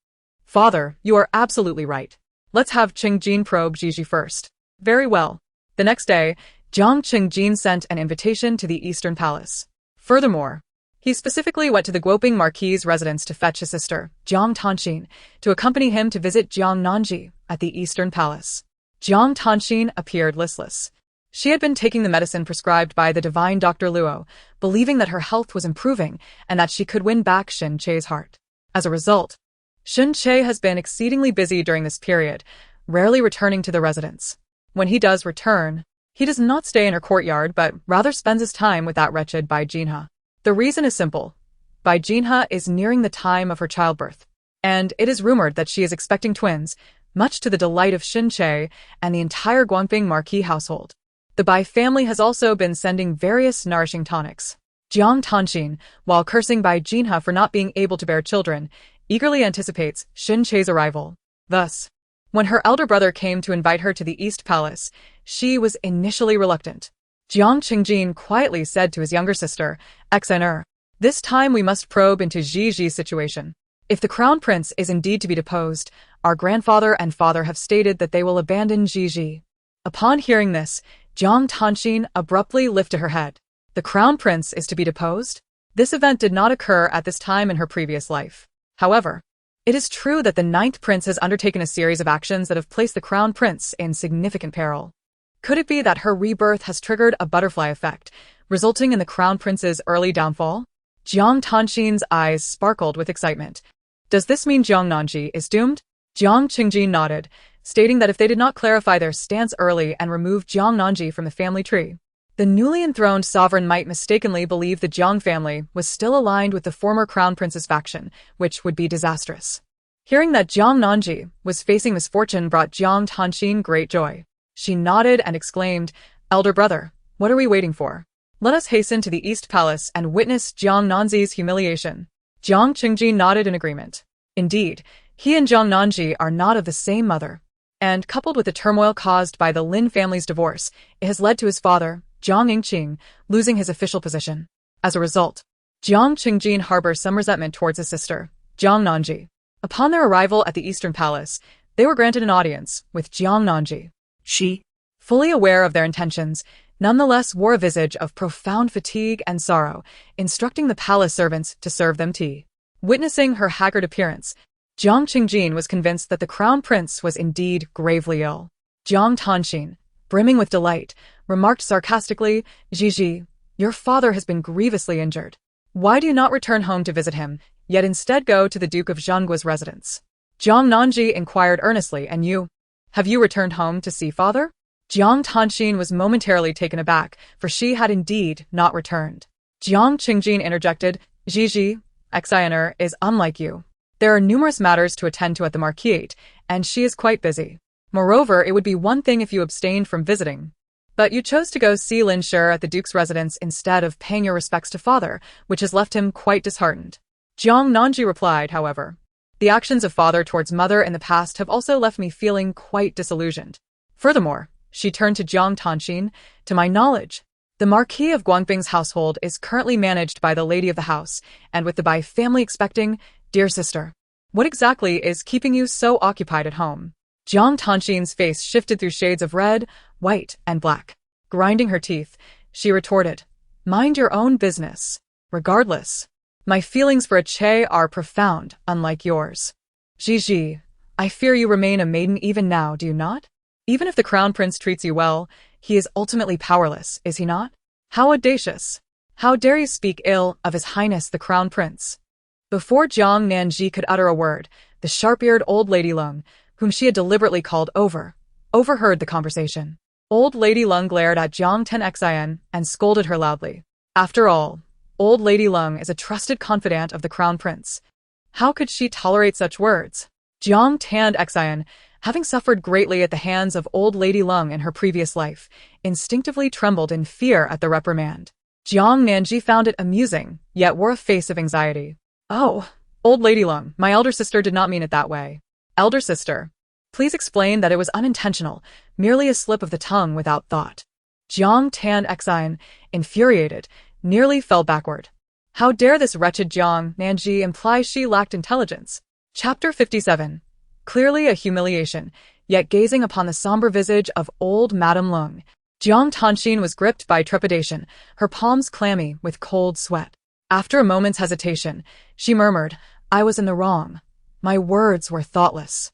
S1: Father, you are absolutely right. Let's have Qingjin probe Ji first. Very well. The next day, Jiang Qingjin sent an invitation to the Eastern Palace. Furthermore, he specifically went to the Guoping Marquis's residence to fetch his sister, Jiang Tanxin, to accompany him to visit Jiang Nanji at the Eastern Palace. Jiang Tanxin appeared listless. She had been taking the medicine prescribed by the divine Dr. Luo, believing that her health was improving and that she could win back Xin Che's heart. As a result, Xin Che has been exceedingly busy during this period, rarely returning to the residence. When he does return, he does not stay in her courtyard but rather spends his time with that wretched Bai Jinhe. The reason is simple. Bai Jinhe is nearing the time of her childbirth, and it is rumored that she is expecting twins, much to the delight of Xin Che and the entire Guangping Marquis household. The Bai family has also been sending various nourishing tonics. Jiang Tanxin, while cursing Bai Jinhe for not being able to bear children, eagerly anticipates Xin Che's arrival. Thus, when her elder brother came to invite her to the East Palace, she was initially reluctant. Jiang Qingjin quietly said to his younger sister, XNR, this time we must probe into Ji's situation. If the crown prince is indeed to be deposed, our grandfather and father have stated that they will abandon Ji. Upon hearing this, Jiang Tanxin abruptly lifted her head. The crown prince is to be deposed? This event did not occur at this time in her previous life. However, it is true that the ninth prince has undertaken a series of actions that have placed the crown prince in significant peril. Could it be that her rebirth has triggered a butterfly effect, resulting in the crown prince's early downfall? Jiang Tanxin's eyes sparkled with excitement. Does this mean Jiang Nanji is doomed? Jiang Qingjin nodded, stating that if they did not clarify their stance early and remove Jiang Nanji from the family tree, the newly enthroned sovereign might mistakenly believe the Jiang family was still aligned with the former crown prince's faction, which would be disastrous. Hearing that Jiang Nanji was facing misfortune brought Jiang Tanxin great joy. She nodded and exclaimed, Elder brother, what are we waiting for? Let us hasten to the East Palace and witness Jiang Nanji's humiliation. Jiang Qingjin nodded in agreement. Indeed, he and Jiang Nanji are not of the same mother, and coupled with the turmoil caused by the Lin family's divorce, it has led to his father, Jiang Yingqing, losing his official position. As a result, Jiang Qingjin harbors some resentment towards his sister, Jiang Nanji. Upon their arrival at the Eastern Palace, they were granted an audience with Jiang Nanji.
S2: She,
S1: fully aware of their intentions, nonetheless wore a visage of profound fatigue and sorrow, instructing the palace servants to serve them tea. Witnessing her haggard appearance, Jiang Qingjin was convinced that the crown prince was indeed gravely ill. Jiang Tanxin, brimming with delight, remarked sarcastically, "Jiji, your father has been grievously injured. Why do you not return home to visit him, yet instead go to the Duke of Zhengguo's residence?" Jiang Nanji inquired earnestly, "And you? Have you returned home to see father?" Jiang Tanxin was momentarily taken aback, for she had indeed not returned. Jiang Qingjin interjected, "Jiji, Xiner is unlike you. There are numerous matters to attend to at the marquise, and she is quite busy. Moreover, it would be one thing if you abstained from visiting. But you chose to go see Lin Shi at the Duke's residence instead of paying your respects to father, which has left him quite disheartened." Jiang Nanji replied, "However, the actions of father towards mother in the past have also left me feeling quite disillusioned. Furthermore," she turned to Jiang Tanxin, "to my knowledge, the Marquis of Guangping's household is currently managed by the lady of the house, and with the Bai family expecting, dear sister, what exactly is keeping you so occupied at home?" Jiang Tanxin's face shifted through shades of red, white, and black. Grinding her teeth, she retorted, "Mind your own business. Regardless, my feelings for Che are profound, unlike yours. Jiji, I fear you remain a maiden even now, do you not? Even if the crown prince treats you well, he is ultimately powerless, is he not? How audacious! How dare you speak ill of His Highness the Crown Prince?" Before Jiang Nanji could utter a word, the sharp-eared old lady Lung, whom she had deliberately called overheard the conversation. Old Lady Lung glared at Jiang Tenxian and scolded her loudly. After all, Old Lady Lung is a trusted confidant of the Crown Prince. How could she tolerate such words? Jiang Tenxian, having suffered greatly at the hands of Old Lady Lung in her previous life, instinctively trembled in fear at the reprimand. Jiang Nanji found it amusing, yet wore a face of anxiety. "Oh, Old Lady Lung, my elder sister did not mean it that way. Elder sister, please explain that it was unintentional, merely a slip of the tongue without thought." Jiang Tanxian, infuriated, nearly fell backward. How dare this wretched Jiang Nanji imply she lacked intelligence? Chapter 57. Clearly a humiliation, yet gazing upon the somber visage of old Madame Lung, Jiang Tanxin was gripped by trepidation, her palms clammy with cold sweat. After a moment's hesitation, she murmured, "I was in the wrong. My words were thoughtless.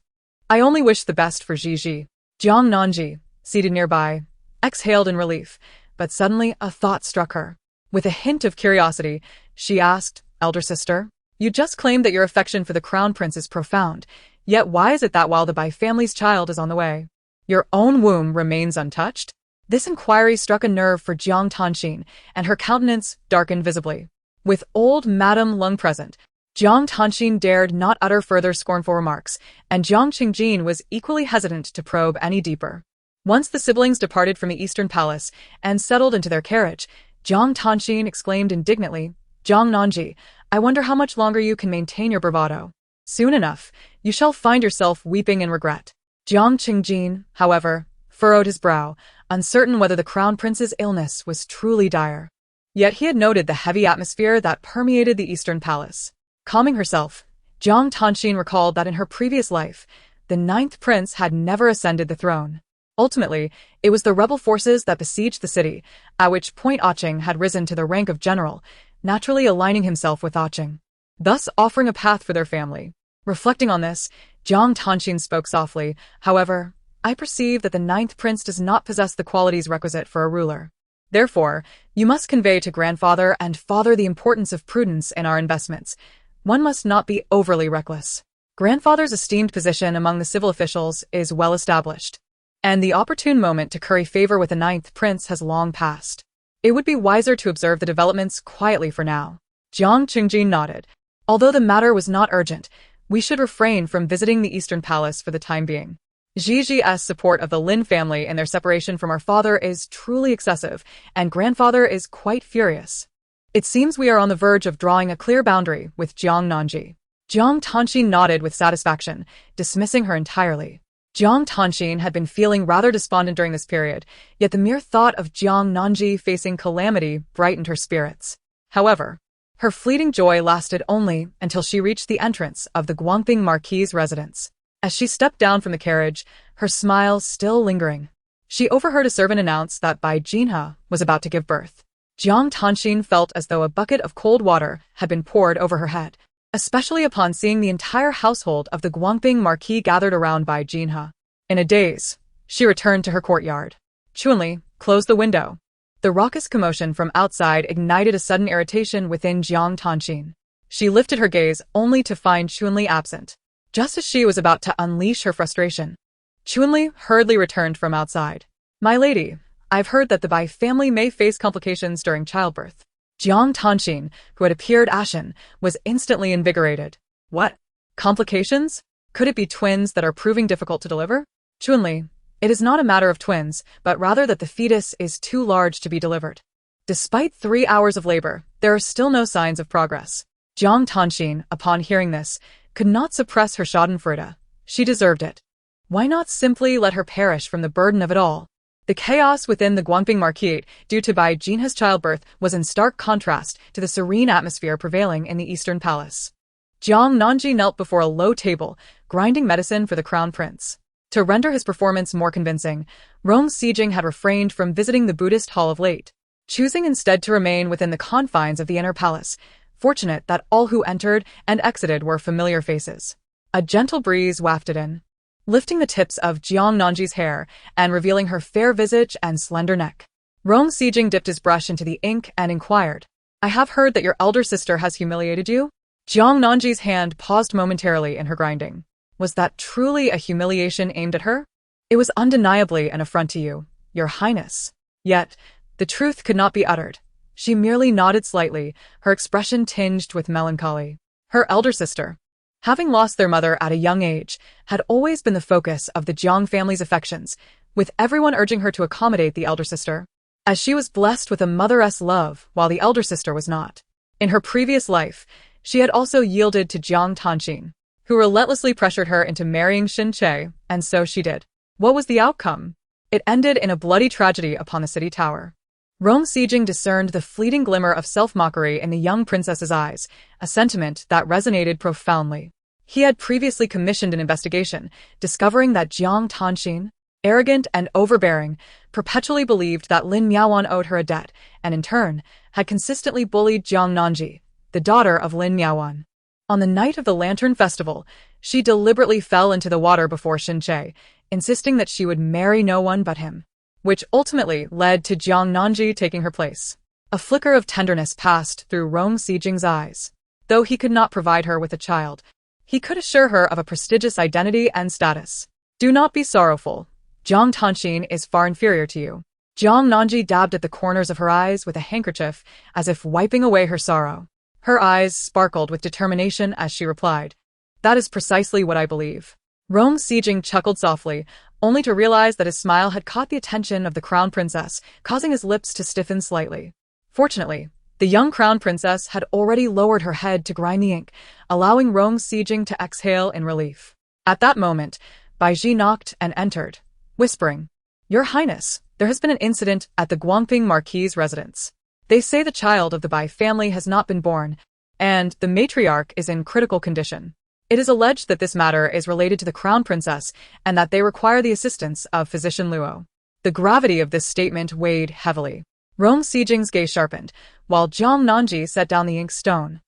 S1: I only wish the best for Jiji." Jiang Nanji, seated nearby, exhaled in relief, but suddenly a thought struck her. With a hint of curiosity, she asked, "Elder sister, you just claimed that your affection for the crown prince is profound, yet why is it that while the Bai family's child is on the way, your own womb remains untouched?" This inquiry struck a nerve for Jiang Tanxin, and her countenance darkened visibly. With old Madame Lung present, Jiang Tanxin dared not utter further scornful remarks, and Jiang Qingjin was equally hesitant to probe any deeper. Once the siblings departed from the Eastern Palace and settled into their carriage, Jiang Tanxin exclaimed indignantly, "Jiang Nanji, I wonder how much longer you can maintain your bravado. Soon enough, you shall find yourself weeping in regret." Jiang Qingjin, however, furrowed his brow, uncertain whether the crown prince's illness was truly dire. Yet he had noted the heavy atmosphere that permeated the Eastern Palace. Calming herself, Jiang Tanxin recalled that in her previous life, the 9th prince had never ascended the throne. Ultimately, it was the rebel forces that besieged the city, at which point Aching had risen to the rank of general, naturally aligning himself with Aching, thus offering a path for their family. Reflecting on this, Jiang Tanxin spoke softly, "However, I perceive that the 9th prince does not possess the qualities requisite for a ruler. Therefore, you must convey to grandfather and father the importance of prudence in our investments. One must not be overly reckless. Grandfather's esteemed position among the civil officials is well established, and the opportune moment to curry favor with the 9th prince has long passed. It would be wiser to observe the developments quietly for now." Jiang Qingjin nodded. Although the matter was not urgent, we should refrain from visiting the Eastern Palace for the time being. Jiji's support of the Lin family in their separation from our father is truly excessive, and grandfather is quite furious. It seems we are on the verge of drawing a clear boundary with Jiang Nanji. Jiang Tanxin nodded with satisfaction, dismissing her entirely. Jiang Tanxin had been feeling rather despondent during this period, yet the mere thought of Jiang Nanji facing calamity brightened her spirits. However, her fleeting joy lasted only until she reached the entrance of the Guangping Marquis' residence. As she stepped down from the carriage, her smile still lingering, She overheard a servant announce that Bai Jinhe was about to give birth. Jiang Tanxin felt as though a bucket of cold water had been poured over her head, especially upon seeing the entire household of the Guangping Marquis gathered around Bai Jinhe. In a daze, she returned to her courtyard. Chunli closed the window. The raucous commotion from outside ignited a sudden irritation within Jiang Tanxin. She lifted her gaze only to find Chunli absent. Just as she was about to unleash her frustration, Chunli hurriedly returned from outside. "My lady, I've heard that the Bai family may face complications during childbirth." Jiang Tanxin, who had appeared ashen, was instantly invigorated. "What? Complications? Could it be twins that are proving difficult to deliver?" "Chunli, it is not a matter of twins, but rather that the fetus is too large to be delivered." Despite 3 hours of labor, there are still no signs of progress. Jiang Tanxin, upon hearing this, could not suppress her schadenfreude. She deserved it. Why not simply let her perish from the burden of it all? The chaos within the Guangping Marquis due to Bai Jinhe's childbirth was in stark contrast to the serene atmosphere prevailing in the Eastern Palace. Jiang Nanji knelt before a low table, grinding medicine for the crown prince. To render his performance more convincing, Rong Sijing had refrained from visiting the Buddhist hall of late, choosing instead to remain within the confines of the inner palace, fortunate that all who entered and exited were familiar faces. A gentle breeze wafted in, lifting the tips of Jiang Nanji's hair and revealing her fair visage and slender neck. Rong Sijing dipped his brush into the ink and inquired, "I have heard that your elder sister has humiliated you?" Jiang Nanji's hand paused momentarily in her grinding. Was that truly a humiliation aimed at her? "It was undeniably an affront to you, your highness." Yet, the truth could not be uttered. She merely nodded slightly, her expression tinged with melancholy. Her elder sister, having lost their mother at a young age, had always been the focus of the Jiang family's affections, with everyone urging her to accommodate the elder sister, as she was blessed with a mother's love while the elder sister was not. In her previous life, she had also yielded to Jiang Tanxin, who relentlessly pressured her into marrying Xin Che, and so she did. What was the outcome? It ended in a bloody tragedy upon the city tower. Rong Sijing discerned the fleeting glimmer of self-mockery in the young princess's eyes, a sentiment that resonated profoundly. He had previously commissioned an investigation, discovering that Jiang Tanxin, arrogant and overbearing, perpetually believed that Lin Miaowan owed her a debt, and in turn, had consistently bullied Jiang Nanji, the daughter of Lin Miaowan. On the night of the Lantern Festival, she deliberately fell into the water before Xin Che, insisting that she would marry no one but him, which ultimately led to Jiang Nanji taking her place. A flicker of tenderness passed through Rong Sijing's eyes. Though he could not provide her with a child, he could assure her of a prestigious identity and status. "Do not be sorrowful. Jiang Tanxin is far inferior to you." Jiang Nanji dabbed at the corners of her eyes with a handkerchief, as if wiping away her sorrow. Her eyes sparkled with determination as she replied, "That is precisely what I believe." Rong Sijing chuckled softly, only to realize that his smile had caught the attention of the crown princess, causing his lips to stiffen slightly. Fortunately, the young crown princess had already lowered her head to grind the ink, allowing Rong Sijing to exhale in relief. At that moment, Baiji knocked and entered, whispering, "Your Highness, there has been an incident at the Guangping Marquis' residence. They say the child of the Bai family has not been born, and the matriarch is in critical condition. It is alleged that this matter is related to the crown princess and that they require the assistance of physician Luo." The gravity of this statement weighed heavily. Rong Sijing's gaze sharpened, while Jiang Nanji set down the ink stone,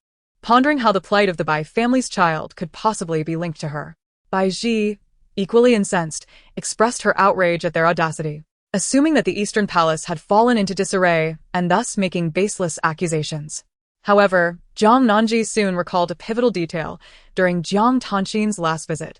S1: pondering how the plight of the Bai family's child could possibly be linked to her. Bai Ji, equally incensed, expressed her outrage at their audacity, assuming that the Eastern Palace had fallen into disarray and thus making baseless accusations. However, Jiang Nanji soon recalled a pivotal detail during Jiang Tanxin's last visit.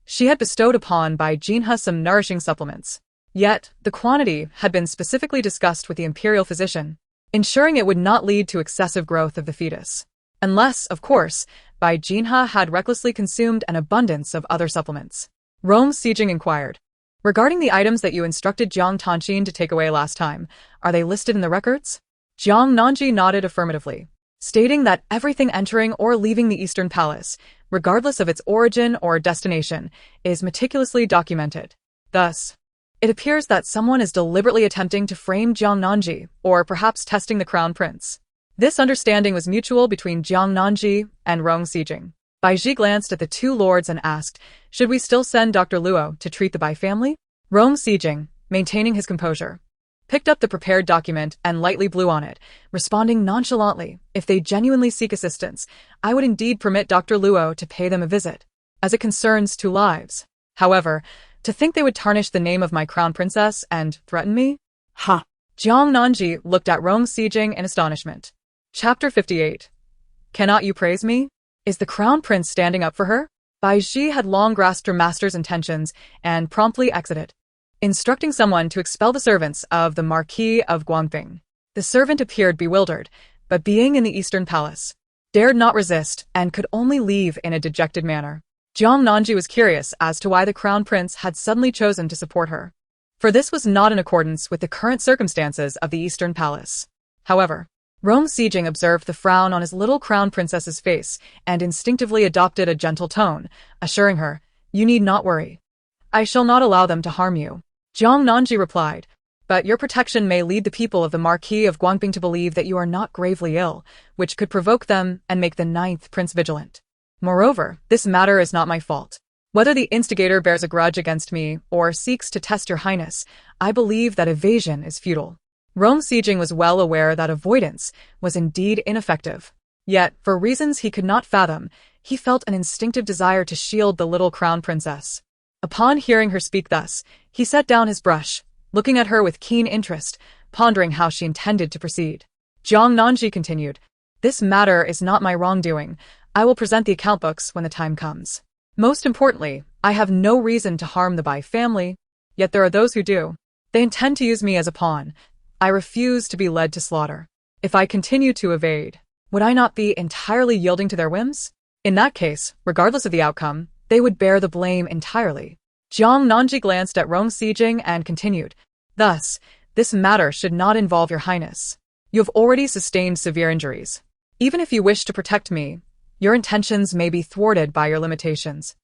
S1: She had bestowed upon Bai Jinhe some nourishing supplements. Yet, the quantity had been specifically discussed with the imperial physician, ensuring it would not lead to excessive growth of the fetus. Unless, of course, Bai Jinhe had recklessly consumed an abundance of other supplements. Rong Sijing inquired, "Regarding the items that you instructed Jiang Tanxin to take away last time, are they listed in the records?" Jiang Nanji nodded affirmatively, stating that everything entering or leaving the Eastern Palace, regardless of its origin or destination, is meticulously documented. Thus, it appears that someone is deliberately attempting to frame Jiang Nanji, or perhaps testing the crown prince. This understanding was mutual between Jiang Nanji and Rong Sijing. Bai Ji glanced at the two lords and asked, "Should we still send Dr. Luo to treat the Bai family?" Rong Sijing, maintaining his composure, picked up the prepared document and lightly blew on it, responding nonchalantly, "If they genuinely seek assistance, I would indeed permit Dr. Luo to pay them a visit, as it concerns 2 lives. However, to think they would tarnish the name of my crown princess and threaten me?"
S2: Ha!
S1: Jiang Nanji looked at Rong Sijing in astonishment. Chapter 58. Cannot you praise me? Is the crown prince standing up for her? Bai Ji had long grasped her master's intentions and promptly exited, instructing someone to expel the servants of the Marquis of Guangping. The servant appeared bewildered, but being in the Eastern Palace, dared not resist and could only leave in a dejected manner. Jiang Nanji was curious as to why the crown prince had suddenly chosen to support her, for this was not in accordance with the current circumstances of the Eastern Palace. However, Rong Sijing observed the frown on his little crown princess's face and instinctively adopted a gentle tone, assuring her, "You need not worry. I shall not allow them to harm you." Jiang Nanji replied, "But your protection may lead the people of the Marquis of Guangping to believe that you are not gravely ill, which could provoke them and make the 9th prince vigilant. Moreover, this matter is not my fault. Whether the instigator bears a grudge against me or seeks to test your highness, I believe that evasion is futile." Rong Sijing was well aware that avoidance was indeed ineffective. Yet, for reasons he could not fathom, he felt an instinctive desire to shield the little crown princess. Upon hearing her speak thus, he set down his brush, looking at her with keen interest, pondering how she intended to proceed. Jiang Nanji continued, "This matter is not my wrongdoing. I will present the account books when the time comes. Most importantly, I have no reason to harm the Bai family, yet there are those who do. They intend to use me as a pawn. I refuse to be led to slaughter. If I continue to evade, would I not be entirely yielding to their whims? In that case, regardless of the outcome, they would bear the blame entirely." Jiang Nanji glanced at Rong Sijing and continued, "Thus, this matter should not involve your highness. You have already sustained severe injuries. Even if you wish to protect me, your intentions may be thwarted by your limitations,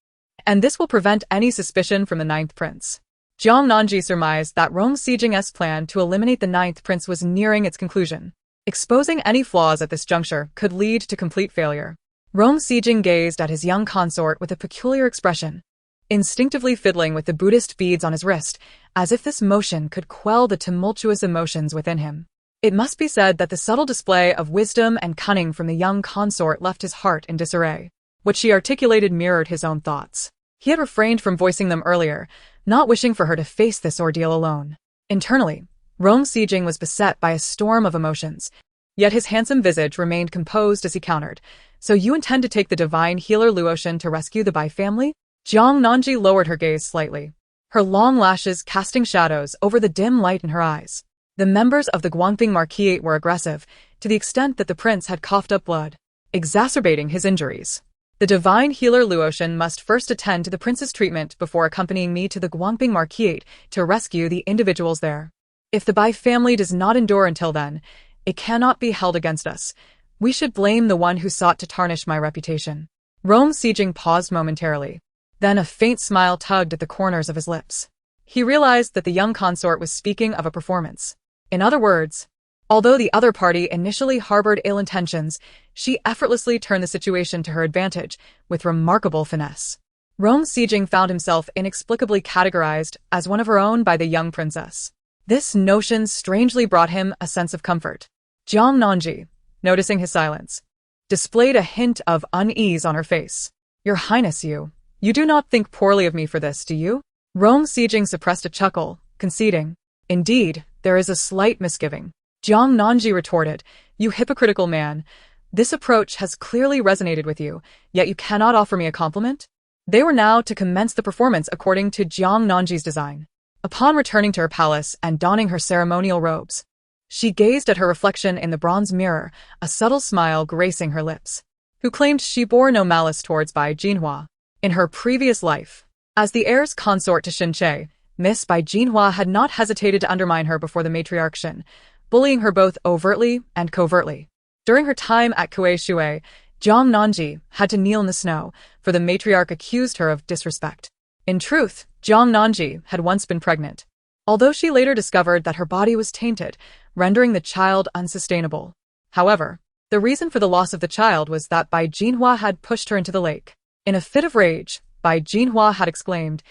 S1: and this will prevent any suspicion from the 9th prince." Jiang Nanji surmised that Rong Sijing's plan to eliminate the 9th prince was nearing its conclusion. Exposing any flaws at this juncture could lead to complete failure. Rong Sijing gazed at his young consort with a peculiar expression, instinctively fiddling with the Buddhist beads on his wrist, as if this motion could quell the tumultuous emotions within him. It must be said that the subtle display of wisdom and cunning from the young consort left his heart in disarray. What she articulated mirrored his own thoughts. He had refrained from voicing them earlier, not wishing for her to face this ordeal alone. Internally, Rong Sijing was beset by a storm of emotions, yet his handsome visage remained composed as he countered. "So you intend to take the divine healer Luotian to rescue the Bai family?" Jiang Nanji lowered her gaze slightly, her long lashes casting shadows over the dim light in her eyes. The members of the Guangping Marquis were aggressive, to the extent that the prince had coughed up blood, exacerbating his injuries. "The divine healer Luotian must first attend to the prince's treatment before accompanying me to the Guangping Marquis to rescue the individuals there. If the Bai family does not endure until then, it cannot be held against us. We should blame the one who sought to tarnish my reputation." Rong Sijing paused momentarily. Then a faint smile tugged at the corners of his lips. He realized that the young consort was speaking of a performance. In other words, although the other party initially harbored ill intentions, she effortlessly turned the situation to her advantage with remarkable finesse. Rong Sijing found himself inexplicably categorized as one of her own by the young princess. This notion strangely brought him a sense of comfort. Jiang Nanji, noticing his silence, displayed a hint of unease on her face. "Your Highness, you do not think poorly of me for this, do you?" Rong Sijing suppressed a chuckle, conceding, "Indeed, there is a slight misgiving." Jiang Nanji retorted, "You hypocritical man. This approach has clearly resonated with you, yet you cannot offer me a compliment?" They were now to commence the performance according to Jiang Nanji's design. Upon returning to her palace and donning her ceremonial robes, she gazed at her reflection in the bronze mirror, a subtle smile gracing her lips. Who claimed she bore no malice towards Bai Jinhua. In her previous life, as the heir's consort to Xinche, Miss Bai Jinhua had not hesitated to undermine her before the matriarch Xin, bullying her both overtly and covertly. During her time at Kue Shui, Jiang Nanji had to kneel in the snow, for the matriarch accused her of disrespect. In truth, Jiang Nanji had once been pregnant, although she later discovered that her body was tainted, rendering the child unsustainable. However, the reason for the loss of the child was that Bai Jinhua had pushed her into the lake. In a fit of rage, Bai Jinhua had exclaimed,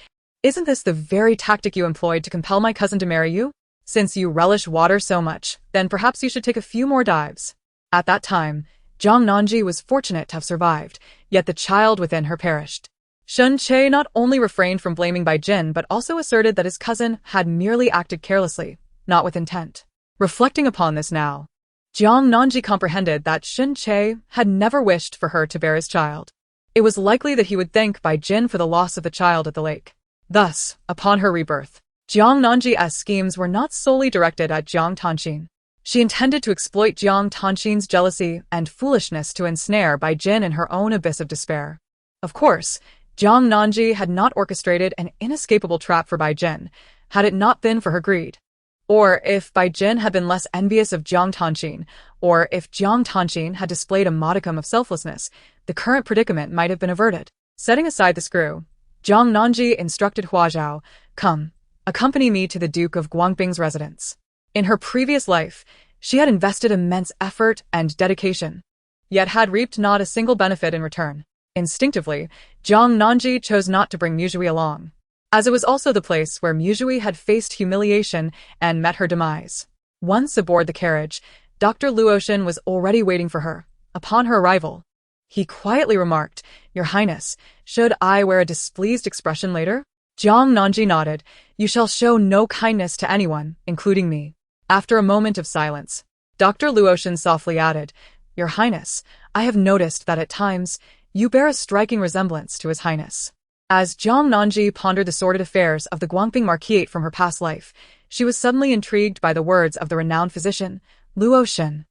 S1: Isn't this the very tactic you employed to compel my cousin to marry you? Since you relish water so much, then perhaps you should take a few more dives. At that time, Jiang Nanji was fortunate to have survived, yet the child within her perished. Shun Che not only refrained from blaming Bai Jin but also asserted that his cousin had merely acted carelessly, not with intent. Reflecting upon this now, Jiang Nanji comprehended that Shun Che had never wished for her to bear his child. It was likely that he would thank Bai Jin for the loss of the child at the lake. Thus, upon her rebirth, Jiang Nanji's schemes were not solely directed at Jiang Tanxin. She intended to exploit Jiang Tanxin's jealousy and foolishness to ensnare Bai Jin in her own abyss of despair. Of course, Jiang Nanji had not orchestrated an inescapable trap for Bai Jin, had it not been for her greed. Or if Bai Jin had been less envious of Jiang Tanxin, or if Jiang Tanxin had displayed a modicum of selflessness, the current predicament might have been averted. Setting aside the screw, Jiang Nanji instructed Hua Zhao, "Come, accompany me to the Duke of Guangbing's residence." In her previous life, she had invested immense effort and dedication, yet had reaped not a single benefit in return. Instinctively, Jiang Nanji chose not to bring Muzhui along, as it was also the place where Muzhui had faced humiliation and met her demise. Once aboard the carriage, Dr. Luotian was already waiting for her. Upon her arrival, he quietly remarked, "Your Highness, should I wear a displeased expression later?" Jiang Nanji nodded. "You shall show no kindness to anyone, including me." After a moment of silence, Dr. Luotian softly added, "Your Highness, I have noticed that at times you bear a striking resemblance to His Highness." As Jiang Nanji pondered the sordid affairs of the Guangbing Marquisate from her past life, she was suddenly intrigued by the words of the renowned physician, Luotian,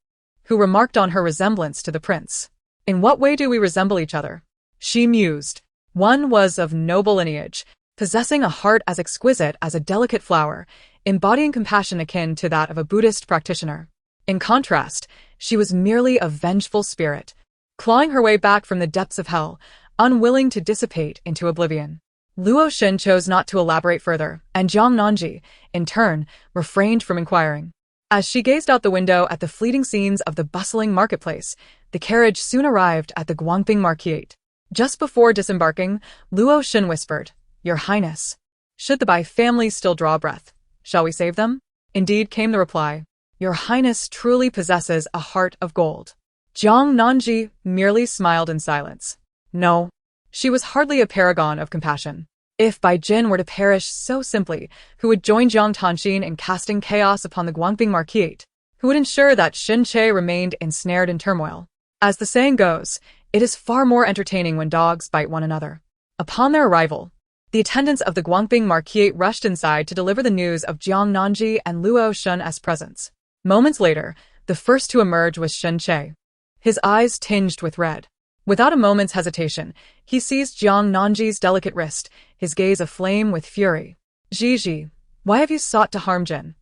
S1: who remarked on her resemblance to the prince. "In what way do we resemble each other?" She mused. One was of noble lineage, possessing a heart as exquisite as a delicate flower, embodying compassion akin to that of a Buddhist practitioner. In contrast, she was merely a vengeful spirit, clawing her way back from the depths of hell, unwilling to dissipate into oblivion. Luotian chose not to elaborate further, and Jiang Nanji, in turn, refrained from inquiring. As she gazed out the window at the fleeting scenes of the bustling marketplace, the carriage soon arrived at the Guangbing Marquisate. Just before disembarking, Luotian whispered, "Your Highness, should the Bai family still draw breath, shall we save them?" "Indeed," came the reply. "Your Highness truly possesses a heart of gold." Jiang Nanji merely smiled in silence. No, she was hardly a paragon of compassion. If Bai Jin were to perish so simply, who would join Jiang Tanxin in casting chaos upon the Guangbing Marquisate? Who would ensure that Shun Che remained ensnared in turmoil? As the saying goes, it is far more entertaining when dogs bite one another. Upon their arrival, the attendants of the Guangbing Marquisate rushed inside to deliver the news of Jiang Nanji and Luo Shun's presence. Moments later, the first to emerge was Shun Che. His eyes tinged with red. Without a moment's hesitation, he seized Jiang Nanji's delicate wrist, his gaze aflame with fury. "Ji, why have you sought to harm Jin?"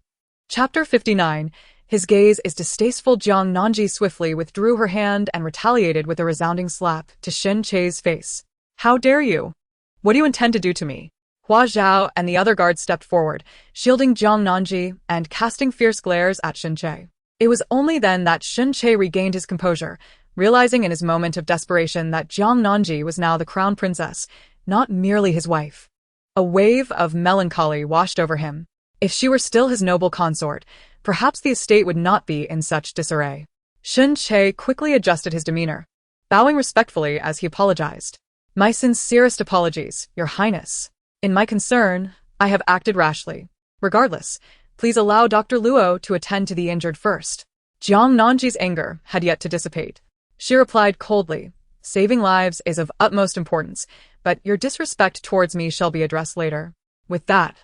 S1: Chapter 59. His gaze is distasteful. Jiang Nanji swiftly withdrew her hand and retaliated with a resounding slap to Shun Che's face. "How dare you? What do you intend to do to me?" Hua Zhao and the other guards stepped forward, shielding Jiang Nanji and casting fierce glares at Shun Che. It was only then that Shun Che regained his composure, realizing in his moment of desperation that Jiang Nanji was now the crown princess, not merely his wife. A wave of melancholy washed over him. If she were still his noble consort, perhaps the estate would not be in such disarray. Shun Che quickly adjusted his demeanor, bowing respectfully as he apologized. "My sincerest apologies, Your Highness. In my concern, I have acted rashly. Regardless, please allow Dr. Luo to attend to the injured first." Jiang Nanji's anger had yet to dissipate. She replied coldly, "Saving lives is of utmost importance, but your disrespect towards me shall be addressed later." With that,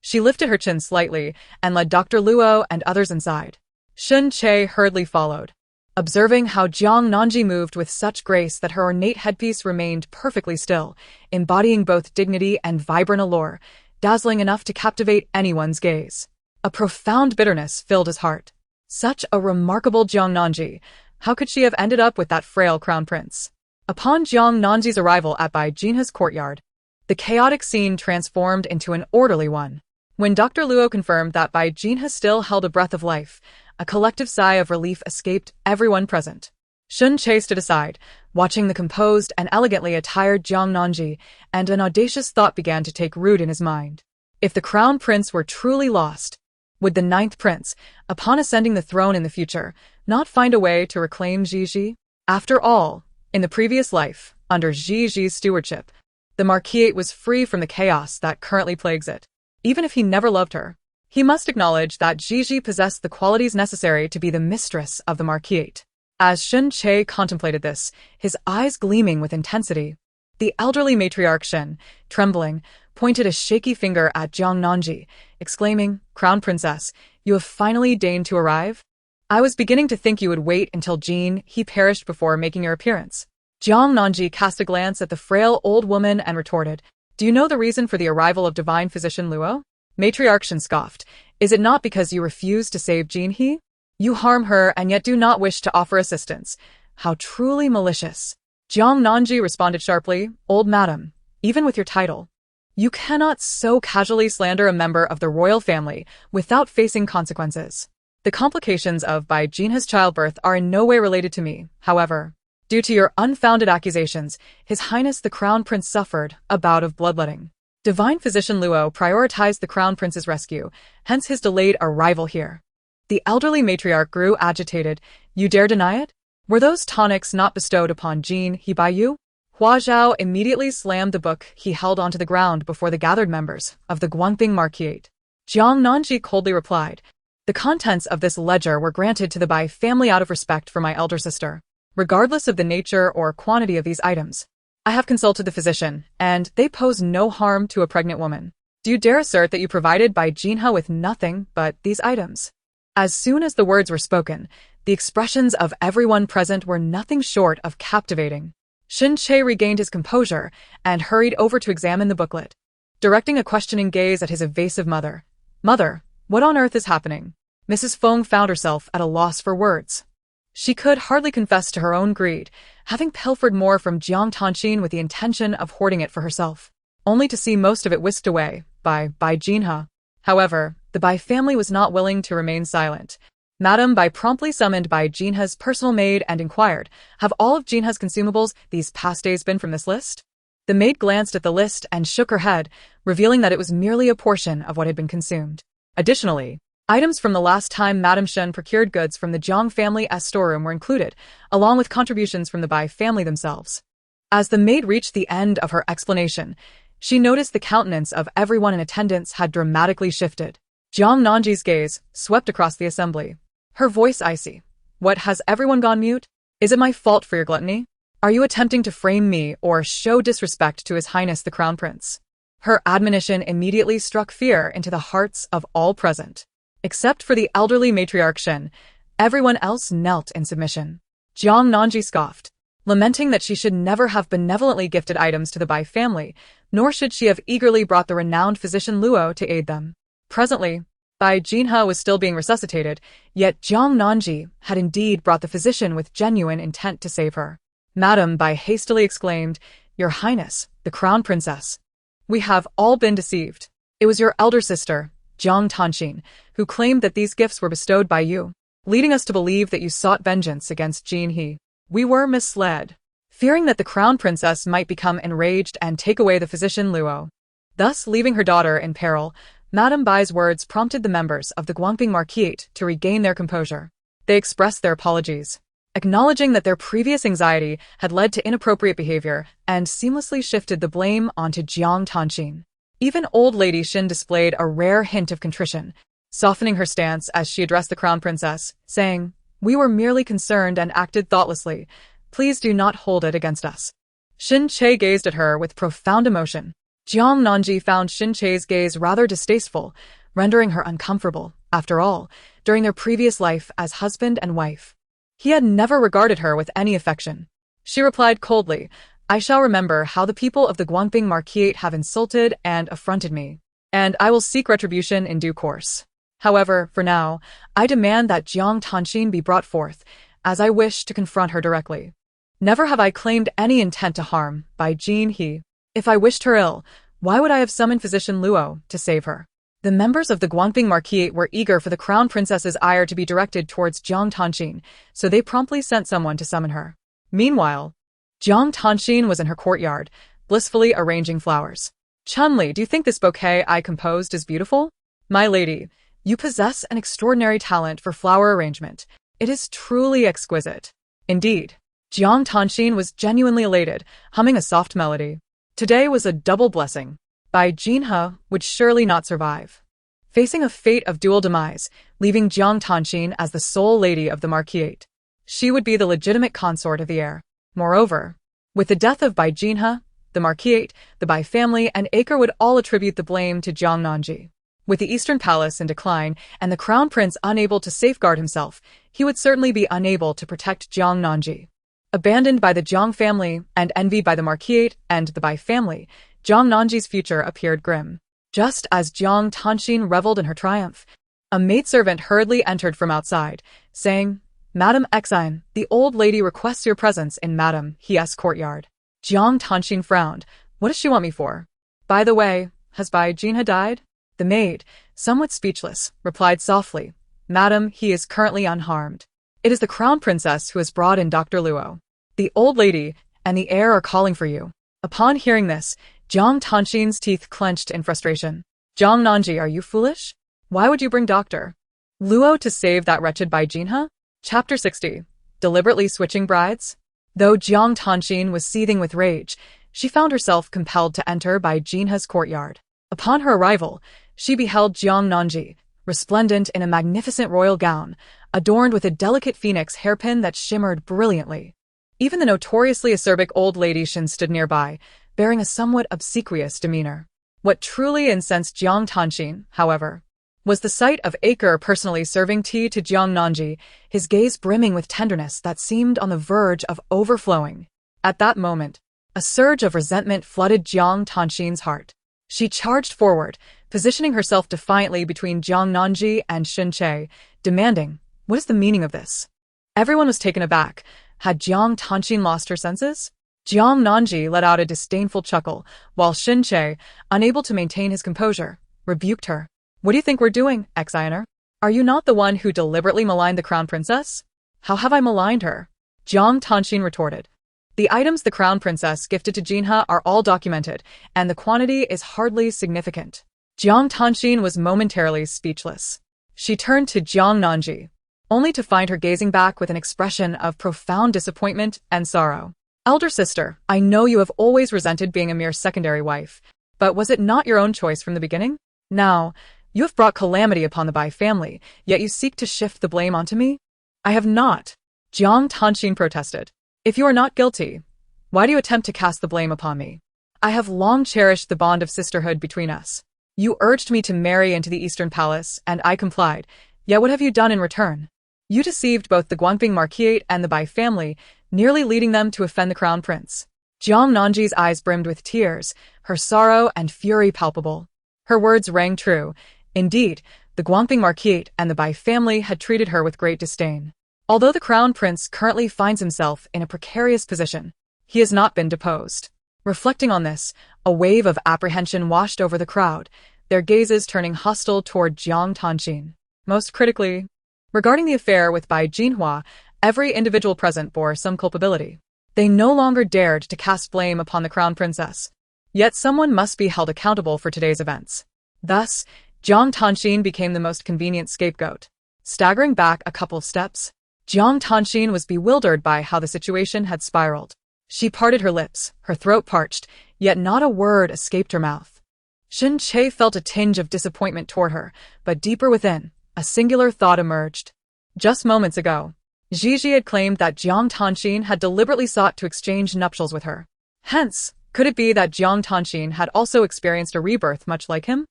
S1: she lifted her chin slightly and led Dr. Luo and others inside. Shun Che hurriedly followed, observing how Jiang Nanji moved with such grace that her ornate headpiece remained perfectly still, embodying both dignity and vibrant allure, dazzling enough to captivate anyone's gaze. A profound bitterness filled his heart. Such a remarkable Jiang Nanji, how could she have ended up with that frail crown prince? Upon Jiang Nanji's arrival at Bai Jinhe's courtyard, the chaotic scene transformed into an orderly one. When Dr. Luo confirmed that Bai Jinhe still held a breath of life, a collective sigh of relief escaped everyone present. Shun Che stood aside, watching the composed and elegantly attired Jiang Nanji, and an audacious thought began to take root in his mind. If the crown prince were truly lost, would the ninth prince, upon ascending the throne in the future, not find a way to reclaim Gigi? After all, in the previous life, under Gigi's stewardship, the Marquise was free from the chaos that currently plagues it. Even if he never loved her, he must acknowledge that Gigi possessed the qualities necessary to be the mistress of the Marquise. As Shun Che contemplated this, his eyes gleaming with intensity, the elderly matriarch Shen, trembling, pointed a shaky finger at Jiang Nanji, exclaiming, "Crown Princess, you have finally deigned to arrive? I was beginning to think you would wait until he perished before making your appearance." Jiang Nanji cast a glance at the frail old woman and retorted, "Do you know the reason for the arrival of divine physician Luo?" Matriarch Shen scoffed, "Is it not because you refuse to save He? You harm her and yet do not wish to offer assistance. How truly malicious." Jiang Nanji responded sharply, "Old madam, even with your title, you cannot so casually slander a member of the royal family without facing consequences. The complications of Bai Jinha's childbirth are in no way related to me, however. Due to your unfounded accusations, His Highness the Crown Prince suffered a bout of bloodletting. Divine Physician Luo prioritized the Crown Prince's rescue, hence his delayed arrival here." The elderly matriarch grew agitated. "You dare deny it? Were those tonics not bestowed upon He by you?" Hua Zhao immediately slammed the book he held onto the ground before the gathered members of the Guangping Marquise. Jiang Nanji coldly replied, "The contents of this ledger were granted to the Bai family out of respect for my elder sister. Regardless of the nature or quantity of these items, I have consulted the physician, and they pose no harm to a pregnant woman. Do you dare assert that you provided Bai Jinha with nothing but these items?" As soon as the words were spoken, the expressions of everyone present were nothing short of captivating. Shun Che regained his composure and hurried over to examine the booklet, directing a questioning gaze at his evasive mother. "Mother, what on earth is happening?" Mrs. Feng found herself at a loss for words. She could hardly confess to her own greed, having pilfered more from Jiang Tanxin with the intention of hoarding it for herself, only to see most of it whisked away by Bai Jinha. However, the Bai family was not willing to remain silent. Madame Bai promptly summoned Bai Jinha's personal maid and inquired, "Have all of Jinha's consumables these past days been from this list?" The maid glanced at the list and shook her head, revealing that it was merely a portion of what had been consumed. Additionally, items from the last time Madame Shen procured goods from the Jiang family's storeroom were included, along with contributions from the Bai family themselves. As the maid reached the end of her explanation, she noticed the countenance of everyone in attendance had dramatically shifted. Jiang Nanji's gaze swept across the assembly, her voice icy. "What, has everyone gone mute? Is it my fault for your gluttony? Are you attempting to frame me or show disrespect to His Highness the Crown Prince?" Her admonition immediately struck fear into the hearts of all present. Except for the elderly matriarch Shen, everyone else knelt in submission. Jiang Nanji scoffed, lamenting that she should never have benevolently gifted items to the Bai family, nor should she have eagerly brought the renowned physician Luo to aid them. Presently, Bai Jinha was still being resuscitated, yet Jiang Nanji had indeed brought the physician with genuine intent to save her. Madame Bai hastily exclaimed, "Your Highness, the Crown Princess. We have all been deceived. It was your elder sister, Jiang Tanxin, who claimed that these gifts were bestowed by you, leading us to believe that you sought vengeance against He. We were misled, fearing that the Crown Princess might become enraged and take away the physician Luo, thus leaving her daughter in peril." Madame Bai's words prompted the members of the Guangping Marquise to regain their composure. They expressed their apologies, acknowledging that their previous anxiety had led to inappropriate behavior, and seamlessly shifted the blame onto Jiang Tanxin. Even old Lady Xin displayed a rare hint of contrition, softening her stance as she addressed the Crown Princess, saying, "We were merely concerned and acted thoughtlessly. Please do not hold it against us." Xin Che gazed at her with profound emotion. Jiang Nanji found Xin Che's gaze rather distasteful, rendering her uncomfortable. After all, during their previous life as husband and wife, he had never regarded her with any affection. She replied coldly, "I shall remember how the people of the Guangping Marquise have insulted and affronted me, and I will seek retribution in due course. However, for now, I demand that Jiang Tanxin be brought forth, as I wish to confront her directly. Never have I claimed any intent to harm Bai He. If I wished her ill, why would I have summoned physician Luo to save her?" The members of the Guangping Marquis were eager for the crown princess's ire to be directed towards Jiang Tanxin, so they promptly sent someone to summon her. Meanwhile, Jiang Tanxin was in her courtyard, blissfully arranging flowers. Chun-Li, do you think this bouquet I composed is beautiful? My lady, you possess an extraordinary talent for flower arrangement. It is truly exquisite. Indeed. Jiang Tanxin was genuinely elated, humming a soft melody. Today was a double blessing. Bai Jinhe would surely not survive, facing a fate of dual demise, leaving Jiang Tanxin as the sole lady of the Marquis. She would be the legitimate consort of the heir. Moreover, with the death of Bai Jinhe, the Marquis, the Bai family, and Acre would all attribute the blame to Jiang Nanji. With the Eastern Palace in decline and the Crown Prince unable to safeguard himself, he would certainly be unable to protect Jiang Nanji. Abandoned by the Jiang family and envied by the Marquis and the Bai family, Jiang Nanji's future appeared grim. Just as Jiang Tanxin reveled in her triumph, a maidservant hurriedly entered from outside, saying, "Madam Exine, the old lady requests your presence in Madam He.'s courtyard." Jiang Tanxin frowned. "What does she want me for? By the way, has Bai Jinhe died?" The maid, somewhat speechless, replied softly, "Madam, he is currently unharmed. It is the crown princess who has brought in Dr. Luo. The old lady and the heir are calling for you." Upon hearing this, Jiang Tanxin's teeth clenched in frustration. "Jiang Nanji, are you foolish? Why would you bring Dr. Luo to save that wretched Bai Jinhe?" Chapter 60. Deliberately switching brides? Though Jiang Tanxin was seething with rage, she found herself compelled to enter Bai Jinhe's courtyard. Upon her arrival, she beheld Jiang Nanji, resplendent in a magnificent royal gown, adorned with a delicate phoenix hairpin that shimmered brilliantly. Even the notoriously acerbic old lady Shin stood nearby, bearing a somewhat obsequious demeanor. What truly incensed Jiang Tanxin, however, was the sight of Acre personally serving tea to Jiang Nanji, his gaze brimming with tenderness that seemed on the verge of overflowing. At that moment, a surge of resentment flooded Jiang Tanxin's heart. She charged forward, positioning herself defiantly between Jiang Nanji and Shin Che, demanding, "What is the meaning of this?" Everyone was taken aback. Had Jiang Tanxin lost her senses? Jiang Nanji let out a disdainful chuckle, while Shin Che, unable to maintain his composure, rebuked her. "What do you think we're doing, Exiner? Are you not the one who deliberately maligned the crown princess?" "How have I maligned her?" Jiang Tanxin retorted. "The items the crown princess gifted to Jinhe are all documented, and the quantity is hardly significant." Jiang Tanxin was momentarily speechless. She turned to Jiang Nanji, only to find her gazing back with an expression of profound disappointment and sorrow. "Elder sister, I know you have always resented being a mere secondary wife, but was it not your own choice from the beginning? Now, you have brought calamity upon the Bai family, yet you seek to shift the blame onto me?" "I have not," Jiang Tanxin protested. "If you are not guilty, why do you attempt to cast the blame upon me? I have long cherished the bond of sisterhood between us. You urged me to marry into the Eastern Palace, and I complied, yet what have you done in return? You deceived both the Guangping Marquis and the Bai family, nearly leading them to offend the crown prince." Jiang Nanji's eyes brimmed with tears, her sorrow and fury palpable. Her words rang true. Indeed, the Guangping Marquis and the Bai family had treated her with great disdain. Although the crown prince currently finds himself in a precarious position, he has not been deposed. Reflecting on this, a wave of apprehension washed over the crowd, their gazes turning hostile toward Jiang Tanxin. Most critically, regarding the affair with Bai Jinhua, every individual present bore some culpability. They no longer dared to cast blame upon the crown princess. Yet someone must be held accountable for today's events. Thus, Jiang Tanxin became the most convenient scapegoat. Staggering back a couple of steps, Jiang Tanxin was bewildered by how the situation had spiraled. She parted her lips, her throat parched, yet not a word escaped her mouth. Shin Che felt a tinge of disappointment toward her, but deeper within, a singular thought emerged. Just moments ago, Gigi had claimed that Jiang Tanxin had deliberately sought to exchange nuptials with her. Hence, could it be that Jiang Tanxin had also experienced a rebirth much like him?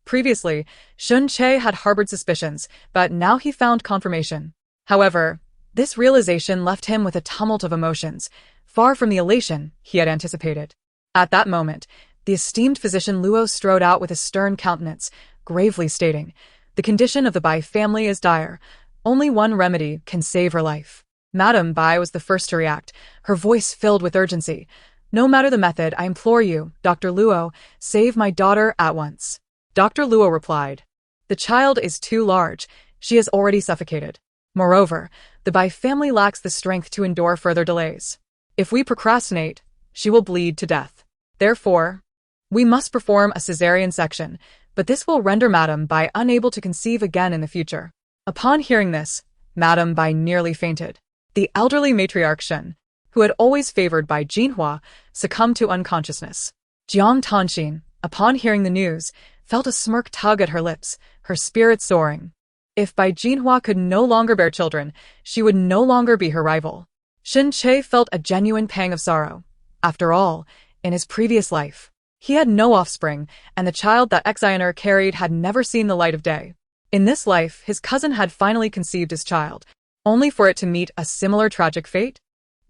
S1: Previously, Shin Che had harbored suspicions, but now he found confirmation. However, this realization left him with a tumult of emotions, far from the elation he had anticipated. At that moment, the esteemed physician Luo strode out with a stern countenance, gravely stating, "The condition of the Bai family is dire. Only one remedy can save her life." Madame Bai was the first to react, her voice filled with urgency. "No matter the method, I implore you, Dr. Luo, save my daughter at once." Dr. Luo replied. The child is too large. She has already suffocated. Moreover, the Bai family lacks the strength to endure further delays. If we procrastinate, she will bleed to death. Therefore, we must perform a cesarean section, but this will render Madame Bai unable to conceive again in the future. Upon hearing this, Madame Bai nearly fainted. The elderly matriarch Shen, who had always favored Bai Jinhua, succumbed to unconsciousness. Jiang Tanxin, upon hearing the news, felt a smirk tug at her lips, her spirit soaring. If Bai Jinhua could no longer bear children, she would no longer be her rival. Shin Che felt a genuine pang of sorrow. After all, in his previous life, he had no offspring, and the child that Exiner carried had never seen the light of day. In this life, his cousin had finally conceived his child, only for it to meet a similar tragic fate.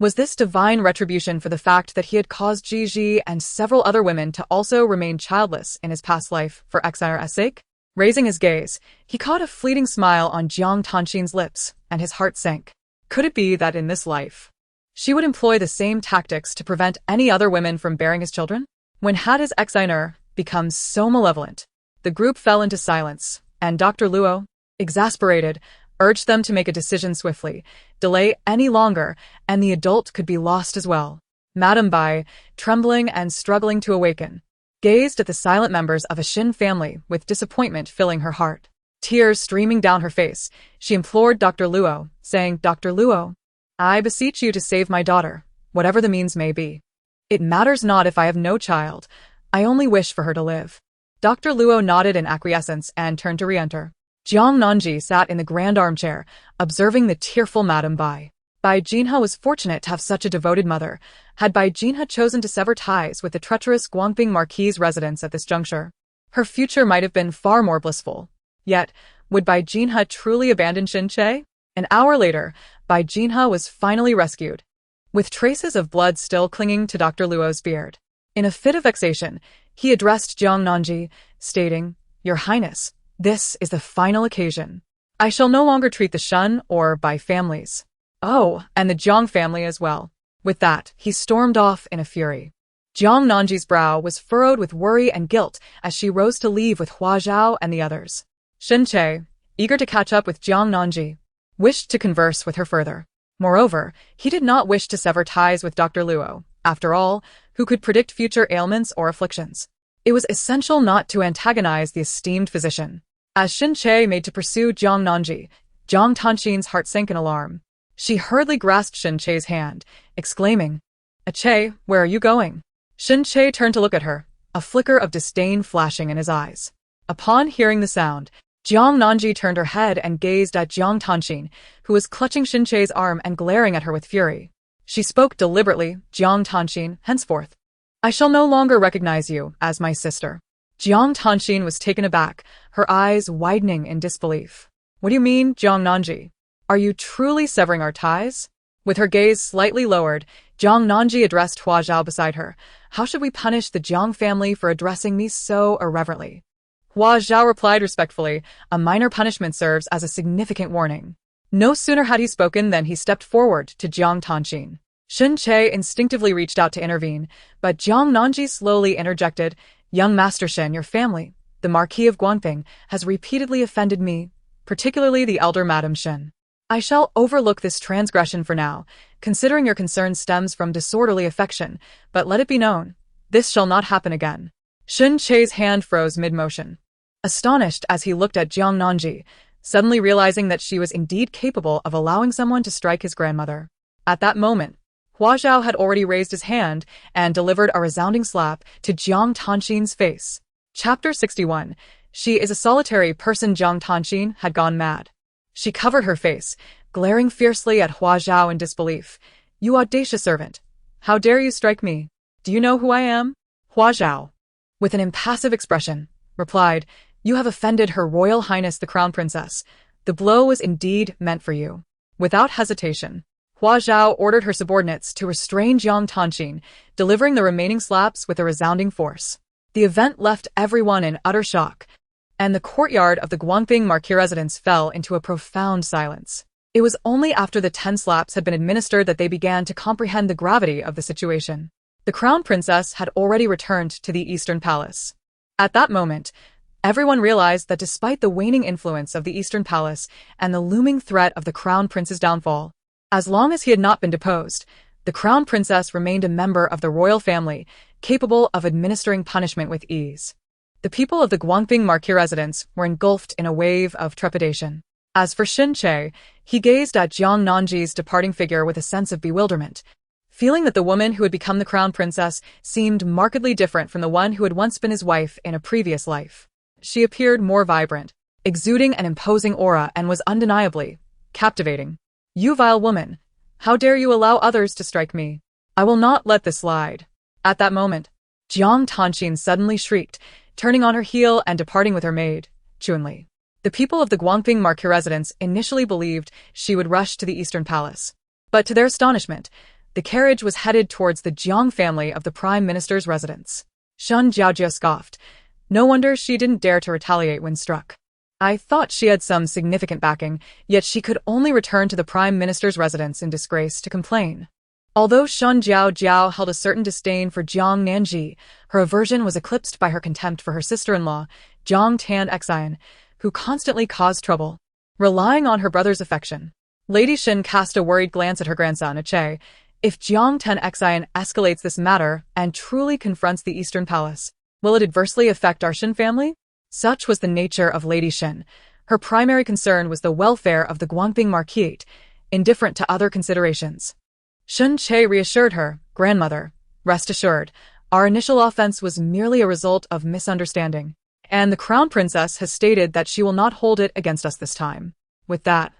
S1: Was this divine retribution for the fact that he had caused Gigi and several other women to also remain childless in his past life for Xiner's sake? Raising his gaze, he caught a fleeting smile on Jiang Tanxin's lips, and his heart sank. Could it be that in this life, she would employ the same tactics to prevent any other women from bearing his children? When had his Xiner become so malevolent? The group fell into silence, and Dr. Luo, exasperated, urged them to make a decision swiftly. Delay any longer, and the adult could be lost as well. Madame Bai, trembling and struggling to awaken, gazed at the silent members of a Shin family with disappointment filling her heart. Tears streaming down her face, she implored Dr. Luo, saying, Dr. Luo, I beseech you to save my daughter, whatever the means may be. It matters not if I have no child, I only wish for her to live. Dr. Luo nodded in acquiescence and turned to re-enter. Jiang Nanji sat in the grand armchair, observing the tearful Madame Bai. Bai Jinhe was fortunate to have such a devoted mother. Had Bai Jinhe chosen to sever ties with the treacherous Guangping Marquis' residence at this juncture, her future might have been far more blissful. Yet, would Bai Jinhe truly abandon Shin Che? An hour later, Bai Jinhe was finally rescued, with traces of blood still clinging to Dr. Luo's beard. In a fit of vexation, he addressed Jiang Nanji, stating, Your Highness, this is the final occasion. I shall no longer treat the Shun or Bai families. Oh, and the Jiang family as well. With that, he stormed off in a fury. Jiang Nanji's brow was furrowed with worry and guilt as she rose to leave with Hua Zhao and the others. Shin Che, eager to catch up with Jiang Nanji, wished to converse with her further. Moreover, he did not wish to sever ties with Dr. Luo, after all, who could predict future ailments or afflictions. It was essential not to antagonize the esteemed physician. As Shin Che made to pursue Jiang Nanji, Jiang Tanxin's heart sank in alarm. She hurriedly grasped Shin Che's hand, exclaiming, Che, where are you going? Shin Che turned to look at her, a flicker of disdain flashing in his eyes. Upon hearing the sound, Jiang Nanji turned her head and gazed at Jiang Tanxin, who was clutching Shin Che's arm and glaring at her with fury. She spoke deliberately, Jiang Tanxin, henceforth, I shall no longer recognize you as my sister. Jiang Tanxin was taken aback, her eyes widening in disbelief. What do you mean, Jiang Nanji? Are you truly severing our ties? With her gaze slightly lowered, Jiang Nanji addressed Hua Zhao beside her. How should we punish the Jiang family for addressing me so irreverently? Hua Zhao replied respectfully, a minor punishment serves as a significant warning. No sooner had he spoken than he stepped forward to Jiang Tanxin. Shin Che instinctively reached out to intervene, but Jiang Nanji slowly interjected, Young Master Shen, your family, the Marquis of Guangping, has repeatedly offended me, particularly the elder Madame Shen. I shall overlook this transgression for now, considering your concern stems from disorderly affection, but let it be known, this shall not happen again. Shin Che's hand froze mid-motion. Astonished as he looked at Jiang Nanji, suddenly realizing that she was indeed capable of allowing someone to strike his grandmother. At that moment, Hua Zhao had already raised his hand and delivered a resounding slap to Jiang Tanxin's face. Chapter 61. She is a solitary person. Jiang Tanxin had gone mad. She covered her face, glaring fiercely at Hua Zhao in disbelief. You audacious servant! How dare you strike me? Do you know who I am? Hua Zhao, with an impassive expression, replied, You have offended Her Royal Highness the Crown Princess. The blow was indeed meant for you. Without hesitation, Hua Zhao ordered her subordinates to restrain Jiang Tanxin, delivering the remaining slaps with a resounding force. The event left everyone in utter shock, and the courtyard of the Guangping Marquis residence fell into a profound silence. It was only after the 10 slaps had been administered that they began to comprehend the gravity of the situation. The crown princess had already returned to the Eastern Palace. At that moment, Everyone realized that despite the waning influence of the Eastern Palace and the looming threat of the Crown Prince's downfall, as long as he had not been deposed, the Crown Princess remained a member of the royal family, capable of administering punishment with ease. The people of the Guangping marquis residence were engulfed in a wave of trepidation. As for Xin Che, he gazed at Jiang Nanji's departing figure with a sense of bewilderment, feeling that the woman who had become the Crown Princess seemed markedly different from the one who had once been his wife in a previous life. She appeared more vibrant, exuding an imposing aura, and was undeniably captivating. "You vile woman, how dare you allow others to strike me? I will not let this slide." At that moment, Jiang Tanxin suddenly shrieked, turning on her heel and departing with her maid, Chunli. The people of the Guangping marquis residence initially believed she would rush to the Eastern Palace. But to their astonishment, the carriage was headed towards the Jiang family of the Prime Minister's residence. Shun Jiaojia scoffed. No wonder she didn't dare to retaliate when struck. I thought she had some significant backing, yet she could only return to the Prime Minister's residence in disgrace to complain. Although Shun Jiaojiao held a certain disdain for Jiang Nanji, her aversion was eclipsed by her contempt for her sister-in-law, Jiang Tan Xian, who constantly caused trouble. Relying on her brother's affection, Lady Xin cast a worried glance at her grandson, Ache. If Jiang Tan Xian escalates this matter and truly confronts the Eastern Palace, will it adversely affect our Xin family? Such was the nature of Lady Xin. Her primary concern was the welfare of the Guangping marquis, indifferent to other considerations. Shun Che reassured her, "Grandmother, rest assured, our initial offense was merely a result of misunderstanding, and the Crown Princess has stated that she will not hold it against us this time." With that,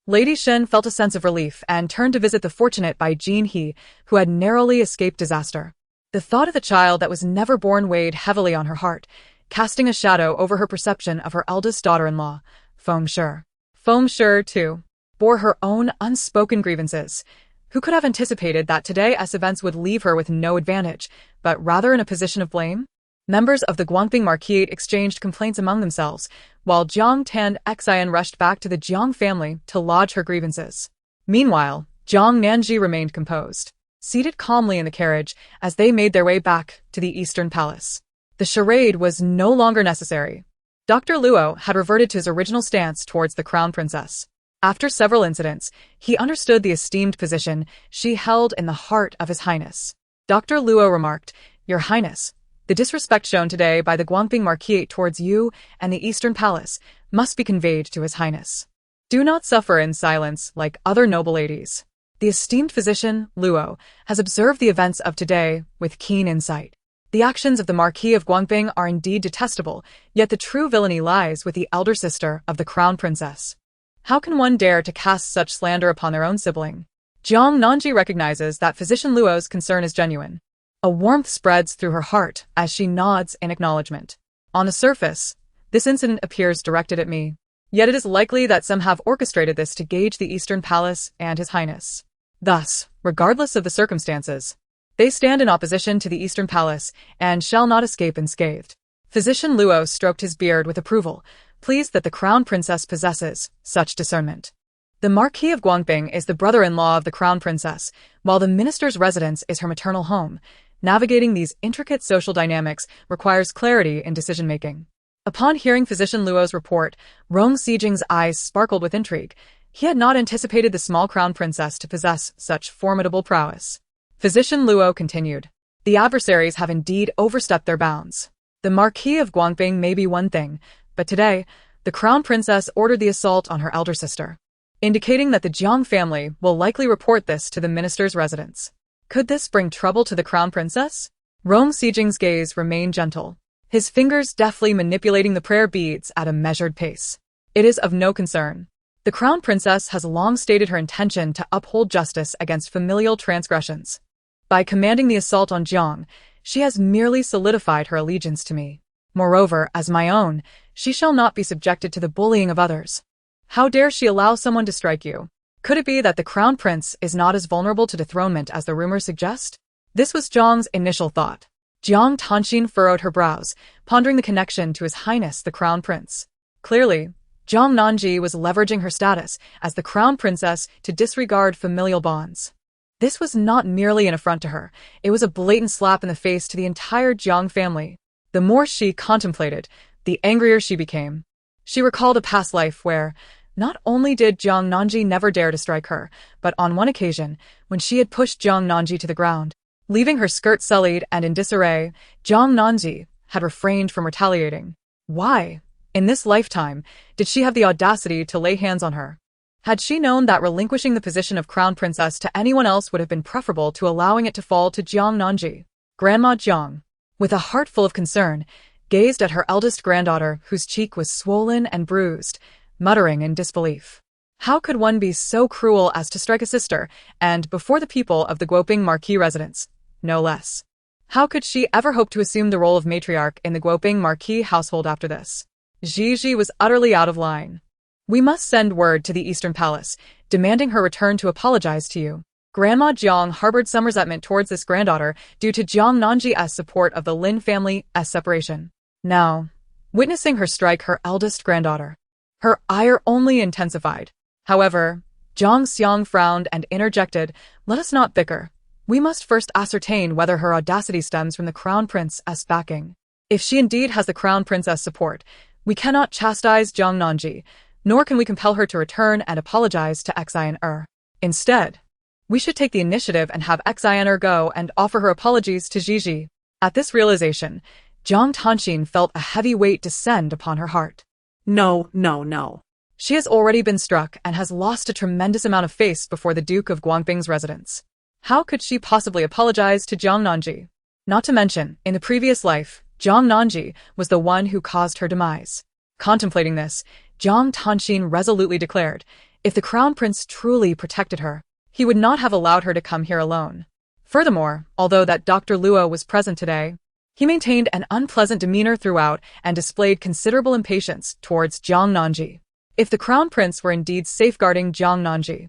S1: Lady Xin felt a sense of relief and turned to visit the fortunate Bai Jin He, who had narrowly escaped disaster. The thought of the child that was never born weighed heavily on her heart, casting a shadow over her perception of her eldest daughter-in-law, Feng Shi. Feng Shi, too, bore her own unspoken grievances. Who could have anticipated that today's events would leave her with no advantage, but rather in a position of blame? Members of the Guangping marquis exchanged complaints among themselves, while Jiang Tan Xian rushed back to the Jiang family to lodge her grievances. Meanwhile, Jiang Nanji remained composed, seated calmly in the carriage as they made their way back to the Eastern Palace. The charade was no longer necessary. Dr. Luo had reverted to his original stance towards the Crown Princess. After several incidents, he understood the esteemed position she held in the heart of His Highness. Dr. Luo remarked, "Your Highness, the disrespect shown today by the Guangping marquis towards you and the Eastern Palace must be conveyed to His Highness. Do not suffer in silence like other noble ladies." The esteemed physician, Luo, has observed the events of today with keen insight. The actions of the Marquis of Guangping are indeed detestable, yet the true villainy lies with the elder sister of the Crown Princess. How can one dare to cast such slander upon their own sibling? Jiang Nanji recognizes that physician Luo's concern is genuine. A warmth spreads through her heart as she nods in acknowledgement. On the surface, this incident appears directed at me. Yet it is likely that some have orchestrated this to gauge the Eastern Palace and His Highness. Thus, regardless of the circumstances, they stand in opposition to the Eastern Palace and shall not escape unscathed. Physician Luo stroked his beard with approval, pleased that the Crown Princess possesses such discernment. The Marquis of Guangping is the brother-in-law of the Crown Princess, while the minister's residence is her maternal home. Navigating these intricate social dynamics requires clarity in decision-making. Upon hearing Physician Luo's report, Rong Sijing's eyes sparkled with intrigue. He had not anticipated the small Crown Princess to possess such formidable prowess. Physician Luo continued, "The adversaries have indeed overstepped their bounds. The Marquis of Guangping may be one thing, but today, the Crown Princess ordered the assault on her elder sister, indicating that the Jiang family will likely report this to the minister's residence. Could this bring trouble to the Crown Princess?" Rong Sijing's gaze remained gentle, his fingers deftly manipulating the prayer beads at a measured pace. "It is of no concern. The Crown Princess has long stated her intention to uphold justice against familial transgressions. By commanding the assault on Jiang, she has merely solidified her allegiance to me. Moreover, as my own, she shall not be subjected to the bullying of others. How dare she allow someone to strike you? Could it be that the Crown Prince is not as vulnerable to dethronement as the rumors suggest?" This was Jiang's initial thought. Jiang Tanxin furrowed her brows, pondering the connection to His Highness the Crown Prince. Clearly, Jiang Nanji was leveraging her status as the Crown Princess to disregard familial bonds. This was not merely an affront to her, it was a blatant slap in the face to the entire Jiang family. The more she contemplated, the angrier she became. She recalled a past life where, not only did Jiang Nanji never dare to strike her, but on one occasion, when she had pushed Jiang Nanji to the ground, leaving her skirt sullied and in disarray, Jiang Nanji had refrained from retaliating. Why, in this lifetime, did she have the audacity to lay hands on her? Had she known that relinquishing the position of crown princess to anyone else would have been preferable to allowing it to fall to Jiang Nanji? Grandma Jiang, with a heart full of concern, gazed at her eldest granddaughter whose cheek was swollen and bruised, muttering in disbelief. How could one be so cruel as to strike a sister, and before the people of the Guoping Marquis residence, no less? How could she ever hope to assume the role of matriarch in the Guoping Marquis household after this? Gigi was utterly out of line. We must send word to the Eastern Palace, demanding her return to apologize to you. Grandma Jiang harbored some resentment towards this granddaughter due to Jiang Nanji's support of the Lin family's separation. Now, witnessing her strike her eldest granddaughter, her ire only intensified. However, Jiang Xiang frowned and interjected, "Let us not bicker. We must first ascertain whether her audacity stems from the Crown Prince's backing. If she indeed has the Crown Princess' support, we cannot chastise Jiang Nanji, nor can we compel her to return and apologize to Xian. Instead, we should take the initiative and have Xian go and offer her apologies to Gigi." At this realization, Jiang Tanxin felt a heavy weight descend upon her heart.
S2: No, no, no.
S1: She has already been struck and has lost a tremendous amount of face before the Duke of Guangping's residence. How could she possibly apologize to Jiang Nanji? Not to mention, in the previous life, Jiang Nanji was the one who caused her demise. Contemplating this, Jiang Tanxin resolutely declared, if the Crown Prince truly protected her, he would not have allowed her to come here alone. Furthermore, although that Dr. Luo was present today, he maintained an unpleasant demeanor throughout and displayed considerable impatience towards Jiang Nanji. If the Crown Prince were indeed safeguarding Jiang Nanji,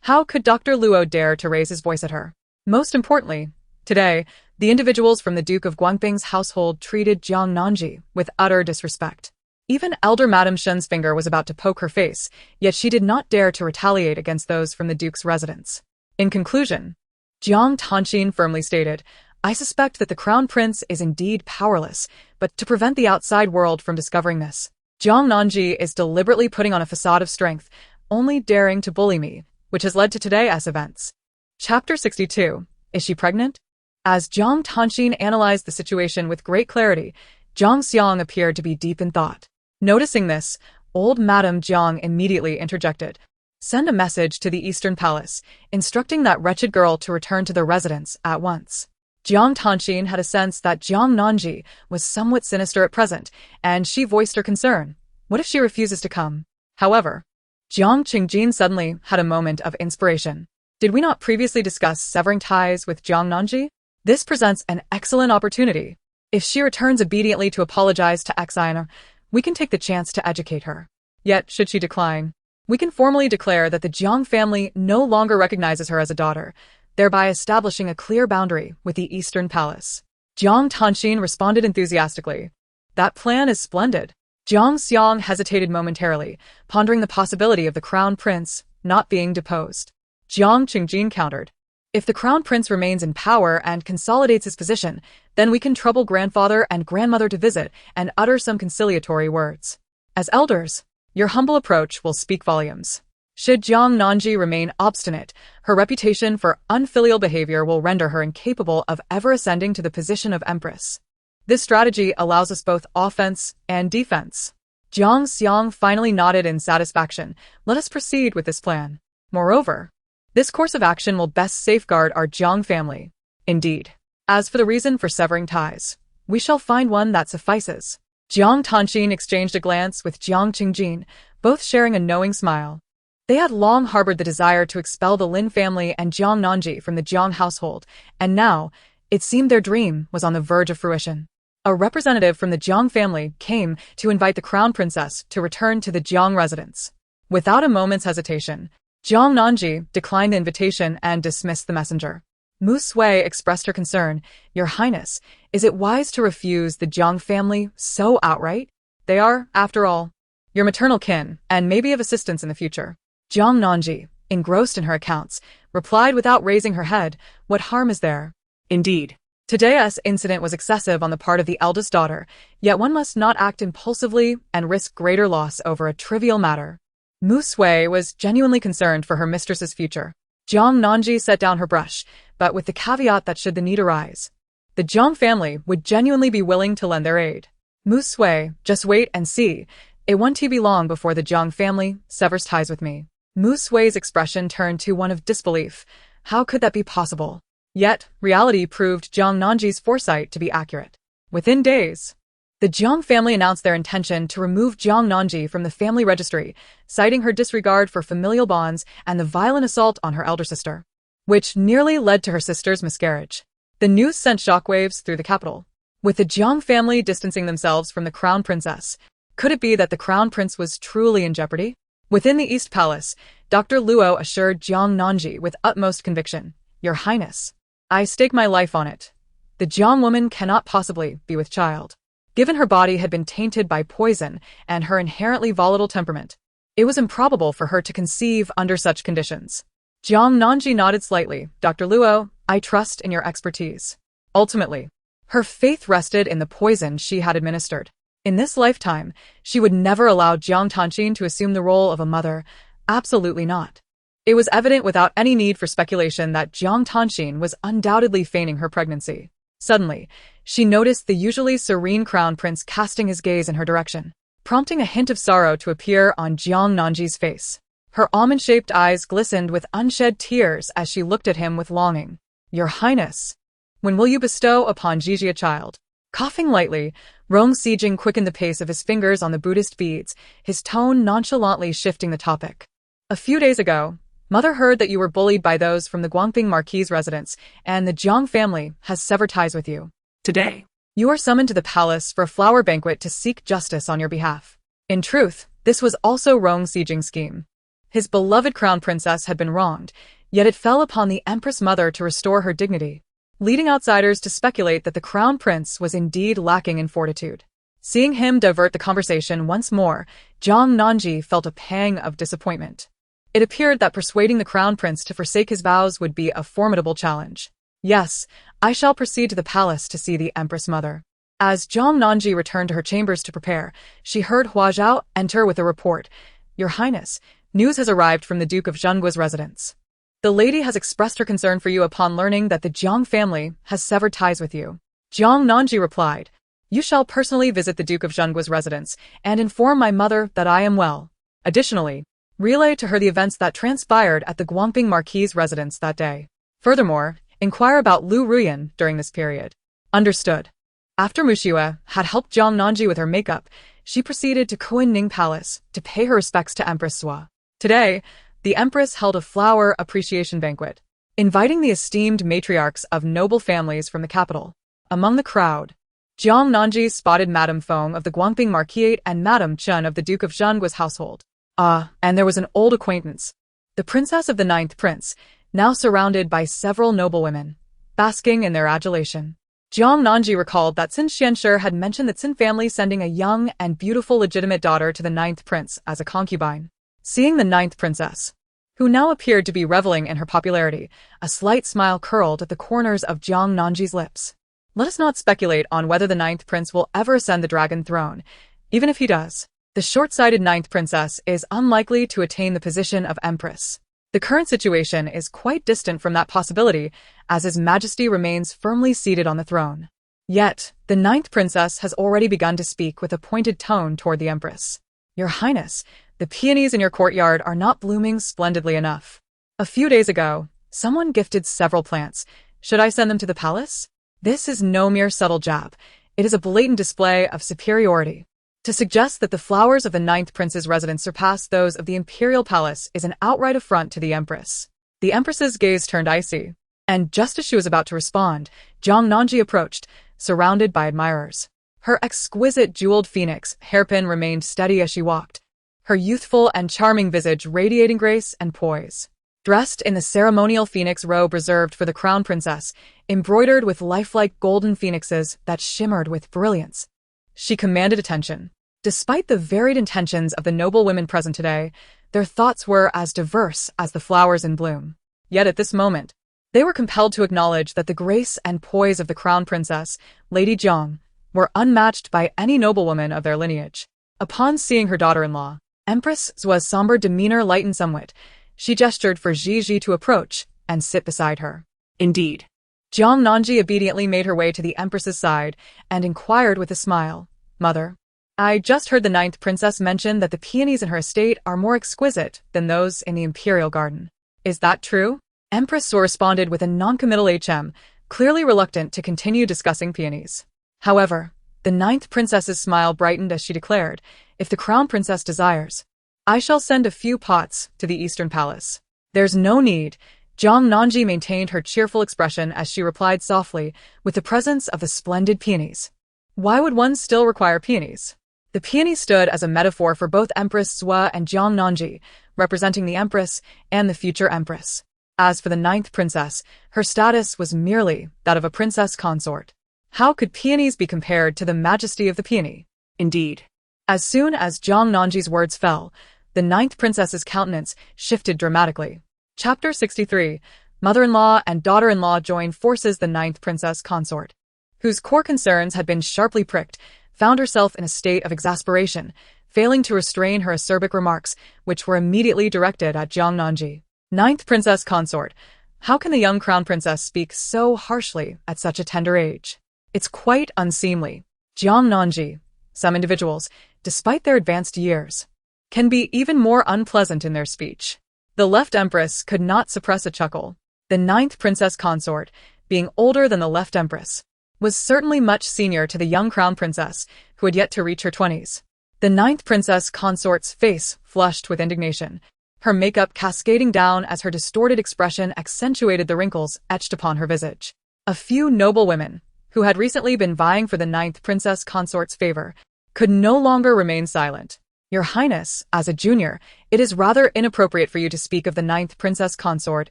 S1: how could Dr. Luo dare to raise his voice at her? Most importantly, today, the individuals from the Duke of Guangping's household treated Jiang Nanji with utter disrespect. Even elder Madame Shen's finger was about to poke her face, yet she did not dare to retaliate against those from the Duke's residence. In conclusion, Jiang Tanxin firmly stated, I suspect that the Crown Prince is indeed powerless, but to prevent the outside world from discovering this, Jiang Nanji is deliberately putting on a facade of strength, only daring to bully me, which has led to today's events. Chapter 62. Is she pregnant? As Jiang Tanxin analyzed the situation with great clarity, Jiang Xiang appeared to be deep in thought. Noticing this, old Madame Jiang immediately interjected. Send a message to the Eastern Palace, instructing that wretched girl to return to the residence at once. Jiang Tanxin had a sense that Jiang Nanji was somewhat sinister at present, and she voiced her concern. What if she refuses to come? However, Jiang Qingjin suddenly had a moment of inspiration. Did we not previously discuss severing ties with Jiang Nanji? This presents an excellent opportunity. If she returns obediently to apologize to Xian, we can take the chance to educate her. Yet, should she decline, we can formally declare that the Jiang family no longer recognizes her as a daughter, thereby establishing a clear boundary with the Eastern Palace. Jiang Tanxin responded enthusiastically. That plan is splendid. Jiang Xiang hesitated momentarily, pondering the possibility of the Crown Prince not being deposed. Jiang Qingjin countered. If the Crown Prince remains in power and consolidates his position, then we can trouble grandfather and grandmother to visit and utter some conciliatory words. As elders, your humble approach will speak volumes. Should Jiang Nanji remain obstinate, her reputation for unfilial behavior will render her incapable of ever ascending to the position of empress. This strategy allows us both offense and defense. Jiang Xiang finally nodded in satisfaction. Let us proceed with this plan. Moreover, this course of action will best safeguard our Jiang family. Indeed. As for the reason for severing ties, we shall find one that suffices. Jiang Tanxin exchanged a glance with Jiang Qingjin, both sharing a knowing smile. They had long harbored the desire to expel the Lin family and Jiang Nanji from the Jiang household, and now, it seemed their dream was on the verge of fruition. A representative from the Jiang family came to invite the Crown Princess to return to the Jiang residence. Without a moment's hesitation, Jiang Nanji declined the invitation and dismissed the messenger. Mu Sui expressed her concern. Your Highness, is it wise to refuse the Jiang family so outright? They are, after all, your maternal kin, and may be of assistance in the future. Jiang Nanji, engrossed in her accounts, replied without raising her head, what harm is there?
S2: Indeed.
S1: Today's incident was excessive on the part of the eldest daughter, yet one must not act impulsively and risk greater loss over a trivial matter. Mu Sui was genuinely concerned for her mistress's future. Jiang Nanji set down her brush, but with the caveat that should the need arise, the Jiang family would genuinely be willing to lend their aid. Mu Sui, just wait and see. It won't be long before the Jiang family severs ties with me. Mu Sui's expression turned to one of disbelief. How could that be possible? Yet, reality proved Jiang Nanji's foresight to be accurate. Within days, the Jiang family announced their intention to remove Jiang Nanji from the family registry, citing her disregard for familial bonds and the violent assault on her elder sister, which nearly led to her sister's miscarriage. The news sent shockwaves through the capital. With the Jiang family distancing themselves from the crown princess, could it be that the crown prince was truly in jeopardy? Within the East Palace, Dr. Luo assured Jiang Nanji with utmost conviction, "Your Highness, I stake my life on it. The Jiang woman cannot possibly be with child." Given her body had been tainted by poison and her inherently volatile temperament, it was improbable for her to conceive under such conditions. Jiang Nanji nodded slightly. "Dr. Luo, I trust in your expertise." Ultimately, her faith rested in the poison she had administered. In this lifetime, she would never allow Jiang Tanxin to assume the role of a mother. Absolutely not. It was evident without any need for speculation that Jiang Tanxin was undoubtedly feigning her pregnancy. Suddenly, she noticed the usually serene crown prince casting his gaze in her direction, prompting a hint of sorrow to appear on Jiang Nanji's face. Her almond-shaped eyes glistened with unshed tears as she looked at him with longing. "Your Highness, when will you bestow upon Gigi a child?" Coughing lightly, Rong Sijing quickened the pace of his fingers on the Buddhist beads, his tone nonchalantly shifting the topic. "A few days ago, Mother heard that you were bullied by those from the Guangping Marquis residence, and the Jiang family has severed ties with you.
S2: Today,
S1: You are summoned to the palace for a flower banquet to seek justice on your behalf." In truth, this was also Rong Sijing's scheme. His beloved crown princess had been wronged, yet it fell upon the Empress Mother to restore her dignity, leading outsiders to speculate that the crown prince was indeed lacking in fortitude. Seeing him divert the conversation once more, Jiang Nanji felt a pang of disappointment. It appeared that persuading the crown prince to forsake his vows would be a formidable challenge. "Yes, I shall proceed to the palace to see the Empress Mother." As Jiang Nanji returned to her chambers to prepare, she heard Hua Zhao enter with a report. "Your Highness, news has arrived from the Duke of Zhengua's residence. The lady has expressed her concern for you upon learning that the Jiang family has severed ties with you." Jiang Nanji replied, "You shall personally visit the Duke of Zhengua's residence and inform my mother that I am well. Additionally, relay to her the events that transpired at the Guangping Marquis residence that day. Furthermore, inquire about Lu Ruyan during this period." Understood. After Muxiue had helped Jiang Nanji with her makeup, she proceeded to Kuan-Ning Palace to pay her respects to Empress Sua. Today, the Empress held a flower appreciation banquet, inviting the esteemed matriarchs of noble families from the capital. Among the crowd, Jiang Nanji spotted Madame Feng of the Guangping Marquis and Madame Chen of the Duke of Zhengua's household. And there was an old acquaintance, the princess of the ninth prince, now surrounded by several noble women, basking in their adulation. Jiang Nanji recalled that Xin Xianshi had mentioned the Xin family sending a young and beautiful legitimate daughter to the ninth prince as a concubine. Seeing the ninth princess, who now appeared to be reveling in her popularity, a slight smile curled at the corners of Jiang Nanji's lips. Let us not speculate on whether the ninth prince will ever ascend the dragon throne. Even if he does, the short-sighted ninth princess is unlikely to attain the position of empress. The current situation is quite distant from that possibility, as His Majesty remains firmly seated on the throne. Yet, the ninth princess has already begun to speak with a pointed tone toward the Empress. "Your Highness, the peonies in your courtyard are not blooming splendidly enough. A few days ago, someone gifted several plants. Should I send them to the palace?" This is no mere subtle jab. It is a blatant display of superiority. To suggest that the flowers of the ninth prince's residence surpass those of the imperial palace is an outright affront to the Empress. The Empress's gaze turned icy, and just as she was about to respond, Jiang Nanji approached, surrounded by admirers. Her exquisite jeweled phoenix hairpin remained steady as she walked, her youthful and charming visage radiating grace and poise. Dressed in the ceremonial phoenix robe reserved for the crown princess, embroidered with lifelike golden phoenixes that shimmered with brilliance, she commanded attention. Despite the varied intentions of the noble women present today, their thoughts were as diverse as the flowers in bloom. Yet at this moment, They were compelled to acknowledge that the grace and poise of the crown princess, Lady Jiang, were unmatched by any noblewoman of their lineage. Upon seeing her daughter-in-law, Empress Zua's somber demeanor lightened somewhat. She gestured for Ji to approach and sit beside her.
S2: Indeed.
S1: Jiang Nanji obediently made her way to the Empress's side and inquired with a smile, "Mother, I just heard the ninth princess mention that the peonies in her estate are more exquisite than those in the imperial garden. Is that true?" Empress Zua responded with a noncommittal HM, clearly reluctant to continue discussing peonies. However, the ninth princess's smile brightened as she declared, "If the crown princess desires, I shall send a few pots to the Eastern Palace." "There's no need." Jiang Nanji maintained her cheerful expression as she replied softly, "With the presence of the splendid peonies. Why would one still require peonies?" The peony stood as a metaphor for both Empress Zua and Jiang Nanji, representing the Empress and the future Empress. As for the ninth princess, her status was merely that of a princess consort. How could peonies be compared to the majesty of the peony?
S2: Indeed.
S1: As soon as Jiang Nanji's words fell, the ninth princess's countenance shifted dramatically. Chapter 63. Mother-in-law and daughter-in-law join forces. The ninth princess consort, whose core concerns had been sharply pricked, found herself in a state of exasperation, failing to restrain her acerbic remarks, which were immediately directed at Jiang Nanji. Ninth princess consort, how can the young crown princess speak so harshly at such a tender age? It's quite unseemly. Jiang Nanji, some individuals, despite their advanced years, can be even more unpleasant in their speech. The left empress could not suppress a chuckle. The ninth princess consort, being older than the left empress, was certainly much senior to the young crown princess, who had yet to reach her 20s. The ninth princess consort's face flushed with indignation, her makeup cascading down as her distorted expression accentuated the wrinkles etched upon her visage. A few noble women, who had recently been vying for the ninth princess consort's favor, could no longer remain silent. "Your Highness, as a junior, it is rather inappropriate for you to speak of the ninth princess consort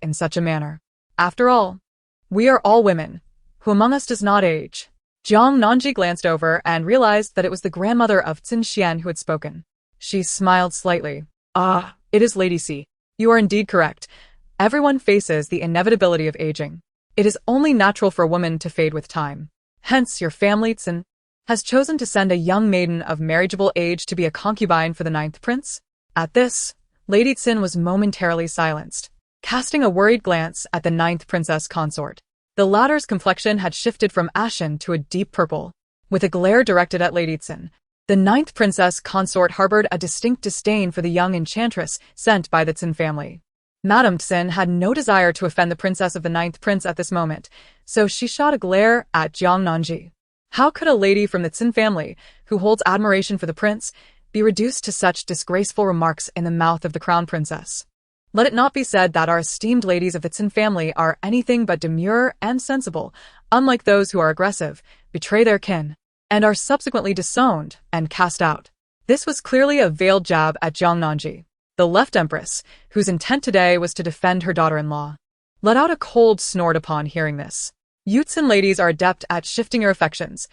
S1: in such a manner. After all, we are all women. Who among us does not age?" Jiang Nanji glanced over and realized that it was the grandmother of Qin Xian who had spoken. She smiled slightly. "Ah, it is Lady Si. You are indeed correct. Everyone faces the inevitability of aging. It is only natural for a woman to fade with time. Hence your family, Qin, has chosen to send a young maiden of marriageable age to be a concubine for the ninth prince." At this, Lady Qin was momentarily silenced, casting a worried glance at the ninth princess consort. The latter's complexion had shifted from ashen to a deep purple. With a glare directed at Lady Qin, the ninth princess consort harbored a distinct disdain for the young enchantress sent by the Qin family. Madame Qin had no desire to offend the princess of the ninth prince at this moment, so she shot a glare at Jiang Nanji. How could a lady from the Qin family, who holds admiration for the prince, be reduced to such disgraceful remarks in the mouth of the crown princess? Let it not be said that our esteemed ladies of the Qin family are anything but demure and sensible, unlike those who are aggressive, betray their kin, and are subsequently disowned and cast out. This was clearly a veiled jab at Jiang Nanji, the left empress, whose intent today was to defend her daughter-in-law. Let out a cold snort upon hearing this. You Qin ladies are adept at shifting your affections.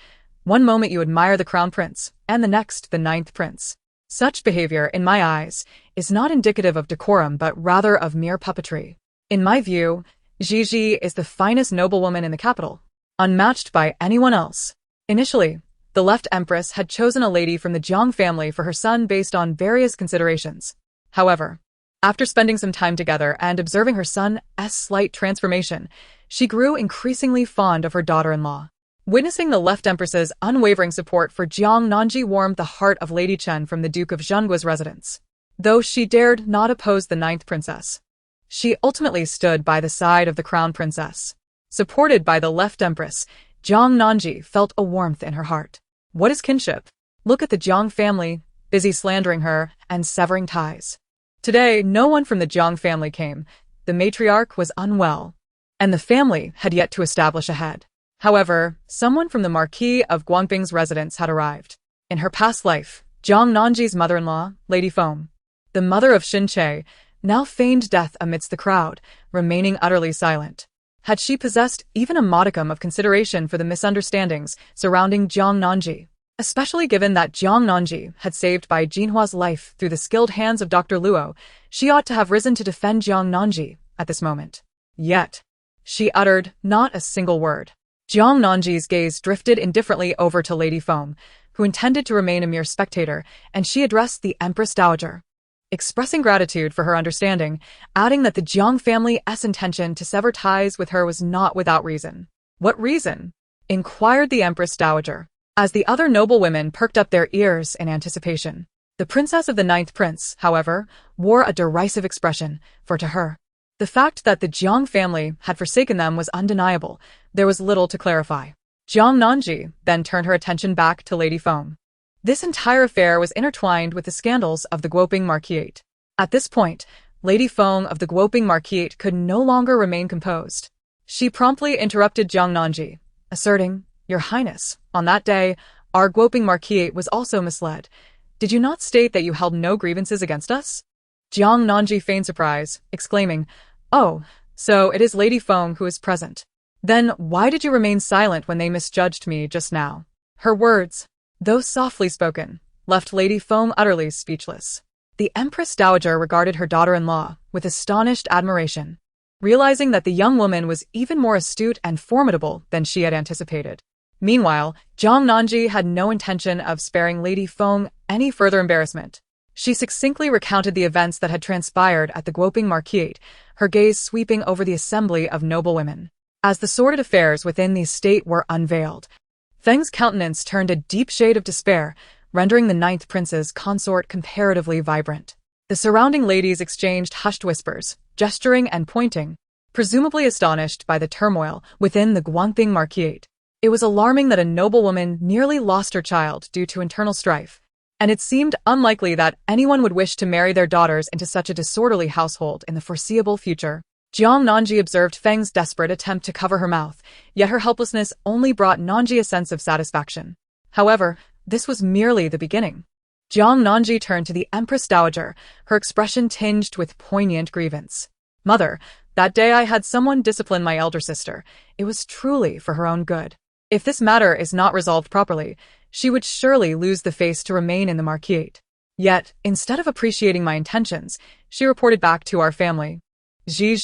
S1: One moment you admire the crown prince, and the next the ninth prince. Such behavior, in my eyes, is not indicative of decorum but rather of mere puppetry. In my view, Ji is the finest noblewoman in the capital, unmatched by anyone else. Initially, the left empress had chosen a lady from the Jiang family for her son based on various considerations. However, after spending some time together and observing her son's slight transformation, she grew increasingly fond of her daughter-in-law. Witnessing the left empress's unwavering support for Jiang Nanji warmed the heart of Lady Chen from the Duke of Zhengua's residence. Though she dared not oppose the ninth princess, she ultimately stood by the side of the crown princess. Supported by the left empress, Jiang Nanji felt a warmth in her heart. What is kinship? Look at the Jiang family, busy slandering her and severing ties. Today, no one from the Jiang family came. The matriarch was unwell, and the family had yet to establish a head. However, someone from the Marquis of Guangping's residence had arrived. In her past life, Jiang Nanji's mother-in-law, Lady Foam, the mother of Xin Che, now feigned death amidst the crowd, remaining utterly silent. Had she possessed even a modicum of consideration for the misunderstandings surrounding Jiang Nanji, especially given that Jiang Nanji had saved Bai Jinhua's life through the skilled hands of Dr. Luo, she ought to have risen to defend Jiang Nanji at this moment. Yet, She uttered not a single word. Jiang Nanji's gaze drifted indifferently over to Lady Feng, who intended to remain a mere spectator, and she addressed the Empress Dowager, expressing gratitude for her understanding, adding that the Jiang family's intention to sever ties with her was not without reason. What reason? Inquired the Empress Dowager, as the other noble women perked up their ears in anticipation. The princess of the ninth prince, however, wore a derisive expression, for to her, the fact that the Jiang family had forsaken them was undeniable. There was little to clarify. Jiang Nanji then turned her attention back to Lady Feng. This entire affair was intertwined with the scandals of the Guoping Marquisate. At this point, Lady Feng of the Guoping Marquisate could no longer remain composed. She promptly interrupted Jiang Nanji, asserting, "Your Highness, on that day, our Guoping Marquisate was also misled. Did you not state that you held no grievances against us?" Jiang Nanji feigned surprise, exclaiming, "Oh, so it is Lady Feng who is present. Then why did you remain silent when they misjudged me just now?" Her words, though softly spoken, left Lady Feng utterly speechless. The Empress Dowager regarded her daughter-in-law with astonished admiration, realizing that the young woman was even more astute and formidable than she had anticipated. Meanwhile, Jiang Nanji had no intention of sparing Lady Feng any further embarrassment. She succinctly recounted the events that had transpired at the Guoping Marquisate, her gaze sweeping over the assembly of noble women. As the sordid affairs within the estate were unveiled, Feng's countenance turned a deep shade of despair, rendering the ninth prince's consort comparatively vibrant. The surrounding ladies exchanged hushed whispers, gesturing and pointing, presumably astonished by the turmoil within the Guoping Marquisate. It was alarming that a noble woman nearly lost her child due to internal strife, and it seemed unlikely that anyone would wish to marry their daughters into such a disorderly household in the foreseeable future. Jiang Nanji observed Feng's desperate attempt to cover her mouth, yet her helplessness only brought Nanji a sense of satisfaction. However, this was merely the beginning. Jiang Nanji turned to the Empress Dowager, her expression tinged with poignant grievance. "Mother, that day I had someone discipline my elder sister. It was truly for her own good. If this matter is not resolved properly, she would surely lose the face to remain in the Marquisate." Yet, instead of appreciating my intentions, she reported back to our family. Ji.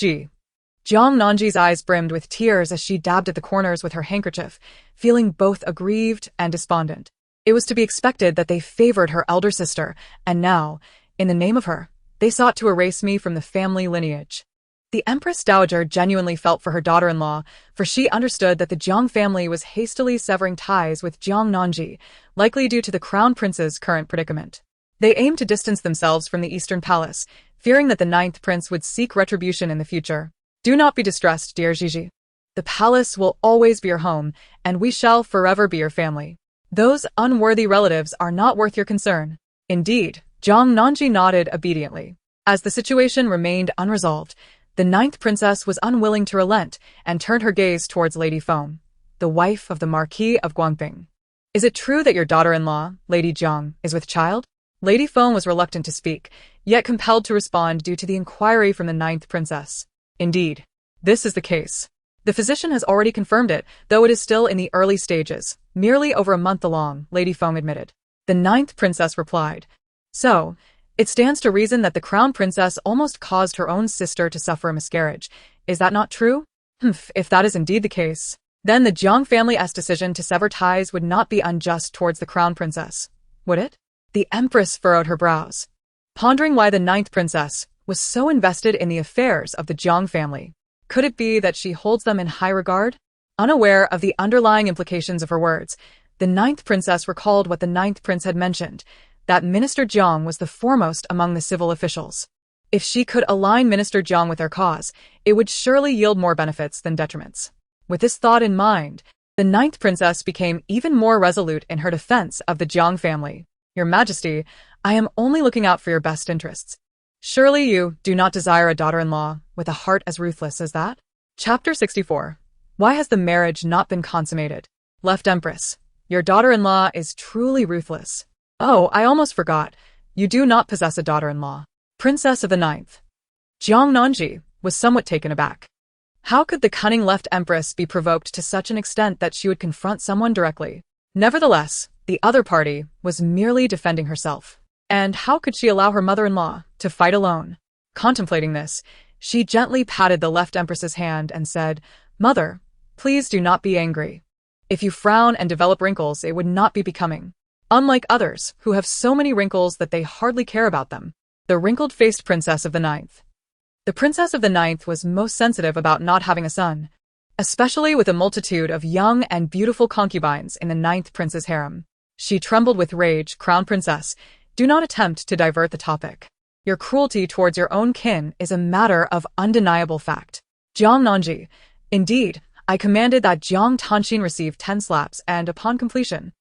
S1: Jiang Nanji's eyes brimmed with tears as she dabbed at the corners with her handkerchief, feeling both aggrieved and despondent. It was to be expected that they favored her elder sister, and now, in the name of her, they sought to erase me from the family lineage. The Empress Dowager genuinely felt for her daughter-in-law, for she understood that the Jiang family was hastily severing ties with Jiang Nanji, likely due to the crown prince's current predicament. They aimed to distance themselves from the Eastern Palace, fearing that the ninth prince would seek retribution in the future. "Do not be distressed, dear Gigi. The palace will always be your home, and we shall forever be your family. Those unworthy relatives are not worth your concern." Indeed, Jiang Nanji nodded obediently. As the situation remained unresolved, the ninth princess was unwilling to relent and turned her gaze towards Lady Feng, the wife of the Marquis of Guangping. "Is it true that your daughter-in-law, Lady Jiang, is with child?" Lady Feng was reluctant to speak, yet compelled to respond due to the inquiry from the ninth princess. "Indeed, this is the case. The physician has already confirmed it, though it is still in the early stages, merely over a month along," Lady Feng admitted. The ninth princess replied, "So, it stands to reason that the crown princess almost caused her own sister to suffer a miscarriage. Is that not true?" If that is indeed the case, then the Jiang family's decision to sever ties would not be unjust towards the crown princess, would it? The Empress furrowed her brows, pondering why the ninth princess was so invested in the affairs of the Jiang family. Could it be that she holds them in high regard? Unaware of the underlying implications of her words, the ninth princess recalled what the ninth prince had mentioned, that Minister Jiang was the foremost among the civil officials. If she could align Minister Jiang with their cause, it would surely yield more benefits than detriments. With this thought in mind, the ninth princess became even more resolute in her defense of the Jiang family. "Your Majesty, I am only looking out for your best interests. Surely you do not desire a daughter-in-law with a heart as ruthless as that?" Chapter 64. Why has the marriage not been consummated? Left Empress, your daughter-in-law is truly ruthless. Oh, I almost forgot. You do not possess a daughter-in-law. Princess of the Ninth. Jiang Nanji was somewhat taken aback. How could the cunning left Empress be provoked to such an extent that she would confront someone directly? Nevertheless, the other party was merely defending herself. And how could she allow her mother-in-law to fight alone? Contemplating this, She gently patted the left empress's hand and said, "Mother, please do not be angry. If you frown and develop wrinkles, it would not be becoming. Unlike others, who have so many wrinkles that they hardly care about them." The wrinkled-faced princess of the ninth. The princess of the ninth was most sensitive about not having a son, especially with a multitude of young and beautiful concubines in the ninth prince's harem. She trembled with rage. "Crown princess, do not attempt to divert the topic. Your cruelty towards your own kin is a matter of undeniable fact. Jiang Nanji, indeed, I commanded that Jiang Tanxin receive 10 slaps, and upon completion,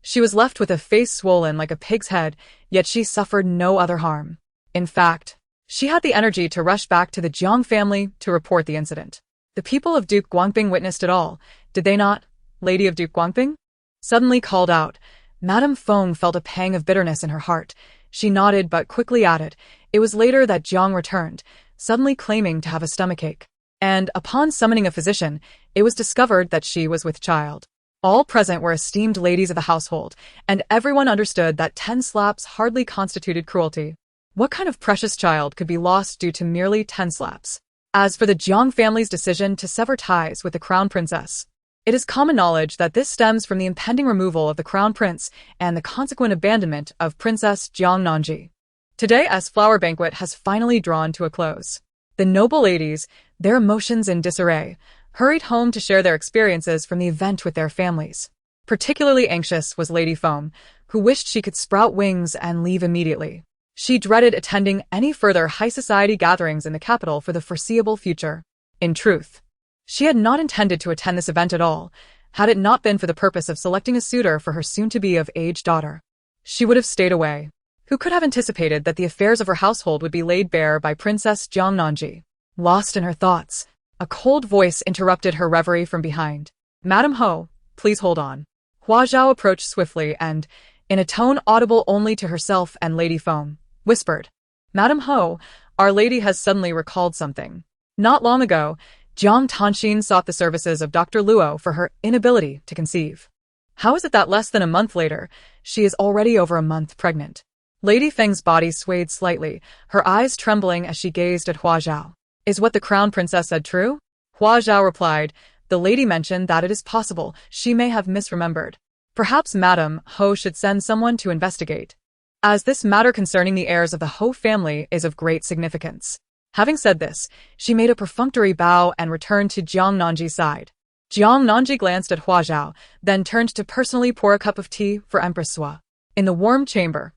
S1: she was left with a face swollen like a pig's head, yet she suffered no other harm. In fact, she had the energy to rush back to the Jiang family to report the incident. The people of Duke Guangping witnessed it all, did they not, Lady of Duke Guangping?" Suddenly called out. Madame Feng felt a pang of bitterness in her heart. She nodded but quickly added, "It was later that Jiang returned, suddenly claiming to have a stomachache. And, upon summoning a physician, it was discovered that she was with child." All present were esteemed ladies of the household, and everyone understood that 10 slaps hardly constituted cruelty. What kind of precious child could be lost due to merely 10 slaps? As for the Jiang family's decision to sever ties with the crown princess, it is common knowledge that this stems from the impending removal of the crown prince and the consequent abandonment of Princess Jiang Nanji. Today's flower banquet has finally drawn to a close. The noble ladies, their emotions in disarray, hurried home to share their experiences from the event with their families. Particularly anxious was Lady Foam, who wished she could sprout wings and leave immediately. She dreaded attending any further high society gatherings in the capital for the foreseeable future. In truth, she had not intended to attend this event at all, had it not been for the purpose of selecting a suitor for her soon-to-be-of-age daughter. She would have stayed away. Who could have anticipated that the affairs of her household would be laid bare by Princess Jiang Nanji? Lost in her thoughts, a cold voice interrupted her reverie from behind. "Madam Ho, please hold on." Hua Zhao approached swiftly and, in a tone audible only to herself and Lady Foam, whispered, "Madam Ho, Our Lady has suddenly recalled something. Not long ago, Jiang Tanxin sought the services of Dr. Luo for her inability to conceive. How is it that less than a month later, she is already over a month pregnant?" Lady Feng's body swayed slightly, her eyes trembling as she gazed at Hua Zhao. "Is what the crown princess said true?" Hua Zhao replied, "The lady mentioned that it is possible she may have misremembered. Perhaps Madam Ho should send someone to investigate, as this matter concerning the heirs of the Ho family is of great significance." Having said this, she made a perfunctory bow and returned to Jiang Nanji's side. Jiang Nanji glanced at Hua Zhao, then turned to personally pour a cup of tea for Empress Sua. In the warm chamber,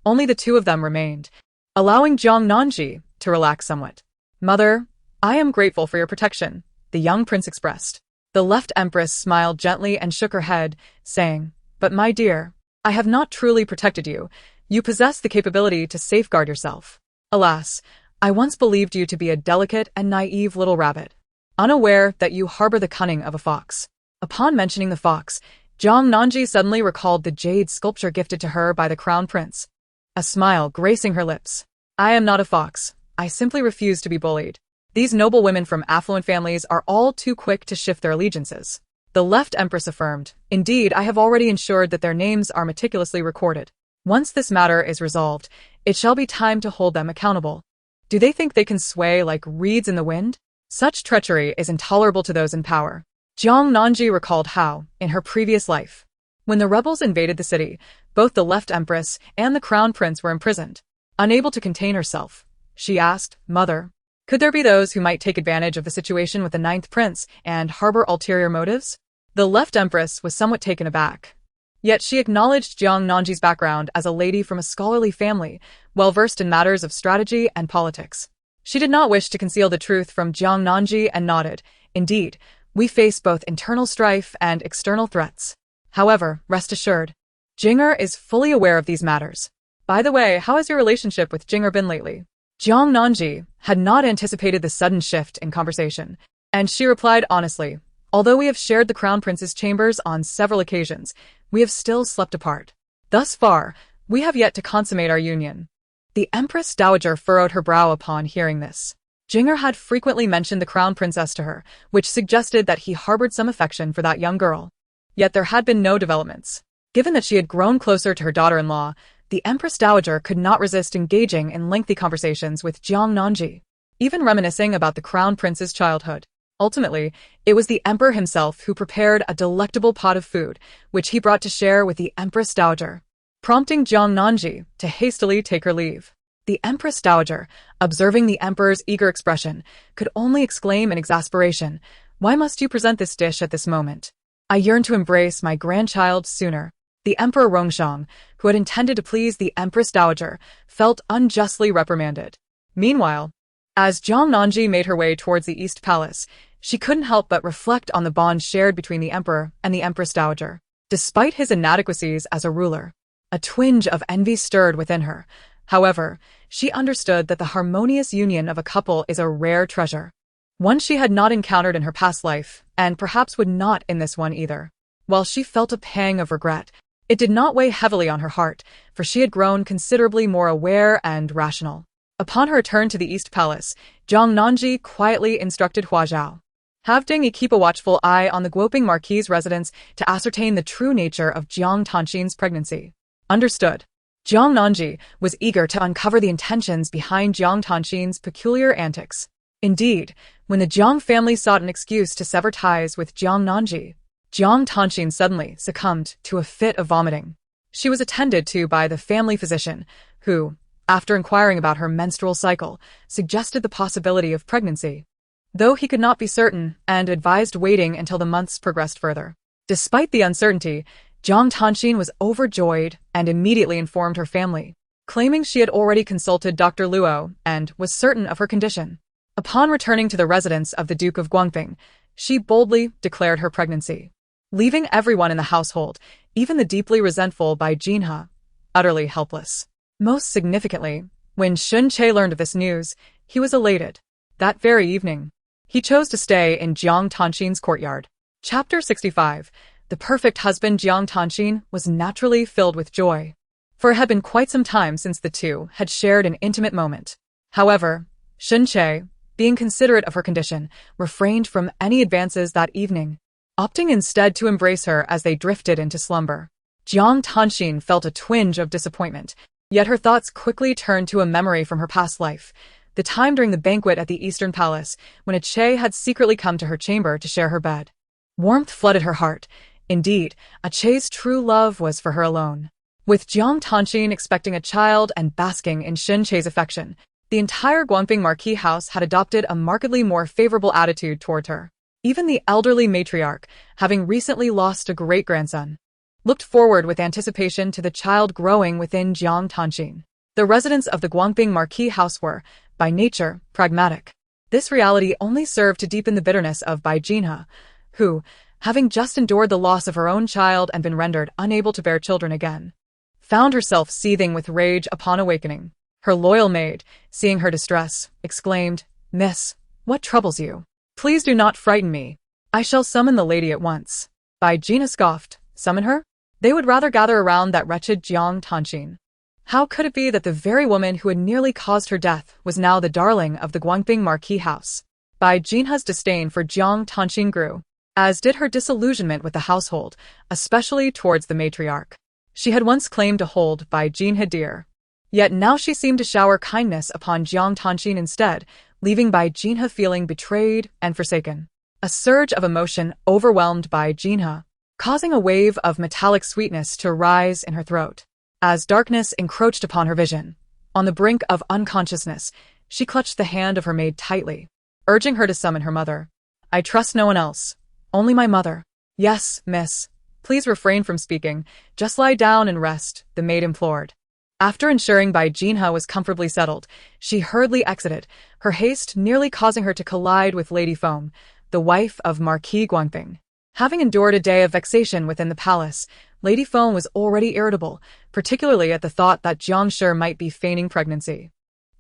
S1: only the two of them remained, allowing Jiang Nanji to relax somewhat. "Mother, I am grateful for your protection," the young prince expressed. The left empress smiled gently and shook her head, saying, "But my dear, I have not truly protected you. You possess the capability to safeguard yourself. Alas, I once believed you to be a delicate and naive little rabbit, unaware that you harbor the cunning of a fox." Upon mentioning the fox, Jiang Nanji suddenly recalled the jade sculpture gifted to her by the crown prince, a smile gracing her lips. "I am not a fox. I simply refuse to be bullied. These noble women from affluent families are all too quick to shift their allegiances." The left empress affirmed, "Indeed, I have already ensured that their names are meticulously recorded. Once this matter is resolved, it shall be time to hold them accountable. Do they think they can sway like reeds in the wind? Such treachery is intolerable to those in power." Jiang Nanji recalled how, in her previous life, when the rebels invaded the city, both the left empress and the crown prince were imprisoned. Unable to contain herself, she asked, "Mother, could there be those who might take advantage of the situation with the ninth prince and harbor ulterior motives?" The left empress was somewhat taken aback. Yet she acknowledged Jiang Nanji's background as a lady from a scholarly family, well-versed in matters of strategy and politics. She did not wish to conceal the truth from Jiang Nanji and nodded, "Indeed, we face both internal strife and external threats. However, rest assured, Jinger is fully aware of these matters. By the way, how has your relationship with Jinger been lately?" Jiang Nanji had not anticipated the sudden shift in conversation, and she replied honestly, "Although we have shared the crown prince's chambers on several occasions, we have still slept apart. Thus far, we have yet to consummate our union." The Empress Dowager furrowed her brow upon hearing this. Jinger had frequently mentioned the crown princess to her, which suggested that he harbored some affection for that young girl. Yet there had been no developments. Given that she had grown closer to her daughter-in-law, the Empress Dowager could not resist engaging in lengthy conversations with Jiang Nanji. even reminiscing about the crown prince's childhood. Ultimately, it was the emperor himself who prepared a delectable pot of food, which he brought to share with the Empress Dowager, prompting Jiang Nanji to hastily take her leave. The Empress Dowager, observing the emperor's eager expression, could only exclaim in exasperation, "Why must you present this dish at this moment? I yearn to embrace my grandchild sooner." The Emperor Rongshang, who had intended to please the Empress Dowager, felt unjustly reprimanded. Meanwhile, as Jiang Nanji made her way towards the East Palace, she couldn't help but reflect on the bond shared between the emperor and the Empress Dowager. Despite his inadequacies as a ruler, a twinge of envy stirred within her. However, she understood that the harmonious union of a couple is a rare treasure, one she had not encountered in her past life, and perhaps would not in this one either. While she felt a pang of regret, it did not weigh heavily on her heart, for she had grown considerably more aware and rational. Upon her return to the East Palace, Jiang Nanji quietly instructed Hua Zhao, "Have Ding Yi keep a watchful eye on the Guoping Marquis's residence to ascertain the true nature of Jiang Tanxin's pregnancy." Understood. Jiang Nanji was eager to uncover the intentions behind Jiang Tanxin's peculiar antics. Indeed, when the Jiang family sought an excuse to sever ties with Jiang Nanji, Jiang Tanxin suddenly succumbed to a fit of vomiting. She was attended to by the family physician, who, after inquiring about her menstrual cycle, suggested the possibility of pregnancy, though he could not be certain and advised waiting until the months progressed further. Despite the uncertainty, Jiang Tanxin was overjoyed and immediately informed her family, claiming she had already consulted Dr. Luo and was certain of her condition. Upon returning to the residence of the Duke of Guangping, she boldly declared her pregnancy, leaving everyone in the household, even the deeply resentful Bai Jinhe, utterly helpless. Most significantly, when Sun Che learned of this news, he was elated. That very evening, he chose to stay in Jiang Tanxin's courtyard. Chapter 65. The perfect husband. Jiang Tanxin was naturally filled with joy, for it had been quite some time since the two had shared an intimate moment. However, Sun Che, being considerate of her condition, refrained from any advances that evening, opting instead to embrace her as they drifted into slumber. Jiang Tanxin felt a twinge of disappointment, yet her thoughts quickly turned to a memory from her past life, the time during the banquet at the Eastern Palace when a Che had secretly come to her chamber to share her bed. Warmth flooded her heart. Indeed, a Che's true love was for her alone. With Jiang Tanxin expecting a child and basking in Sun Che's affection, the entire Guangping Marquis house had adopted a markedly more favorable attitude toward her. Even the elderly matriarch, having recently lost a great-grandson, looked forward with anticipation to the child growing within Jiang Tanxin. The residents of the Guangping Marquis house were, by nature, pragmatic. This reality only served to deepen the bitterness of Bai Jinhe, who, having just endured the loss of her own child and been rendered unable to bear children again, found herself seething with rage upon awakening. Her loyal maid, seeing her distress, exclaimed, "Miss, what troubles you? Please do not frighten me. I shall summon the lady at once." Bai Jinhe scoffed, "Summon her? They would rather gather around that wretched Jiang Tanxin." How could it be that the very woman who had nearly caused her death was now the darling of the Guangping Marquis house? Bai Jinhe's disdain for Jiang Tanxin grew, as did her disillusionment with the household, especially towards the matriarch. She had once claimed to hold Bai Jinhe dear, yet now she seemed to shower kindness upon Jiang Tanxin instead, leaving Bai Jinhe feeling betrayed and forsaken. A surge of emotion overwhelmed Bai Jinhe, causing a wave of metallic sweetness to rise in her throat. As darkness encroached upon her vision, on the brink of unconsciousness, she clutched the hand of her maid tightly, urging her to summon her mother. "I trust no one else. Only my mother." "Yes, miss. Please refrain from speaking. Just lie down and rest," the maid implored. After ensuring Bai Jinhe was comfortably settled, she hurriedly exited, her haste nearly causing her to collide with Lady Foam, the wife of Marquis Guangping. Having endured a day of vexation within the palace, Lady Foam was already irritable, particularly at the thought that Jiang Shi might be feigning pregnancy.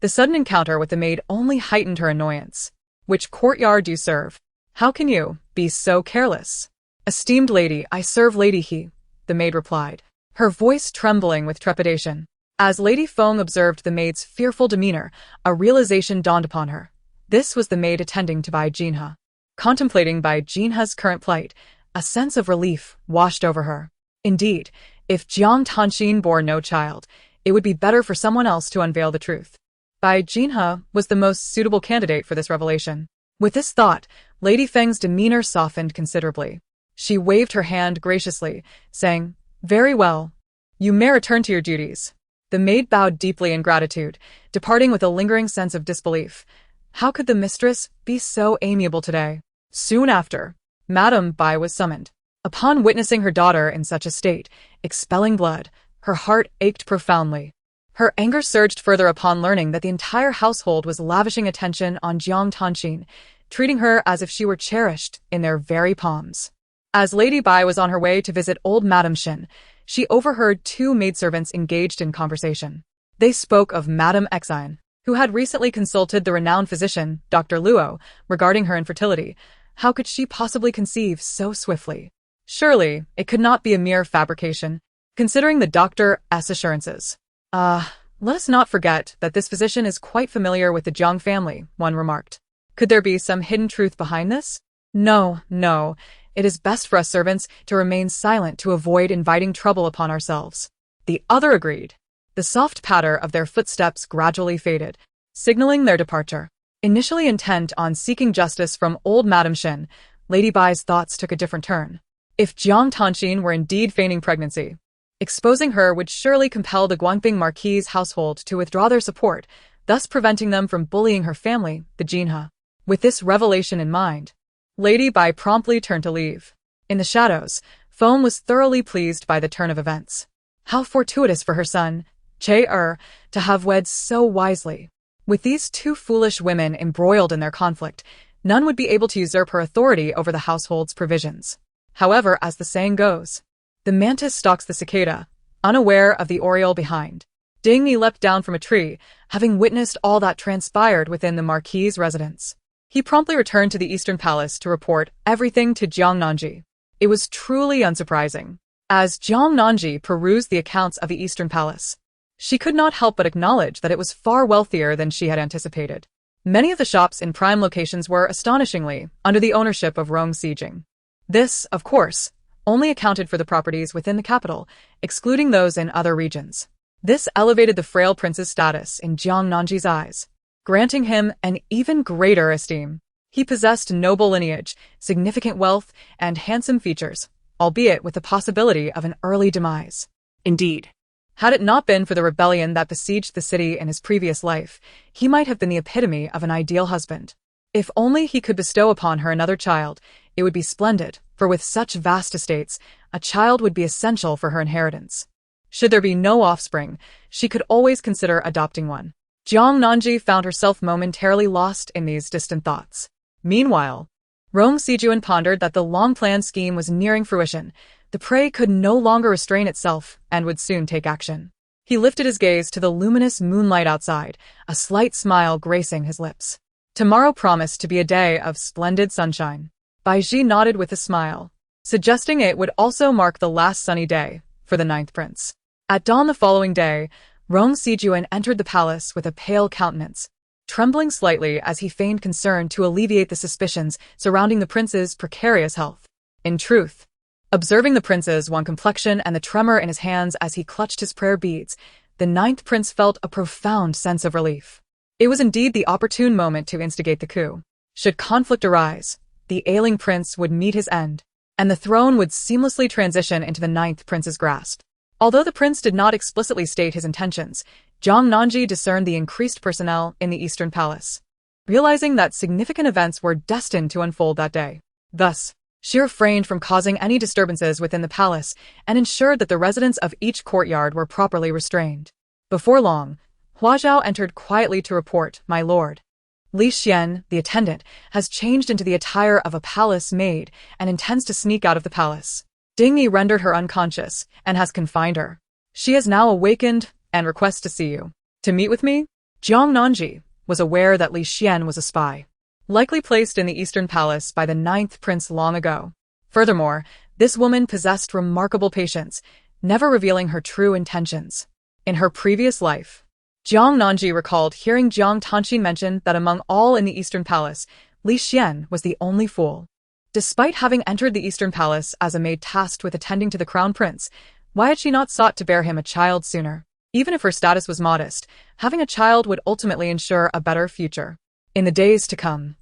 S1: The sudden encounter with the maid only heightened her annoyance. "Which courtyard do you serve? How can you be so careless?" "Esteemed lady, I serve Lady He," the maid replied, her voice trembling with trepidation. As Lady Foam observed the maid's fearful demeanor, a realization dawned upon her. This was the maid attending to Bai Jinhe. Contemplating Bai Jinhe's current plight, a sense of relief washed over her. Indeed, if Jiang Tanxin bore no child, it would be better for someone else to unveil the truth. Bai Jinhe was the most suitable candidate for this revelation. With this thought, Lady Feng's demeanor softened considerably. She waved her hand graciously, saying, "Very well. You may return to your duties." The maid bowed deeply in gratitude, departing with a lingering sense of disbelief. How could the mistress be so amiable today? Soon after, Madame Bai was summoned. Upon witnessing her daughter in such a state, expelling blood, her heart ached profoundly. Her anger surged further upon learning that the entire household was lavishing attention on Jiang Tanxin, treating her as if she were cherished in their very palms. As Lady Bai was on her way to visit old Madame Shin, she overheard two maidservants engaged in conversation. They spoke of Madame Exine, who had recently consulted the renowned physician, Dr. Luo, regarding her infertility. How could she possibly conceive so swiftly? Surely, it could not be a mere fabrication, considering the doctor's assurances. Let us not forget that this physician is quite familiar with the Jiang family, one remarked. Could there be some hidden truth behind this? No. It is best for us servants to remain silent to avoid inviting trouble upon ourselves. The other agreed. The soft patter of their footsteps gradually faded, signaling their departure. Initially intent on seeking justice from old Madame Shin, Lady Bai's thoughts took a different turn. If Jiang Tanxin were indeed feigning pregnancy, exposing her would surely compel the Guangping Marquis' household to withdraw their support, thus preventing them from bullying her family, the Jinhe. With this revelation in mind, Lady Bai promptly turned to leave. In the shadows, Foam was thoroughly pleased by the turn of events. How fortuitous for her son, Che-er, to have wed so wisely. With these two foolish women embroiled in their conflict, none would be able to usurp her authority over the household's provisions. However, as the saying goes, the mantis stalks the cicada, unaware of the oriole behind. Ding Yi leapt down from a tree, having witnessed all that transpired within the Marquis' residence. He promptly returned to the Eastern Palace to report everything to Jiang Nanji. It was truly unsurprising. As Jiang Nanji perused the accounts of the Eastern Palace, she could not help but acknowledge that it was far wealthier than she had anticipated. Many of the shops in prime locations were, astonishingly, under the ownership of Rong Sijing. This, of course, only accounted for the properties within the capital, excluding those in other regions. This elevated the Frail prince's status in Jiang Nanji's eyes, granting him an even greater esteem. He possessed noble lineage, significant wealth, and handsome features, albeit with the possibility of an early demise.
S2: Indeed.
S1: Had it not been for the rebellion that besieged the city in his previous life, he might have been the epitome of an ideal husband. If only he could bestow upon her another child, it would be splendid, for with such vast estates, a child would be essential for her inheritance. Should there be no offspring, she could always consider adopting one. Jiang Nanji found herself momentarily lost in these distant thoughts. Meanwhile, Rong Sijuan pondered that the long-planned scheme was nearing fruition. The prey could no longer restrain itself and would soon take action. He lifted his gaze to the luminous moonlight outside, a slight smile gracing his lips. Tomorrow promised to be a day of splendid sunshine. Baiji nodded with a smile, suggesting it would also mark the last sunny day for the ninth prince. At dawn the following day, Rong Sijuan entered the palace with a pale countenance, trembling slightly as he feigned concern to alleviate the suspicions surrounding the prince's precarious health. In truth, observing the prince's wan complexion and the tremor in his hands as he clutched his prayer beads, the ninth prince felt a profound sense of relief. It was indeed the opportune moment to instigate the coup. Should conflict arise, the ailing prince would meet his end, and the throne would seamlessly transition into the ninth prince's grasp. Although the prince did not explicitly state his intentions, Jiang Nanji discerned the increased personnel in the Eastern Palace, realizing that significant events were destined to unfold that day. Thus, she refrained from causing any disturbances within the palace and ensured that the residents of each courtyard were properly restrained. Before long, Hua Zhao entered quietly to report, "My lord, Li Xian, the attendant, has changed into the attire of a palace maid and intends to sneak out of the palace. Ding Yi rendered her unconscious and has confined her. She has now awakened and requests to see you. To meet with me?" Jiang Nanji was aware that Li Xian was a spy, likely placed in the Eastern Palace by the ninth prince long ago. Furthermore, this woman possessed remarkable patience, never revealing her true intentions. In her previous life, Jiang Nanji recalled hearing Jiang Tanxin mention that among all in the Eastern Palace, Li Xian was the only fool. Despite having entered the Eastern Palace as a maid tasked with attending to the crown prince, why had she not sought to bear him a child sooner? Even if her status was modest, having a child would ultimately ensure a better future. In the days to come,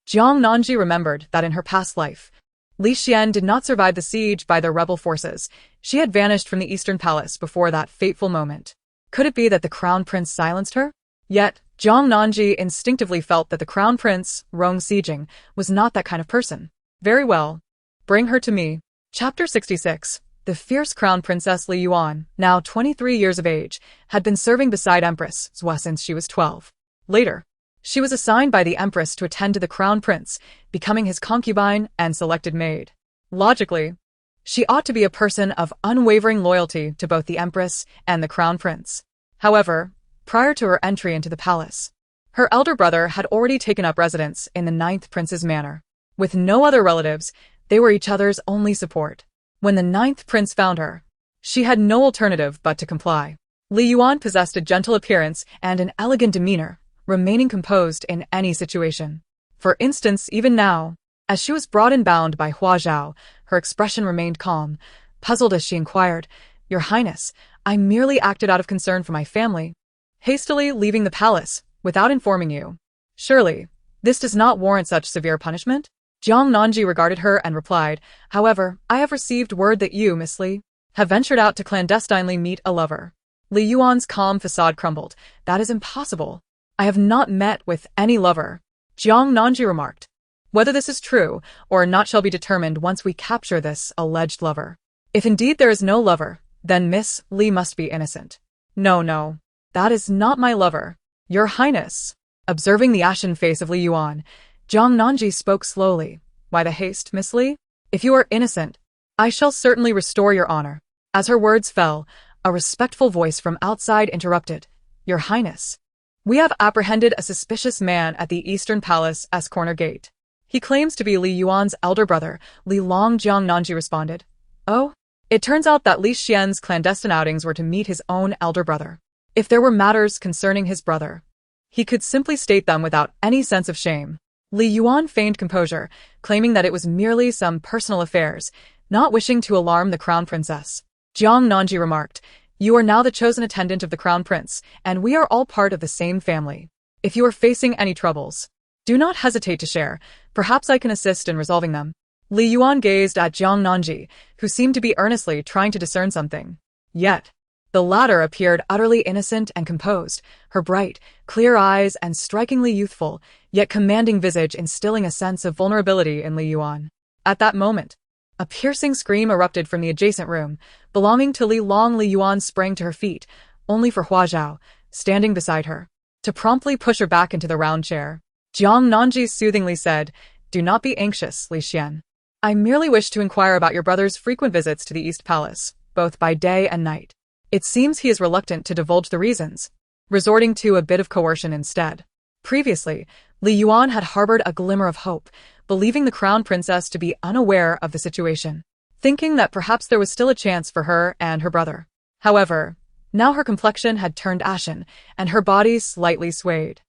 S1: Jiang Nanji remembered that in her past life, Li Xian did not survive the siege by the rebel forces. She had vanished from the Eastern Palace before that fateful moment. Could it be that the Crown Prince silenced her? Yet, Jiang Nanji instinctively felt that the Crown Prince, Rong Sijing, was not that kind of person. Very well. Bring her to me. Chapter 66. The fierce Crown Princess Li Yuan, now 23 years of age, had been serving beside Empress Zhua since she was 12. Later, she was assigned by the Empress to attend to the Crown Prince, becoming his concubine and selected maid. Logically, she ought to be a person of unwavering loyalty to both the Empress and the Crown Prince. However, prior to her entry into the palace, her elder brother had already taken up residence in the 9th Prince's manor. With no other relatives, they were each other's only support. When the 9th Prince found her, she had no alternative but to comply. Li Yuan possessed a gentle appearance and an elegant demeanor, remaining composed in any situation. For instance, even now, as she was brought and bound by Hua Zhao, her expression remained calm, puzzled as she inquired, "Your Highness, I merely acted out of concern for my family, hastily leaving the palace, without informing you. Surely, this does not warrant such severe punishment?" Jiang Nanji regarded her and replied, "However, I have received word that you, Miss Li, have ventured out to clandestinely meet a lover." Li Yuan's calm facade crumbled. "That is impossible. I have not met with any lover," Jiang Nanji remarked. "Whether this is true or not shall be determined once we capture this alleged lover. If indeed there is no lover, then Miss Li must be innocent." No, that is not my lover, Your Highness." Observing the ashen face of Li Yuan, Jiang Nanji spoke slowly. "Why the haste, Miss Li? If you are innocent, I shall certainly restore your honor." As her words fell, a respectful voice from outside interrupted. "Your Highness, we have apprehended a suspicious man at the Eastern Palace's corner gate. He claims to be Li Yuan's elder brother, Li Long." Jiang Nanji responded. "Oh? It turns out that Li Xian's clandestine outings were to meet his own elder brother. If there were matters concerning his brother, he could simply state them without any sense of shame." Li Yuan feigned composure, claiming that it was merely some personal affairs, not wishing to alarm the Crown Princess. Jiang Nanji remarked, "You are now the chosen attendant of the Crown Prince, and we are all part of the same family. If you are facing any troubles, do not hesitate to share. Perhaps I can assist in resolving them." Li Yuan gazed at Jiang Nanji, who seemed to be earnestly trying to discern something. Yet, the latter appeared utterly innocent and composed, her bright, clear eyes and strikingly youthful, yet commanding visage instilling a sense of vulnerability in Li Yuan. At that moment, a piercing scream erupted from the adjacent room, belonging to Li Long. Li Yuan sprang to her feet, only for Hua Zhao, standing beside her, to promptly push her back into the round chair. Jiang Nanji soothingly said, "Do not be anxious, Li Xian. I merely wish to inquire about your brother's frequent visits to the East Palace, both by day and night. It seems he is reluctant to divulge the reasons, resorting to a bit of coercion instead." Previously, Li Yuan had harbored a glimmer of hope, believing the Crown Princess to be unaware of the situation, thinking that perhaps there was still a chance for her and her brother. However, now her complexion had turned ashen, and her body slightly swayed.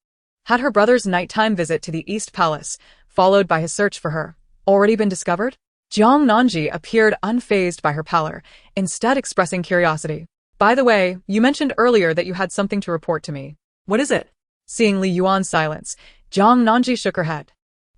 S1: Had her brother's nighttime visit to the East Palace, followed by his search for her, already been discovered? Jiang Nanji appeared unfazed by her pallor, instead expressing curiosity. "By the way, you mentioned earlier that you had something to report to me. What is it?" Seeing Li Yuan's silence, Jiang Nanji shook her head.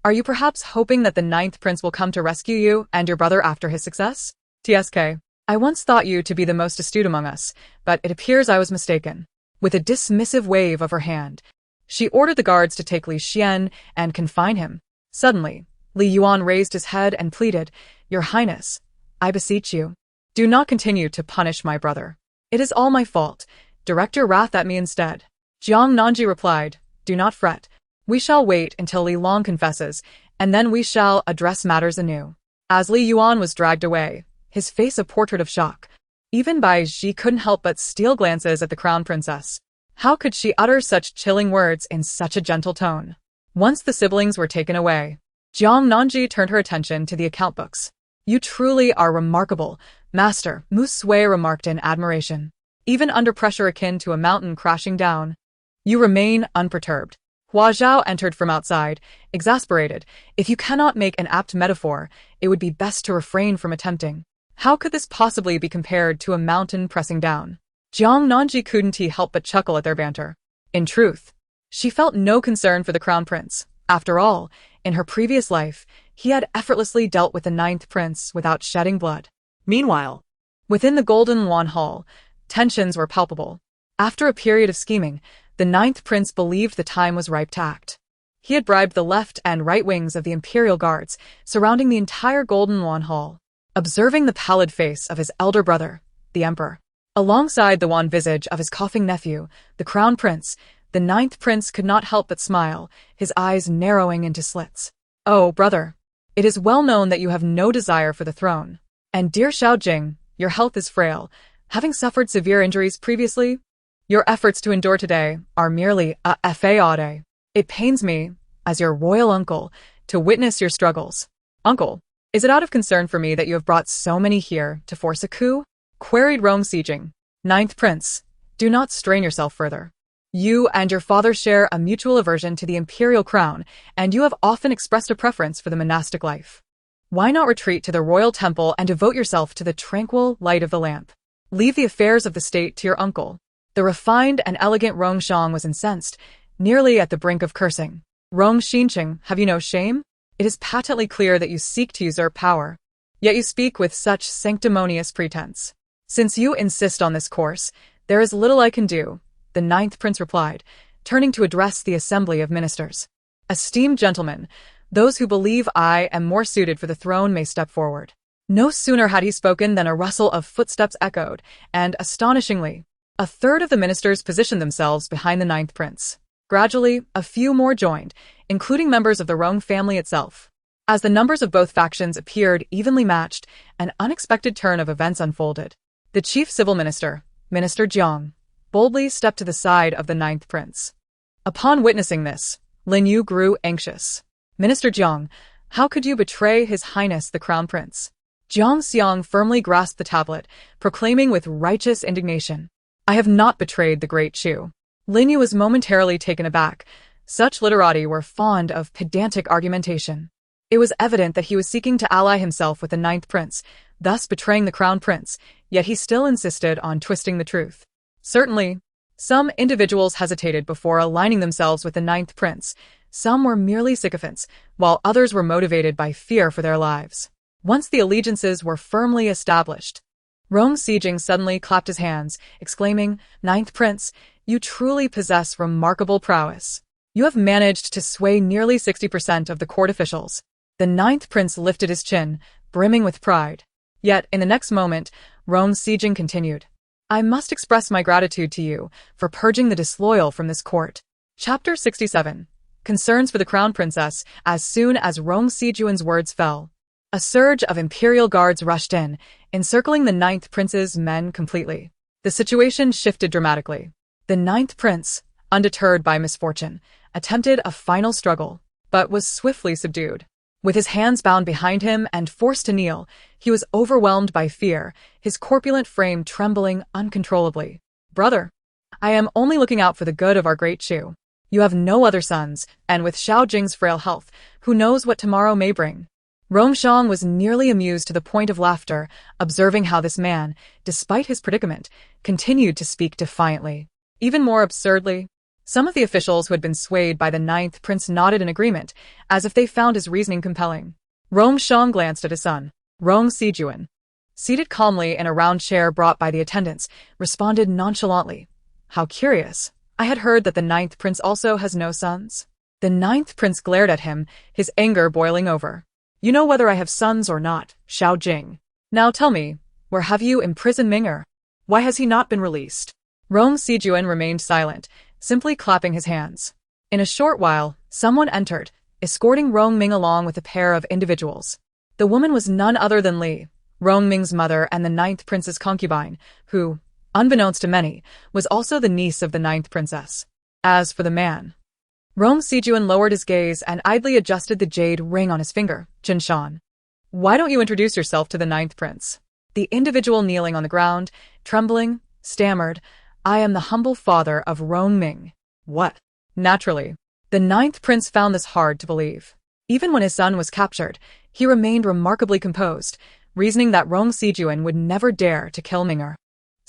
S1: "Are you perhaps hoping that the 9th Prince will come to rescue you and your brother after his success? TSK, I once thought you to be the most astute among us, but it appears I was mistaken." With a dismissive wave of her hand, she ordered the guards to take Li Xian and confine him. Suddenly, Li Yuan raised his head and pleaded, "Your Highness, I beseech you, do not continue to punish my brother. It is all my fault. Direct your wrath at me instead." Jiang Nanji replied, "Do not fret. We shall wait until Li Long confesses, and then we shall address matters anew." As Li Yuan was dragged away, his face a portrait of shock, even Bai Ji couldn't help but steal glances at the Crown Princess. How could she utter such chilling words in such a gentle tone? Once the siblings were taken away, Jiang Nanji turned her attention to the account books. "You truly are remarkable, Master," Mu Sui remarked in admiration. "Even under pressure akin to a mountain crashing down, you remain unperturbed." Hua Zhao entered from outside, exasperated. "If you cannot make an apt metaphor, it would be best to refrain from attempting. How could this possibly be compared to a mountain pressing down?" Jiang Nanji couldn't help but chuckle at their banter. In truth, she felt no concern for the crown prince. After all, in her previous life, he had effortlessly dealt with the ninth prince without shedding blood.
S2: Meanwhile,
S1: Within the Golden Lawn Hall, tensions were palpable. After a period of scheming, the ninth prince believed the time was ripe to act. He had bribed the left and right wings of the Imperial Guards, surrounding the entire Golden Lawn Hall. Observing the pallid face of his elder brother, the Emperor, alongside the wan visage of his coughing nephew, the Crown Prince, the ninth prince could not help but smile, his eyes narrowing into slits. "Oh, brother, it is well known that you have no desire for the throne. And dear Xiao Jing, your health is frail, having suffered severe injuries previously. Your efforts to endure today are merely a fade. It pains me, as your royal uncle, to witness your struggles. Uncle, is it out of concern for me that you have brought so many here to force a coup?" queried Rong Sijing. "Ninth prince, do not strain yourself further. You and your father share a mutual aversion to the imperial crown, and you have often expressed a preference for the monastic life. Why not retreat to the royal temple and devote yourself to the tranquil light of the lamp? Leave the affairs of the state to your uncle." The refined and elegant Rong Shang was incensed, nearly at the brink of cursing. "Rong Xinqing, have you no shame? It is patently clear that you seek to usurp power. Yet you speak with such sanctimonious pretense. Since you insist on this course, there is little I can do," the ninth prince replied, turning to address the assembly of ministers. "Esteemed gentlemen, those who believe I am more suited for the throne may step forward." No sooner had he spoken than a rustle of footsteps echoed, and, astonishingly, a third of the ministers positioned themselves behind the ninth prince. Gradually, a few more joined, including members of the Rong family itself. As the numbers of both factions appeared evenly matched, an unexpected turn of events unfolded. The chief civil minister, Minister Jiang, boldly stepped to the side of the ninth prince. Upon witnessing this, Lin Yu grew anxious. "Minister Jiang, how could you betray His Highness the Crown Prince?" Jiang Xiang firmly grasped the tablet, proclaiming with righteous indignation, "I have not betrayed the great Chu." Lin Yu was momentarily taken aback. Such literati were fond of pedantic argumentation. It was evident that he was seeking to ally himself with the ninth prince, thus betraying the crown prince, yet he still insisted on twisting the truth. Certainly, some individuals hesitated before aligning themselves with the ninth prince. Some were merely sycophants, while others were motivated by fear for their lives. Once the allegiances were firmly established, Rong Sijing suddenly clapped his hands, exclaiming, "Ninth prince, you truly possess remarkable prowess. You have managed to sway nearly 60% of the court officials." The ninth prince lifted his chin, brimming with pride. Yet, in the next moment, Rong Sijing continued, "I must express my gratitude to you for purging the disloyal from this court." Chapter 67. Concerns for the crown princess. As soon as Rong Sijuan's words fell, a surge of imperial guards rushed in, encircling the ninth prince's men completely. The situation shifted dramatically. The ninth prince, undeterred by misfortune, attempted a final struggle, but was swiftly subdued. With his hands bound behind him and forced to kneel, he was overwhelmed by fear, his corpulent frame trembling uncontrollably. "Brother, I am only looking out for the good of our great Chu. You have no other sons, and with Xiao Jing's frail health, who knows what tomorrow may bring?" Rong Shang was nearly amused to the point of laughter, observing how this man, despite his predicament, continued to speak defiantly. Even more absurdly, some of the officials who had been swayed by the ninth prince nodded in agreement, as if they found his reasoning compelling. Rong Shang glanced at his son, Rong Sijuan, seated calmly in a round chair brought by the attendants, responded nonchalantly, "How curious. I had heard that the ninth prince also has no sons." The ninth prince glared at him, his anger boiling over. "You know whether I have sons or not, Xiao Jing. Now tell me, where have you imprisoned Ming'er? Why has he not been released?" Rong Sijuan remained silent, simply clapping his hands. In a short while, someone entered, escorting Rong Ming along with a pair of individuals. The woman was none other than Li, Rong Ming's mother and the ninth prince's concubine, who, unbeknownst to many, was also the niece of the ninth princess. As for the man, Rong Sijuan lowered his gaze and idly adjusted the jade ring on his finger. "Chen Shan, why don't you introduce yourself to the ninth prince?" The individual kneeling on the ground, trembling, stammered, "I am the humble father of Rong Ming." "What?" Naturally, the ninth prince found this hard to believe. Even when his son was captured, he remained remarkably composed, reasoning that Rong Sijuan would never dare to kill Ming'er.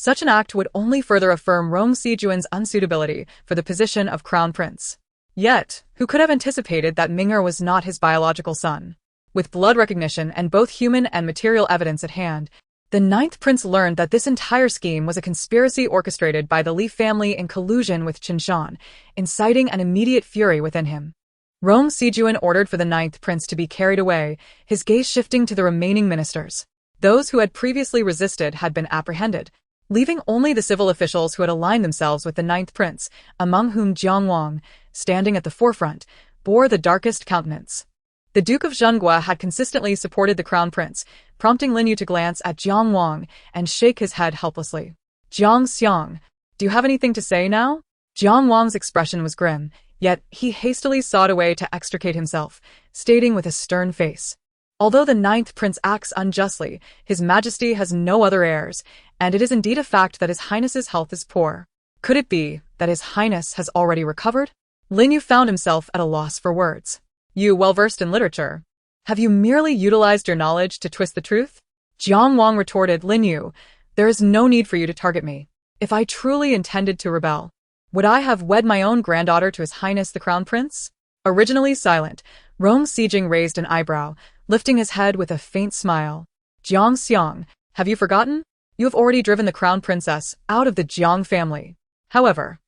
S1: Such an act would only further affirm Rong Sijuan's unsuitability for the position of crown prince. Yet, who could have anticipated that Ming'er was not his biological son? With blood recognition and both human and material evidence at hand, the ninth prince learned that this entire scheme was a conspiracy orchestrated by the Li family in collusion with Qinshan, inciting an immediate fury within him. Rong Sijuan ordered for the ninth prince to be carried away, his gaze shifting to the remaining ministers. Those who had previously resisted had been apprehended, leaving only the civil officials who had aligned themselves with the ninth prince, among whom Jiang Wang, standing at the forefront, bore the darkest countenance. The Duke of Zhenghua had consistently supported the crown prince, prompting Lin Yu to glance at Jiang Wang and shake his head helplessly. Jiang Xiang, do you have anything to say now? Jiang Wang's expression was grim, yet he hastily sought a way to extricate himself, stating with a stern face. Although the ninth prince acts unjustly, his majesty has no other heirs, and it is indeed a fact that his highness's health is poor. Could it be that his highness has already recovered? Lin Yu found himself at a loss for words. You well-versed in literature. Have you merely utilized your knowledge to twist the truth? Jiang Wang retorted, Lin Yu, there is no need for you to target me. If I truly intended to rebel, would I have wed my own granddaughter to His Highness the Crown Prince? Originally silent, Rong Sijing raised an eyebrow, lifting his head with a faint smile. Jiang Xiang, have you forgotten? You have already driven the Crown Princess out of the Jiang family. However,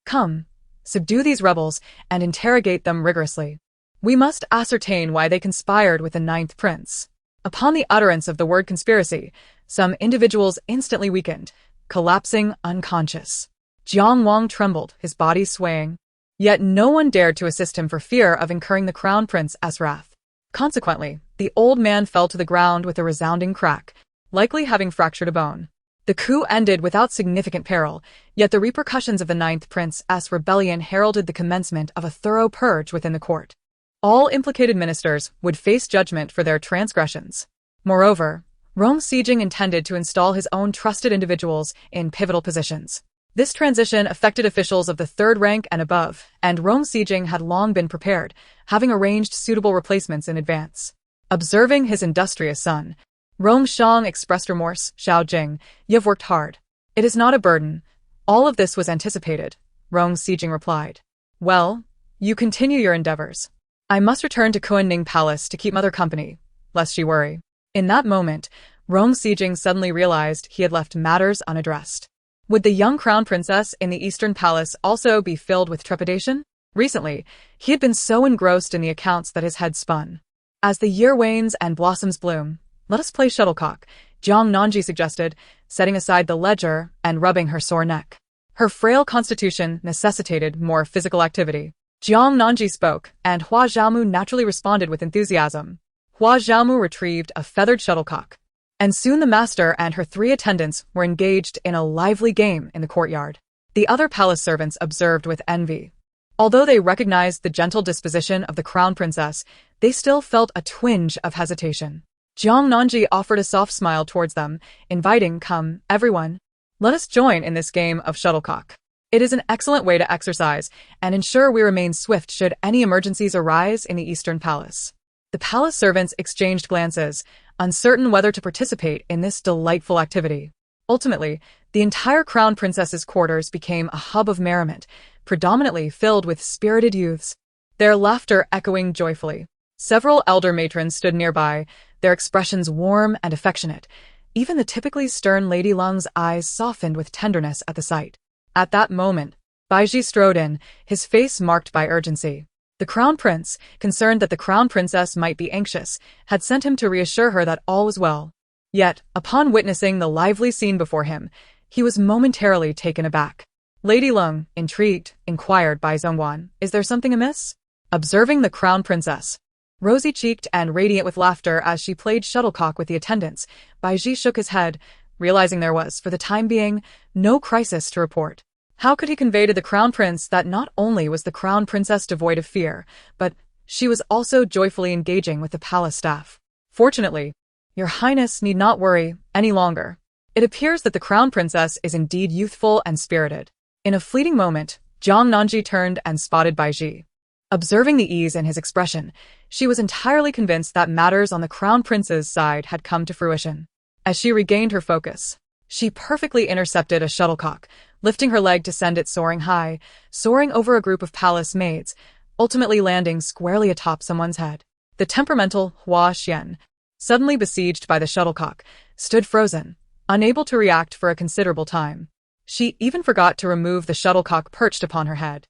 S1: come, subdue these rebels and interrogate them rigorously. We must ascertain why they conspired with the ninth prince. Upon the utterance of the word conspiracy, some individuals instantly weakened, collapsing unconscious. Jiang Wang trembled, his body swaying. Yet no one dared to assist him for fear of incurring the crown prince's wrath. Consequently, the old man fell to the ground with a resounding crack, likely having fractured a bone. The coup ended without significant peril, yet the repercussions of the ninth prince's rebellion heralded the commencement of a thorough purge within the court. All implicated ministers would face judgment for their transgressions. Moreover, Rong Sijing intended to install his own trusted individuals in pivotal positions. This transition affected officials of the third rank and above, and Rong Sijing had long been prepared, having arranged suitable replacements in advance. Observing his industrious son, Rong Shang expressed remorse. Xiao Jing, you've worked hard. It is not a burden. All of this was anticipated, Rong Sijing replied. Well, you continue your endeavors. I must return to Kuanning Palace to keep mother company, lest she worry. In that moment, Rong Sijing suddenly realized he had left matters unaddressed. Would the young crown princess in the Eastern Palace also be filled with trepidation? Recently, he had been so engrossed in the accounts that his head spun. As the year wanes and blossoms bloom, let us play shuttlecock, Jiang Nanji suggested, setting aside the ledger and rubbing her sore neck. Her frail constitution necessitated more physical activity. Jiang Nanji spoke, and Hua Xiaomu naturally responded with enthusiasm. Hua Xiaomu retrieved a feathered shuttlecock, and soon the master and her 3 attendants were engaged in a lively game in the courtyard. The other palace servants observed with envy. Although they recognized the gentle disposition of the crown princess, they still felt a twinge of hesitation. Jiang Nanji offered a soft smile towards them, inviting, come, everyone. Let us join in this game of shuttlecock. It is an excellent way to exercise and ensure we remain swift should any emergencies arise in the Eastern Palace. The palace servants exchanged glances, uncertain whether to participate in this delightful activity. Ultimately, the entire crown princess's quarters became a hub of merriment, predominantly filled with spirited youths, their laughter echoing joyfully. Several elder matrons stood nearby, their expressions warm and affectionate. Even the typically stern Lady Lung's eyes softened with tenderness at the sight. At that moment, Baiji strode in, his face marked by urgency. The crown prince, concerned that the crown princess might be anxious, had sent him to reassure her that all was well. Yet, upon witnessing the lively scene before him, he was momentarily taken aback. Lady Lung, intrigued, inquired Bai Zhongguan, is there something amiss? Observing the crown princess, rosy-cheeked and radiant with laughter as she played shuttlecock with the attendants, Baiji shook his head, realizing there was, for the time being, no crisis to report. How could he convey to the crown prince that not only was the crown princess devoid of fear, but she was also joyfully engaging with the palace staff? Fortunately, your highness need not worry any longer. It appears that the crown princess is indeed youthful and spirited. In a fleeting moment, Jiang Nanji turned and spotted Baiji. Observing the ease in his expression, she was entirely convinced that matters on the crown prince's side had come to fruition. As she regained her focus, She perfectly intercepted a shuttlecock, lifting her leg to send it soaring high, soaring over a group of palace maids, ultimately landing squarely atop someone's head. The temperamental Hua Xian, suddenly besieged by the shuttlecock, stood frozen, unable to react for a considerable time. She even forgot to remove the shuttlecock perched upon her head.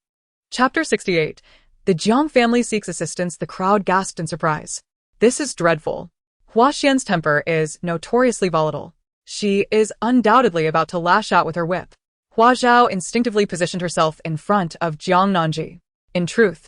S1: Chapter 68. The Jiang family seeks assistance. The crowd gasped in surprise. This is dreadful. Hua Xian's temper is notoriously volatile. She is undoubtedly about to lash out with her whip. Hua Zhao instinctively positioned herself in front of Jiang Nanji. In truth,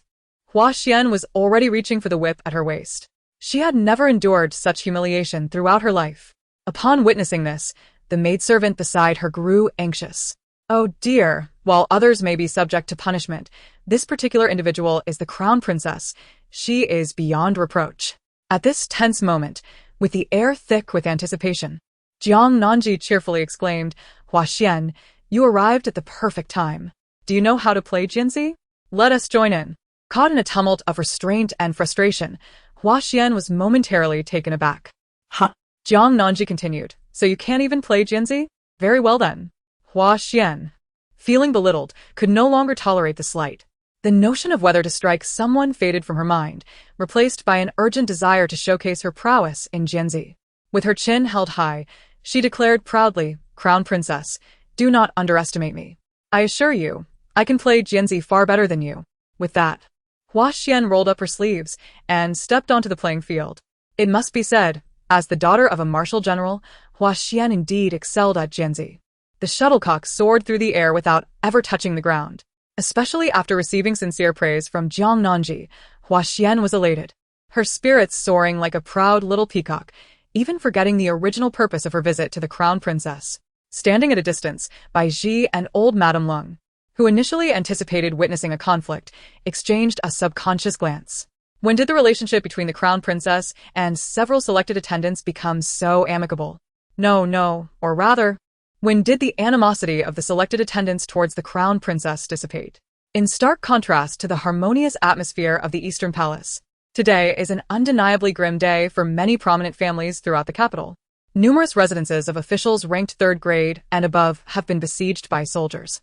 S1: Hua Xian was already reaching for the whip at her waist. She had never endured such humiliation throughout her life. Upon witnessing this, the maidservant beside her grew anxious. Oh dear, while others may be subject to punishment, this particular individual is the crown princess. She is beyond reproach. At this tense moment, with the air thick with anticipation, Jiang Nanji cheerfully exclaimed, Hua Xian, you arrived at the perfect time. Do you know how to play Jianzi? Let us join in. Caught in a tumult of restraint and frustration, Hua Xian was momentarily taken aback.
S2: Huh?
S1: Jiang Nanji continued, so you can't even play Jianzi? Very well then. Hua Xian, feeling belittled, could no longer tolerate the slight. The notion of whether to strike someone faded from her mind, replaced by an urgent desire to showcase her prowess in Jianzi. With her chin held high, she declared proudly, Crown Princess, do not underestimate me. I assure you, I can play Jianzi far better than you. With that, Hua Xian rolled up her sleeves and stepped onto the playing field. It must be said, as the daughter of a martial general, Hua Xian indeed excelled at Jianzi. The shuttlecock soared through the air without ever touching the ground. Especially after receiving sincere praise from Jiang Nanji, Hua Xian was elated, her spirits soaring like a proud little peacock, even forgetting the original purpose of her visit to the crown princess. Standing at a distance, Bai Ji and old Madame Lung, who initially anticipated witnessing a conflict, exchanged a subconscious glance. When did the relationship between the crown princess and several selected attendants become so amicable? No, or rather, when did the animosity of the selected attendants towards the crown princess dissipate? In stark contrast to the harmonious atmosphere of the Eastern Palace, today is an undeniably grim day for many prominent families throughout the capital. Numerous residences of officials ranked third grade and above have been besieged by soldiers,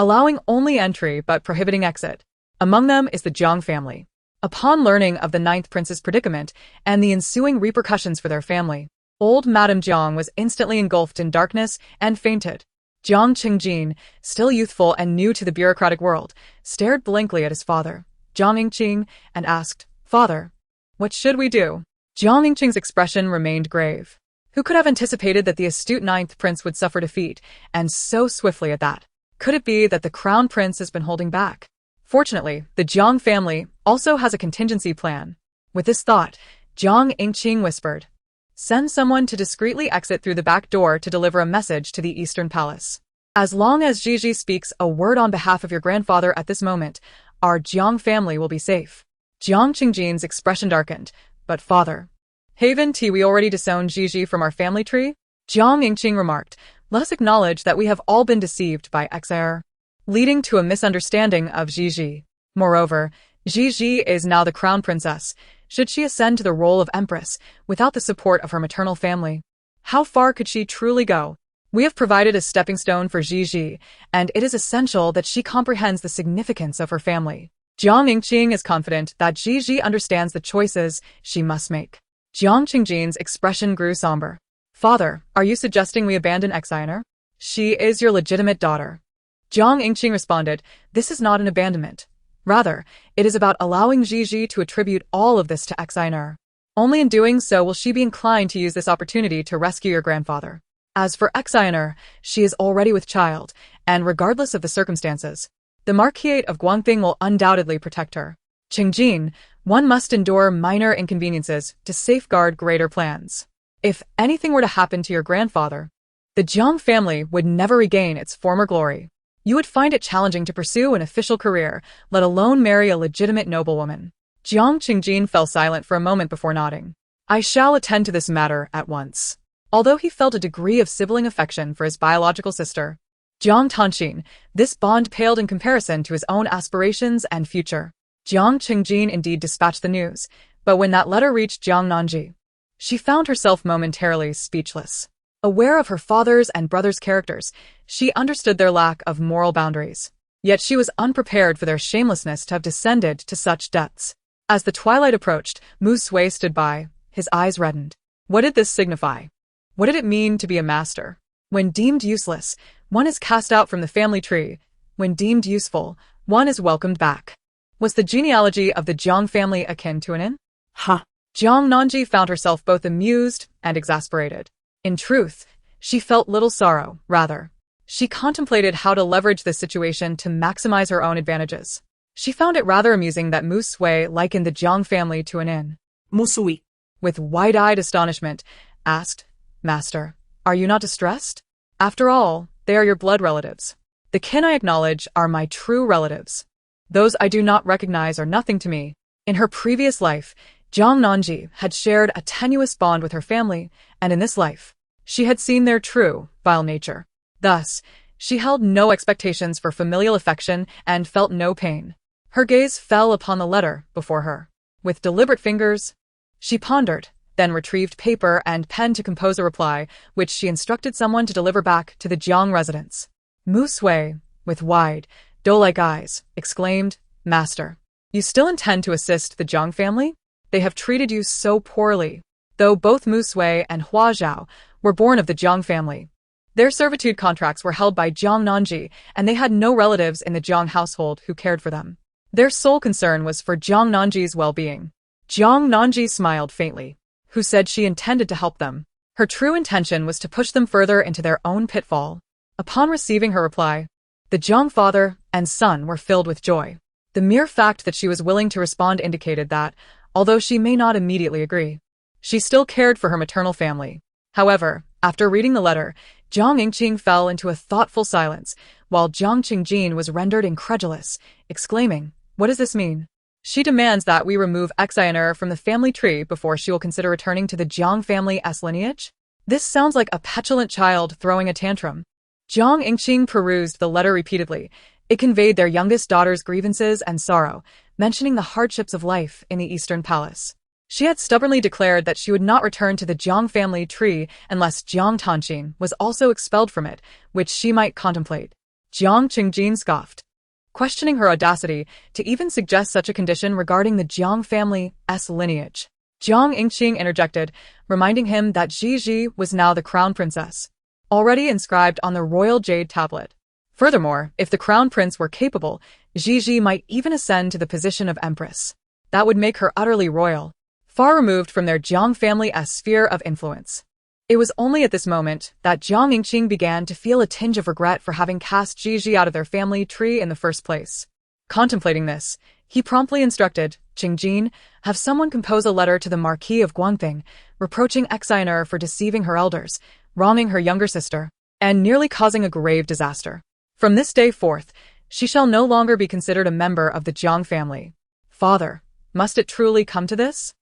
S1: allowing only entry but prohibiting exit. Among them is the Jiang family. Upon learning of the ninth prince's predicament and the ensuing repercussions for their family, old Madame Jiang was instantly engulfed in darkness and fainted. Jiang Qingjin, still youthful and new to the bureaucratic world, stared blankly at his father, Jiang Yingqing, and asked, Father, what should we do? Jiang Yingqing's expression remained grave. Who could have anticipated that the astute ninth prince would suffer defeat, and so swiftly at that? Could it be that the crown prince has been holding back? Fortunately, the Jiang family also has a contingency plan. With this thought, Jiang Yingqing whispered, send someone to discreetly exit through the back door to deliver a message to the Eastern Palace. As long as Gigi speaks a word on behalf of your grandfather at this moment, our Jiang family will be safe. Jiang Qingjin's expression darkened. But father, haven't we already disowned Gigi from our family tree? Jiang Yingqing remarked, let us acknowledge that we have all been deceived by Xer, leading to a misunderstanding of Gigi. Moreover, Gigi is now the crown princess. Should she ascend to the role of empress without the support of her maternal family? How far could she truly go? We have provided a stepping stone for Gigi, and it is essential that she comprehends the significance of her family. Jiang Yingqing is confident that Gigi understands the choices she must make. Jiang Qingjin's expression grew somber. Father, are you suggesting we abandon Xiner? She is your legitimate daughter. Jiang Yingqing responded, this is not an abandonment. Rather, it is about allowing Gigi to attribute all of this to Xiner. Only in doing so will she be inclined to use this opportunity to rescue your grandfather. As for Xiner, she is already with child, and regardless of the circumstances, the Marquisate of Guangping will undoubtedly protect her. Qingjin, one must endure minor inconveniences to safeguard greater plans. If anything were to happen to your grandfather, the Jiang family would never regain its former glory. You would find it challenging to pursue an official career, let alone marry a legitimate noblewoman. Jiang Qingjin fell silent for a moment before nodding. I shall attend to this matter at once. Although he felt a degree of sibling affection for his biological sister, Jiang Tanxin, this bond paled in comparison to his own aspirations and future. Jiang Qingjin indeed dispatched the news, but when that letter reached Jiang Nanji, she found herself momentarily speechless. Aware of her father's and brother's characters, she understood their lack of moral boundaries. Yet she was unprepared for their shamelessness to have descended to such depths. As the twilight approached, Mu Sui stood by, his eyes reddened. What did this signify? What did it mean to be a master? When deemed useless, one is cast out from the family tree. When deemed useful, one is welcomed back. Was the genealogy of the Jiang family akin to an inn?
S2: Ha!
S1: Jiang Nanji found herself both amused and exasperated. In truth, she felt little sorrow, rather. She contemplated how to leverage this situation to maximize her own advantages. She found it rather amusing that Mu Sui likened the Jiang family to an inn.
S2: Mu Sui.
S1: With wide-eyed astonishment, asked, Master, are you not distressed? After all, they are your blood relatives. The kin I acknowledge are my true relatives. Those I do not recognize are nothing to me. In her previous life, Jiang Nanji had shared a tenuous bond with her family, and in this life, she had seen their true, vile nature. Thus, she held no expectations for familial affection and felt no pain. Her gaze fell upon the letter before her. With deliberate fingers, she pondered, then retrieved paper and pen to compose a reply, which she instructed someone to deliver back to the Jiang residence. Mu Sui, with wide, doe-like eyes, exclaimed, Master, you still intend to assist the Jiang family? They have treated you so poorly. Though both Mu Sui and Hua Zhao were born of the Jiang family, their servitude contracts were held by Jiang Nanji, and they had no relatives in the Jiang household who cared for them. Their sole concern was for Jiang Nanji's well-being. Jiang Nanji smiled faintly, who said she intended to help them. Her true intention was to push them further into their own pitfall. Upon receiving her reply, the Jiang father and son were filled with joy. The mere fact that she was willing to respond indicated that, although she may not immediately agree, she still cared for her maternal family. However, after reading the letter, Jiang Yingqing fell into a thoughtful silence, while Jiang Qingjin was rendered incredulous, exclaiming, What does this mean? She demands that we remove Xiner from the family tree before she will consider returning to the Jiang family's lineage? This sounds like a petulant child throwing a tantrum. Jiang Yingqing perused the letter repeatedly. It conveyed their youngest daughter's grievances and sorrow, mentioning the hardships of life in the Eastern Palace. She had stubbornly declared that she would not return to the Jiang family tree unless Jiang Tanqin was also expelled from it, which she might contemplate. Jiang Qingjin scoffed, questioning her audacity to even suggest such a condition regarding the Jiang family's lineage. Jiang Yingqing interjected, reminding him that Ji was now the crown princess, already inscribed on the royal jade tablet. Furthermore, if the crown prince were capable, Ji might even ascend to the position of empress. That would make her utterly royal, far removed from their Jiang family's sphere of influence. It was only at this moment that Jiang Yingqing began to feel a tinge of regret for having cast Ji out of their family tree in the first place. Contemplating this, he promptly instructed Qingjin, have someone compose a letter to the Marquis of Guangping, reproaching Xiner for deceiving her elders, wronging her younger sister, and nearly causing a grave disaster. From this day forth, she shall no longer be considered a member of the Jiang family. Father, must it truly come to this?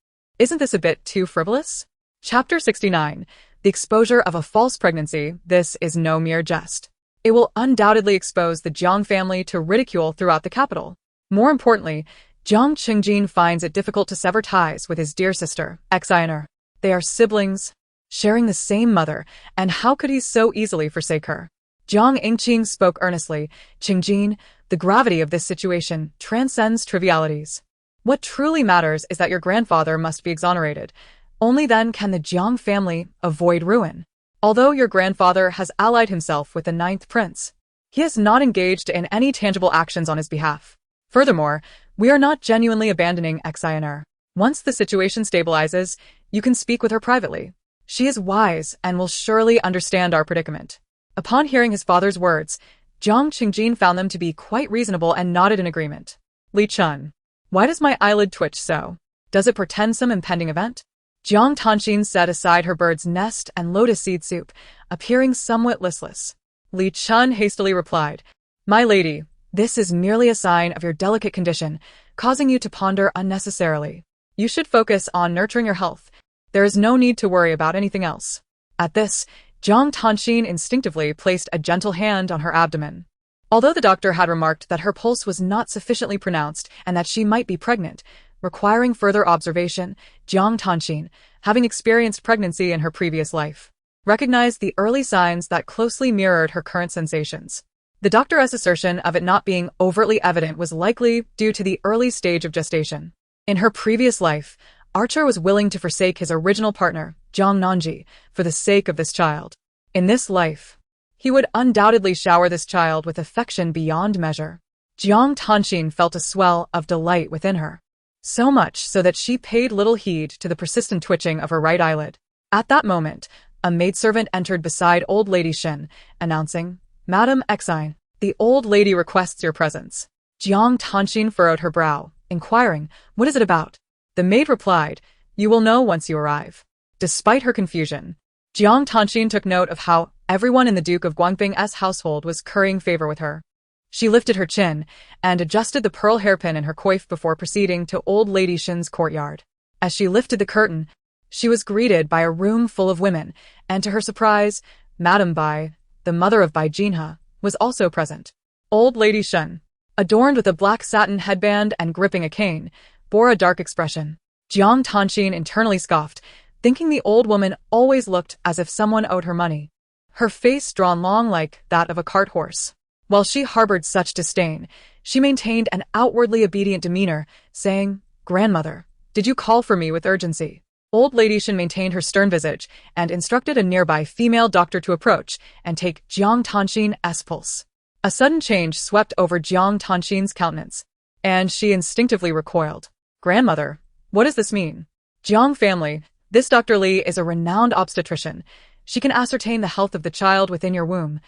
S1: Isn't this a bit too frivolous? Chapter 69. The exposure of a false pregnancy. This is no mere jest. It will undoubtedly expose the Jiang family to ridicule throughout the capital. More importantly, Jiang Qingjin finds it difficult to sever ties with his dear sister, Xiner. They are siblings, sharing the same mother, and how could he so easily forsake her? Jiang Yingqing spoke earnestly. Qingjin, the gravity of this situation transcends trivialities. What truly matters is that your grandfather must be exonerated. Only then can the Jiang family avoid ruin. Although your grandfather has allied himself with the 9th prince, he has not engaged in any tangible actions on his behalf. Furthermore, we are not genuinely abandoning Xiner. Once the situation stabilizes, you can speak with her privately. She is wise and will surely understand our predicament. Upon hearing his father's words, Jiang Qingjin found them to be quite reasonable and nodded in agreement. Li Chun, why does my eyelid twitch so? Does it portend some impending event? Jiang Tanqin set aside her bird's nest and lotus seed soup, appearing somewhat listless. Li Chun hastily replied, My lady, this is merely a sign of your delicate condition, causing you to ponder unnecessarily. You should focus on nurturing your health. There is no need to worry about anything else. At this, Jiang Tanqin instinctively placed a gentle hand on her abdomen. Although the doctor had remarked that her pulse was not sufficiently pronounced and that she might be pregnant, requiring further observation, Jiang Tanqin, having experienced pregnancy in her previous life, recognized the early signs that closely mirrored her current sensations. The doctor's assertion of it not being overtly evident was likely due to the early stage of gestation. In her previous life, Archer was willing to forsake his original partner, Jiang Nanji, for the sake of this child. In this life, he would undoubtedly shower this child with affection beyond measure. Jiang Tanxin felt a swell of delight within her. So much so that she paid little heed to the persistent twitching of her right eyelid. At that moment, a maidservant entered beside old lady Shen, announcing, "Madam Exine, the old lady requests your presence." Jiang Tanxin furrowed her brow, inquiring, "What is it about?" The maid replied, "You will know once you arrive." Despite her confusion, Jiang Tanxin took note of how everyone in the Duke of Guangping's household was currying favor with her. She lifted her chin and adjusted the pearl hairpin in her coif before proceeding to old lady Shen's courtyard. As she lifted the curtain, she was greeted by a room full of women, and to her surprise, Madame Bai, the mother of Bai Jinhe, was also present. Old lady Shen, adorned with a black satin headband and gripping a cane, bore a dark expression. Jiang Tanxin internally scoffed, thinking the old woman always looked as if someone owed her money. Her face drawn long like that of a cart horse. While she harbored such disdain, she maintained an outwardly obedient demeanor, saying, "Grandmother, did you call for me with urgency?" Old lady Shen maintained her stern visage and instructed a nearby female doctor to approach and take Jiang Tanxin's pulse. A sudden change swept over Jiang Tanxin's countenance, and she instinctively recoiled. "Grandmother, what does this mean?" "Jiang family, this Dr. Li is a renowned obstetrician. She can ascertain the health of the child within your womb,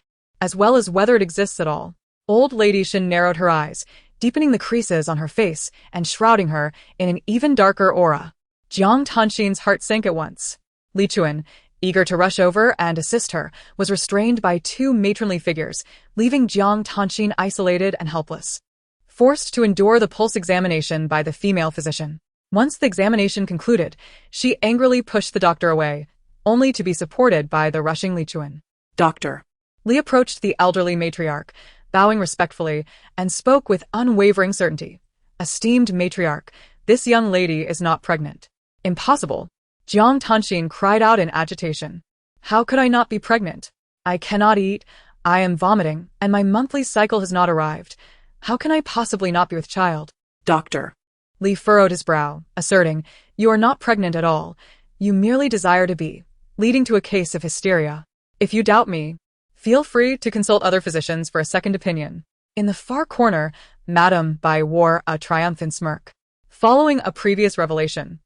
S1: as well as whether it exists at all." Old lady Shen narrowed her eyes, deepening the creases on her face and shrouding her in an even darker aura. Jiang Tanxin's heart sank at once. Li Chuan, eager to rush over and assist her, was restrained by two matronly figures, leaving Jiang Tanxin isolated and helpless. Forced to endure the pulse examination by the female physician. Once the examination concluded, she angrily pushed the doctor away, only to be supported by the rushing Li Chuan.
S2: "Doctor."
S1: Li approached the elderly matriarch, bowing respectfully, and spoke with unwavering certainty. "Esteemed matriarch, this young lady is not pregnant." "Impossible!" Jiang Tanxin cried out in agitation. "How could I not be pregnant? I cannot eat, I am vomiting, and my monthly cycle has not arrived. How can I possibly not be with child?"
S2: "Doctor."
S1: Li furrowed his brow, asserting, "You are not pregnant at all. You merely desire to be," leading to a case of hysteria. "If you doubt me, feel free to consult other physicians for a second opinion." In the far corner, Madame Bai wore a triumphant smirk. Following a previous revelation,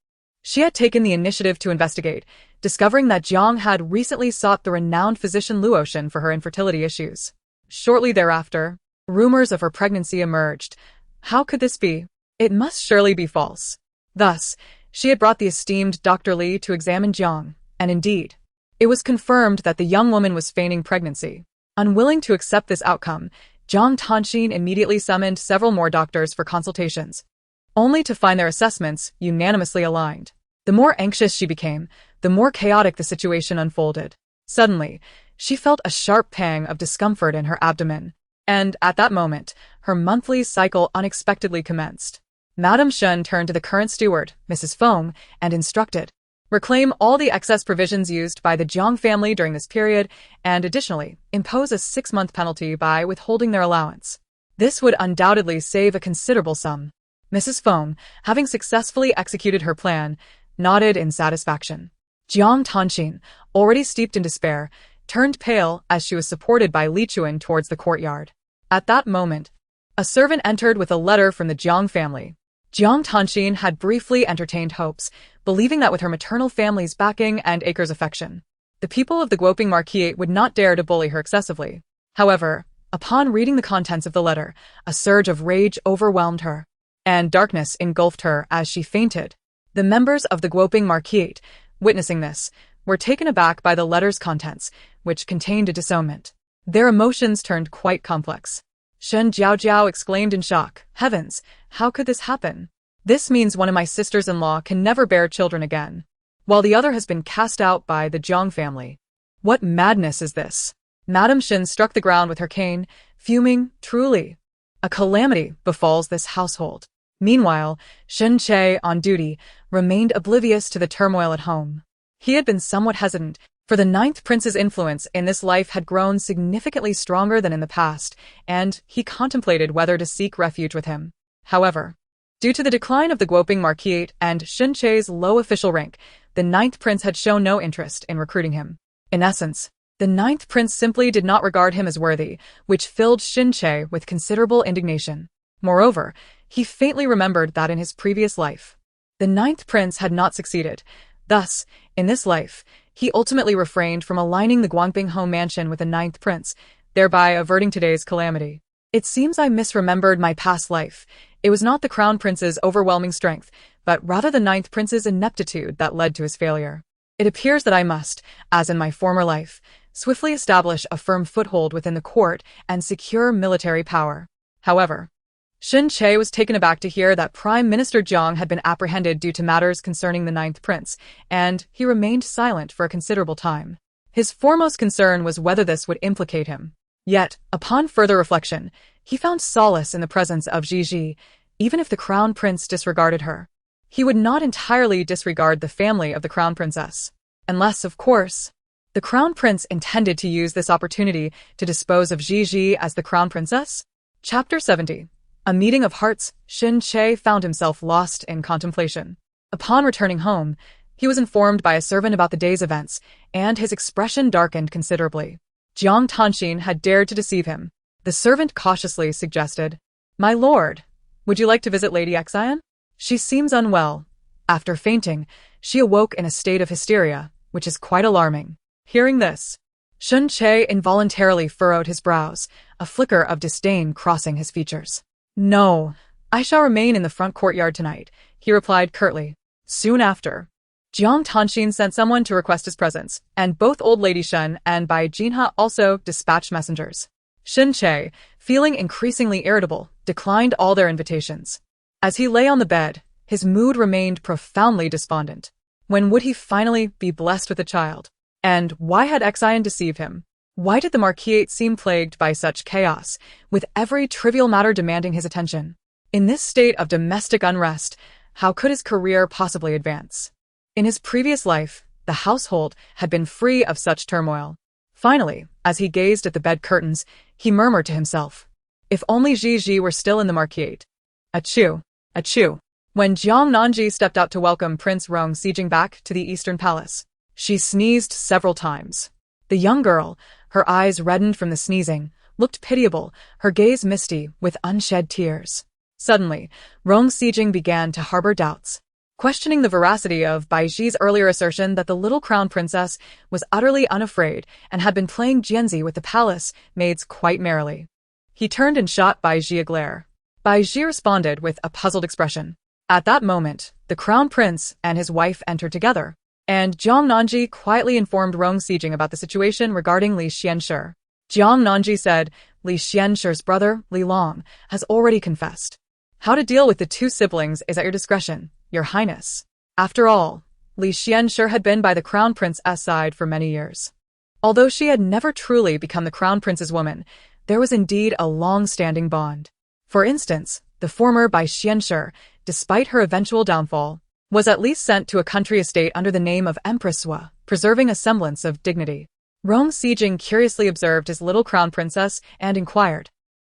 S1: she had taken the initiative to investigate, discovering that Jiang had recently sought the renowned physician Luoshan for her infertility issues. Shortly thereafter, rumors of her pregnancy emerged. How could this be? It must surely be false. Thus, she had brought the esteemed Dr. Li to examine Jiang, and indeed, it was confirmed that the young woman was feigning pregnancy. Unwilling to accept this outcome, Jiang Tanxin immediately summoned several more doctors for consultations, only to find their assessments unanimously aligned. The more anxious she became, the more chaotic the situation unfolded. Suddenly, she felt a sharp pang of discomfort in her abdomen, and at that moment, her monthly cycle unexpectedly commenced. Madame Shen turned to the current steward, Mrs. Feng, and instructed, "Reclaim all the excess provisions used by the Jiang family during this period, and additionally, impose a 6-month penalty by withholding their allowance. This would undoubtedly save a considerable sum." Mrs. Feng, having successfully executed her plan, nodded in satisfaction. Jiang Tanxin, already steeped in despair, turned pale as she was supported by Li Chuan towards the courtyard. At that moment, a servant entered with a letter from the Jiang family. Jiang Tanxin had briefly entertained hopes, believing that with her maternal family's backing and Acre's affection, the people of the Guoping Marquisate would not dare to bully her excessively. However, upon reading the contents of the letter, a surge of rage overwhelmed her, and darkness engulfed her as she fainted. The members of the Guoping Marquisate, witnessing this, were taken aback by the letter's contents, which contained a disownment. Their emotions turned quite complex. Shen Jiaojiao exclaimed in shock, "Heavens, how could this happen? This means one of my sisters-in-law can never bear children again, while the other has been cast out by the Jiang family. What madness is this?" Madame Shen struck the ground with her cane, fuming, "Truly, a calamity befalls this household." Meanwhile, Shen Che, on duty, remained oblivious to the turmoil at home. He had been somewhat hesitant, For the ninth prince's influence in this life had grown significantly stronger than in the past, and he contemplated whether to seek refuge with him. However, due to the decline of the Guoping Marquisate and Shin Che's low official rank, the ninth prince had shown no interest in recruiting him. In essence, the ninth prince simply did not regard him as worthy, which filled Shin Che with considerable indignation. Moreover, he faintly remembered that in his previous life, the ninth prince had not succeeded. Thus, in this life, he ultimately refrained from aligning the Guangping home mansion with the ninth prince, thereby averting today's calamity. It seems I misremembered my past life. It was not the crown prince's overwhelming strength, but rather the ninth prince's ineptitude that led to his failure. It appears that I must, as in my former life, swiftly establish a firm foothold within the court and secure military power. However, Shin Che was taken aback to hear that Prime Minister Jiang had been apprehended due to matters concerning the ninth prince, and he remained silent for a considerable time. His foremost concern was whether this would implicate him. Yet, upon further reflection, he found solace in the presence of Ji, even if the crown prince disregarded her. He would not entirely disregard the family of the crown princess. Unless, of course, the crown prince intended to use this opportunity to dispose of Ji as the crown princess. Chapter 70. A meeting of hearts. Shin Che found himself lost in contemplation. Upon returning home, he was informed by a servant about the day's events, and his expression darkened considerably. Jiang Tanxin had dared to deceive him. The servant cautiously suggested, "My lord, would you like to visit Lady Xian? She seems unwell. After fainting, she awoke in a state of hysteria, which is quite alarming." Hearing this, Shin Che involuntarily furrowed his brows, a flicker of disdain crossing his features. "No, I shall remain in the front courtyard tonight," he replied curtly. Soon after, Jiang Tanxin sent someone to request his presence, and both old Lady Shen and Bai Jinha also dispatched messengers. Shin Che, feeling increasingly irritable, declined all their invitations. As he lay on the bed, his mood remained profoundly despondent. When would he finally be blessed with a child? And why had Xian deceived him? Why did the Marquisate seem plagued by such chaos, with every trivial matter demanding his attention? In this state of domestic unrest, how could his career possibly advance? In his previous life, the household had been free of such turmoil. Finally, as he gazed at the bed curtains, he murmured to himself, "If only Ji were still in the Marquisate." Achoo, achoo. When Jiang Nanji stepped out to welcome Prince Rong Sijing back to the Eastern Palace, she sneezed several times. The young girl, her eyes reddened from the sneezing, looked pitiable, her gaze misty with unshed tears. Suddenly, Rong Sijing began to harbor doubts, questioning the veracity of Baiji's earlier assertion that the little crown princess was utterly unafraid and had been playing jianzi with the palace maids quite merrily. He turned and shot Baiji a glare. Baiji responded with a puzzled expression. At that moment, the crown prince and his wife entered together, and Jiang Nanji quietly informed Rong Sijing about the situation regarding Li Xianshi. Jiang Nanji said, "Li Xianshi's brother, Li Long, has already confessed. How to deal with the two siblings is at your discretion, Your Highness." After all, Li Xianshi had been by the crown prince's side for many years. Although she had never truly become the crown prince's woman, there was indeed a long-standing bond. For instance, the former Bai Xianshi, despite her eventual downfall, was at least sent to a country estate under the name of Empress Sua, preserving a semblance of dignity. Rong Sijing curiously observed his little crown princess and inquired,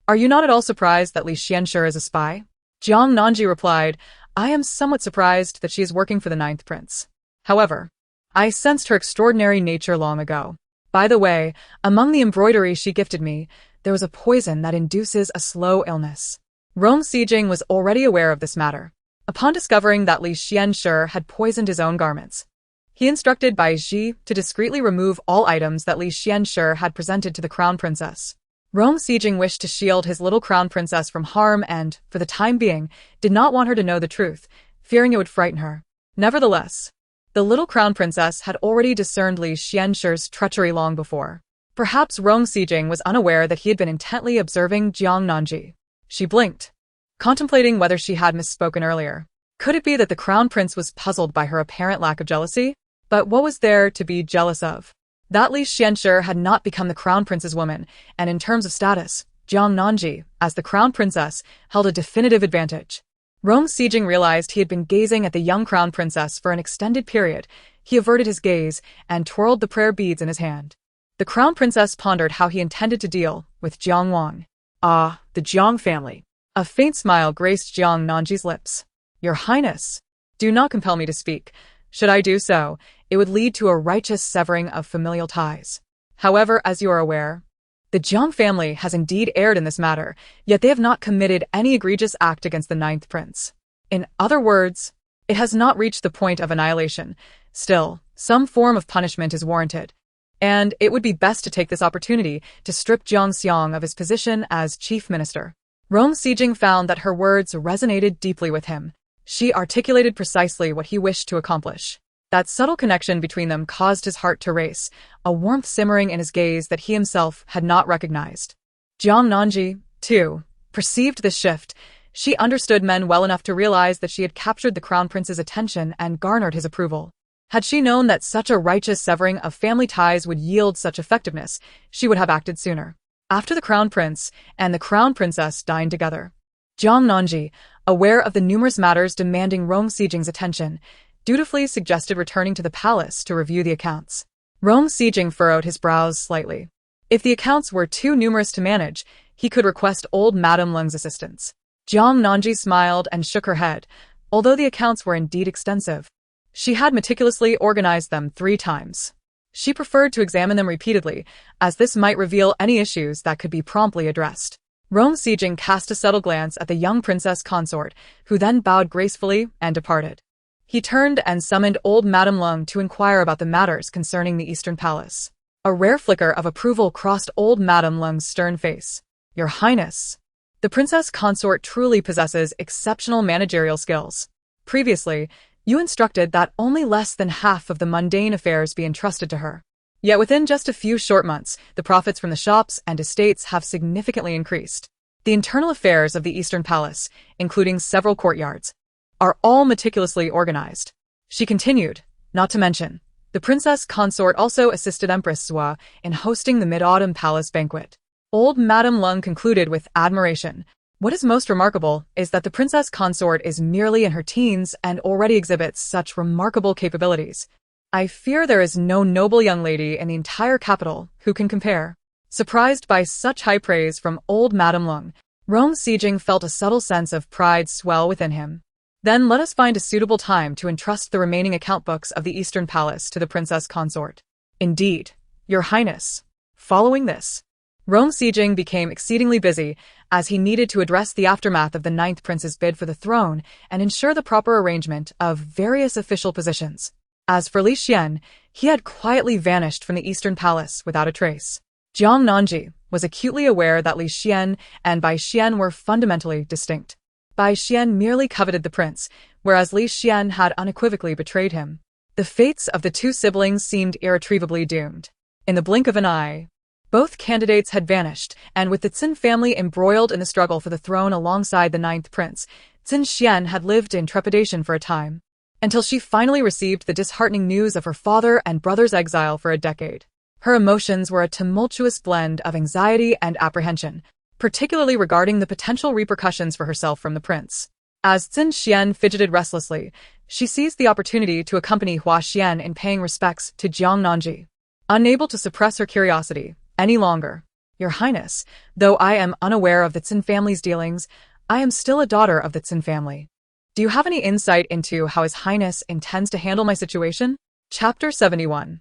S1: "Are you not at all surprised that Li Xianshi is a spy?" Jiang Nanji replied, "I am somewhat surprised that she is working for the ninth prince. However, I sensed her extraordinary nature long ago. By the way, among the embroidery she gifted me, there was a poison that induces a slow illness." Rong Sijing was already aware of this matter. Upon discovering that Li Xianshi had poisoned his own garments, he instructed Bai Ji to discreetly remove all items that Li Xianshi had presented to the crown princess. Rong Sijing wished to shield his little crown princess from harm and, for the time being, did not want her to know the truth, fearing it would frighten her. Nevertheless, the little crown princess had already discerned Li Xianshi's treachery long before. Perhaps Rong Sijing was unaware that he had been intently observing Jiang Nanji. She blinked, contemplating whether she had misspoken earlier. Could it be that the crown prince was puzzled by her apparent lack of jealousy? But what was there to be jealous of? That Li Xianshi had not become the crown prince's woman, and in terms of status, Jiang Nanji, as the crown princess, held a definitive advantage. Rong Sijing realized he had been gazing at the young crown princess for an extended period. He averted his gaze and twirled the prayer beads in his hand. The crown princess pondered how he intended to deal with Jiang Wang.
S2: Ah, the Jiang family.
S1: A faint smile graced Jiang Nanji's lips. Your Highness, do not compel me to speak. Should I do so, it would lead to a righteous severing of familial ties. However, as you are aware, the Jiang family has indeed erred in this matter, yet they have not committed any egregious act against the ninth prince. In other words, it has not reached the point of annihilation. Still, some form of punishment is warranted, and it would be best to take this opportunity to strip Jiang Xiang of his position as chief minister. Rome Sijing found that her words resonated deeply with him. She articulated precisely what he wished to accomplish. That subtle connection between them caused his heart to race, a warmth simmering in his gaze that he himself had not recognized. Jiang Nanji, too, perceived this shift. She understood men well enough to realize that she had captured the crown prince's attention and garnered his approval. Had she known that such a righteous severing of family ties would yield such effectiveness, she would have acted sooner. After the crown prince and the crown princess dined together, Jiang Nanji, aware of the numerous matters demanding Rome Sijing's attention, dutifully suggested returning to the palace to review the accounts. Rome Sijing furrowed his brows slightly. If the accounts were too numerous to manage, he could request old Madame Lung's assistance. Jiang Nanji smiled and shook her head. Although the accounts were indeed extensive, she had meticulously organized them 3 times. She preferred to examine them repeatedly, as this might reveal any issues that could be promptly addressed. Rome Sijing cast a subtle glance at the young princess consort, who then bowed gracefully and departed. He turned and summoned old Madame Lung to inquire about the matters concerning the Eastern Palace. A rare flicker of approval crossed old Madame Lung's stern face. Your Highness, the princess consort truly possesses exceptional managerial skills. Previously, you instructed that only less than half of the mundane affairs be entrusted to her. Yet within just a few short months, the profits from the shops and estates have significantly increased. The internal affairs of the Eastern Palace, including several courtyards, are all meticulously organized. She continued, not to mention, the princess consort also assisted Empress Zhua in hosting the Mid-Autumn Palace banquet. Old Madame Lung concluded with admiration. What is most remarkable is that the princess consort is merely in her teens and already exhibits such remarkable capabilities. I fear there is no noble young lady in the entire capital who can compare. Surprised by such high praise from old Madame Lung, Rome Sijing felt a subtle sense of pride swell within him. Then let us find a suitable time to entrust the remaining account books of the Eastern Palace to the princess consort. Indeed, Your Highness. Following this, Rome Sijing became exceedingly busy, as he needed to address the aftermath of the ninth prince's bid for the throne and ensure the proper arrangement of various official positions. As for Li Xian, he had quietly vanished from the Eastern Palace without a trace. Jiang Nanji was acutely aware that Li Xian and Bai Xian were fundamentally distinct. Bai Xian merely coveted the prince, whereas Li Xian had unequivocally betrayed him. The fates of the two siblings seemed irretrievably doomed. In the blink of an eye, both candidates had vanished, and with the Qin family embroiled in the struggle for the throne alongside the ninth prince, Qin Xian had lived in trepidation for a time, until she finally received the disheartening news of her father and brother's exile for a decade. Her emotions were a tumultuous blend of anxiety and apprehension, particularly regarding the potential repercussions for herself from the prince. As Qin Xian fidgeted restlessly, she seized the opportunity to accompany Hua Xian in paying respects to Jiang Nanji. Unable to suppress her curiosity any longer, Your Highness, though I am unaware of the Qin family's dealings, I am still a daughter of the Qin family. Do you have any insight into how His Highness intends to handle my situation? Chapter 71.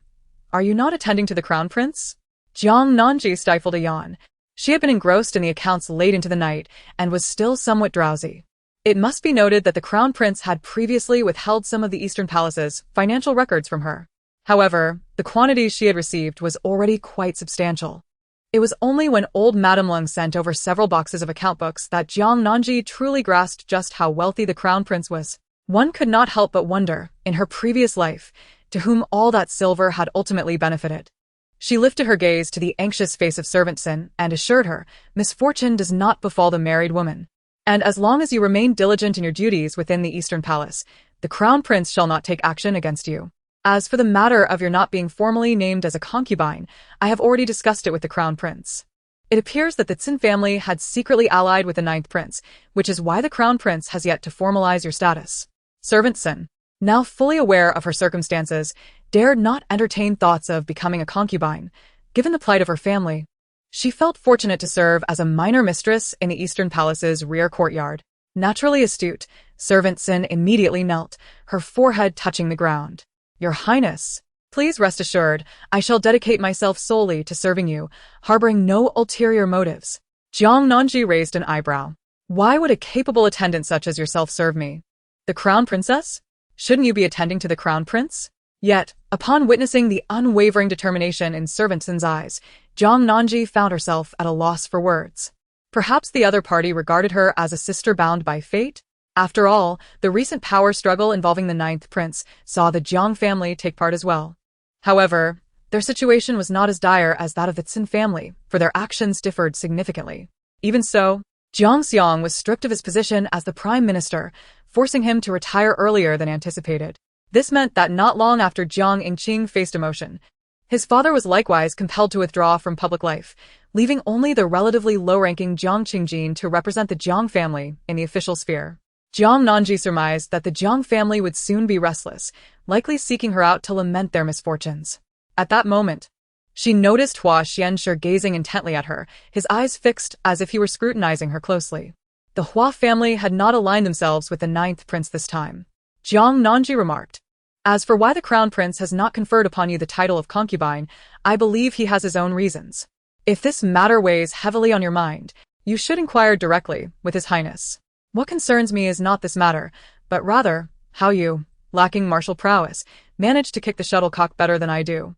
S1: Are you not attending to the crown prince? Jiang Nanji stifled a yawn. She had been engrossed in the accounts late into the night and was still somewhat drowsy. It must be noted that the crown prince had previously withheld some of the Eastern Palace's financial records from her. However, the quantity she had received was already quite substantial. It was only when old Madame Lung sent over several boxes of account books that Jiang Nanji truly grasped just how wealthy the crown prince was. One could not help but wonder, in her previous life, to whom all that silver had ultimately benefited. She lifted her gaze to the anxious face of servant Sin and assured her, misfortune does not befall the married woman. And as long as you remain diligent in your duties within the Eastern Palace, the crown prince shall not take action against you. As for the matter of your not being formally named as a concubine, I have already discussed it with the crown prince. It appears that the Qin family had secretly allied with the ninth prince, which is why the crown prince has yet to formalize your status. Servant Sin. now fully aware of her circumstances, dared not entertain thoughts of becoming a concubine, given the plight of her family. She felt fortunate to serve as a minor mistress in the Eastern Palace's rear courtyard. Naturally astute, servant Sin immediately knelt, her forehead touching the ground. Your Highness, please rest assured, I shall dedicate myself solely to serving you, harboring no ulterior motives. Jiang Nanji raised an eyebrow. Why would a capable attendant such as yourself serve me? The Crown Princess? Shouldn't you be attending to the Crown Prince? Yet, upon witnessing the unwavering determination in Servant Sin's eyes, Jiang Nanji found herself at a loss for words. Perhaps the other party regarded her as a sister bound by fate? After all, the recent power struggle involving the ninth prince saw the Jiang family take part as well. However, their situation was not as dire as that of the Sin family, for their actions differed significantly. Even so, Jiang Xiang was stripped of his position as the prime minister, forcing him to retire earlier than anticipated. This meant that not long after Jiang Yingqing faced emotion, his father was likewise compelled to withdraw from public life, leaving only the relatively low-ranking Jiang Qingjin to represent the Jiang family in the official sphere. Jiang Nanji surmised that the Jiang family would soon be restless, likely seeking her out to lament their misfortunes. At that moment, she noticed Hua Xianshi gazing intently at her, his eyes fixed as if he were scrutinizing her closely. The Hua family had not aligned themselves with the ninth prince this time. Jiang Nanji remarked, as for why the crown prince has not conferred upon you the title of concubine, I believe he has his own reasons. If this matter weighs heavily on your mind, you should inquire directly with His Highness. What concerns me is not this matter, but rather, how you, lacking martial prowess, manage to kick the shuttlecock better than I do.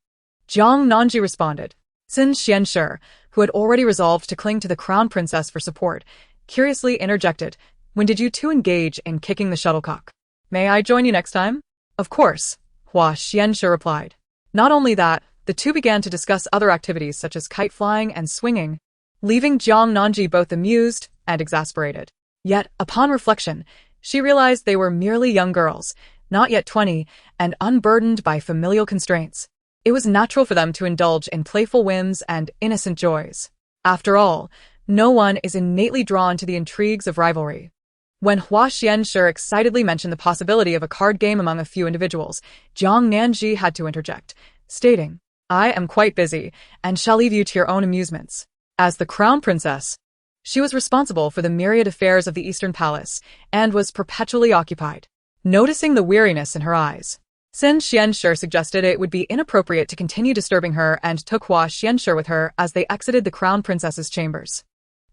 S1: Jiang Nanji responded. Sin Xianshi, who had already resolved to cling to the crown princess for support, curiously interjected, when did you two engage in kicking the shuttlecock? May I join you next time? Of course, Hua Xianshi replied. Not only that, the two began to discuss other activities such as kite flying and swinging, leaving Jiang Nanji both amused and exasperated. Yet, upon reflection, she realized they were merely young girls, not yet 20, and unburdened by familial constraints. It was natural for them to indulge in playful whims and innocent joys. After all, no one is innately drawn to the intrigues of rivalry. When Hua Xianshi excitedly mentioned the possibility of a card game among a few individuals, Jiang Nanji had to interject, stating, I am quite busy, and shall leave you to your own amusements. As the crown princess, she was responsible for the myriad affairs of the Eastern Palace, and was perpetually occupied. Noticing the weariness in her eyes, Sin Xianshi suggested it would be inappropriate to continue disturbing her and took Hua Xianshi with her as they exited the crown princess's chambers.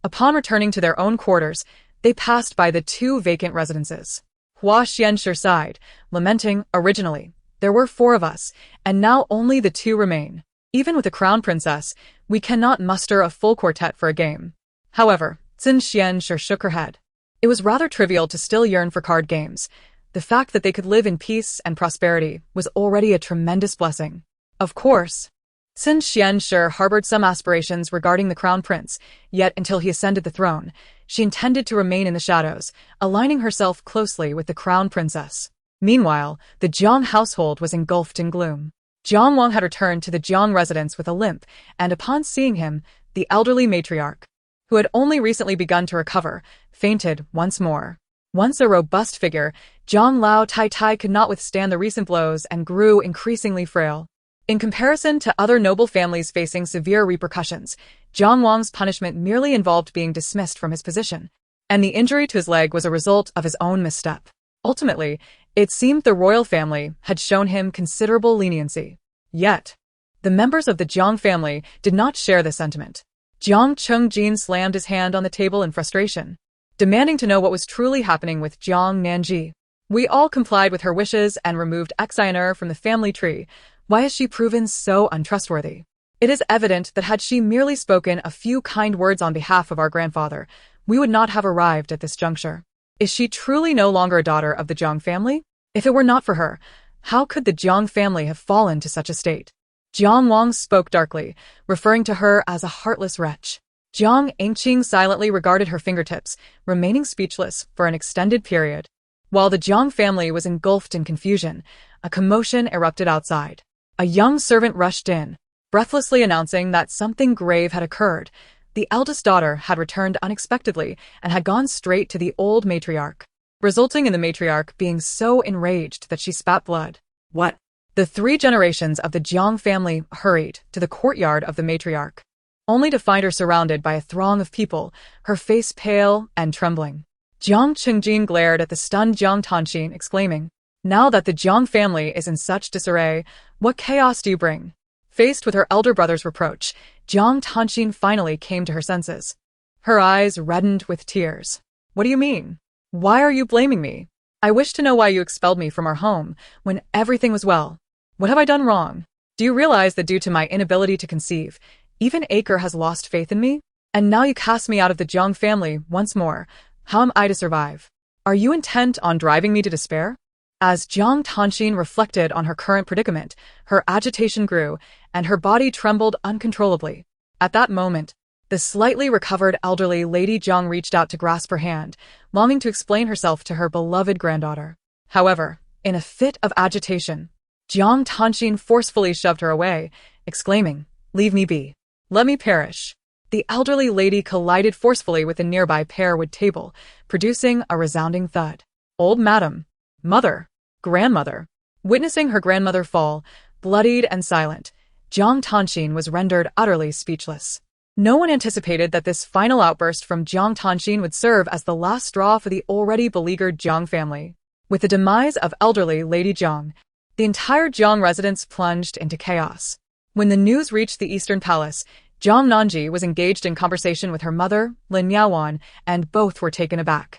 S1: Upon returning to their own quarters, they passed by the two vacant residences. Hua Xianshi sighed, lamenting, originally, there were 4 of us, and now only the 2 remain. Even with the crown princess, we cannot muster a full quartet for a game. However, Sin Xianshi shook her head. It was rather trivial to still yearn for card games. The fact that they could live in peace and prosperity was already a tremendous blessing. Of course, Sin Xianshi harbored some aspirations regarding the crown prince, yet until he ascended the throne, she intended to remain in the shadows, aligning herself closely with the crown princess. Meanwhile, the Jiang household was engulfed in gloom. Jiang Wang had returned to the Jiang residence with a limp, and upon seeing him, the elderly matriarch, who had only recently begun to recover, fainted once more. Once a robust figure, Jiang Lao Tai could not withstand the recent blows and grew increasingly frail. In comparison to other noble families facing severe repercussions, Jiang Wang's punishment merely involved being dismissed from his position, and the injury to his leg was a result of his own misstep. Ultimately, it seemed the royal family had shown him considerable leniency. Yet, the members of the Jiang family did not share this sentiment. Jiang Chengjin slammed his hand on the table in frustration, demanding to know what was truly happening with Jiang Nanji. We all complied with her wishes and removed Xiner from the family tree. Why has she proven so untrustworthy? It is evident that had she merely spoken a few kind words on behalf of our grandfather, we would not have arrived at this juncture. Is she truly no longer a daughter of the Jiang family? If it were not for her, how could the Jiang family have fallen to such a state? Jiang Wang spoke darkly, referring to her as a heartless wretch. Jiang Yingqing silently regarded her fingertips, remaining speechless for an extended period. While the Jiang family was engulfed in confusion, a commotion erupted outside. A young servant rushed in, breathlessly announcing that something grave had occurred. The eldest daughter had returned unexpectedly and had gone straight to the old matriarch. resulting in the matriarch being so enraged that she spat blood.
S2: What?
S1: The 3 generations of the Jiang family hurried to the courtyard of the matriarch, only to find her surrounded by a throng of people, her face pale and trembling. Jiang Qingjin glared at the stunned Jiang Tanxin, exclaiming, "Now that the Jiang family is in such disarray, what chaos do you bring?" Faced with her elder brother's reproach, Jiang Tanxin finally came to her senses. Her eyes reddened with tears. "What do you mean? Why are you blaming me? I wish to know why you expelled me from our home when everything was well. What have I done wrong? Do you realize that due to my inability to conceive, even Acre has lost faith in me? And now you cast me out of the Jiang family once more. How am I to survive? Are you intent on driving me to despair?" As Jiang Tanxin reflected on her current predicament, her agitation grew, and her body trembled uncontrollably. At that moment, the slightly recovered elderly Lady Jiang reached out to grasp her hand, longing to explain herself to her beloved granddaughter. However, in a fit of agitation, Jiang Tanxin forcefully shoved her away, exclaiming, "Leave me be. Let me perish." The elderly lady collided forcefully with a nearby pearwood table, producing a resounding thud. Old madam, mother, grandmother. Witnessing her grandmother fall, bloodied and silent, Jiang Tanxin was rendered utterly speechless. No one anticipated that this final outburst from Jiang Tanxin would serve as the last straw for the already beleaguered Jiang family. With the demise of elderly Lady Jiang, the entire Jiang residence plunged into chaos. When the news reached the Eastern Palace, Jiang Nanji was engaged in conversation with her mother, Lin Yaowan, and both were taken aback.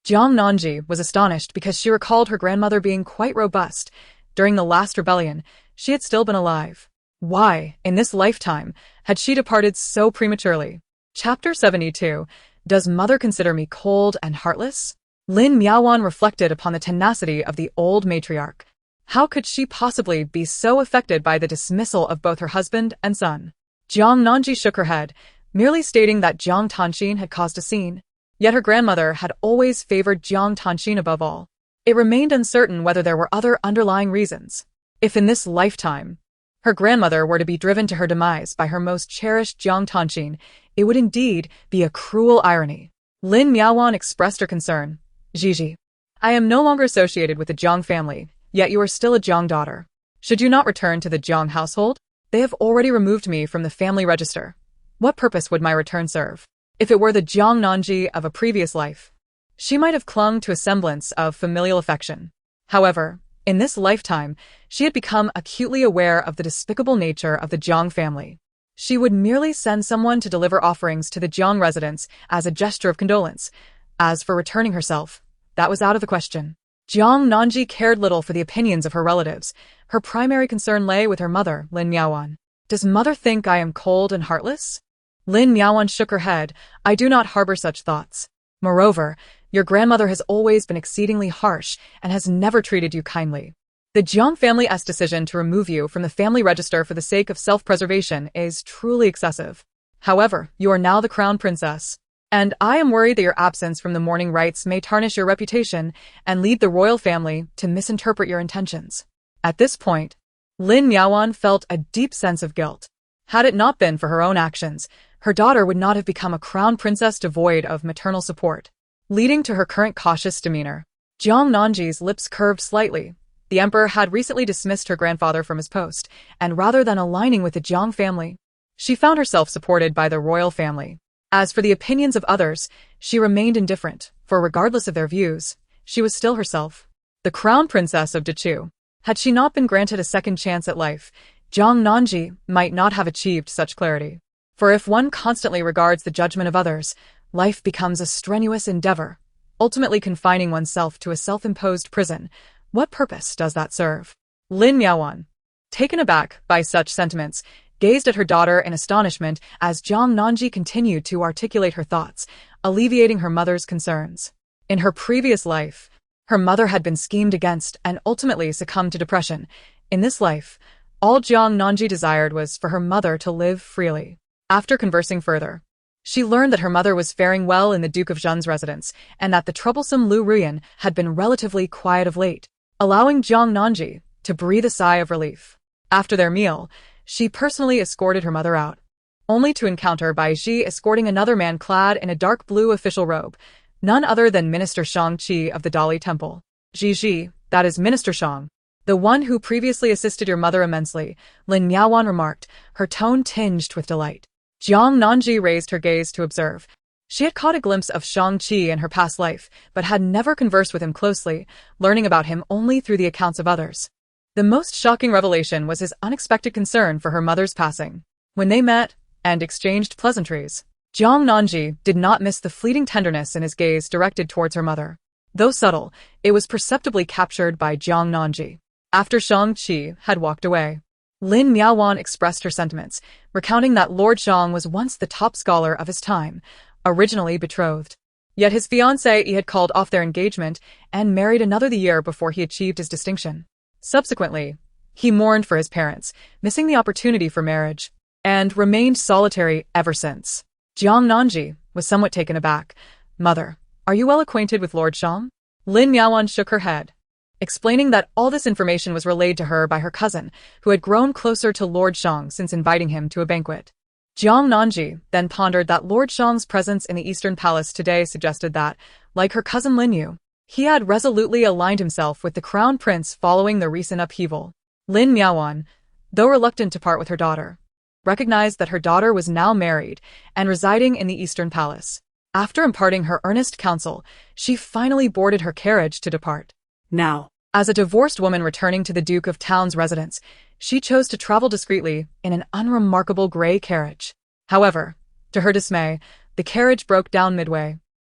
S1: Jiang Nanji was astonished because she recalled her grandmother being quite robust. During the last rebellion, she had still been alive. Why, in this lifetime, had she departed so prematurely? Chapter 72. Does mother consider me cold and heartless? Lin Miaowan reflected upon the tenacity of the old matriarch. How could she possibly be so affected by the dismissal of both her husband and son? Jiang Nanji shook her head, merely stating that Jiang Tanxin had caused a scene. Yet her grandmother had always favored Jiang Tanxin above all. It remained uncertain whether there were other underlying reasons. If in this lifetime, her grandmother were to be driven to her demise by her most cherished Jiang Tanxin, it would indeed be a cruel irony. Lin Miaowan expressed her concern. "Gigi, I am no longer associated with the Jiang family, yet you are still a Jiang daughter. Should you not return to the Jiang household? They have already removed me from the family register. What purpose would my return serve? If it were the Jiang Nanji of a previous life, she might have clung to a semblance of familial affection. However, in this lifetime, she had become acutely aware of the despicable nature of the Jiang family. She would merely send someone to deliver offerings to the Jiang residents as a gesture of condolence. As for returning herself, that was out of the question. Jiang Nanji cared little for the opinions of her relatives. Her primary concern lay with her mother, Lin Miaowan. "Does mother think I am cold and heartless?" Lin Miaowan shook her head. "I do not harbor such thoughts. Moreover, your grandmother has always been exceedingly harsh and has never treated you kindly. The Jiang family's decision to remove you from the family register for the sake of self-preservation is truly excessive. However, you are now the crown princess, and I am worried that your absence from the mourning rites may tarnish your reputation and lead the royal family to misinterpret your intentions." At this point, Lin Miaowan felt a deep sense of guilt. Had it not been for her own actions, her daughter would not have become a crown princess devoid of maternal support, leading to her current cautious demeanor. Jiang Nanji's lips curved slightly. The emperor had recently dismissed her grandfather from his post, and rather than aligning with the Jiang family, she found herself supported by the royal family. As for the opinions of others, she remained indifferent, for regardless of their views, she was still herself, the crown princess of Dechu. Had she not been granted a second chance at life, Jiang Nanji might not have achieved such clarity. For if one constantly regards the judgment of others, life becomes a strenuous endeavor, ultimately confining oneself to a self-imposed prison. What purpose does that serve? Lin Miaowan, taken aback by such sentiments, gazed at her daughter in astonishment as Jiang Nanji continued to articulate her thoughts, alleviating her mother's concerns. In her previous life, her mother had been schemed against and ultimately succumbed to depression. In this life, all Jiang Nanji desired was for her mother to live freely. After conversing further, she learned that her mother was faring well in the Duke of Zhen's residence, and that the troublesome Lu Ruyan had been relatively quiet of late, allowing Jiang Nanji to breathe a sigh of relief. After their meal, she personally escorted her mother out, only to encounter Bai Ji escorting another man clad in a dark blue official robe. none other than Minister Shang-Chi of the Dali Temple. Ji, that is Minister Shang. The one who previously assisted your mother immensely, Lin Miaowan remarked, her tone tinged with delight. Jiang Nanji raised her gaze to observe. She had caught a glimpse of Shang-Chi in her past life, but had never conversed with him closely, learning about him only through the accounts of others. The most shocking revelation was his unexpected concern for her mother's passing. When they met and exchanged pleasantries, Jiang Nanji did not miss the fleeting tenderness in his gaze directed towards her mother. Though subtle, it was perceptibly captured by Jiang Nanji. After Shang-Chi had walked away, Lin Miaowan expressed her sentiments, recounting that Lord Shang was once the top scholar of his time, originally betrothed. Yet his fiancée had called off their engagement and married another the year before he achieved his distinction. Subsequently, he mourned for his parents, missing the opportunity for marriage, and remained solitary ever since. Jiang Nanji was somewhat taken aback. Mother, are you well acquainted with Lord Shang? Lin Miaowan shook her head, explaining that all this information was relayed to her by her cousin, who had grown closer to Lord Shang since inviting him to a banquet. Jiang Nanji then pondered that Lord Shang's presence in the Eastern Palace today suggested that, like her cousin Lin Yu, he had resolutely aligned himself with the Crown Prince following the recent upheaval. Lin Miaowan, though reluctant to part with her daughter, recognized that her daughter was now married and residing in the Eastern Palace. After imparting her earnest counsel, she finally boarded her carriage to depart.
S2: Now,
S1: as a divorced woman returning to the Duke of Town's residence, she chose to travel discreetly in an unremarkable gray carriage. However, to her dismay, the carriage broke down midway,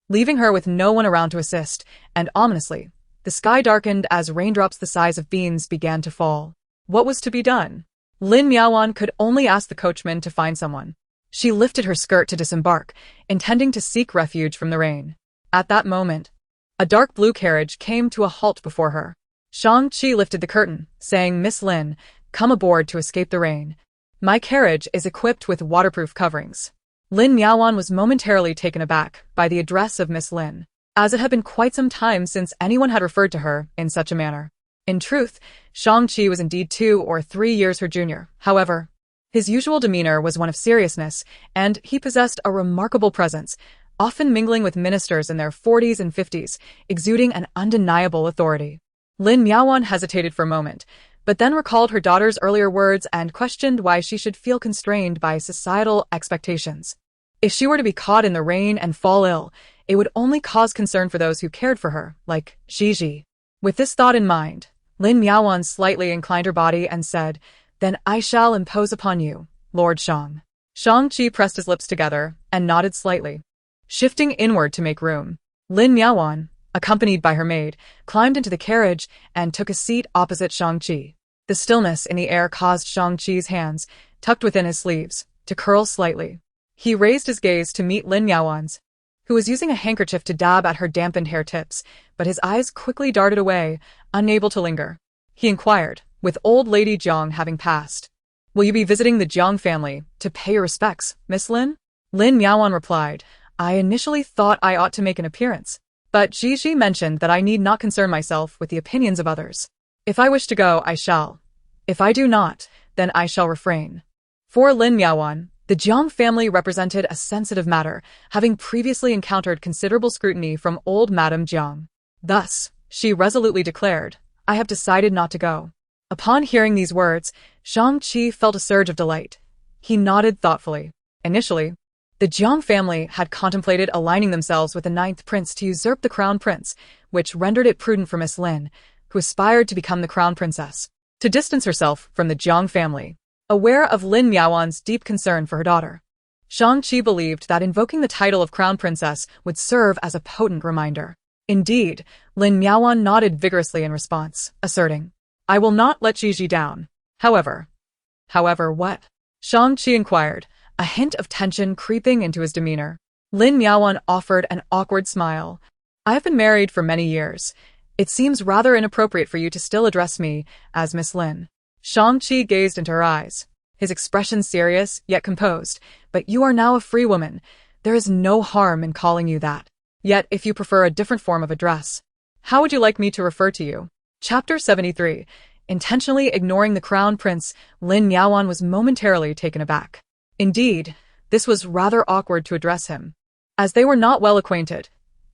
S1: leaving her with no one around to assist, and ominously, the sky darkened as raindrops the size of beans began to fall. What was to be done? Lin Miaowan could only ask the coachman to find someone. She lifted her skirt to disembark, intending to seek refuge from the rain. At that moment, a dark blue carriage came to a halt before her. Shang-Chi lifted the curtain, saying, Miss Lin, come aboard to escape the rain. My carriage is equipped with waterproof coverings. Lin Miaowan was momentarily taken aback by the address of Miss Lin, as it had been quite some time since anyone had referred to her in such a manner. In truth, Shang-Chi was indeed 2 or 3 years her junior. However, his usual demeanor was one of seriousness, and he possessed a remarkable presence, often mingling with ministers in their 40s and 50s, exuding an undeniable authority. Lin Miaowan hesitated for a moment, but then recalled her daughter's earlier words and questioned why she should feel constrained by societal expectations. If she were to be caught in the rain and fall ill, it would only cause concern for those who cared for her, like Gigi. With this thought in mind, Lin Miaowan slightly inclined her body and said, Then I shall impose upon you, Lord Shang. Shang-Chi pressed his lips together and nodded slightly. Shifting inward to make room, Lin Miaowan, accompanied by her maid, climbed into the carriage and took a seat opposite Shang-Chi. The stillness in the air caused Shang-Chi's hands, tucked within his sleeves, to curl slightly. He raised his gaze to meet Lin Miaowan's, who was using a handkerchief to dab at her dampened hair tips, but his eyes quickly darted away, unable to linger. He inquired, with old Lady Jiang having passed, Will you be visiting the Jiang family to pay your respects, Miss Lin? Lin Miaowan replied, I initially thought I ought to make an appearance, but Gigi mentioned that I need not concern myself with the opinions of others. If I wish to go, I shall. If I do not, then I shall refrain. For Lin Miaowan, the Jiang family represented a sensitive matter, having previously encountered considerable scrutiny from old Madame Jiang. Thus, she resolutely declared, I have decided not to go. Upon hearing these words, Shang-Chi felt a surge of delight. He nodded thoughtfully. Initially, the Jiang family had contemplated aligning themselves with the 9th prince to usurp the crown prince, which rendered it prudent for Miss Lin, who aspired to become the crown princess, to distance herself from the Jiang family. Aware of Lin Miaowan's deep concern for her daughter, Shang-Chi believed that invoking the title of crown princess would serve as a potent reminder. Indeed, Lin Miaowan nodded vigorously in response, asserting, I will not let Gigi down. However what? Shang-Chi inquired, a hint of tension creeping into his demeanor. Lin Miaowan offered an awkward smile. I have been married for many years. It seems rather inappropriate for you to still address me as Miss Lin. Shang-Chi gazed into her eyes, his expression serious yet composed. But you are now a free woman. There is no harm in calling you that. Yet, if you prefer a different form of address, how would you like me to refer to you? Chapter 73. Intentionally ignoring the crown prince, Lin Miaowan was momentarily taken aback. Indeed, this was rather awkward to address him, as they were not well acquainted.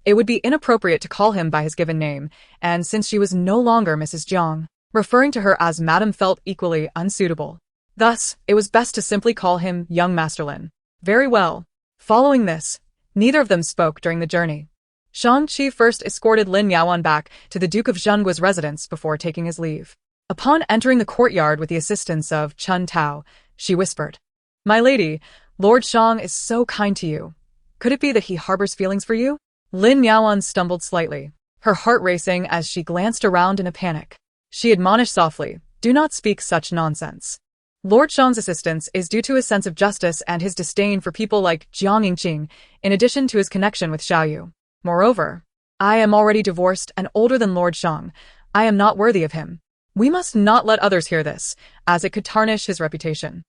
S1: It would be inappropriate to call him by his given name, and since she was no longer Mrs. Jiang, referring to her as Madam felt equally unsuitable. Thus, it was best to simply call him young Master Lin. Very well. Following this, neither of them spoke during the journey. Shang-Chi first escorted Lin Yaoan back to the Duke of Zhenguo's residence before taking his leave. Upon entering the courtyard with the assistance of Chun Tao, she whispered, "My lady, Lord Shang is so kind to you. Could it be that he harbors feelings for you?" Lin Yaoan stumbled slightly, her heart racing as she glanced around in a panic. She admonished softly, "Do not speak such nonsense. Lord Shang's assistance is due to his sense of justice and his disdain for people like Jiang Yingqing, in addition to his connection with Xiaoyu. Moreover, I am already divorced and older than Lord Shang. I am not worthy of him. We must not let others hear this, as it could tarnish his reputation."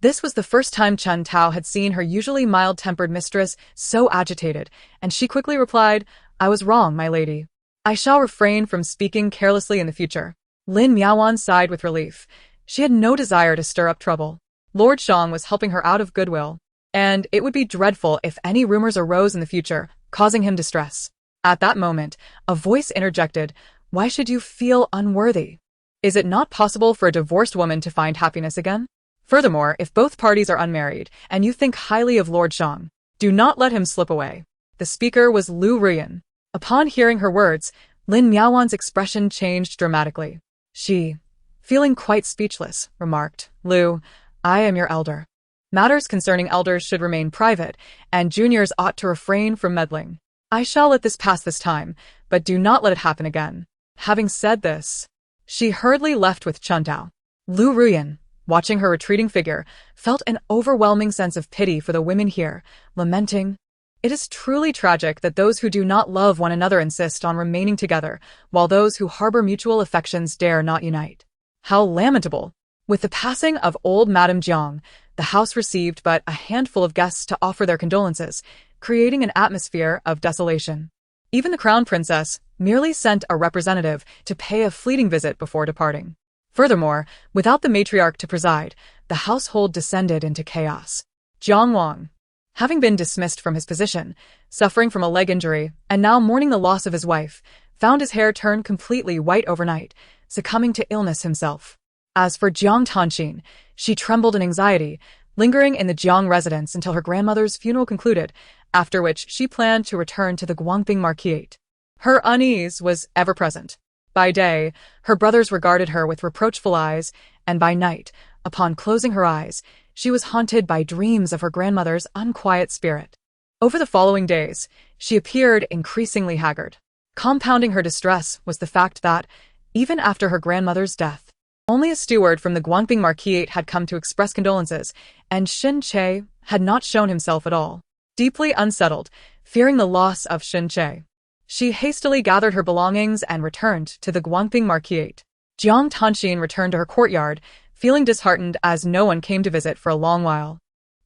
S1: This was the first time Chun Tao had seen her usually mild-tempered mistress so agitated, and she quickly replied, "I was wrong, my lady. I shall refrain from speaking carelessly in the future." Lin Miaoan sighed with relief. She had no desire to stir up trouble. Lord Shang was helping her out of goodwill, and it would be dreadful if any rumors arose in the future, causing him distress. At that moment, a voice interjected, "Why should you feel unworthy? Is it not possible for a divorced woman to find happiness again? Furthermore, if both parties are unmarried, and you think highly of Lord Shang, do not let him slip away." The speaker was Lu Ruyan. Upon hearing her words, Lin Miaoan's expression changed dramatically. She, feeling quite speechless, remarked, "Lu, I am your elder. Matters concerning elders should remain private, and juniors ought to refrain from meddling. I shall let this pass this time, but do not let it happen again." Having said this, she hurriedly left with Chun Tao. Lu Ruyan, watching her retreating figure, felt an overwhelming sense of pity for the women here, lamenting, "It is truly tragic that those who do not love one another insist on remaining together, while those who harbor mutual affections dare not unite. How lamentable!" With the passing of old Madame Jiang, the house received but a handful of guests to offer their condolences, creating an atmosphere of desolation. Even the crown princess merely sent a representative to pay a fleeting visit before departing. Furthermore, without the matriarch to preside, the household descended into chaos. Jiang Wang, having been dismissed from his position, suffering from a leg injury, and now mourning the loss of his wife, found his hair turn completely white overnight, succumbing to illness himself. As for Jiang Tanxin, she trembled in anxiety, lingering in the Jiang residence until her grandmother's funeral concluded, after which she planned to return to the Guangping Marquisate. Her unease was ever present. By day, her brothers regarded her with reproachful eyes, and by night, upon closing her eyes, she was haunted by dreams of her grandmother's unquiet spirit. Over the following days, she appeared increasingly haggard. Compounding her distress was the fact that, even after her grandmother's death, only a steward from the Guangping Marquisate had come to express condolences, and Xin Che had not shown himself at all. Deeply unsettled, fearing the loss of Xin Che, she hastily gathered her belongings and returned to the Guangping Marquisate. Jiang Tanxin returned to her courtyard, feeling disheartened as no one came to visit for a long while.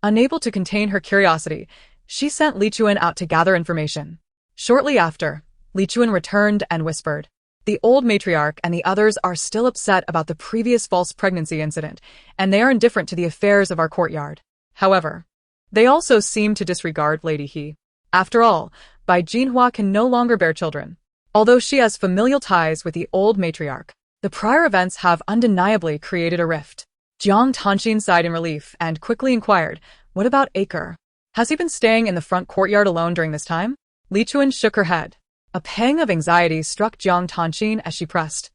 S1: Unable to contain her curiosity, she sent Li Chuan out to gather information. Shortly after, Li Chuan returned and whispered, "The old matriarch and the others are still upset about the previous false pregnancy incident, and they are indifferent to the affairs of our courtyard. However, they also seem to disregard Lady He. After all, Bai Jinhua can no longer bear children. Although she has familial ties with the old matriarch, the prior events have undeniably created a rift." Jiang Tanxin sighed in relief and quickly inquired, "What about Acre? Has he been staying in the front courtyard alone during this time?" Li Chuan shook her head. A pang of anxiety struck Jiang Tanxin as she pressed.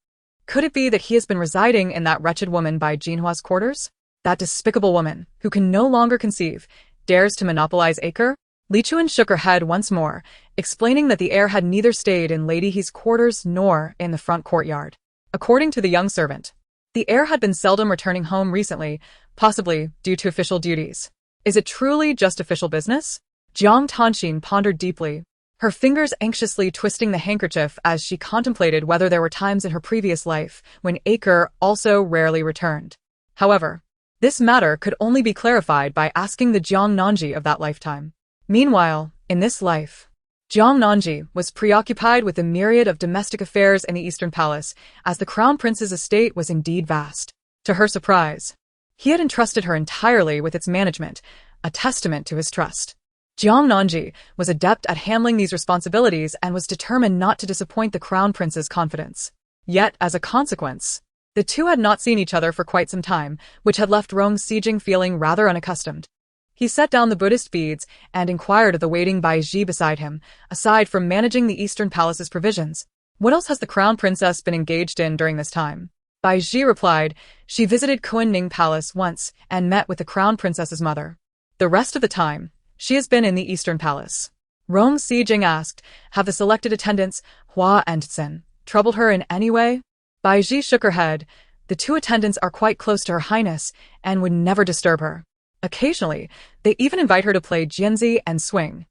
S1: Could it be that he has been residing in that wretched woman Bai Jinhua's quarters? That despicable woman, who can no longer conceive, dares to monopolize Acre? Li Chuan shook her head once more, explaining that the heir had neither stayed in Lady He's quarters nor in the front courtyard. According to the young servant, the heir had been seldom returning home recently, possibly due to official duties. Is it truly just official business? Jiang Tanxin pondered deeply, her fingers anxiously twisting the handkerchief as she contemplated whether there were times in her previous life when Acre also rarely returned. However, this matter could only be clarified by asking the Jiang Nanji of that lifetime. Meanwhile, in this life, Jiang Nanji was preoccupied with the myriad of domestic affairs in the Eastern Palace, as the Crown Prince's estate was indeed vast. To her surprise, he had entrusted her entirely with its management, a testament to his trust. Jiang Nanji was adept at handling these responsibilities and was determined not to disappoint the crown prince's confidence. Yet, as a consequence, the two had not seen each other for quite some time, which had left Rong Sijing feeling rather unaccustomed. He set down the Buddhist beads and inquired of the waiting Bai Ji beside him, aside from managing the Eastern Palace's provisions, what else has the crown princess been engaged in during this time? Bai Ji replied, she visited Kunning Palace once and met with the crown princess's mother. The rest of the time, she has been in the Eastern Palace. Rong Sijing asked, have the selected attendants, Hua and Tsin, troubled her in any way? Bai Ji shook her head. The two attendants are quite close to Her Highness and would never disturb her. Occasionally, they even invite her to play jianzi and swing.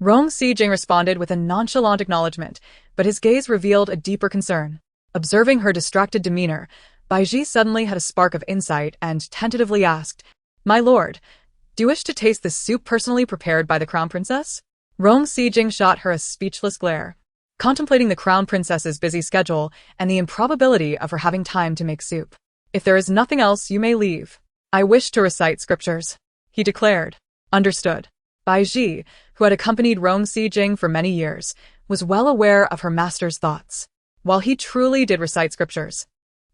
S1: Rong Sijing responded with a nonchalant acknowledgement, but his gaze revealed a deeper concern. Observing her distracted demeanor, Bai Ji suddenly had a spark of insight and tentatively asked, my lord, do you wish to taste the soup personally prepared by the crown princess? Rong Sijing shot her a speechless glare, contemplating the crown princess's busy schedule and the improbability of her having time to make soup. If there is nothing else, you may leave. I wish to recite scriptures, he declared. Understood. Bai Ji, who had accompanied Rong Sijing for many years, was well aware of her master's thoughts. While he truly did recite scriptures,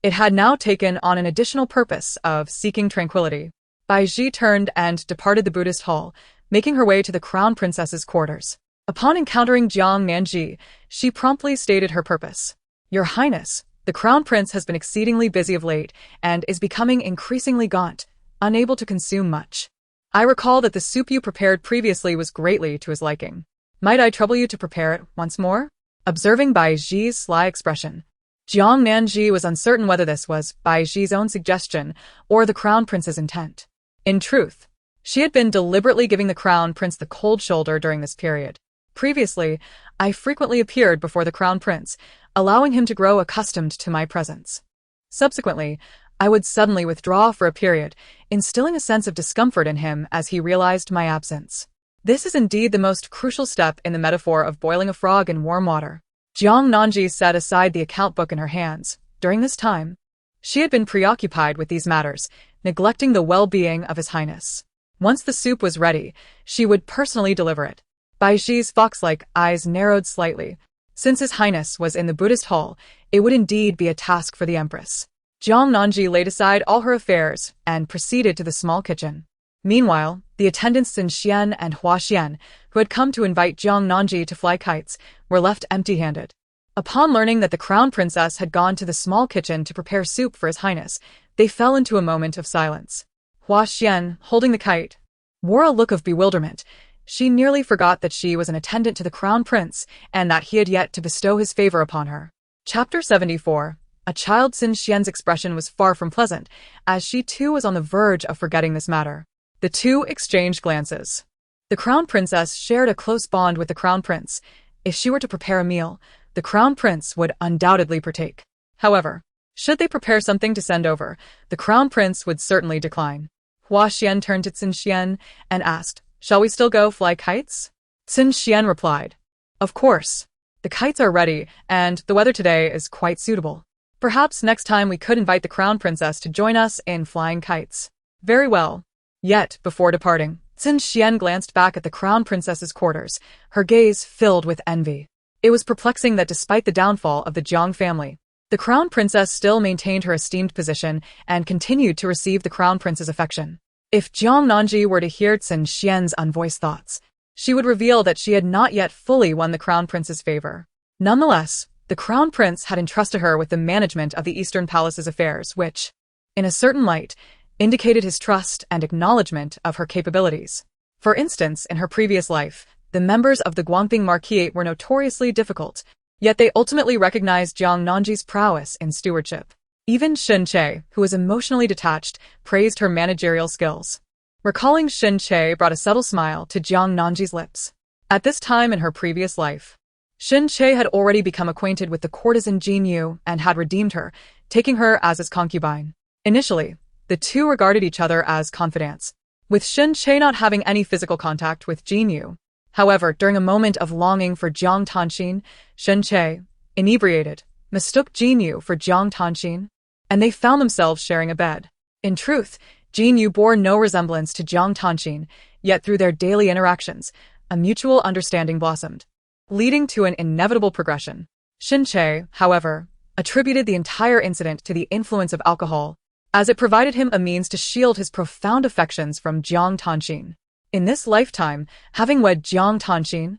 S1: it had now taken on an additional purpose of seeking tranquility. Bai Ji turned and departed the Buddhist hall, making her way to the crown princess's quarters. Upon encountering Jiang Nanji, she promptly stated her purpose. Your Highness, the crown prince has been exceedingly busy of late and is becoming increasingly gaunt, unable to consume much. I recall that the soup you prepared previously was greatly to his liking. Might I trouble you to prepare it once more? Observing Bai Ji's sly expression, Jiang Nanji was uncertain whether this was Bai Ji's own suggestion or the crown prince's intent. In truth, she had been deliberately giving the crown prince the cold shoulder during this period. Previously, I frequently appeared before the crown prince, allowing him to grow accustomed to my presence. Subsequently, I would suddenly withdraw for a period, instilling a sense of discomfort in him as he realized my absence. This is indeed the most crucial step in the metaphor of boiling a frog in warm water. Jiang Nanji set aside the account book in her hands. During this time, she had been preoccupied with these matters, neglecting the well-being of His Highness. Once the soup was ready, she would personally deliver it. Bai Ji's fox-like eyes narrowed slightly. Since His Highness was in the Buddhist hall, it would indeed be a task for the Empress. Jiang Nanji laid aside all her affairs and proceeded to the small kitchen. Meanwhile, the attendants Xin Xian and Hua Xian, who had come to invite Jiang Nanji to fly kites, were left empty-handed. Upon learning that the crown princess had gone to the small kitchen to prepare soup for His Highness, they fell into a moment of silence. Hua Xian, holding the kite, wore a look of bewilderment. She nearly forgot that she was an attendant to the crown prince and that he had yet to bestow his favor upon her. Chapter 74. A child. Xin Xian's expression was far from pleasant, as she too was on the verge of forgetting this matter. The two exchanged glances. The crown princess shared a close bond with the crown prince. If she were to prepare a meal, the crown prince would undoubtedly partake. However, should they prepare something to send over, the crown prince would certainly decline. Hua Xian turned to Xin Xian and asked, shall we still go fly kites? Xin Xian replied, of course. The kites are ready, and the weather today is quite suitable. Perhaps next time we could invite the crown princess to join us in flying kites. Very well. Yet, before departing, Xin Xian glanced back at the crown princess's quarters, her gaze filled with envy. It was perplexing that despite the downfall of the Jiang family, the crown princess still maintained her esteemed position and continued to receive the crown prince's affection. If Jiang Nanji were to hear Xin Xian's unvoiced thoughts, she would reveal that she had not yet fully won the crown prince's favor. Nonetheless, the crown prince had entrusted her with the management of the Eastern Palace's affairs, which, in a certain light, indicated his trust and acknowledgement of her capabilities. For instance, in her previous life, the members of the Guangping Marquisate were notoriously difficult, yet they ultimately recognized Jiang Nanji's prowess in stewardship. Even Xin Che, who was emotionally detached, praised her managerial skills. Recalling Xin Che brought a subtle smile to Jiang Nanji's lips. At this time in her previous life, Xin Che had already become acquainted with the courtesan Jin Yu and had redeemed her, taking her as his concubine. Initially, the two regarded each other as confidants, with Xin Che not having any physical contact with Jin Yu. However, during a moment of longing for Jiang Tanxin, Xin Che, inebriated, mistook Jin Yu for Jiang Tanxin, and they found themselves sharing a bed. In truth, Jin Yu bore no resemblance to Jiang Tanxin, yet through their daily interactions, a mutual understanding blossomed, leading to an inevitable progression. Shin-chae, however, attributed the entire incident to the influence of alcohol, as it provided him a means to shield his profound affections from Jiang Tanxin. In this lifetime, having wed Jiang Tanxin,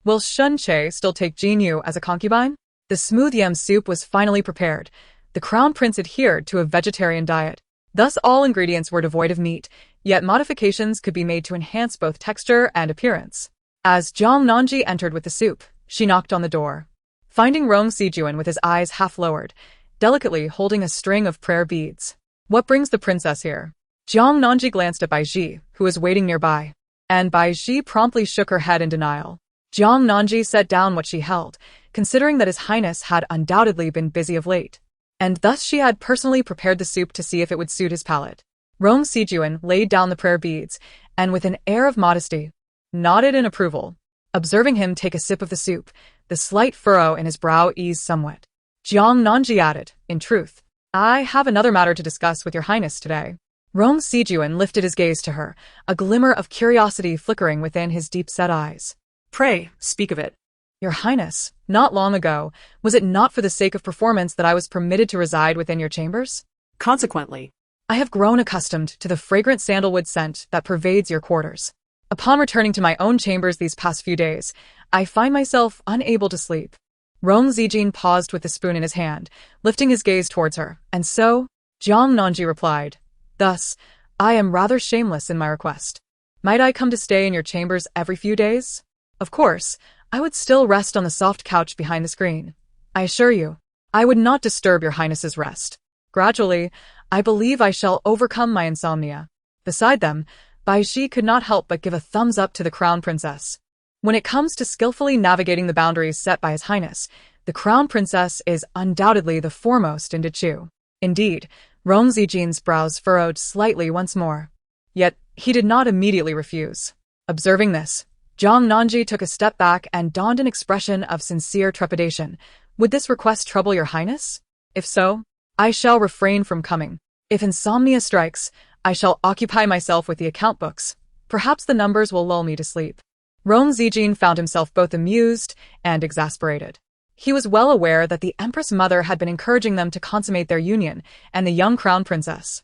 S1: will Shin-chae still take Jinyu as a concubine? The smooth yam soup was finally prepared. The crown prince adhered to a vegetarian diet. Thus all ingredients were devoid of meat, yet modifications could be made to enhance both texture and appearance. As Jiang Nanji entered with the soup, she knocked on the door. Finding Rong Sijuan with his eyes half lowered, delicately holding a string of prayer beads. What brings the princess here? Jiang Nanji glanced at Bai Ji, who was waiting nearby, and Bai Ji promptly shook her head in denial. Jiang Nanji set down what she held, considering that His Highness had undoubtedly been busy of late, and thus she had personally prepared the soup to see if it would suit his palate. Rong Sijuan laid down the prayer beads, and with an air of modesty, nodded in approval. Observing him take a sip of the soup, the slight furrow in his brow eased somewhat. Jiang Nanji added, in truth, I have another matter to discuss with your highness today. Rong Sijuan lifted his gaze to her, a glimmer of curiosity flickering within his deep-set eyes.
S2: Pray, speak of it.
S1: Your highness, not long ago, was it not for the sake of performance that I was permitted to reside within your chambers?
S2: Consequently,
S1: I have grown accustomed to the fragrant sandalwood scent that pervades your quarters. Upon returning to my own chambers these past few days, I find myself unable to sleep. Rong Zijin paused with the spoon in his hand, lifting his gaze towards her, and so, Jiang Nanji replied, Thus, I am rather shameless in my request. Might I come to stay in your chambers every few days? Of course, I would still rest on the soft couch behind the screen. I assure you, I would not disturb your highness's rest. Gradually, I believe I shall overcome my insomnia. Beside them, Bai Ji could not help but give a thumbs up to the crown princess. When it comes to skillfully navigating the boundaries set by His Highness, the crown princess is undoubtedly the foremost in Dechu. Indeed, Rong Zijin's brows furrowed slightly once more. Yet, he did not immediately refuse. Observing this, Jiang Nanji took a step back and donned an expression of sincere trepidation. Would this request trouble your highness? If so, I shall refrain from coming. If insomnia strikes, I shall occupy myself with the account books. Perhaps the numbers will lull me to sleep. Rong Zijin found himself both amused and exasperated. He was well aware that the Empress Mother had been encouraging them to consummate their union, and the young crown princess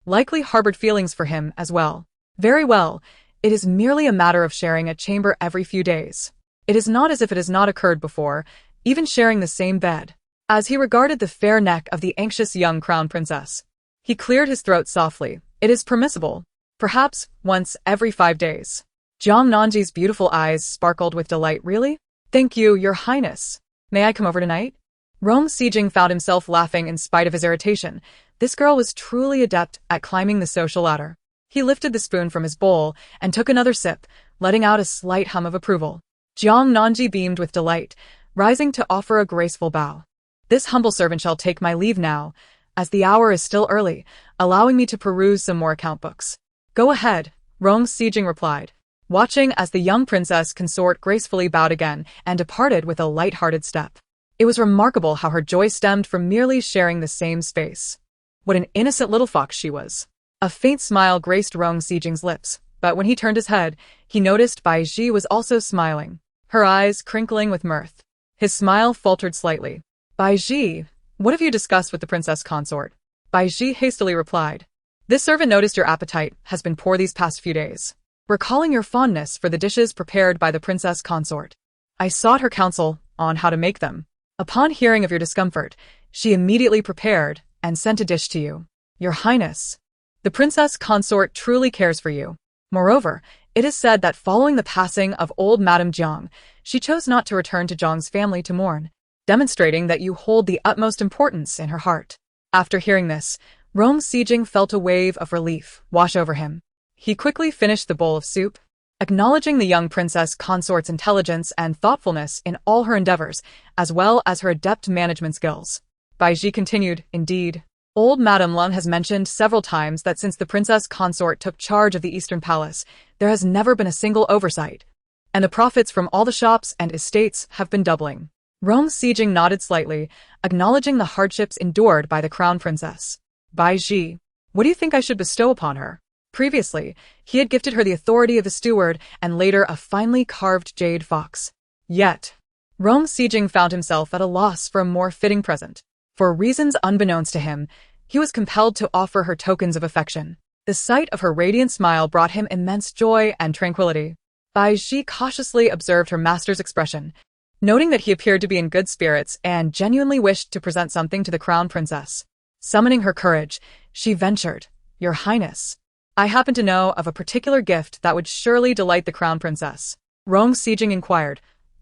S1: likely harbored feelings for him as well. Very well. It is merely a matter of sharing a chamber every few days. It is not as if it has not occurred before, even sharing the same bed. As he regarded the fair neck of the anxious young crown princess, he cleared his throat softly. It is permissible. Perhaps once every 5 days. Jiang Nanji's beautiful eyes sparkled with delight. Really? Thank you, your highness. May I come over tonight? Rong Sijing found himself laughing in spite of his irritation. This girl was truly adept at climbing the social ladder. He lifted the spoon from his bowl and took another sip, letting out a slight hum of approval. Jiang Nanji beamed with delight, rising to offer a graceful bow. This humble servant shall take my leave now, as the hour is still early, allowing me to peruse some more account books. Go ahead, Rong Sijing replied, watching as the young princess consort gracefully bowed again and departed with a light-hearted step. It was remarkable how her joy stemmed from merely sharing the same space. What an innocent little fox she was. A faint smile graced Rong Sijing's lips, but when he turned his head, he noticed Bai Ji was also smiling, her eyes crinkling with mirth. His smile faltered slightly. Bai Ji, what have you discussed with the princess consort? Bai Ji hastily replied. This servant noticed your appetite has been poor these past few days. Recalling your fondness for the dishes prepared by the princess consort, I sought her counsel on how to make them. Upon hearing of your discomfort, she immediately prepared and sent a dish to you. Your Highness, the princess consort truly cares for you. Moreover, it is said that following the passing of old Madame Jiang, she chose not to return to Jiang's family to mourn, demonstrating that you hold the utmost importance in her heart. After hearing this, Rong Sijing felt a wave of relief wash over him. He quickly finished the bowl of soup, acknowledging the young princess consort's intelligence and thoughtfulness in all her endeavors, as well as her adept management skills. Bai Ji continued, indeed, old Madame Lung has mentioned several times that since the princess consort took charge of the Eastern Palace, there has never been a single oversight, and the profits from all the shops and estates have been doubling. Rong Sijing nodded slightly, acknowledging the hardships endured by the crown princess. Bai Ji, what do you think I should bestow upon her? Previously, he had gifted her the authority of a steward and later a finely carved jade fox. Yet, Rong Sijing found himself at a loss for a more fitting present. For reasons unbeknownst to him, he was compelled to offer her tokens of affection. The sight of her radiant smile brought him immense joy and tranquility. Bai Ji cautiously observed her master's expression, noting that he appeared to be in good spirits and genuinely wished to present something to the crown princess. Summoning her courage, she ventured, "Your Highness, I happen to know of a particular gift that would surely delight the crown princess." Rong Sijing inquired,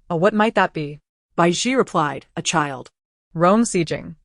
S1: "Oh, what might that be?"
S2: Bai Ji replied, "A child."
S1: Rong Sijing.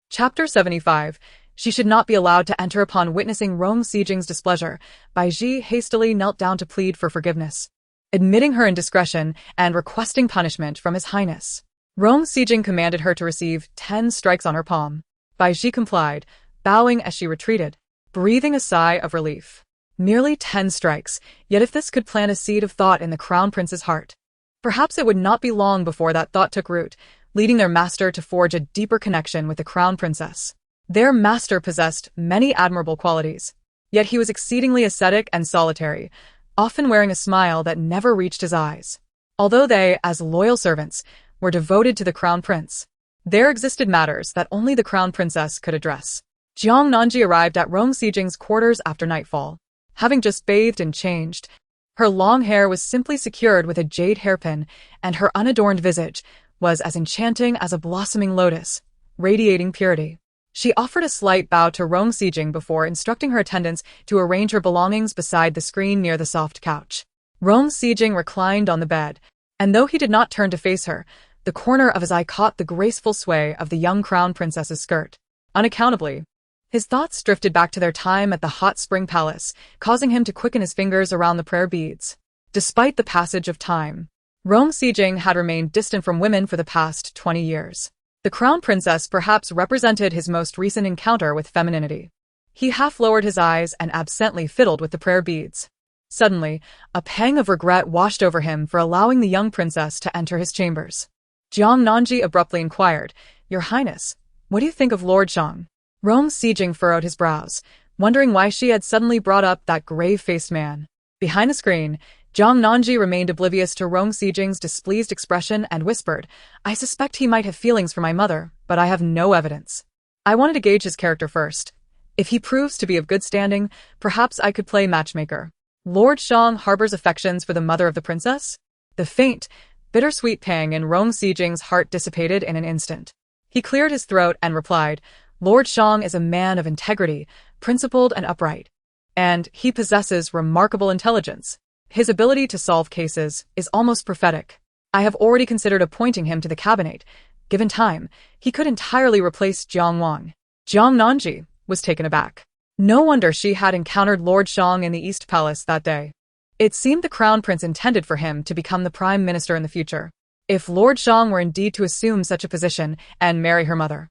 S1: Chapter 75. She should not be allowed to enter. Upon witnessing Rong Sijing's displeasure, Bai Ji hastily knelt down to plead for forgiveness, admitting her indiscretion and requesting punishment from His Highness. Rong Sijing commanded her to receive 10 strikes on her palm. Bai Ji complied, bowing as she retreated, breathing a sigh of relief. Merely 10 strikes, yet if this could plant a seed of thought in the crown prince's heart, perhaps it would not be long before that thought took root, leading their master to forge a deeper connection with the crown princess. Their master possessed many admirable qualities, yet he was exceedingly ascetic and solitary, often wearing a smile that never reached his eyes. Although they, as loyal servants, were devoted to the crown prince, there existed matters that only the crown princess could address. Jiang Nanji arrived at Rong Sijing's quarters after nightfall. Having just bathed and changed, her long hair was simply secured with a jade hairpin, and her unadorned visage was as enchanting as a blossoming lotus, radiating purity. She offered a slight bow to Rong Sijing before instructing her attendants to arrange her belongings beside the screen near the soft couch. Rong Sijing reclined on the bed, and though he did not turn to face her, the corner of his eye caught the graceful sway of the young crown princess's skirt. Unaccountably, his thoughts drifted back to their time at the hot spring palace, causing him to quicken his fingers around the prayer beads. Despite the passage of time, Rong Sijing had remained distant from women for the past 20 years. The crown princess perhaps represented his most recent encounter with femininity. He half lowered his eyes and absently fiddled with the prayer beads. Suddenly, a pang of regret washed over him for allowing the young princess to enter his chambers. Jiang Nanji abruptly inquired, "Your Highness, what do you think of Lord Zhang?" Rong Sijing furrowed his brows, wondering why she had suddenly brought up that grave-faced man. Behind the screen, Jiang Nanji remained oblivious to Rong Sijing's displeased expression and whispered, "I suspect he might have feelings for my mother, but I have no evidence. I wanted to gauge his character first. If he proves to be of good standing, perhaps I could play matchmaker." Lord Zhang harbors affections for the mother of the princess? The faint, bittersweet pang in Rong Sijing's heart dissipated in an instant. He cleared his throat and replied, "Lord Zhang is a man of integrity, principled and upright, and he possesses remarkable intelligence. His ability to solve cases is almost prophetic. I have already considered appointing him to the cabinet. Given time, he could entirely replace Jiang Wang." Jiang Nanji was taken aback. No wonder she had encountered Lord Zhang in the East Palace that day. It seemed the crown prince intended for him to become the prime minister in the future. If Lord Zhang were indeed to assume such a position and marry her mother,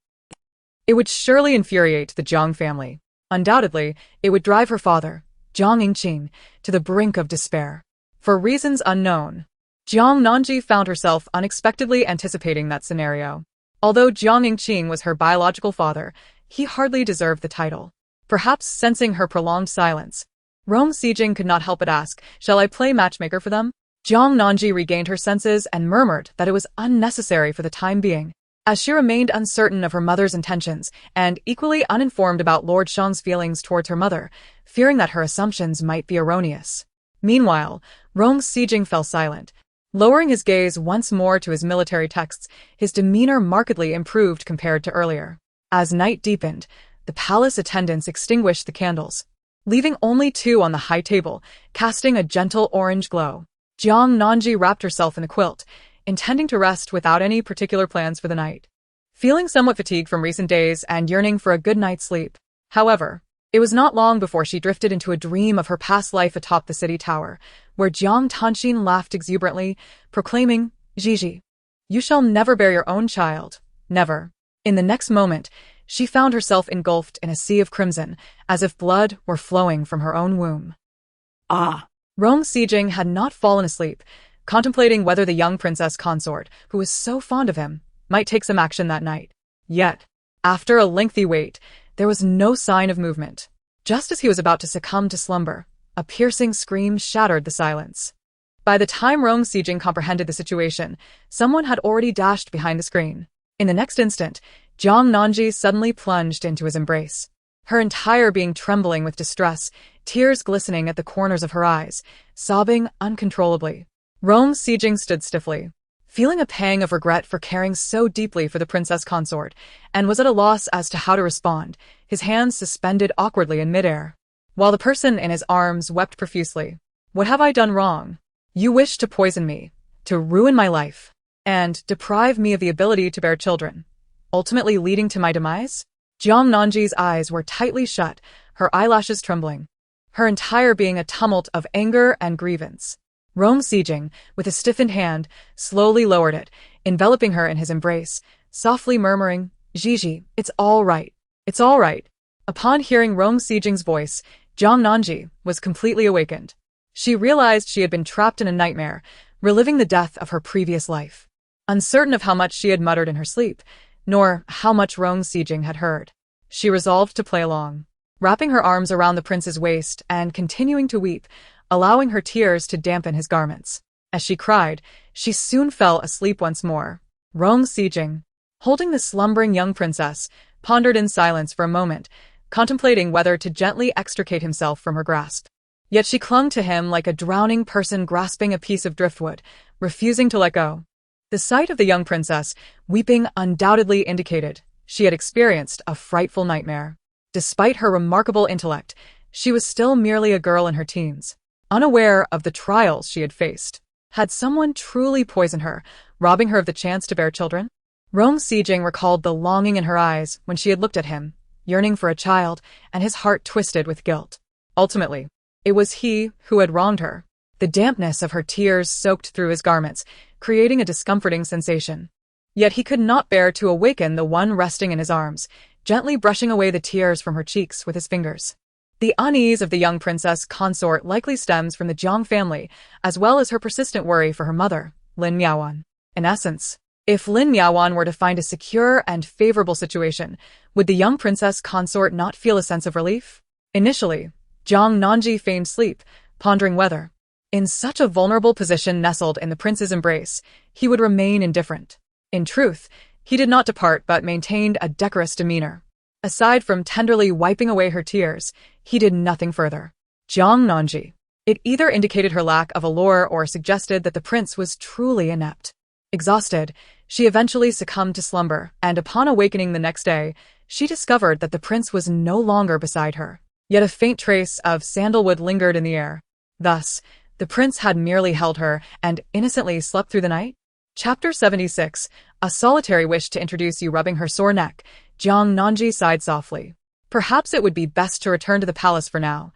S1: it would surely infuriate the Jiang family. Undoubtedly, it would drive her father, Jiang Yingqing, to the brink of despair. For reasons unknown, Jiang Nanji found herself unexpectedly anticipating that scenario. Although Jiang Yingqing was her biological father, he hardly deserved the title. Perhaps sensing her prolonged silence, Rong Sijing could not help but ask, "Shall I play matchmaker for them?" Jiang Nanji regained her senses and murmured that it was unnecessary for the time being, as she remained uncertain of her mother's intentions and equally uninformed about Lord Zhang's feelings towards her mother, fearing that her assumptions might be erroneous. Meanwhile, Rong Sijing fell silent. Lowering his gaze once more to his military texts, his demeanor markedly improved compared to earlier. As night deepened, the palace attendants extinguished the candles, leaving only 2 on the high table, casting a gentle orange glow. Jiang Nanji wrapped herself in a quilt, intending to rest without any particular plans for the night. Feeling somewhat fatigued from recent days and yearning for a good night's sleep. However, it was not long before she drifted into a dream of her past life atop the city tower, where Jiang Tanxin laughed exuberantly, proclaiming, "Gigi, you shall never bear your own child, never." In the next moment, she found herself engulfed in a sea of crimson, as if blood were flowing from her own womb.
S2: Ah!
S1: Rong Sijing had not fallen asleep, contemplating whether the young princess consort, who was so fond of him, might take some action that night. Yet, after a lengthy wait, there was no sign of movement. Just as he was about to succumb to slumber, a piercing scream shattered the silence. By the time Rong Sijing comprehended the situation, someone had already dashed behind the screen. In the next instant, Jiang Nanji suddenly plunged into his embrace. Her entire being trembling with distress, tears glistening at the corners of her eyes, sobbing uncontrollably. Rong Sijing stood stiffly, feeling a pang of regret for caring so deeply for the princess consort, and was at a loss as to how to respond, his hands suspended awkwardly in midair. While the person in his arms wept profusely. "What have I done wrong? You wish to poison me, to ruin my life, and deprive me of the ability to bear children, ultimately leading to my demise?" Jiang Nanji's eyes were tightly shut, her eyelashes trembling, her entire being a tumult of anger and grievance. Rong Sijing, with a stiffened hand, slowly lowered it, enveloping her in his embrace, softly murmuring, "Gigi, it's all right. It's all right." Upon hearing Rong Sijing's voice, Jiang Nanji was completely awakened. She realized she had been trapped in a nightmare, reliving the death of her previous life. Uncertain of how much she had muttered in her sleep, nor how much Rong Sijing had heard, she resolved to play along, wrapping her arms around the prince's waist and continuing to weep, allowing her tears to dampen his garments. As she cried, she soon fell asleep once more. Rong Sijing, holding the slumbering young princess, pondered in silence for a moment, contemplating whether to gently extricate himself from her grasp. Yet she clung to him like a drowning person grasping a piece of driftwood, refusing to let go. The sight of the young princess, weeping, undoubtedly indicated she had experienced a frightful nightmare. Despite her remarkable intellect, she was still merely a girl in her teens, unaware of the trials she had faced. Had someone truly poisoned her, robbing her of the chance to bear children? Rong Sijing recalled the longing in her eyes when she had looked at him, yearning for a child, and his heart twisted with guilt. Ultimately, it was he who had wronged her. The dampness of her tears soaked through his garments, creating a discomforting sensation. Yet he could not bear to awaken the one resting in his arms, gently brushing away the tears from her cheeks with his fingers. The unease of the young princess consort likely stems from the Jiang family, as well as her persistent worry for her mother, Lin Miaowan. In essence, if Lin Miaowan were to find a secure and favorable situation, would the young princess consort not feel a sense of relief? Initially, Jiang Nanji feigned sleep, pondering whether, in such a vulnerable position nestled in the prince's embrace, he would remain indifferent. In truth, he did not depart but maintained a decorous demeanor. Aside from tenderly wiping away her tears, he did nothing further. Jiang Nanji. It either indicated her lack of allure or suggested that the prince was truly inept. Exhausted, she eventually succumbed to slumber, and upon awakening the next day, she discovered that the prince was no longer beside her. Yet a faint trace of sandalwood lingered in the air. Thus, the prince had merely held her and innocently slept through the night? Chapter 76, A Solitary Wish to Introduce You. Rubbing her sore neck, Jiang Nanji sighed softly. Perhaps it would be best to return to the palace for now.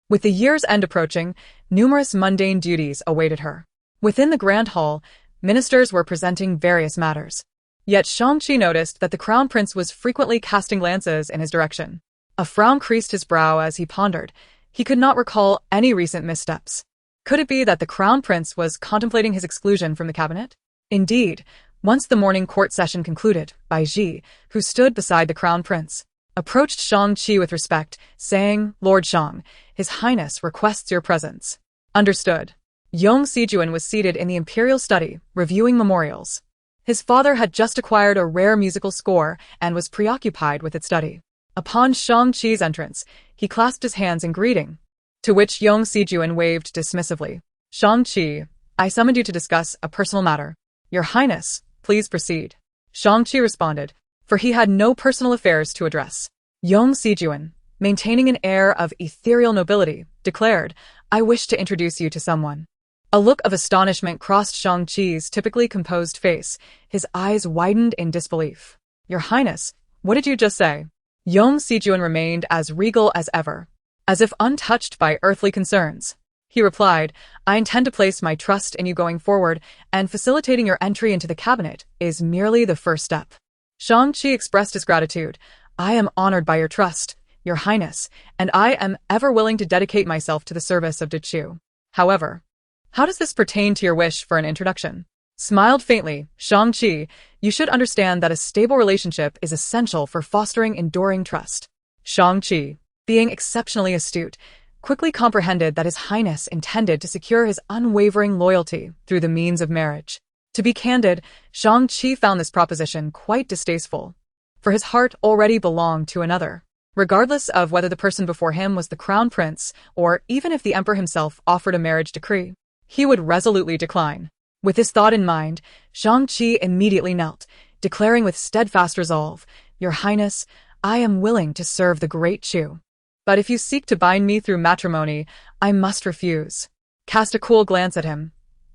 S1: With the year's end approaching, numerous mundane duties awaited her. Within the grand hall, ministers were presenting various matters. Yet Shang-Chi noticed that the crown prince was frequently casting glances in his direction. A frown creased his brow as he pondered. He could not recall any recent missteps. Could it be that the crown prince was contemplating his exclusion from the cabinet? Indeed, once the morning court session concluded, Bai Ji, who stood beside the crown prince, approached Shang-Chi with respect, saying, "Lord Shang, His Highness requests your presence." Understood. Yong Sijuan was seated in the imperial study, reviewing memorials. His father had just acquired a rare musical score and was preoccupied with its study. Upon Shang-Chi's entrance, he clasped his hands in greeting, to which Yong Sijuan waved dismissively. "Shang-Chi, I summoned you to discuss a personal matter." "Your Highness, please proceed," Shang-Chi responded, for he had no personal affairs to address. Yong Sijuan, maintaining an air of ethereal nobility, declared, "I wish to introduce you to someone." A look of astonishment crossed Shang-Chi's typically composed face, his eyes widened in disbelief. "Your Highness, what did you just say?" Yong Sijuan remained as regal as ever, as if untouched by earthly concerns. He replied, "I intend to place my trust in you going forward, and facilitating your entry into the cabinet is merely the first step." Shang-Chi expressed his gratitude. "I am honored by your trust, Your Highness, and I am ever willing to dedicate myself to the service of Dichu. However, how does this pertain to your wish for an introduction?" Smiled faintly, Shang-Chi, "You should understand that a stable relationship is essential for fostering enduring trust." Shang-Chi, being exceptionally astute, quickly comprehended that His Highness intended to secure his unwavering loyalty through the means of marriage. To be candid, Shang-Chi found this proposition quite distasteful, for his heart already belonged to another. Regardless of whether the person before him was the crown prince, or even if the emperor himself offered a marriage decree, he would resolutely decline. With this thought in mind, Shang-Chi immediately knelt, declaring with steadfast resolve, "Your Highness, I am willing to serve the great Chu. But if you seek to bind me through matrimony, I must refuse." Cast a cool glance at him.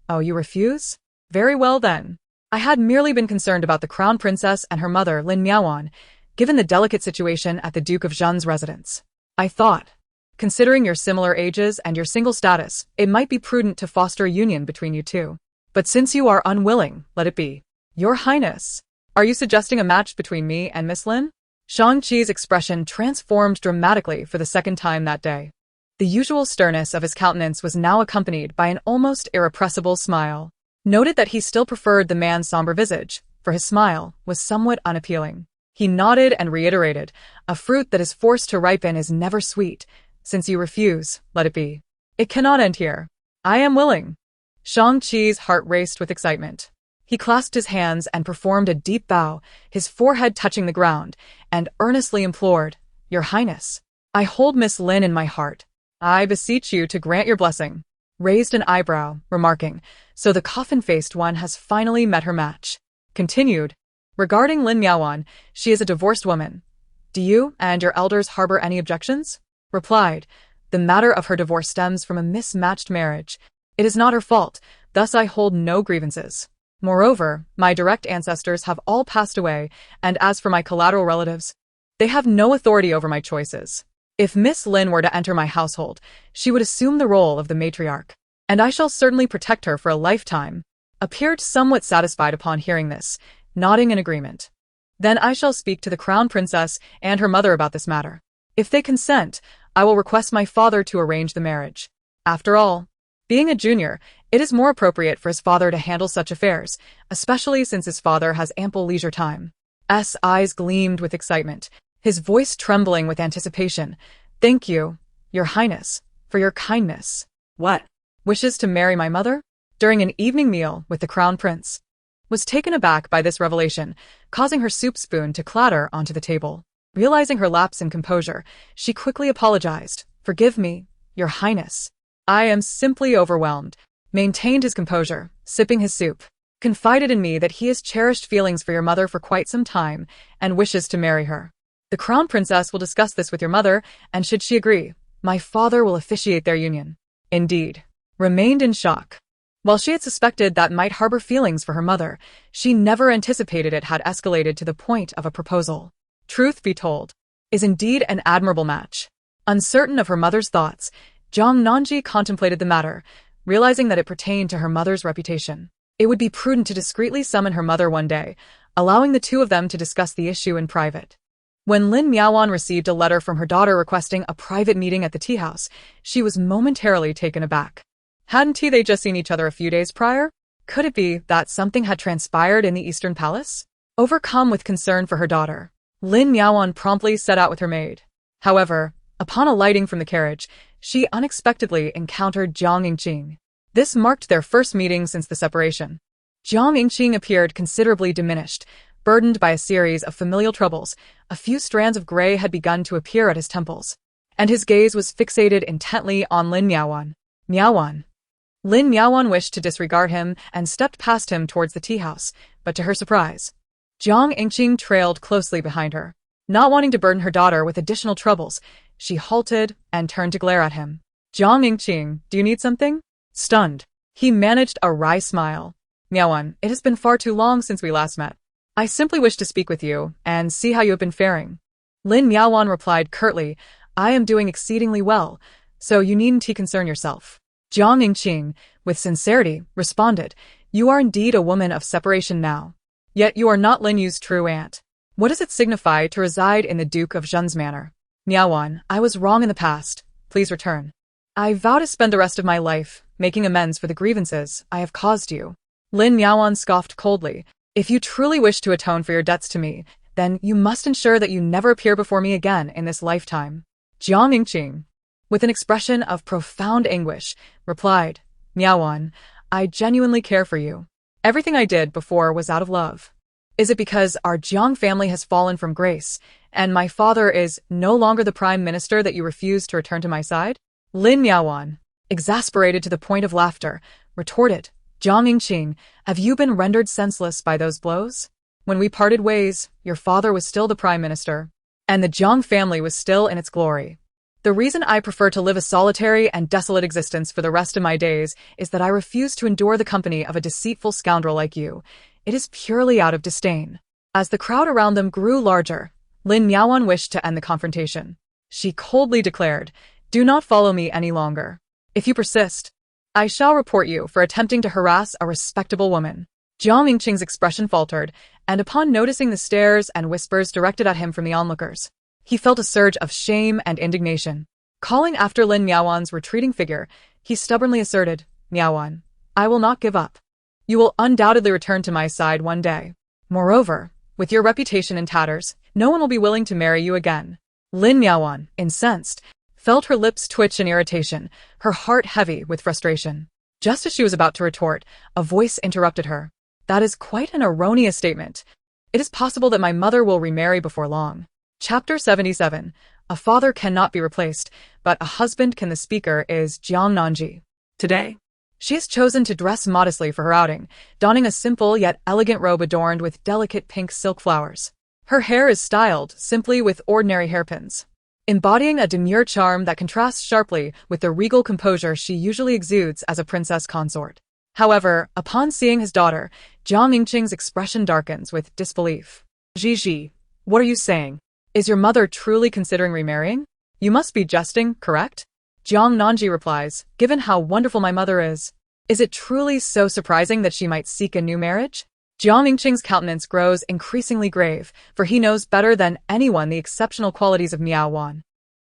S1: "Oh, you refuse? Very well then. I had merely been concerned about the crown princess and her mother, Lin Miaowan, given the delicate situation at the Duke of Zhen's residence. I thought, considering your similar ages and your single status, it might be prudent to foster a union between you two. But since you are unwilling, let it be. Your Highness, are you suggesting a match between me and Miss Lin?" Shang-Chi's expression transformed dramatically for the second time that day. The usual sternness of his countenance was now accompanied by an almost irrepressible smile. Noted that he still preferred the man's somber visage, for his smile was somewhat unappealing. He nodded and reiterated, "A fruit that is forced to ripen is never sweet. Since you refuse, let it be. It cannot end here. I am willing." Shang-Chi's heart raced with excitement. He clasped his hands and performed a deep bow, his forehead touching the ground, and earnestly implored, "Your Highness, I hold Miss Lin in my heart. I beseech you to grant your blessing." Raised an eyebrow, remarking, "So the coffin-faced one has finally met her match." Continued, "Regarding Lin Miaowan, she is a divorced woman. Do you and your elders harbor any objections?" Replied, "The matter of her divorce stems from a mismatched marriage. It is not her fault, thus I hold no grievances. Moreover, my direct ancestors have all passed away, and as for my collateral relatives, they have no authority over my choices. If Miss Lin were to enter my household, she would assume the role of the matriarch, and I shall certainly protect her for a lifetime." Appeared somewhat satisfied upon hearing this, nodding in agreement. "Then I shall speak to the crown princess and her mother about this matter. If they consent, I will request my father to arrange the marriage. After all, being a junior, it is more appropriate for his father to handle such affairs, especially since his father has ample leisure time." Eyes gleamed with excitement, his voice trembling with anticipation. "Thank you, Your Highness, for your kindness."
S2: What?
S1: "Wishes to marry my mother?" During an evening meal with the crown prince, was taken aback by this revelation, causing her soup spoon to clatter onto the table. Realizing her lapse in composure, she quickly apologized. "Forgive me, Your Highness. I am simply overwhelmed." Maintained his composure, sipping his soup. "Confided in me that he has cherished feelings for your mother for quite some time and wishes to marry her. The crown princess will discuss this with your mother, and should she agree, my father will officiate their union." Indeed, remained in shock. While she had suspected that might harbor feelings for her mother, she never anticipated it had escalated to the point of a proposal. Truth be told, is indeed an admirable match. Uncertain of her mother's thoughts, Zhang Nanji contemplated the matter, realizing that it pertained to her mother's reputation. It would be prudent to discreetly summon her mother one day, allowing the two of them to discuss the issue in private. When Lin Miaowan received a letter from her daughter requesting a private meeting at the tea house, she was momentarily taken aback. Hadn't they just seen each other a few days prior? Could it be that something had transpired in the Eastern Palace? Overcome with concern for her daughter, Lin Miaowan promptly set out with her maid. However, upon alighting from the carriage, she unexpectedly encountered Jiang Yingqing. This marked their first meeting since the separation. Jiang Yingqing appeared considerably diminished, burdened by a series of familial troubles. A few strands of gray had begun to appear at his temples, and his gaze was fixated intently on Lin Miaowan. "Miaowan." Lin Miaowan wished to disregard him and stepped past him towards the tea house, but to her surprise, Jiang Yingqing trailed closely behind her. Not wanting to burden her daughter with additional troubles, she halted and turned to glare at him. "Jiang Yingqing, do you need something?" Stunned, he managed a wry smile. "Miaowan, it has been far too long since we last met. I simply wish to speak with you and see how you have been faring." Lin Miaowan replied curtly, "I am doing exceedingly well, so you needn't concern yourself." Jiang Yingqing, with sincerity, responded, "You are indeed a woman of separation now. Yet you are not Lin Yu's true aunt. What does it signify to reside in the Duke of Zhen's manor? Miaowan, I was wrong in the past. Please return. I vow to spend the rest of my life making amends for the grievances I have caused you." Lin Miaowan scoffed coldly. "If you truly wish to atone for your debts to me, then you must ensure that you never appear before me again in this lifetime." Jiang Yingqing, with an expression of profound anguish, replied, Miaowan, I genuinely care for you. Everything I did before was out of love. Is it because our Jiang family has fallen from grace, and my father is no longer the prime minister that you refuse to return to my side? Lin Miaowan, exasperated to the point of laughter, retorted, Jiang Yingqing, have you been rendered senseless by those blows? When we parted ways, your father was still the prime minister, and the Jiang family was still in its glory. The reason I prefer to live a solitary and desolate existence for the rest of my days is that I refuse to endure the company of a deceitful scoundrel like you. It is purely out of disdain. As the crowd around them grew larger, Lin Miaowan wished to end the confrontation. She coldly declared, do not follow me any longer. If you persist, I shall report you for attempting to harass a respectable woman. Jiang Yingqing's expression faltered, and upon noticing the stares and whispers directed at him from the onlookers, he felt a surge of shame and indignation. Calling after Lin Miaowan's retreating figure, he stubbornly asserted, Miaowan, I will not give up. You will undoubtedly return to my side one day. Moreover, with your reputation in tatters, no one will be willing to marry you again. Lin Miaowan, incensed, felt her lips twitch in irritation, her heart heavy with frustration. Just as she was about to retort, a voice interrupted her. That is quite an erroneous statement. It is possible that my mother will remarry before long. Chapter 77. A father cannot be replaced, but a husband can. The speaker is Jiang Nanji.
S2: Today,
S1: She has chosen to dress modestly for her outing, donning a simple yet elegant robe adorned with delicate pink silk flowers. Her hair is styled simply with ordinary hairpins, embodying a demure charm that contrasts sharply with the regal composure she usually exudes as a princess consort. However, upon seeing his daughter, Jiang Yingqing's expression darkens with disbelief. Gigi, what are you saying? Is your mother truly considering remarrying? You must be jesting, correct? Jiang Nanji replies, given how wonderful my mother is it truly so surprising that she might seek a new marriage? Jiang Yingqing's countenance grows increasingly grave, for he knows better than anyone the exceptional qualities of Miaowan.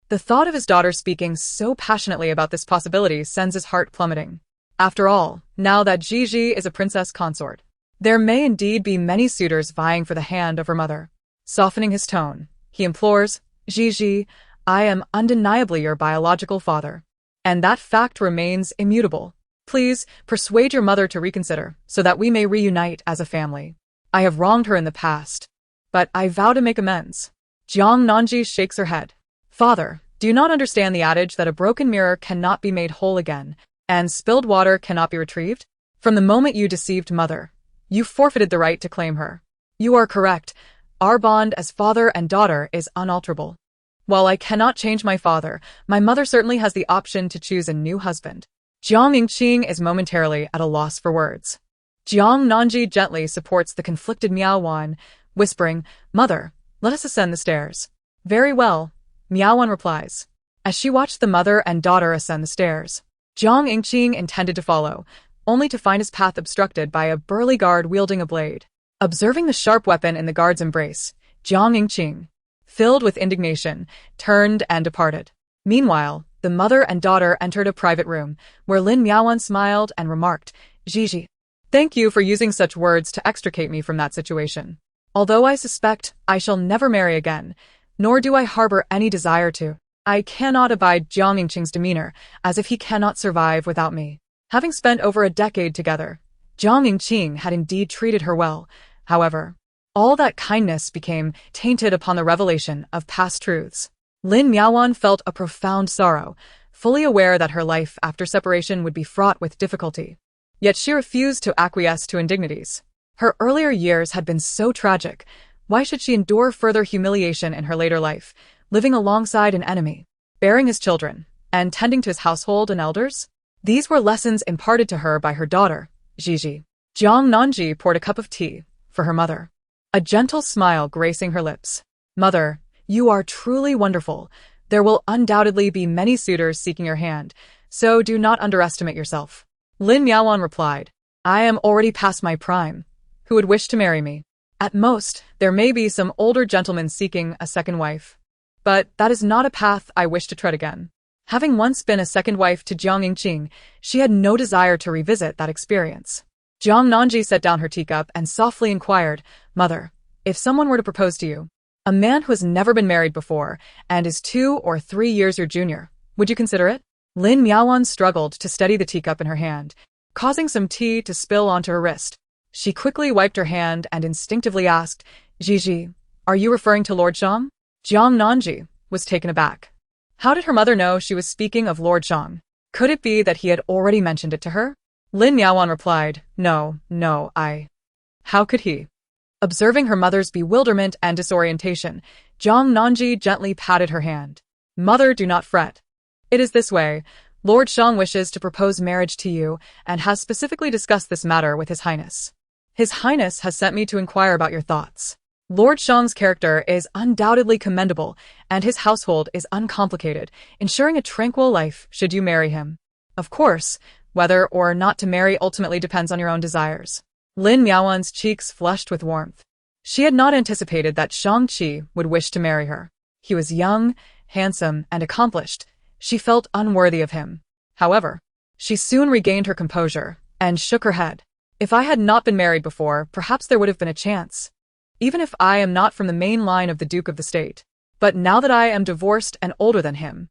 S1: The thought of his daughter speaking so passionately about this possibility sends his heart plummeting. After all, now that Gigi is a princess consort, there may indeed be many suitors vying for the hand of her mother. Softening his tone, he implores, Gigi, I am undeniably your biological father, and that fact remains immutable. Please persuade your mother to reconsider so that we may reunite as a family. I have wronged her in the past, but I vow to make amends. Jiang Nanji shakes her head. Father, do you not understand the adage that a broken mirror cannot be made whole again, and spilled water cannot be retrieved? From the moment you deceived mother, you forfeited the right to claim her. You are correct. Our bond as father and daughter is unalterable. While I cannot change my father, my mother certainly has the option to choose a new husband. Jiang Yingqing is momentarily at a loss for words. Jiang Nanji gently supports the conflicted Miaowan, whispering, Mother, let us ascend the stairs. Very well, Miaowan replies. As she watched the mother and daughter ascend the stairs, Jiang Yingqing intended to follow, only to find his path obstructed by a burly guard wielding a blade. Observing the sharp weapon in the guard's embrace, Jiang Yingqing, filled with indignation, turned and departed. Meanwhile, the mother and daughter entered a private room, where Lin Miaowan smiled and remarked, Gigi, thank you for using such words to extricate me from that situation. Although I suspect I shall never marry again, nor do I harbor any desire to, I cannot abide Jiang Yingqing's demeanor, as if he cannot survive without me. Having spent over a decade together, Jiang Yingqing had indeed treated her well. However, all that kindness became tainted upon the revelation of past truths. Lin Miaowan felt a profound sorrow, fully aware that her life after separation would be fraught with difficulty. Yet she refused to acquiesce to indignities. Her earlier years had been so tragic. Why should she endure further humiliation in her later life, living alongside an enemy, bearing his children, and tending to his household and elders? These were lessons imparted to her by her daughter, Gigi. Jiang Nanji poured a cup of tea for her mother, a gentle smile gracing her lips. Mother, you are truly wonderful. There will undoubtedly be many suitors seeking your hand, so do not underestimate yourself. Lin Miaowan replied, I am already past my prime. Who would wish to marry me? At most, there may be some older gentlemen seeking a second wife. But that is not a path I wish to tread again. Having once been a second wife to Jiang Yingqing, she had no desire to revisit that experience. Jiang Nanji set down her teacup and softly inquired, Mother, if someone were to propose to you, A man who has never been married before and is 2 or 3 years your junior. Would you consider it? Lin Miaowan struggled to steady the teacup in her hand, causing some tea to spill onto her wrist. She quickly wiped her hand and instinctively asked, Gigi, are you referring to Lord Zhang? Jiang Nanji was taken aback. How did her mother know she was speaking of Lord Zhang? Could it be that he had already mentioned it to her? Lin Miaowan replied, No, How could he? Observing her mother's bewilderment and disorientation, Jiang Nanji gently patted her hand. Mother, do not fret. It is this way. Lord Zhang wishes to propose marriage to you and has specifically discussed this matter with His Highness. His Highness has sent me to inquire about your thoughts. Lord Zhang's character is undoubtedly commendable, and his household is uncomplicated, ensuring a tranquil life should you marry him. Of course, whether or not to marry ultimately depends on your own desires. Lin Miaowan's cheeks flushed with warmth. She had not anticipated that Shang-Chi would wish to marry her. He was young, handsome, and accomplished. She felt unworthy of him. However, she soon regained her composure and shook her head. If I had not been married before, perhaps there would have been a chance. Even if I am not from the main line of the Duke of the State. But now that I am divorced and older than him.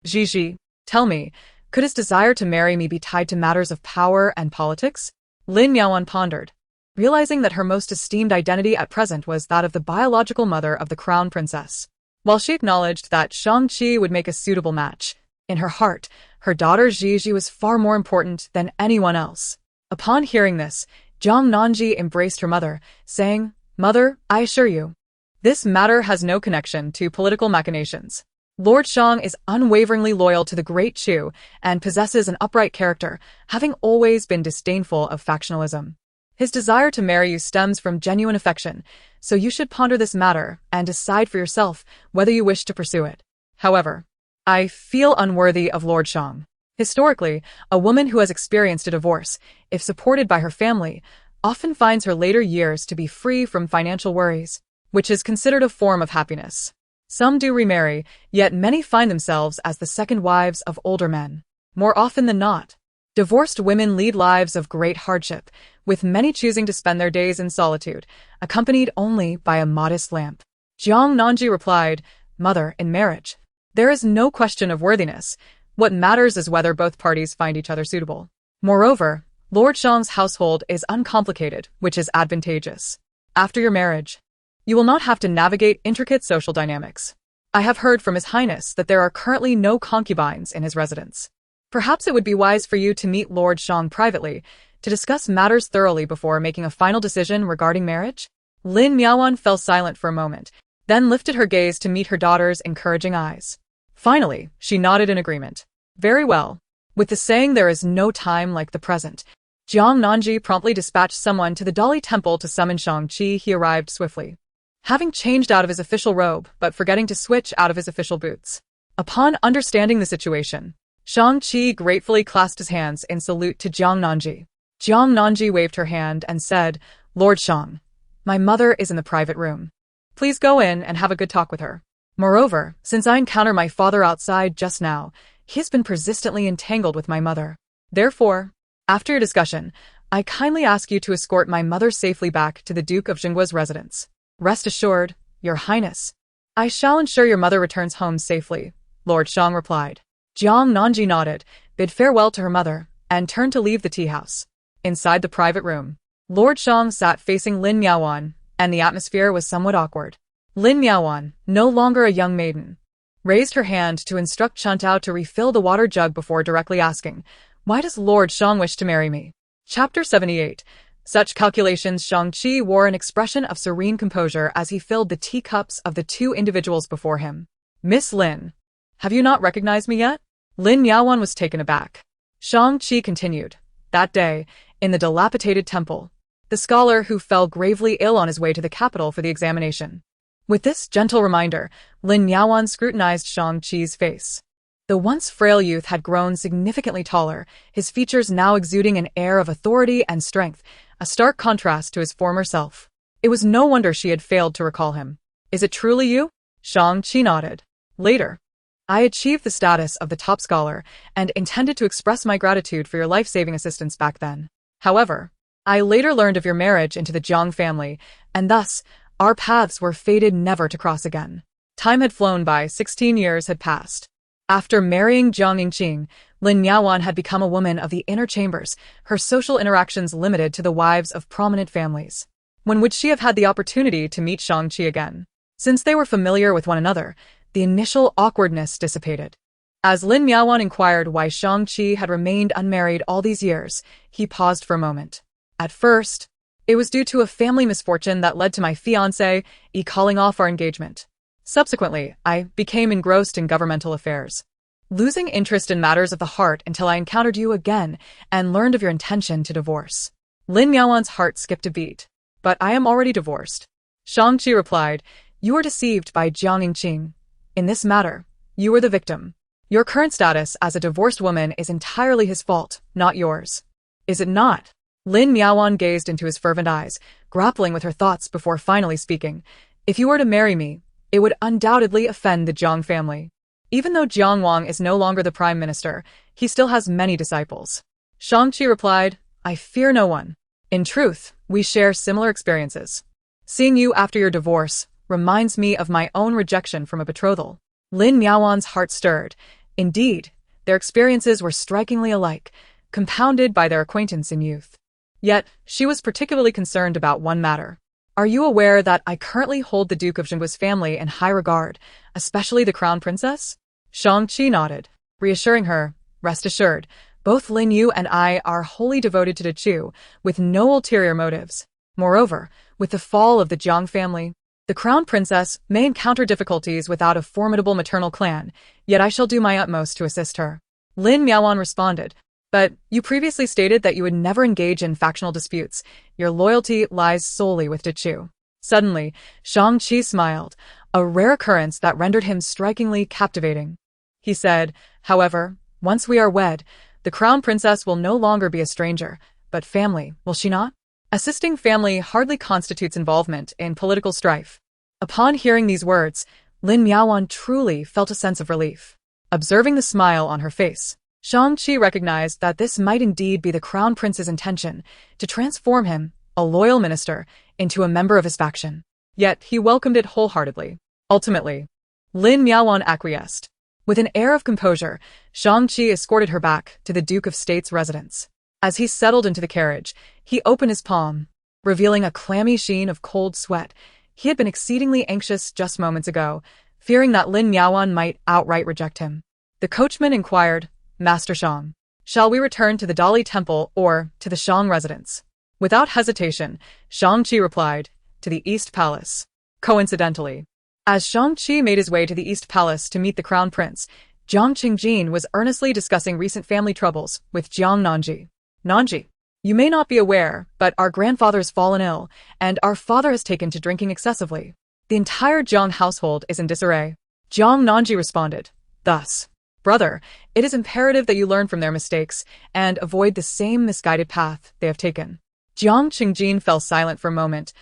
S1: Gigi, tell me, could his desire to marry me be tied to matters of power and politics? Lin Miaowan pondered, realizing that her most esteemed identity at present was that of the biological mother of the crown princess. While she acknowledged that Shang-Chi would make a suitable match, in her heart, her daughter Gigi was far more important than anyone else. Upon hearing this, Jiang Nanji embraced her mother, saying, Mother, I assure you, this matter has no connection to political machinations. Lord Zhang is unwaveringly loyal to the Great Chu and possesses an upright character, having always been disdainful of factionalism. His desire to marry you stems from genuine affection, so you should ponder this matter and decide for yourself whether you wish to pursue it. However, I feel unworthy of Lord Zhang. Historically, a woman who has experienced a divorce, if supported by her family, often finds her later years to be free from financial worries, which is considered a form of happiness. Some do remarry, yet many find themselves as the second wives of older men. More often than not, divorced women lead lives of great hardship, with many choosing to spend their days in solitude, accompanied only by a modest lamp. Jiang Nanji replied, Mother, in marriage, there is no question of worthiness. What matters is whether both parties find each other suitable. Moreover, Lord Zhang's household is uncomplicated, which is advantageous. After your marriage, you will not have to navigate intricate social dynamics. I have heard from His Highness that there are currently no concubines in his residence. Perhaps it would be wise for you to meet Lord Zhang privately to discuss matters thoroughly before making a final decision regarding marriage? Lin Miaowan fell silent for a moment, then lifted her gaze to meet her daughter's encouraging eyes. Finally, she nodded in agreement. Very well. With the saying there is no time like the present, Jiang Nanji promptly dispatched someone to the Dali Temple to summon Shang-Chi. He arrived swiftly, having changed out of his official robe but forgetting to switch out of his official boots. Upon understanding the situation, Shang-Chi gratefully clasped his hands in salute to Jiang Nanji. Jiang Nanji waved her hand and said, Lord Shang, my mother is in the private room. Please go in and have a good talk with her. Moreover, since I encountered my father outside just now, he has been persistently entangled with my mother. Therefore, after your discussion, I kindly ask you to escort my mother safely back to the Duke of Jingguo's residence. Rest assured, Your Highness, I shall ensure your mother returns home safely, Lord Zhang replied. Jiang Nanji nodded, bid farewell to her mother, and turned to leave the tea house. Inside the private room, Lord Zhang sat facing Lin Miaowan, and the atmosphere was somewhat awkward. Lin Miaowan, no longer a young maiden, raised her hand to instruct Chuntao to refill the water jug before directly asking, Why does Lord Zhang wish to marry me? Chapter 78. Such calculations. Shang-Chi wore an expression of serene composure as he filled the teacups of the two individuals before him. Miss Lin, have you not recognized me yet? Lin Miaowan was taken aback. Shang-Chi continued. That day, in the dilapidated temple, the scholar who fell gravely ill on his way to the capital for the examination. With this gentle reminder, Lin Miaowan scrutinized Shang-Chi's face. The once frail youth had grown significantly taller, his features now exuding an air of authority and strength, a stark contrast to his former self. It was no wonder she had failed to recall him. Is it truly you? Shang-Chi nodded. Later, I achieved the status of the top scholar and intended to express my gratitude for your life-saving assistance back then. However, I later learned of your marriage into the Jiang family, and thus, Our paths were fated never to cross again. Time had flown by, 16 years had passed. After marrying Jiang Yingqing, Lin Miaowan had become a woman of the inner chambers, her social interactions limited to the wives of prominent families. When would she have had the opportunity to meet Shang-Chi again? Since they were familiar with one another, the initial awkwardness dissipated. As Lin Miaowan inquired why Shang-Chi had remained unmarried all these years, he paused for a moment. At first, it was due to a family misfortune that led to my fiancé calling off our engagement. Subsequently, I became engrossed in governmental affairs, losing interest in matters of the heart until I encountered you again and learned of your intention to divorce. Lin Miaowan's heart skipped a beat. But I am already divorced. Shang-Chi replied, you were deceived by Jiang Yingqing. In this matter, you were the victim. Your current status as a divorced woman is entirely his fault, not yours. Is it not? Lin Miaowan gazed into his fervent eyes, grappling with her thoughts before finally speaking. If you were to marry me, it would undoubtedly offend the Jiang family. Even though Jiang Wang is no longer the prime minister, he still has many disciples. Shang-Chi replied, I fear no one. In truth, we share similar experiences. Seeing you after your divorce reminds me of my own rejection from a betrothal. Lin Miaowan's heart stirred. Indeed, their experiences were strikingly alike, compounded by their acquaintance in youth. Yet, she was particularly concerned about one matter. Are you aware that I currently hold the Duke of Zhengguo's family in high regard, especially the crown princess? Shang-Chi nodded, reassuring her, rest assured, both Lin Yu and I are wholly devoted to Chu, with no ulterior motives. Moreover, with the fall of the Jiang family, the crown princess may encounter difficulties without a formidable maternal clan, yet I shall do my utmost to assist her. Lin Miaowan responded, but you previously stated that you would never engage in factional disputes. Your loyalty lies solely with Chu. Suddenly, Shang-Chi smiled, a rare occurrence that rendered him strikingly captivating. He said, however, once we are wed, the crown princess will no longer be a stranger, but family, will she not? Assisting family hardly constitutes involvement in political strife. Upon hearing these words, Lin Miaowan truly felt a sense of relief. Observing the smile on her face, Shang-Chi recognized that this might indeed be the crown prince's intention to transform him, a loyal minister, into a member of his faction. Yet he welcomed it wholeheartedly. Ultimately, Lin Miaowan acquiesced. With an air of composure, Shang-Chi escorted her back to the Duke of State's residence. As he settled into the carriage, he opened his palm, revealing a clammy sheen of cold sweat. He had been exceedingly anxious just moments ago, fearing that Lin Miaowan might outright reject him. The coachman inquired, Master Shang, shall we return to the Dali Temple or to the Shang residence? Without hesitation, Shang-Chi replied, to the East Palace. Coincidentally, as Shang-Chi made his way to the East Palace to meet the Crown Prince, Jiang Qingjin was earnestly discussing recent family troubles with Jiang Nanji. Nanji, you may not be aware, but our grandfather's fallen ill, and our father has taken to drinking excessively. The entire Jiang household is in disarray. Jiang Nanji responded, thus, brother, it is imperative that you learn from their mistakes and avoid the same misguided path they have taken. Jiang Qingjin fell silent for a moment,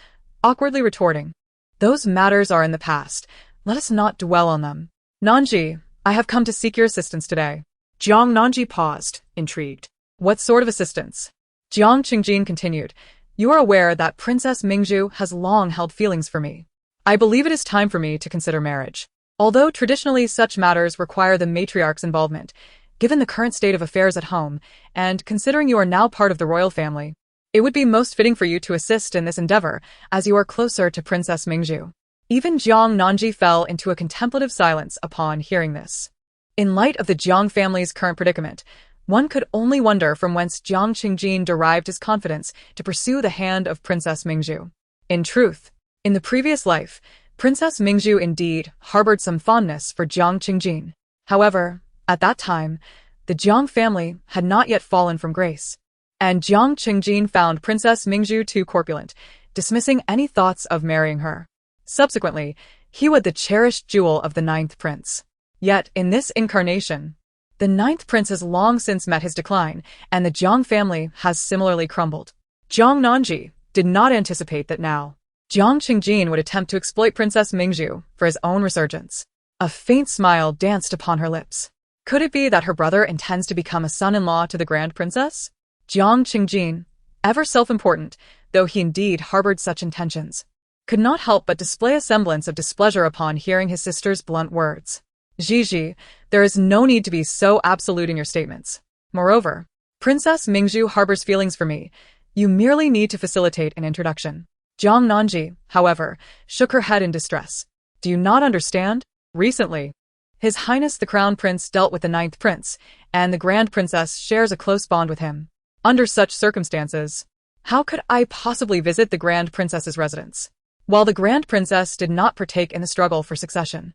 S1: awkwardly retorting, those matters are in the past. Let us not dwell on them. Nanji, I have come to seek your assistance today. Jiang Nanji paused, intrigued. What sort of assistance? Jiang Qingjin continued, you are aware that Princess Mingzhu has long held feelings for me. I believe it is time for me to consider marriage. Although traditionally such matters require the matriarch's involvement, given the current state of affairs at home, and considering you are now part of the royal family, it would be most fitting for you to assist in this endeavor, as you are closer to Princess Mingzhu. Even Jiang Nanji fell into a contemplative silence upon hearing this. In light of the Jiang family's current predicament, one could only wonder from whence Jiang Qingjin derived his confidence to pursue the hand of Princess Mingzhu. In truth, in the previous life, Princess Mingzhu indeed harbored some fondness for Jiang Qingjin. However, at that time, the Jiang family had not yet fallen from grace, and Jiang Qingjin found Princess Mingzhu too corpulent, dismissing any thoughts of marrying her. Subsequently, he was the cherished jewel of the ninth prince. Yet, in this incarnation, the ninth prince has long since met his decline, and the Jiang family has similarly crumbled. Jiang Nanji did not anticipate that now Jiang Qingjin would attempt to exploit Princess Mingzhu for his own resurgence. A faint smile danced upon her lips. Could it be that her brother intends to become a son-in-law to the Grand Princess? Jiang Qingjin, ever self-important, though he indeed harbored such intentions, could not help but display a semblance of displeasure upon hearing his sister's blunt words. Gigi, there is no need to be so absolute in your statements. Moreover, Princess Mingzhu harbors feelings for me. You merely need to facilitate an introduction. Jiang Nanji, however, shook her head in distress. Do you not understand? Recently, His Highness the Crown Prince dealt with the Ninth Prince, and the Grand Princess shares a close bond with him. Under such circumstances, how could I possibly visit the Grand Princess's residence? While the Grand Princess did not partake in the struggle for succession,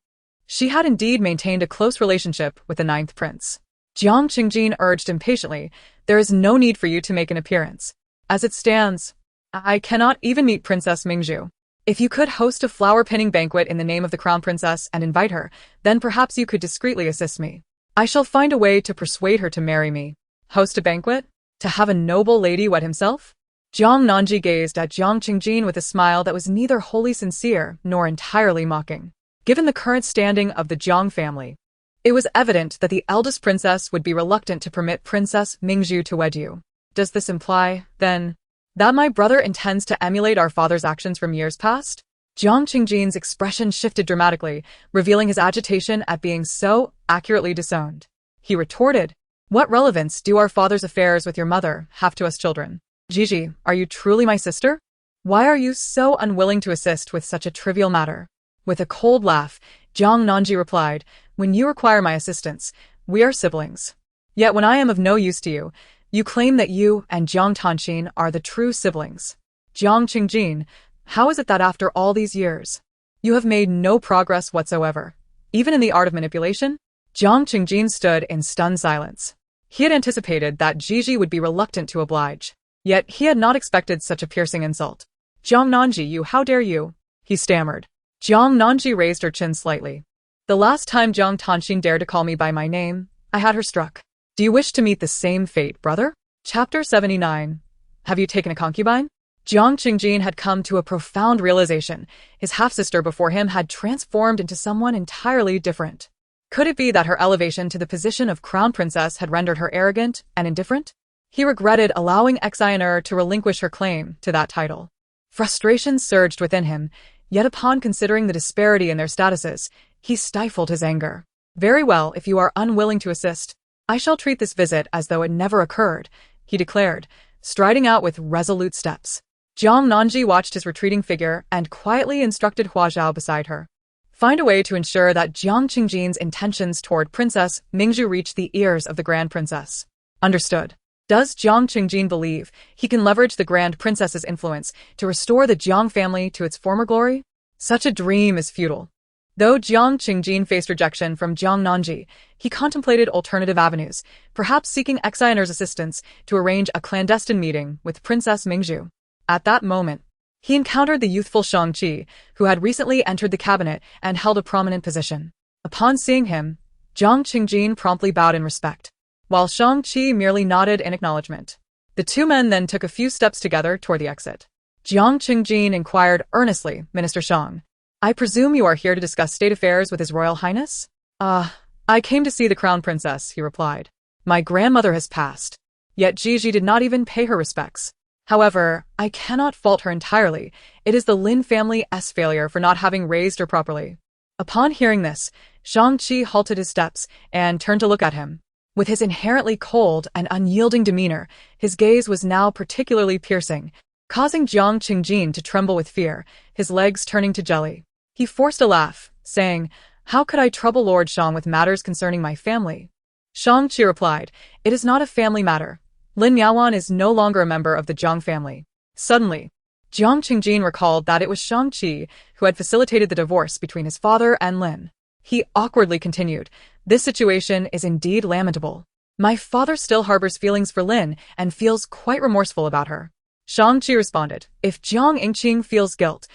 S1: she had indeed maintained a close relationship with the Ninth Prince. Jiang Qingjin urged impatiently, there is no need for you to make an appearance. As it stands, I cannot even meet Princess Mingzhu. If you could host a flower-pinning banquet in the name of the Crown Princess and invite her, then perhaps you could discreetly assist me. I shall find a way to persuade her to marry me. Host a banquet? To have a noble lady wed himself? Jiang Nanji gazed at Jiang Qingjin with a smile that was neither wholly sincere nor entirely mocking. Given the current standing of the Jiang family, it was evident that the eldest princess would be reluctant to permit Princess Mingzhu to wed you. Does this imply, then, that my brother intends to emulate our father's actions from years past? Jiang Qingjin's expression shifted dramatically, revealing his agitation at being so accurately disowned. He retorted, what relevance do our father's affairs with your mother have to us children? Gigi, are you truly my sister? Why are you so unwilling to assist with such a trivial matter? With a cold laugh, Jiang Nanji replied, when you require my assistance, we are siblings. Yet when I am of no use to you, you claim that you and Jiang Tanxin are the true siblings. Jiang Qingjin, how is it that after all these years, you have made no progress whatsoever, even in the art of manipulation? Jiang Qingjin stood in stunned silence. He had anticipated that Gigi would be reluctant to oblige, yet he had not expected such a piercing insult. Jiang Nanji, you, how dare you? He stammered. Jiang Nanji raised her chin slightly. The last time Jiang Tanxin dared to call me by my name, I had her struck. Do you wish to meet the same fate, brother? Chapter 79. Have you taken a concubine? Jiang Qingjin had come to a profound realization. His half-sister before him had transformed into someone entirely different. Could it be that her elevation to the position of crown princess had rendered her arrogant and indifferent? He regretted allowing Exionur to relinquish her claim to that title. Frustration surged within him, yet upon considering the disparity in their statuses, he stifled his anger. Very well, if you are unwilling to assist, I shall treat this visit as though it never occurred, he declared, striding out with resolute steps. Jiang Nanji watched his retreating figure and quietly instructed Huazhao beside her. Find a way to ensure that Jiang Qingjin's intentions toward Princess Mingzhu reach the ears of the Grand Princess. Understood. Does Jiang Qingjin believe he can leverage the Grand Princess's influence to restore the Jiang family to its former glory? Such a dream is futile. Though Jiang Qingjin faced rejection from Jiang Nanji, he contemplated alternative avenues, perhaps seeking Exionur's assistance to arrange a clandestine meeting with Princess Mingzhu. At that moment, he encountered the youthful Shang-Chi, who had recently entered the cabinet and held a prominent position. Upon seeing him, Jiang Qingjin promptly bowed in respect, while Shang-Chi merely nodded in acknowledgement. The two men then took a few steps together toward the exit. Jiang Qingjin inquired earnestly, Minister Shang, I presume you are here to discuss state affairs with His Royal Highness? I came to see the Crown Princess, he replied. My grandmother has passed. Yet Gigi did not even pay her respects. However, I cannot fault her entirely. It is the Lin family's failure for not having raised her properly. Upon hearing this, Shang-Chi halted his steps and turned to look at him. With his inherently cold and unyielding demeanor, his gaze was now particularly piercing, causing Jiang Qingjin to tremble with fear, his legs turning to jelly. He forced a laugh, saying, How could I trouble Lord Shang with matters concerning my family? Shang-Chi replied, It is not a family matter. Lin Miaowan is no longer a member of the Jiang family. Suddenly, Jiang Qingjin recalled that it was Shang-Chi who had facilitated the divorce between his father and Lin. He awkwardly continued, This situation is indeed lamentable. My father still harbors feelings for Lin and feels quite remorseful about her. Shang-Chi responded, If Jiang Yingqing feels guilt,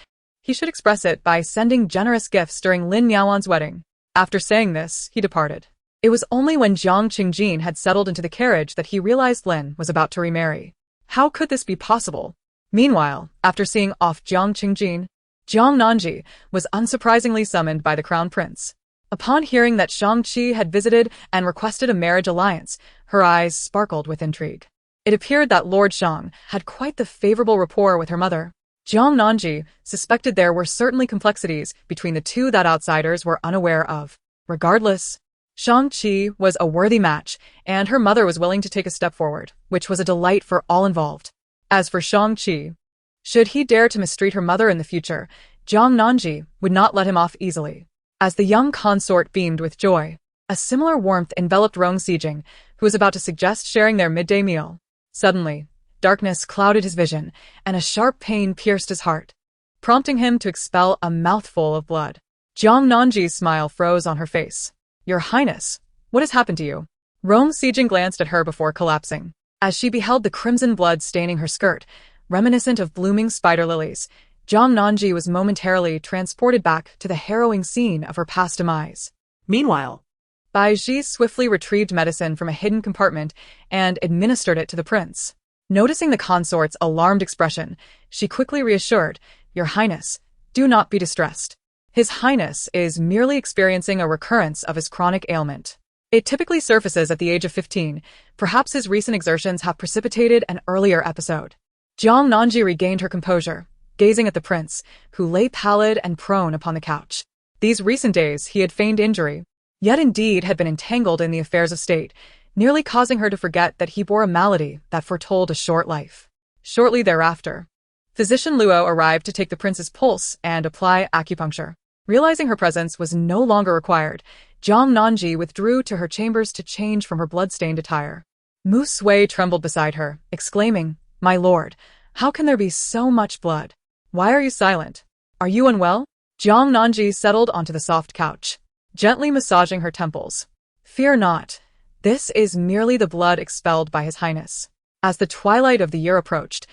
S1: he should express it by sending generous gifts during Lin Miaowan's wedding. After saying this, he departed. It was only when Jiang Qingjin had settled into the carriage that he realized Lin was about to remarry. How could this be possible? Meanwhile, after seeing off Jiang Qingjin, Jiang Nanji was unsurprisingly summoned by the Crown Prince. Upon hearing that Shang-Chi had visited and requested a marriage alliance, her eyes sparkled with intrigue. It appeared that Lord Shang had quite the favorable rapport with her mother. Jiang Nanji suspected there were certainly complexities between the two that outsiders were unaware of. Regardless, Shang-Chi was a worthy match, and her mother was willing to take a step forward, which was a delight for all involved. As for Shang-Chi, should he dare to mistreat her mother in the future, Jiang Nanji would not let him off easily. As the young consort beamed with joy, a similar warmth enveloped Rong Sijing, who was about to suggest sharing their midday meal. Suddenly, darkness clouded his vision, and a sharp pain pierced his heart, prompting him to expel a mouthful of blood. Jiang Nanji's smile froze on her face. "Your Highness, what has happened to you?" Rong Sijing glanced at her before collapsing. As she beheld the crimson blood staining her skirt, reminiscent of blooming spider lilies, Jiang Nanji was momentarily transported back to the harrowing scene of her past demise.
S2: Meanwhile,
S1: Bai Ji swiftly retrieved medicine from a hidden compartment and administered it to the prince. Noticing the consort's alarmed expression, she quickly reassured, "Your Highness, do not be distressed. His Highness is merely experiencing a recurrence of his chronic ailment. It typically surfaces at the age of 15. Perhaps his recent exertions have precipitated an earlier episode." Jiang Nanji regained her composure, gazing at the prince, who lay pallid and prone upon the couch. These recent days he had feigned injury, yet indeed had been entangled in the affairs of state, nearly causing her to forget that he bore a malady that foretold a short life. Shortly thereafter, Physician Luo arrived to take the prince's pulse and apply acupuncture. Realizing her presence was no longer required, Jiang Nanji withdrew to her chambers to change from her blood-stained attire. Mu Sui trembled beside her, exclaiming, "My lord, how can there be so much blood? Why are you silent? Are you unwell?" Jiang Nanji settled onto the soft couch, gently massaging her temples. "Fear not. This is merely the blood expelled by His Highness." As the twilight of the year approached,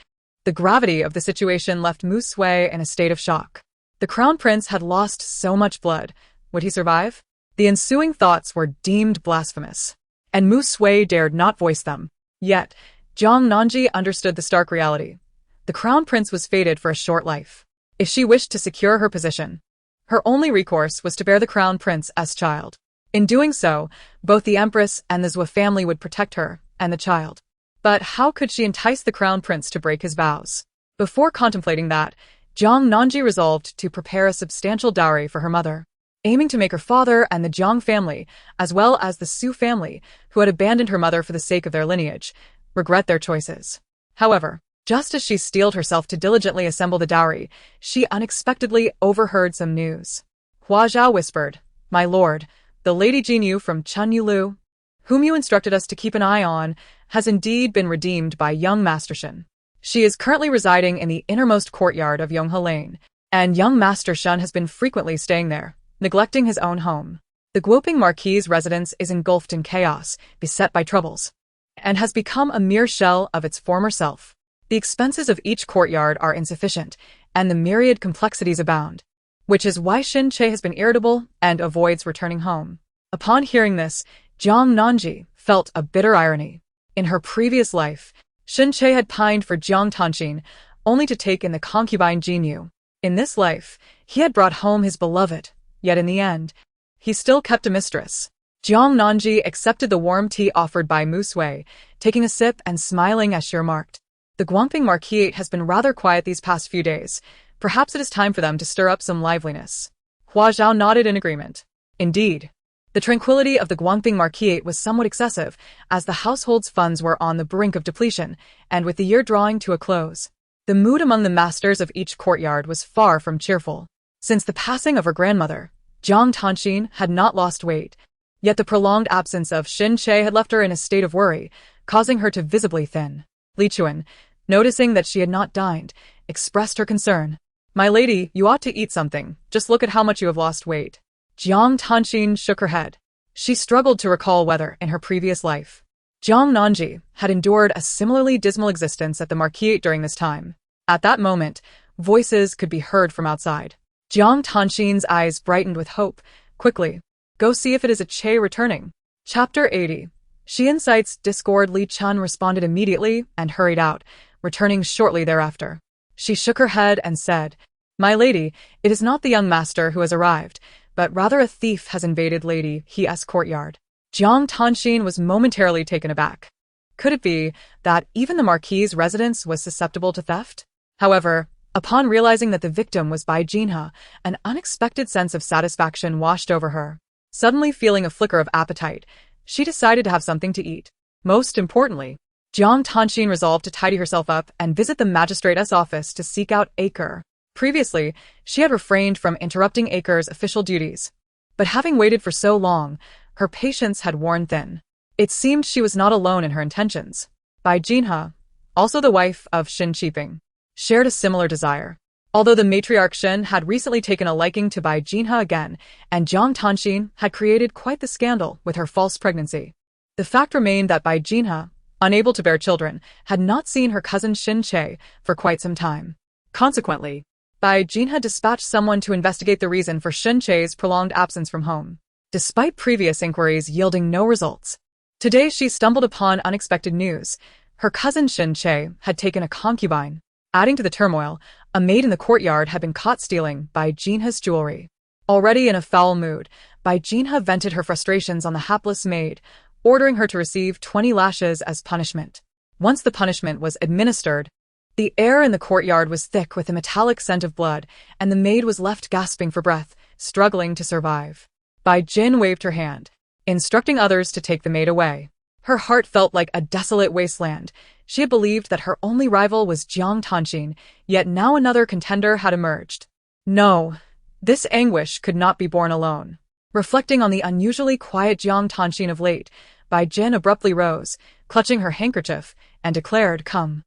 S1: the gravity of the situation left Mu Sui in a state of shock. The crown prince had lost so much blood. Would he survive? The ensuing thoughts were deemed blasphemous, and Mu Sui dared not voice them. Yet, Jiang Nanji understood the stark reality. The crown prince was fated for a short life. If she wished to secure her position, her only recourse was to bear the crown prince as child. In doing so, both the empress and the Zhou family would protect her and the child. But how could she entice the crown prince to break his vows? Before contemplating that, Jiang Nanji resolved to prepare a substantial dowry for her mother, aiming to make her father and the Jiang family, as well as the Su family, who had abandoned her mother for the sake of their lineage, regret their choices. However, just as she steeled herself to diligently assemble the dowry, she unexpectedly overheard some news. Hua Zhao whispered, "My lord, the Lady Jinyu from Chunyulu, whom you instructed us to keep an eye on, has indeed been redeemed by young Master Shen. She is currently residing in the innermost courtyard of Yonghe Lane, and young Master Shen has been frequently staying there, neglecting his own home. The Guoping Marquis's residence is engulfed in chaos, beset by troubles, and has become a mere shell of its former self. The expenses of each courtyard are insufficient, and the myriad complexities abound, which is why Xin Che has been irritable and avoids returning home." Upon hearing this, Jiang Nanji felt a bitter irony. In her previous life, Xin Che had pined for Jiang Tanxin, only to take in the concubine Jinyu. In this life, he had brought home his beloved, yet in the end, he still kept a mistress. Jiang Nanji accepted the warm tea offered by Mu Sui, taking a sip and smiling as she remarked, "The Guangping Marquis has been rather quiet these past few days. Perhaps it is time for them to stir up some liveliness." Hua Zhao nodded in agreement. Indeed, the tranquility of the Guangping Marquis was somewhat excessive, as the household's funds were on the brink of depletion, and with the year drawing to a close, the mood among the masters of each courtyard was far from cheerful. Since the passing of her grandmother, Jiang Tanxin had not lost weight, yet the prolonged absence of Xin Che had left her in a state of worry, causing her to visibly thin. Li Chuan, noticing that she had not dined, expressed her concern. "My lady, you ought to eat something. Just look at how much you have lost weight." Jiang Tanxin shook her head. She struggled to recall whether, in her previous life, Jiang Nanji had endured a similarly dismal existence at the Marquis during this time. At that moment, voices could be heard from outside. Jiang Tanxin's eyes brightened with hope. "Quickly, go see if it is a Che returning." Chapter 80. She incites discord. Li Chun responded immediately and hurried out, returning shortly thereafter. She shook her head and said, "My lady, it is not the young master who has arrived, but rather a thief has invaded Lady He's courtyard." Jiang Tanxin was momentarily taken aback. Could it be that even the Marquis's residence was susceptible to theft? However, Upon realizing that the victim was Bai Jinhe, an unexpected sense of satisfaction washed over her. Suddenly feeling a flicker of appetite, she decided to have something to eat. Most importantly, Jiang Tanxin resolved to tidy herself up and visit the magistrate's office to seek out Aker. Previously, she had refrained from interrupting Aker's official duties. But having waited for so long, her patience had worn thin. It seemed she was not alone in her intentions. Bai Jinhe, also the wife of Shin Qiping, shared a similar desire. Although the matriarch Shin had recently taken a liking to Bai Jinhe again, and Jiang Tanxin had created quite the scandal with her false pregnancy. The fact remained that Bai Jinhe, unable to bear children, had not seen her cousin Shin Che for quite some time. Consequently, Bai Jinhe dispatched someone to investigate the reason for Shin Che's prolonged absence from home, despite previous inquiries yielding no results. Today she stumbled upon unexpected news. Her cousin Shin Che had taken a concubine. Adding to the turmoil, a maid in the courtyard had been caught stealing Bai Jinhe's jewelry. Already in a foul mood, Bai Jinhe vented her frustrations on the hapless maid, ordering her to receive 20 lashes as punishment. Once the punishment was administered, the air in the courtyard was thick with a metallic scent of blood, and the maid was left gasping for breath, struggling to survive. Bai Jin waved her hand, instructing others to take the maid away. Her heart felt like a desolate wasteland. She had believed that her only rival was Jiang Tanxin, yet now another contender had emerged. No, this anguish could not be borne alone. Reflecting on the unusually quiet Jiang Tanxin of late, Bai Jin abruptly rose, clutching her handkerchief, and declared, "Come.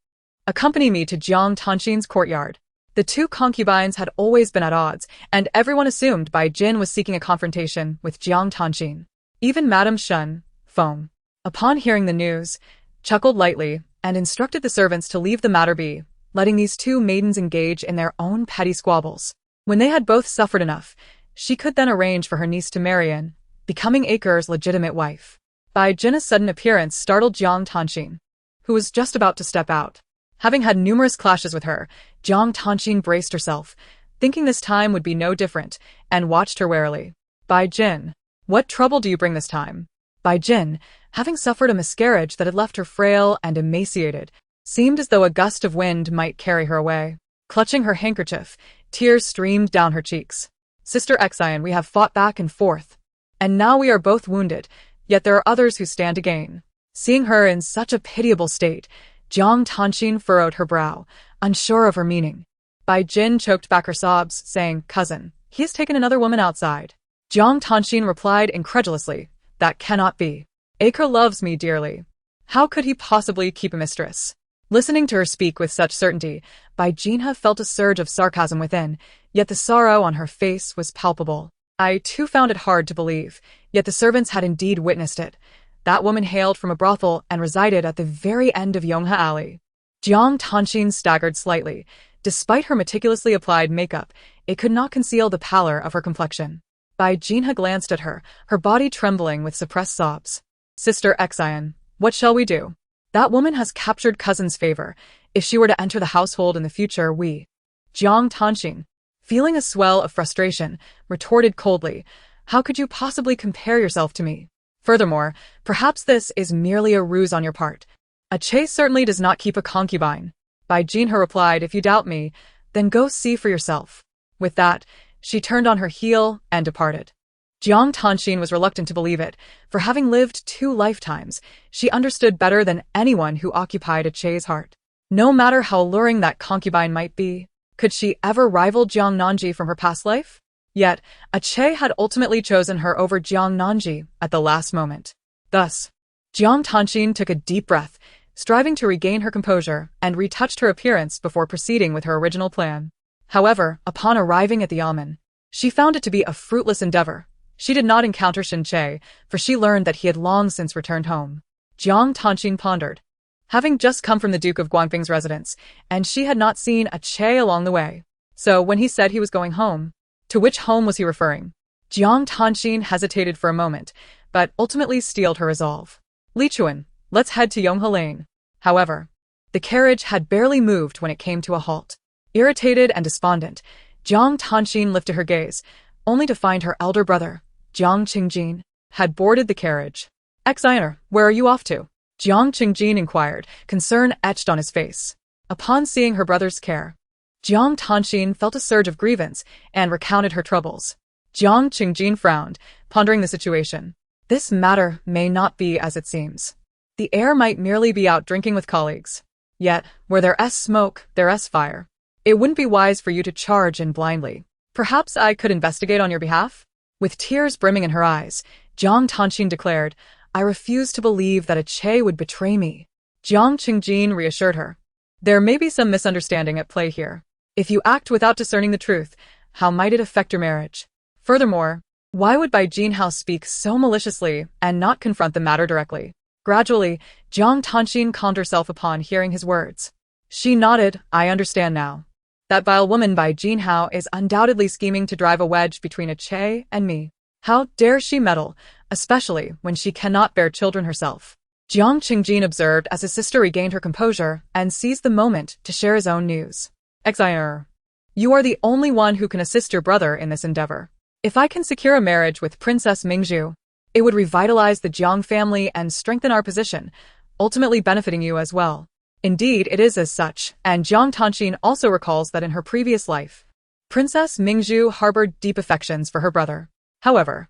S1: Accompany me to Jiang Tanxin's courtyard." The two concubines had always been at odds, and everyone assumed Bai Jin was seeking a confrontation with Jiang Tanxin. Even Madame Shun, Feng, upon hearing the news, chuckled lightly and instructed the servants to leave the matter be, letting these two maidens engage in their own petty squabbles. When they had both suffered enough, she could then arrange for her niece to marry in, becoming Aker's legitimate wife. Bai Jin's sudden appearance startled Jiang Tanxin, who was just about to step out. Having had numerous clashes with her, Jiang Tanxin braced herself, thinking this time would be no different, and watched her warily. "Bai Jin, what trouble do you bring this time?" Bai Jin, having suffered a miscarriage that had left her frail and emaciated, seemed as though a gust of wind might carry her away. Clutching her handkerchief, tears streamed down her cheeks. "Sister Xian, we have fought back and forth, and now we are both wounded, yet there are others who stand to gain." Seeing her in such a pitiable state, Jiang Tanxin furrowed her brow, unsure of her meaning. Bai Jin choked back her sobs, saying, "Cousin, he has taken another woman outside." Jiang Tanxin replied incredulously, "That cannot be. Aker loves me dearly. How could he possibly keep a mistress?" Listening to her speak with such certainty, Bai Jinhe felt a surge of sarcasm within, yet the sorrow on her face was palpable. I too found it hard to believe, yet the servants had indeed witnessed it. That woman hailed from a brothel and resided at the very end of Yonghe Alley. Jiang Tanxin staggered slightly. Despite her meticulously applied makeup, it could not conceal the pallor of her complexion. Bai Jinhe glanced at her, her body trembling with suppressed sobs. "Sister Xian, what shall we do? That woman has captured cousin's favor. If she were to enter the household in the future, we—" Jiang Tanxin, feeling a swell of frustration, retorted coldly, "How could you possibly compare yourself to me? Furthermore, perhaps this is merely a ruse on your part. A chase certainly does not keep a concubine." Bai Jinhe replied, "If you doubt me, then go see for yourself." With that, she turned on her heel and departed. Jiang Tanxin was reluctant to believe it, for having lived 2 lifetimes, she understood better than anyone who occupied a Che's heart. No matter how alluring that concubine might be, could she ever rival Jiang Nanji from her past life? Yet, Che had ultimately chosen her over Jiang Nanji at the last moment. Thus, Jiang Tanxin took a deep breath, striving to regain her composure, and retouched her appearance before proceeding with her original plan. However, upon arriving at the Yamen, she found it to be a fruitless endeavor. She did not encounter Shin Che, for she learned that he had long since returned home. Jiang Tanxin pondered, having just come from the Duke of Guangping's residence, and she had not seen Che along the way. So when he said he was going home, to which home was he referring? Jiang Tanxin hesitated for a moment, but ultimately steeled her resolve. "Li Chuan, let's head to Yonghe Lane." However, the carriage had barely moved when it came to a halt. Irritated and despondent, Jiang Tanxin lifted her gaze, only to find her elder brother, Jiang Qingjin, had boarded the carriage. "Xianer, where are you off to?" Jiang Qingjin inquired, concern etched on his face. Upon seeing her brother's care, Jiang Tanxin felt a surge of grievance and recounted her troubles. Jiang Qingjin frowned, pondering the situation. This matter may not be as it seems. The heir might merely be out drinking with colleagues. Yet, where there's smoke, there's fire. It wouldn't be wise for you to charge in blindly. Perhaps I could investigate on your behalf? With tears brimming in her eyes, Jiang Tanxin declared, I refuse to believe that a Che would betray me. Jiang Qingjin reassured her. There may be some misunderstanding at play here. If you act without discerning the truth, how might it affect your marriage? Furthermore, why would Bai Jinhao speak so maliciously and not confront the matter directly? Gradually, Jiang Tanxin calmed herself upon hearing his words. She nodded, I understand now. That vile woman Bai Jinhao is undoubtedly scheming to drive a wedge between a Che and me. How dare she meddle, especially when she cannot bear children herself? Jiang Qingjin observed as his sister regained her composure and seized the moment to share his own news. Exire. You are the only one who can assist your brother in this endeavor. If I can secure a marriage with Princess Mingzhu, it would revitalize the Jiang family and strengthen our position, ultimately benefiting you as well. Indeed, it is as such, and Jiang Tanxin also recalls that in her previous life, Princess Mingzhu harbored deep affections for her brother. However,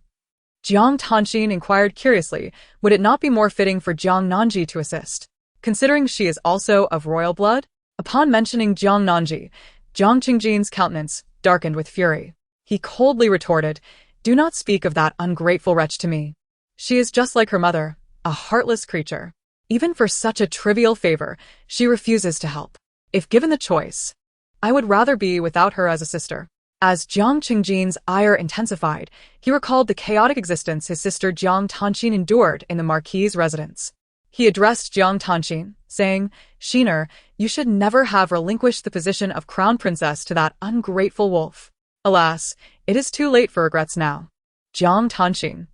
S1: Jiang Tanxin inquired curiously, would it not be more fitting for Jiang Nanji to assist, considering she is also of royal blood? Upon mentioning Jiang Nanji, Jiang Qingjin's countenance darkened with fury. He coldly retorted, do not speak of that ungrateful wretch to me. She is just like her mother, a heartless creature. Even for such a trivial favor, she refuses to help. If given the choice, I would rather be without her as a sister. As Jiang Qingjin's ire intensified, he recalled the chaotic existence his sister Jiang Tanxin endured in the Marquis's residence. He addressed Jiang Tanxin, saying, Shiner, you should never have relinquished the position of crown princess to that ungrateful wolf. Alas, it is too late for regrets now. Jiang Tanxin.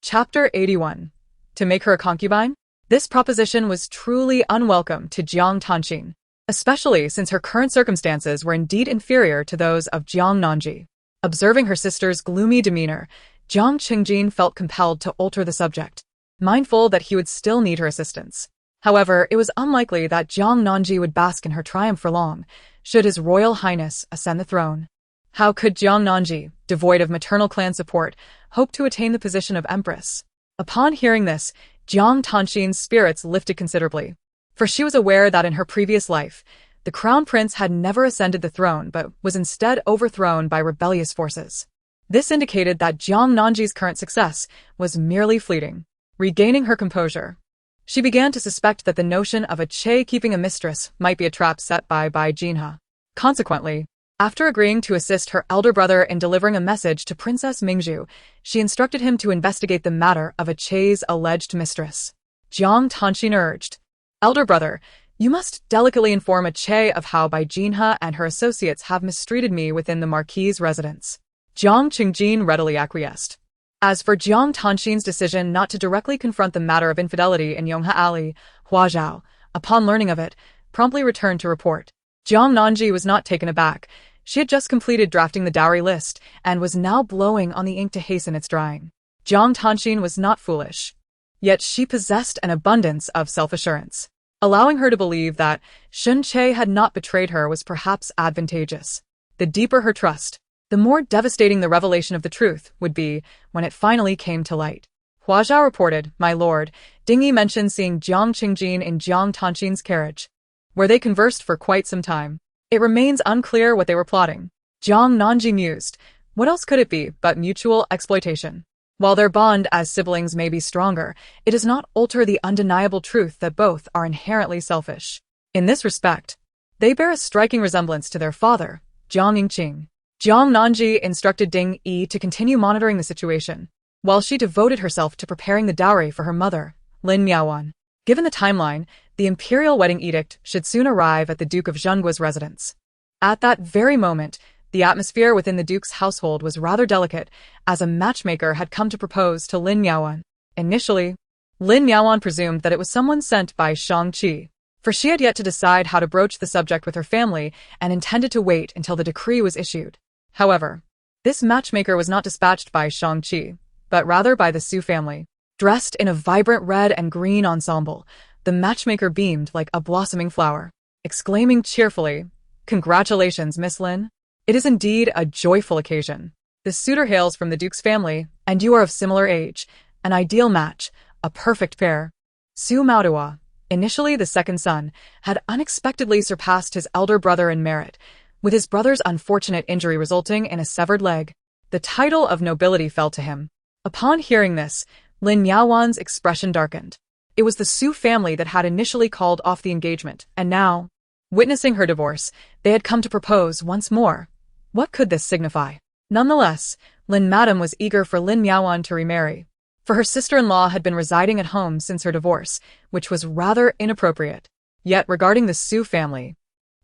S1: Chapter 81. To make her a concubine? This proposition was truly unwelcome to Jiang Tanxin, especially since her current circumstances were indeed inferior to those of Jiang Nanji. Observing her sister's gloomy demeanor, Jiang Qingjin felt compelled to alter the subject, mindful that he would still need her assistance. However, it was unlikely that Jiang Nanji would bask in her triumph for long, should His Royal Highness ascend the throne. How could Jiang Nanji, devoid of maternal clan support, hope to attain the position of empress? Upon hearing this, Jiang Tanxin's spirits lifted considerably, for she was aware that in her previous life, the crown prince had never ascended the throne but was instead overthrown by rebellious forces. This indicated that Jiang Nanji's current success was merely fleeting. Regaining her composure, she began to suspect that the notion of a Che keeping a mistress might be a trap set by Bai Jinha. Consequently, after agreeing to assist her elder brother in delivering a message to Princess Mingzhu, she instructed him to investigate the matter of a Che's alleged mistress. Jiang Tanxin urged, Elder brother, you must delicately inform a Che of how Bai Jinha and her associates have mistreated me within the Marquis's residence. Jiang Qingjin readily acquiesced. As for Jiang Tanxin's decision not to directly confront the matter of infidelity in Yonghe Alley, Hua Zhao, upon learning of it, promptly returned to report. Jiang Nanji was not taken aback. She had just completed drafting the dowry list and was now blowing on the ink to hasten its drying. Jiang Tanxin was not foolish. Yet she possessed an abundance of self-assurance, allowing her to believe that Shun Che had not betrayed her was perhaps advantageous. The deeper her trust, the more devastating the revelation of the truth would be when it finally came to light. Hua Zhao reported, My lord, Ding Yi mentioned seeing Jiang Qingjin in Jiang Tanxin's carriage, where they conversed for quite some time. It remains unclear what they were plotting. Jiang Nanji mused, what else could it be but mutual exploitation? While their bond as siblings may be stronger, it does not alter the undeniable truth that both are inherently selfish. In this respect, they bear a striking resemblance to their father, Jiang Yingqing. Jiang Nanji instructed Ding Yi to continue monitoring the situation, while she devoted herself to preparing the dowry for her mother, Lin Miaowan. Given the timeline, the imperial wedding edict should soon arrive at the Duke of Zhengguo's residence. At that very moment, the atmosphere within the Duke's household was rather delicate, as a matchmaker had come to propose to Lin Miaowan. Initially, Lin Miaowan presumed that it was someone sent by Shang-Chi, for she had yet to decide how to broach the subject with her family and intended to wait until the decree was issued. However, this matchmaker was not dispatched by Shang-Chi, but rather by the Su family. Dressed in a vibrant red and green ensemble, the matchmaker beamed like a blossoming flower. Exclaiming cheerfully, Congratulations, Miss Lin. It is indeed a joyful occasion. The suitor hails from the Duke's family, and you are of similar age. An ideal match, a perfect pair. Su Maodua, initially the second son, had unexpectedly surpassed his elder brother in merit, with his brother's unfortunate injury resulting in a severed leg. The title of nobility fell to him. Upon hearing this, Lin Miaowan's expression darkened. It was the Su family that had initially called off the engagement, and now, witnessing her divorce, they had come to propose once more. What could this signify? Nonetheless, Lin Madam was eager for Lin Miaowan to remarry, for her sister-in-law had been residing at home since her divorce, which was rather inappropriate. Yet regarding the Su family,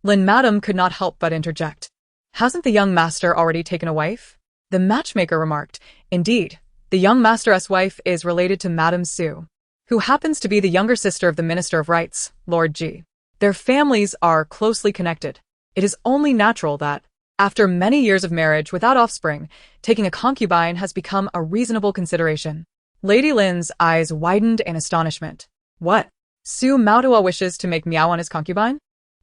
S1: Lin Madam could not help but interject. Hasn't the young master already taken a wife? The matchmaker remarked. Indeed, the young master's wife is related to Madame Su, who happens to be the younger sister of the Minister of Rights, Lord Ji. Their families are closely connected. It is only natural that, after many years of marriage without offspring, taking a concubine has become a reasonable consideration. Lady Lin's eyes widened in astonishment. What? Su Maodua wishes to make Miaowan his concubine?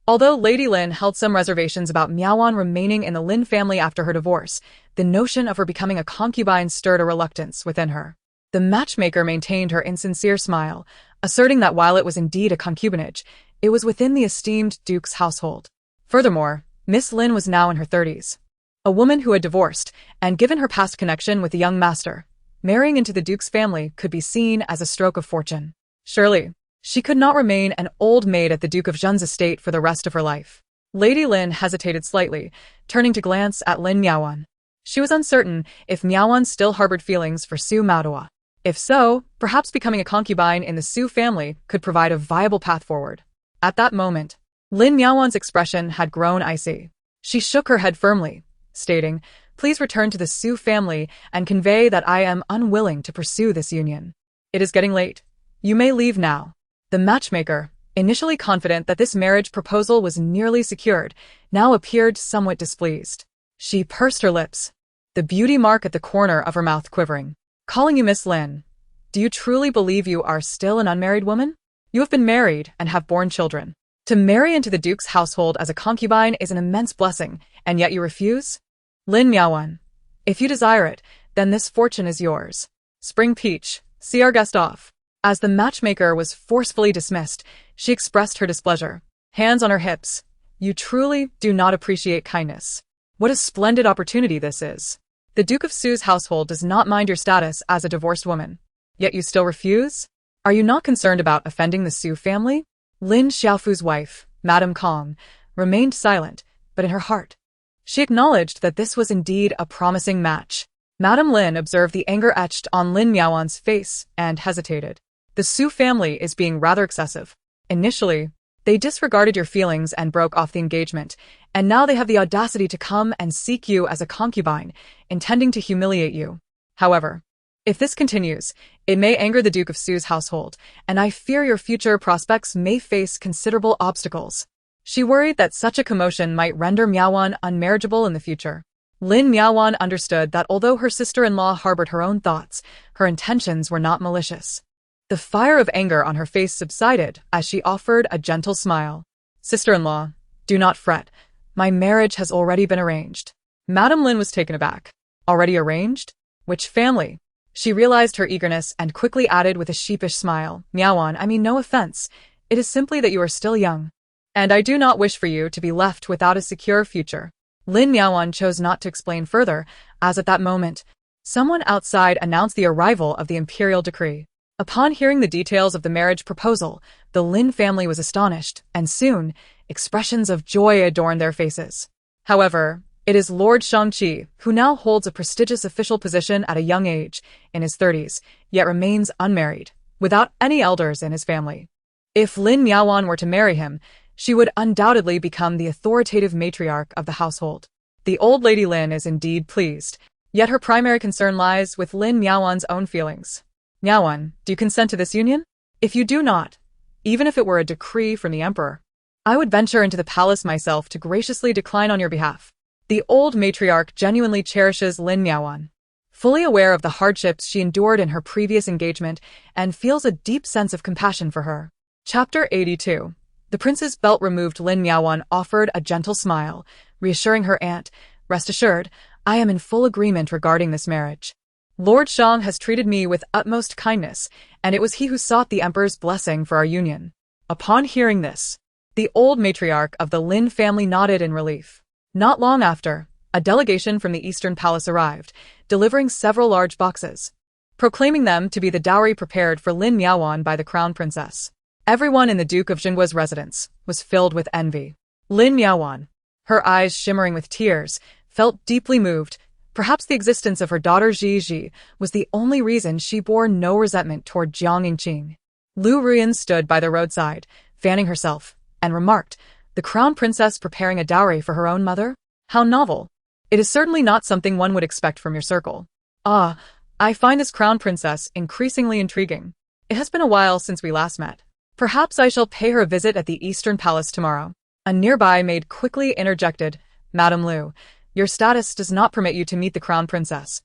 S1: Although Lady Lin held some reservations about Miaowan remaining in the Lin family after her divorce, the notion of her becoming a concubine stirred a reluctance within her. The matchmaker maintained her insincere smile, asserting that while it was indeed a concubinage, it was within the esteemed Duke's household. Furthermore, Miss Lin was now in her 30s. A woman who had divorced, and given her past connection with the young master, marrying into the Duke's family could be seen as a stroke of fortune. Surely, she could not remain an old maid at the Duke of Zhen's estate for the rest of her life. Lady Lin hesitated slightly, turning to glance at Lin Miaowan. She was uncertain if Miaowan still harbored feelings for Su Maodua. If so, perhaps becoming a concubine in the Su family could provide a viable path forward. At that moment, Lin Miaowan's expression had grown icy. She shook her head firmly, stating, "Please return to the Su family and convey that I am unwilling to pursue this union. It is getting late. You may leave now." The matchmaker, initially confident that this marriage proposal was nearly secured, now appeared somewhat displeased. She pursed her lips, the beauty mark at the corner of her mouth quivering. "Calling you Miss Lin, do you truly believe you are still an unmarried woman? You have been married and have borne children. To marry into the Duke's household as a concubine is an immense blessing, and yet you refuse? Lin Miaowan, if you desire it, then this fortune is yours. Spring Peach, see our guest off." As the matchmaker was forcefully dismissed, she expressed her displeasure, hands on her hips. "You truly do not appreciate kindness. What a splendid opportunity this is. The Duke of Su's household does not mind your status as a divorced woman. Yet you still refuse? Are you not concerned about offending the Su family?" Lin Xiaofu's wife, Madame Kong, remained silent, but in her heart, she acknowledged that this was indeed a promising match. Madame Lin observed the anger etched on Lin Miaowan's face and hesitated. "The Su family is being rather excessive. Initially, they disregarded your feelings and broke off the engagement, and now they have the audacity to come and seek you as a concubine, intending to humiliate you. However, if this continues, it may anger the Duke of Su's household, and I fear your future prospects may face considerable obstacles." She worried that such a commotion might render Miaowan unmarriageable in the future. Lin Miaowan understood that although her sister-in-law harbored her own thoughts, her intentions were not malicious. The fire of anger on her face subsided as she offered a gentle smile. "Sister-in-law, do not fret. My marriage has already been arranged." Madame Lin was taken aback. "Already arranged? Which family?" She realized her eagerness and quickly added with a sheepish smile, "Miaowan, I mean no offense. It is simply that you are still young, and I do not wish for you to be left without a secure future." Lin Miaowan chose not to explain further, as at that moment, someone outside announced the arrival of the imperial decree. Upon hearing the details of the marriage proposal, the Lin family was astonished, and soon, expressions of joy adorned their faces. However, it is Lord Shangqi, who now holds a prestigious official position at a young age, in his 30s, yet remains unmarried, without any elders in his family. If Lin Miaowan were to marry him, she would undoubtedly become the authoritative matriarch of the household. The old Lady Lin is indeed pleased, yet her primary concern lies with Lin Miaowan's own feelings. "Miaowan, do you consent to this union? If you do not, even if it were a decree from the emperor, I would venture into the palace myself to graciously decline on your behalf." The old matriarch genuinely cherishes Lin Miaowan, fully aware of the hardships she endured in her previous engagement, and feels a deep sense of compassion for her. Chapter 82. The prince's belt-removed Lin Miaowan offered a gentle smile, reassuring her aunt, "Rest assured, I am in full agreement regarding this marriage. Lord Shang has treated me with utmost kindness, and it was he who sought the emperor's blessing for our union." Upon hearing this, the old matriarch of the Lin family nodded in relief. Not long after, a delegation from the Eastern Palace arrived, delivering several large boxes, proclaiming them to be the dowry prepared for Lin Miaowan by the crown princess. Everyone in the Duke of Jinggua's residence was filled with envy. Lin Miaowan, her eyes shimmering with tears, felt deeply moved. Perhaps the existence of her daughter Ji was the only reason she bore no resentment toward Jiang Yingqing. Lu Ruyan stood by the roadside, fanning herself, and remarked, "The crown princess preparing a dowry for her own mother? How novel. It is certainly not something one would expect from your circle. Ah, I find this crown princess increasingly intriguing. It has been a while since we last met. Perhaps I shall pay her a visit at the Eastern Palace tomorrow." A nearby maid quickly interjected, "Madame Lu, your status does not permit you to meet the crown princess,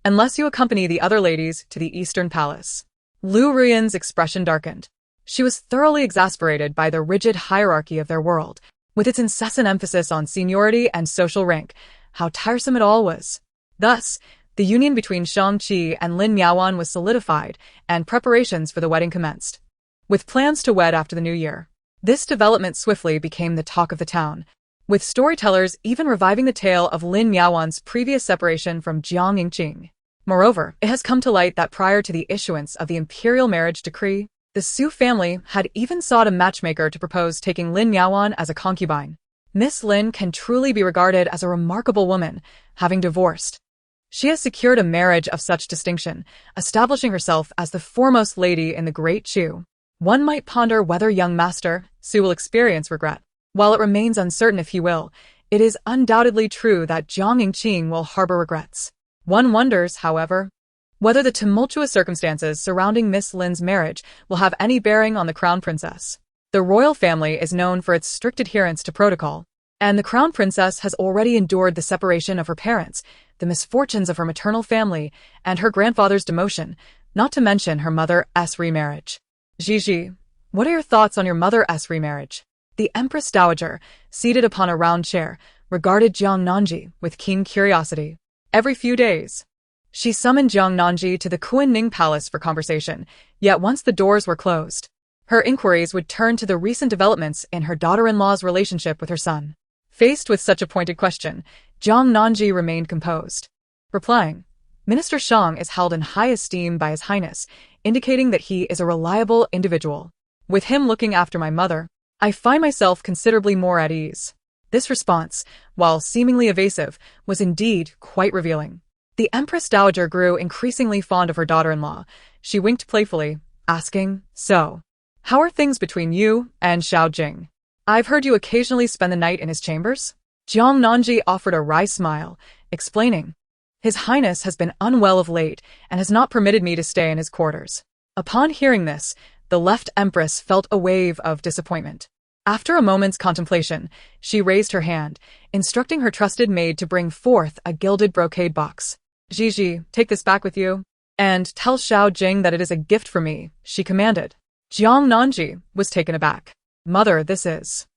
S1: unless you accompany the other ladies to the Eastern Palace." Lu Ruyan's expression darkened. She was thoroughly exasperated by the rigid hierarchy of their world, with its incessant emphasis on seniority and social rank. How tiresome it all was. Thus, the union between Shang-Chi and Lin Miaowan was solidified, and preparations for the wedding commenced, with plans to wed after the new year. This development swiftly became the talk of the town, with storytellers even reviving the tale of Lin Miaowan's previous separation from Jiang Yingqing. Moreover, it has come to light that prior to the issuance of the imperial marriage decree, the Su family had even sought a matchmaker to propose taking Lin Miaowan as a concubine. Miss Lin can truly be regarded as a remarkable woman, having divorced. She has secured a marriage of such distinction, establishing herself as the foremost lady in the Great Chu. One might ponder whether young Master Su will experience regret. While it remains uncertain if he will, it is undoubtedly true that Jiang Yingqing will harbor regrets. One wonders, however, whether the tumultuous circumstances surrounding Miss Lin's marriage will have any bearing on the crown princess. The royal family is known for its strict adherence to protocol, and the crown princess has already endured the separation of her parents, the misfortunes of her maternal family, and her grandfather's demotion, not to mention her mother's remarriage. Gigi, what are your thoughts on your mother's remarriage? The Empress Dowager, seated upon a round chair, regarded Jiang Nanji with keen curiosity. Every few days, she summoned Jiang Nanji to the Kuan-Ning Palace for conversation, yet once the doors were closed, her inquiries would turn to the recent developments in her daughter-in-law's relationship with her son. Faced with such a pointed question, Jiang Nanji remained composed, replying, "Minister Shang is held in high esteem by His Highness, indicating that he is a reliable individual. With him looking after my mother, I find myself considerably more at ease." This response, while seemingly evasive, was indeed quite revealing. The Empress Dowager grew increasingly fond of her daughter-in-law. She winked playfully, asking, "So, how are things between you and Xiao Jing? I've heard you occasionally spend the night in his chambers?" Jiang Nanji offered a wry smile, explaining, "His Highness has been unwell of late and has not permitted me to stay in his quarters." Upon hearing this, the left Empress felt a wave of disappointment. After a moment's contemplation, she raised her hand, instructing her trusted maid to bring forth a gilded brocade box. "Gigi, take this back with you, and tell Xiao Jing that it is a gift from me," she commanded. Jiang Nanji was taken aback. "Mother, this is..."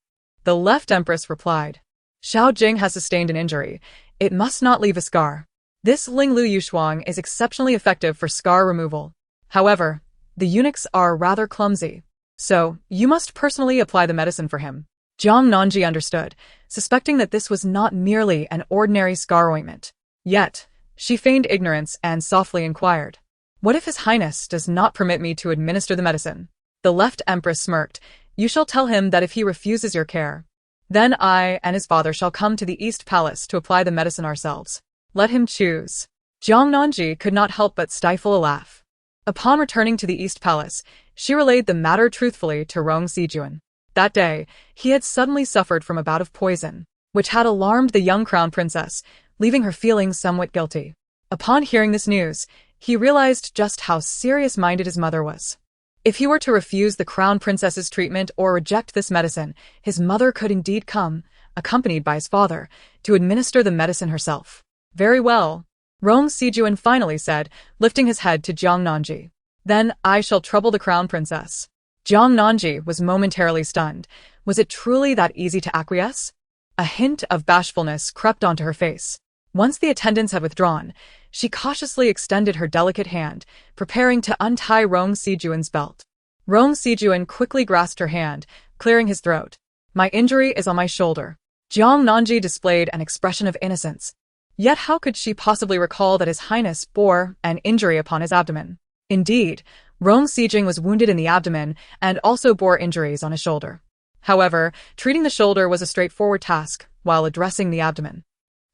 S1: The left Empress replied, "Xiao Jing has sustained an injury. It must not leave a scar. This Linglu Yushuang is exceptionally effective for scar removal. However, the eunuchs are rather clumsy, so you must personally apply the medicine for him." Jiang Nanji understood, suspecting that this was not merely an ordinary scar ointment. Yet, she feigned ignorance and softly inquired, "What if His Highness does not permit me to administer the medicine?" The left Empress smirked, "You shall tell him that if he refuses your care, then I and his father shall come to the East Palace to apply the medicine ourselves. Let him choose." Jiang Nanji could not help but stifle a laugh. Upon returning to the East Palace, she relayed the matter truthfully to Rong Sijuan. That day, he had suddenly suffered from a bout of poison, which had alarmed the young crown princess, leaving her feeling somewhat guilty. Upon hearing this news, he realized just how serious-minded his mother was. If he were to refuse the crown princess's treatment or reject this medicine, his mother could indeed come, accompanied by his father, to administer the medicine herself. "Very well," Rong Sijuan finally said, lifting his head to Jiang Nanji. "Then I shall trouble the crown princess." Jiang Nanji was momentarily stunned. Was it truly that easy to acquiesce? A hint of bashfulness crept onto her face. Once the attendants had withdrawn, she cautiously extended her delicate hand, preparing to untie Rong Sijuan's belt. Rong Sijuan quickly grasped her hand, clearing his throat. My injury is on my shoulder. Jiang Nanji displayed an expression of innocence. Yet how could she possibly recall that His Highness bore an injury upon his abdomen? Indeed, Rong Sijing was wounded in the abdomen and also bore injuries on his shoulder. However, treating the shoulder was a straightforward task, while addressing the abdomen.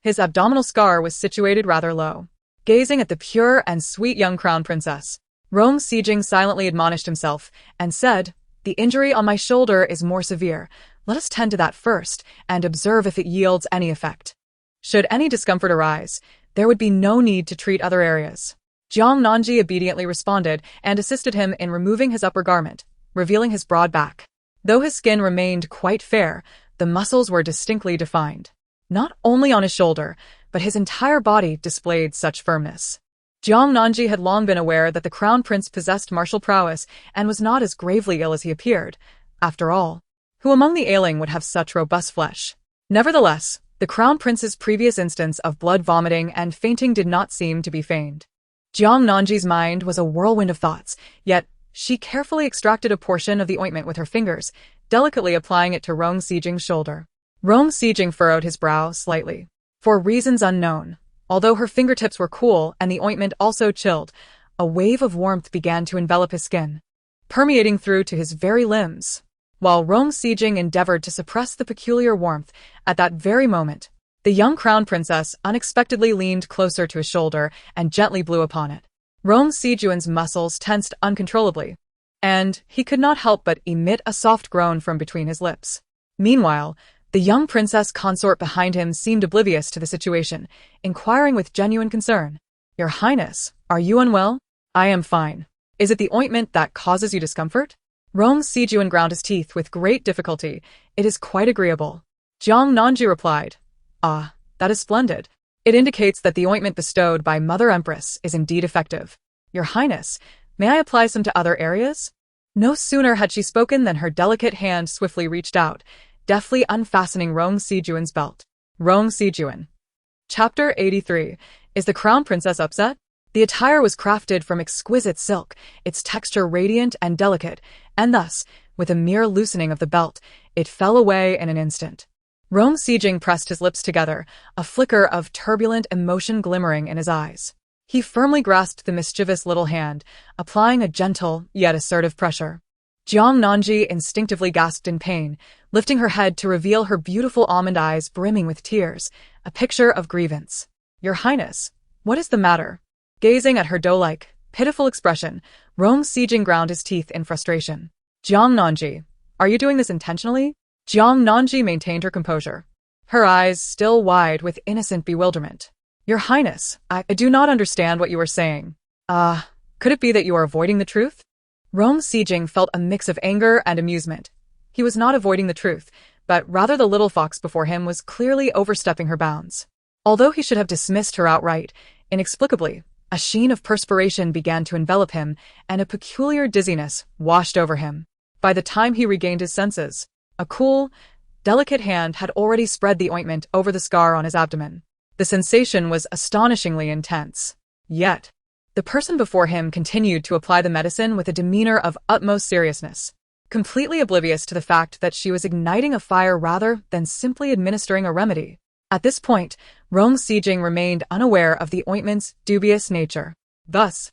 S1: His abdominal scar was situated rather low. Gazing at the pure and sweet young crown princess, Rong Sijing silently admonished himself and said, The injury on my shoulder is more severe. Let us tend to that first and observe if it yields any effect. Should any discomfort arise, there would be no need to treat other areas. Jiang Nanji obediently responded and assisted him in removing his upper garment, revealing his broad back. Though his skin remained quite fair, the muscles were distinctly defined. Not only on his shoulder, but his entire body displayed such firmness. Jiang Nanji had long been aware that the crown prince possessed martial prowess and was not as gravely ill as he appeared. After all, who among the ailing would have such robust flesh? Nevertheless, the crown prince's previous instance of blood vomiting and fainting did not seem to be feigned. Jiang Nanji's mind was a whirlwind of thoughts, yet she carefully extracted a portion of the ointment with her fingers, delicately applying it to Rong Sijing's shoulder. Rong Sijing furrowed his brow slightly. For reasons unknown, although her fingertips were cool and the ointment also chilled, a wave of warmth began to envelop his skin, permeating through to his very limbs. While Rong Sijing endeavored to suppress the peculiar warmth, at that very moment, the young crown princess unexpectedly leaned closer to his shoulder and gently blew upon it. Rong Sijuan's muscles tensed uncontrollably, and he could not help but emit a soft groan from between his lips. Meanwhile, the young princess consort behind him seemed oblivious to the situation, inquiring with genuine concern, Your Highness, are you unwell? I am fine. Is it the ointment that causes you discomfort? Rong Sijuan ground his teeth with great difficulty. It is quite agreeable. Jiang Nanji replied, Ah, that is splendid. It indicates that the ointment bestowed by Mother Empress is indeed effective. Your Highness, may I apply some to other areas? No sooner had she spoken than her delicate hand swiftly reached out, deftly unfastening Rong Sijuan's belt. Rong Sijuan. Chapter 83. Is the Crown Princess upset? The attire was crafted from exquisite silk, its texture radiant and delicate, and thus, with a mere loosening of the belt, it fell away in an instant. Rong Sijing pressed his lips together, a flicker of turbulent emotion glimmering in his eyes. He firmly grasped the mischievous little hand, applying a gentle yet assertive pressure. Jiang Nanji instinctively gasped in pain, lifting her head to reveal her beautiful almond eyes brimming with tears, a picture of grievance. Your Highness, what is the matter? Gazing at her doe-like, pitiful expression, Rong Sijing ground his teeth in frustration. Jiang Nanji, are you doing this intentionally? Jiang Nanji maintained her composure, her eyes still wide with innocent bewilderment. Your Highness, I do not understand what you are saying. Could it be that you are avoiding the truth? Rong Sijing felt a mix of anger and amusement. He was not avoiding the truth, but rather the little fox before him was clearly overstepping her bounds. Although he should have dismissed her outright, inexplicably, a sheen of perspiration began to envelop him, and a peculiar dizziness washed over him. By the time he regained his senses, a cool, delicate hand had already spread the ointment over the scar on his abdomen. The sensation was astonishingly intense. Yet, the person before him continued to apply the medicine with a demeanor of utmost seriousness, completely oblivious to the fact that she was igniting a fire rather than simply administering a remedy. At this point, Rong Sijing remained unaware of the ointment's dubious nature. Thus,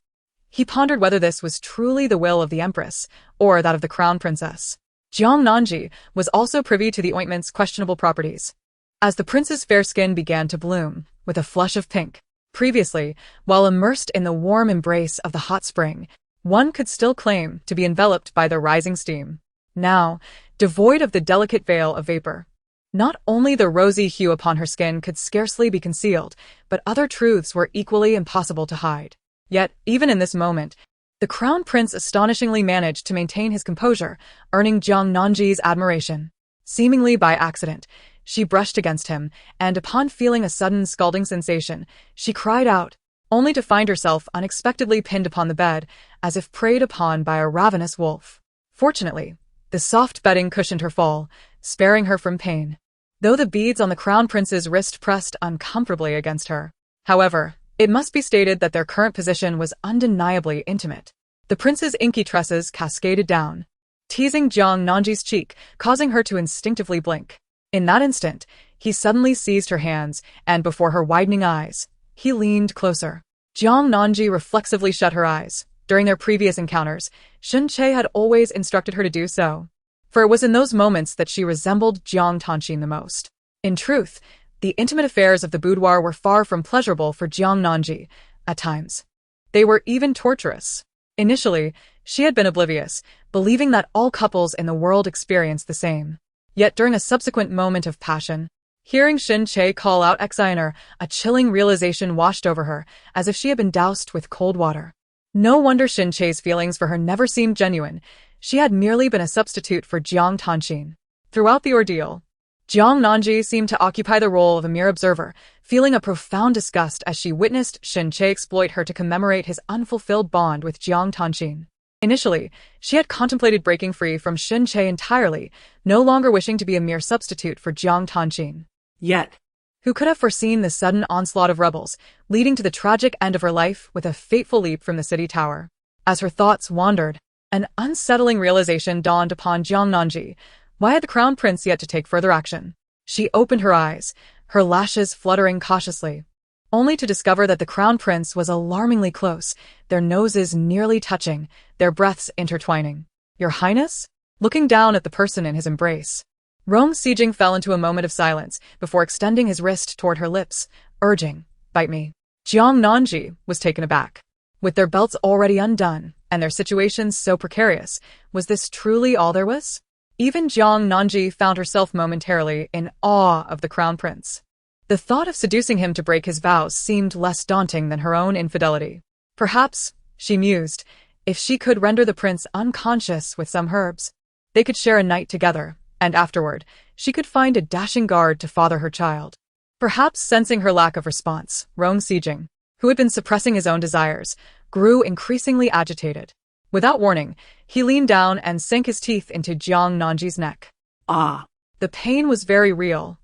S1: he pondered whether this was truly the will of the Empress, or that of the Crown Princess. Jiang Nanji was also privy to the ointment's questionable properties. As the prince's fair skin began to bloom, with a flush of pink, previously, while immersed in the warm embrace of the hot spring, one could still claim to be enveloped by the rising steam. Now, devoid of the delicate veil of vapor, not only the rosy hue upon her skin could scarcely be concealed, but other truths were equally impossible to hide. Yet, even in this moment, the Crown Prince astonishingly managed to maintain his composure, earning Jiang Nanji's admiration. Seemingly by accident, she brushed against him, and upon feeling a sudden scalding sensation, she cried out, only to find herself unexpectedly pinned upon the bed, as if preyed upon by a ravenous wolf. Fortunately, The soft bedding cushioned her fall, sparing her from pain, though the beads on the crown prince's wrist pressed uncomfortably against her. However, it must be stated that their current position was undeniably intimate. The prince's inky tresses cascaded down, teasing Jiang Nanji's cheek, causing her to instinctively blink. In that instant, he suddenly seized her hands, and before her widening eyes, he leaned closer. Jiang Nanji reflexively shut her eyes. During their previous encounters, Shen-Che had always instructed her to do so, for it was in those moments that she resembled Jiang Tanxin the most. In truth, the intimate affairs of the boudoir were far from pleasurable for Jiang Nanji. At times, they were even torturous. Initially, she had been oblivious, believing that all couples in the world experienced the same. Yet during a subsequent moment of passion, hearing Shen-Che call out Exiner, a chilling realization washed over her, as if she had been doused with cold water. No wonder Shen-Che's feelings for her never seemed genuine. She had merely been a substitute for Jiang Tanxin. Throughout the ordeal, Jiang Nanji seemed to occupy the role of a mere observer, feeling a profound disgust as she witnessed Shen-Che exploit her to commemorate his unfulfilled bond with Jiang Tanxin. Initially, she had contemplated breaking free from Shen-Che entirely, no longer wishing to be a mere substitute for Jiang Tanxin.
S2: Yet,
S1: who could have foreseen the sudden onslaught of rebels, leading to the tragic end of her life with a fateful leap from the city tower? As her thoughts wandered, an unsettling realization dawned upon Jiang Nanji. Why had the crown prince yet to take further action? She opened her eyes, her lashes fluttering cautiously, only to discover that the crown prince was alarmingly close, their noses nearly touching, their breaths intertwining. "Your Highness?" Looking down at the person in his embrace, Rong Sijing fell into a moment of silence before extending his wrist toward her lips, urging, "Bite me." Jiang Nanji was taken aback. With their belts already undone, and their situations so precarious, was this truly all there was? Even Jiang Nanji found herself momentarily in awe of the crown prince. The thought of seducing him to break his vows seemed less daunting than her own infidelity. Perhaps, she mused, if she could render the prince unconscious with some herbs, they could share a night together, and afterward, she could find a dashing guard to father her child. Perhaps sensing her lack of response, Rong Sijing, who had been suppressing his own desires, grew increasingly agitated. Without warning, he leaned down and sank his teeth into Jiang Nanji's neck.
S2: Ah!
S1: The pain was very real,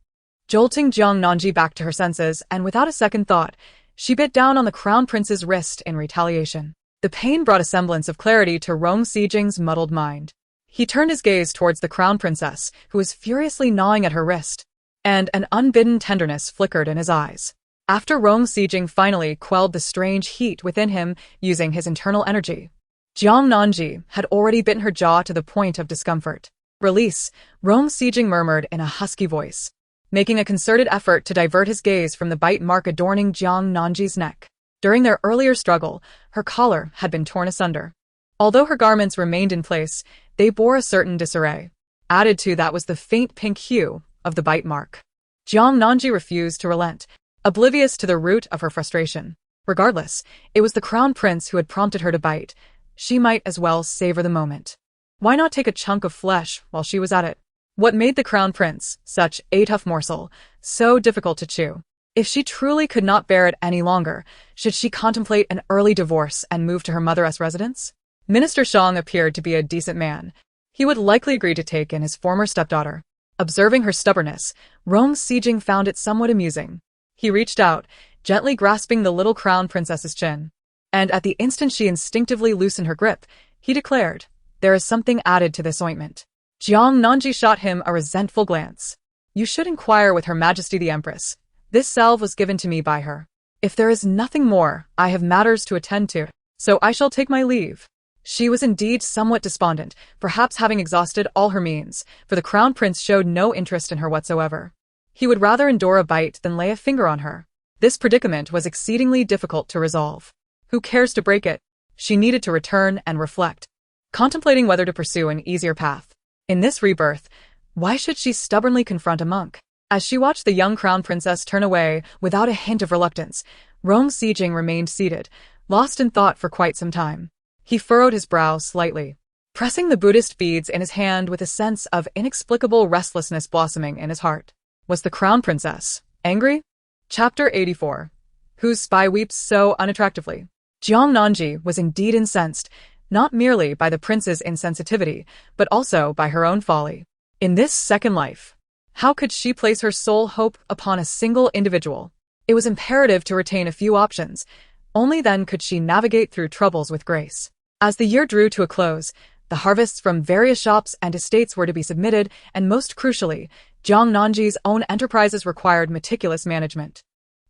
S1: jolting Jiang Nanji back to her senses, and without a second thought, she bit down on the crown prince's wrist in retaliation. The pain brought a semblance of clarity to Rong Sijing's muddled mind. He turned his gaze towards the crown princess, who was furiously gnawing at her wrist, and an unbidden tenderness flickered in his eyes. After Rong Sijing finally quelled the strange heat within him using his internal energy, Jiang Nanji had already bitten her jaw to the point of discomfort. "Release," Rong Sijing murmured in a husky voice, making a concerted effort to divert his gaze from the bite mark adorning Jiang Nanji's neck. During their earlier struggle, her collar had been torn asunder. Although her garments remained in place, they bore a certain disarray. Added to that was the faint pink hue of the bite mark. Jiang Nanji refused to relent, oblivious to the root of her frustration. Regardless, it was the crown prince who had prompted her to bite. She might as well savor the moment. Why not take a chunk of flesh while she was at it? What made the crown prince, such a tough morsel, so difficult to chew? If she truly could not bear it any longer, should she contemplate an early divorce and move to her mother's residence? Minister Shang appeared to be a decent man. He would likely agree to take in his former stepdaughter. Observing her stubbornness, Rong Sijing found it somewhat amusing. He reached out, gently grasping the little crown princess's chin. And at the instant she instinctively loosened her grip, he declared, "There is something added to this ointment." Jiang Nanji shot him a resentful glance. "You should inquire with Her Majesty the Empress. This salve was given to me by her. If there is nothing more, I have matters to attend to, so I shall take my leave." She was indeed somewhat despondent, perhaps having exhausted all her means, for the crown prince showed no interest in her whatsoever. He would rather endure a bite than lay a finger on her. This predicament was exceedingly difficult to resolve. Who cares to break it? She needed to return and reflect, contemplating whether to pursue an easier path. In this rebirth, why should she stubbornly confront a monk? As she watched the young crown princess turn away without a hint of reluctance, Rong Sijing remained seated, lost in thought for quite some time. He furrowed his brow slightly, pressing the Buddhist beads in his hand with a sense of inexplicable restlessness blossoming in his heart. Was the crown princess angry? Chapter 84. Whose spy weeps so unattractively? Jiang Nanji was indeed incensed. not merely by the prince's insensitivity, but also by her own folly. In this second life, how could she place her sole hope upon a single individual? It was imperative to retain a few options. Only then could she navigate through troubles with grace. As the year drew to a close, the harvests from various shops and estates were to be submitted, and most crucially, Jiang Nanji's own enterprises required meticulous management.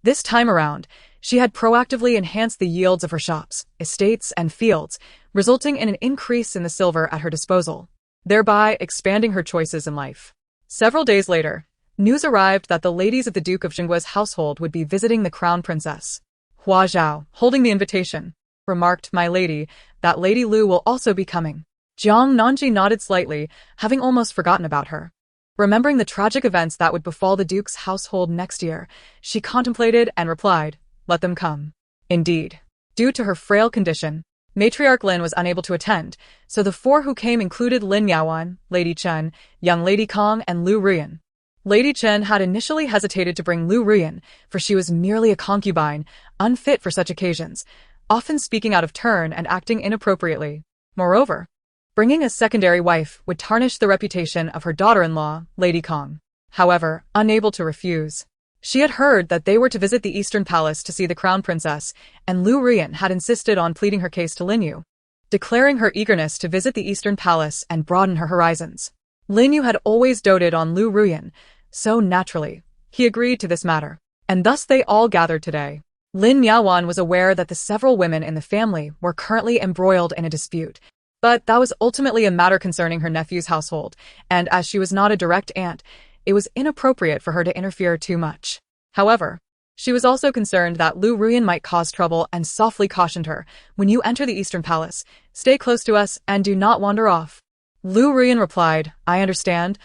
S1: This time around, she had proactively enhanced the yields of her shops, estates, and fields, resulting in an increase in the silver at her disposal, thereby expanding her choices in life. Several days later, news arrived that the ladies of the Duke of Jingguo's household would be visiting the crown princess. Hua Zhao, holding the invitation, remarked, "My lady, that Lady Lu will also be coming." Jiang Nanji nodded slightly, having almost forgotten about her. Remembering the tragic events that would befall the Duke's household next year, she contemplated and replied, "Let them come." Indeed, due to her frail condition, Matriarch Lin was unable to attend, so the four who came included Lin Yaoan, Lady Chen, young Lady Kong, and Lu Ruyan. Lady Chen had initially hesitated to bring Lu Ruyan, for she was merely a concubine, unfit for such occasions, often speaking out of turn and acting inappropriately. Moreover, bringing a secondary wife would tarnish the reputation of her daughter-in-law, Lady Kong. However, unable to refuse, she had heard that they were to visit the Eastern Palace to see the crown princess, and Lu Ruyan had insisted on pleading her case to Lin Yu, declaring her eagerness to visit the Eastern Palace and broaden her horizons. Lin Yu had always doted on Lu Ruyan, so naturally, he agreed to this matter, and thus they all gathered today. Lin Yaoan was aware that the several women in the family were currently embroiled in a dispute, but that was ultimately a matter concerning her nephew's household, and as she was not a direct aunt, it was inappropriate for her to interfere too much. However, she was also concerned that Lu Ruyan might cause trouble and softly cautioned her, "When you enter the Eastern Palace, stay close to us and do not wander off." Lu Ruyan replied, I understand.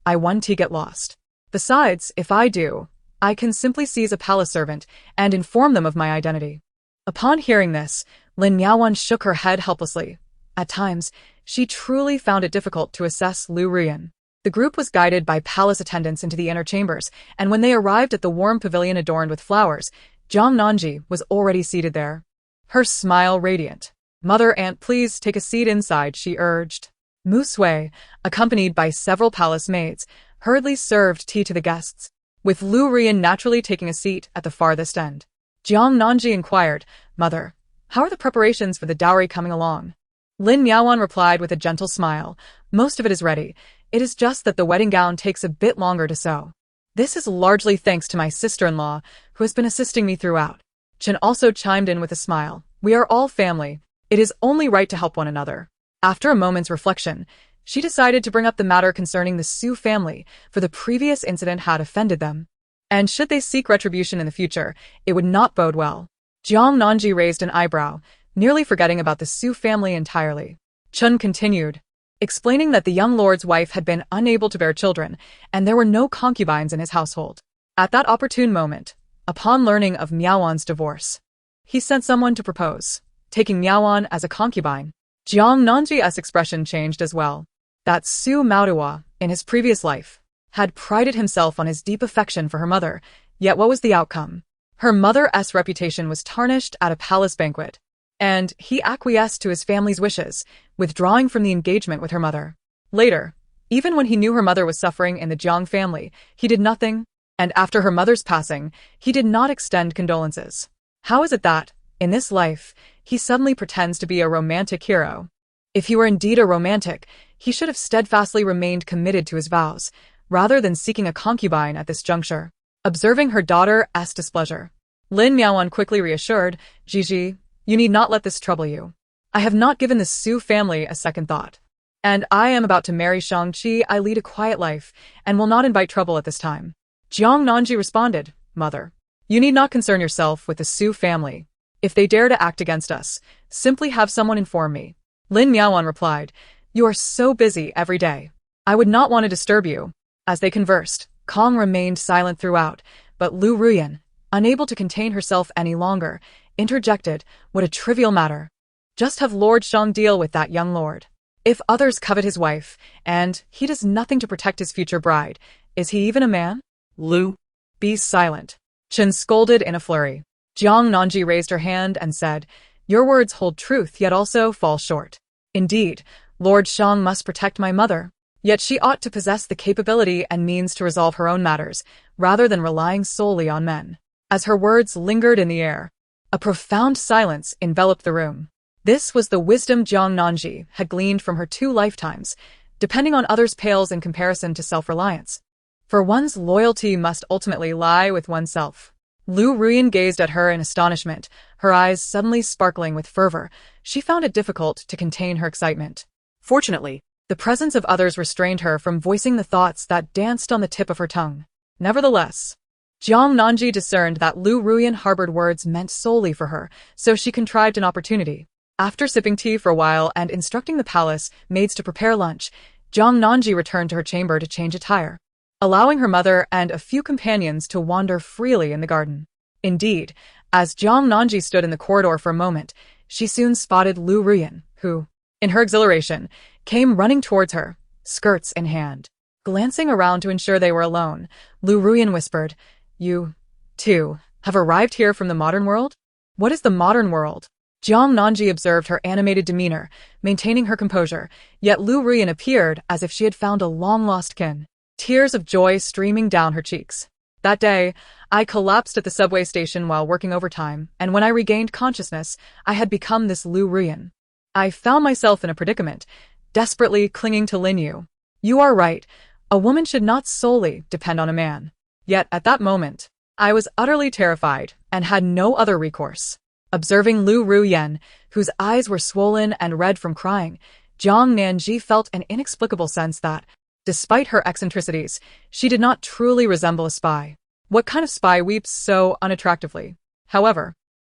S1: I want to get lost. Besides, if I do, I can simply seize a palace servant and inform them of my identity." Upon hearing this, Lin Yaoan shook her head helplessly. At times, she truly found it difficult to assess Lu Ruyan. The group was guided by palace attendants into the inner chambers, and when they arrived at the warm pavilion adorned with flowers, Jiang Nanji was already seated there. Her smile radiant. "Mother Aunt, please take a seat inside," she urged. Mu Sui, accompanied by several palace maids, hurriedly served tea to the guests, with Lu Ruyan naturally taking a seat at the farthest end. Jiang Nanji inquired, "Mother, how are the preparations for the dowry coming along?" Lin Yaoan replied with a gentle smile, "Most of it is ready. It is just that the wedding gown takes a bit longer to sew. This is largely thanks to my sister-in-law, who has been assisting me throughout." Chen also chimed in with a smile. "We are all family. It is only right to help one another." After a moment's reflection, she decided to bring up the matter concerning the Su family, for the previous incident had offended them, and should they seek retribution in the future, it would not bode well. Jiang Nanji raised an eyebrow, nearly forgetting about the Su family entirely. Chen continued, explaining that the young lord's wife had been unable to bear children, and there were no concubines in his household. At that opportune moment, upon learning of Miaoan's divorce, he sent someone to propose, taking Miaoan as a concubine. Jiang Nanji's expression changed as well. That Su Maodua, in his previous life, had prided himself on his deep affection for her mother, yet what was the outcome? Her mother's reputation was tarnished at a palace banquet, and he acquiesced to his family's wishes, withdrawing from the engagement with her mother. Later, even when he knew her mother was suffering in the Jiang family, he did nothing, and after her mother's passing, he did not extend condolences. How is it that, in this life, he suddenly pretends to be a romantic hero? If he were indeed a romantic, he should have steadfastly remained committed to his vows, rather than seeking a concubine at this juncture. Observing her daughter's displeasure, Lin Miaoan quickly reassured, "Gigi, you need not let this trouble you. I have not given the Su family a second thought, and I am about to marry Shang-Chi. I lead a quiet life, and will not invite trouble at this time." Jiang Nanji responded, "Mother, you need not concern yourself with the Su family. If they dare to act against us, simply have someone inform me." Lin Miaoan replied, "You are so busy every day. I would not want to disturb you." As they conversed, Kong remained silent throughout, but Lu Ruyan, unable to contain herself any longer, interjected, "What a trivial matter. Just have Lord Shang deal with that young lord. If others covet his wife, and he does nothing to protect his future bride, is he even a man?" "Lu, be silent," Chen scolded in a flurry. Jiang Nanji raised her hand and said, Your words hold truth yet also fall short. Indeed, Lord Shang must protect my mother. Yet she ought to possess the capability and means to resolve her own matters, rather than relying solely on men. As her words lingered in the air, a profound silence enveloped the room. This was the wisdom Jiang Nanji had gleaned from her 2 lifetimes. Depending on others pales in comparison to self-reliance. For one's loyalty must ultimately lie with oneself. Lu Ruyan gazed at her in astonishment, her eyes suddenly sparkling with fervor. She found it difficult to contain her excitement.
S2: Fortunately,
S1: The presence of others restrained her from voicing the thoughts that danced on the tip of her tongue. Nevertheless, Jiang Nanji discerned that Lu Ruyan harbored words meant solely for her, so she contrived an opportunity. After sipping tea for a while and instructing the palace maids to prepare lunch, Jiang Nanji returned to her chamber to change attire, allowing her mother and a few companions to wander freely in the garden. Indeed, as Jiang Nanji stood in the corridor for a moment, she soon spotted Lu Ruyan, who, in her exhilaration, came running towards her, skirts in hand. Glancing around to ensure they were alone, Lu Ruyan whispered, "You, too, have arrived here from the modern world? What is the modern world?" Jiang Nanji observed her animated demeanor, maintaining her composure, yet Lu Ruyan appeared as if she had found a long-lost kin, tears of joy streaming down her cheeks. That day, I collapsed at the subway station while working overtime, and when I regained consciousness, I had become this Lu Ruyan. I found myself in a predicament, desperately clinging to Lin Yu. You are right, a woman should not solely depend on a man. Yet at that moment, I was utterly terrified and had no other recourse. Observing Lu Ruyan, whose eyes were swollen and red from crying, Jiang Nanji felt an inexplicable sense that, despite her eccentricities, she did not truly resemble a spy. What kind of spy weeps so unattractively? However,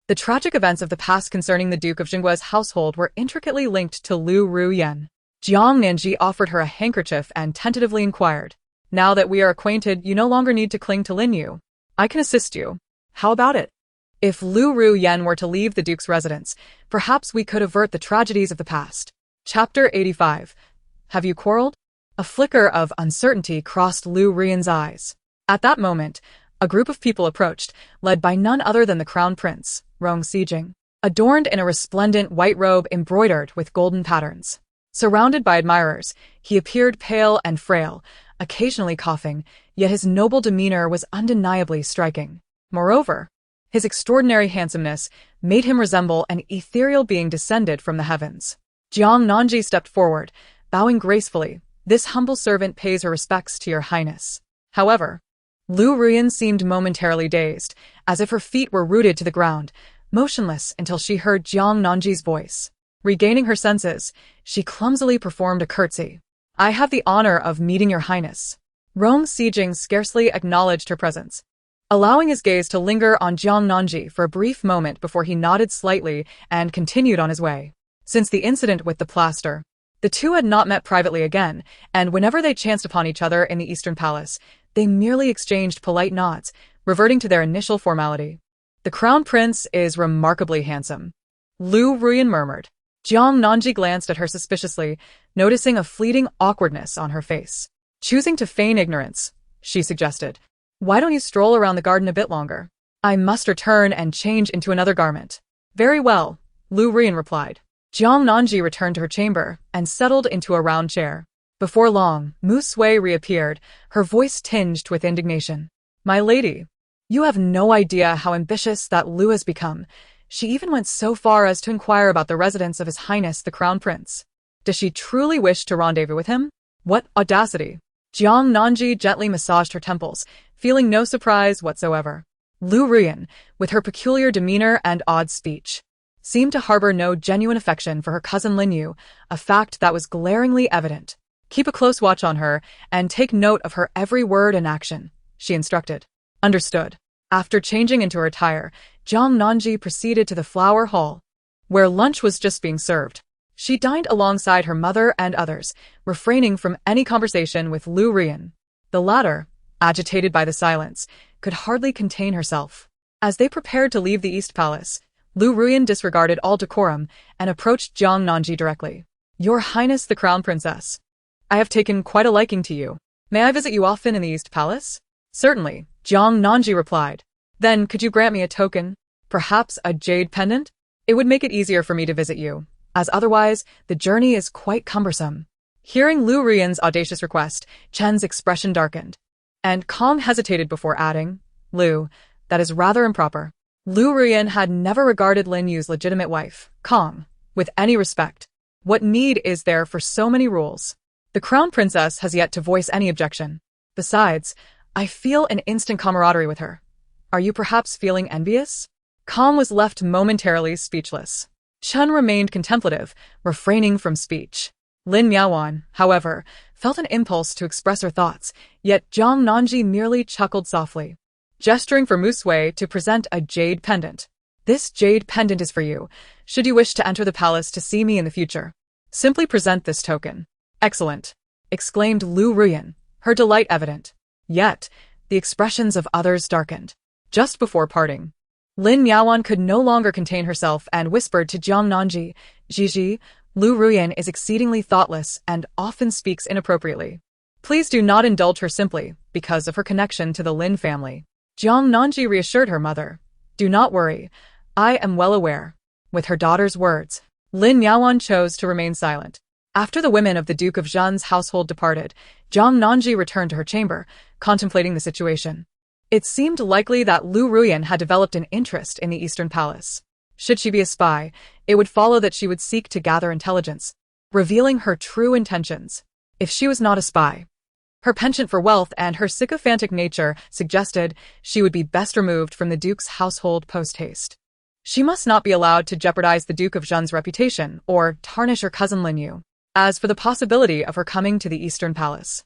S1: the tragic events of the past concerning the Duke of Jingguo's household were intricately linked to Lu Ruyan. Jiang Nanji offered her a handkerchief and tentatively inquired, "Now that we are acquainted, you no longer need to cling to Lin Yu. I can assist you. How about it? If Lu Ruyan were to leave the Duke's residence, perhaps we could avert the tragedies of the past." Chapter 85. Have you quarreled? A flicker of uncertainty crossed Lu Ruyan's eyes. At that moment, a group of people approached, led by none other than the Crown Prince, Rong Sijing, adorned in a resplendent white robe embroidered with golden patterns. Surrounded by admirers, he appeared pale and frail, occasionally coughing, yet his noble demeanor was undeniably striking. Moreover, his extraordinary handsomeness made him resemble an ethereal being descended from the heavens. Jiang Nanji stepped forward, bowing gracefully. "This humble servant pays her respects to your highness." However, Lu Ruyan seemed momentarily dazed, as if her feet were rooted to the ground, motionless until she heard Jiang Nanji's voice. Regaining her senses, she clumsily performed a curtsy. "I have the honor of meeting your highness." Rong Sijing scarcely acknowledged her presence, allowing his gaze to linger on Jiang Nanji for a brief moment before he nodded slightly and continued on his way. Since the incident with the plaster, the two had not met privately again, and whenever they chanced upon each other in the Eastern Palace, they merely exchanged polite nods, reverting to their initial formality. "The Crown Prince is remarkably handsome," Lu Ruyan murmured. Jiang Nanji glanced at her suspiciously, noticing a fleeting awkwardness on her face. Choosing to feign ignorance, she suggested, "Why don't you stroll around the garden a bit longer? I must return and change into another garment." "Very well," Lu Ruyan replied. Jiang Nanji returned to her chamber and settled into a round chair. Before long, Mu Sui reappeared, her voice tinged with indignation. "My lady, you have no idea how ambitious that Lu has become. She even went so far as to inquire about the residence of His Highness the Crown Prince. Does she truly wish to rendezvous with him? What audacity!" Jiang Nanji gently massaged her temples, feeling no surprise whatsoever. Lu Ruyan, with her peculiar demeanor and odd speech, seemed to harbor no genuine affection for her cousin Lin Yu, a fact that was glaringly evident. "Keep a close watch on her, and take note of her every word and action," she instructed. "Understood." After changing into her attire, Jiang Nanji proceeded to the flower hall, where lunch was just being served. She dined alongside her mother and others, refraining from any conversation with Lu Ruyan. The latter, agitated by the silence, could hardly contain herself. As they prepared to leave the East Palace, Lu Ruyan disregarded all decorum and approached Jiang Nanji directly. "Your Highness the Crown Princess, I have taken quite a liking to you. May I visit you often in the East Palace?" "Certainly," Jiang Nanji replied. "Then could you grant me a token? Perhaps a jade pendant?" It would make it easier for me to visit you, as otherwise, the journey is quite cumbersome. Hearing Lu Ruyan's audacious request, Chen's expression darkened. And Kong hesitated before adding, Lu, that is rather improper. Lu Ruyan had never regarded Lin Yu's legitimate wife, Kong, with any respect. What need is there for so many rules? The crown princess has yet to voice any objection. Besides, I feel an instant camaraderie with her. Are you perhaps feeling envious? Kong was left momentarily speechless. Chen remained contemplative, refraining from speech. Lin Miaowan, however, felt an impulse to express her thoughts, yet Zhang Nanji merely chuckled softly, gesturing for Mu Sui to present a jade pendant. This jade pendant is for you, should you wish to enter the palace to see me in the future. Simply present this token. Excellent, exclaimed Lu Ruyan, her delight evident. Yet, the expressions of others darkened. Just before parting, Lin Miaowan could no longer contain herself and whispered to Zhang Nanji, Gigi, Lu Ruyan is exceedingly thoughtless and often speaks inappropriately. Please do not indulge her simply because of her connection to the Lin family. Zhang Nanji reassured her mother. Do not worry, I am well aware. With her daughter's words, Lin Miaowan chose to remain silent. After the women of the Duke of Zhen's household departed, Zhang Nanji returned to her chamber, contemplating the situation. It seemed likely that Lu Ruyan had developed an interest in the Eastern Palace. Should she be a spy, it would follow that she would seek to gather intelligence, revealing her true intentions. If she was not a spy, her penchant for wealth and her sycophantic nature suggested she would be best removed from the Duke's household post-haste. She must not be allowed to jeopardize the Duke of Zhen's reputation or tarnish her cousin Lin Yu. As for the possibility of her coming to the Eastern Palace,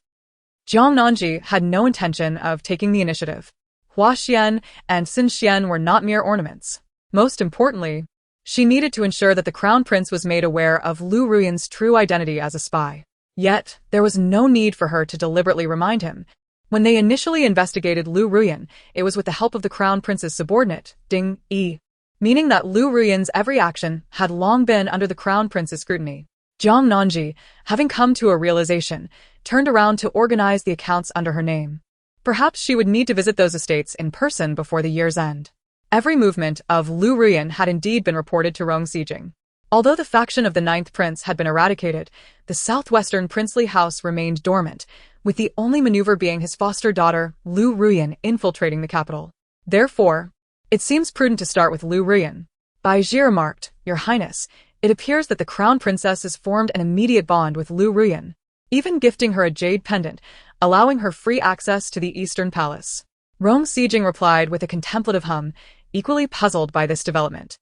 S1: Zhang Nanji had no intention of taking the initiative. Hua Xian and Xin Xian were not mere ornaments. Most importantly, she needed to ensure that the crown prince was made aware of Lu Ruyan's true identity as a spy. Yet, there was no need for her to deliberately remind him. When they initially investigated Lu Ruyan, it was with the help of the crown prince's subordinate, Ding Yi, meaning that Lu Ruyan's every action had long been under the crown prince's scrutiny. Zhang Nanji, having come to a realization, turned around to organize the accounts under her name. Perhaps she would need to visit those estates in person before the year's end. Every movement of Lu Ruyan had indeed been reported to Rong Xijing. Although the faction of the Ninth Prince had been eradicated, the southwestern princely house remained dormant, with the only maneuver being his foster daughter, Lu Ruyan, infiltrating the capital. Therefore, it seems prudent to start with Lu Ruyan. Bai Ji remarked, Your Highness, it appears that the crown princess has formed an immediate bond with Lu Ruyan, even gifting her a jade pendant, allowing her free access to the Eastern Palace. Rong Xijing replied with a contemplative hum, equally puzzled by this development.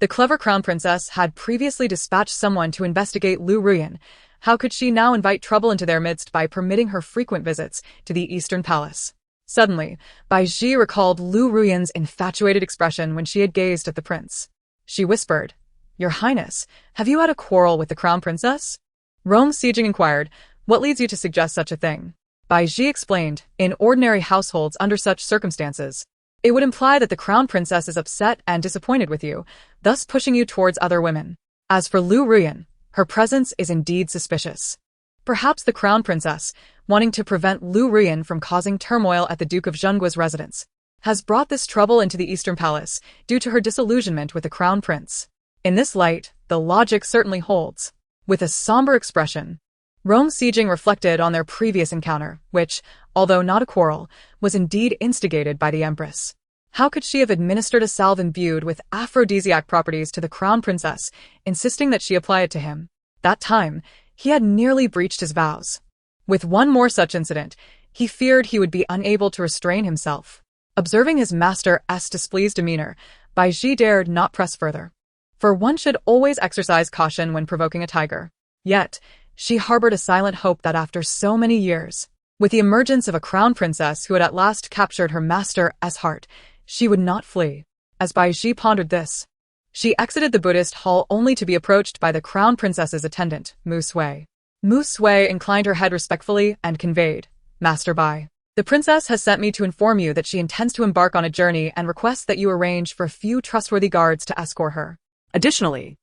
S1: The clever crown princess had previously dispatched someone to investigate Lu Ruyan. How could she now invite trouble into their midst by permitting her frequent visits to the Eastern Palace? Suddenly, Bai Ji recalled Lu Ruyan's infatuated expression when she had gazed at the prince. She whispered, Your Highness, have you had a quarrel with the crown princess? Rong Xijing inquired, What leads you to suggest such a thing? Bai Ji explained, In ordinary households under such circumstances, it would imply that the crown princess is upset and disappointed with you, thus pushing you towards other women. As for Lu Ruyan, her presence is indeed suspicious. Perhaps the crown princess, wanting to prevent Lu Ruyan from causing turmoil at the Duke of Zhengua's residence, has brought this trouble into the Eastern Palace due to her disillusionment with the crown prince. In this light, the logic certainly holds. With a somber expression, Rong Xijing reflected on their previous encounter, which, although not a quarrel, was indeed instigated by the Empress. How could she have administered a salve imbued with aphrodisiac properties to the crown princess, insisting that she apply it to him? That time, he had nearly breached his vows. With one more such incident, he feared he would be unable to restrain himself. Observing his master's displeased demeanor, Bai Ji dared not press further. For one should always exercise caution when provoking a tiger. Yet, she harbored a silent hope that after so many years, with the emergence of a crown princess who had at last captured her master's heart, she would not flee. As Bai Ji pondered this, she exited the Buddhist hall only to be approached by the crown princess's attendant, Mu Sui. Mu Sui inclined her head respectfully and conveyed, Master Bai, the princess has sent me to inform you that she intends to embark on a journey and requests that you arrange for a few trustworthy guards to escort her. Additionally,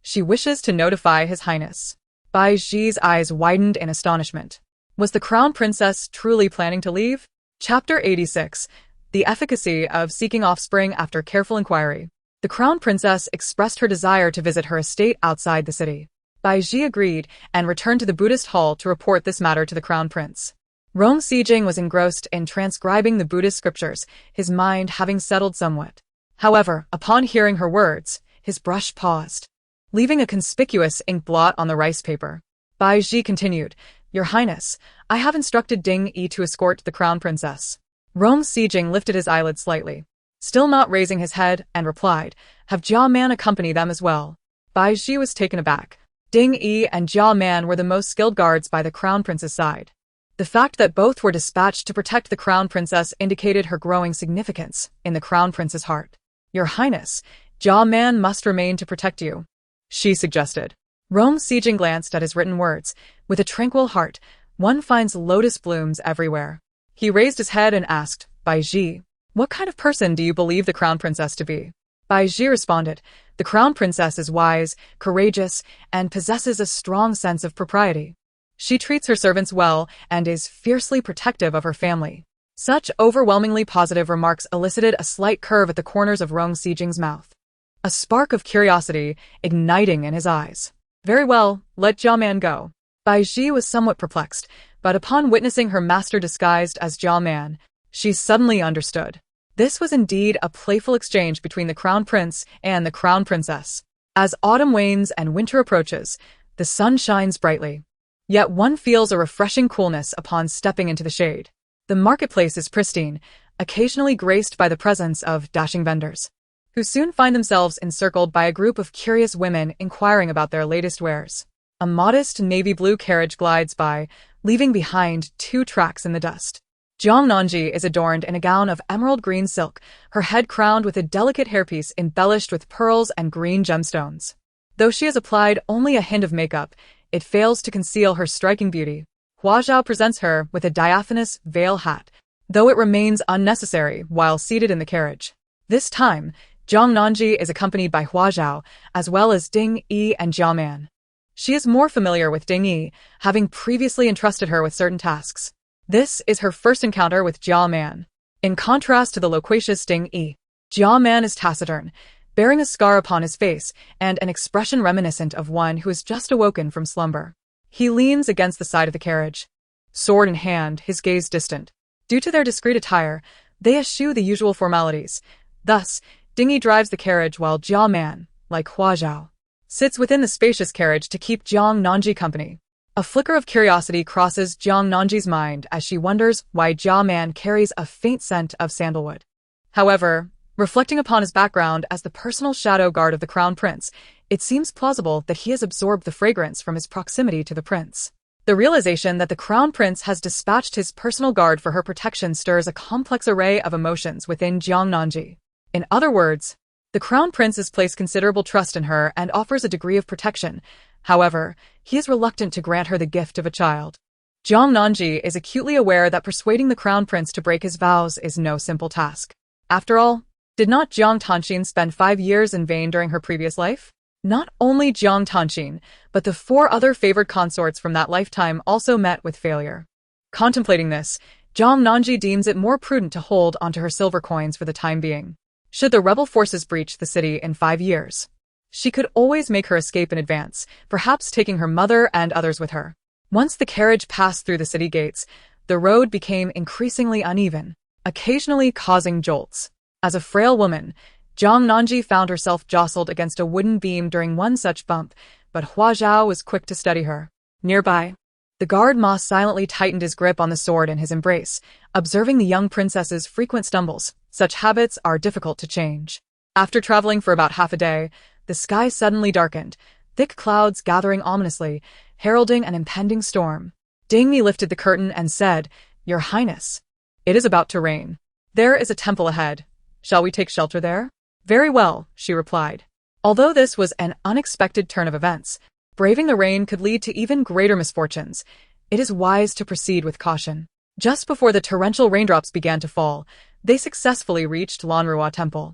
S1: she wishes to notify His Highness. Bai Ji's eyes widened in astonishment. Was the crown princess truly planning to leave? Chapter 86. The efficacy of seeking offspring after careful inquiry. The crown princess expressed her desire to visit her estate outside the city. Bai Ji agreed and returned to the Buddhist hall to report this matter to the crown prince. Rong Sijing was engrossed in transcribing the Buddhist scriptures, his mind having settled somewhat. However, upon hearing her words, his brush paused, leaving a conspicuous ink blot on the rice paper. Bai Ji continued, "Your Highness, I have instructed Ding Yi to escort the crown princess." Rong Sijing lifted his eyelids slightly, still not raising his head, and replied, "Have Jia Man accompany them as well." Bai Ji was taken aback. Ding Yi and Jia Man were the most skilled guards by the crown prince's side. The fact that both were dispatched to protect the crown princess indicated her growing significance in the crown prince's heart. "Your Highness, Jia Man must remain to protect you," she suggested. Rong Sijing glanced at his written words. With a tranquil heart, one finds lotus blooms everywhere. He raised his head and asked, "Bai Ji, what kind of person do you believe the crown princess to be?" Bai Ji responded, "The crown princess is wise, courageous, and possesses a strong sense of propriety. She treats her servants well and is fiercely protective of her family." Such overwhelmingly positive remarks elicited a slight curve at the corners of Rong Sijing's mouth, a spark of curiosity igniting in his eyes. "Very well, let Jia Man go." Bai Ji was somewhat perplexed, but upon witnessing her master disguised as Jia Man, she suddenly understood. This was indeed a playful exchange between the crown prince and the crown princess. As autumn wanes and winter approaches, the sun shines brightly. Yet one feels a refreshing coolness upon stepping into the shade. The marketplace is pristine, occasionally graced by the presence of dashing vendors, who soon find themselves encircled by a group of curious women inquiring about their latest wares. A modest navy blue carriage glides by, leaving behind 2 tracks in the dust. Jiang Nanji is adorned in a gown of emerald green silk, her head crowned with a delicate hairpiece embellished with pearls and green gemstones. Though she has applied only a hint of makeup, it fails to conceal her striking beauty. Hua Zhao presents her with a diaphanous veil hat, though it remains unnecessary while seated in the carriage. This time, Jiang Nanji is accompanied by Hua Zhao, as well as Ding Yi and Jia Man. She is more familiar with Ding Yi, having previously entrusted her with certain tasks. This is her first encounter with Jia Man. In contrast to the loquacious Ding Yi, Jia Man is taciturn, bearing a scar upon his face and an expression reminiscent of one who has just awoken from slumber. He leans against the side of the carriage, sword in hand, his gaze distant. Due to their discreet attire, they eschew the usual formalities. Thus, Ding Yi drives the carriage while Jia Man, like Hua Zhao, sits within the spacious carriage to keep Jiang Nanji company. A flicker of curiosity crosses Jiang Nanji's mind as she wonders why Jia Man carries a faint scent of sandalwood. However, reflecting upon his background as the personal shadow guard of the crown prince, it seems plausible that he has absorbed the fragrance from his proximity to the prince. The realization that the crown prince has dispatched his personal guard for her protection stirs a complex array of emotions within Jiang Nanji. In other words, the crown prince has placed considerable trust in her and offers a degree of protection. However, he is reluctant to grant her the gift of a child. Jiang Nanji is acutely aware that persuading the crown prince to break his vows is no simple task. After all, did not Jiang Tanxin spend 5 years in vain during her previous life? Not only Jiang Tanxin, but the 4 other favored consorts from that lifetime also met with failure. Contemplating this, Jiang Nanji deems it more prudent to hold onto her silver coins for the time being. Should the rebel forces breach the city in 5 years, she could always make her escape in advance, perhaps taking her mother and others with her. Once the carriage passed through the city gates, the road became increasingly uneven, occasionally causing jolts. As a frail woman, Jiang Nanji found herself jostled against a wooden beam during one such bump, but Hua Zhao was quick to steady her. Nearby, the guard Ma silently tightened his grip on the sword in his embrace, observing the young princess's frequent stumbles. Such habits are difficult to change. After traveling for about half a day, the sky suddenly darkened, thick clouds gathering ominously, heralding an impending storm. Ding Yi lifted the curtain and said, "Your Highness, it is about to rain. There is a temple ahead. Shall we take shelter there?" "Very well," she replied. Although this was an unexpected turn of events, braving the rain could lead to even greater misfortunes. It is wise to proceed with caution. Just before the torrential raindrops began to fall, they successfully reached Lanrua Temple.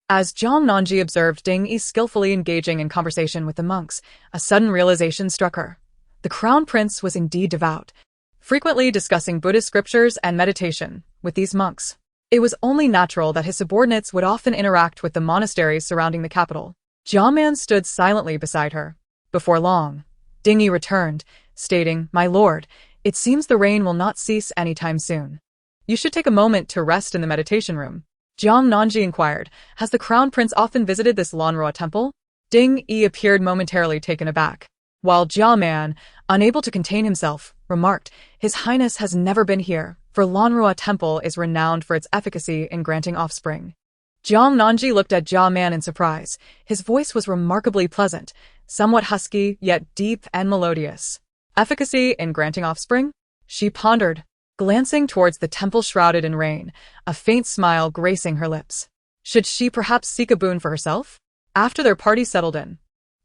S1: As Jiang Nanji observed Ding Yi skillfully engaging in conversation with the monks, a sudden realization struck her. The crown prince was indeed devout, frequently discussing Buddhist scriptures and meditation with these monks. It was only natural that his subordinates would often interact with the monasteries surrounding the capital. Jiaman stood silently beside her. Before long, Ding Yi returned, stating, "My lord, it seems the rain will not cease anytime soon. You should take a moment to rest in the meditation room." Jiang Nanji inquired, "Has the crown prince often visited this Lanrua temple?" Ding Yi appeared momentarily taken aback, while Jiaman, unable to contain himself, remarked, "His Highness has never been here, for Lanrua temple is renowned for its efficacy in granting offspring." Jiang Nanji looked at Jiaman in surprise. His voice was remarkably pleasant, somewhat husky, yet deep and melodious. "Efficacy in granting offspring?" She pondered, glancing towards the temple shrouded in rain, a faint smile gracing her lips. Should she perhaps seek a boon for herself? After their party settled in,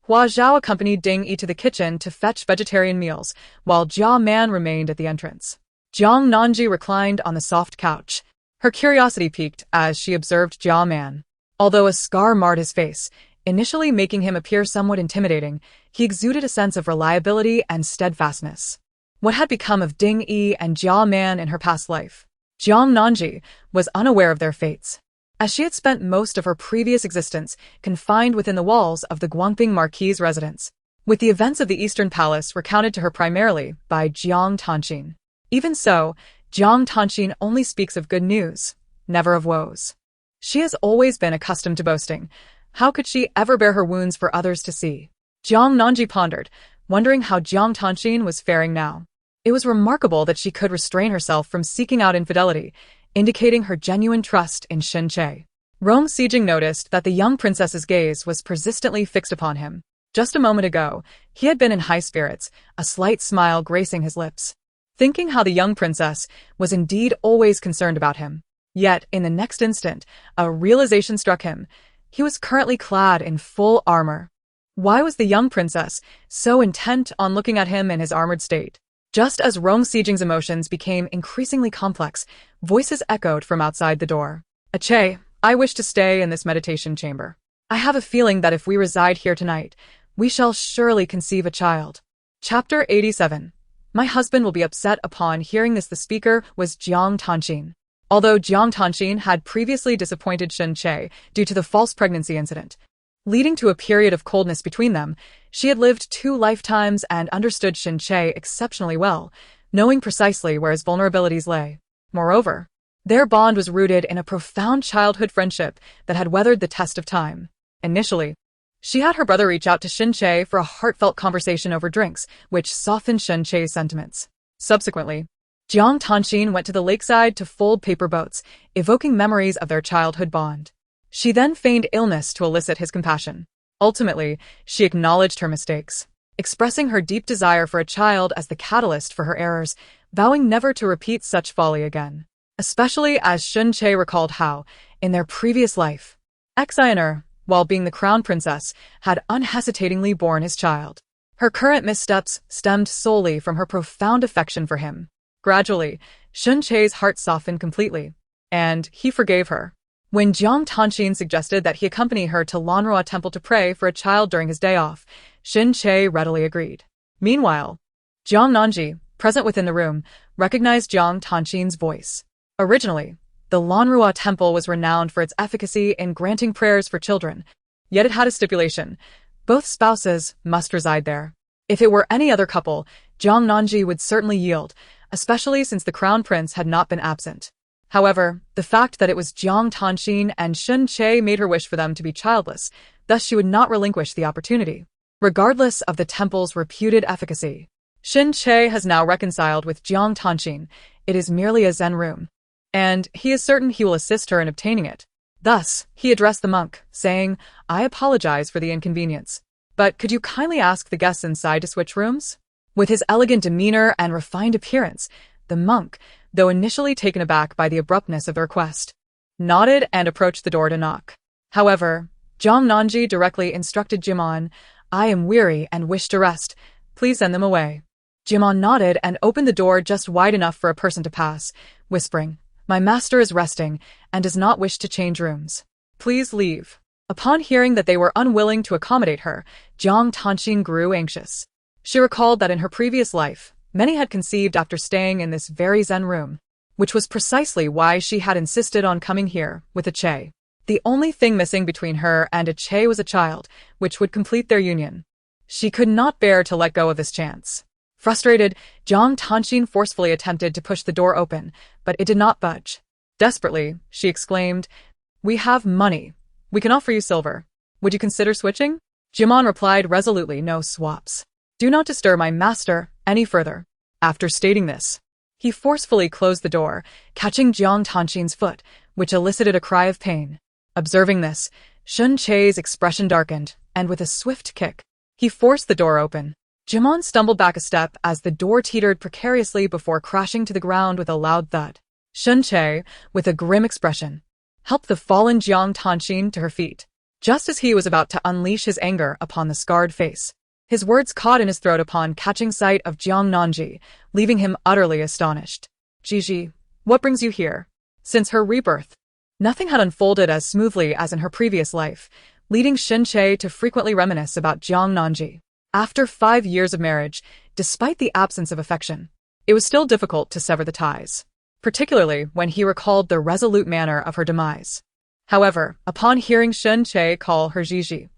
S1: Hua Zhao accompanied Ding Yi to the kitchen to fetch vegetarian meals, while Jia Man remained at the entrance. Jiang Nanji reclined on the soft couch. Her curiosity piqued as she observed Jia Man. Although a scar marred his face, initially making him appear somewhat intimidating, he exuded a sense of reliability and steadfastness. What had become of Ding Yi and Jia Man in her past life? Jiang Nanji was unaware of their fates, as she had spent most of her previous existence confined within the walls of the Guangping Marquis' residence, with the events of the Eastern Palace recounted to her primarily by Jiang Tanqin. Even so, Jiang Tanqin only speaks of good news, never of woes. She has always been accustomed to boasting. How could she ever bear her wounds for others to see? Jiang Nanji pondered, wondering how Jiang Tanqin was faring now. It was remarkable that she could restrain herself from seeking out infidelity, indicating her genuine trust in Shen Che. Rong Sijing noticed that the young princess's gaze was persistently fixed upon him. Just a moment ago, he had been in high spirits, a slight smile gracing his lips, thinking how the young princess was indeed always concerned about him. Yet, in the next instant, a realization struck him. He was currently clad in full armor. Why was the young princess so intent on looking at him in his armored state? Just as Rong Sijing's emotions became increasingly complex, voices echoed from outside the door. "Ache, I wish to stay in this meditation chamber. I have a feeling that if we reside here tonight, we shall surely conceive a child." Chapter 87. My husband will be upset upon hearing this. The speaker was Jiang Tanqin. Although Jiang Tanqin had previously disappointed Shen Che due to the false pregnancy incident, leading to a period of coldness between them, she had lived 2 lifetimes and understood Shen Che exceptionally well, knowing precisely where his vulnerabilities lay. Moreover, their bond was rooted in a profound childhood friendship that had weathered the test of time. Initially, she had her brother reach out to Shen Che for a heartfelt conversation over drinks, which softened Shen Che's sentiments. Subsequently, Jiang Tanqin went to the lakeside to fold paper boats, evoking memories of their childhood bond. She then feigned illness to elicit his compassion. Ultimately, she acknowledged her mistakes, expressing her deep desire for a child as the catalyst for her errors, vowing never to repeat such folly again. Especially as Shen Che recalled how, in their previous life, Exiner, while being the crown princess, had unhesitatingly borne his child. Her current missteps stemmed solely from her profound affection for him. Gradually, Shen Che's heart softened completely, and he forgave her. When Jiang Tanqin suggested that he accompany her to Lanrua Temple to pray for a child during his day off, Shen Che readily agreed. Meanwhile, Jiang Nanji, present within the room, recognized Jiang Tanqin's voice. Originally, the Lanrua Temple was renowned for its efficacy in granting prayers for children, yet it had a stipulation. Both spouses must reside there. If it were any other couple, Jiang Nanji would certainly yield, especially since the crown prince had not been absent. However, the fact that it was Jiang Tanqin and Shen Che made her wish for them to be childless, thus she would not relinquish the opportunity. Regardless of the temple's reputed efficacy, Shen Che has now reconciled with Jiang Tanqin. It is merely a Zen room, and he is certain he will assist her in obtaining it. Thus, he addressed the monk, saying, "I apologize for the inconvenience, but could you kindly ask the guests inside to switch rooms?" With his elegant demeanor and refined appearance, the monk, though initially taken aback by the abruptness of the request, nodded and approached the door to knock. However, Jiang Nanji directly instructed Jimon, "I am weary and wish to rest. Please send them away." Jimon nodded and opened the door just wide enough for a person to pass, whispering, "My master is resting and does not wish to change rooms. Please leave." Upon hearing that they were unwilling to accommodate her, Jiang Tanqin grew anxious. She recalled that in her previous life, many had conceived after staying in this very Zen room. which was precisely why she had insisted on coming here with Che. The only thing missing between her and Che was a child, which would complete their union. She could not bear to let go of this chance. Frustrated, Jiang Tanxin forcefully attempted to push the door open, but it did not budge. Desperately, she exclaimed, "We have money. We can offer you silver. Would you consider switching?" Jimon replied resolutely, "No swaps. Do not disturb my master any further." After stating this, he forcefully closed the door, catching Jiang Tanxin's foot, which elicited a cry of pain. Observing this, Shun Che's expression darkened, and with a swift kick, he forced the door open. Jimon stumbled back a step as the door teetered precariously before crashing to the ground with a loud thud. Shun Che, with a grim expression, helped the fallen Jiang Tanxin to her feet. Just as he was about to unleash his anger upon the scarred face, his words caught in his throat upon catching sight of Jiang Nanji, leaving him utterly astonished. "Gigi, what brings you here?" Since her rebirth, nothing had unfolded as smoothly as in her previous life, leading Shen Che to frequently reminisce about Jiang Nanji. After 5 years of marriage, despite the absence of affection, it was still difficult to sever the ties, particularly when he recalled the resolute manner of her demise. However, upon hearing Shen Che call her Gigi,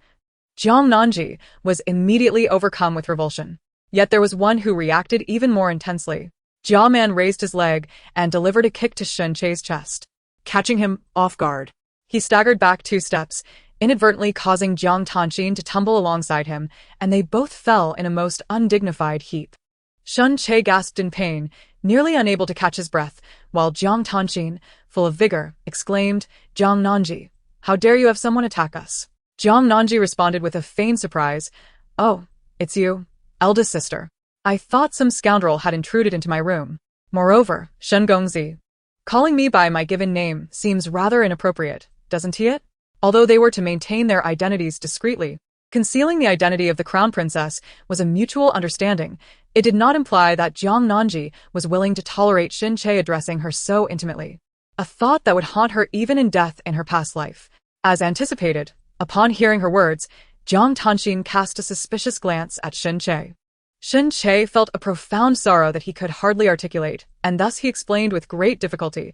S1: Jiang Nanji was immediately overcome with revulsion. Yet there was one who reacted even more intensely. Jia Man raised his leg and delivered a kick to Shen Che's chest. Catching him off guard, he staggered back 2 steps, inadvertently causing Jiang Tanxin to tumble alongside him, and they both fell in a most undignified heap. Shun Che gasped in pain, nearly unable to catch his breath, while Jiang Tanxin, full of vigor, exclaimed, "Jiang Nanji, how dare you have someone attack us?" Jiang Nanji responded with a feigned surprise, "Oh, it's you, eldest sister. I thought some scoundrel had intruded into my room. Moreover, Shen Gongzi, calling me by my given name seems rather inappropriate, doesn't he it?" Although they were to maintain their identities discreetly, concealing the identity of the crown princess was a mutual understanding. It did not imply that Jiang Nanji was willing to tolerate Shin Che addressing her so intimately, a thought that would haunt her even in death in her past life. As anticipated, upon hearing her words, Jiang Tanxin cast a suspicious glance at Shin Che. Shin Che felt a profound sorrow that he could hardly articulate, and thus he explained with great difficulty,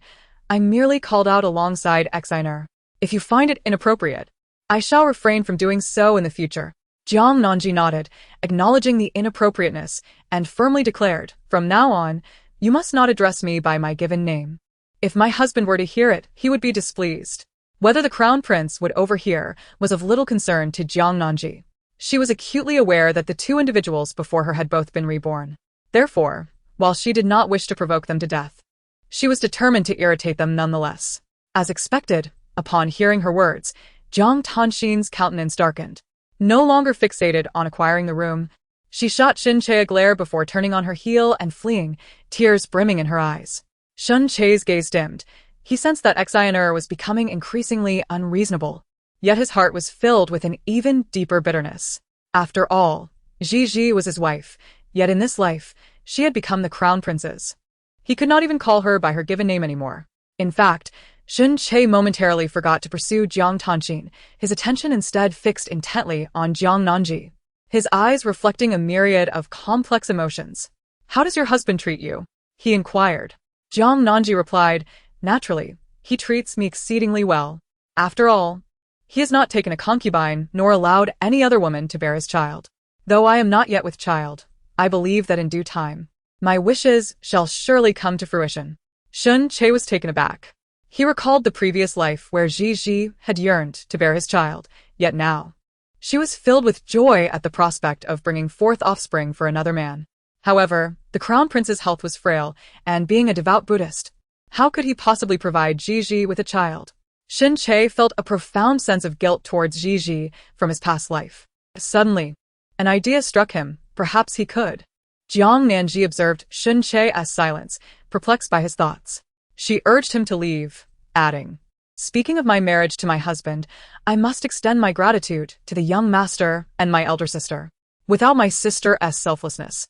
S1: "I merely called out alongside Xiner. If you find it inappropriate, I shall refrain from doing so in the future." Jiang Nanji nodded, acknowledging the inappropriateness, and firmly declared, "From now on, you must not address me by my given name. If my husband were to hear it, he would be displeased." Whether the crown prince would overhear was of little concern to Jiang Nanji. She was acutely aware that the 2 individuals before her had both been reborn. Therefore, while she did not wish to provoke them to death, she was determined to irritate them nonetheless. As expected, upon hearing her words, Jiang Tanxin's countenance darkened. No longer fixated on acquiring the room, she shot Shin Che a glare before turning on her heel and fleeing, tears brimming in her eyes. Shun Che's gaze dimmed. He sensed that Xiner was becoming increasingly unreasonable, yet his heart was filled with an even deeper bitterness. After all, Gigi was his wife, yet in this life, she had become the crown princess. He could not even call her by her given name anymore. In fact, Shun Che momentarily forgot to pursue Jiang Tanxin, his attention instead fixed intently on Jiang Nanji, his eyes reflecting a myriad of complex emotions. "How does your husband treat you?" he inquired. Jiang Nanji replied, "Naturally, he treats me exceedingly well. After all, he has not taken a concubine nor allowed any other woman to bear his child. Though I am not yet with child, I believe that in due time, my wishes shall surely come to fruition." Shun Che was taken aback. He recalled the previous life where Gigi had yearned to bear his child, yet now, she was filled with joy at the prospect of bringing forth offspring for another man. However, the crown prince's health was frail, and being a devout Buddhist, how could he possibly provide Gigi with a child? Shin Che felt a profound sense of guilt towards Gigi from his past life. Suddenly, an idea struck him. Perhaps he could. Jiang Nanji observed Shin Che as silence, perplexed by his thoughts. She urged him to leave, adding, "Speaking of my marriage to my husband, I must extend my gratitude to the young master and my elder sister. Without my sister's selflessness,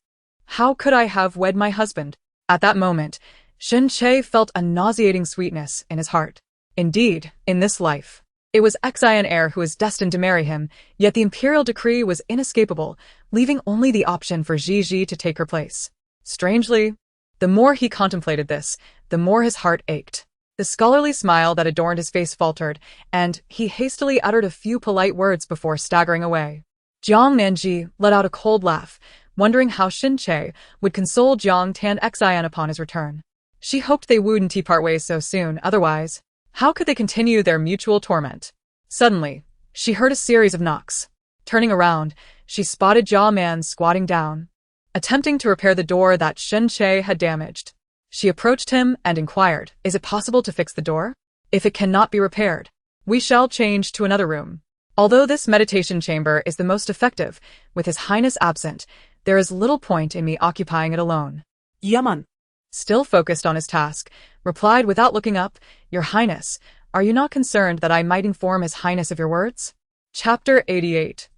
S1: how could I have wed my husband?" At that moment, Shin Che felt a nauseating sweetness in his heart. Indeed, in this life, it was Xiner who was destined to marry him, yet the imperial decree was inescapable, leaving only the option for Gigi to take her place. Strangely, The more he contemplated this, the more his heart ached. The scholarly smile that adorned his face faltered, and he hastily uttered a few polite words before staggering away. Jiang Nanji let out a cold laugh, wondering how Shin-che would console Jiang Tan-xian upon his return. She hoped they wouldn't part ways so soon, otherwise, how could they continue their mutual torment? Suddenly, she heard a series of knocks. Turning around, she spotted Jia Man squatting down, attempting to repair the door that Shin-che had damaged. She approached him and inquired, "Is it possible to fix the door? If it cannot be repaired, we shall change to another room. Although this meditation chamber is the most effective, with His Highness absent, there is little point in me occupying it alone."
S2: Yaman.
S1: Still focused on his task, replied without looking up, "Your Highness, are you not concerned that I might inform His Highness of your words?" Chapter 88.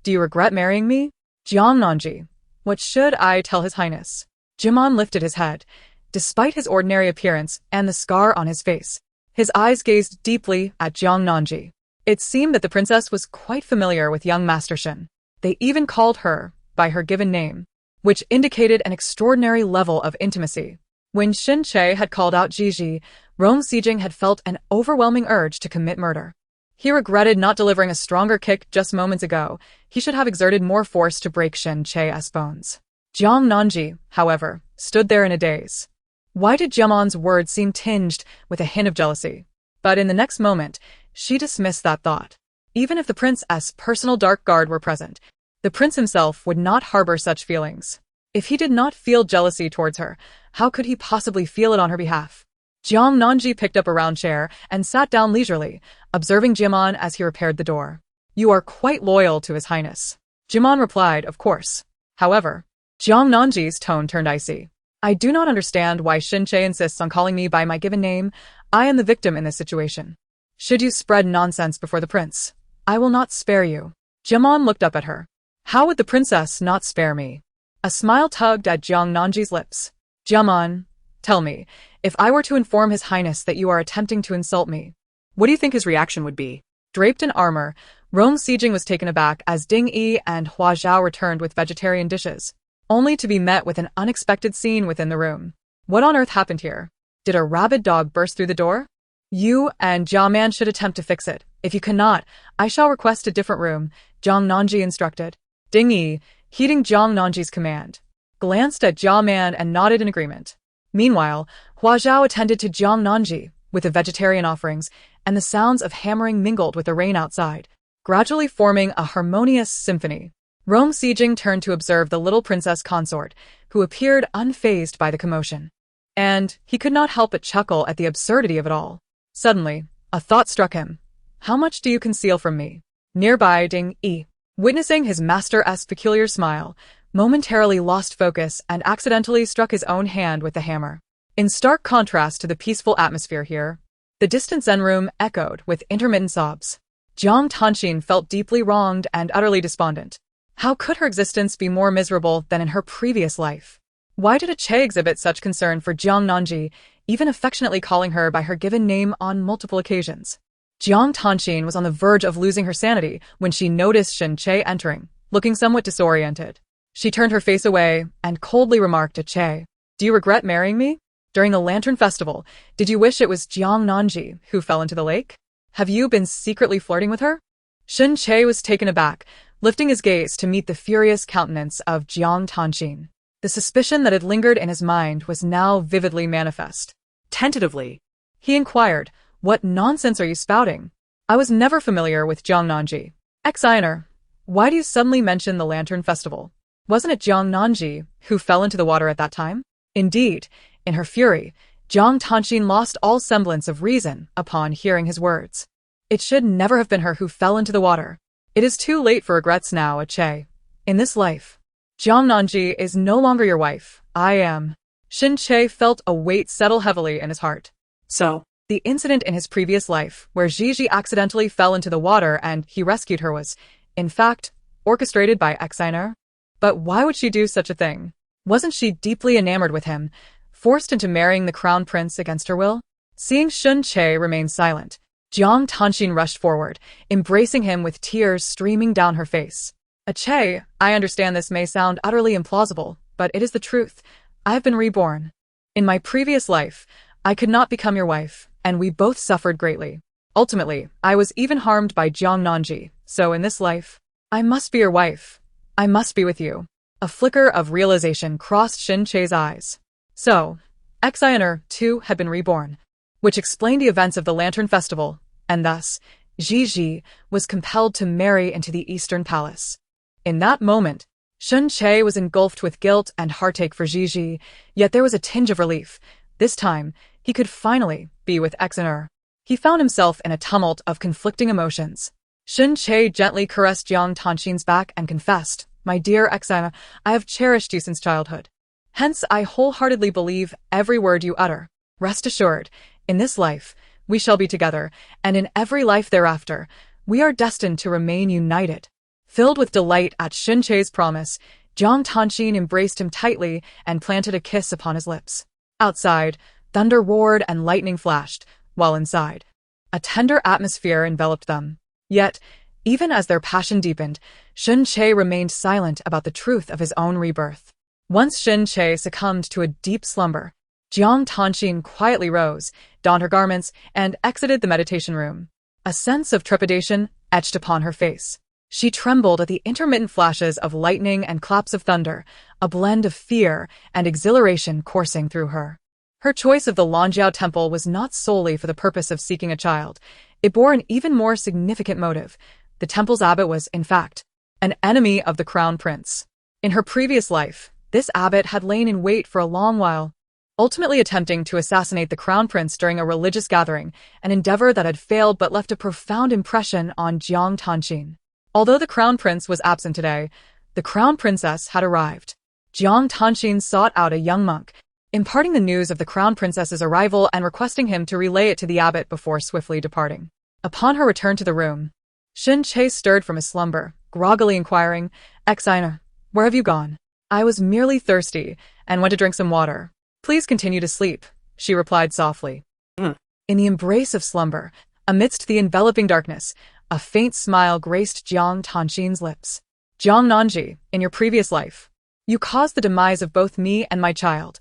S1: Do you regret marrying me? Jiang Nanji. What should I tell His Highness? Jimon lifted his head. Despite his ordinary appearance and the scar on his face, his eyes gazed deeply at Jiang Nanji. It seemed that the princess was quite familiar with young Master Shin. They even called her by her given name, which indicated an extraordinary level of intimacy. When Shin-che had called out Jiji, Rong Sijing had felt an overwhelming urge to commit murder. He regretted not delivering a stronger kick just moments ago. He should have exerted more force to break Shin-che's bones. Jiang Nanji, however, stood there in a daze. Why did Jiamon's words seem tinged with a hint of jealousy? But in the next moment, she dismissed that thought. Even if the prince's personal dark guard were present, the prince himself would not harbor such feelings. If he did not feel jealousy towards her, how could he possibly feel it on her behalf? Jiang Nanji picked up a round chair and sat down leisurely, observing Jimon as he repaired the door. You are quite loyal to His Highness. Jimon replied, of course. However, Jiang Nanji's tone turned icy. I do not understand why Shin-che insists on calling me by my given name. I am the victim in this situation. Should you spread nonsense before the prince, I will not spare you. Jimon looked up at her. How would the princess not spare me? A smile tugged at Jiang Nanji's lips. Jimon, tell me, if I were to inform His Highness that you are attempting to insult me,
S2: What do you think his reaction would be?
S1: draped in armor, Rong Sijing was taken aback as Ding Yi and Hua Zhao returned with vegetarian dishes, only to be met with an unexpected scene within the room. What on earth happened here? Did a rabid dog burst through the door? You and Jia Man should attempt to fix it. If you cannot, I shall request a different room, Jiang Nanji instructed. Ding Yi, heeding Jiang Nanji's command, glanced at Jia Man and nodded in agreement. Meanwhile, Hua Zhao attended to Jiang Nanji with the vegetarian offerings, and the sounds of hammering mingled with the rain outside, gradually forming a harmonious symphony. Rong Sijing turned to observe the little princess consort, who appeared unfazed by the commotion. And he could not help but chuckle at the absurdity of it all. Suddenly, a thought struck him. How much do you conceal from me? Nearby, Ding Yi, witnessing his master's peculiar smile, momentarily lost focus and accidentally struck his own hand with the hammer. In stark contrast to the peaceful atmosphere here, the distant Zen room echoed with intermittent sobs. Jiang Tanxin felt deeply wronged and utterly despondent. How could her existence be more miserable than in her previous life? Why did Che exhibit such concern for Jiang Nanji, even affectionately calling her by her given name on multiple occasions? Jiang Tanxin was on the verge of losing her sanity when she noticed Shin-che entering, looking somewhat disoriented. She turned her face away and coldly remarked to Che, "Do you regret marrying me? During the Lantern Festival, did you wish it was Jiang Nanji who fell into the lake? Have you been secretly flirting with her?" Shin-che was taken aback, lifting his gaze to meet the furious countenance of Jiang Tanxin. The suspicion that had lingered in his mind was now vividly manifest.
S2: Tentatively,
S1: He inquired, "What nonsense are you spouting? I was never familiar with Jiang Nanji. Ex-Iner, why do you suddenly mention the Lantern Festival? Wasn't it Jiang Nanji who fell into the water at that time?" Indeed, in her fury, Jiang Tanxin lost all semblance of reason upon hearing his words. It should never have been her who fell into the water. It is too late for regrets now, Che. In this life, Jiang Nanji is no longer your wife. I am. Shin-che felt a weight settle heavily in his heart.
S2: So,
S1: The incident in his previous life, where Gigi accidentally fell into the water and he rescued her was, in fact, orchestrated by Exiner. But why would she do such a thing? Wasn't she deeply enamored with him, forced into marrying the crown prince against her will? Seeing Shun-che remain silent, Jiang Tanxin rushed forward, embracing him with tears streaming down her face. Che, I understand this may sound utterly implausible, but it is the truth. I have been reborn. In my previous life, I could not become your wife, and we both suffered greatly. Ultimately, I was even harmed by Jiang Nanji, so in this life, I must be your wife. I must be with you. A flicker of realization crossed Shin Che's eyes. So, Xiner, too, had been reborn, which explained the events of the Lantern Festival, and thus, Ji was compelled to marry into the Eastern Palace. In that moment, Shin Che was engulfed with guilt and heartache for Ji, yet there was a tinge of relief. This time, he could finally be with Xiner. He found himself in a tumult of conflicting emotions. Shin Che gently caressed Jiang Tanxin's back and confessed, "My dear Xiner, I have cherished you since childhood. Hence, I wholeheartedly believe every word you utter. Rest assured, in this life, we shall be together, and in every life thereafter, we are destined to remain united." Filled with delight at Shin Che's promise, Jiang Tanxin embraced him tightly and planted a kiss upon his lips. Outside, thunder roared and lightning flashed, while inside, a tender atmosphere enveloped them. Yet, even as their passion deepened, Shin Che remained silent about the truth of his own rebirth. Once Shin Che succumbed to a deep slumber, Jiang Tanxin quietly rose, donned her garments, and exited the meditation room. A sense of trepidation etched upon her face. She trembled at the intermittent flashes of lightning and claps of thunder, a blend of fear and exhilaration coursing through her. Her choice of the Langjiao Temple was not solely for the purpose of seeking a child. It bore an even more significant motive. The temple's abbot was, in fact, an enemy of the crown prince. In her previous life, this abbot had lain in wait for a long while, ultimately attempting to assassinate the crown prince during a religious gathering, an endeavor that had failed but left a profound impression on Jiang Tanxin. Although the crown prince was absent today, the crown princess had arrived. Jiang Tanxin sought out a young monk, imparting the news of the crown princess's arrival and requesting him to relay it to the abbot before swiftly departing. Upon her return to the room, Shin Che stirred from his slumber, groggily inquiring, "Xiner, where have you gone?" "I was merely thirsty and went to drink some water. Please continue to sleep," she replied softly. In the embrace of slumber, amidst the enveloping darkness, a faint smile graced Jiang Tanxin's lips. "Jiang Nanji, in your previous life, you caused the demise of both me and my child.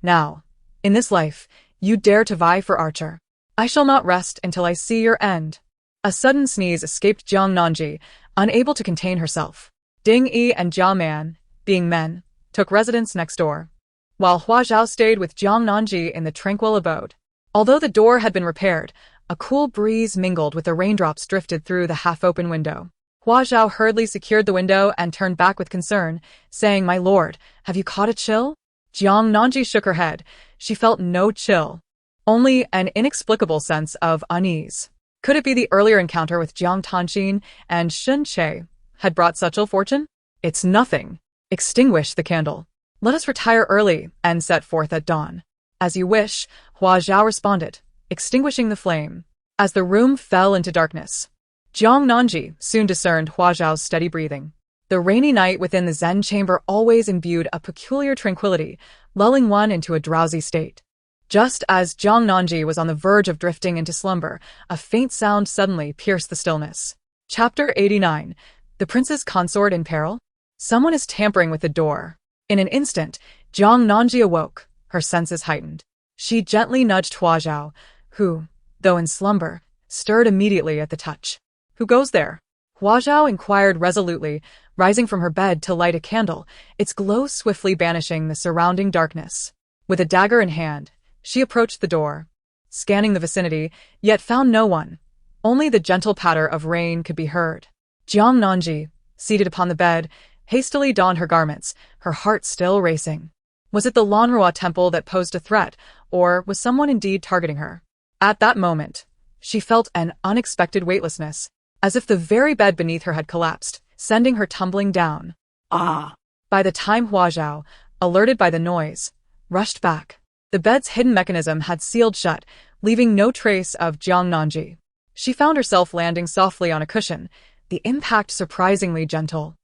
S1: Now, in this life, you dare to vie for Archer. I shall not rest until I see your end." A sudden sneeze escaped Jiang Nanji, unable to contain herself. Ding Yi and Jia Man, being men, took residence next door, while Hua Zhao stayed with Jiang Nanji in the tranquil abode. Although the door had been repaired, a cool breeze mingled with the raindrops drifted through the half-open window. Hua Zhao hurriedly secured the window and turned back with concern, saying, "My lord, have you caught a chill?" Jiang Nanji shook her head. She felt no chill, only an inexplicable sense of unease. Could it be the earlier encounter with Jiang Tanxin and Shin Che had brought such ill fortune? "It's nothing. Extinguish the candle. Let us retire early and set forth at dawn." "As you wish," Hua Zhao responded, extinguishing the flame. As the room fell into darkness, Jiang Nanji soon discerned Hua Zhao's steady breathing. The rainy night within the Zen chamber always imbued a peculiar tranquility, lulling one into a drowsy state. Just as Jiang Nanji was on the verge of drifting into slumber, a faint sound suddenly pierced the stillness. Chapter 89. The Prince's Consort in Peril? Someone is tampering with the door. In an instant, Jiang Nanji awoke, her senses heightened. She gently nudged Hua Zhao, who, though in slumber, stirred immediately at the touch. "Who goes there?" Hua Zhao inquired resolutely, rising from her bed to light a candle, its glow swiftly banishing the surrounding darkness. With a dagger in hand, she approached the door, scanning the vicinity, yet found no one. Only the gentle patter of rain could be heard. Jiang Nanji, seated upon the bed, hastily donned her garments, her heart still racing. Was it the Lanrua temple that posed a threat, or was someone indeed targeting her? At that moment, she felt an unexpected weightlessness, as if the very bed beneath her had collapsed, sending her tumbling down.
S2: Ah!
S1: By the time Hua Zhao, alerted by the noise, rushed back, the bed's hidden mechanism had sealed shut, leaving no trace of Jiang Nanji. She found herself landing softly on a cushion, the impact surprisingly gentle.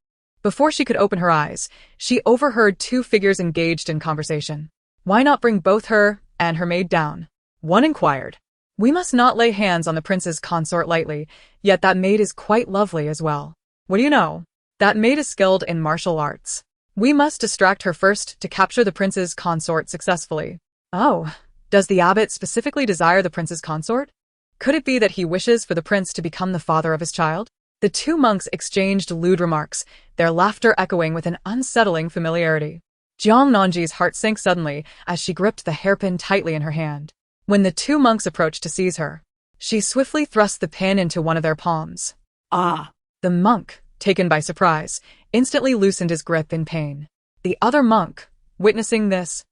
S1: Before she could open her eyes, she overheard two figures engaged in conversation. "Why not bring both her and her maid down?" one inquired. "We must not lay hands on the prince's consort lightly, yet that maid is quite lovely as well." "What do you know?" "That maid is skilled in martial arts. We must distract her first to capture the prince's consort successfully." Oh, does the abbot specifically desire the prince's consort? Could it be that he wishes for the prince to become the father of his child? The two monks exchanged lewd remarks, their laughter echoing with an unsettling familiarity. Jiang Nanji's heart sank suddenly as she gripped the hairpin tightly in her hand. When the two monks approached to seize her, she swiftly thrust the pin into one of their palms.
S2: Ah!
S1: The monk, taken by surprise, instantly loosened his grip in pain. The other monk, witnessing this,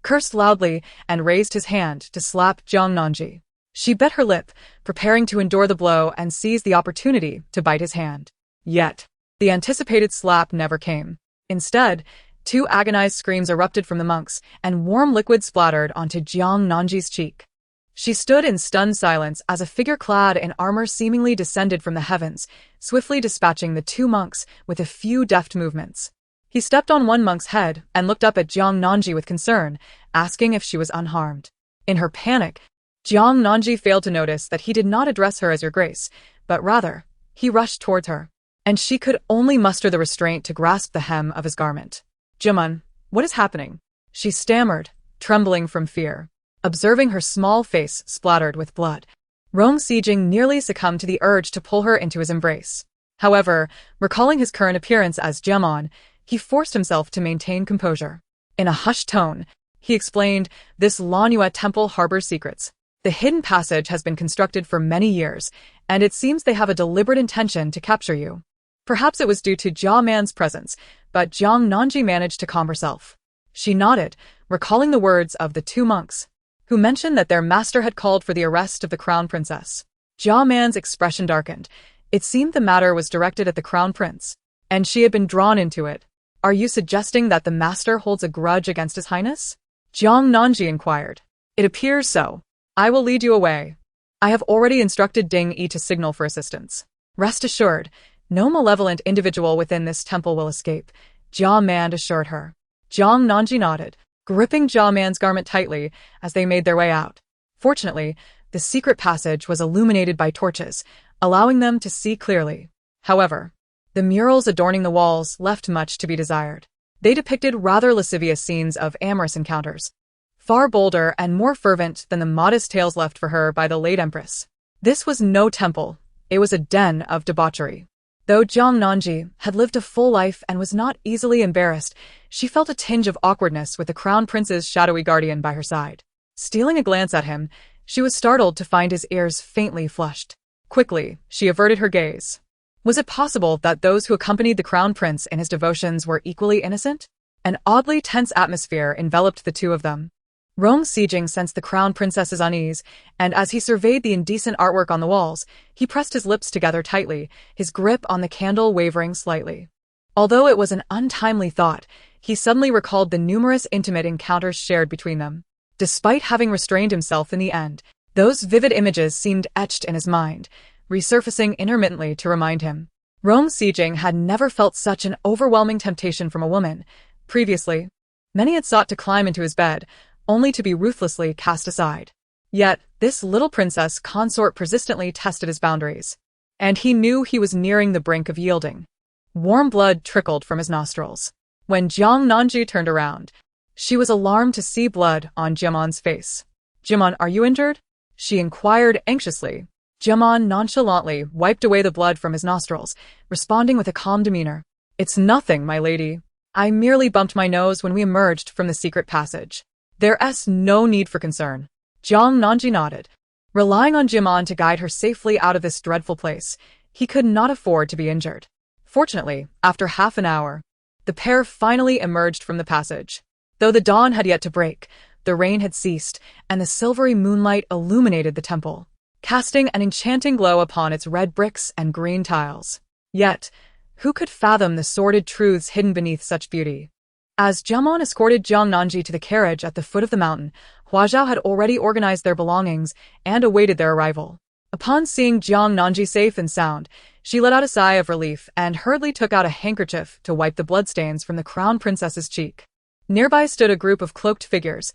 S1: cursed loudly and raised his hand to slap Jiang Nanji. She bit her lip, preparing to endure the blow and seize the opportunity to bite his hand. Yet, the anticipated slap never came. Instead, two agonized screams erupted from the monks, and warm liquid splattered onto Jiang Nanji's cheek. She stood in stunned silence as a figure clad in armor seemingly descended from the heavens, swiftly dispatching the two monks with a few deft movements. He stepped on one monk's head and looked up at Jiang Nanji with concern, asking if she was unharmed. In her panic, Jiang Nanji failed to notice that he did not address her as Your Grace, but rather, he rushed towards her, and she could only muster the restraint to grasp the hem of his garment. Jimun, what is happening? She stammered, trembling from fear. Observing her small face splattered with blood, Rong Sijing nearly succumbed to the urge to pull her into his embrace. However, recalling his current appearance as Jiamon, he forced himself to maintain composure. In a hushed tone, he explained, this Lanua temple harbors secrets. The hidden passage has been constructed for many years, and it seems they have a deliberate intention to capture you. Perhaps it was due to Jia Man's presence, but Jiang Nanji managed to calm herself. She nodded, recalling the words of the two monks, who mentioned that their master had called for the arrest of the crown princess. Jia Man's expression darkened. It seemed the matter was directed at the crown prince, and she had been drawn into it. Are you suggesting that the master holds a grudge against his highness? Jiang Nanji inquired. It appears so. I will lead you away. I have already instructed Ding Yi to signal for assistance. Rest assured, no malevolent individual within this temple will escape, Jia Man assured her. Jiang Nanji nodded, gripping Jia Man's garment tightly as they made their way out. Fortunately, the secret passage was illuminated by torches, allowing them to see clearly. However, the murals adorning the walls left much to be desired. They depicted rather lascivious scenes of amorous encounters, far bolder and more fervent than the modest tales left for her by the late empress. This was no temple, it was a den of debauchery. Though Jiang Nanji had lived a full life and was not easily embarrassed, she felt a tinge of awkwardness with the crown prince's shadowy guardian by her side. Stealing a glance at him, she was startled to find his ears faintly flushed. Quickly, she averted her gaze. Was it possible that those who accompanied the crown prince in his devotions were equally innocent? An oddly tense atmosphere enveloped the two of them. Rong Sijing sensed the crown princess's unease, and as he surveyed the indecent artwork on the walls, he pressed his lips together tightly, his grip on the candle wavering slightly. Although it was an untimely thought, he suddenly recalled the numerous intimate encounters shared between them. Despite having restrained himself in the end, those vivid images seemed etched in his mind, resurfacing intermittently to remind him. Rong Sijing had never felt such an overwhelming temptation from a woman. Previously, many had sought to climb into his bed, only to be ruthlessly cast aside. Yet, this little princess consort persistently tested his boundaries, and he knew he was nearing the brink of yielding. Warm blood trickled from his nostrils. When Jiang Nanji turned around, she was alarmed to see blood on Jiamon's face. Jiamon, are you injured? She inquired anxiously. Jiamon nonchalantly wiped away the blood from his nostrils, responding with a calm demeanor. It's nothing, my lady. I merely bumped my nose when we emerged from the secret passage. There's no need for concern. Jiang Nanji nodded. Relying on Jiamon to guide her safely out of this dreadful place, he could not afford to be injured. Fortunately, after half an hour, the pair finally emerged from the passage. Though the dawn had yet to break, the rain had ceased, and the silvery moonlight illuminated the temple, casting an enchanting glow upon its red bricks and green tiles. Yet, who could fathom the sordid truths hidden beneath such beauty? As Jiamon escorted Jiang Nanji to the carriage at the foot of the mountain, Huazhao had already organized their belongings and awaited their arrival. Upon seeing Jiang Nanji safe and sound, she let out a sigh of relief and hurriedly took out a handkerchief to wipe the bloodstains from the crown princess's cheek. Nearby stood a group of cloaked figures,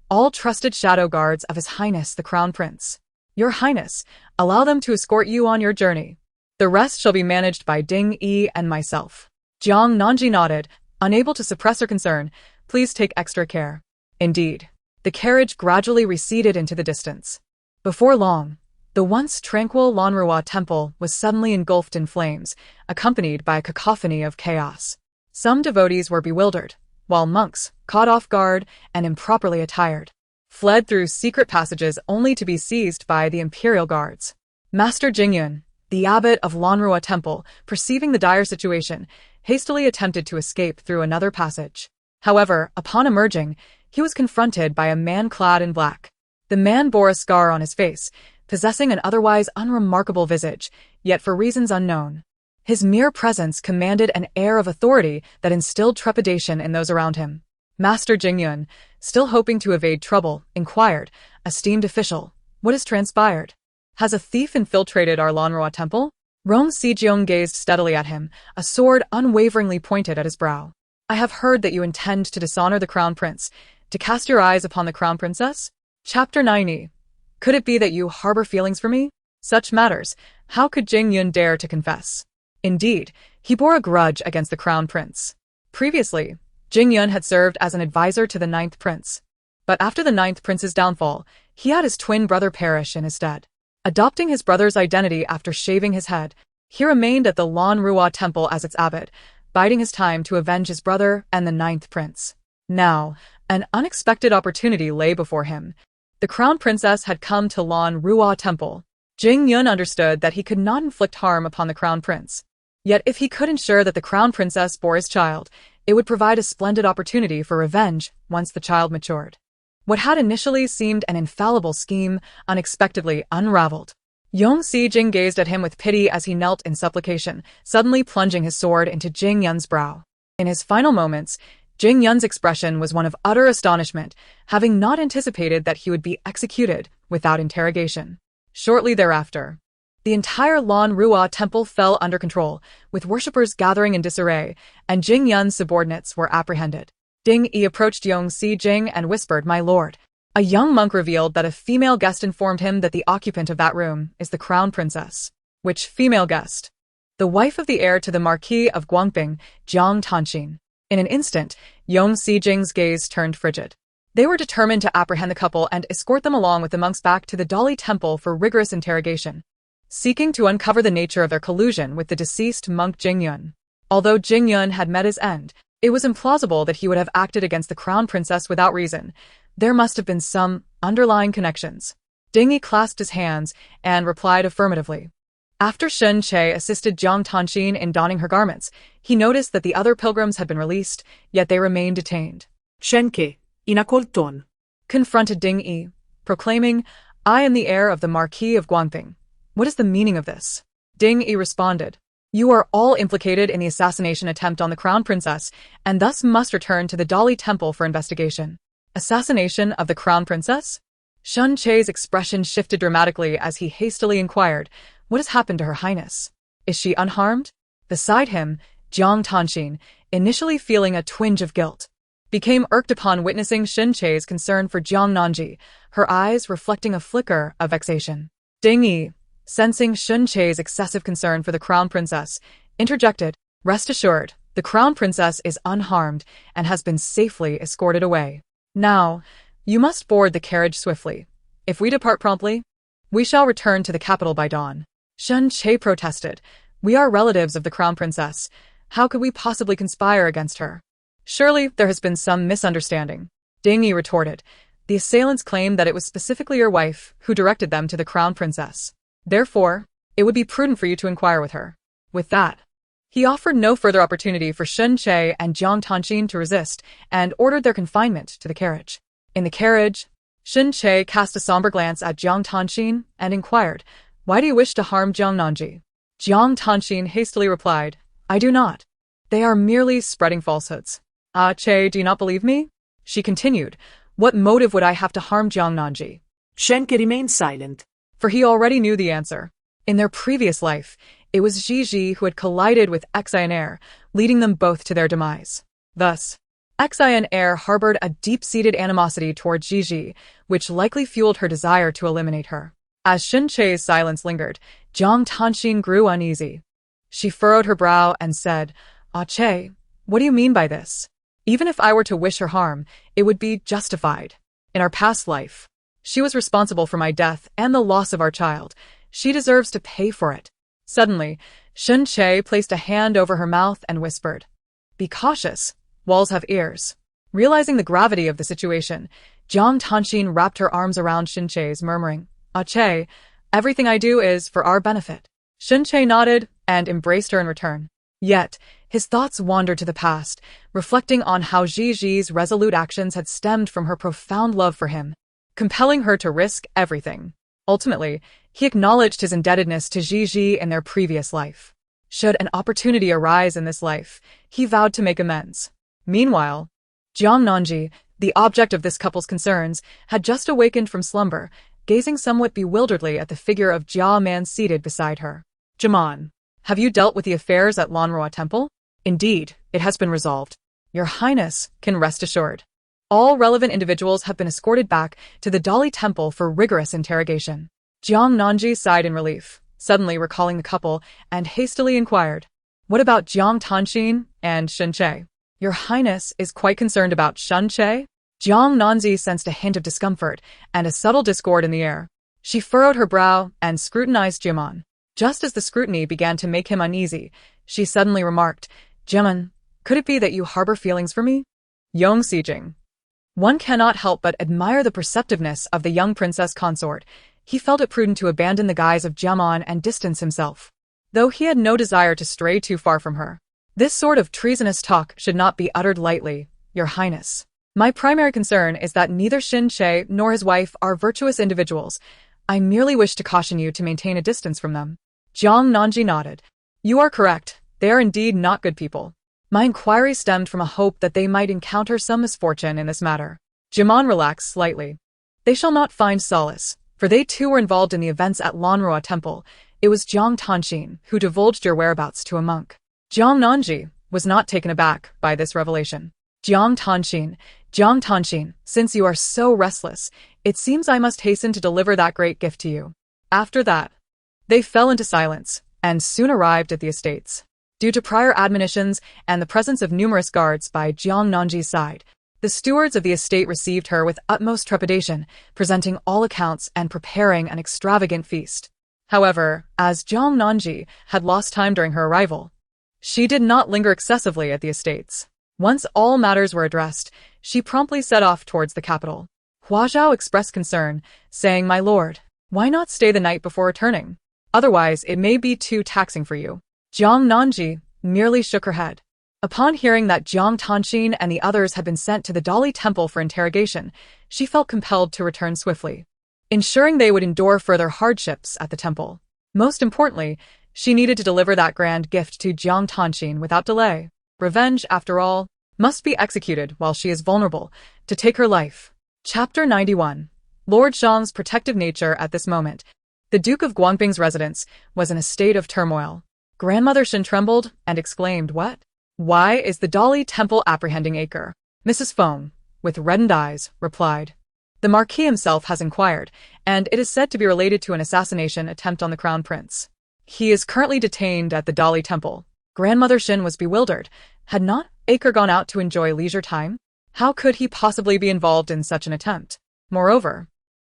S1: all trusted shadow guards of His Highness the Crown Prince. Your Highness, allow them to escort you on your journey. The rest shall be managed by Ding Yi and myself. Jiang Nanji nodded, unable to suppress her concern. Please take extra care. Indeed. The carriage gradually receded into the distance. Before long, the once tranquil Lanrua temple was suddenly engulfed in flames, accompanied by a cacophony of chaos. Some devotees were bewildered, while monks, caught off guard and improperly attired, fled through secret passages only to be seized by the imperial guards. Master Jingyun, the abbot of Lanrua Temple, perceiving the dire situation, hastily attempted to escape through another passage. However, upon emerging, he was confronted by a man clad in black. The man bore a scar on his face, possessing an otherwise unremarkable visage, yet for reasons unknown. His mere presence commanded an air of authority that instilled trepidation in those around him. Master Jingyun, still hoping to evade trouble, inquired, "Esteemed official, what has transpired? Has a thief infiltrated our Lanrua temple?" Rong Sijong gazed steadily at him, a sword unwaveringly pointed at his brow. "I have heard that you intend to dishonor the crown prince, to cast your eyes upon the crown princess?" Chapter 90. Could it be that you harbor feelings for me? Such matters, how could Jingyun dare to confess? Indeed, he bore a grudge against the crown prince. Previously, Jingyun had served as an advisor to the ninth prince. But after the ninth prince's downfall, he had his twin brother perish in his stead. Adopting his brother's identity after shaving his head, he remained at the Lanrua temple as its abbot, biding his time to avenge his brother and the ninth prince. Now, an unexpected opportunity lay before him. The crown princess had come to Lanrua temple. Jingyun understood that he could not inflict harm upon the crown prince. Yet if he could ensure that the crown princess bore his child, it would provide a splendid opportunity for revenge once the child matured. What had initially seemed an infallible scheme unexpectedly unraveled. Yong Si-jing gazed at him with pity as he knelt in supplication, suddenly plunging his sword into Jingyun's brow. In his final moments, Jingyun's expression was one of utter astonishment, having not anticipated that he would be executed without interrogation. Shortly thereafter, the entire Lanrua temple fell under control, with worshippers gathering in disarray, and Jingyun's subordinates were apprehended. Ding Yi approached Yong Si-jing and whispered, "My lord." A young monk revealed that a female guest informed him that the occupant of that room is the crown princess. Which female guest? The wife of the heir to the Marquis of Guangping, Jiang Tanxin. In an instant, Yong Si-jing's gaze turned frigid. They were determined to apprehend the couple and escort them along with the monks back to the Dali temple for rigorous interrogation, seeking to uncover the nature of their collusion with the deceased monk Jingyun. Although Jingyun had met his end, it was implausible that he would have acted against the crown princess without reason. There must have been some underlying connections. Ding Yi clasped his hands and replied affirmatively. After Shen Che assisted Jiang Tanxin in donning her garments, he noticed that the other pilgrims had been released, yet they remained detained.
S2: Shenke, inakolton,
S1: confronted Ding Yi, proclaiming, "I am the heir of the Marquis of Guangping. What is the meaning of this?" Ding Yi responded, "You are all implicated in the assassination attempt on the crown princess, and thus must return to the Dali temple for investigation." Assassination of the crown princess? Shen Che's expression shifted dramatically as he hastily inquired, "What has happened to her highness? Is she unharmed?" Beside him, Jiang Tanxin, initially feeling a twinge of guilt, became irked upon witnessing Shen Che's concern for Jiang Nanji, her eyes reflecting a flicker of vexation. Ding Yi, sensing Shen Che's excessive concern for the crown princess, interjected, "Rest assured, the crown princess is unharmed and has been safely escorted away. Now, you must board the carriage swiftly. If we depart promptly, we shall return to the capital by dawn." Shen Che protested, "We are relatives of the crown princess. How could we possibly conspire against her?" "Surely there has been some misunderstanding," Ding Yi retorted. "The assailants claim that it was specifically your wife who directed them to the crown princess. Therefore, it would be prudent for you to inquire with her." With that, he offered no further opportunity for Shen Che and Jiang Tanxin to resist and ordered their confinement to the carriage. In the carriage, Shen Che cast a somber glance at Jiang Tanxin and inquired, "Why do you wish to harm Jiang Nanji?" Jiang Tanxin hastily replied, "I do not. They are merely spreading falsehoods." "Ah, Che, do you not believe me?" She continued, "What motive would I have to harm Jiang Nanji?"
S2: Shenke remained silent.
S1: For he already knew the answer. In their previous life, it was Ji who had collided with Xian Air, leading them both to their demise. Thus, Xian Air harbored a deep-seated animosity toward Ji, which likely fueled her desire to eliminate her. As Shen Che's silence lingered, Jiang Tanxin grew uneasy. She furrowed her brow and said, "Ah, Che, what do you mean by this? Even if I were to wish her harm, it would be justified." In our past life, she was responsible for my death and the loss of our child. She deserves to pay for it. Suddenly, Shun Che placed a hand over her mouth and whispered, "Be cautious. Walls have ears." Realizing the gravity of the situation, Jiang Tanxin wrapped her arms around Shun Che's, murmuring, "Ah Che, everything I do is for our benefit." Shun Che nodded and embraced her in return. Yet, his thoughts wandered to the past, reflecting on how Zi's resolute actions had stemmed from her profound love for him, compelling her to risk everything. Ultimately, he acknowledged his indebtedness to Zi in their previous life. Should an opportunity arise in this life, he vowed to make amends. Meanwhile, Jiang Nanji, the object of this couple's concerns, had just awakened from slumber, gazing somewhat bewilderedly at the figure of Jia Man seated beside her. "Jaman, have you dealt with the affairs at Lanrua Temple?" "Indeed, it has been resolved. Your Highness can rest assured. All relevant individuals have been escorted back to the Dali Temple for rigorous interrogation." Jiang Nanji sighed in relief, suddenly recalling the couple, and hastily inquired, "What about Jiang Tanxin and Shun Che?" "Your Highness is quite concerned about Shun Che?" Jiang Nanzi sensed a hint of discomfort and a subtle discord in the air. She furrowed her brow and scrutinized Jiaman. Just as the scrutiny began to make him uneasy, she suddenly remarked, "Jiaman, could it be that you harbor feelings for me?" Yong Sijing. One cannot help but admire the perceptiveness of the young princess consort. He felt it prudent to abandon the guise of Jiaman and distance himself, though he had no desire to stray too far from her. "This sort of treasonous talk should not be uttered lightly, Your Highness. My primary concern is that neither Shin Che nor his wife are virtuous individuals. I merely wish to caution you to maintain a distance from them." Jiang Nanji nodded. "You are correct. They are indeed not good people. My inquiry stemmed from a hope that they might encounter some misfortune in this matter." Jiman relaxed slightly. "They shall not find solace, for they too were involved in the events at Lanrua Temple. It was Jiang Tanxin who divulged your whereabouts to a monk." Jiang Nanji was not taken aback by this revelation. Jiang Tanxin, since you are so restless, it seems I must hasten to deliver that great gift to you." After that, they fell into silence, and soon arrived at the estates. Due to prior admonitions and the presence of numerous guards by Jiang Nanji's side, the stewards of the estate received her with utmost trepidation, presenting all accounts and preparing an extravagant feast. However, as Jiang Nanji had lost time during her arrival, she did not linger excessively at the estates. Once all matters were addressed, she promptly set off towards the capital. Hua Zhao expressed concern, saying, "My lord, why not stay the night before returning? Otherwise, it may be too taxing for you." Jiang Nanji merely shook her head. Upon hearing that Jiang Tanxin and the others had been sent to the Dali Temple for interrogation, she felt compelled to return swiftly, ensuring they would endure further hardships at the temple. Most importantly, she needed to deliver that grand gift to Jiang Tanxin without delay. Revenge, after all, must be executed while she is vulnerable to take her life. Chapter 91. Lord Zhang's protective nature. At this moment, the Duke of Guangping's residence was in a state of turmoil. Grandmother Shin trembled and exclaimed, "What? Why is the Dali Temple apprehending Acre?" Mrs. Feng, with reddened eyes, replied, "The Marquis himself has inquired, and it is said to be related to an assassination attempt on the Crown Prince. He is currently detained at the Dali Temple." Grandmother Shin was bewildered. Had not Acre gone out to enjoy leisure time? How could he possibly be involved in such an attempt? Moreover,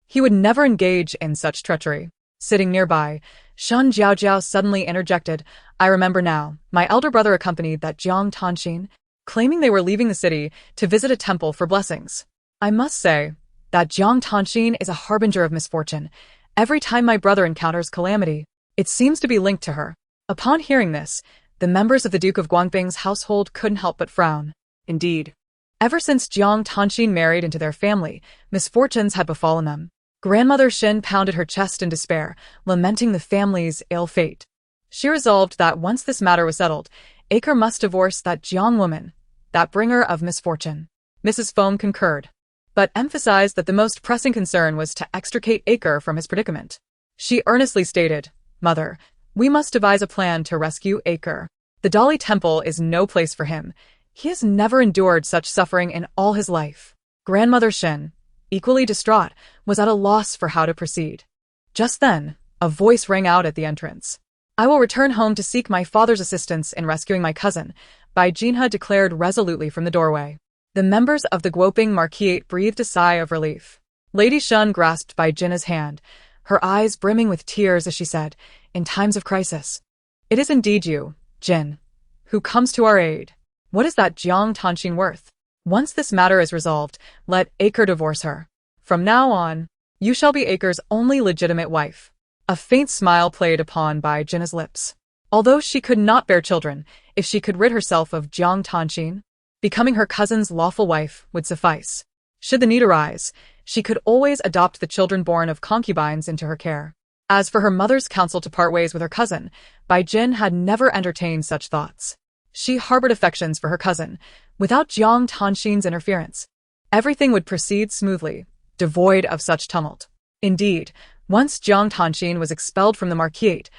S1: he would never engage in such treachery. Sitting nearby, Shan Jiaojiao suddenly interjected, "I remember now, my elder brother accompanied that Jiang Tanxin, claiming they were leaving the city to visit a temple for blessings. I must say that Jiang Tanxin is a harbinger of misfortune. Every time my brother encounters calamity, it seems to be linked to her." Upon hearing this, the members of the Duke of Guangping's household couldn't help but frown. Indeed, ever since Jiang Tanxin married into their family, misfortunes had befallen them. Grandmother Shin pounded her chest in despair, lamenting the family's ill fate. She resolved that once this matter was settled, Acre must divorce that Jiang woman, that bringer of misfortune. Mrs. Feng concurred, but emphasized that the most pressing concern was to extricate Acre from his predicament. She earnestly stated, "Mother, we must devise a plan to rescue Acre. The Dali Temple is no place for him. He has never endured such suffering in all his life." Grandmother Shin, equally distraught, was at a loss for how to proceed. Just then, a voice rang out at the entrance. "I will return home to seek my father's assistance in rescuing my cousin," Bai Jinhe declared resolutely from the doorway. The members of the Guoping Marquisate breathed a sigh of relief. Lady Shun grasped by Jinna's hand, her eyes brimming with tears as she said, "In times of crisis, it is indeed you, Jin, who comes to our aid. What is that Jiang Tanxin worth? Once this matter is resolved, let Acre divorce her. From now on, you shall be Acre's only legitimate wife." A faint smile played upon by Jinna's lips. Although she could not bear children, if she could rid herself of Jiang Tanxin, becoming her cousin's lawful wife would suffice. Should the need arise, she could always adopt the children born of concubines into her care. As for her mother's counsel to part ways with her cousin, Bai Jin had never entertained such thoughts. She harbored affections for her cousin. Without Jiang Tanxin's interference, everything would proceed smoothly, devoid of such tumult. Indeed, once Jiang Tanxin was expelled from the Marquisate,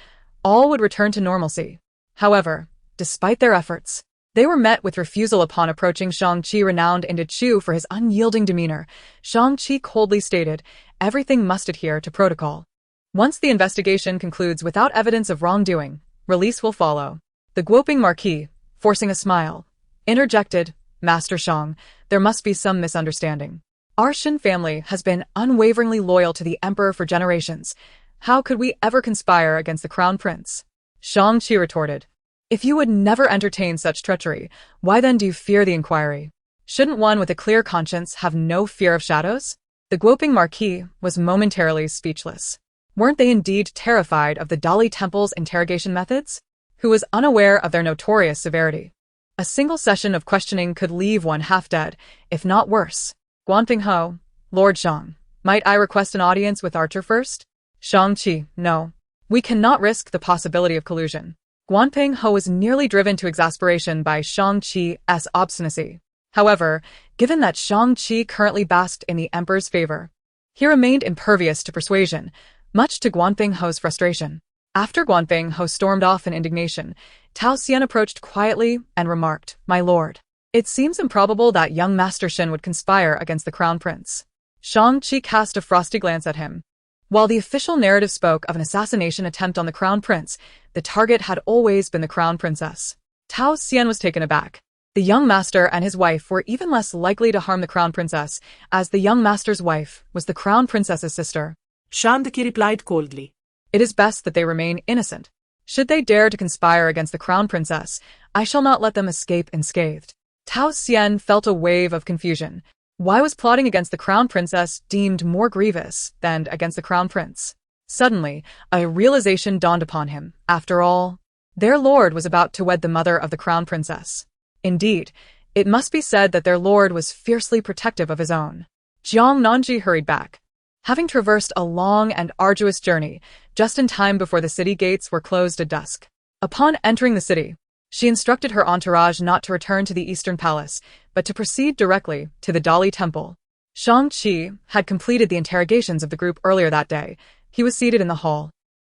S1: all would return to normalcy. However, despite their efforts, they were met with refusal upon approaching Shang-Chi, renowned in Chu for his unyielding demeanor. Shang-Chi coldly stated, everything must adhere to protocol. Once the investigation concludes without evidence of wrongdoing, release will follow. The Guoping Marquis, forcing a smile, interjected, Master Shang, there must be some misunderstanding. Our Shin family has been unwaveringly loyal to the Emperor for generations. How could we ever conspire against the Crown Prince? Shang-Chi retorted, if you would never entertain such treachery, why then do you fear the inquiry? Shouldn't one with a clear conscience have no fear of shadows? The Guoping Marquis was momentarily speechless. Weren't they indeed terrified of the Dali Temple's interrogation methods? Who was unaware of their notorious severity? A single session of questioning could leave one half dead, if not worse. Guanping Ho, Lord Shang, might I request an audience with Archer first? Shang-Chi, no. We cannot risk the possibility of collusion. Guanping Ho was nearly driven to exasperation by Shang-Chi's obstinacy. However, given that Shang-Chi currently basked in the Emperor's favor, he remained impervious to persuasion, much to Guanping Ho's frustration. After Guanping Ho stormed off in indignation, Tao Xian approached quietly and remarked, My lord, it seems improbable that young Master Shin would conspire against the Crown Prince. Shang-Chi cast a frosty glance at him. While the official narrative spoke of an assassination attempt on the Crown Prince, the target had always been the Crown Princess. Tao Xian was taken aback. The young master and his wife were even less likely to harm the Crown Princess, as the young master's wife was the Crown Princess's sister.
S2: Shang-Chi replied coldly.
S1: It is best that they remain innocent. Should they dare to conspire against the Crown Princess, I shall not let them escape unscathed. Tao Xian felt a wave of confusion. Why was plotting against the Crown Princess deemed more grievous than against the Crown Prince? Suddenly, a realization dawned upon him. After all, their lord was about to wed the mother of the Crown Princess. Indeed, it must be said that their lord was fiercely protective of his own. Jiang Nanji hurried back. Having traversed a long and arduous journey, just in time before the city gates were closed at dusk. Upon entering the city, she instructed her entourage not to return to the Eastern Palace, but to proceed directly to the Dali Temple. Shang-Chi had completed the interrogations of the group earlier that day. He was seated in the hall,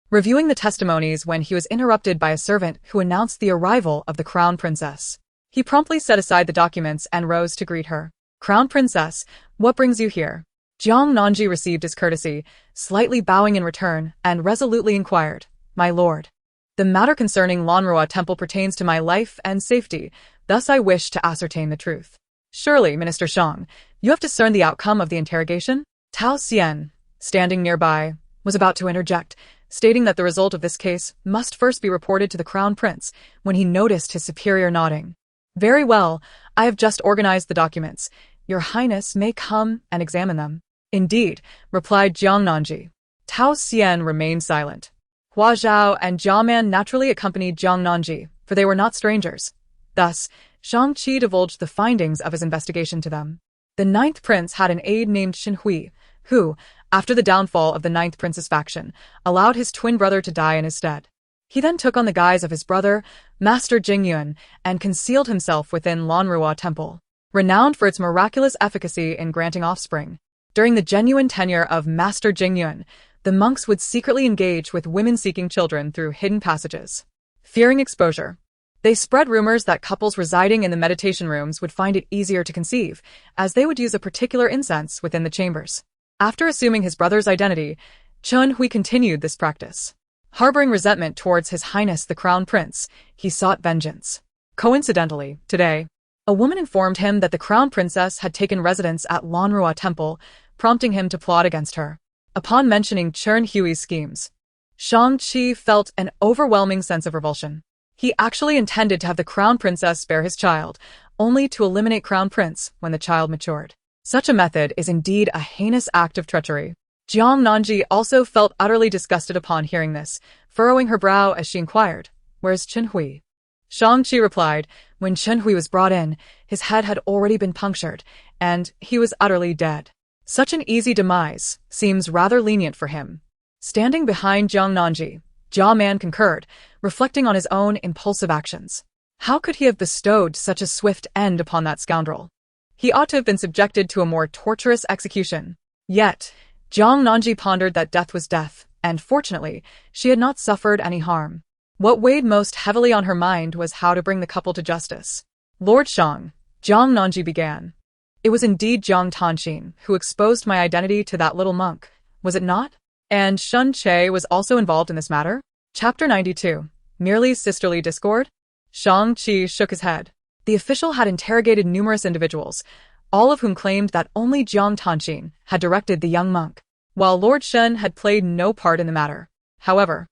S1: reviewing the testimonies when he was interrupted by a servant who announced the arrival of the Crown Princess. He promptly set aside the documents and rose to greet her. Crown Princess, what brings you here? Jiang Nanji received his courtesy, slightly bowing in return, and resolutely inquired, My lord, the matter concerning Lanrua Temple pertains to my life and safety, thus I wish to ascertain the truth. Surely, Minister Shang, you have discerned the outcome of the interrogation? Tao Xian, standing nearby, was about to interject, stating that the result of this case must first be reported to the Crown Prince, when he noticed his superior nodding. Very well, I have just organized the documents. Your Highness may come and examine them. Indeed, replied Jiang Nanji. Tao Xian remained silent. Hua Zhao and Jia Man naturally accompanied Jiang Nanji, for they were not strangers. Thus, Shang-Chi divulged the findings of his investigation to them. The Ninth Prince had an aide named Xin Hui, who, after the downfall of the Ninth Prince's faction, allowed his twin brother to die in his stead. He then took on the guise of his brother, Master Jingyun, and concealed himself within Lanrua Temple, renowned for its miraculous efficacy in granting offspring. During the genuine tenure of Master Jingyun, the monks would secretly engage with women seeking children through hidden passages. Fearing exposure, they spread rumors that couples residing in the meditation rooms would find it easier to conceive, as they would use a particular incense within the chambers. After assuming his brother's identity, Chun Hui continued this practice. Harboring resentment towards His Highness the Crown Prince, he sought vengeance. Coincidentally, today, A woman informed him that the crown princess had taken residence at Lanrua Temple, prompting him to plot against her. Upon mentioning Chern Hui's schemes, Shang-Chi felt an overwhelming sense of revulsion. He actually intended to have the crown princess spare his child, only to eliminate crown prince when the child matured. Such a method is indeed a heinous act of treachery. Jiang Nanji also felt utterly disgusted upon hearing this, furrowing her brow as she inquired, "Where's Chen Hui?" Shang-Chi replied, when Chen Hui was brought in, his head had already been punctured, and he was utterly dead. Such an easy demise seems rather lenient for him. Standing behind Jiang Nanji, Jia Man concurred, reflecting on his own impulsive actions. How could he have bestowed such a swift end upon that scoundrel? He ought to have been subjected to a more torturous execution. Yet, Jiang Nanji pondered that death was death, and fortunately, she had not suffered any harm. What weighed most heavily on her mind was how to bring the couple to justice. "Lord Shang," Jiang Nanji began. "It was indeed Jiang Tanxin who exposed my identity to that little monk, was it not? And Shun Che was also involved in this matter?" Chapter 92. Merely Sisterly Discord? Shang-Chi shook his head. The official had interrogated numerous individuals, all of whom claimed that only Jiang Tanxin had directed the young monk, while Lord Shen had played no part in the matter. However,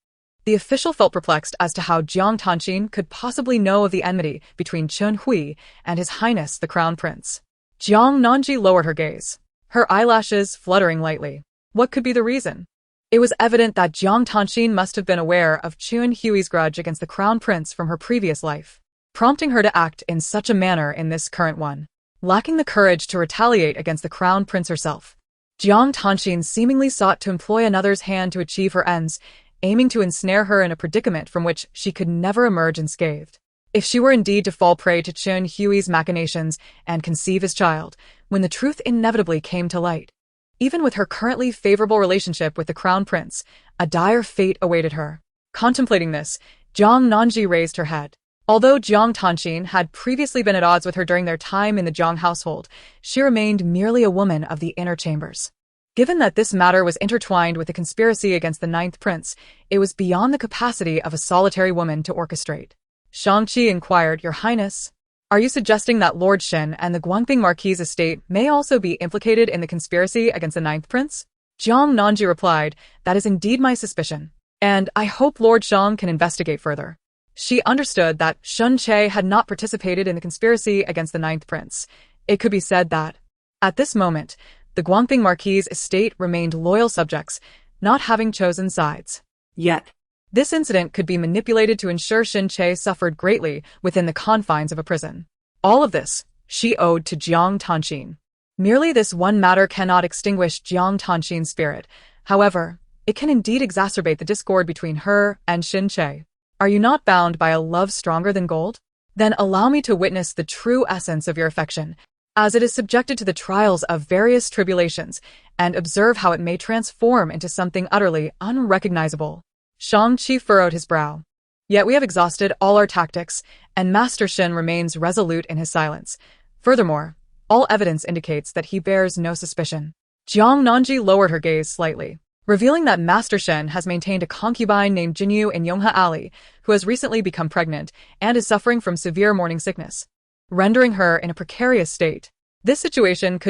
S1: the official felt perplexed as to how Jiang Tanxin could possibly know of the enmity between Chen Hui and His Highness the Crown Prince. Jiang Nanji lowered her gaze, her eyelashes fluttering lightly. What could be the reason? It was evident that Jiang Tanxin must have been aware of Chen Hui's grudge against the Crown Prince from her previous life, prompting her to act in such a manner in this current one. Lacking the courage to retaliate against the Crown Prince herself, Jiang Tanxin seemingly sought to employ another's hand to achieve her ends, aiming to ensnare her in a predicament from which she could never emerge unscathed. If she were indeed to fall prey to Chen Hui's machinations and conceive his child, when the truth inevitably came to light, even with her currently favorable relationship with the Crown Prince, a dire fate awaited her. Contemplating this, Jiang Nanji raised her head. Although Jiang Tanxin had previously been at odds with her during their time in the Jiang household, she remained merely a woman of the inner chambers. Given that this matter was intertwined with the conspiracy against the Ninth Prince, it was beyond the capacity of a solitary woman to orchestrate. Shang-Chi inquired, "Your Highness, are you suggesting that Lord Shen and the Guangping Marquis' estate may also be implicated in the conspiracy against the Ninth Prince?" Jiang Nanji replied, "That is indeed my suspicion, and I hope Lord Shang can investigate further." She understood that Shun Che had not participated in the conspiracy against the Ninth Prince. It could be said that, at this moment, the Guangping Marquis' estate remained loyal subjects, not having chosen sides. Yet, this incident could be manipulated to ensure Shin Che suffered greatly within the confines of a prison. All of this she owed to Jiang Tanxin. Merely this one matter cannot extinguish Jiang Tanxin's spirit. However, it can indeed exacerbate the discord between her and Shin Che. Are you not bound by a love stronger than gold? Then allow me to witness the true essence of your affection, as it is subjected to the trials of various tribulations, and observe how it may transform into something utterly unrecognizable. Shang-Chi furrowed his brow. Yet we have exhausted all our tactics, and Master Shin remains resolute in his silence. Furthermore, all evidence indicates that he bears no suspicion. Jiang Nanji lowered her gaze slightly, revealing that Master Shen has maintained a concubine named Jinyu in Yonghe Alley, who has recently become pregnant and is suffering from severe morning sickness, rendering her in a precarious state. This situation could